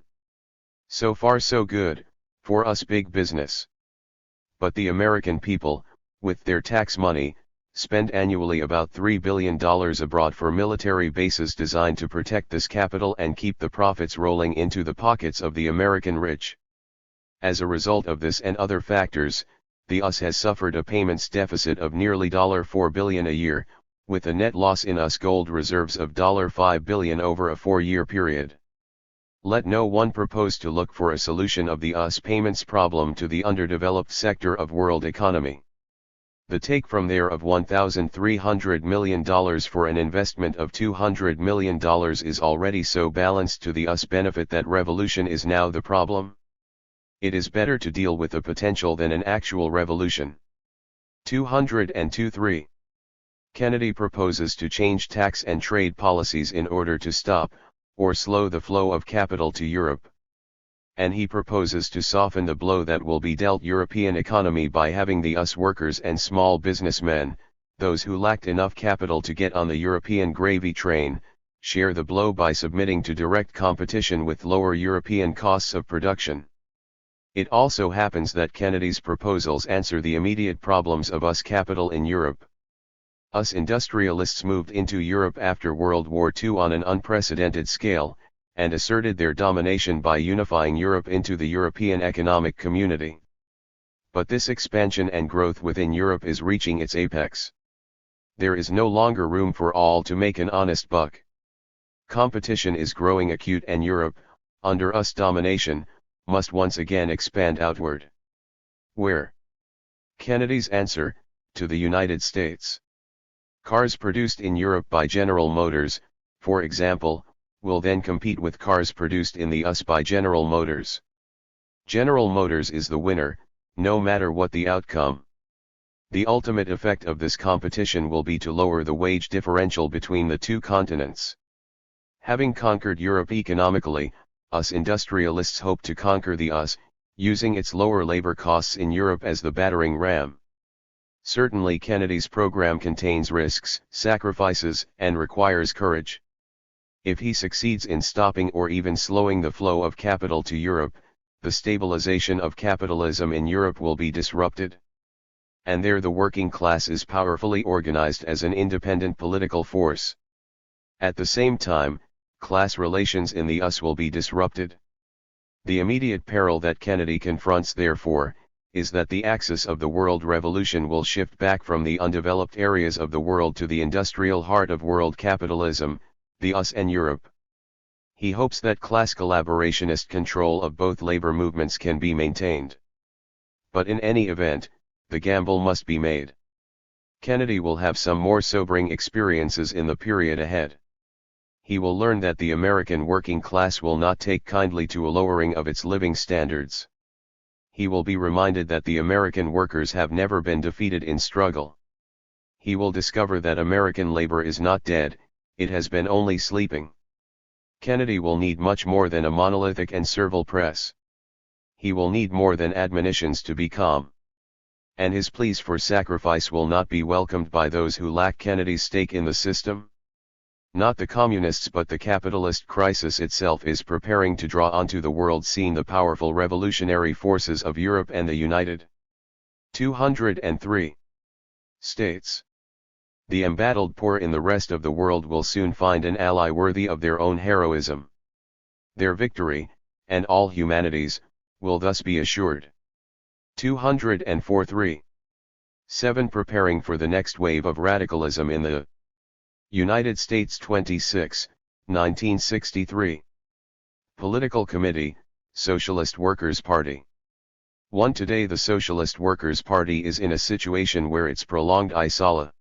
So far so good, for us big business. But the American people, with their tax money, spend annually about $3 billion abroad for military bases designed to protect this capital and keep the profits rolling into the pockets of the American rich. As a result of this and other factors, the US has suffered a payments deficit of nearly $4 billion a year, with a net loss in US gold reserves of $5 billion over a 4-year period. Let no one propose to look for a solution of the US payments problem to the underdeveloped sector of world economy. The take from there of $1,300 million for an investment of $200 million is already so balanced to the US benefit that revolution is now the problem. It is better to deal with a potential than an actual revolution. 202.3. Kennedy proposes to change tax and trade policies in order to stop, or slow the flow of capital to Europe. And he proposes to soften the blow that will be dealt European economy by having the US workers and small businessmen, those who lacked enough capital to get on the European gravy train, share the blow by submitting to direct competition with lower European costs of production. It also happens that Kennedy's proposals answer the immediate problems of US capital in Europe. US industrialists moved into Europe after World War II on an unprecedented scale, and asserted their domination by unifying Europe into the European Economic Community. But this expansion and growth within Europe is reaching its apex. There is no longer room for all to make an honest buck. Competition is growing acute and Europe, under US domination, must once again expand outward. Where? Kennedy's answer, to the United States. Cars produced in Europe by General Motors, for example, will then compete with cars produced in the US by General Motors. General Motors is the winner, no matter what the outcome. The ultimate effect of this competition will be to lower the wage differential between the two continents. Having conquered Europe economically, US industrialists hope to conquer the US, using its lower labor costs in Europe as the battering ram. Certainly Kennedy's program contains risks, sacrifices, and requires courage. If he succeeds in stopping or even slowing the flow of capital to Europe, the stabilization of capitalism in Europe will be disrupted. And there the working class is powerfully organized as an independent political force. At the same time, class relations in the US will be disrupted. The immediate peril that Kennedy confronts therefore, is that the axis of the world revolution will shift back from the undeveloped areas of the world to the industrial heart of world capitalism, the US and Europe. He hopes that class collaborationist control of both labor movements can be maintained. But in any event, the gamble must be made. Kennedy will have some more sobering experiences in the period ahead. He will learn that the American working class will not take kindly to a lowering of its living standards. he will be reminded that the American workers have never been defeated in struggle. He will discover that American labor is not dead, it has been only sleeping. Kennedy will need much more than a monolithic and servile press. He will need more than admonitions to be calm. And his pleas for sacrifice will not be welcomed by those who lack Kennedy's stake in the system. Not the communists but the capitalist crisis itself is preparing to draw onto the world scene the powerful revolutionary forces of Europe and the United 203 States. The embattled poor in the rest of the world will soon find an ally worthy of their own heroism. Their victory, and all humanity's, will thus be assured. 204-3. 7. Preparing for the next wave of radicalism in the United States. 26, 1963. Political Committee, Socialist Workers' Party. 1. Today the Socialist Workers' Party is in a situation where its prolonged isolation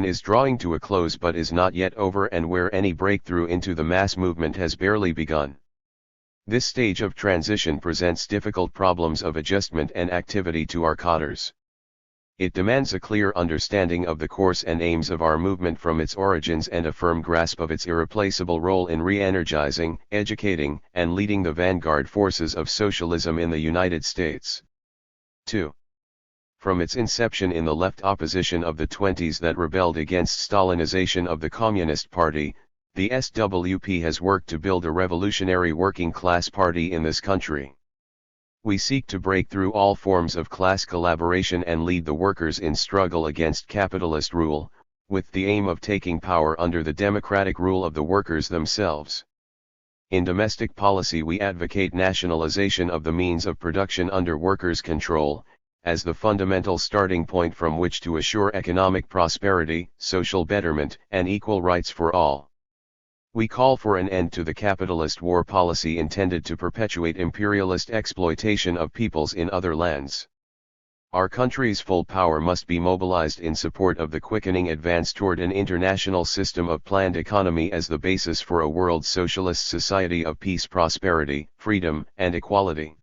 is drawing to a close but is not yet over, and where any breakthrough into the mass movement has barely begun. This stage of transition presents difficult problems of adjustment and activity to our cadres. It demands a clear understanding of the course and aims of our movement from its origins and a firm grasp of its irreplaceable role in re-energizing, educating, and leading the vanguard forces of socialism in the United States. 2. From its inception in the left opposition of the 20s that rebelled against Stalinization of the Communist Party, the SWP has worked to build a revolutionary working class party in this country. We seek to break through all forms of class collaboration and lead the workers in struggle against capitalist rule, with the aim of taking power under the democratic rule of the workers themselves. In domestic policy we advocate nationalization of the means of production under workers' control, as the fundamental starting point from which to assure economic prosperity, social betterment, and equal rights for all. We call for an end to the capitalist war policy intended to perpetuate imperialist exploitation of peoples in other lands. Our country's full power must be mobilized in support of the quickening advance toward an international system of planned economy as the basis for a world socialist society of peace, prosperity, freedom, and equality.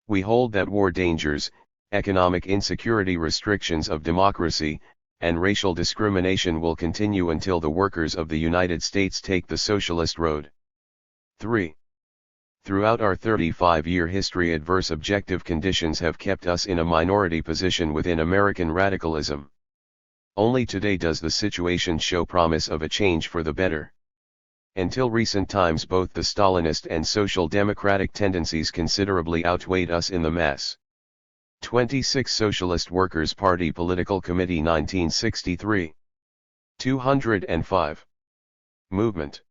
We hold that war dangers, economic insecurity, restrictions of democracy, and racial discrimination will continue until the workers of the United States take the socialist road. 3. Throughout our 35-year history, adverse objective conditions have kept us in a minority position within American radicalism. Only today does the situation show promise of a change for the better. Until recent times, both the Stalinist and social democratic tendencies considerably outweighed us in the mass. 26 Socialist Workers' Party Political Committee 1963. 205. Movement.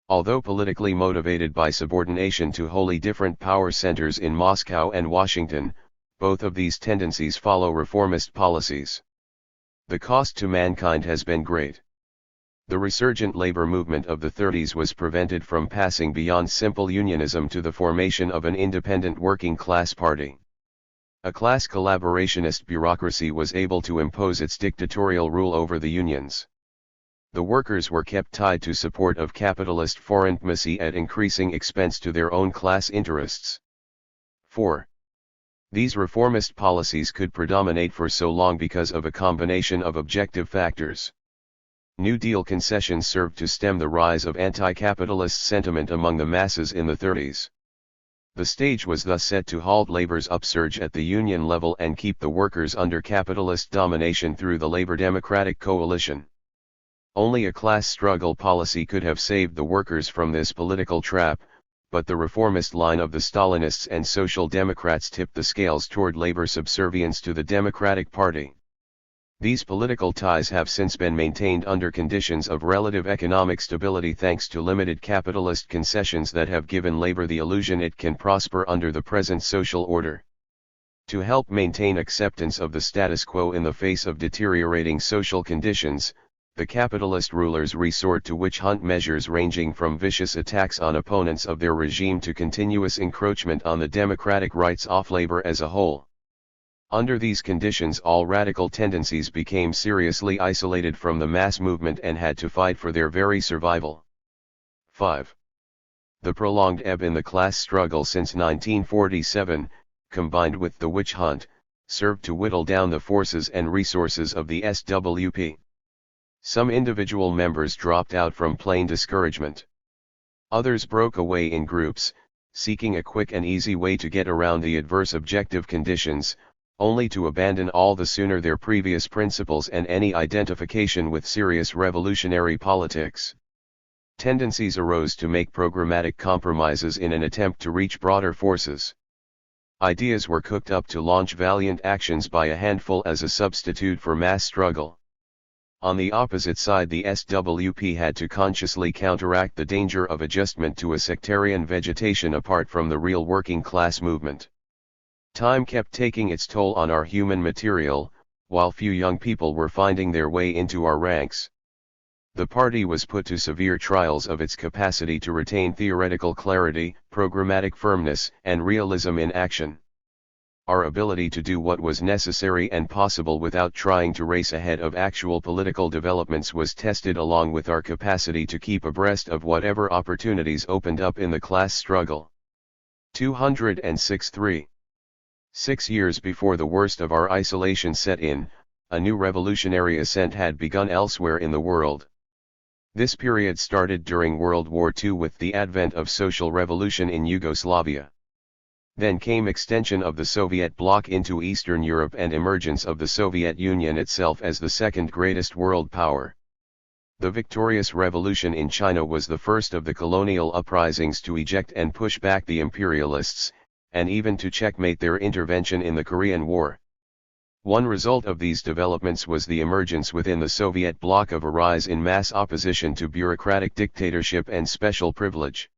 Although politically motivated by subordination to wholly different power centers in Moscow and Washington, both of these tendencies follow reformist policies. The cost to mankind has been great. The resurgent labor movement of the 30s was prevented from passing beyond simple unionism to the formation of an independent working class party. A class collaborationist bureaucracy was able to impose its dictatorial rule over the unions. The workers were kept tied to support of capitalist foreign diplomacy at increasing expense to their own class interests. 4. These reformist policies could predominate for so long because of a combination of objective factors. New Deal concessions served to stem the rise of anti-capitalist sentiment among the masses in the 30s. The stage was thus set to halt labor's upsurge at the union level and keep the workers under capitalist domination through the Labor Democratic Coalition. Only a class struggle policy could have saved the workers from this political trap, but the reformist line of the Stalinists and Social Democrats tipped the scales toward labor subservience to the Democratic Party. These political ties have since been maintained under conditions of relative economic stability thanks to limited capitalist concessions that have given labor the illusion it can prosper under the present social order. To help maintain acceptance of the status quo in the face of deteriorating social conditions, the capitalist rulers resort to witch hunt measures ranging from vicious attacks on opponents of their regime to continuous encroachment on the democratic rights of labor as a whole. Under these conditions, all radical tendencies became seriously isolated from the mass movement and had to fight for their very survival. 5. The prolonged ebb in the class struggle since 1947, combined with the witch hunt, served to whittle down the forces and resources of the SWP. Some individual members dropped out from plain discouragement. Others broke away in groups, seeking a quick and easy way to get around the adverse objective conditions, only to abandon all the sooner their previous principles and any identification with serious revolutionary politics. Tendencies arose to make programmatic compromises in an attempt to reach broader forces. Ideas were cooked up to launch valiant actions by a handful as a substitute for mass struggle. On the opposite side, the SWP had to consciously counteract the danger of adjustment to a sectarian vegetation apart from the real working class movement. Time kept taking its toll on our human material, while few young people were finding their way into our ranks. The party was put to severe trials of its capacity to retain theoretical clarity, programmatic firmness, and realism in action. Our ability to do what was necessary and possible without trying to race ahead of actual political developments was tested, along with our capacity to keep abreast of whatever opportunities opened up in the class struggle. 206-3. 6 years before the worst of our isolation set in, a new revolutionary ascent had begun elsewhere in the world. This period started during World War II with the advent of social revolution in Yugoslavia. Then came extension of the Soviet bloc into Eastern Europe and emergence of the Soviet Union itself as the second greatest world power. The victorious revolution in China was the first of the colonial uprisings to eject and push back the imperialists, and even to checkmate their intervention in the Korean War. One result of these developments was the emergence within the Soviet bloc of a rise in mass opposition to bureaucratic dictatorship and special privilege.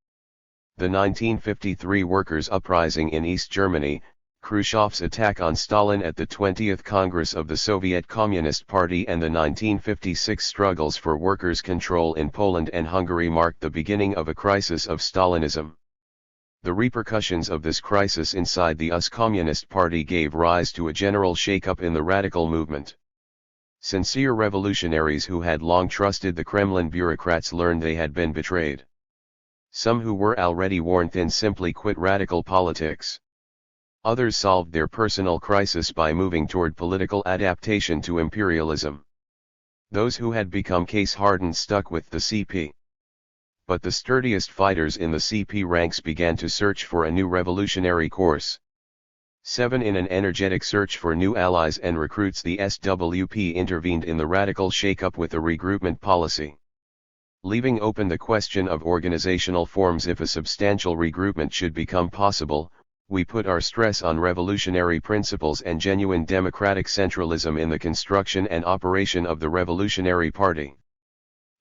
The 1953 workers' uprising in East Germany, Khrushchev's attack on Stalin at the 20th Congress of the Soviet Communist Party, and the 1956 struggles for workers' control in Poland and Hungary marked the beginning of a crisis of Stalinism. The repercussions of this crisis inside the US Communist Party gave rise to a general shake-up in the radical movement. Sincere revolutionaries who had long trusted the Kremlin bureaucrats learned they had been betrayed. Some who were already worn thin simply quit radical politics. Others solved their personal crisis by moving toward political adaptation to imperialism. Those who had become case-hardened stuck with the CP. But the sturdiest fighters in the CP ranks began to search for a new revolutionary course. 7. In an energetic search for new allies and recruits, the SWP intervened in the radical shake-up with a regroupment policy. Leaving open the question of organizational forms if a substantial regroupment should become possible, we put our stress on revolutionary principles and genuine democratic centralism in the construction and operation of the Revolutionary Party.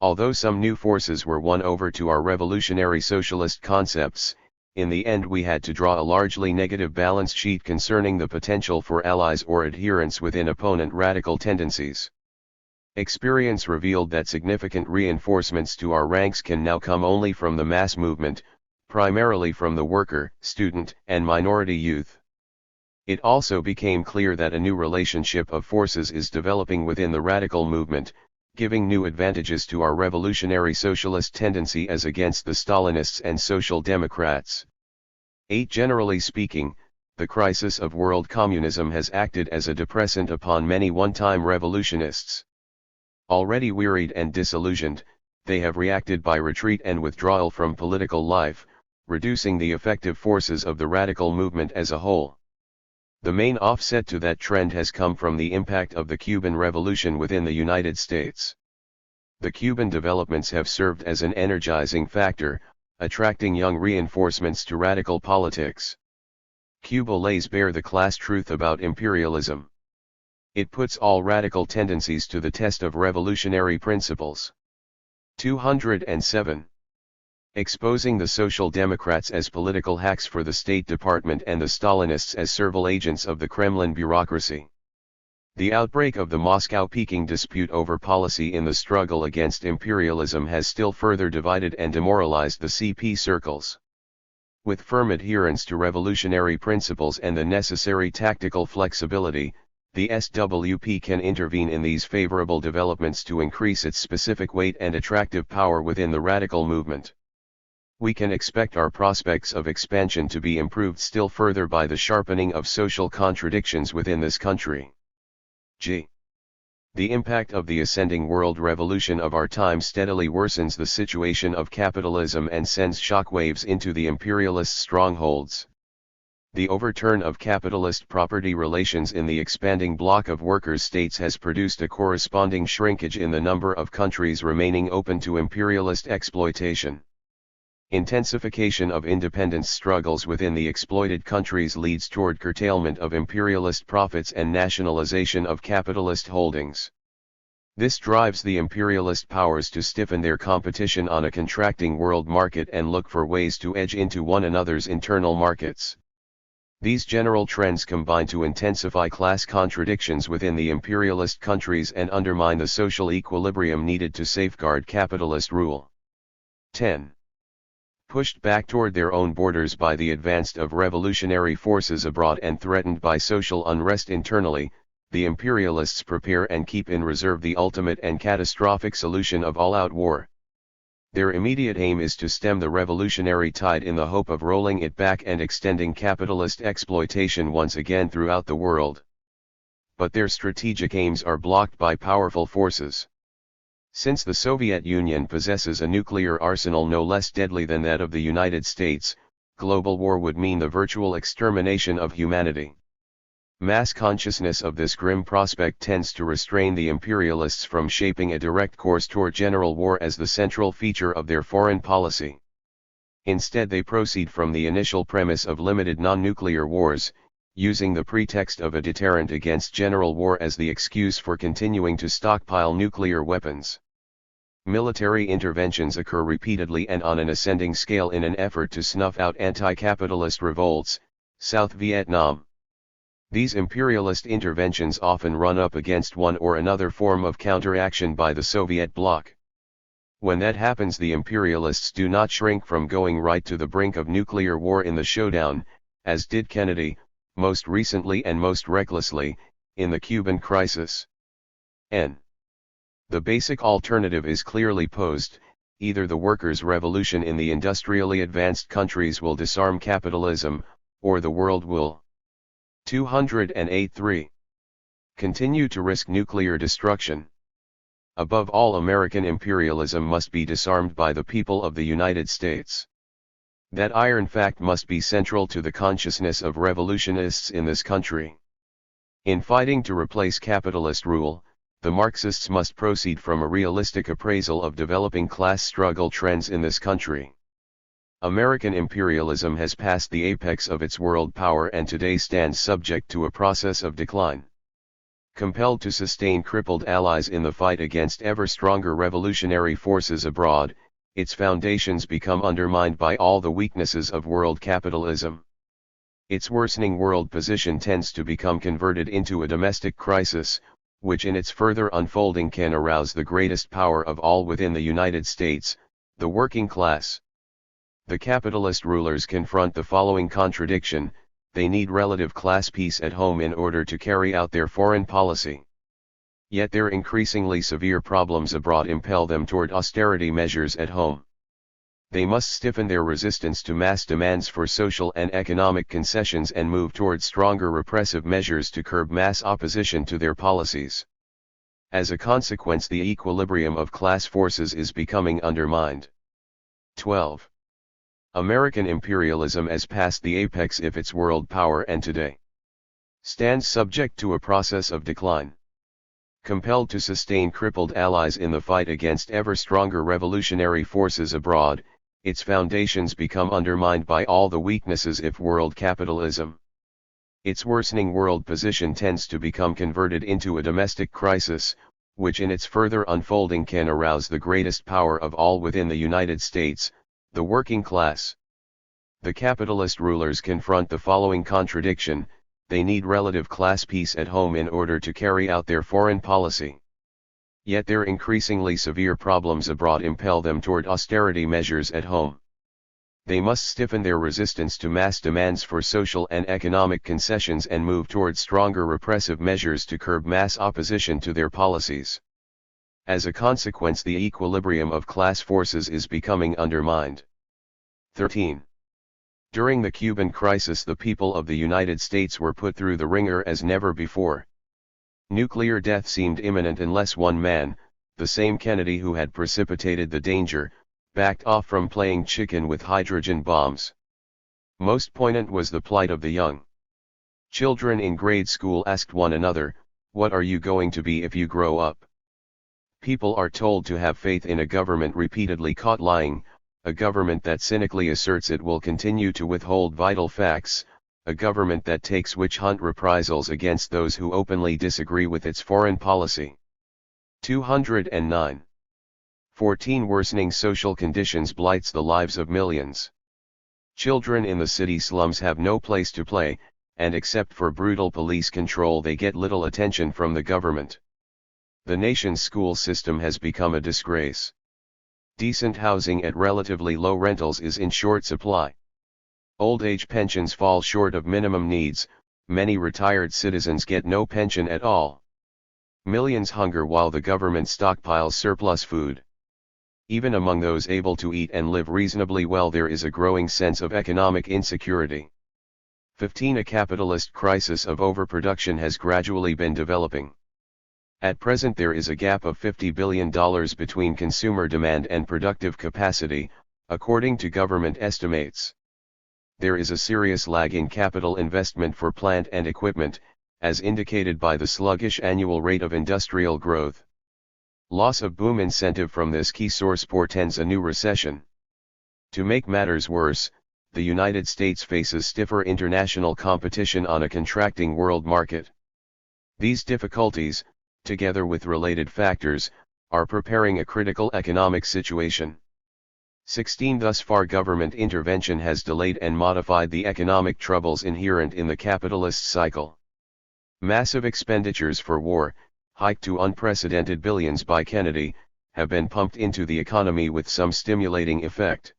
Although some new forces were won over to our revolutionary socialist concepts, in the end we had to draw a largely negative balance sheet concerning the potential for allies or adherents within opponent radical tendencies. Experience revealed that significant reinforcements to our ranks can now come only from the mass movement, primarily from the worker, student, and minority youth. It also became clear that a new relationship of forces is developing within the radical movement, giving new advantages to our revolutionary socialist tendency as against the Stalinists and Social Democrats. 8. Generally speaking, the crisis of world communism has acted as a depressant upon many one-time revolutionists. Already wearied and disillusioned, they have reacted by retreat and withdrawal from political life, reducing the effective forces of the radical movement as a whole. The main offset to that trend has come from the impact of the Cuban Revolution within the United States. The Cuban developments have served as an energizing factor, attracting young reinforcements to radical politics. Cuba lays bare the class truth about imperialism. It puts all radical tendencies to the test of revolutionary principles. 207. Exposing the Social Democrats as political hacks for the State Department and the Stalinists as servile agents of the Kremlin bureaucracy. The outbreak of the Moscow-Peking dispute over policy in the struggle against imperialism has still further divided and demoralized the CP circles. With firm adherence to revolutionary principles and the necessary tactical flexibility, the SWP can intervene in these favorable developments to increase its specific weight and attractive power within the radical movement. We can expect our prospects of expansion to be improved still further by the sharpening of social contradictions within this country. G. The impact of the ascending world revolution of our time steadily worsens the situation of capitalism and sends shockwaves into the imperialist strongholds. The overturn of capitalist property relations in the expanding bloc of workers' states has produced a corresponding shrinkage in the number of countries remaining open to imperialist exploitation. Intensification of independence struggles within the exploited countries leads toward curtailment of imperialist profits and nationalization of capitalist holdings. This drives the imperialist powers to stiffen their competition on a contracting world market and look for ways to edge into one another's internal markets. These general trends combine to intensify class contradictions within the imperialist countries and undermine the social equilibrium needed to safeguard capitalist rule. 10. Pushed back toward their own borders by the advance of revolutionary forces abroad and threatened by social unrest internally, the imperialists prepare and keep in reserve the ultimate and catastrophic solution of all-out war. Their immediate aim is to stem the revolutionary tide in the hope of rolling it back and extending capitalist exploitation once again throughout the world. But their strategic aims are blocked by powerful forces. Since the Soviet Union possesses a nuclear arsenal no less deadly than that of the United States, global war would mean the virtual extermination of humanity. Mass consciousness of this grim prospect tends to restrain the imperialists from shaping a direct course toward general war as the central feature of their foreign policy. Instead, they proceed from the initial premise of limited non-nuclear wars, using the pretext of a deterrent against general war as the excuse for continuing to stockpile nuclear weapons. Military interventions occur repeatedly and on an ascending scale in an effort to snuff out anti-capitalist revolts, South Vietnam. These imperialist interventions often run up against one or another form of counteraction by the Soviet bloc. When that happens, the imperialists do not shrink from going right to the brink of nuclear war in the showdown, as did Kennedy, most recently and most recklessly, in the Cuban crisis. N. The basic alternative is clearly posed: either the workers' revolution in the industrially advanced countries will disarm capitalism, or the world will 208.3. Continue to risk nuclear destruction. Above all, American imperialism must be disarmed by the people of the United States. That iron fact must be central to the consciousness of revolutionists in this country. In fighting to replace capitalist rule, the Marxists must proceed from a realistic appraisal of developing class struggle trends in this country. American imperialism has passed the apex of its world power and today stands subject to a process of decline. Compelled to sustain crippled allies in the fight against ever stronger revolutionary forces abroad, its foundations become undermined by all the weaknesses of world capitalism. Its worsening world position tends to become converted into a domestic crisis, which in its further unfolding can arouse the greatest power of all within the United States, the working class. The capitalist rulers confront the following contradiction: they need relative class peace at home in order to carry out their foreign policy. Yet their increasingly severe problems abroad impel them toward austerity measures at home. They must stiffen their resistance to mass demands for social and economic concessions and move toward stronger repressive measures to curb mass opposition to their policies. As a consequence, the equilibrium of class forces is becoming undermined. 12. American imperialism has passed the apex of its world power and today stands subject to a process of decline. Compelled to sustain crippled allies in the fight against ever stronger revolutionary forces abroad, its foundations become undermined by all the weaknesses of world capitalism. Its worsening world position tends to become converted into a domestic crisis, which in its further unfolding can arouse the greatest power of all within the United States, the working class. The capitalist rulers confront the following contradiction: they need relative class peace at home in order to carry out their foreign policy. Yet their increasingly severe problems abroad impel them toward austerity measures at home. They must stiffen their resistance to mass demands for social and economic concessions and move toward stronger repressive measures to curb mass opposition to their policies. As a consequence, the equilibrium of class forces is becoming undermined. 13. During the Cuban crisis, the people of the United States were put through the ringer as never before. Nuclear death seemed imminent unless one man, the same Kennedy who had precipitated the danger, backed off from playing chicken with hydrogen bombs. Most poignant was the plight of the young. Children in grade school asked one another, "What are you going to be if you grow up?" People are told to have faith in a government repeatedly caught lying, a government that cynically asserts it will continue to withhold vital facts, a government that takes witch hunt reprisals against those who openly disagree with its foreign policy. 209. 14. Worsening social conditions blights the lives of millions. Children in the city slums have no place to play, and except for brutal police control they get little attention from the government. The nation's school system has become a disgrace. Decent housing at relatively low rentals is in short supply. Old age pensions fall short of minimum needs, many retired citizens get no pension at all. Millions hunger while the government stockpiles surplus food. Even among those able to eat and live reasonably well there is a growing sense of economic insecurity. 15. A capitalist crisis of overproduction has gradually been developing. At present there is a gap of $50 billion between consumer demand and productive capacity, according to government estimates. There is a serious lag in capital investment for plant and equipment, as indicated by the sluggish annual rate of industrial growth. Loss of boom incentive from this key source portends a new recession. To make matters worse, the United States faces stiffer international competition on a contracting world market. These difficulties, together with related factors, are preparing a critical economic situation. 16. Thus far government intervention has delayed and modified the economic troubles inherent in the capitalist cycle. Massive expenditures for war, hiked to unprecedented billions by Kennedy, have been pumped into the economy with some stimulating effect.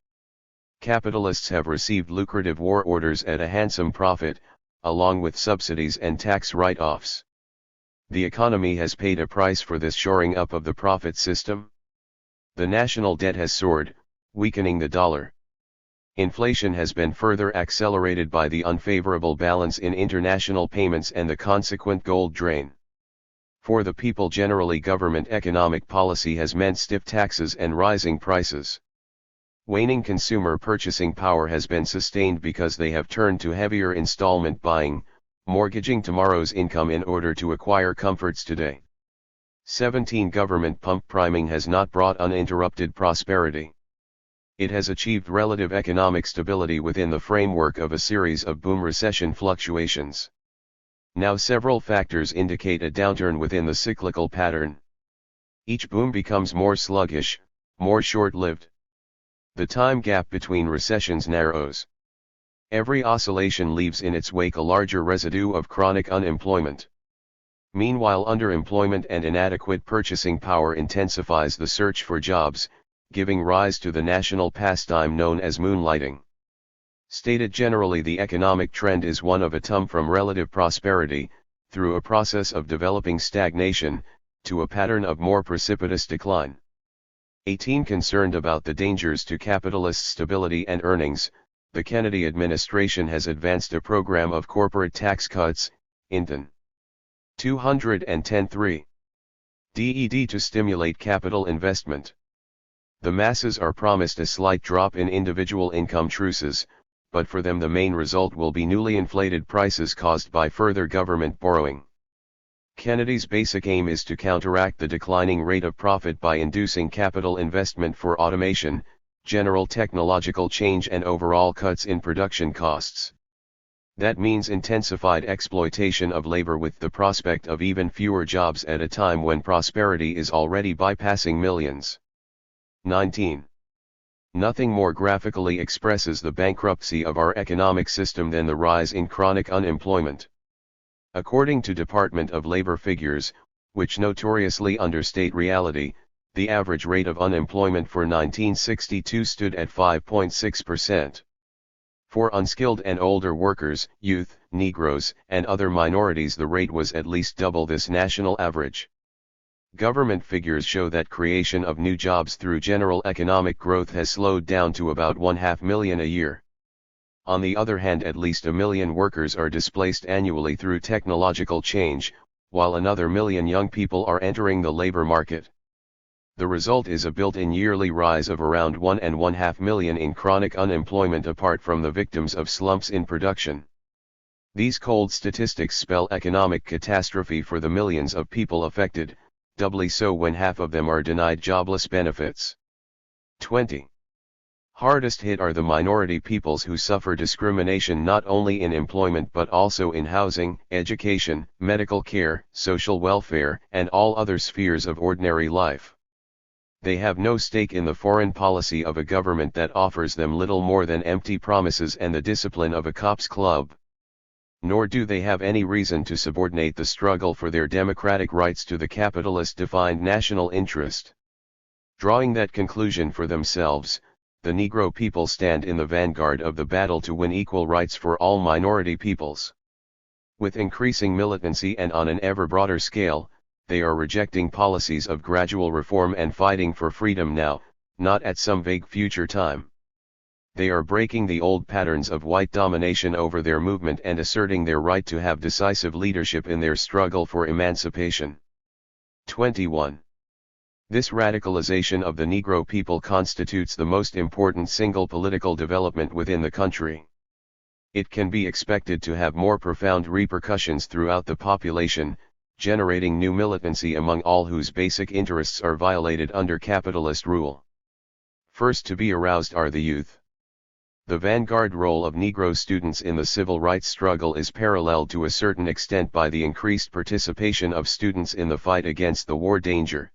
Capitalists have received lucrative war orders at a handsome profit, along with subsidies and tax write-offs. The economy has paid a price for this shoring up of the profit system. The national debt has soared, weakening the dollar. Inflation has been further accelerated by the unfavorable balance in international payments and the consequent gold drain. For the people generally, government economic policy has meant stiff taxes and rising prices. Waning consumer purchasing power has been sustained because they have turned to heavier installment buying, mortgaging tomorrow's income in order to acquire comforts today. 17. Government pump priming has not brought uninterrupted prosperity. It has achieved relative economic stability within the framework of a series of boom-recession fluctuations. Now several factors indicate a downturn within the cyclical pattern. Each boom becomes more sluggish, more short-lived. The time gap between recessions narrows. Every oscillation leaves in its wake a larger residue of chronic unemployment. Meanwhile, underemployment and inadequate purchasing power intensifies the search for jobs, giving rise to the national pastime known as moonlighting. Stated generally, the economic trend is one of a tum from relative prosperity, through a process of developing stagnation, to a pattern of more precipitous decline. 18. Concerned about the dangers to capitalist stability and earnings, the Kennedy administration has advanced a program of corporate tax cuts, INTN. 210.3. DED to stimulate capital investment. The masses are promised a slight drop in individual income truces, but for them the main result will be newly inflated prices caused by further government borrowing. Kennedy's basic aim is to counteract the declining rate of profit by inducing capital investment for automation, general technological change and overall cuts in production costs. That means intensified exploitation of labor with the prospect of even fewer jobs at a time when prosperity is already bypassing millions. 19. Nothing more graphically expresses the bankruptcy of our economic system than the rise in chronic unemployment. According to Department of Labor figures, which notoriously understate reality, the average rate of unemployment for 1962 stood at 5.6%. For unskilled and older workers, youth, Negroes, and other minorities the rate was at least double this national average. Government figures show that creation of new jobs through general economic growth has slowed down to about 1/2 million a year. On the other hand, at least 1 million workers are displaced annually through technological change, while another million young people are entering the labor market. The result is a built-in yearly rise of around 1.5 million in chronic unemployment apart from the victims of slumps in production. These cold statistics spell economic catastrophe for the millions of people affected, doubly so when half of them are denied jobless benefits. 20. Hardest hit are the minority peoples who suffer discrimination not only in employment but also in housing, education, medical care, social welfare, and all other spheres of ordinary life. They have no stake in the foreign policy of a government that offers them little more than empty promises and the discipline of a cops club. Nor do they have any reason to subordinate the struggle for their democratic rights to the capitalist-defined national interest. Drawing that conclusion for themselves, the Negro people stand in the vanguard of the battle to win equal rights for all minority peoples. With increasing militancy and on an ever broader scale, they are rejecting policies of gradual reform and fighting for freedom now, not at some vague future time. They are breaking the old patterns of white domination over their movement and asserting their right to have decisive leadership in their struggle for emancipation. 21. This radicalization of the Negro people constitutes the most important single political development within the country. It can be expected to have more profound repercussions throughout the population, generating new militancy among all whose basic interests are violated under capitalist rule. First to be aroused are the youth. The vanguard role of Negro students in the civil rights struggle is paralleled to a certain extent by the increased participation of students in the fight against the war danger.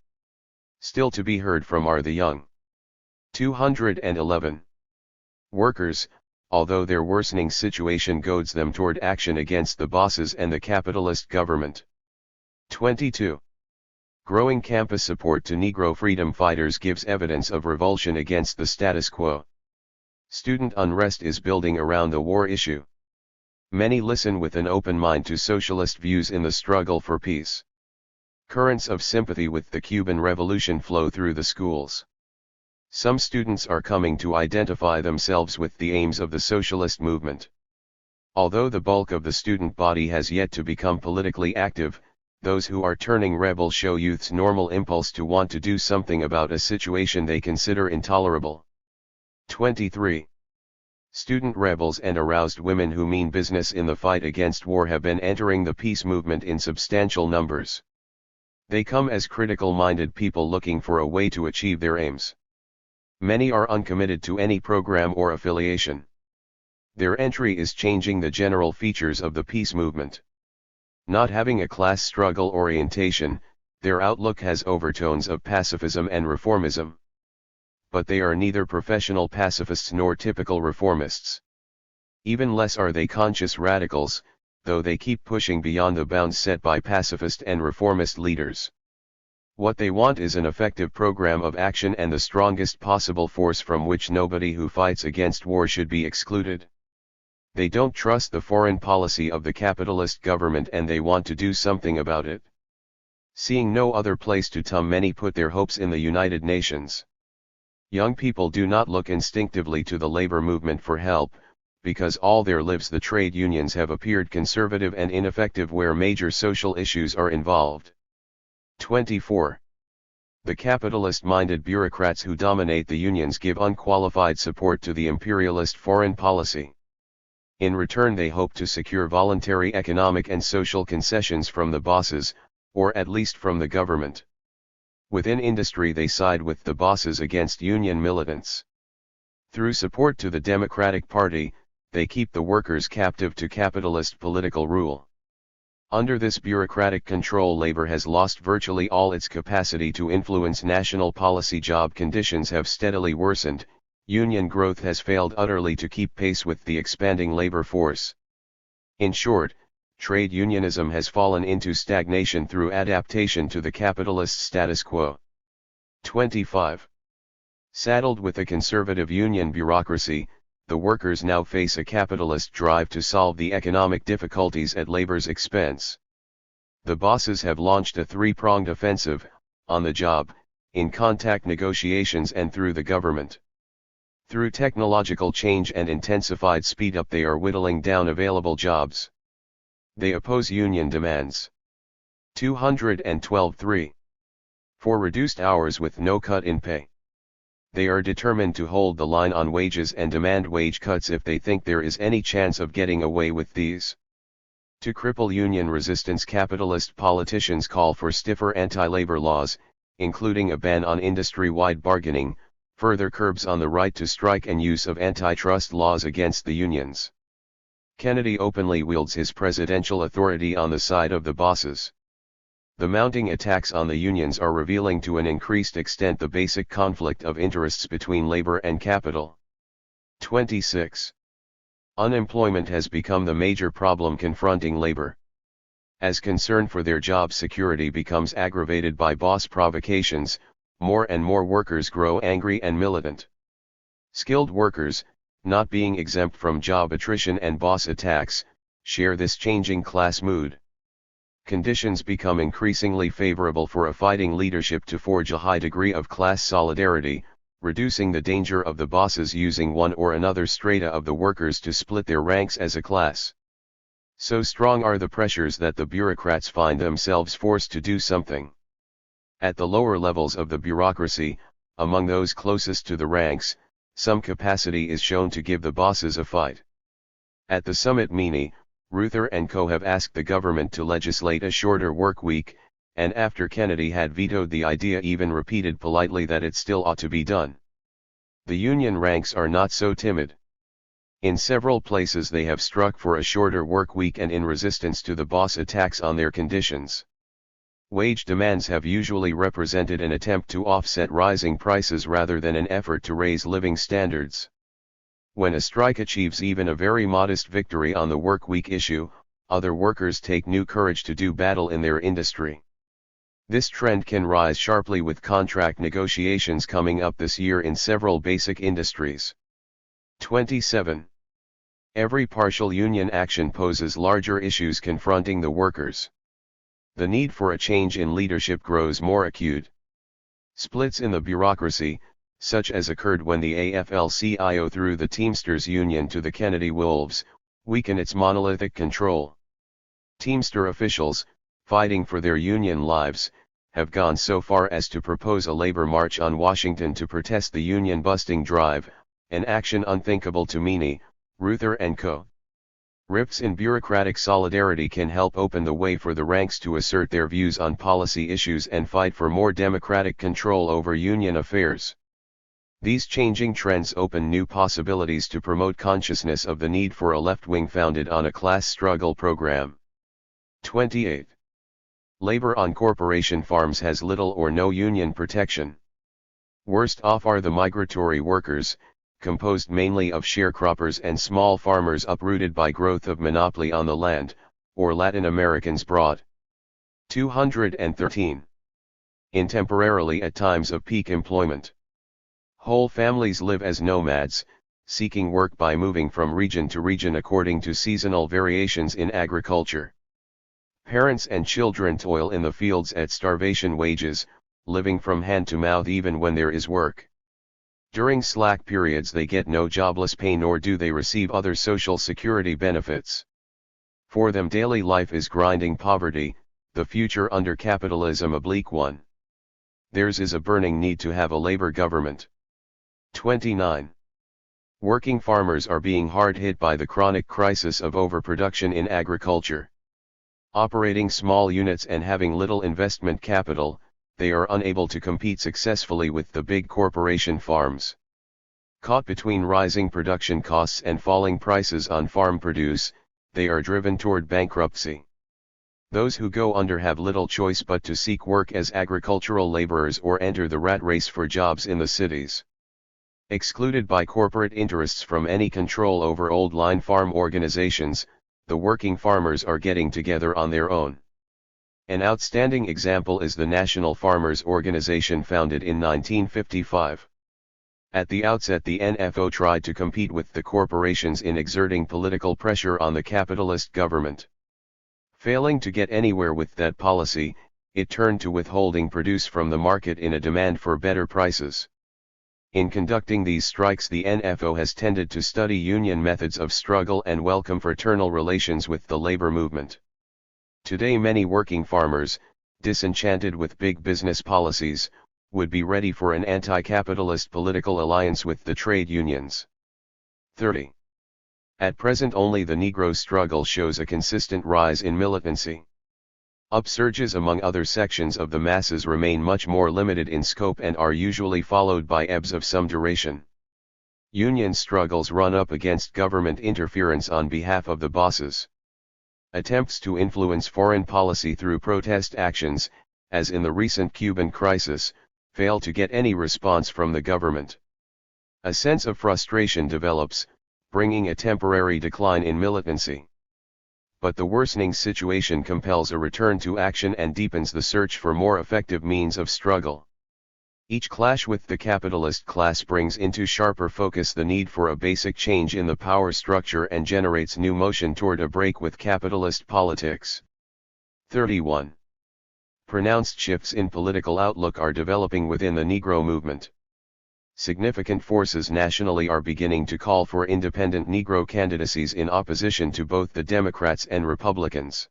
Still to be heard from are the young. 211. Workers, although their worsening situation goads them toward action against the bosses and the capitalist government. 22. Growing campus support to Negro freedom fighters gives evidence of revulsion against the status quo. Student unrest is building around the war issue. Many listen with an open mind to socialist views in the struggle for peace. Currents of sympathy with the Cuban Revolution flow through the schools. Some students are coming to identify themselves with the aims of the socialist movement. Although the bulk of the student body has yet to become politically active, those who are turning rebel show youth's normal impulse to want to do something about a situation they consider intolerable. 23. Student rebels and aroused women who mean business in the fight against war have been entering the peace movement in substantial numbers. They come as critical-minded people looking for a way to achieve their aims. Many are uncommitted to any program or affiliation. Their entry is changing the general features of the peace movement. Not having a class struggle orientation, their outlook has overtones of pacifism and reformism. But they are neither professional pacifists nor typical reformists. Even less are they conscious radicals, though they keep pushing beyond the bounds set by pacifist and reformist leaders. What they want is an effective program of action and the strongest possible force from which nobody who fights against war should be excluded. They don't trust the foreign policy of the capitalist government and they want to do something about it. Seeing no other place to turn, many put their hopes in the United Nations. Young people do not look instinctively to the labor movement for help, because all their lives the trade unions have appeared conservative and ineffective where major social issues are involved. 24. The capitalist-minded bureaucrats who dominate the unions give unqualified support to the imperialist foreign policy. In return they hope to secure voluntary economic and social concessions from the bosses, or at least from the government. Within industry they side with the bosses against union militants. Through support to the Democratic Party, they keep the workers captive to capitalist political rule. Under this bureaucratic control, labor has lost virtually all its capacity to influence national policy. Job conditions have steadily worsened, union growth has failed utterly to keep pace with the expanding labor force. In short, trade unionism has fallen into stagnation through adaptation to the capitalist status quo. 25. Saddled with a conservative union bureaucracy, the workers now face a capitalist drive to solve the economic difficulties at labor's expense. The bosses have launched a three-pronged offensive, on the job, in contact negotiations and through the government. Through technological change and intensified speed up, they are whittling down available jobs. They oppose union demands. 212.3. For reduced hours with no cut in pay. They are determined to hold the line on wages and demand wage cuts if they think there is any chance of getting away with these. To cripple union resistance, capitalist politicians call for stiffer anti-labor laws, including a ban on industry-wide bargaining, further curbs on the right to strike and use of antitrust laws against the unions. Kennedy openly wields his presidential authority on the side of the bosses. The mounting attacks on the unions are revealing to an increased extent the basic conflict of interests between labor and capital. 26. Unemployment has become the major problem confronting labor. As concern for their job security becomes aggravated by boss provocations, more and more workers grow angry and militant. Skilled workers, not being exempt from job attrition and boss attacks, share this changing class mood. Conditions become increasingly favorable for a fighting leadership to forge a high degree of class solidarity, reducing the danger of the bosses using one or another strata of the workers to split their ranks as a class. So strong are the pressures that the bureaucrats find themselves forced to do something. At the lower levels of the bureaucracy, among those closest to the ranks, some capacity is shown to give the bosses a fight. At the summit meeting, Ruther and Co. have asked the government to legislate a shorter work week, and after Kennedy had vetoed the idea, even repeated politely that it still ought to be done. The union ranks are not so timid. In several places they have struck for a shorter work week, and in resistance to the boss attacks on their conditions. Wage demands have usually represented an attempt to offset rising prices rather than an effort to raise living standards. When a strike achieves even a very modest victory on the work week issue, other workers take new courage to do battle in their industry. This trend can rise sharply with contract negotiations coming up this year in several basic industries. 27. Every partial union action poses larger issues confronting the workers. The need for a change in leadership grows more acute. Splits in the bureaucracy, such as occurred when the AFL-CIO threw the Teamsters Union to the Kennedy Wolves, weaken its monolithic control. Teamster officials, fighting for their union lives, have gone so far as to propose a labor march on Washington to protest the union-busting drive, an action unthinkable to Meany, Ruther and Co. Rifts in bureaucratic solidarity can help open the way for the ranks to assert their views on policy issues and fight for more democratic control over union affairs. These changing trends open new possibilities to promote consciousness of the need for a left wing founded on a class struggle program. 28. Labor on corporation farms has little or no union protection. Worst off are the migratory workers, composed mainly of sharecroppers and small farmers uprooted by growth of monopoly on the land, or Latin Americans broad. 213. In temporarily at times of peak employment. Whole families live as nomads, seeking work by moving from region to region according to seasonal variations in agriculture. Parents and children toil in the fields at starvation wages, living from hand to mouth even when there is work. During slack periods they get no jobless pay, nor do they receive other social security benefits. For them daily life is grinding poverty, the future under capitalism a bleak one. Theirs is a burning need to have a labor government. 29. Working farmers are being hard hit by the chronic crisis of overproduction in agriculture. Operating small units and having little investment capital, they are unable to compete successfully with the big corporation farms. Caught between rising production costs and falling prices on farm produce, they are driven toward bankruptcy. Those who go under have little choice but to seek work as agricultural laborers or enter the rat race for jobs in the cities. Excluded by corporate interests from any control over old-line farm organizations, the working farmers are getting together on their own. An outstanding example is the National Farmers Organization, founded in 1955. At the outset, the NFO tried to compete with the corporations in exerting political pressure on the capitalist government. Failing to get anywhere with that policy, it turned to withholding produce from the market in a demand for better prices. In conducting these strikes, the NFO has tended to study union methods of struggle and welcome fraternal relations with the labor movement. Today many working farmers, disenchanted with big business policies, would be ready for an anti-capitalist political alliance with the trade unions. 30. At present only the Negro struggle shows a consistent rise in militancy. Upsurges among other sections of the masses remain much more limited in scope and are usually followed by ebbs of some duration. Union struggles run up against government interference on behalf of the bosses. Attempts to influence foreign policy through protest actions, as in the recent Cuban crisis, fail to get any response from the government. A sense of frustration develops, bringing a temporary decline in militancy. But the worsening situation compels a return to action and deepens the search for more effective means of struggle. Each clash with the capitalist class brings into sharper focus the need for a basic change in the power structure and generates new motion toward a break with capitalist politics. 31. Pronounced shifts in political outlook are developing within the Negro movement. Significant forces nationally are beginning to call for independent Negro candidacies in opposition to both the Democrats and Republicans.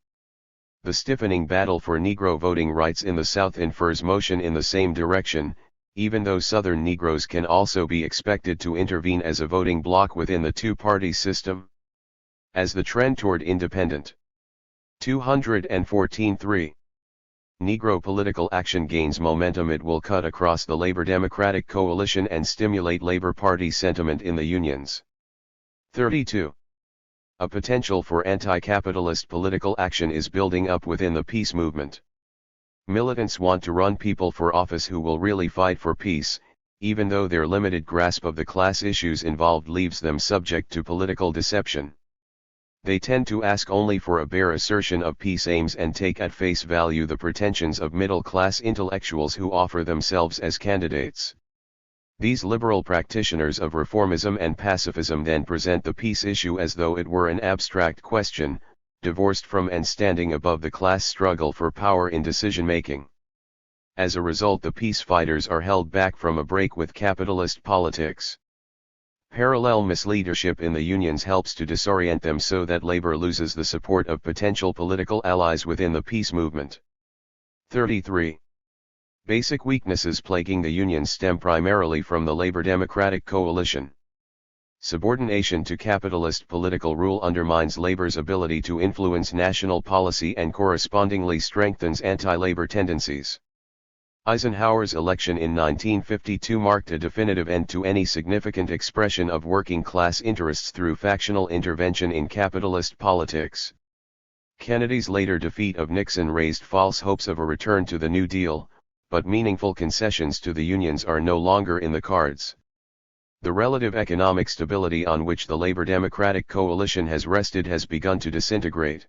The stiffening battle for Negro voting rights in the South infers motion in the same direction, even though Southern Negroes can also be expected to intervene as a voting bloc within the two-party system. As the trend toward independent 214.3 Negro political action gains momentum, it will cut across the Labor-Democratic coalition and stimulate Labor Party sentiment in the unions. 32. A potential for anti-capitalist political action is building up within the peace movement. Militants want to run people for office who will really fight for peace, even though their limited grasp of the class issues involved leaves them subject to political deception. They tend to ask only for a bare assertion of peace aims and take at face value the pretensions of middle-class intellectuals who offer themselves as candidates. These liberal practitioners of reformism and pacifism then present the peace issue as though it were an abstract question, divorced from and standing above the class struggle for power in decision-making. As a result, the peace fighters are held back from a break with capitalist politics. Parallel misleadership in the unions helps to disorient them so that labor loses the support of potential political allies within the peace movement. 33. Basic weaknesses plaguing the unions stem primarily from the Labor-Democratic coalition. Subordination to capitalist political rule undermines labor's ability to influence national policy and correspondingly strengthens anti-labor tendencies. Eisenhower's election in 1952 marked a definitive end to any significant expression of working-class interests through factional intervention in capitalist politics. Kennedy's later defeat of Nixon raised false hopes of a return to the New Deal, but meaningful concessions to the unions are no longer in the cards. The relative economic stability on which the Labor-Democratic coalition has rested has begun to disintegrate.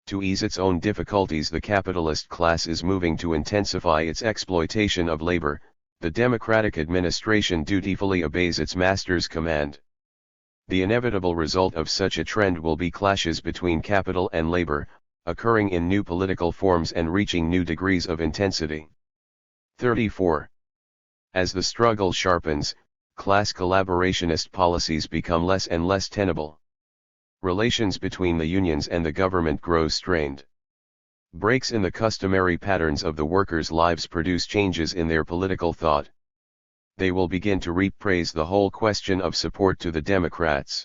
To ease its own difficulties, the capitalist class is moving to intensify its exploitation of labor. The Democratic administration dutifully obeys its master's command. The inevitable result of such a trend will be clashes between capital and labor, occurring in new political forms and reaching new degrees of intensity. 34. As the struggle sharpens, class collaborationist policies become less and less tenable. Relations between the unions and the government grow strained. Breaks in the customary patterns of the workers' lives produce changes in their political thought. They will begin to repraise the whole question of support to the Democrats.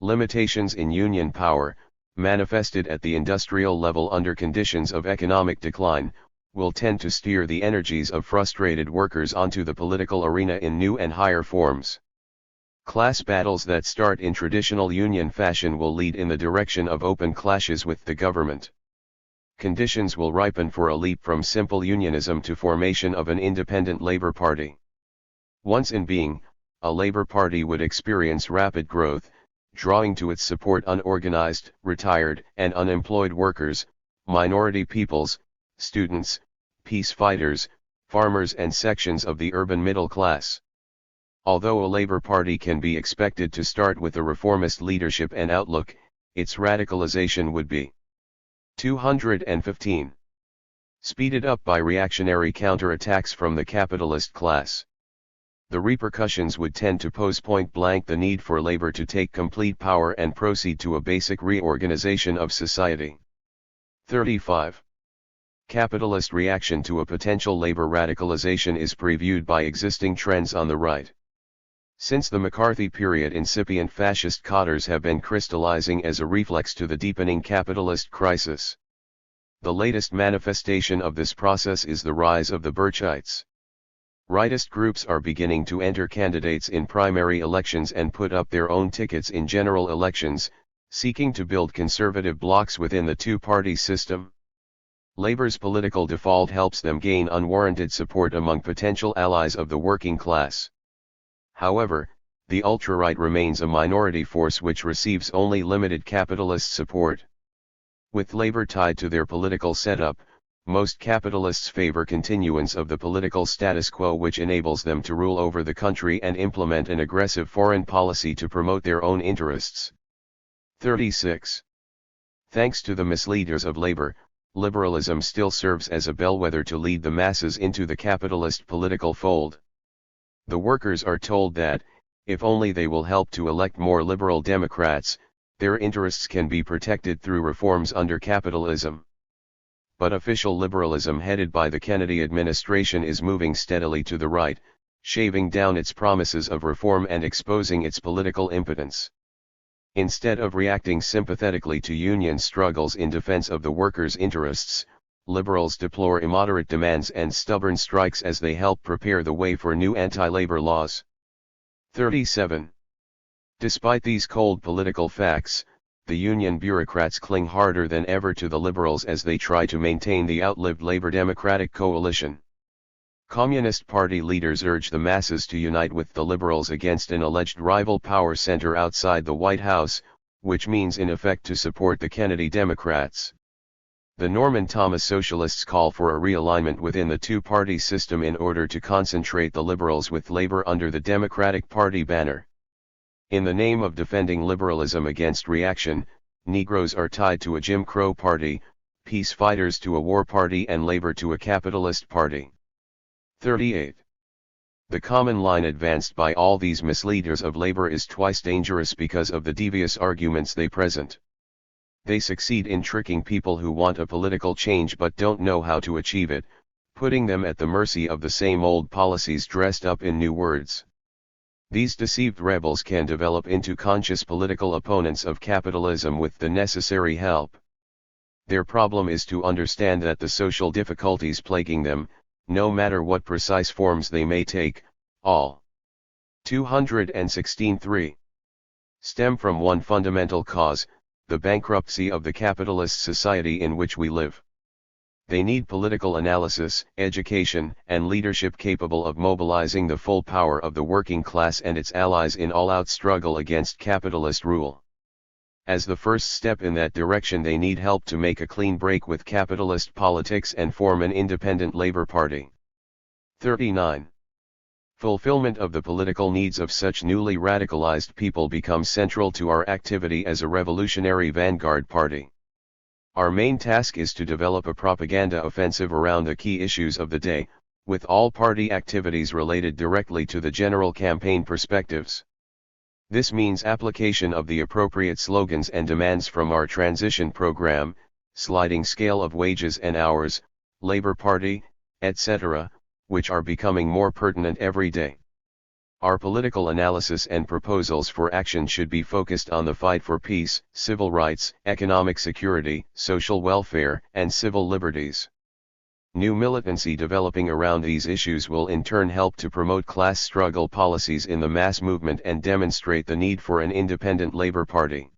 Limitations in union power, manifested at the industrial level under conditions of economic decline, will tend to steer the energies of frustrated workers onto the political arena in new and higher forms. Class battles that start in traditional union fashion will lead in the direction of open clashes with the government. Conditions will ripen for a leap from simple unionism to formation of an independent labor party. Once in being, a labor party would experience rapid growth, drawing to its support unorganized, retired, and unemployed workers, minority peoples, students, peace fighters, farmers and sections of the urban middle class. Although a labor party can be expected to start with a reformist leadership and outlook, its radicalization would be 215. speeded up by reactionary counterattacks from the capitalist class. The repercussions would tend to pose point blank the need for labor to take complete power and proceed to a basic reorganization of society. 35. Capitalist reaction to a potential labor radicalization is previewed by existing trends on the right. Since the McCarthy period, incipient fascist cadres have been crystallizing as a reflex to the deepening capitalist crisis. The latest manifestation of this process is the rise of the Birchites. Rightist groups are beginning to enter candidates in primary elections and put up their own tickets in general elections, seeking to build conservative blocs within the two-party system. Labor's political default helps them gain unwarranted support among potential allies of the working class. However, the ultra-right remains a minority force which receives only limited capitalist support. With labor tied to their political setup, most capitalists favor continuance of the political status quo, which enables them to rule over the country and implement an aggressive foreign policy to promote their own interests. 36. Thanks to the misleaders of labor, liberalism still serves as a bellwether to lead the masses into the capitalist political fold. The workers are told that, if only they will help to elect more liberal Democrats, their interests can be protected through reforms under capitalism. But official liberalism headed by the Kennedy administration is moving steadily to the right, shaving down its promises of reform and exposing its political impotence. Instead of reacting sympathetically to union struggles in defense of the workers' interests, liberals deplore immoderate demands and stubborn strikes as they help prepare the way for new anti-labor laws. 37. Despite these cold political facts, the union bureaucrats cling harder than ever to the liberals as they try to maintain the outlived Labor-Democratic coalition. Communist Party leaders urge the masses to unite with the liberals against an alleged rival power center outside the White House, which means in effect to support the Kennedy Democrats. The Norman Thomas socialists call for a realignment within the two-party system in order to concentrate the liberals with labor under the Democratic Party banner. In the name of defending liberalism against reaction, Negroes are tied to a Jim Crow party, peace fighters to a war party, and labor to a capitalist party. 38. The common line advanced by all these misleaders of labor is twice dangerous because of the devious arguments they present. They succeed in tricking people who want a political change but don't know how to achieve it, putting them at the mercy of the same old policies dressed up in new words. These deceived rebels can develop into conscious political opponents of capitalism with the necessary help. Their problem is to understand that the social difficulties plaguing them, no matter what precise forms they may take, all 216.3 stem from one fundamental cause, the bankruptcy of the capitalist society in which we live. They need political analysis, education, and leadership capable of mobilizing the full power of the working class and its allies in all-out struggle against capitalist rule. As the first step in that direction, they need help to make a clean break with capitalist politics and form an independent labor party. 39. Fulfillment of the political needs of such newly radicalized people becomes central to our activity as a revolutionary vanguard party. Our main task is to develop a propaganda offensive around the key issues of the day, with all party activities related directly to the general campaign perspectives. This means application of the appropriate slogans and demands from our transition program, sliding scale of wages and hours, Labor Party, etc., which are becoming more pertinent every day. Our political analysis and proposals for action should be focused on the fight for peace, civil rights, economic security, social welfare, and civil liberties. New militancy developing around these issues will in turn help to promote class struggle policies in the mass movement and demonstrate the need for an independent labor party.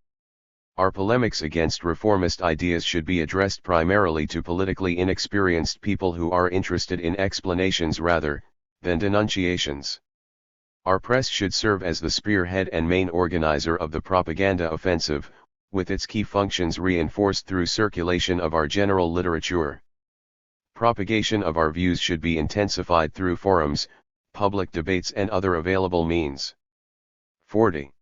Our polemics against reformist ideas should be addressed primarily to politically inexperienced people who are interested in explanations rather than denunciations. Our press should serve as the spearhead and main organizer of the propaganda offensive, with its key functions reinforced through circulation of our general literature. Propagation of our views should be intensified through forums, public debates, and other available means. 40.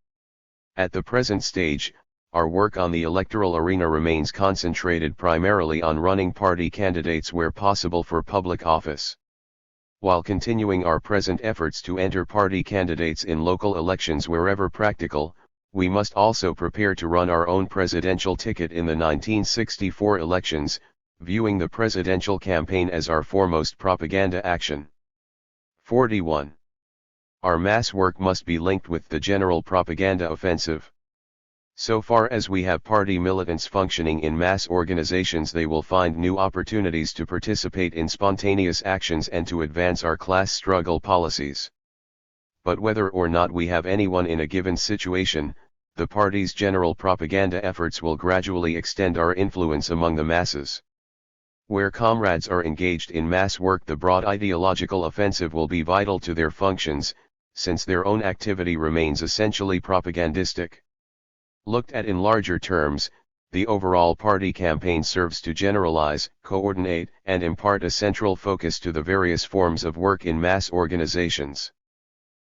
At the present stage, our work on the electoral arena remains concentrated primarily on running party candidates where possible for public office. While continuing our present efforts to enter party candidates in local elections wherever practical, we must also prepare to run our own presidential ticket in the 1964 elections, viewing the presidential campaign as our foremost propaganda action. 41. Our mass work must be linked with the general propaganda offensive. So far as we have party militants functioning in mass organizations, they will find new opportunities to participate in spontaneous actions and to advance our class struggle policies. But whether or not we have anyone in a given situation, the party's general propaganda efforts will gradually extend our influence among the masses. Where comrades are engaged in mass work, the broad ideological offensive will be vital to their functions, since their own activity remains essentially propagandistic. Looked at in larger terms, the overall party campaign serves to generalize, coordinate, and impart a central focus to the various forms of work in mass organizations.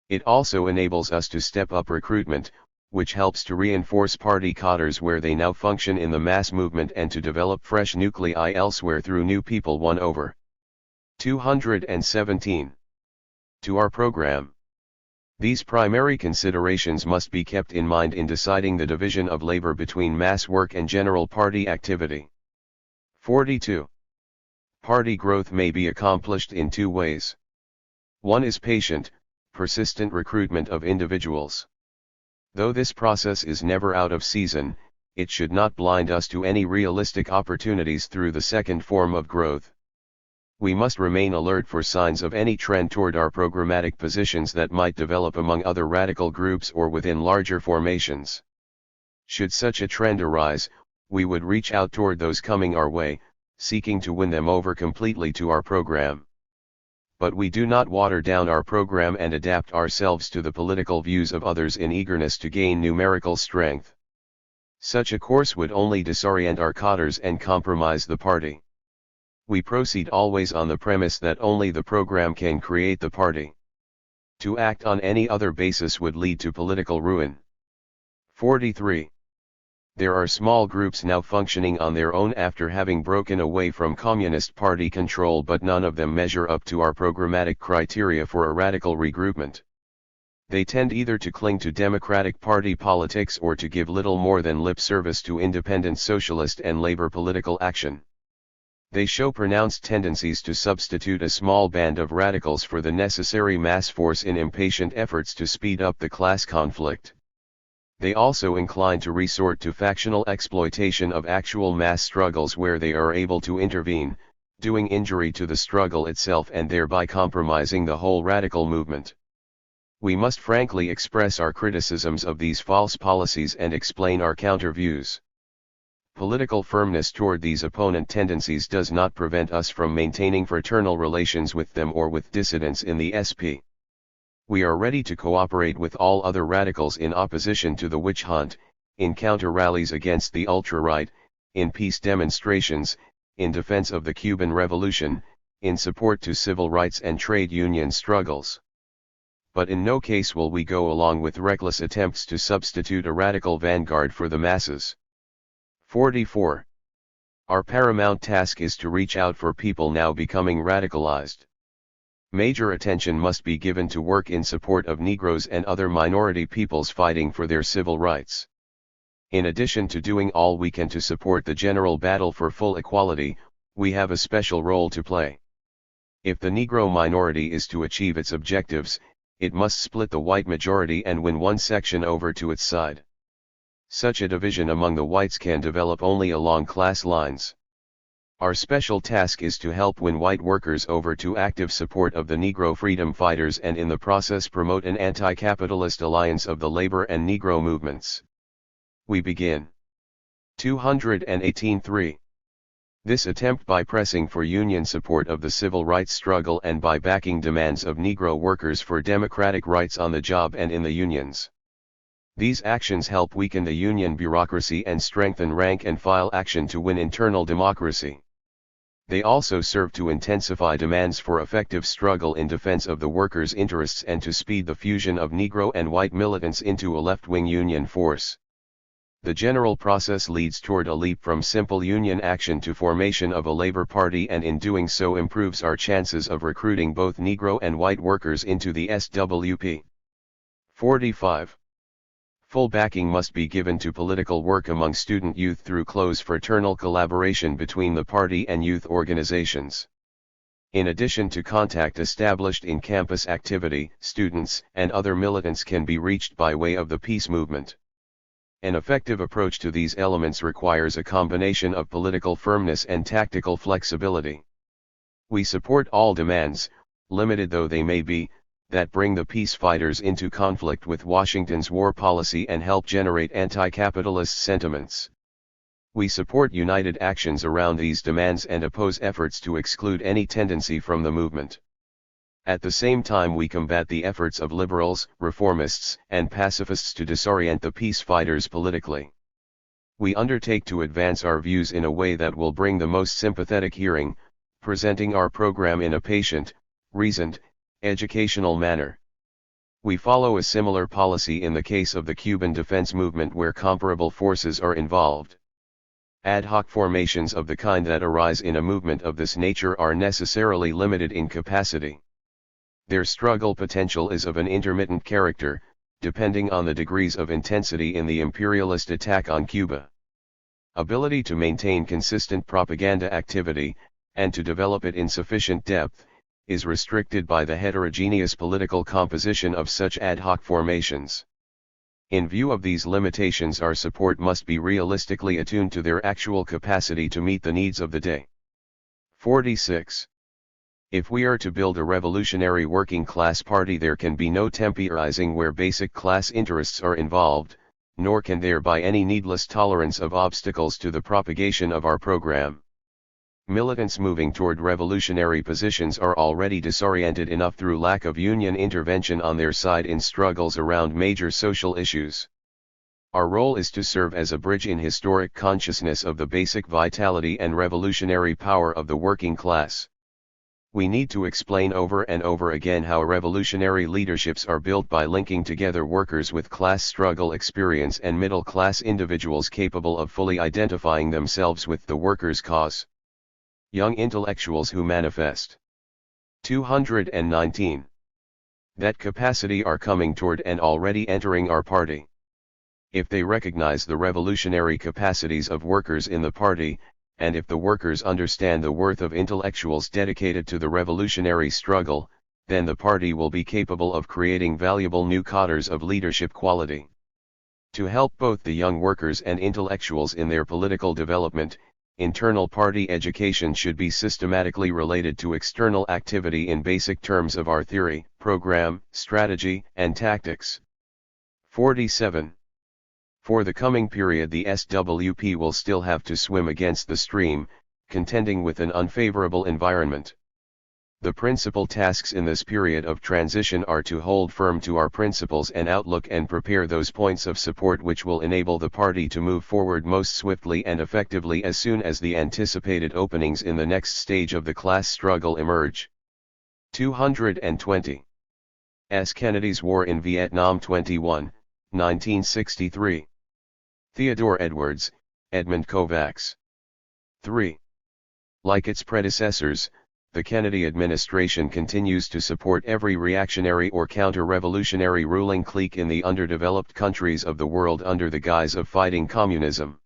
It also enables us to step up recruitment, which helps to reinforce party cadres where they now function in the mass movement and to develop fresh nuclei elsewhere through new people won over. 217. To our program. These primary considerations must be kept in mind in deciding the division of labor between mass work and general party activity. 42. Party growth may be accomplished in two ways. One is patient, persistent recruitment of individuals. Though this process is never out of season, it should not blind us to any realistic opportunities through the second form of growth. We must remain alert for signs of any trend toward our programmatic positions that might develop among other radical groups or within larger formations. Should such a trend arise, we would reach out toward those coming our way, seeking to win them over completely to our program. But we do not water down our program and adapt ourselves to the political views of others in eagerness to gain numerical strength. Such a course would only disorient our cadres and compromise the party. We proceed always on the premise that only the program can create the party. To act on any other basis would lead to political ruin. 43. There are small groups now functioning on their own after having broken away from Communist Party control, but none of them measure up to our programmatic criteria for a radical regroupment. They tend either to cling to Democratic Party politics or to give little more than lip service to independent socialist and labor political action. They show pronounced tendencies to substitute a small band of radicals for the necessary mass force in impatient efforts to speed up the class conflict. They also incline to resort to factional exploitation of actual mass struggles where they are able to intervene, doing injury to the struggle itself and thereby compromising the whole radical movement. We must frankly express our criticisms of these false policies and explain our counter-views. Political firmness toward these opponent tendencies does not prevent us from maintaining fraternal relations with them or with dissidents in the SP. We are ready to cooperate with all other radicals in opposition to the witch hunt, in counter-rallies against the ultra-right, in peace demonstrations, in defense of the Cuban Revolution, in support to civil rights and trade union struggles. But in no case will we go along with reckless attempts to substitute a radical vanguard for the masses. 44. Our paramount task is to reach out for people now becoming radicalized. Major attention must be given to work in support of Negroes and other minority peoples fighting for their civil rights. In addition to doing all we can to support the general battle for full equality, we have a special role to play. If the Negro minority is to achieve its objectives, it must split the white majority and win one section over to its side. Such a division among the whites can develop only along class lines. Our special task is to help win white workers over to active support of the Negro freedom fighters and in the process promote an anti-capitalist alliance of the labor and Negro movements. We begin. 218.3. This attempt by pressing for union support of the civil rights struggle and by backing demands of Negro workers for democratic rights on the job and in the unions. These actions help weaken the union bureaucracy and strengthen rank-and-file action to win internal democracy. They also serve to intensify demands for effective struggle in defense of the workers' interests and to speed the fusion of Negro and white militants into a left-wing union force. The general process leads toward a leap from simple union action to formation of a labor party, and in doing so improves our chances of recruiting both Negro and white workers into the SWP. 45. Full backing must be given to political work among student youth through close fraternal collaboration between the party and youth organizations. In addition to contact established in campus activity, students and other militants can be reached by way of the peace movement. An effective approach to these elements requires a combination of political firmness and tactical flexibility. We support all demands, limited though they may be, that bring the peace fighters into conflict with Washington's war policy and help generate anti-capitalist sentiments. We support united actions around these demands and oppose efforts to exclude any tendency from the movement. At the same time, we combat the efforts of liberals, reformists, and pacifists to disorient the peace fighters politically. We undertake to advance our views in a way that will bring the most sympathetic hearing, presenting our program in a patient, reasoned, educational manner. We follow a similar policy in the case of the Cuban defense movement, where comparable forces are involved. Ad hoc formations of the kind that arise in a movement of this nature are necessarily limited in capacity. Their struggle potential is of an intermittent character, depending on the degrees of intensity in the imperialist attack on Cuba. Ability to maintain consistent propaganda activity, and to develop it in sufficient depth, is restricted by the heterogeneous political composition of such ad hoc formations. In view of these limitations, our support must be realistically attuned to their actual capacity to meet the needs of the day. 46. If we are to build a revolutionary working class party, there can be no temporizing where basic class interests are involved, nor can there be any needless tolerance of obstacles to the propagation of our program. Militants moving toward revolutionary positions are already disoriented enough through lack of union intervention on their side in struggles around major social issues. Our role is to serve as a bridge in historic consciousness of the basic vitality and revolutionary power of the working class. We need to explain over and over again how revolutionary leaderships are built by linking together workers with class struggle experience and middle-class individuals capable of fully identifying themselves with the workers' cause. Young intellectuals who manifest 219. That capacity are coming toward and already entering our party. If they recognize the revolutionary capacities of workers in the party, and if the workers understand the worth of intellectuals dedicated to the revolutionary struggle, then the party will be capable of creating valuable new cadres of leadership quality. To help both the young workers and intellectuals in their political development, internal party education should be systematically related to external activity in basic terms of our theory, program, strategy, and tactics. 47. For the coming period, the SWP will still have to swim against the stream, contending with an unfavorable environment. The principal tasks in this period of transition are to hold firm to our principles and outlook and prepare those points of support which will enable the party to move forward most swiftly and effectively as soon as the anticipated openings in the next stage of the class struggle emerge. 220. S. Kennedy's War in Vietnam 21, 1963. Theodore Edwards, Edmund Kovacs. 3. Like its predecessors, the Kennedy administration continues to support every reactionary or counter-revolutionary ruling clique in the underdeveloped countries of the world under the guise of fighting communism.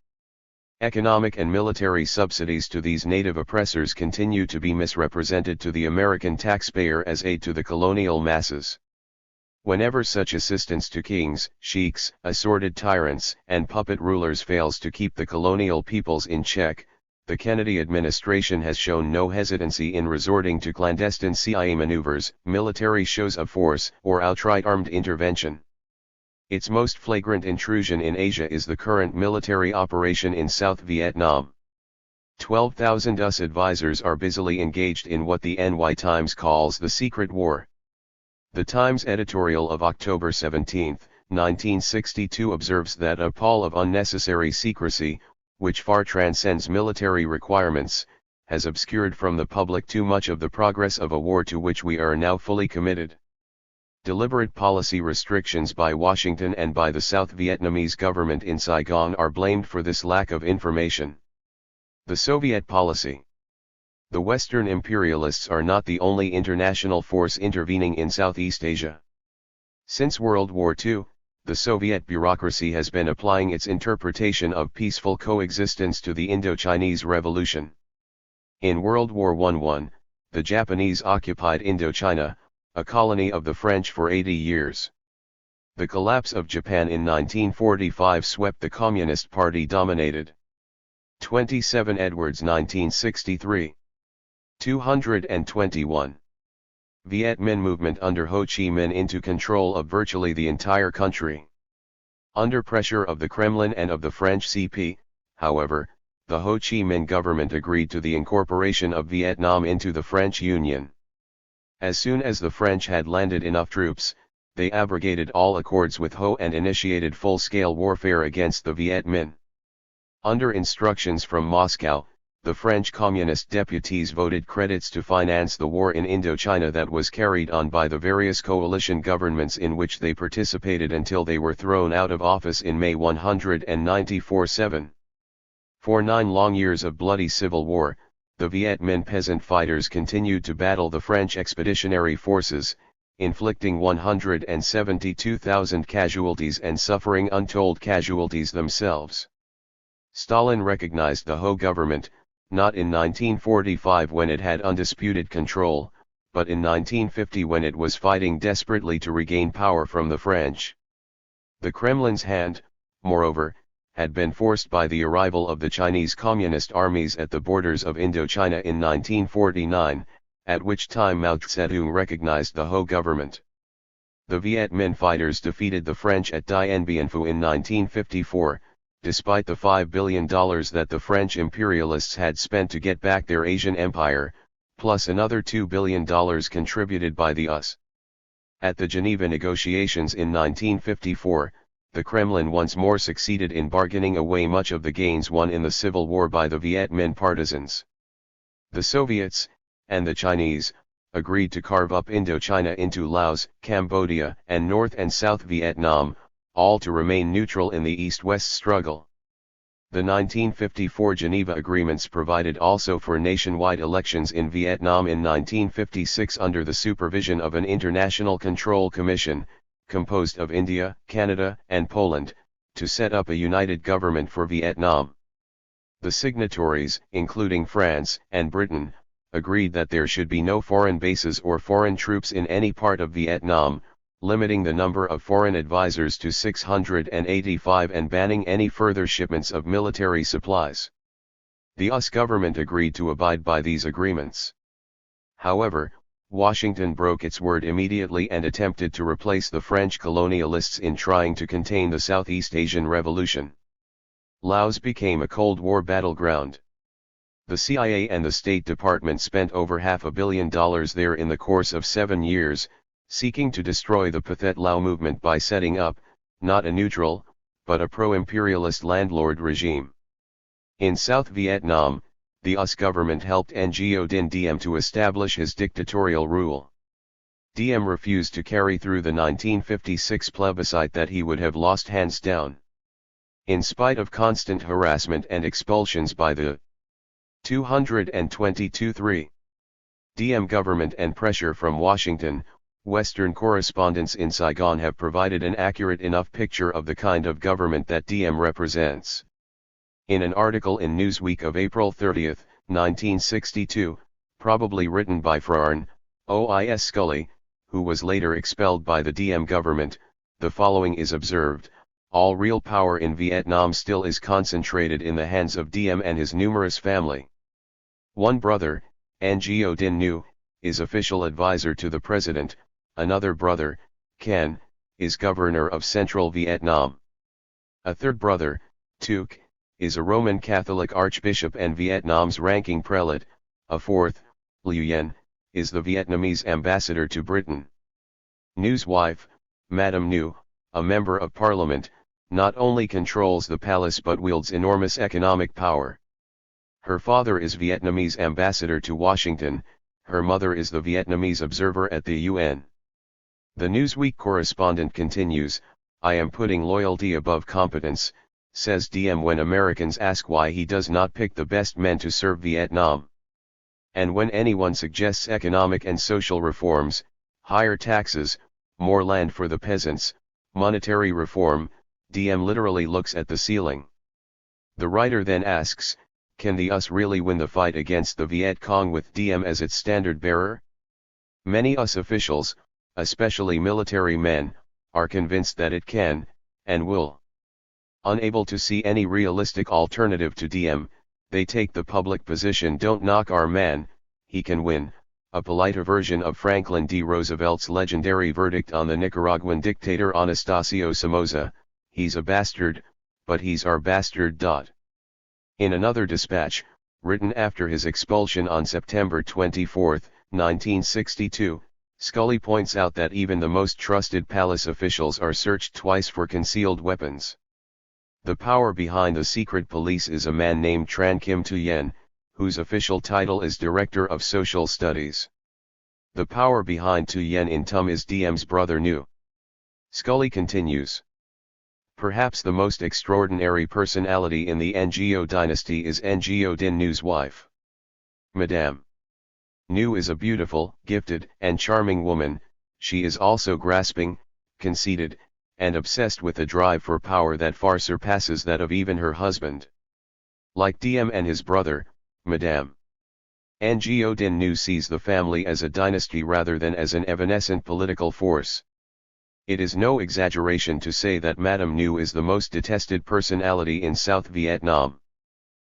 Economic and military subsidies to these native oppressors continue to be misrepresented to the American taxpayer as aid to the colonial masses. Whenever such assistance to kings, sheiks, assorted tyrants, and puppet rulers fails to keep the colonial peoples in check, the Kennedy administration has shown no hesitancy in resorting to clandestine CIA maneuvers, military shows of force, or outright armed intervention. Its most flagrant intrusion in Asia is the current military operation in South Vietnam. 12,000 US advisors are busily engaged in what the NY Times calls the secret war. The Times editorial of October 17, 1962 observes that a pall of unnecessary secrecy, which far transcends military requirements, has obscured from the public too much of the progress of a war to which we are now fully committed. Deliberate policy restrictions by Washington and by the South Vietnamese government in Saigon are blamed for this lack of information. The Soviet policy. The Western imperialists are not the only international force intervening in Southeast Asia. Since World War II, the Soviet bureaucracy has been applying its interpretation of peaceful coexistence to the Indo-Chinese Revolution. In World War I, the Japanese occupied Indochina, a colony of the French, for 80 years. The collapse of Japan in 1945 swept the Communist Party-dominated 27 Edwards 1963. 221. Viet Minh movement under Ho Chi Minh into control of virtually the entire country. Under pressure of the Kremlin and of the French CP, however, the Ho Chi Minh government agreed to the incorporation of Vietnam into the French Union. As soon as the French had landed enough troops, they abrogated all accords with Ho and initiated full-scale warfare against the Viet Minh. Under instructions from Moscow, the French Communist deputies voted credits to finance the war in Indochina that was carried on by the various coalition governments in which they participated until they were thrown out of office in May 1994-7. For 9 long years of bloody civil war, the Viet Minh peasant fighters continued to battle the French expeditionary forces, inflicting 172,000 casualties and suffering untold casualties themselves. Stalin recognized the Ho government, not in 1945 when it had undisputed control, but in 1950 when it was fighting desperately to regain power from the French. The Kremlin's hand, moreover, had been forced by the arrival of the Chinese Communist armies at the borders of Indochina in 1949, at which time Mao Zedong recognized the Ho government. The Viet Minh fighters defeated the French at Dien Bien Phu in 1954, despite the $5 billion that the French imperialists had spent to get back their Asian empire, plus another $2 billion contributed by the US. At the Geneva negotiations in 1954, the Kremlin once more succeeded in bargaining away much of the gains won in the civil war by the Viet Minh partisans. The Soviets, and the Chinese, agreed to carve up Indochina into Laos, Cambodia, and North and South Vietnam, all to remain neutral in the East-West struggle. The 1954 Geneva Agreements provided also for nationwide elections in Vietnam in 1956 under the supervision of an International Control Commission, composed of India, Canada, and Poland, to set up a united government for Vietnam. The signatories, including France and Britain, agreed that there should be no foreign bases or foreign troops in any part of Vietnam, limiting the number of foreign advisors to 685 and banning any further shipments of military supplies. The US government agreed to abide by these agreements. However, Washington broke its word immediately and attempted to replace the French colonialists in trying to contain the Southeast Asian Revolution. Laos became a Cold War battleground. The CIA and the State Department spent over $500 million there in the course of 7 years, seeking to destroy the Pathet Lao movement by setting up, not a neutral, but a pro-imperialist landlord regime. In South Vietnam, the US government helped Ngo Dinh Diem to establish his dictatorial rule. Diem refused to carry through the 1956 plebiscite that he would have lost hands down. In spite of constant harassment and expulsions by the 222-3 Diem government and pressure from Washington, Western correspondents in Saigon have provided an accurate enough picture of the kind of government that Diem represents. In an article in Newsweek of April 30, 1962, probably written by Frarn Ois Scully, who was later expelled by the Diem government, the following is observed: all real power in Vietnam still is concentrated in the hands of Diem and his numerous family. One brother, Ngo Dinh Nhu, is official advisor to the president. Another brother, Ken, is governor of central Vietnam. A third brother, Tuc, is a Roman Catholic archbishop and Vietnam's ranking prelate. A fourth, Nguyen, is the Vietnamese ambassador to Britain. Ngu's wife, Madame Nhu, a member of parliament, not only controls the palace but wields enormous economic power. Her father is Vietnamese ambassador to Washington, her mother is the Vietnamese observer at the UN. The Newsweek correspondent continues, "I am putting loyalty above competence," says Diem when Americans ask why he does not pick the best men to serve Vietnam. And when anyone suggests economic and social reforms, higher taxes, more land for the peasants, monetary reform, Diem literally looks at the ceiling. The writer then asks, can the US really win the fight against the Viet Cong with Diem as its standard bearer? Many US officials, especially military men, are convinced that it can, and will. Unable to see any realistic alternative to Diem, they take the public position, "Don't knock our man, he can win," a politer version of Franklin D. Roosevelt's legendary verdict on the Nicaraguan dictator Anastasio Somoza, "He's a bastard, but he's our bastard." In another dispatch, written after his expulsion on September 24, 1962, Scully points out that even the most trusted palace officials are searched twice for concealed weapons. The power behind the secret police is a man named Tran Kim Tu-yen, whose official title is Director of Social Studies. The power behind Tu-yen in Tum is Diem's brother Nu. Scully continues, "Perhaps the most extraordinary personality in the Ngo dynasty is Ngo Dinh Nu's wife. Madame Nu is a beautiful, gifted, and charming woman. She is also grasping, conceited, and obsessed with a drive for power that far surpasses that of even her husband. Like Diem and his brother, Madame Ngo Dinh Nu sees the family as a dynasty rather than as an evanescent political force. It is no exaggeration to say that Madame Nu is the most detested personality in South Vietnam.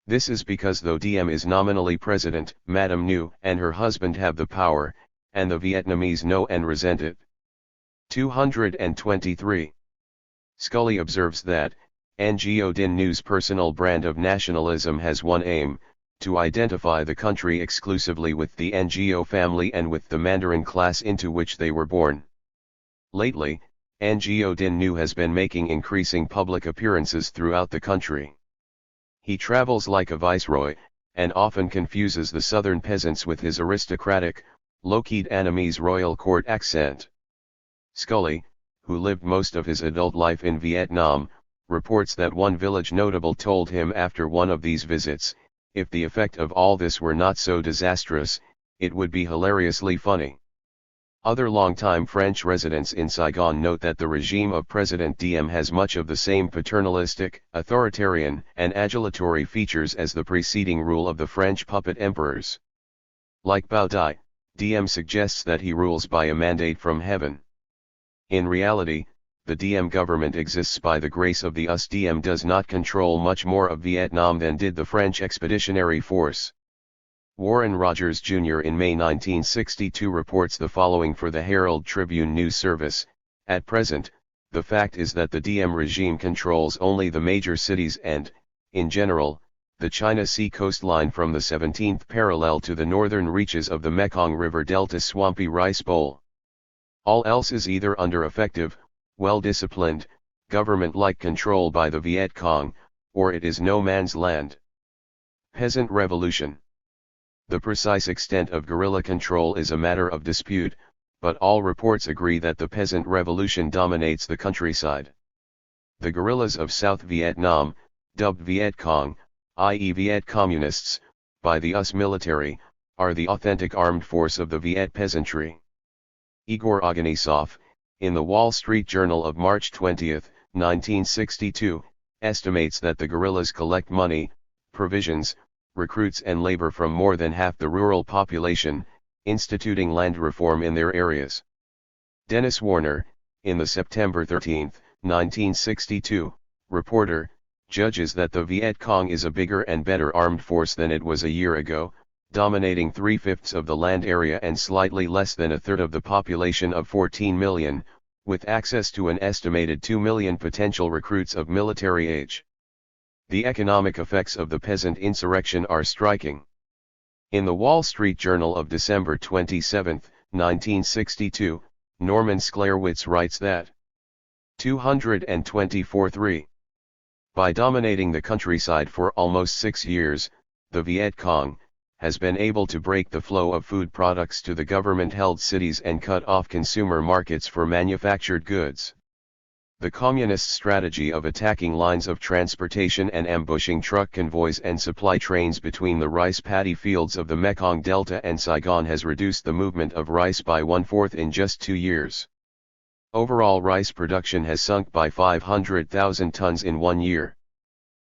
This is because though Diem is nominally president, Madame Nu and her husband have the power, and the Vietnamese know and resent it." 223. Scully observes that, Ngo Dinh Nu's personal brand of nationalism has one aim, to identify the country exclusively with the Ngo family and with the Mandarin class into which they were born. Lately, Ngo Dinh Nu has been making increasing public appearances throughout the country. He travels like a viceroy, and often confuses the southern peasants with his aristocratic, low-keyed Annamese royal court accent. Scully, who lived most of his adult life in Vietnam, reports that one village notable told him after one of these visits, if the effect of all this were not so disastrous, it would be hilariously funny. Other longtime French residents in Saigon note that the regime of President Diem has much of the same paternalistic, authoritarian, and adulatory features as the preceding rule of the French puppet emperors. Like Bao Dai, Diem suggests that he rules by a mandate from heaven. In reality, the Diem government exists by the grace of the US. Diem does not control much more of Vietnam than did the French Expeditionary Force. Warren Rogers Jr. in May 1962 reports the following for the Herald Tribune News Service: "At present, the fact is that the Diem regime controls only the major cities and, in general, the China Sea coastline from the 17th parallel to the northern reaches of the Mekong River Delta swampy rice bowl. All else is either under effective, well-disciplined, government-like control by the Viet Cong, or it is no man's land." Peasant Revolution. The precise extent of guerrilla control is a matter of dispute, but all reports agree that the peasant revolution dominates the countryside. The guerrillas of South Vietnam, dubbed Viet Cong, i.e. Viet Communists, by the US military, are the authentic armed force of the Viet peasantry. Igor Oganisov, in the Wall Street Journal of March 20, 1962, estimates that the guerrillas collect money, provisions, recruits and labor from more than half the rural population, instituting land reform in their areas. Dennis Warner, in the September 13, 1962, reporter, judges that the Viet Cong is a bigger and better armed force than it was a year ago, dominating 3/5 of the land area and slightly less than a third of the population of 14 million, with access to an estimated 2 million potential recruits of military age. The economic effects of the peasant insurrection are striking. In the Wall Street Journal of December 27, 1962, Norman Sklarowitz writes that 224.3. By dominating the countryside for almost 6 years, the Viet Cong, has been able to break the flow of food products to the government-held cities and cut off consumer markets for manufactured goods. The communist strategy of attacking lines of transportation and ambushing truck convoys and supply trains between the rice paddy fields of the Mekong Delta and Saigon has reduced the movement of rice by 1/4 in just 2 years. Overall rice production has sunk by 500,000 tons in 1 year.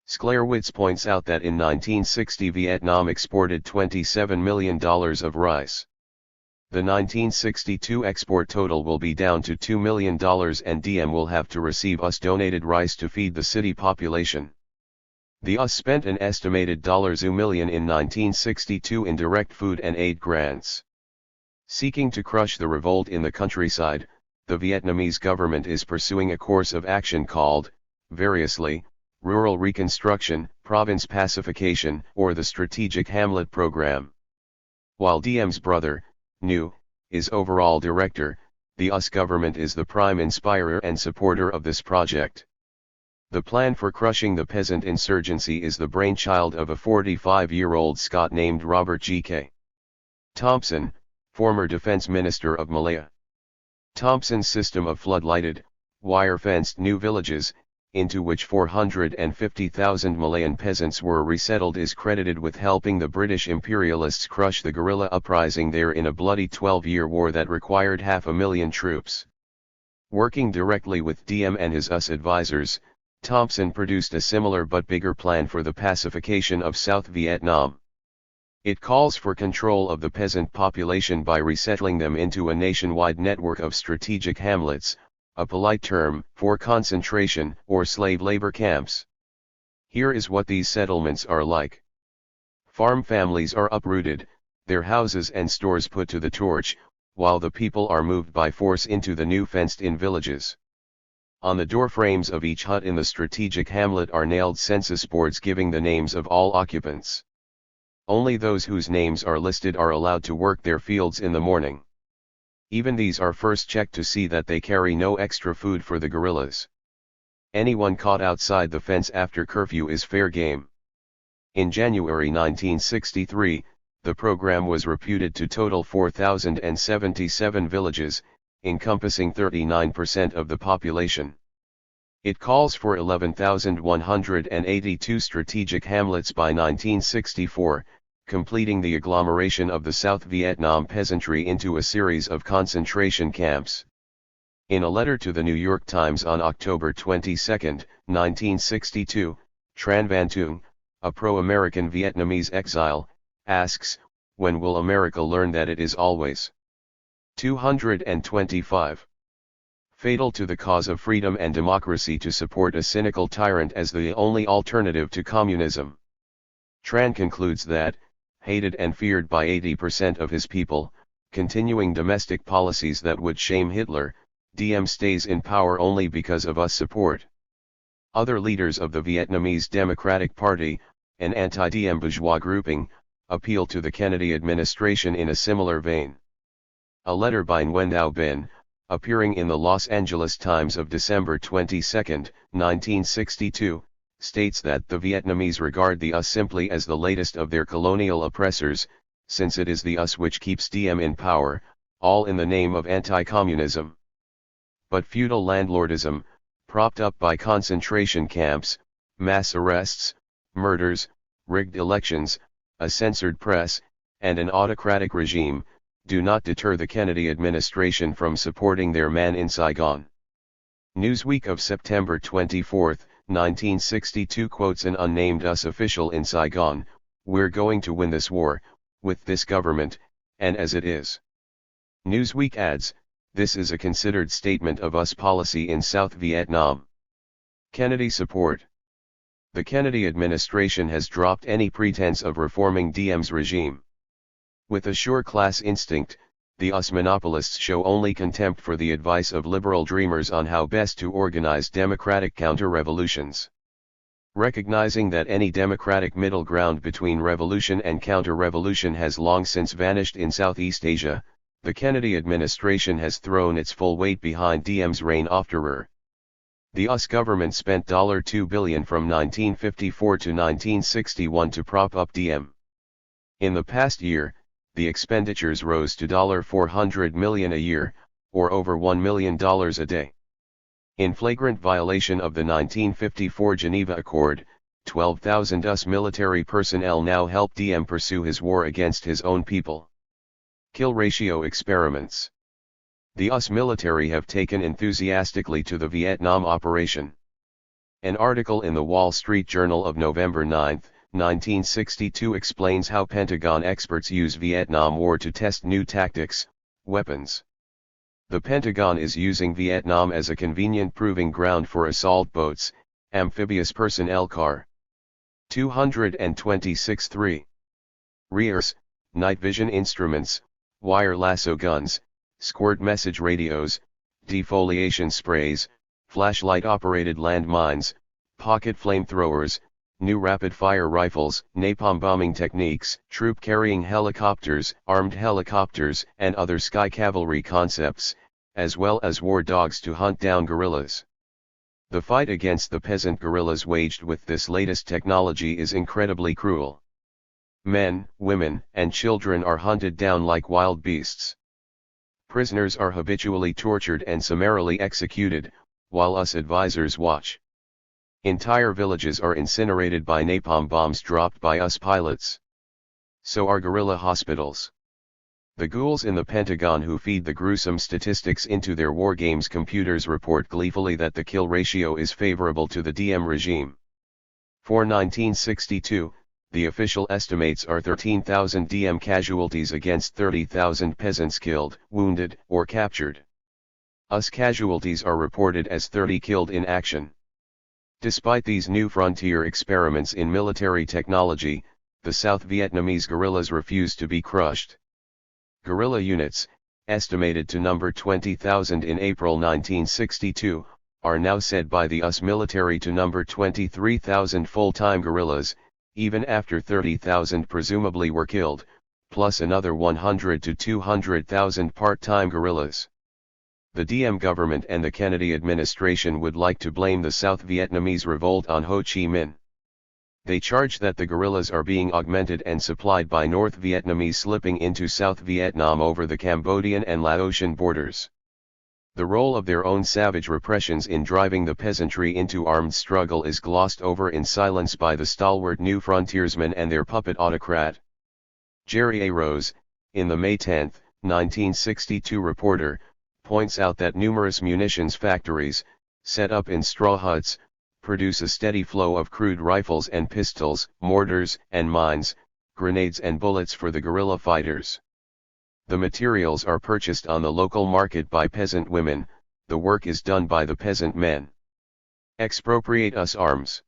Sklarewitz points out that in 1960 Vietnam exported $27 million of rice. The 1962 export total will be down to $2 million and DM will have to receive US donated rice to feed the city population. The US spent an estimated $2 million in 1962 in direct food and aid grants. Seeking to crush the revolt in the countryside, the Vietnamese government is pursuing a course of action called, variously, Rural Reconstruction, Province Pacification, or the Strategic Hamlet Program. While DM's brother, New, is overall director, the US government is the prime inspirer and supporter of this project. The plan for crushing the peasant insurgency is the brainchild of a 45-year-old Scot named Robert G.K. Thompson, former defense minister of Malaya. Thompson's system of floodlighted, wire-fenced new villages, into which 450,000 Malayan peasants were resettled, is credited with helping the British imperialists crush the guerrilla uprising there in a bloody 12-year war that required 500,000 troops. Working directly with DM and his US advisors, Thompson produced a similar but bigger plan for the pacification of South Vietnam. It calls for control of the peasant population by resettling them into a nationwide network of strategic hamlets, a polite term for concentration or slave labor camps. Here is what these settlements are like. Farm families are uprooted, their houses and stores put to the torch, while the people are moved by force into the new fenced-in villages. On the door frames of each hut in the strategic hamlet are nailed census boards giving the names of all occupants. Only those whose names are listed are allowed to work their fields in the morning. Even these are first checked to see that they carry no extra food for the guerrillas. Anyone caught outside the fence after curfew is fair game. In January 1963, the program was reputed to total 4,077 villages, encompassing 39% of the population. It calls for 11,182 strategic hamlets by 1964, completing the agglomeration of the South Vietnam peasantry into a series of concentration camps. In a letter to the New York Times on October 22, 1962, Tran Van Tung, a pro-American Vietnamese exile, asks, "When will America learn that it is always 225 fatal to the cause of freedom and democracy to support a cynical tyrant as the only alternative to communism?" Tran concludes that, hated and feared by 80% of his people, continuing domestic policies that would shame Hitler, DM stays in power only because of US support. Other leaders of the Vietnamese Democratic Party, an anti-DM bourgeois grouping, appeal to the Kennedy administration in a similar vein. A letter by Nguyen Thao Binh, appearing in the Los Angeles Times of December 22, 1962, states that the Vietnamese regard the US simply as the latest of their colonial oppressors, since it is the US which keeps DM in power, all in the name of anti-communism. But feudal landlordism, propped up by concentration camps, mass arrests, murders, rigged elections, a censored press, and an autocratic regime, do not deter the Kennedy administration from supporting their man in Saigon. Newsweek of September 24, 1962 quotes an unnamed US official in Saigon, "We're going to win this war, with this government, and as it is." Newsweek adds, "This is a considered statement of US policy in South Vietnam." Kennedy support. The Kennedy administration has dropped any pretense of reforming DM's regime. With a sure class instinct, the US monopolists show only contempt for the advice of liberal dreamers on how best to organize democratic counter-revolutions. Recognizing that any democratic middle ground between revolution and counter-revolution has long since vanished in Southeast Asia, the Kennedy administration has thrown its full weight behind DM's reign afterward. The US government spent $2 billion from 1954 to 1961 to prop up DM. In the past year, the expenditures rose to $400 million a year, or over $1 million a day. In flagrant violation of the 1954 Geneva Accord, 12,000 US military personnel now help Diem pursue his war against his own people. Kill ratio experiments. The US military have taken enthusiastically to the Vietnam operation. An article in the Wall Street Journal of November 9, 1962 explains how Pentagon experts use Vietnam War to test new tactics, weapons. The Pentagon is using Vietnam as a convenient proving ground for assault boats, amphibious personnel car. 226-3. Rears, night vision instruments, wire lasso guns, squirt message radios, defoliation sprays, flashlight-operated landmines, pocket flamethrowers, new rapid-fire rifles, napalm bombing techniques, troop-carrying helicopters, armed helicopters, and other sky cavalry concepts, as well as war dogs to hunt down guerrillas. The fight against the peasant guerrillas waged with this latest technology is incredibly cruel. Men, women, and children are hunted down like wild beasts. Prisoners are habitually tortured and summarily executed, while US advisors watch. Entire villages are incinerated by napalm bombs dropped by US pilots. So are guerrilla hospitals. The ghouls in the Pentagon who feed the gruesome statistics into their war games computers report gleefully that the kill ratio is favorable to the Diem regime. For 1962, the official estimates are 13,000 Diem casualties against 30,000 peasants killed, wounded, or captured. US casualties are reported as 30 killed in action. Despite these new frontier experiments in military technology, the South Vietnamese guerrillas refuse to be crushed. Guerrilla units, estimated to number 20,000 in April 1962, are now said by the US military to number 23,000 full-time guerrillas, even after 30,000 presumably were killed, plus another 100 to 200,000 part-time guerrillas. The Diem government and the Kennedy administration would like to blame the South Vietnamese revolt on Ho Chi Minh. They charge that the guerrillas are being augmented and supplied by North Vietnamese slipping into South Vietnam over the Cambodian and Laotian borders. The role of their own savage repressions in driving the peasantry into armed struggle is glossed over in silence by the stalwart new frontiersmen and their puppet autocrat. Jerry A. Rose, in the May 10, 1962 Reporter, points out that numerous munitions factories, set up in straw huts, produce a steady flow of crude rifles and pistols, mortars and mines, grenades and bullets for the guerrilla fighters. The materials are purchased on the local market by peasant women, the work is done by the peasant men. Expropriate US arms.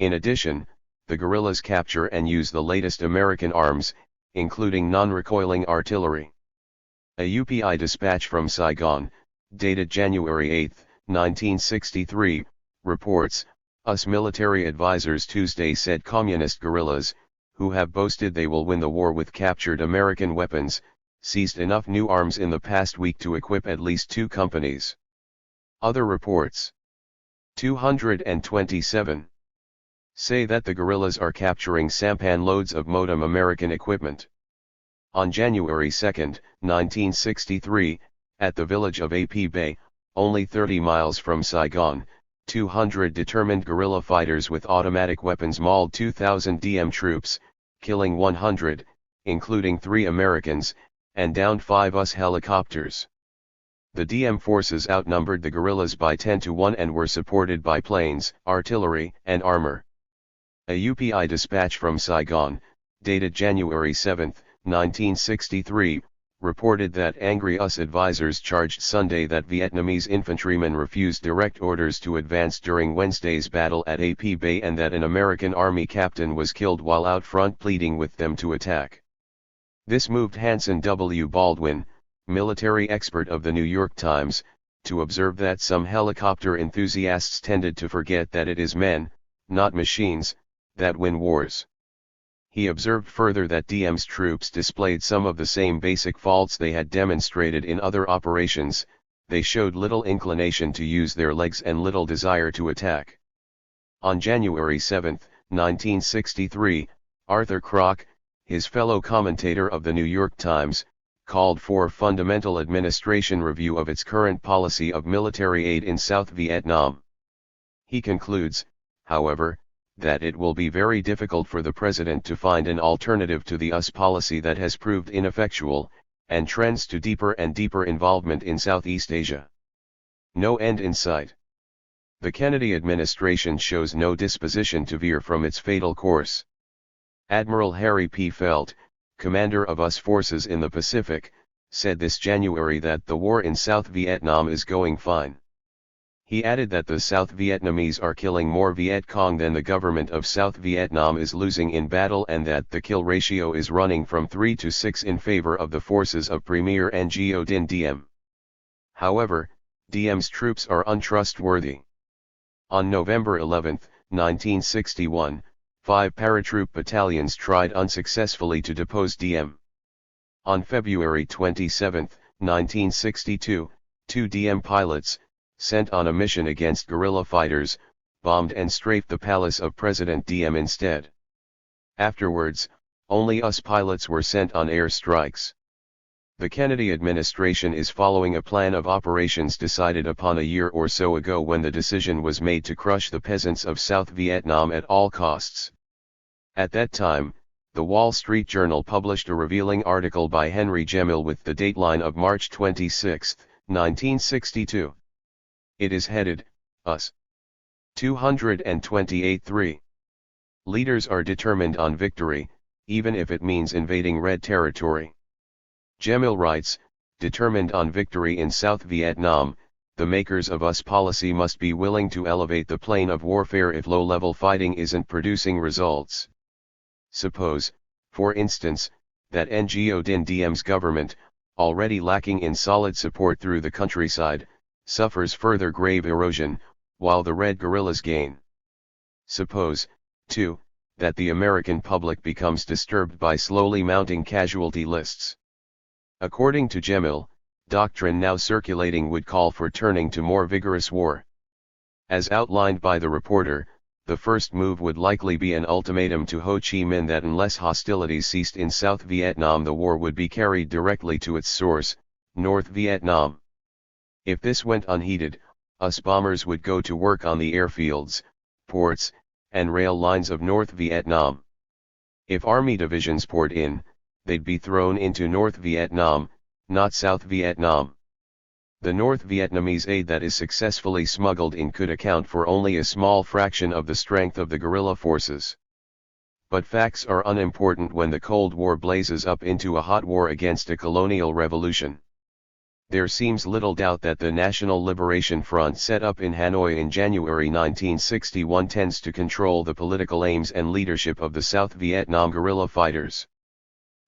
In addition, the guerrillas capture and use the latest American arms, including non-recoiling artillery. A UPI dispatch from Saigon, dated January 8, 1963, reports, US military advisors Tuesday said communist guerrillas, who have boasted they will win the war with captured American weapons, seized enough new arms in the past week to equip at least 2 companies. Other reports. 227. Say that the guerrillas are capturing sampan loads of modem American equipment. On January 2, 1963, at the village of AP Bay, only 30 miles from Saigon, 200 determined guerrilla fighters with automatic weapons mauled 2,000 Diem troops, killing 100, including 3 Americans, and downed 5 US helicopters. The Diem forces outnumbered the guerrillas by 10 to 1 and were supported by planes, artillery, and armor. A UPI dispatch from Saigon, dated January 7, 1963, reported that angry US advisors charged Sunday that Vietnamese infantrymen refused direct orders to advance during Wednesday's battle at AP Bay and that an American Army captain was killed while out front pleading with them to attack. This moved Hanson W. Baldwin, military expert of the New York Times, to observe that some helicopter enthusiasts tended to forget that it is men, not machines, that win wars. He observed further that Diem's troops displayed some of the same basic faults they had demonstrated in other operations, they showed little inclination to use their legs and little desire to attack. On January 7, 1963, Arthur Kroc, his fellow commentator of the New York Times, called for fundamental administration review of its current policy of military aid in South Vietnam. He concludes, however, that it will be very difficult for the president to find an alternative to the US policy that has proved ineffectual, and trends to deeper and deeper involvement in Southeast Asia. No end in sight. The Kennedy administration shows no disposition to veer from its fatal course. Admiral Harry P. Felt, commander of US forces in the Pacific, said this January that the war in South Vietnam is going fine. He added that the South Vietnamese are killing more Viet Cong than the government of South Vietnam is losing in battle, and that the kill ratio is running from 3 to 6 in favor of the forces of Premier Ngo Dinh Diem. However, Diem's troops are untrustworthy. On November 11, 1961, 5 paratroop battalions tried unsuccessfully to depose Diem. On February 27, 1962, 2 Diem pilots, sent on a mission against guerrilla fighters, bombed and strafed the palace of President Diem instead. Afterwards, only US pilots were sent on air strikes. The Kennedy administration is following a plan of operations decided upon a year or so ago, when the decision was made to crush the peasants of South Vietnam at all costs. At that time, the Wall Street Journal published a revealing article by Henry Gemmell with the dateline of March 26, 1962. It is headed, US. 228-3. Leaders are determined on victory, even if it means invading Red territory. Gemmell writes, determined on victory in South Vietnam, the makers of US policy must be willing to elevate the plane of warfare if low-level fighting isn't producing results. Suppose, for instance, that Ngo Dinh Diem's government, already lacking in solid support through the countryside, suffers further grave erosion, while the Red guerrillas gain. Suppose, too, that the American public becomes disturbed by slowly mounting casualty lists. According to Gemmell, doctrine now circulating would call for turning to more vigorous war. As outlined by the reporter, the first move would likely be an ultimatum to Ho Chi Minh that unless hostilities ceased in South Vietnam, the war would be carried directly to its source, North Vietnam. If this went unheeded, US bombers would go to work on the airfields, ports, and rail lines of North Vietnam. If army divisions poured in, they'd be thrown into North Vietnam, not South Vietnam. The North Vietnamese aid that is successfully smuggled in could account for only a small fraction of the strength of the guerrilla forces. But facts are unimportant when the Cold War blazes up into a hot war against a colonial revolution. There seems little doubt that the National Liberation Front set up in Hanoi in January 1961 tends to control the political aims and leadership of the South Vietnam guerrilla fighters.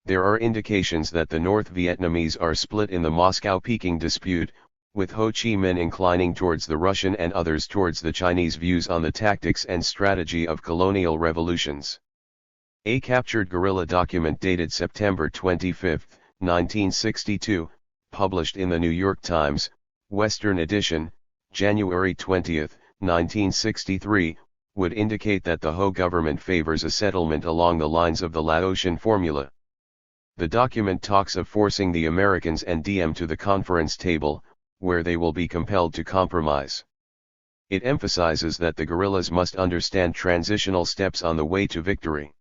There are indications that the North Vietnamese are split in the Moscow-Peking dispute, with Ho Chi Minh inclining towards the Russian and others towards the Chinese views on the tactics and strategy of colonial revolutions. A captured guerrilla document dated September 25, 1962, published in the New York Times, Western edition, January 20, 1963, would indicate that the Ho government favors a settlement along the lines of the Laotian formula. The document talks of forcing the Americans and Diem to the conference table, where they will be compelled to compromise. It emphasizes that the guerrillas must understand transitional steps on the way to victory.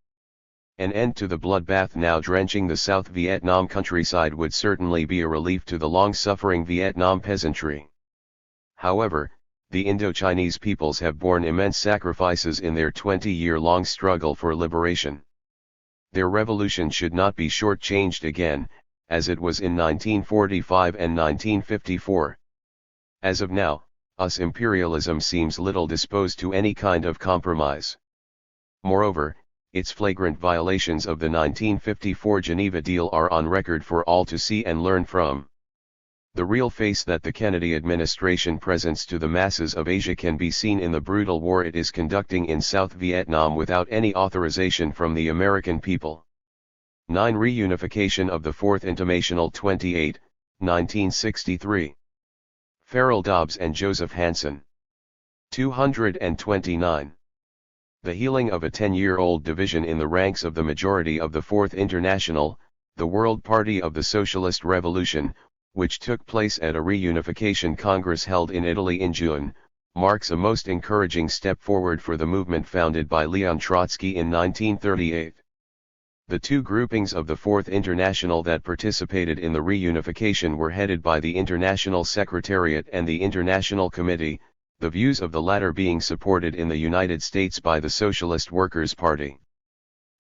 An end to the bloodbath now drenching the South Vietnam countryside would certainly be a relief to the long-suffering Vietnam peasantry. However, the Indo-Chinese peoples have borne immense sacrifices in their 20-year-long struggle for liberation. Their revolution should not be shortchanged again, as it was in 1945 and 1954. As of now, US imperialism seems little disposed to any kind of compromise. Moreover, its flagrant violations of the 1954 Geneva Deal are on record for all to see and learn from. The real face that the Kennedy administration presents to the masses of Asia can be seen in the brutal war it is conducting in South Vietnam without any authorization from the American people. 9. Reunification of the Fourth Intimational 28, 1963. Farrell Dobbs and Joseph Hansen. 229. The healing of a 10-year-old division in the ranks of the majority of the Fourth International, the World Party of the Socialist Revolution, which took place at a reunification congress held in Italy in June, marks a most encouraging step forward for the movement founded by Leon Trotsky in 1938. The two groupings of the Fourth International that participated in the reunification were headed by the International Secretariat and the International Committee, the views of the latter being supported in the United States by the Socialist Workers' Party.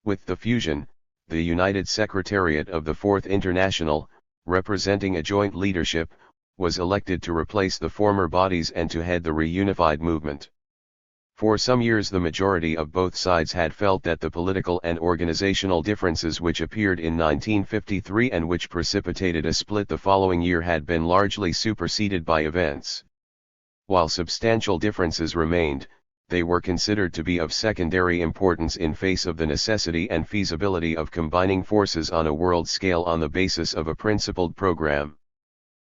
With the fusion, the United Secretariat of the Fourth International, representing a joint leadership, was elected to replace the former bodies and to head the reunified movement. For some years the majority of both sides had felt that the political and organizational differences which appeared in 1953 and which precipitated a split the following year had been largely superseded by events. While substantial differences remained, they were considered to be of secondary importance in face of the necessity and feasibility of combining forces on a world scale on the basis of a principled program.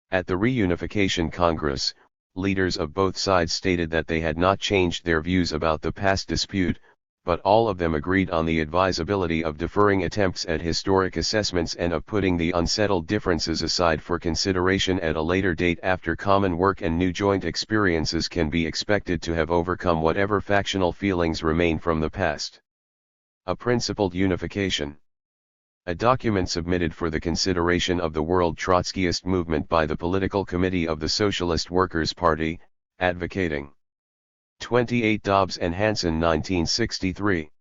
At the Reunification Congress, leaders of both sides stated that they had not changed their views about the past dispute, but all of them agreed on the advisability of deferring attempts at historic assessments and of putting the unsettled differences aside for consideration at a later date after common work and new joint experiences can be expected to have overcome whatever factional feelings remain from the past. A principled unification. A document submitted for the consideration of the World Trotskyist movement by the Political Committee of the Socialist Workers' Party, advocating 28 Dobbs and Hanson 1963.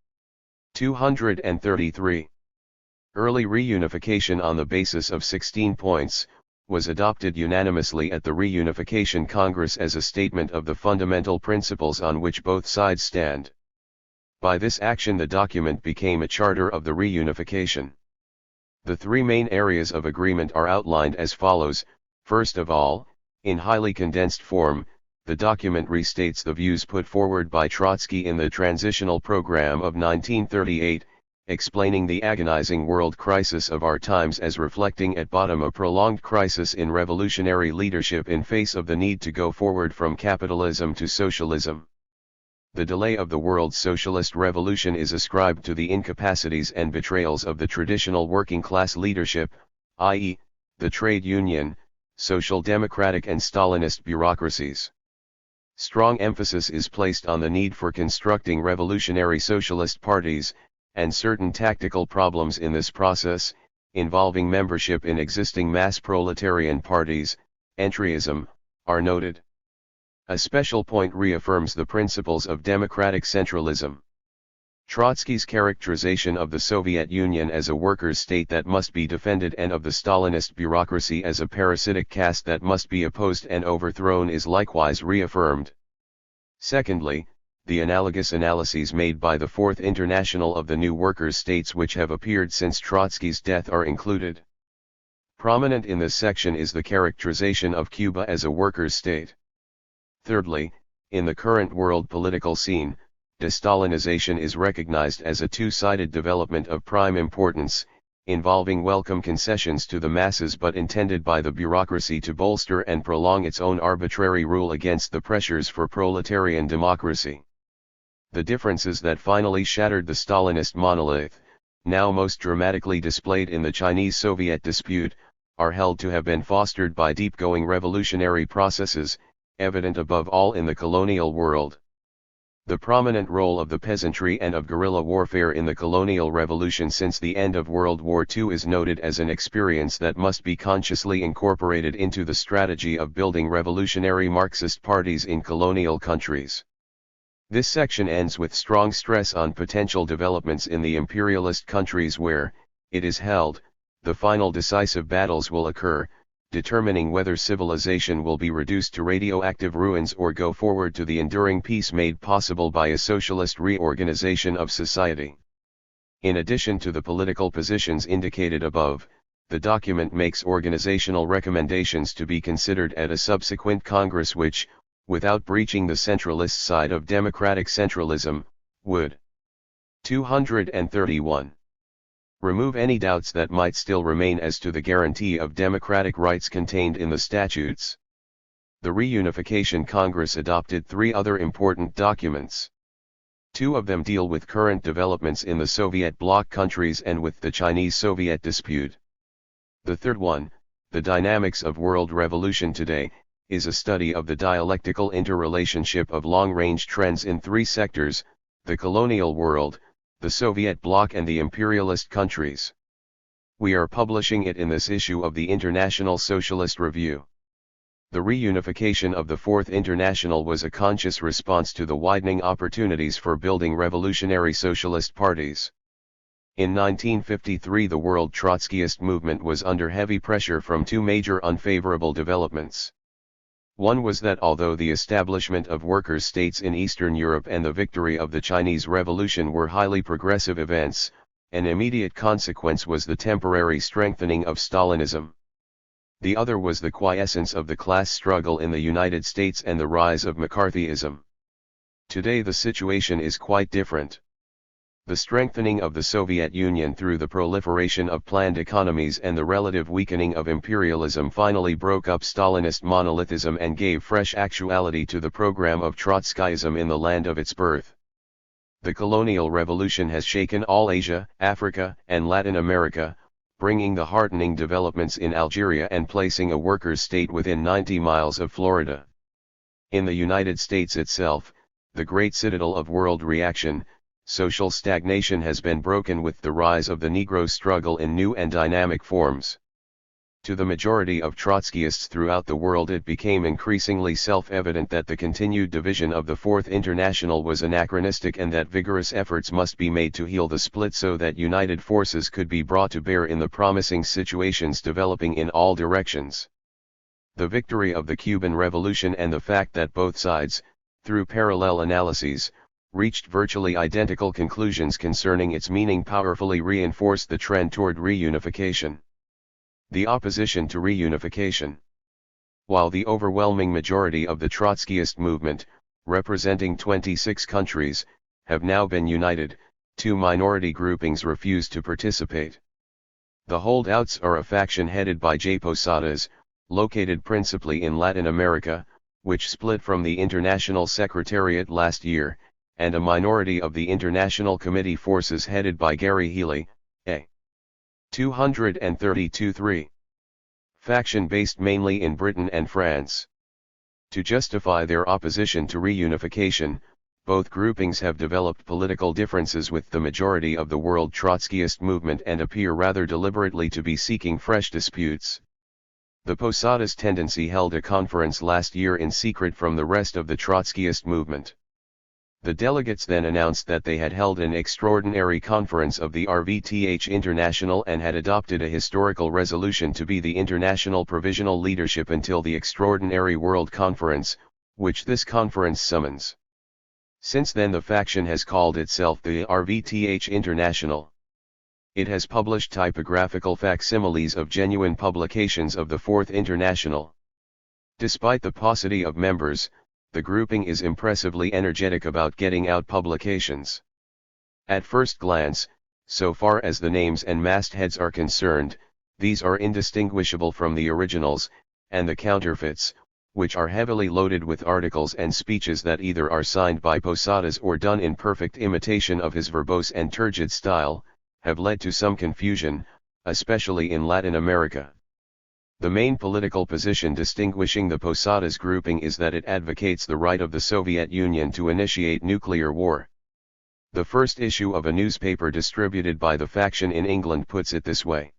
233. Early reunification on the basis of 16 points, was adopted unanimously at the Reunification Congress as a statement of the fundamental principles on which both sides stand. By this action the document became a charter of the reunification. The three main areas of agreement are outlined as follows. First of all, in highly condensed form, the document restates the views put forward by Trotsky in the Transitional Program of 1938, explaining the agonizing world crisis of our times as reflecting at bottom a prolonged crisis in revolutionary leadership in face of the need to go forward from capitalism to socialism. The delay of the world's socialist revolution is ascribed to the incapacities and betrayals of the traditional working class leadership, i.e., the trade union, social democratic and Stalinist bureaucracies. Strong emphasis is placed on the need for constructing revolutionary socialist parties, and certain tactical problems in this process, involving membership in existing mass proletarian parties, entryism, are noted. A special point reaffirms the principles of democratic centralism. Trotsky's characterization of the Soviet Union as a workers' state that must be defended and of the Stalinist bureaucracy as a parasitic caste that must be opposed and overthrown is likewise reaffirmed. Secondly, the analogous analyses made by the Fourth International of the new workers' states which have appeared since Trotsky's death are included. Prominent in this section is the characterization of Cuba as a workers' state. Thirdly, in the current world political scene, de-Stalinization is recognized as a two-sided development of prime importance, involving welcome concessions to the masses but intended by the bureaucracy to bolster and prolong its own arbitrary rule against the pressures for proletarian democracy. The differences that finally shattered the Stalinist monolith, now most dramatically displayed in the Chinese-Soviet dispute, are held to have been fostered by deep-going revolutionary processes, evident above all in the colonial world. The prominent role of the peasantry and of guerrilla warfare in the colonial revolution since the end of World War II is noted as an experience that must be consciously incorporated into the strategy of building revolutionary Marxist parties in colonial countries. This section ends with strong stress on potential developments in the imperialist countries where, it is held, the final decisive battles will occur, determining whether civilization will be reduced to radioactive ruins or go forward to the enduring peace made possible by a socialist reorganization of society. In addition to the political positions indicated above, the document makes organizational recommendations to be considered at a subsequent Congress which, without breaching the centralist side of democratic centralism, would 231. Remove any doubts that might still remain as to the guarantee of democratic rights contained in the statutes. The Reunification Congress adopted three other important documents. Two of them deal with current developments in the Soviet bloc countries and with the Chinese-Soviet dispute. The third one, The Dynamics of World Revolution Today, is a study of the dialectical interrelationship of long-range trends in three sectors: the colonial world, the Soviet bloc and the imperialist countries. We are publishing it in this issue of the International Socialist Review. The reunification of the Fourth International was a conscious response to the widening opportunities for building revolutionary socialist parties. In 1953, the world Trotskyist movement was under heavy pressure from two major unfavorable developments. One was that although the establishment of workers' states in Eastern Europe and the victory of the Chinese Revolution were highly progressive events, an immediate consequence was the temporary strengthening of Stalinism. The other was the quiescence of the class struggle in the United States and the rise of McCarthyism. Today the situation is quite different. The strengthening of the Soviet Union through the proliferation of planned economies and the relative weakening of imperialism finally broke up Stalinist monolithism and gave fresh actuality to the program of Trotskyism in the land of its birth. The colonial revolution has shaken all Asia, Africa, and Latin America, bringing the heartening developments in Algeria and placing a workers' state within 90 miles of Florida. In the United States itself, the great citadel of world reaction, social stagnation has been broken with the rise of the Negro struggle in new and dynamic forms. To the majority of Trotskyists throughout the world, it became increasingly self-evident that the continued division of the Fourth International was anachronistic and that vigorous efforts must be made to heal the split so that united forces could be brought to bear in the promising situations developing in all directions. The victory of the Cuban Revolution and the fact that both sides, through parallel analyses, reached virtually identical conclusions concerning its meaning powerfully reinforced the trend toward reunification. The opposition to reunification. While the overwhelming majority of the Trotskyist movement, representing 26 countries, have now been united, two minority groupings refuse to participate. The holdouts are a faction headed by J. Posadas, located principally in Latin America, which split from the International Secretariat last year, and a minority of the International Committee forces headed by Gary Healy, a 232-3 faction based mainly in Britain and France. To justify their opposition to reunification, both groupings have developed political differences with the majority of the world Trotskyist movement and appear rather deliberately to be seeking fresh disputes. The Posadas tendency held a conference last year in secret from the rest of the Trotskyist movement. The delegates then announced that they had held an extraordinary conference of the RVTH International and had adopted a historical resolution to be the international provisional leadership until the extraordinary World Conference, which this conference summons. Since then the faction has called itself the RVTH International. It has published typographical facsimiles of genuine publications of the Fourth International. Despite the paucity of members, the grouping is impressively energetic about getting out publications. At first glance, so far as the names and mastheads are concerned, these are indistinguishable from the originals, and the counterfeits, which are heavily loaded with articles and speeches that either are signed by Posadas or done in perfect imitation of his verbose and turgid style, have led to some confusion, especially in Latin America. The main political position distinguishing the Posadas grouping is that it advocates the right of the Soviet Union to initiate nuclear war. The first issue of a newspaper distributed by the faction in England puts it this way.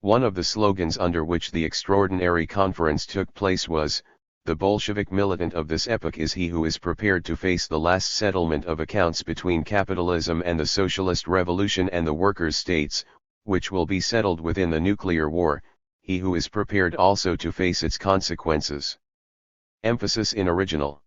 One of the slogans under which the extraordinary conference took place was, "The Bolshevik militant of this epoch is he who is prepared to face the last settlement of accounts between capitalism and the socialist revolution and the workers' states, which will be settled within the nuclear war, he who is prepared also to face its consequences." Emphasis in original.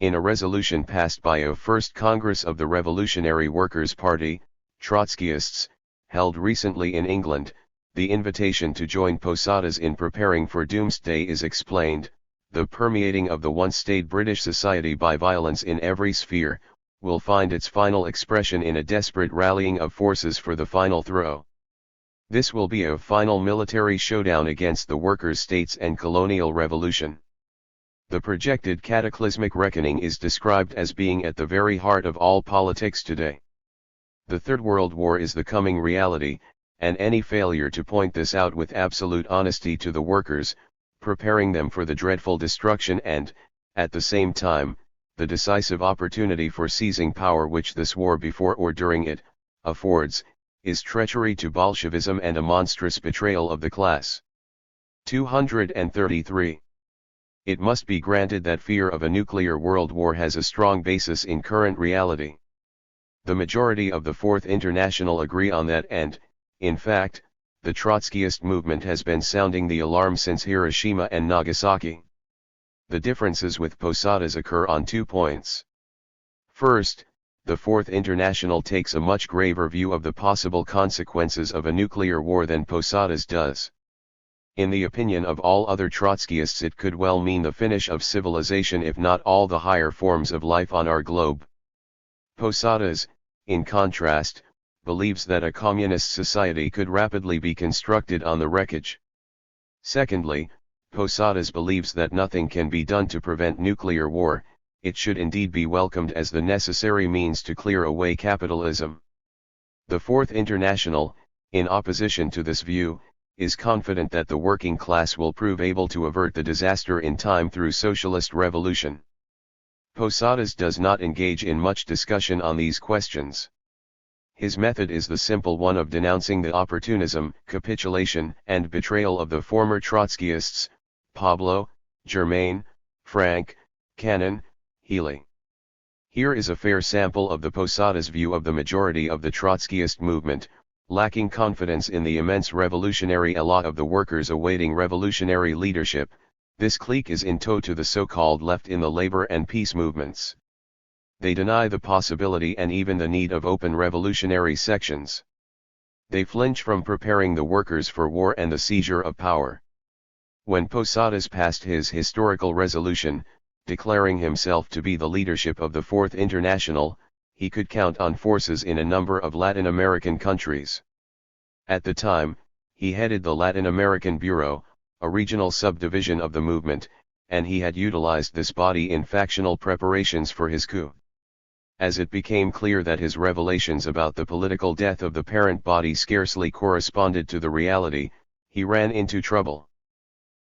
In a resolution passed by a First Congress of the Revolutionary Workers' Party, Trotskyists, held recently in England, the invitation to join Posadas in preparing for doomsday is explained. The permeating of the once-staid British society by violence in every sphere, will find its final expression in a desperate rallying of forces for the final throw. This will be a final military showdown against the workers' states and colonial revolution. The projected cataclysmic reckoning is described as being at the very heart of all politics today. The Third World War is the coming reality, and any failure to point this out with absolute honesty to the workers, preparing them for the dreadful destruction and, at the same time, the decisive opportunity for seizing power which this war before or during it, affords, is treachery to Bolshevism and a monstrous betrayal of the class. 233. It must be granted that fear of a nuclear world war has a strong basis in current reality. The majority of the Fourth International agree on that and, in fact, the Trotskyist movement has been sounding the alarm since Hiroshima and Nagasaki. The differences with Posadas occur on 2 points. First, the Fourth International takes a much graver view of the possible consequences of a nuclear war than Posadas does. In the opinion of all other Trotskyists, it could well mean the finish of civilization if not all the higher forms of life on our globe. Posadas, in contrast, believes that a communist society could rapidly be constructed on the wreckage. Secondly, Posadas believes that nothing can be done to prevent nuclear war. It should indeed be welcomed as the necessary means to clear away capitalism. The Fourth International, in opposition to this view, is confident that the working class will prove able to avert the disaster in time through socialist revolution. Posadas does not engage in much discussion on these questions. His method is the simple one of denouncing the opportunism, capitulation, and betrayal of the former Trotskyists, Pablo, Germain, Frank, Cannon, Healy. Here is a fair sample of the Posadas view of the majority of the Trotskyist movement, lacking confidence in the immense revolutionary elan of the workers awaiting revolutionary leadership. This clique is in tow to the so-called left in the labor and peace movements. They deny the possibility and even the need of open revolutionary sections. They flinch from preparing the workers for war and the seizure of power. When Posadas passed his historical resolution, declaring himself to be the leadership of the Fourth International, he could count on forces in a number of Latin American countries. At the time, he headed the Latin American Bureau, a regional subdivision of the movement, and he had utilized this body in factional preparations for his coup. As it became clear that his revelations about the political death of the parent body scarcely corresponded to the reality, he ran into trouble.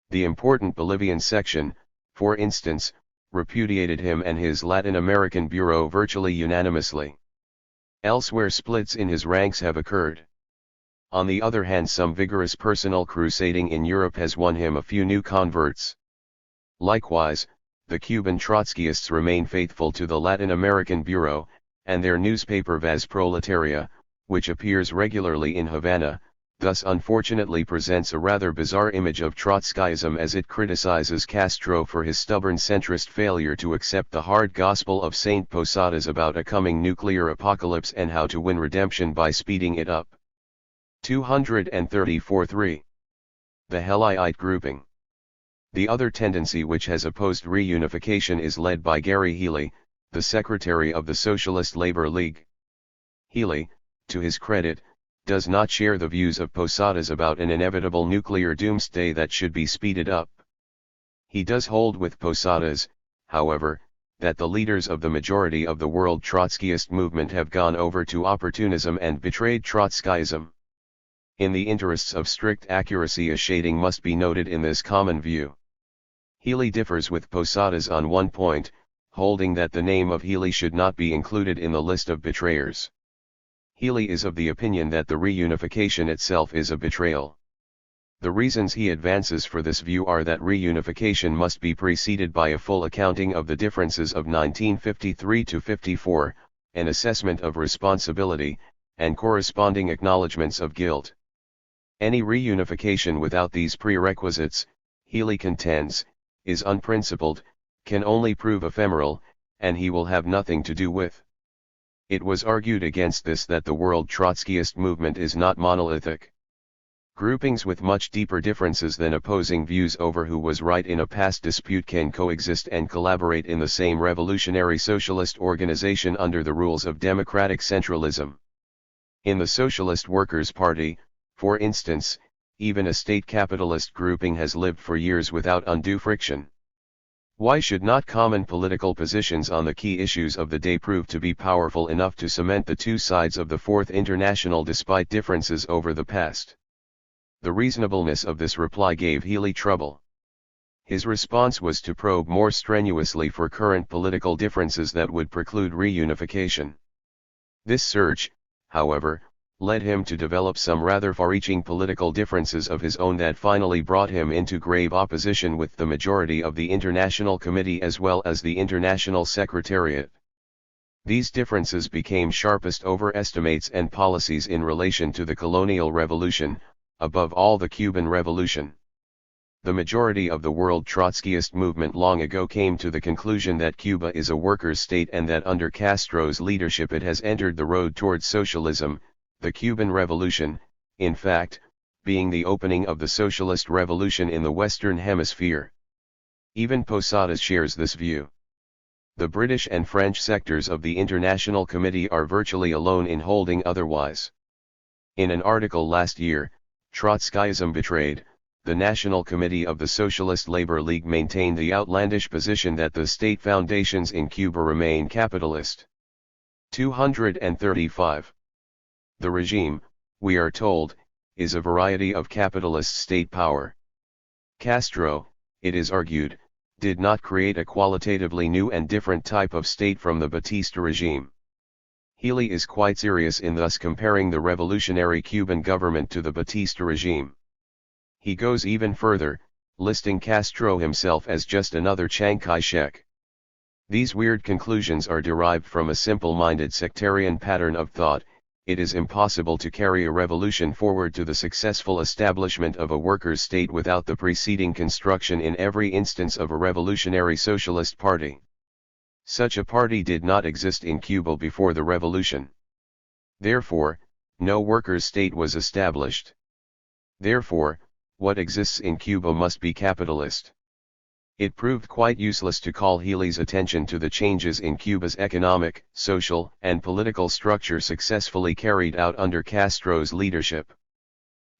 The important Bolivian section, for instance, repudiated him and his Latin American Bureau virtually unanimously. Elsewhere, splits in his ranks have occurred. On the other hand, some vigorous personal crusading in Europe has won him a few new converts. Likewise, the Cuban Trotskyists remain faithful to the Latin American Bureau, and their newspaper Vaz Proletaria, which appears regularly in Havana, thus unfortunately presents a rather bizarre image of Trotskyism as it criticizes Castro for his stubborn centrist failure to accept the hard gospel of Saint Posadas about a coming nuclear apocalypse and how to win redemption by speeding it up. 234-3. The Helliite grouping. The other tendency which has opposed reunification is led by Gary Healy, the secretary of the Socialist Labor League. Healy, to his credit, does not share the views of Posadas about an inevitable nuclear doomsday that should be speeded up. He does hold with Posadas, however, that the leaders of the majority of the world Trotskyist movement have gone over to opportunism and betrayed Trotskyism. In the interests of strict accuracy, a shading must be noted in this common view. Healy differs with Posadas on one point, holding that the name of Healy should not be included in the list of betrayers. Healy is of the opinion that the reunification itself is a betrayal. The reasons he advances for this view are that reunification must be preceded by a full accounting of the differences of 1953-54, an assessment of responsibility, and corresponding acknowledgements of guilt. Any reunification without these prerequisites, Healy contends, is unprincipled, can only prove ephemeral, and he will have nothing to do with. It was argued against this that the world Trotskyist movement is not monolithic. Groupings with much deeper differences than opposing views over who was right in a past dispute can coexist and collaborate in the same revolutionary socialist organization under the rules of democratic centralism. In the Socialist Workers' Party, for instance, even a state capitalist grouping has lived for years without undue friction. Why should not common political positions on the key issues of the day prove to be powerful enough to cement the two sides of the Fourth International despite differences over the past? The reasonableness of this reply gave Healy trouble. His response was to probe more strenuously for current political differences that would preclude reunification. This search, however, led him to develop some rather far-reaching political differences of his own that finally brought him into grave opposition with the majority of the International Committee as well as the International Secretariat. These differences became sharpest over estimates and policies in relation to the colonial revolution, above all the Cuban Revolution. The majority of the world Trotskyist movement long ago came to the conclusion that Cuba is a workers' state and that under Castro's leadership it has entered the road towards socialism, the Cuban Revolution, in fact, being the opening of the socialist revolution in the Western Hemisphere. Even Posadas shares this view. The British and French sectors of the International Committee are virtually alone in holding otherwise. In an article last year, Trotskyism Betrayed, the National Committee of the Socialist Labor League maintained the outlandish position that the state foundations in Cuba remain capitalist. 235. The regime, we are told, is a variety of capitalist state power. Castro, it is argued, did not create a qualitatively new and different type of state from the Batista regime. Healy is quite serious in thus comparing the revolutionary Cuban government to the Batista regime. He goes even further, listing Castro himself as just another Chiang Kai-shek. These weird conclusions are derived from a simple-minded sectarian pattern of thought. It is impossible to carry a revolution forward to the successful establishment of a workers' state without the preceding construction in every instance of a revolutionary socialist party. Such a party did not exist in Cuba before the revolution. Therefore, no workers' state was established. Therefore, what exists in Cuba must be capitalist. It proved quite useless to call Healy's attention to the changes in Cuba's economic, social, and political structure successfully carried out under Castro's leadership.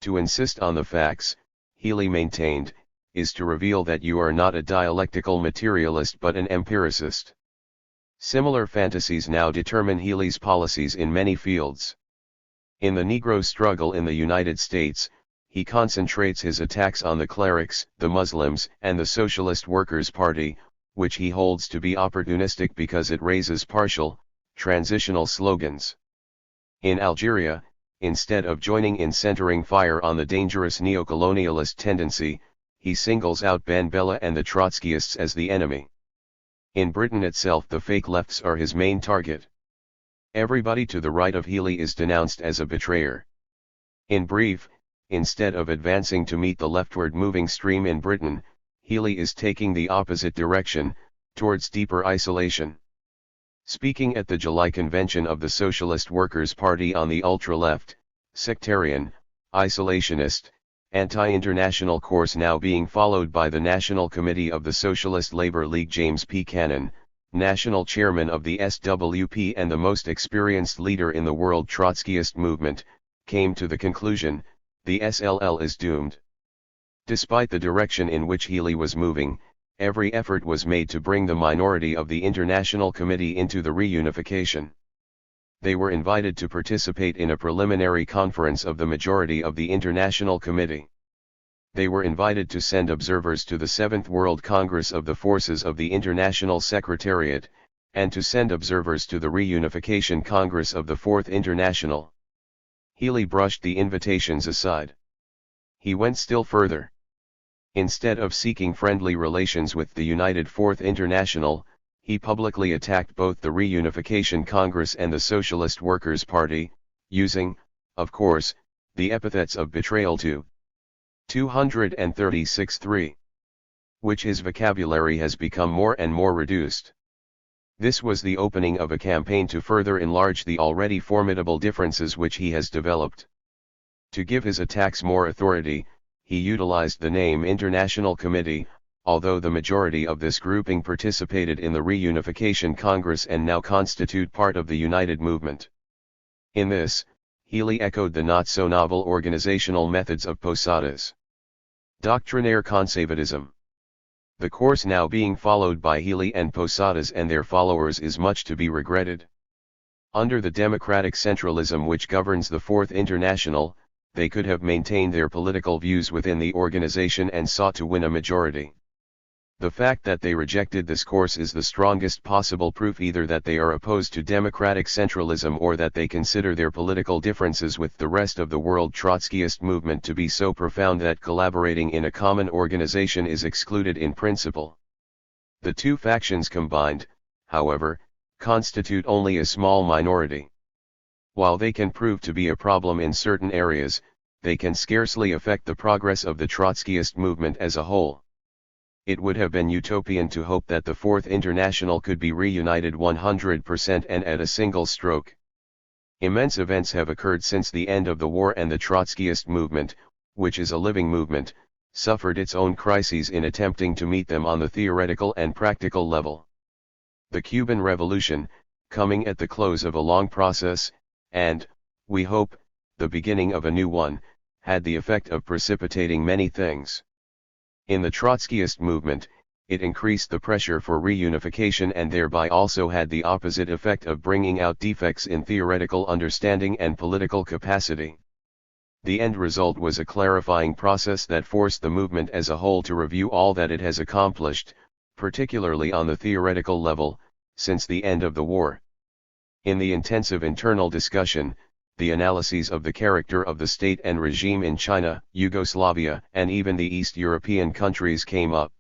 To insist on the facts, Healy maintained, is to reveal that you are not a dialectical materialist but an empiricist. Similar fantasies now determine Healy's policies in many fields. In the Negro struggle in the United States, he concentrates his attacks on the clerics, the Muslims, and the Socialist Workers' Party, which he holds to be opportunistic because it raises partial, transitional slogans. In Algeria, instead of joining in centering fire on the dangerous neocolonialist tendency, he singles out Ben Bella and the Trotskyists as the enemy. In Britain itself the fake lefts are his main target. Everybody to the right of Healy is denounced as a betrayer. In brief, instead of advancing to meet the leftward moving stream in Britain, Healy is taking the opposite direction, towards deeper isolation. Speaking at the July convention of the Socialist Workers' Party on the ultra-left, sectarian, isolationist, anti-international course now being followed by the National Committee of the Socialist Labor League, James P. Cannon, national chairman of the SWP and the most experienced leader in the world Trotskyist movement, came to the conclusion, the SLL is doomed. Despite the direction in which Healy was moving, every effort was made to bring the minority of the International Committee into the reunification. They were invited to participate in a preliminary conference of the majority of the International Committee. They were invited to send observers to the Seventh World Congress of the Forces of the International Secretariat, and to send observers to the Reunification Congress of the Fourth International. Healy brushed the invitations aside. He went still further. Instead of seeking friendly relations with the United Fourth International, he publicly attacked both the Reunification Congress and the Socialist Workers' Party, using, of course, the epithets of betrayal to 236-3, which his vocabulary has become more and more reduced. This was the opening of a campaign to further enlarge the already formidable differences which he has developed. To give his attacks more authority, he utilized the name International Committee, although the majority of this grouping participated in the Reunification Congress and now constitute part of the United Movement. In this, Healy echoed the not-so-novel organizational methods of Posadas. Doctrinaire conservatism. The course now being followed by Healy and Posadas and their followers is much to be regretted. Under the democratic centralism which governs the Fourth International, they could have maintained their political views within the organization and sought to win a majority. The fact that they rejected this course is the strongest possible proof either that they are opposed to democratic centralism or that they consider their political differences with the rest of the world Trotskyist movement to be so profound that collaborating in a common organization is excluded in principle. The two factions combined, however, constitute only a small minority. While they can prove to be a problem in certain areas, they can scarcely affect the progress of the Trotskyist movement as a whole. It would have been utopian to hope that the Fourth International could be reunited 100% and at a single stroke. Immense events have occurred since the end of the war, and the Trotskyist movement, which is a living movement, suffered its own crises in attempting to meet them on the theoretical and practical level. The Cuban Revolution, coming at the close of a long process, and, we hope, the beginning of a new one, had the effect of precipitating many things. In the Trotskyist movement, it increased the pressure for reunification and thereby also had the opposite effect of bringing out defects in theoretical understanding and political capacity. The end result was a clarifying process that forced the movement as a whole to review all that it has accomplished, particularly on the theoretical level, since the end of the war. In the intensive internal discussion, the analyses of the character of the state and regime in China, Yugoslavia, and even the East European countries came up.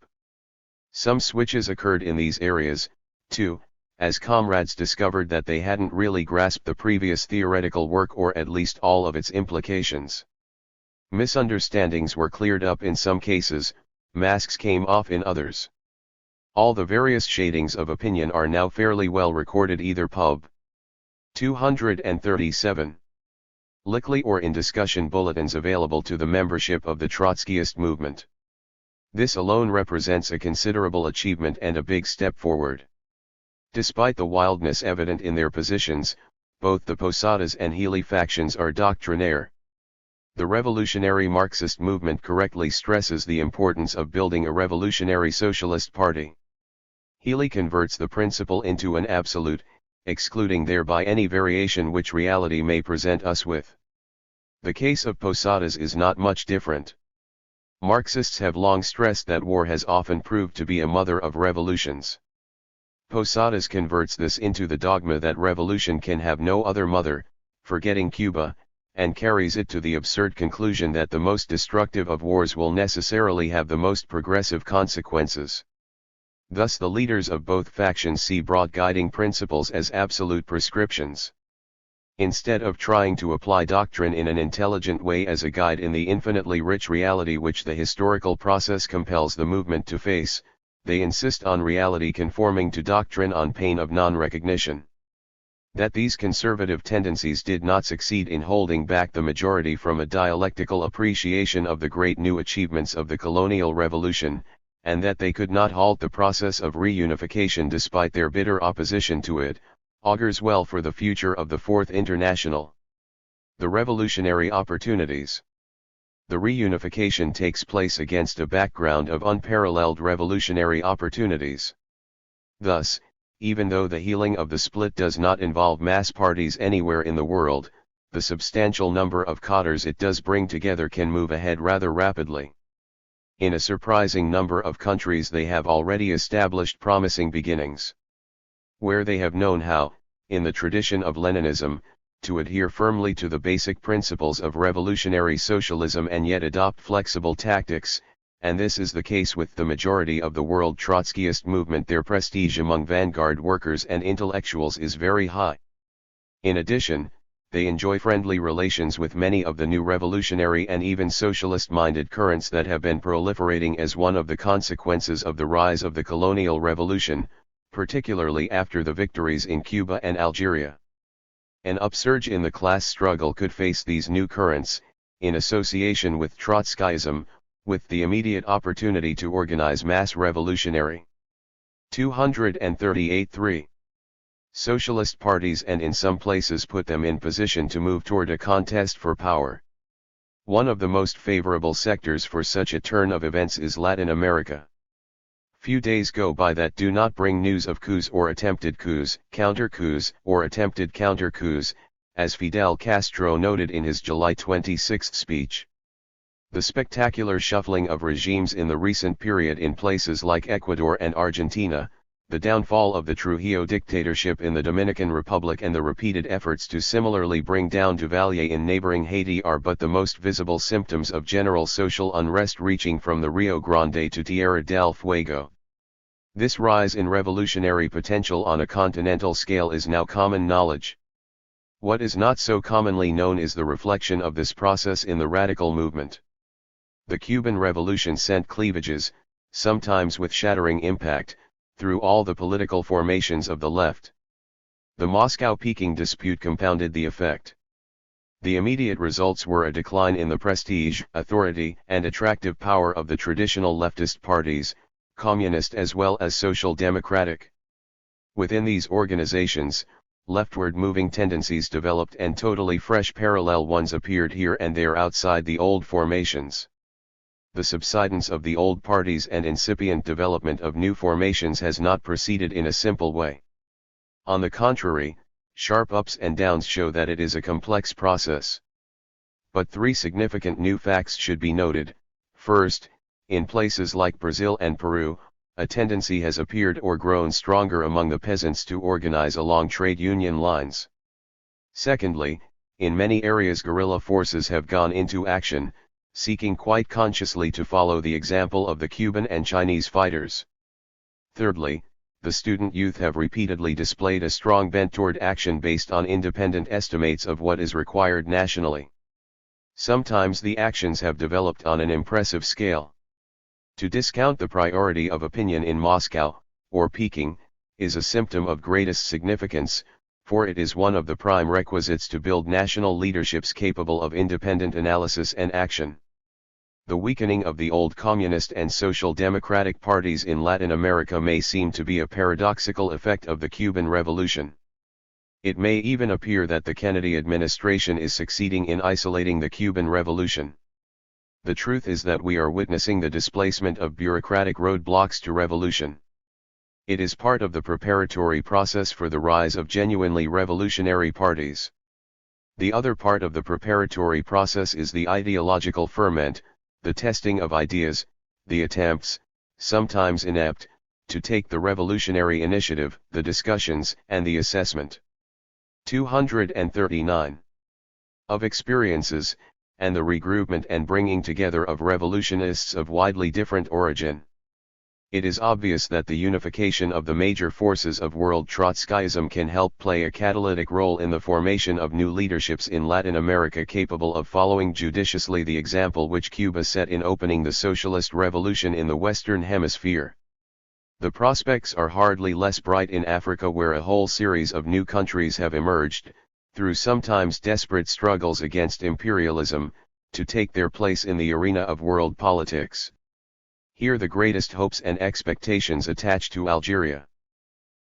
Some switches occurred in these areas, too, as comrades discovered that they hadn't really grasped the previous theoretical work or at least all of its implications. Misunderstandings were cleared up in some cases, masks came off in others. All the various shadings of opinion are now fairly well recorded either pub. 237. Lickly or in discussion bulletins available to the membership of the Trotskyist movement. This alone represents a considerable achievement and a big step forward. Despite the wildness evident in their positions, both the Posadas and Healy factions are doctrinaire. The revolutionary Marxist movement correctly stresses the importance of building a revolutionary socialist party. Healy converts the principle into an absolute, excluding thereby any variation which reality may present us with. The case of Posadas is not much different. Marxists have long stressed that war has often proved to be a mother of revolutions. Posadas converts this into the dogma that revolution can have no other mother, forgetting Cuba, and carries it to the absurd conclusion that the most destructive of wars will necessarily have the most progressive consequences. Thus the leaders of both factions see broad guiding principles as absolute prescriptions. Instead of trying to apply doctrine in an intelligent way as a guide in the infinitely rich reality which the historical process compels the movement to face, they insist on reality conforming to doctrine on pain of non-recognition. That these conservative tendencies did not succeed in holding back the majority from a dialectical appreciation of the great new achievements of the colonial revolution, and that they could not halt the process of reunification despite their bitter opposition to it, augurs well for the future of the Fourth International. The revolutionary opportunities. The reunification takes place against a background of unparalleled revolutionary opportunities. Thus, even though the healing of the split does not involve mass parties anywhere in the world, the substantial number of cadres it does bring together can move ahead rather rapidly. In a surprising number of countries they have already established promising beginnings. Where they have known how, in the tradition of Leninism, to adhere firmly to the basic principles of revolutionary socialism and yet adopt flexible tactics, and this is the case with the majority of the world Trotskyist movement, their prestige among vanguard workers and intellectuals is very high. In addition, they enjoy friendly relations with many of the new revolutionary and even socialist-minded currents that have been proliferating as one of the consequences of the rise of the colonial revolution, particularly after the victories in Cuba and Algeria. An upsurge in the class struggle could face these new currents, in association with Trotskyism, with the immediate opportunity to organize mass revolutionary. 238-3. Socialist parties and in some places put them in position to move toward a contest for power. One of the most favorable sectors for such a turn of events is Latin America. Few days go by that do not bring news of coups or attempted coups, counter-coups, or attempted counter-coups, as Fidel Castro noted in his July 26 speech. The spectacular shuffling of regimes in the recent period in places like Ecuador and Argentina, the downfall of the Trujillo dictatorship in the Dominican Republic and the repeated efforts to similarly bring down Duvalier in neighboring Haiti are but the most visible symptoms of general social unrest reaching from the Rio Grande to Tierra del Fuego. This rise in revolutionary potential on a continental scale is now common knowledge. What is not so commonly known is the reflection of this process in the radical movement. The Cuban Revolution sent cleavages, sometimes with shattering impact, through all the political formations of the left. The Moscow-Peking dispute compounded the effect. The immediate results were a decline in the prestige, authority, and attractive power of the traditional leftist parties, communist as well as social democratic. Within these organizations, leftward-moving tendencies developed and totally fresh parallel ones appeared here and there outside the old formations. The subsidence of the old parties and incipient development of new formations has not proceeded in a simple way. On the contrary, sharp ups and downs show that it is a complex process. But three significant new facts should be noted. First, in places like Brazil and Peru, a tendency has appeared or grown stronger among the peasants to organize along trade union lines. Secondly, in many areas guerrilla forces have gone into action, seeking quite consciously to follow the example of the Cuban and Chinese fighters. Thirdly, the student youth have repeatedly displayed a strong bent toward action based on independent estimates of what is required nationally. Sometimes the actions have developed on an impressive scale. To discount the priority of opinion in Moscow, or Peking, is a symptom of greatest significance, for it is one of the prime requisites to build national leaderships capable of independent analysis and action. The weakening of the old communist and social democratic parties in Latin America may seem to be a paradoxical effect of the Cuban Revolution. It may even appear that the Kennedy administration is succeeding in isolating the Cuban Revolution. The truth is that we are witnessing the displacement of bureaucratic roadblocks to revolution. It is part of the preparatory process for the rise of genuinely revolutionary parties. The other part of the preparatory process is the ideological ferment, the testing of ideas, the attempts, sometimes inept, to take the revolutionary initiative, the discussions, and the assessment. 239. Of experiences, and the regroupment and bringing together of revolutionists of widely different origin. It is obvious that the unification of the major forces of world Trotskyism can help play a catalytic role in the formation of new leaderships in Latin America capable of following judiciously the example which Cuba set in opening the socialist revolution in the Western Hemisphere. The prospects are hardly less bright in Africa, where a whole series of new countries have emerged, through sometimes desperate struggles against imperialism, to take their place in the arena of world politics. Here the greatest hopes and expectations attach to Algeria.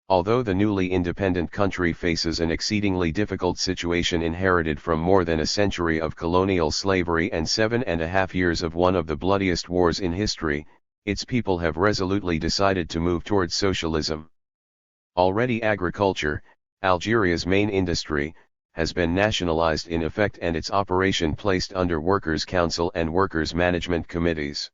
Although the newly independent country faces an exceedingly difficult situation inherited from more than a century of colonial slavery and 7.5 years of one of the bloodiest wars in history, its people have resolutely decided to move towards socialism. Already agriculture, Algeria's main industry, has been nationalized in effect and its operation placed under Workers' Council and Workers' Management Committees.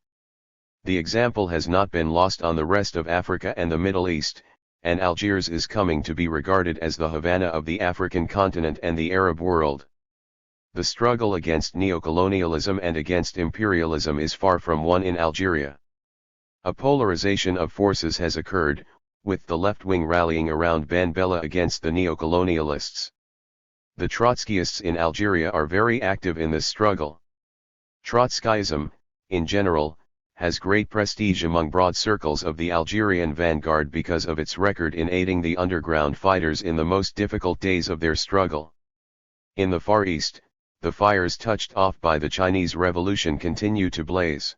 The example has not been lost on the rest of Africa and the Middle East, and Algiers is coming to be regarded as the Havana of the African continent and the Arab world. The struggle against neocolonialism and against imperialism is far from one in Algeria. A polarization of forces has occurred, with the left wing rallying around Ben Bella against the neocolonialists. The Trotskyists in Algeria are very active in this struggle. Trotskyism, in general, has great prestige among broad circles of the Algerian vanguard because of its record in aiding the underground fighters in the most difficult days of their struggle. In the Far East, the fires touched off by the Chinese Revolution continue to blaze.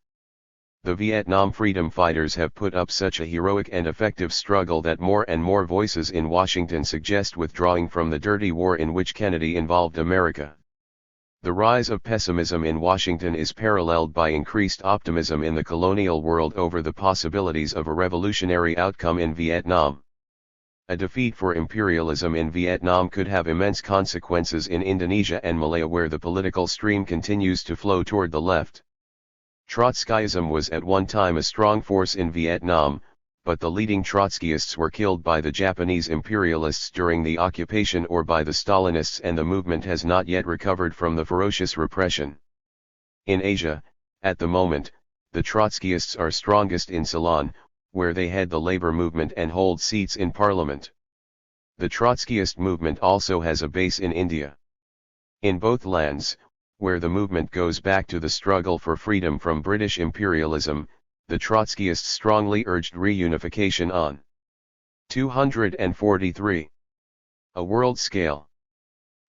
The Vietnam freedom fighters have put up such a heroic and effective struggle that more and more voices in Washington suggest withdrawing from the dirty war in which Kennedy involved America. The rise of pessimism in Washington is paralleled by increased optimism in the colonial world over the possibilities of a revolutionary outcome in Vietnam. A defeat for imperialism in Vietnam could have immense consequences in Indonesia and Malaya, where the political stream continues to flow toward the left. Trotskyism was at one time a strong force in Vietnam, but the leading Trotskyists were killed by the Japanese imperialists during the occupation or by the Stalinists, and the movement has not yet recovered from the ferocious repression. In Asia, at the moment, the Trotskyists are strongest in Ceylon, where they head the labor movement and hold seats in parliament. The Trotskyist movement also has a base in India. In both lands, where the movement goes back to the struggle for freedom from British imperialism, the Trotskyists strongly urged reunification on 243. A world scale.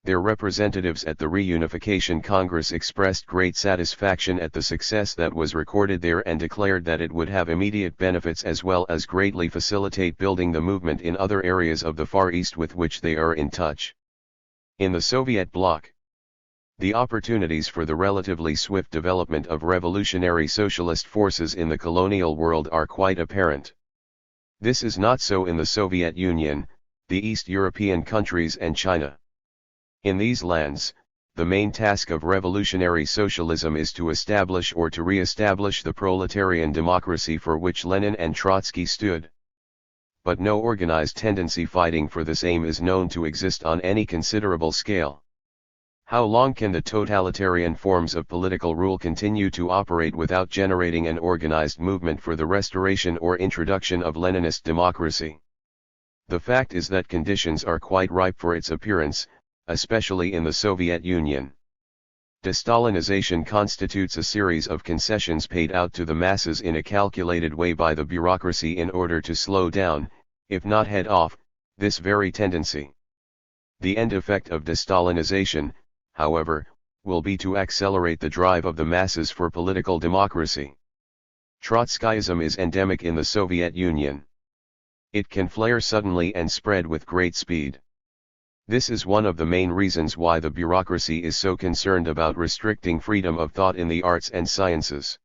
Their representatives at the Reunification Congress expressed great satisfaction at the success that was recorded there and declared that it would have immediate benefits as well as greatly facilitate building the movement in other areas of the Far East with which they are in touch. In the Soviet bloc, the opportunities for the relatively swift development of revolutionary socialist forces in the colonial world are quite apparent. This is not so in the Soviet Union, the East European countries and China. In these lands, the main task of revolutionary socialism is to establish or to re-establish the proletarian democracy for which Lenin and Trotsky stood. But no organized tendency fighting for this aim is known to exist on any considerable scale. How long can the totalitarian forms of political rule continue to operate without generating an organized movement for the restoration or introduction of Leninist democracy? The fact is that conditions are quite ripe for its appearance, especially in the Soviet Union. De-Stalinization constitutes a series of concessions paid out to the masses in a calculated way by the bureaucracy in order to slow down, if not head off, this very tendency. The end effect of de-Stalinization, however, will be to accelerate the drive of the masses for political democracy. Trotskyism is endemic in the Soviet Union. It can flare suddenly and spread with great speed. This is one of the main reasons why the bureaucracy is so concerned about restricting freedom of thought in the arts and sciences.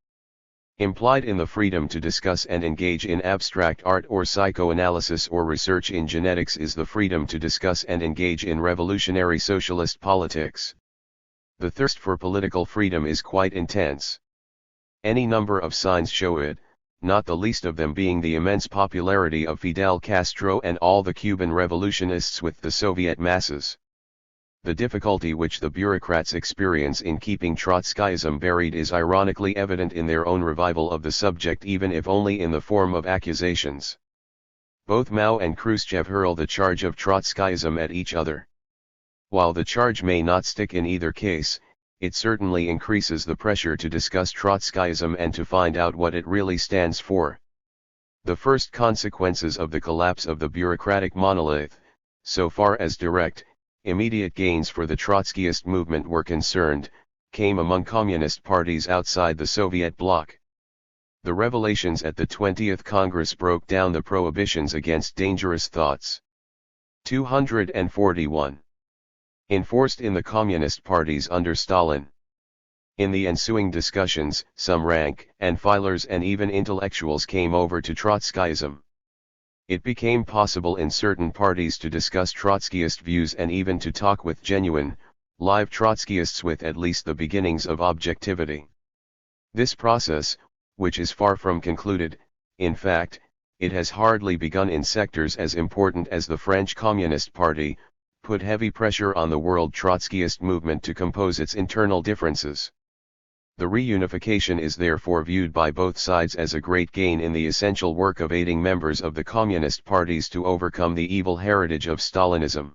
Implied in the freedom to discuss and engage in abstract art or psychoanalysis or research in genetics is the freedom to discuss and engage in revolutionary socialist politics. The thirst for political freedom is quite intense. Any number of signs show it, not the least of them being the immense popularity of Fidel Castro and all the Cuban revolutionists with the Soviet masses. The difficulty which the bureaucrats experience in keeping Trotskyism buried is ironically evident in their own revival of the subject, even if only in the form of accusations. Both Mao and Khrushchev hurl the charge of Trotskyism at each other. While the charge may not stick in either case, it certainly increases the pressure to discuss Trotskyism and to find out what it really stands for. The first consequences of the collapse of the bureaucratic monolith, so far as direct, immediate gains for the Trotskyist movement were concerned, came among communist parties outside the Soviet bloc. The revelations at the 20th Congress broke down the prohibitions against dangerous thoughts. 241. Enforced in the communist parties under Stalin. In the ensuing discussions, some rank and filers and even intellectuals came over to Trotskyism. It became possible in certain parties to discuss Trotskyist views and even to talk with genuine, live Trotskyists with at least the beginnings of objectivity. This process, which is far from concluded, in fact, it has hardly begun in sectors as important as the French Communist Party, put heavy pressure on the world Trotskyist movement to compose its internal differences. The reunification is therefore viewed by both sides as a great gain in the essential work of aiding members of the communist parties to overcome the evil heritage of Stalinism.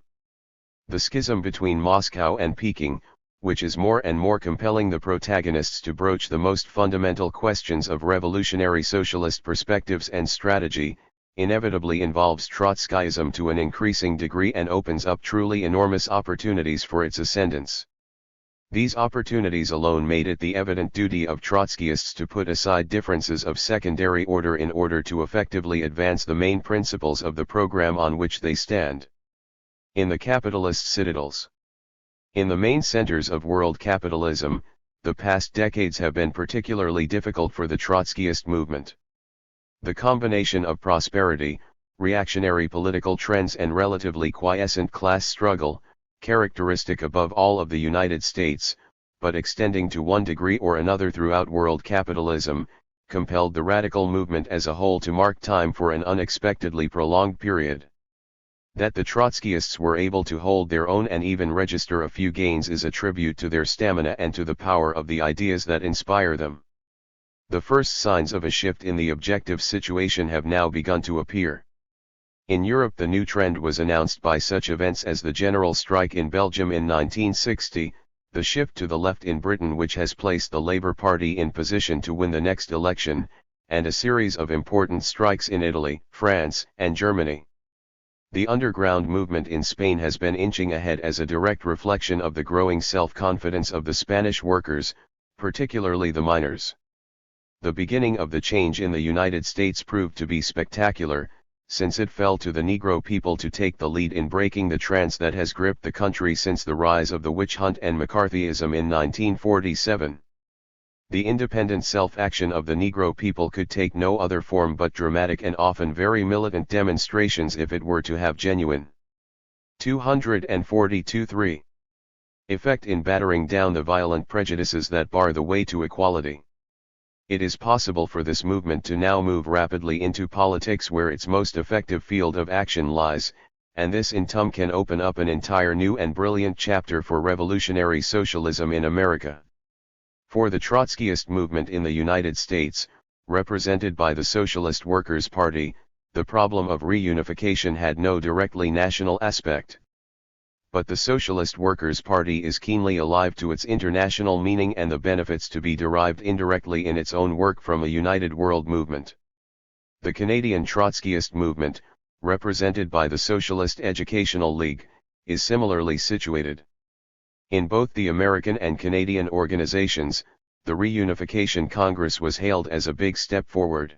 The schism between Moscow and Peking, which is more and more compelling the protagonists to broach the most fundamental questions of revolutionary socialist perspectives and strategy, inevitably involves Trotskyism to an increasing degree and opens up truly enormous opportunities for its ascendants. These opportunities alone made it the evident duty of Trotskyists to put aside differences of secondary order in order to effectively advance the main principles of the program on which they stand. In the capitalist citadels, In the main centers of world capitalism, the past decades have been particularly difficult for the Trotskyist movement. The combination of prosperity, reactionary political trends and relatively quiescent class struggle, characteristic above all of the United States, but extending to one degree or another throughout world capitalism, compelled the radical movement as a whole to mark time for an unexpectedly prolonged period. That the Trotskyists were able to hold their own and even register a few gains is a tribute to their stamina and to the power of the ideas that inspire them. The first signs of a shift in the objective situation have now begun to appear. In Europe, the new trend was announced by such events as the general strike in Belgium in 1960, the shift to the left in Britain, which has placed the Labour Party in position to win the next election, and a series of important strikes in Italy, France, and Germany. The underground movement in Spain has been inching ahead as a direct reflection of the growing self-confidence of the Spanish workers, particularly the miners. The beginning of the change in the United States proved to be spectacular, since it fell to the Negro people to take the lead in breaking the trance that has gripped the country since the rise of the witch hunt and McCarthyism in 1947. The independent self-action of the Negro people could take no other form but dramatic and often very militant demonstrations if it were to have genuine 242.3 effect in battering down the violent prejudices that bar the way to equality. It is possible for this movement to now move rapidly into politics, where its most effective field of action lies, and this in turn can open up an entire new and brilliant chapter for revolutionary socialism in America. For the Trotskyist movement in the United States, represented by the Socialist Workers' Party, the problem of reunification had no directly national aspect. But the Socialist Workers' Party is keenly alive to its international meaning and the benefits to be derived indirectly in its own work from a united world movement. The Canadian Trotskyist movement, represented by the Socialist Educational League, is similarly situated. In both the American and Canadian organizations, the Reunification Congress was hailed as a big step forward.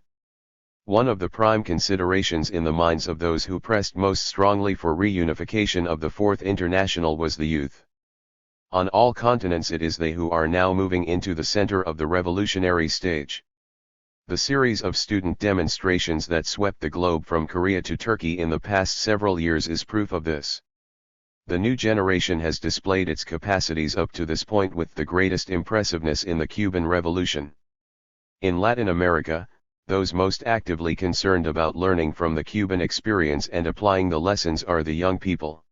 One of the prime considerations in the minds of those who pressed most strongly for reunification of the Fourth International was the youth. On all continents it is they who are now moving into the center of the revolutionary stage. The series of student demonstrations that swept the globe from Korea to Turkey in the past several years is proof of this. The new generation has displayed its capacities up to this point with the greatest impressiveness in the Cuban Revolution. In Latin America, those most actively concerned about learning from the Cuban experience and applying the lessons are the young people.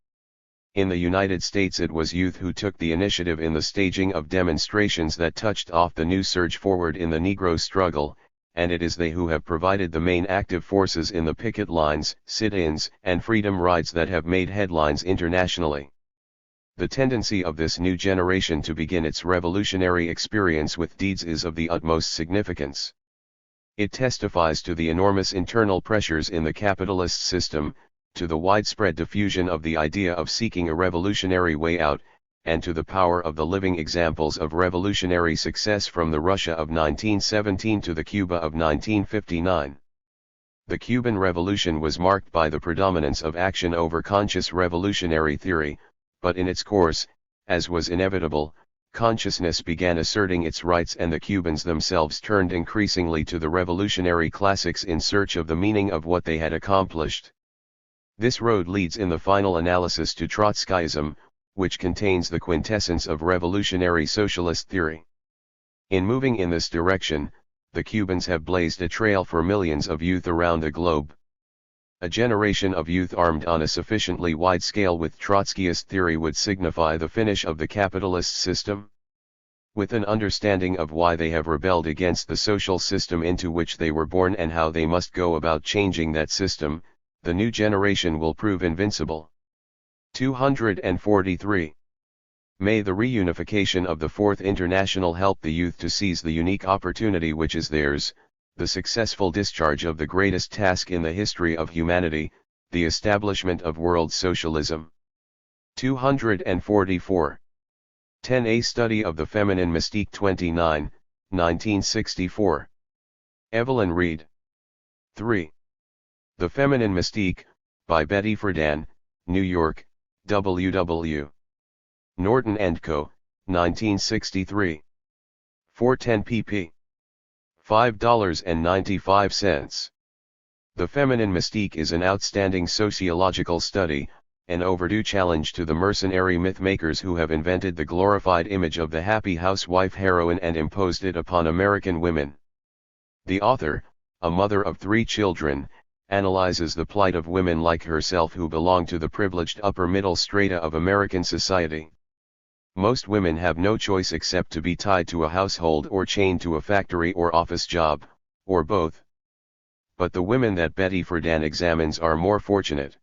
In the United States it was youth who took the initiative in the staging of demonstrations that touched off the new surge forward in the Negro struggle, and it is they who have provided the main active forces in the picket lines, sit-ins, and freedom rides that have made headlines internationally. The tendency of this new generation to begin its revolutionary experience with deeds is of the utmost significance. It testifies to the enormous internal pressures in the capitalist system, to the widespread diffusion of the idea of seeking a revolutionary way out, and to the power of the living examples of revolutionary success from the Russia of 1917 to the Cuba of 1959. The Cuban Revolution was marked by the predominance of action over conscious revolutionary theory, but in its course, as was inevitable, consciousness began asserting its rights and the Cubans themselves turned increasingly to the revolutionary classics in search of the meaning of what they had accomplished. This road leads in the final analysis to Trotskyism, which contains the quintessence of revolutionary socialist theory. In moving in this direction, the Cubans have blazed a trail for millions of youth around the globe. A generation of youth armed on a sufficiently wide scale with Trotskyist theory would signify the finish of the capitalist system. With an understanding of why they have rebelled against the social system into which they were born and how they must go about changing that system, the new generation will prove invincible. 243. May the reunification of the Fourth International help the youth to seize the unique opportunity which is theirs, the successful discharge of the greatest task in the history of humanity, the establishment of world socialism. 244. 10. A Study of the Feminine Mystique 29, 1964. Evelyn Reed. 3. The Feminine Mystique, by Betty Friedan, New York, W.W. Norton & Co., 1963. 410 pp. $5.95. The Feminine Mystique is an outstanding sociological study, an overdue challenge to the mercenary myth-makers who have invented the glorified image of the happy housewife heroine and imposed it upon American women. The author, a mother of 3 children, analyzes the plight of women like herself who belong to the privileged upper-middle strata of American society. Most women have no choice except to be tied to a household or chained to a factory or office job, or both. But the women that Betty Friedan examines are more fortunate.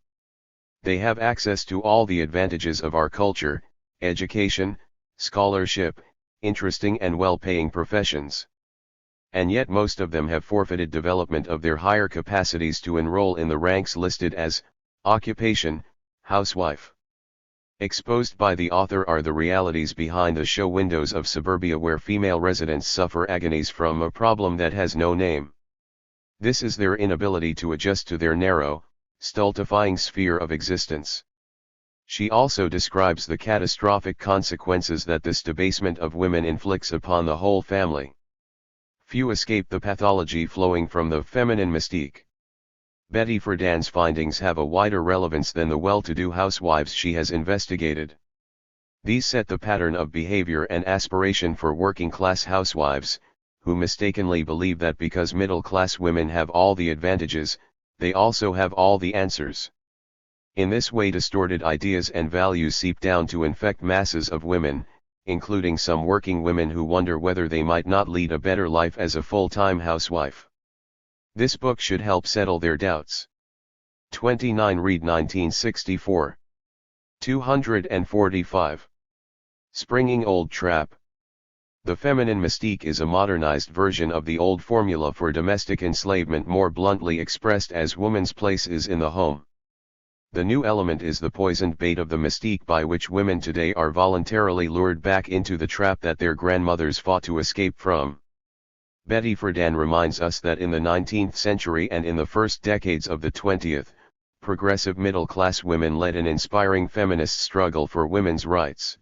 They have access to all the advantages of our culture, education, scholarship, interesting and well-paying professions. And yet most of them have forfeited development of their higher capacities to enroll in the ranks listed as occupation, housewife. Exposed by the author are the realities behind the show windows of suburbia where female residents suffer agonies from a problem that has no name. This is their inability to adjust to their narrow, stultifying sphere of existence. She also describes the catastrophic consequences that this debasement of women inflicts upon the whole family. Few escape the pathology flowing from the feminine mystique. Betty Friedan's findings have a wider relevance than the well-to-do housewives she has investigated. These set the pattern of behavior and aspiration for working-class housewives, who mistakenly believe that because middle-class women have all the advantages, they also have all the answers. In this way distorted ideas and values seep down to infect masses of women, including some working women who wonder whether they might not lead a better life as a full-time housewife. This book should help settle their doubts. 29 Reed 1964. 245. Springing Old Trap. The feminine mystique is a modernized version of the old formula for domestic enslavement, more bluntly expressed as woman's place is in the home. The new element is the poisoned bait of the mystique by which women today are voluntarily lured back into the trap that their grandmothers fought to escape from. Betty Friedan reminds us that in the 19th century and in the first decades of the 20th, progressive middle-class women led an inspiring feminist struggle for women's rights.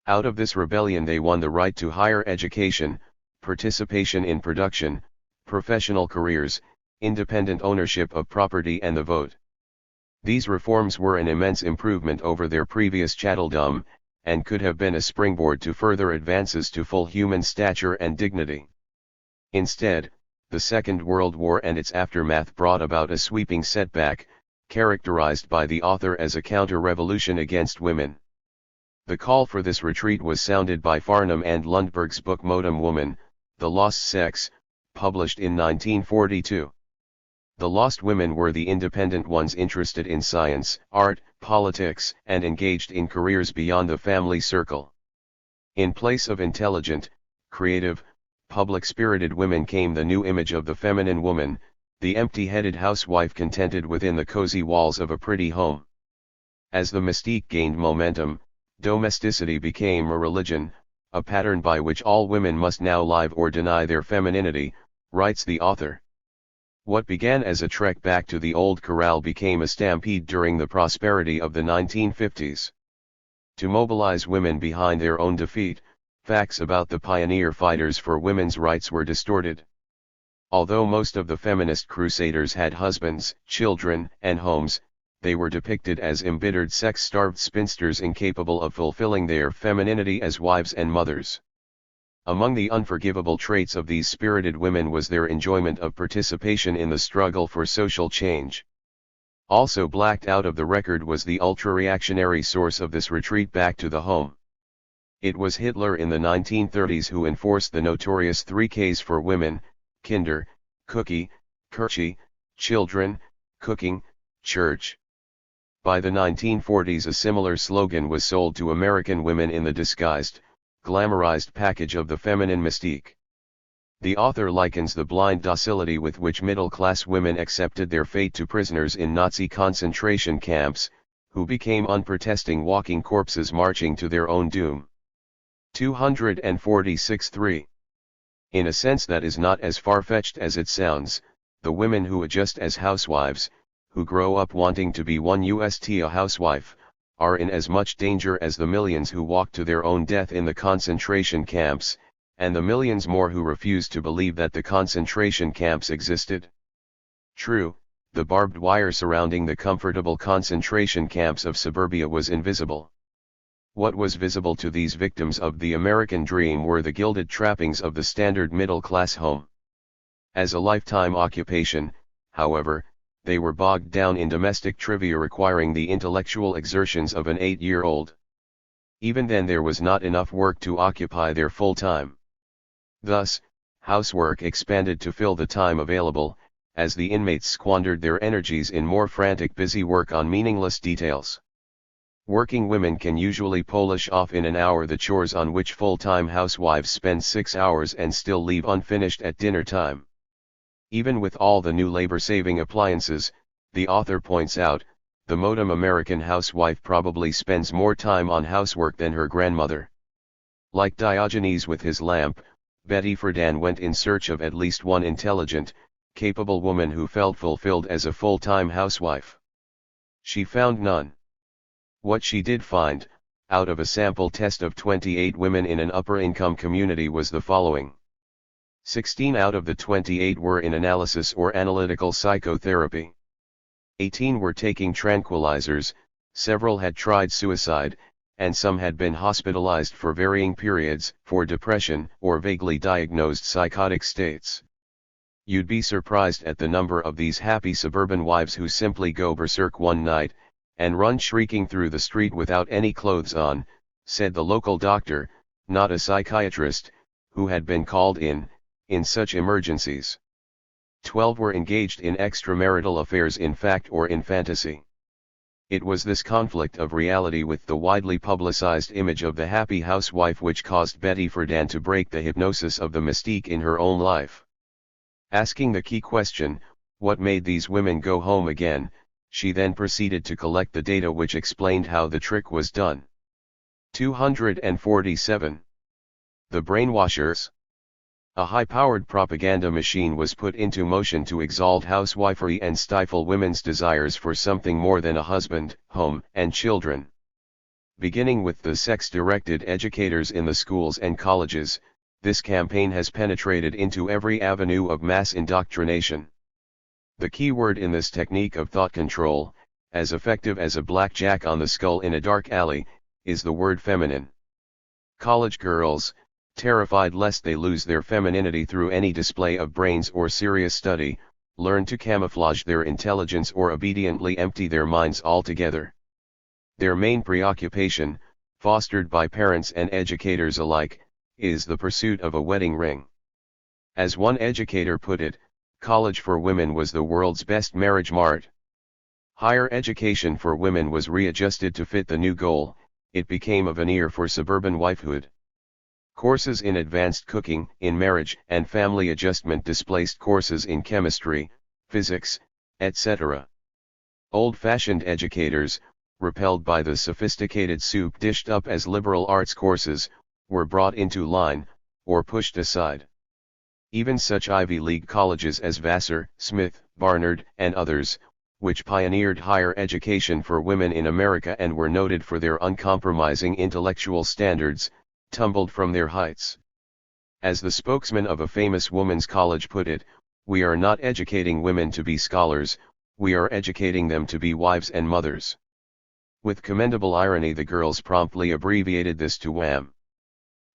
Out of this rebellion they won the right to higher education, participation in production, professional careers, independent ownership of property and the vote. These reforms were an immense improvement over their previous chatteldom, and could have been a springboard to further advances to full human stature and dignity. Instead, the Second World War and its aftermath brought about a sweeping setback, characterized by the author as a counter-revolution against women. The call for this retreat was sounded by Farnham and Lundberg's book Modem Woman, The Lost Sex, published in 1942. The lost women were the independent ones interested in science, art, politics, and engaged in careers beyond the family circle. In place of intelligent, creative, public-spirited women came the new image of the feminine woman, the empty-headed housewife contented within the cozy walls of a pretty home. As the mystique gained momentum, domesticity became a religion, a pattern by which all women must now live or deny their femininity, writes the author. What began as a trek back to the old corral became a stampede during the prosperity of the 1950s. To mobilize women behind their own defeat, facts about the pioneer fighters for women's rights were distorted. Although most of the feminist crusaders had husbands, children, and homes, they were depicted as embittered sex-starved spinsters incapable of fulfilling their femininity as wives and mothers. Among the unforgivable traits of these spirited women was their enjoyment of participation in the struggle for social change. Also blacked out of the record was the ultra-reactionary source of this retreat back to the home. It was Hitler in the 1930s who enforced the notorious 3 Ks for women: Kinder, cookie, Kirche, children, cooking, church. By the 1940s a similar slogan was sold to American women in the disguised, glamorized package of the feminine mystique. The author likens the blind docility with which middle-class women accepted their fate to prisoners in Nazi concentration camps, who became unprotesting walking corpses marching to their own doom. 246-3. In a sense that is not as far-fetched as it sounds, the women who adjust as housewives, who grow up wanting to be a housewife, are in as much danger as the millions who walked to their own death in the concentration camps, and the millions more who refused to believe that the concentration camps existed. True, the barbed wire surrounding the comfortable concentration camps of suburbia was invisible. What was visible to these victims of the American dream were the gilded trappings of the standard middle-class home. As a lifetime occupation, however, they were bogged down in domestic trivia requiring the intellectual exertions of an 8-year-old. Even then there was not enough work to occupy their full time. Thus, housework expanded to fill the time available, as the inmates squandered their energies in more frantic busy work on meaningless details. Working women can usually polish off in an hour the chores on which full-time housewives spend 6 hours and still leave unfinished at dinner time. Even with all the new labor-saving appliances, the author points out, the modern American housewife probably spends more time on housework than her grandmother. Like Diogenes with his lamp, Betty Friedan went in search of at least one intelligent, capable woman who felt fulfilled as a full-time housewife. She found none. What she did find, out of a sample test of 28 women in an upper-income community, was the following. 16 out of the 28 were in analysis or analytical psychotherapy. 18 were taking tranquilizers, several had tried suicide, and some had been hospitalized for varying periods for depression or vaguely diagnosed psychotic states. You'd be surprised at the number of these happy suburban wives who simply go berserk one night, and run shrieking through the street without any clothes on, said the local doctor, not a psychiatrist, who had been called in such emergencies. 12 were engaged in extramarital affairs in fact or in fantasy. It was this conflict of reality with the widely publicized image of the happy housewife which caused Betty Friedan to break the hypnosis of the mystique in her own life. Asking the key question, what made these women go home again, she then proceeded to collect the data which explained how the trick was done. 247. The brainwashers. A high-powered propaganda machine was put into motion to exalt housewifery and stifle women's desires for something more than a husband, home, and children. Beginning with the sex-directed educators in the schools and colleges, this campaign has penetrated into every avenue of mass indoctrination. The key word in this technique of thought control, as effective as a blackjack on the skull in a dark alley, is the word feminine. College girls, terrified lest they lose their femininity through any display of brains or serious study, learn to camouflage their intelligence or obediently empty their minds altogether. Their main preoccupation, fostered by parents and educators alike, is the pursuit of a wedding ring. As one educator put it, college for women was the world's best marriage mart. Higher education for women was readjusted to fit the new goal, it became a veneer for suburban wifehood. Courses in advanced cooking, in marriage and family adjustment displaced courses in chemistry, physics, etc. Old-fashioned educators, repelled by the sophisticated soup dished up as liberal arts courses, were brought into line, or pushed aside. Even such Ivy League colleges as Vassar, Smith, Barnard, and others, which pioneered higher education for women in America and were noted for their uncompromising intellectual standards, tumbled from their heights. As the spokesman of a famous women's college put it, "We are not educating women to be scholars, we are educating them to be wives and mothers." With commendable irony the girls promptly abbreviated this to WHAM.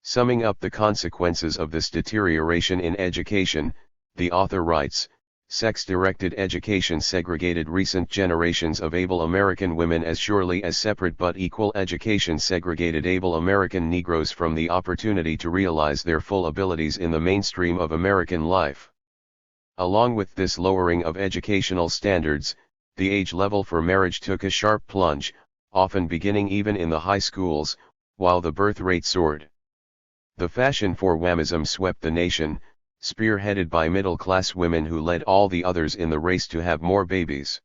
Summing up the consequences of this deterioration in education, the author writes, sex-directed education segregated recent generations of able American women as surely as separate but equal education segregated able American Negroes from the opportunity to realize their full abilities in the mainstream of American life. Along with this lowering of educational standards, the age level for marriage took a sharp plunge, often beginning even in the high schools, while the birth rate soared. The fashion for whammism swept the nation, spearheaded by middle-class women who led all the others in the race to have more babies.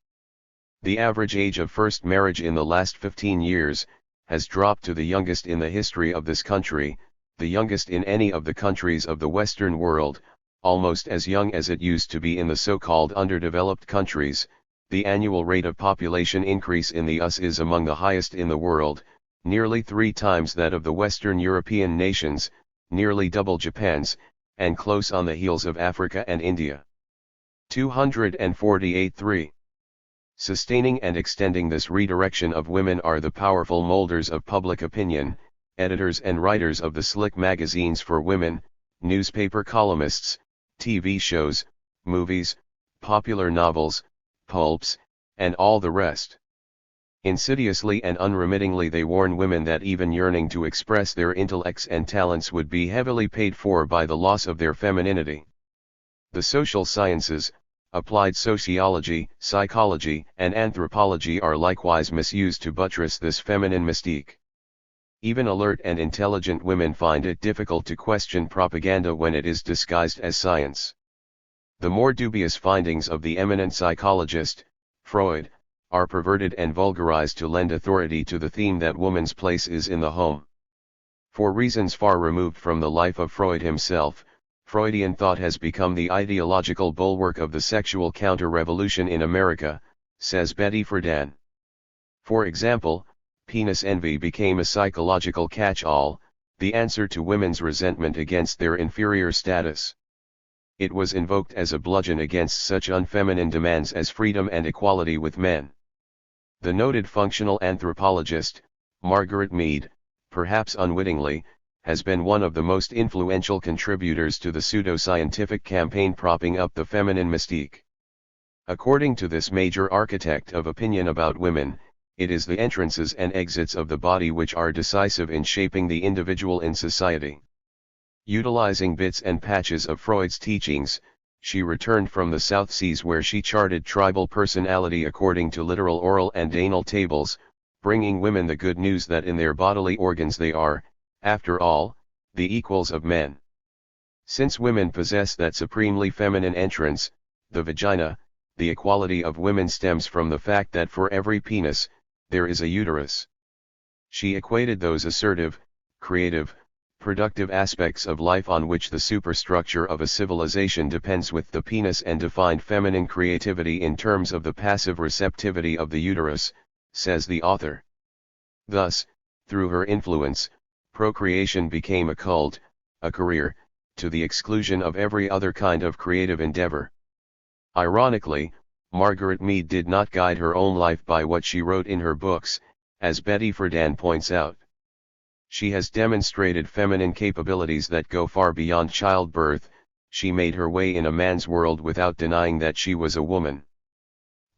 The average age of first marriage in the last 15 years, has dropped to the youngest in the history of this country, the youngest in any of the countries of the Western world, almost as young as it used to be in the so-called underdeveloped countries, the annual rate of population increase in the US is among the highest in the world, nearly 3 times that of the Western European nations, nearly double Japan's, and close on the heels of Africa and India. 248.3. Sustaining and extending this redirection of women are the powerful molders of public opinion, editors and writers of the slick magazines for women, newspaper columnists, TV shows, movies, popular novels, pulps, and all the rest. Insidiously and unremittingly they warn women that even yearning to express their intellects and talents would be heavily paid for by the loss of their femininity. The social sciences, applied sociology, psychology, and anthropology are likewise misused to buttress this feminine mystique. Even alert and intelligent women find it difficult to question propaganda when it is disguised as science. The more dubious findings of the eminent psychologist, Freud, are perverted and vulgarized to lend authority to the theme that woman's place is in the home. For reasons far removed from the life of Freud himself, Freudian thought has become the ideological bulwark of the sexual counter-revolution in America, says Betty Friedan. For example, penis envy became a psychological catch-all, the answer to women's resentment against their inferior status. It was invoked as a bludgeon against such unfeminine demands as freedom and equality with men. The noted functional anthropologist, Margaret Mead, perhaps unwittingly, has been one of the most influential contributors to the pseudo-scientific campaign propping up the feminine mystique. According to this major architect of opinion about women, it is the entrances and exits of the body which are decisive in shaping the individual in society. Utilizing bits and patches of Freud's teachings, she returned from the South Seas where she charted tribal personality according to literal oral and anal tables, bringing women the good news that in their bodily organs they are, after all, the equals of men. Since women possess that supremely feminine entrance, the vagina, the equality of women stems from the fact that for every penis, there is a uterus. She equated those assertive, creative, productive aspects of life on which the superstructure of a civilization depends with the penis and defined feminine creativity in terms of the passive receptivity of the uterus, says the author. Thus, through her influence, procreation became a cult, a career, to the exclusion of every other kind of creative endeavor. Ironically, Margaret Mead did not guide her own life by what she wrote in her books, as Betty Friedan points out. She has demonstrated feminine capabilities that go far beyond childbirth. She made her way in a man's world without denying that she was a woman.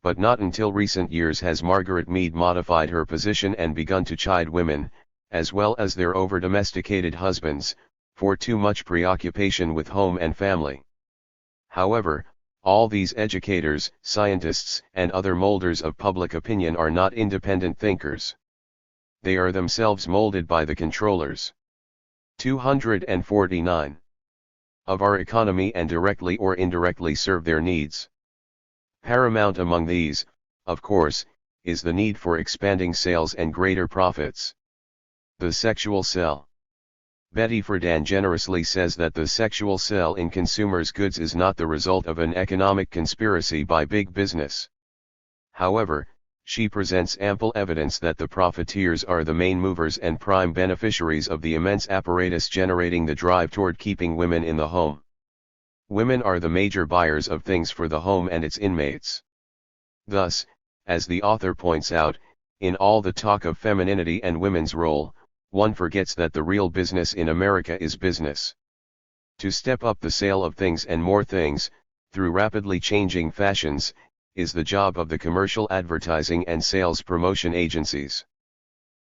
But not until recent years has Margaret Mead modified her position and begun to chide women, as well as their over-domesticated husbands, for too much preoccupation with home and family. However, all these educators, scientists, and other molders of public opinion are not independent thinkers. They are themselves molded by the controllers. 249. Of our economy and directly or indirectly serve their needs. Paramount among these, of course, is the need for expanding sales and greater profits. The sexual sell. Betty Friedan generously says that the sexual sell in consumers' goods is not the result of an economic conspiracy by big business. However, she presents ample evidence that the profiteers are the main movers and prime beneficiaries of the immense apparatus generating the drive toward keeping women in the home. Women are the major buyers of things for the home and its inmates. Thus, as the author points out, in all the talk of femininity and women's role, one forgets that the real business in America is business. To step up the sale of things and more things, through rapidly changing fashions, is the job of the commercial advertising and sales promotion agencies.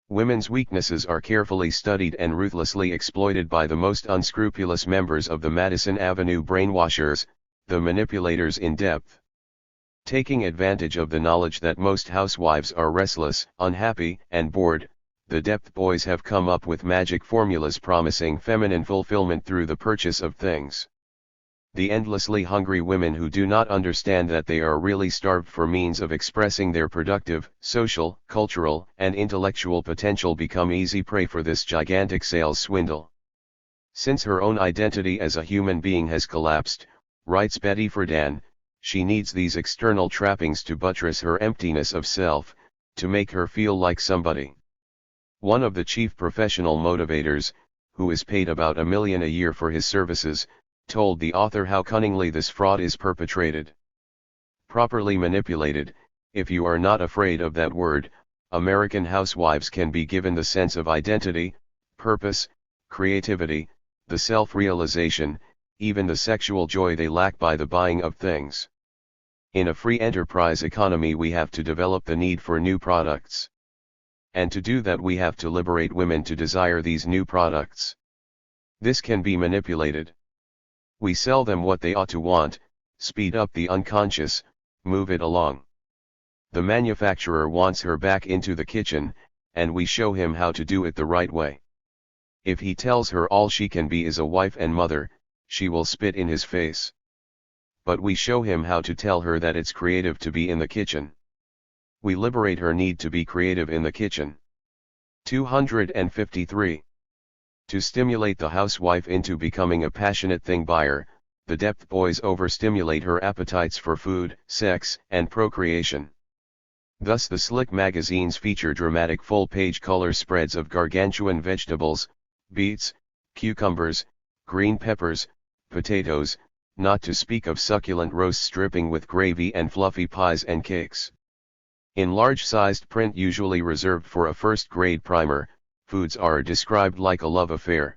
Women's weaknesses are carefully studied and ruthlessly exploited by the most unscrupulous members of the Madison Avenue brainwashers, the manipulators in depth. Taking advantage of the knowledge that most housewives are restless, unhappy, and bored, the depth boys have come up with magic formulas promising feminine fulfillment through the purchase of things. The endlessly hungry women who do not understand that they are really starved for means of expressing their productive, social, cultural, and intellectual potential become easy prey for this gigantic sales swindle. Since her own identity as a human being has collapsed, writes Betty Friedan, she needs these external trappings to buttress her emptiness of self, to make her feel like somebody. One of the chief professional motivators, who is paid about $1 million a year for his services, told the author how cunningly this fraud is perpetrated. Properly manipulated, if you are not afraid of that word, American housewives can be given the sense of identity, purpose, creativity, the self-realization, even the sexual joy they lack by the buying of things. In a free enterprise economy we have to develop the need for new products. And to do that we have to liberate women to desire these new products. This can be manipulated. We sell them what they ought to want, speed up the unconscious, move it along. The manufacturer wants her back into the kitchen, and we show him how to do it the right way. If he tells her all she can be is a wife and mother, she will spit in his face. But we show him how to tell her that it's creative to be in the kitchen. We liberate her need to be creative in the kitchen. 253. To stimulate the housewife into becoming a passionate thing buyer, the depth boys overstimulate her appetites for food, sex, and procreation. Thus the slick magazines feature dramatic full-page color spreads of gargantuan vegetables, beets, cucumbers, green peppers, potatoes, not to speak of succulent roasts dripping with gravy and fluffy pies and cakes. In large-sized print usually reserved for a first-grade primer, foods are described like a love affair.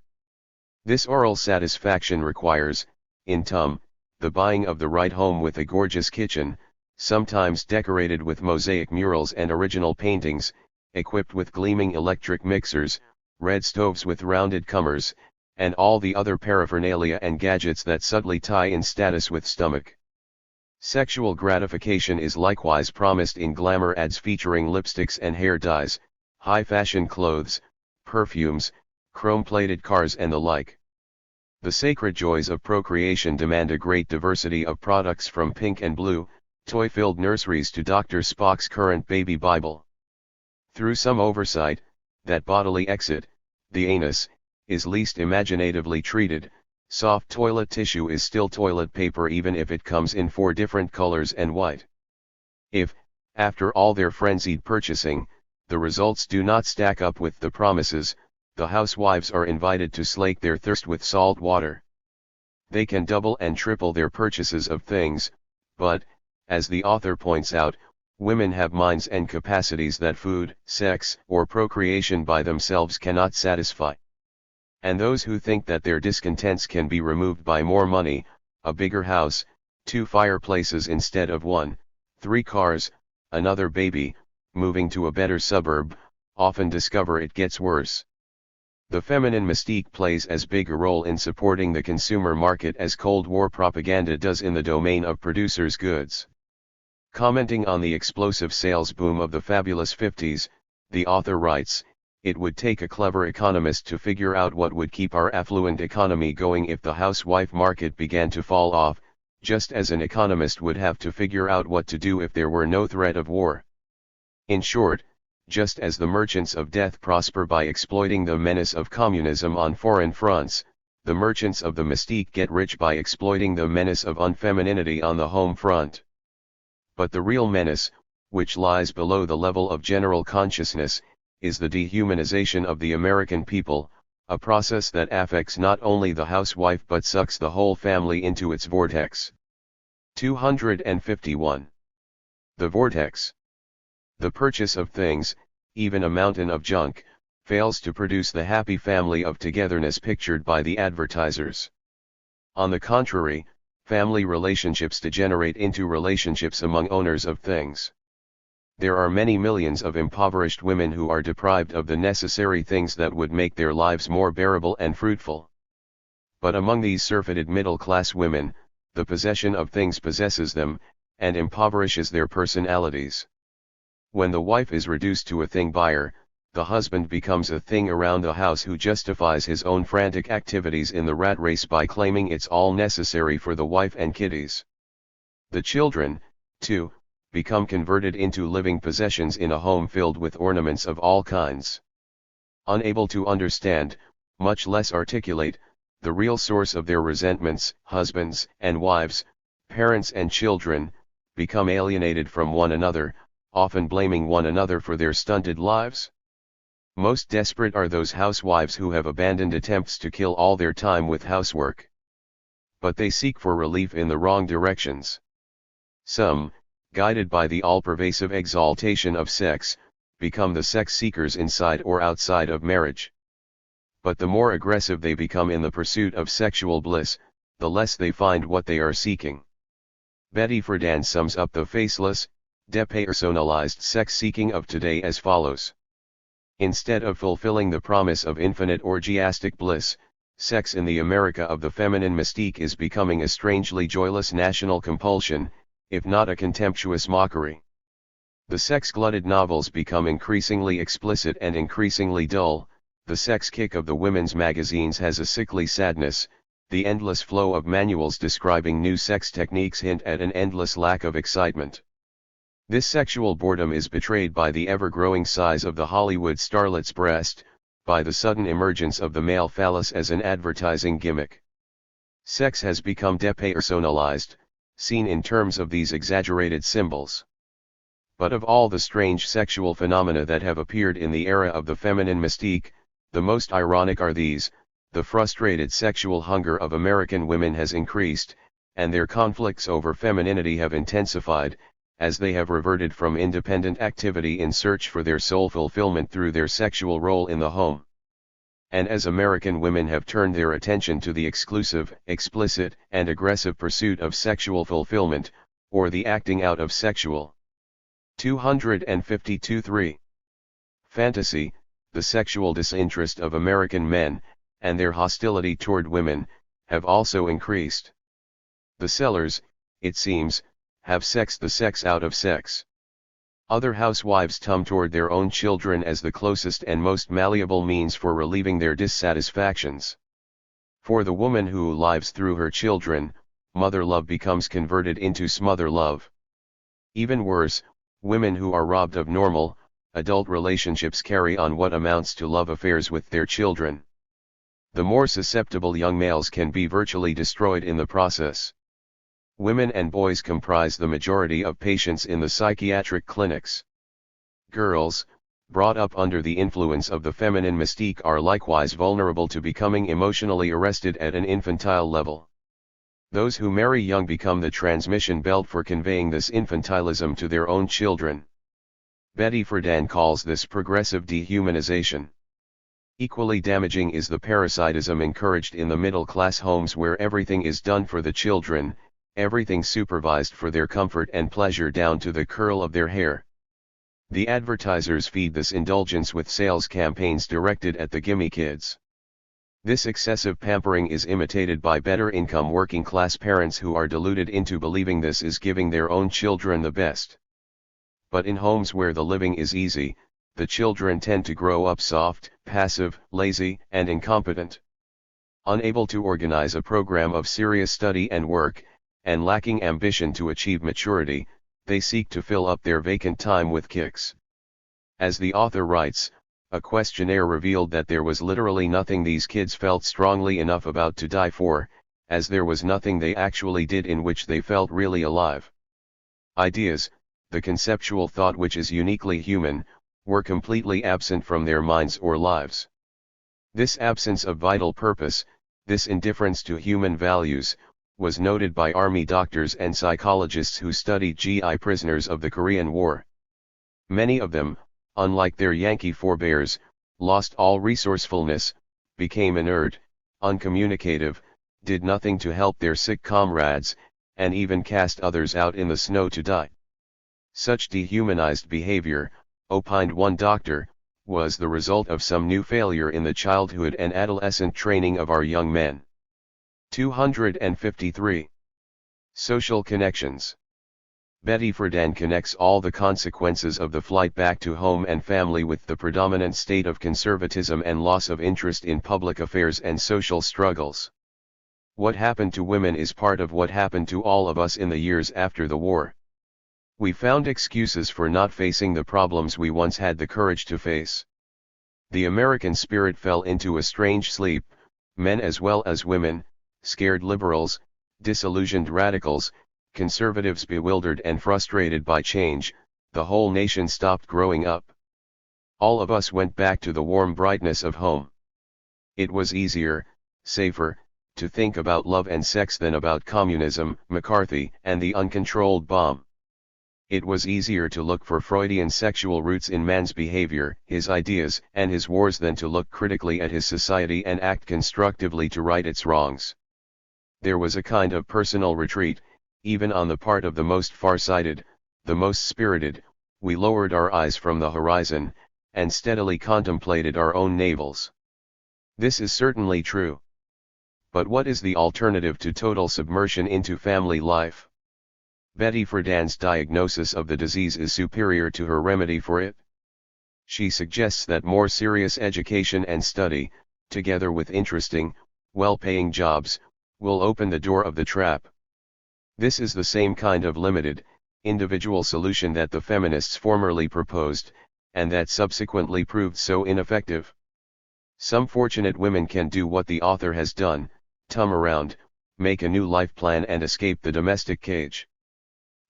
This oral satisfaction requires, in turn, the buying of the right home with a gorgeous kitchen, sometimes decorated with mosaic murals and original paintings, equipped with gleaming electric mixers, red stoves with rounded comers, and all the other paraphernalia and gadgets that subtly tie in status with stomach. Sexual gratification is likewise promised in glamour ads featuring lipsticks and hair dyes, high-fashion clothes, perfumes, chrome-plated cars and the like. The sacred joys of procreation demand a great diversity of products from pink and blue, toy-filled nurseries to Dr. Spock's current baby Bible. Through some oversight, that bodily exit, the anus, is least imaginatively treated. Soft toilet tissue is still toilet paper even if it comes in 4 different colors and white. If, after all their frenzied purchasing, the results do not stack up with the promises, the housewives are invited to slake their thirst with salt water. They can double and triple their purchases of things, but, as the author points out, women have minds and capacities that food, sex, or procreation by themselves cannot satisfy. And those who think that their discontents can be removed by more money, a bigger house, 2 fireplaces instead of 1, 3 cars, another baby, moving to a better suburb, often discover it gets worse. The feminine mystique plays as big a role in supporting the consumer market as Cold War propaganda does in the domain of producers' goods. Commenting on the explosive sales boom of the fabulous 50s, the author writes, "It would take a clever economist to figure out what would keep our affluent economy going if the housewife market began to fall off, just as an economist would have to figure out what to do if there were no threat of war. In short, just as the merchants of death prosper by exploiting the menace of communism on foreign fronts, the merchants of the mystique get rich by exploiting the menace of unfemininity on the home front. But the real menace, which lies below the level of general consciousness, is the dehumanization of the American people, a process that affects not only the housewife but sucks the whole family into its vortex." 251. The vortex. The purchase of things, even a mountain of junk, fails to produce the happy family of togetherness pictured by the advertisers. On the contrary, family relationships degenerate into relationships among owners of things. There are many millions of impoverished women who are deprived of the necessary things that would make their lives more bearable and fruitful. But among these surfeited middle-class women, the possession of things possesses them, and impoverishes their personalities. When the wife is reduced to a thing buyer, the husband becomes a thing around the house who justifies his own frantic activities in the rat race by claiming it's all necessary for the wife and kiddies. The children, too, become converted into living possessions in a home filled with ornaments of all kinds. Unable to understand, much less articulate, the real source of their resentments, husbands and wives, Parents and children become alienated from one another, often blaming one another for their stunted lives. Most desperate are those housewives who have abandoned attempts to kill all their time with housework. But they seek for relief in the wrong directions. Some, guided by the all-pervasive exaltation of sex, become the sex seekers inside or outside of marriage. But the more aggressive they become in the pursuit of sexual bliss, the less they find what they are seeking. Betty Friedan sums up the faceless, depersonalized sex-seeking of today as follows. Instead of fulfilling the promise of infinite orgiastic bliss, sex in the America of the feminine mystique is becoming a strangely joyless national compulsion, if not a contemptuous mockery. The sex-glutted novels become increasingly explicit and increasingly dull. The sex kick of the women's magazines has a sickly sadness. The endless flow of manuals describing new sex techniques hint at an endless lack of excitement. This sexual boredom is betrayed by the ever-growing size of the Hollywood starlet's breast, by the sudden emergence of the male phallus as an advertising gimmick. Sex has become depersonalized, seen in terms of these exaggerated symbols. But of all the strange sexual phenomena that have appeared in the era of the feminine mystique, the most ironic are these. The frustrated sexual hunger of American women has increased, and their conflicts over femininity have intensified, as they have reverted from independent activity in search for their soul fulfillment through their sexual role in the home. And as American women have turned their attention to the exclusive, explicit, and aggressive pursuit of sexual fulfillment, or the acting out of sexual. 252-3. Fantasy, the sexual disinterest of American men, and their hostility toward women, have also increased. The sellers, it seems, have sexed the sex out of sex. Other housewives turn toward their own children as the closest and most malleable means for relieving their dissatisfactions. For the woman who lives through her children, mother love becomes converted into smother love. Even worse, women who are robbed of normal, adult relationships carry on what amounts to love affairs with their children. The more susceptible young males can be virtually destroyed in the process. Women and boys comprise the majority of patients in the psychiatric clinics. Girls, brought up under the influence of the feminine mystique, are likewise vulnerable to becoming emotionally arrested at an infantile level. Those who marry young become the transmission belt for conveying this infantilism to their own children. Betty Friedan calls this progressive dehumanization. Equally damaging is the parasitism encouraged in the middle-class homes where everything is done for the children, everything supervised for their comfort and pleasure down to the curl of their hair. The advertisers feed this indulgence with sales campaigns directed at the gimme kids. This excessive pampering is imitated by better-income working-class parents who are deluded into believing this is giving their own children the best. But in homes where the living is easy, the children tend to grow up soft, passive, lazy, and incompetent. Unable to organize a program of serious study and work, and lacking ambition to achieve maturity, they seek to fill up their vacant time with kicks. As the author writes, a questionnaire revealed that there was literally nothing these kids felt strongly enough about to die for, as there was nothing they actually did in which they felt really alive. Ideas, the conceptual thought which is uniquely human, were completely absent from their minds or lives. This absence of vital purpose, this indifference to human values, was noted by army doctors and psychologists who studied GI prisoners of the Korean War. Many of them, unlike their Yankee forebears, lost all resourcefulness, became inert, uncommunicative, did nothing to help their sick comrades, and even cast others out in the snow to die. Such dehumanized behavior, opined one doctor, was the result of some new failure in the childhood and adolescent training of our young men. 253. Social connections. Betty Friedan connects all the consequences of the flight back to home and family with the predominant state of conservatism and loss of interest in public affairs and social struggles. What happened to women is part of what happened to all of us in the years after the war. We found excuses for not facing the problems we once had the courage to face. The American spirit fell into a strange sleep, men as well as women, scared liberals, disillusioned radicals, conservatives bewildered and frustrated by change, the whole nation stopped growing up. All of us went back to the warm brightness of home. It was easier, safer, to think about love and sex than about communism, McCarthy, and the uncontrolled bomb. It was easier to look for Freudian sexual roots in man's behavior, his ideas, and his wars than to look critically at his society and act constructively to right its wrongs. There was a kind of personal retreat, even on the part of the most far-sighted, the most spirited. We lowered our eyes from the horizon, and steadily contemplated our own navels. This is certainly true. But what is the alternative to total submersion into family life? Betty Friedan's diagnosis of the disease is superior to her remedy for it. She suggests that more serious education and study, together with interesting, well-paying jobs, will open the door of the trap. This is the same kind of limited, individual solution that the feminists formerly proposed, and that subsequently proved so ineffective. Some fortunate women can do what the author has done, tum around, make a new life plan and escape the domestic cage.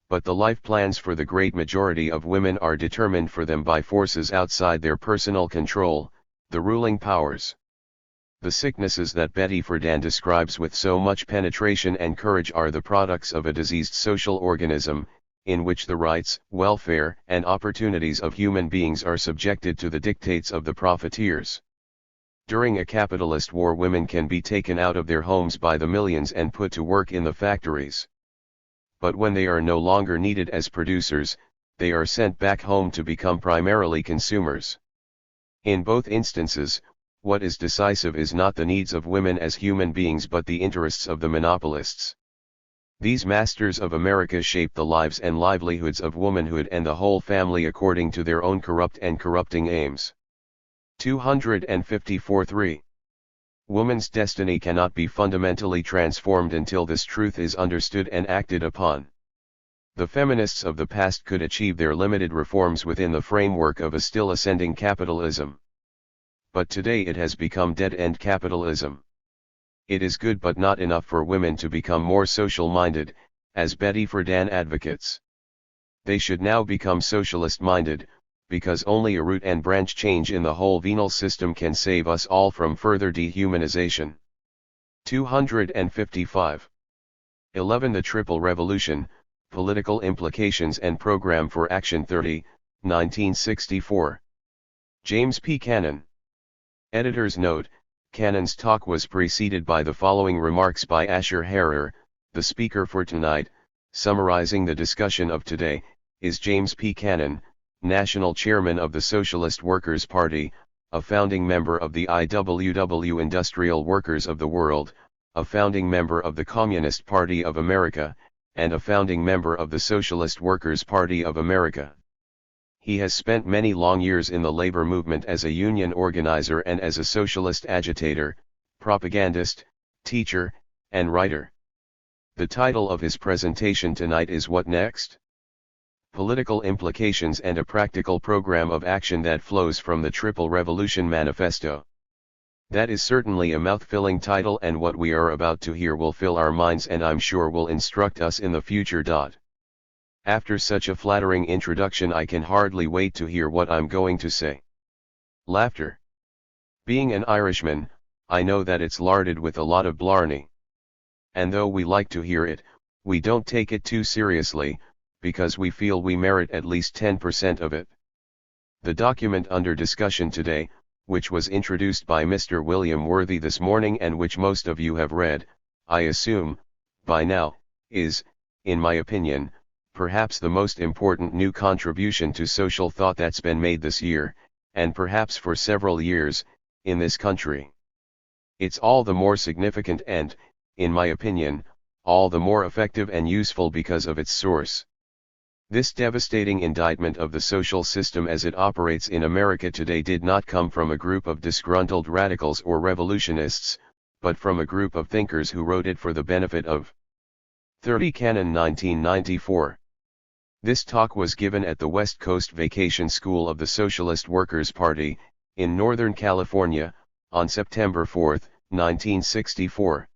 But the life plans for the great majority of women are determined for them by forces outside their personal control, the ruling powers. The sicknesses that Betty Friedan describes with so much penetration and courage are the products of a diseased social organism, in which the rights, welfare, and opportunities of human beings are subjected to the dictates of the profiteers. During a capitalist war, women can be taken out of their homes by the millions and put to work in the factories. But when they are no longer needed as producers, they are sent back home to become primarily consumers. In both instances, what is decisive is not the needs of women as human beings but the interests of the monopolists. These masters of America shape the lives and livelihoods of womanhood and the whole family according to their own corrupt and corrupting aims. 254-3. Woman's destiny cannot be fundamentally transformed until this truth is understood and acted upon. The feminists of the past could achieve their limited reforms within the framework of a still ascending capitalism. But today it has become dead-end capitalism. It is good but not enough for women to become more social-minded, as Betty Friedan advocates. They should now become socialist-minded, because only a root and branch change in the whole venal system can save us all from further dehumanization. 255. 11. The Triple Revolution, Political Implications and Program for Action 30, 1964. James P. Cannon. Editor's note: Cannon's talk was preceded by the following remarks by Asher Harrer. The speaker for tonight, summarizing the discussion of today, is James P. Cannon, National Chairman of the Socialist Workers' Party, a founding member of the IWW Industrial Workers of the World, a founding member of the Communist Party of America, and a founding member of the Socialist Workers' Party of America. He has spent many long years in the labor movement as a union organizer and as a socialist agitator, propagandist, teacher, and writer. The title of his presentation tonight is What Next? Political Implications and a Practical Program of Action that Flows from the Triple Revolution Manifesto. That is certainly a mouth-filling title, and what we are about to hear will fill our minds and I'm sure will instruct us in the future. After such a flattering introduction, I can hardly wait to hear what I'm going to say. Laughter. Being an Irishman, I know that it's larded with a lot of blarney. And though we like to hear it, we don't take it too seriously, because we feel we merit at least 10% of it. The document under discussion today, which was introduced by Mr. William Worthy this morning and which most of you have read, I assume, by now, is, in my opinion, perhaps the most important new contribution to social thought that's been made this year, and perhaps for several years, in this country. It's all the more significant and, in my opinion, all the more effective and useful because of its source. This devastating indictment of the social system as it operates in America today did not come from a group of disgruntled radicals or revolutionists, but from a group of thinkers who wrote it for the benefit of 30 Canon 1994. This talk was given at the West Coast Vacation School of the Socialist Workers' Party, in Northern California, on September 4, 1964.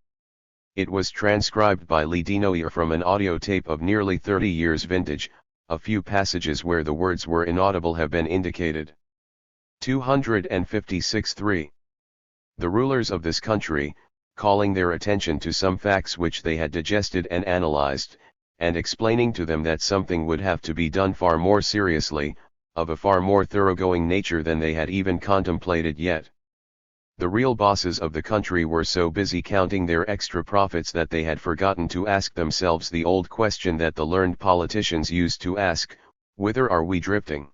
It was transcribed by Lee Dinoyer from an audio tape of nearly 30 years vintage. A few passages where the words were inaudible have been indicated. 256.3. The rulers of this country, calling their attention to some facts which they had digested and analyzed, and explaining to them that something would have to be done far more seriously, of a far more thoroughgoing nature than they had even contemplated yet. The real bosses of the country were so busy counting their extra profits that they had forgotten to ask themselves the old question that the learned politicians used to ask: whither are we drifting?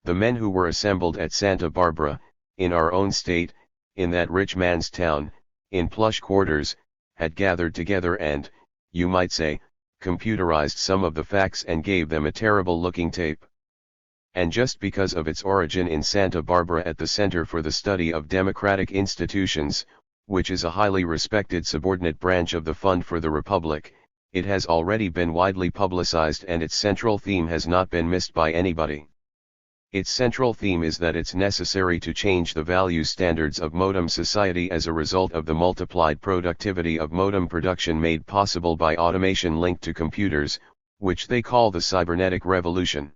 The men who were assembled at Santa Barbara, in our own state, in that rich man's town, in plush quarters, had gathered together and, you might say, computerized some of the facts and gave them a terrible-looking tape. And just because of its origin in Santa Barbara at the Center for the Study of Democratic Institutions, which is a highly respected subordinate branch of the Fund for the Republic, it has already been widely publicized and its central theme has not been missed by anybody. Its central theme is that it's necessary to change the value standards of modem society as a result of the multiplied productivity of modem production made possible by automation linked to computers, which they call the cybernetic revolution.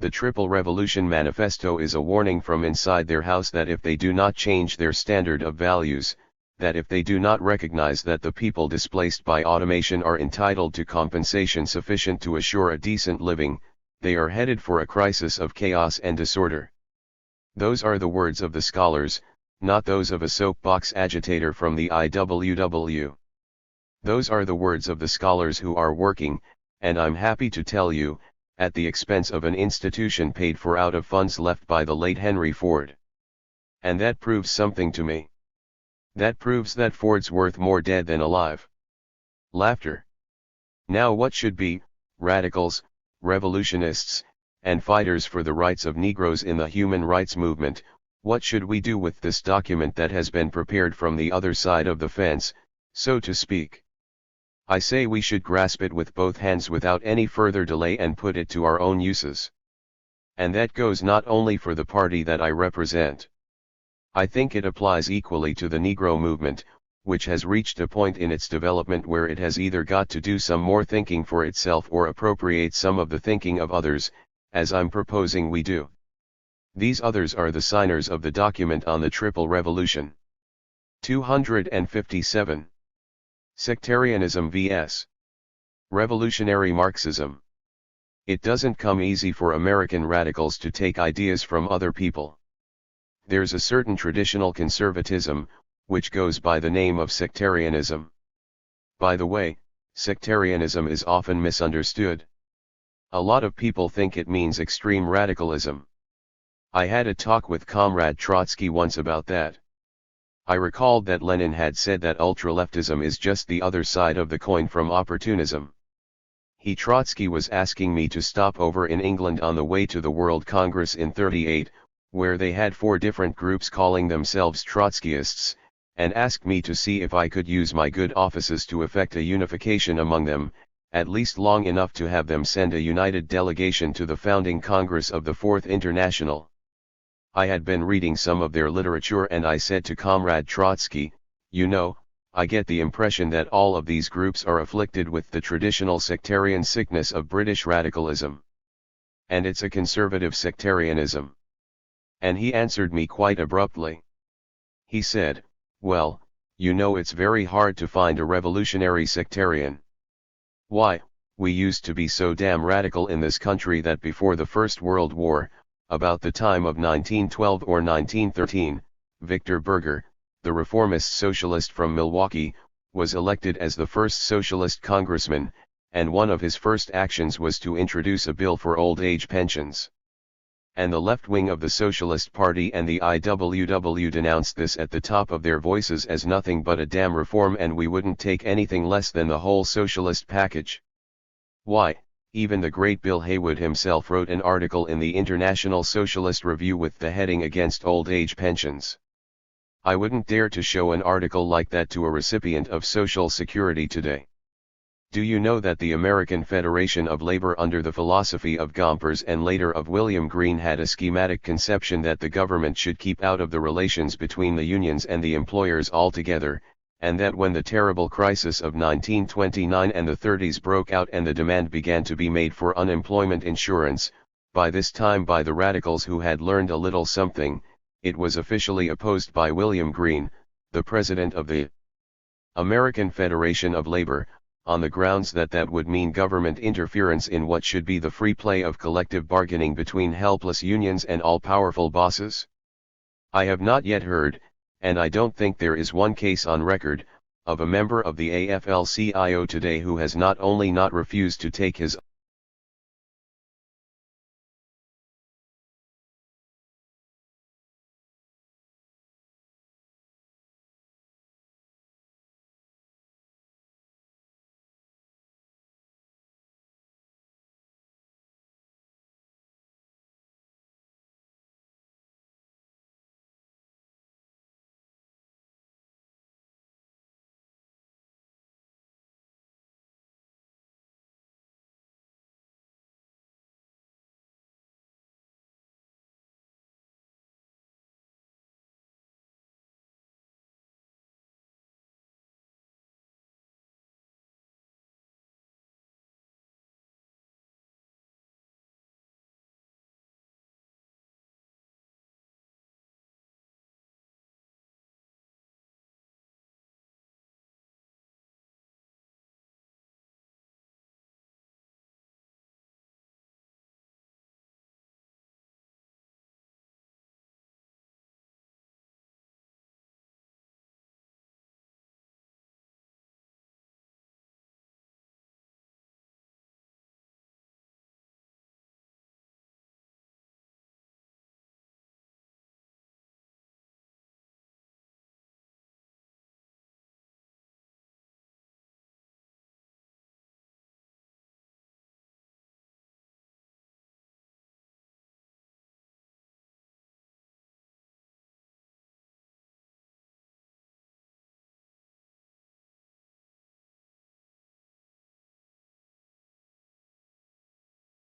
The Triple Revolution Manifesto is a warning from inside their house that if they do not change their standard of values, that if they do not recognize that the people displaced by automation are entitled to compensation sufficient to assure a decent living, they are headed for a crisis of chaos and disorder. Those are the words of the scholars, not those of a soapbox agitator from the IWW. Those are the words of the scholars who are working, and I'm happy to tell you, at the expense of an institution paid for out of funds left by the late Henry Ford. And that proves something to me. That proves that Ford's worth more dead than alive. Laughter. Now what should be, radicals, revolutionists, and fighters for the rights of Negroes in the human rights movement, what should we do with this document that has been prepared from the other side of the fence, so to speak? I say we should grasp it with both hands without any further delay and put it to our own uses. And that goes not only for the party that I represent. I think it applies equally to the Negro movement, which has reached a point in its development where it has either got to do some more thinking for itself or appropriate some of the thinking of others, as I'm proposing we do. These others are the signers of the document on the Triple Revolution. 257. Sectarianism vs. Revolutionary Marxism. It doesn't come easy for American radicals to take ideas from other people. There's a certain traditional conservatism, which goes by the name of sectarianism. By the way, sectarianism is often misunderstood. A lot of people think it means extreme radicalism. I had a talk with Comrade Trotsky once about that. I recalled that Lenin had said that ultraleftism is just the other side of the coin from opportunism. Trotsky was asking me to stop over in England on the way to the World Congress in '38, where they had 4 different groups calling themselves Trotskyists, and asked me to see if I could use my good offices to effect a unification among them, at least long enough to have them send a united delegation to the founding Congress of the Fourth International. I had been reading some of their literature and I said to Comrade Trotsky, you know, I get the impression that all of these groups are afflicted with the traditional sectarian sickness of British radicalism. And it's a conservative sectarianism. And he answered me quite abruptly. He said, well, you know it's very hard to find a revolutionary sectarian. Why, we used to be so damn radical in this country that before the First World War, about the time of 1912 or 1913, Victor Berger, the reformist socialist from Milwaukee, was elected as the first socialist congressman, and one of his first actions was to introduce a bill for old age pensions. And the left wing of the Socialist Party and the IWW denounced this at the top of their voices as nothing but a damn reform, and we wouldn't take anything less than the whole socialist package. Why, even the great Bill Haywood himself wrote an article in the International Socialist Review with the heading Against Old Age Pensions. I wouldn't dare to show an article like that to a recipient of Social Security today. Do you know that the American Federation of Labor under the philosophy of Gompers and later of William Green had a schematic conception that the government should keep out of the relations between the unions and the employers altogether, and that when the terrible crisis of 1929 and the 30s broke out and the demand began to be made for unemployment insurance, by this time by the radicals who had learned a little something, it was officially opposed by William Greene, the president of the American Federation of Labor, on the grounds that that would mean government interference in what should be the free play of collective bargaining between helpless unions and all-powerful bosses. I have not yet heard, and I don't think there is one case on record, of a member of the AFL-CIO today who has not only not refused to take his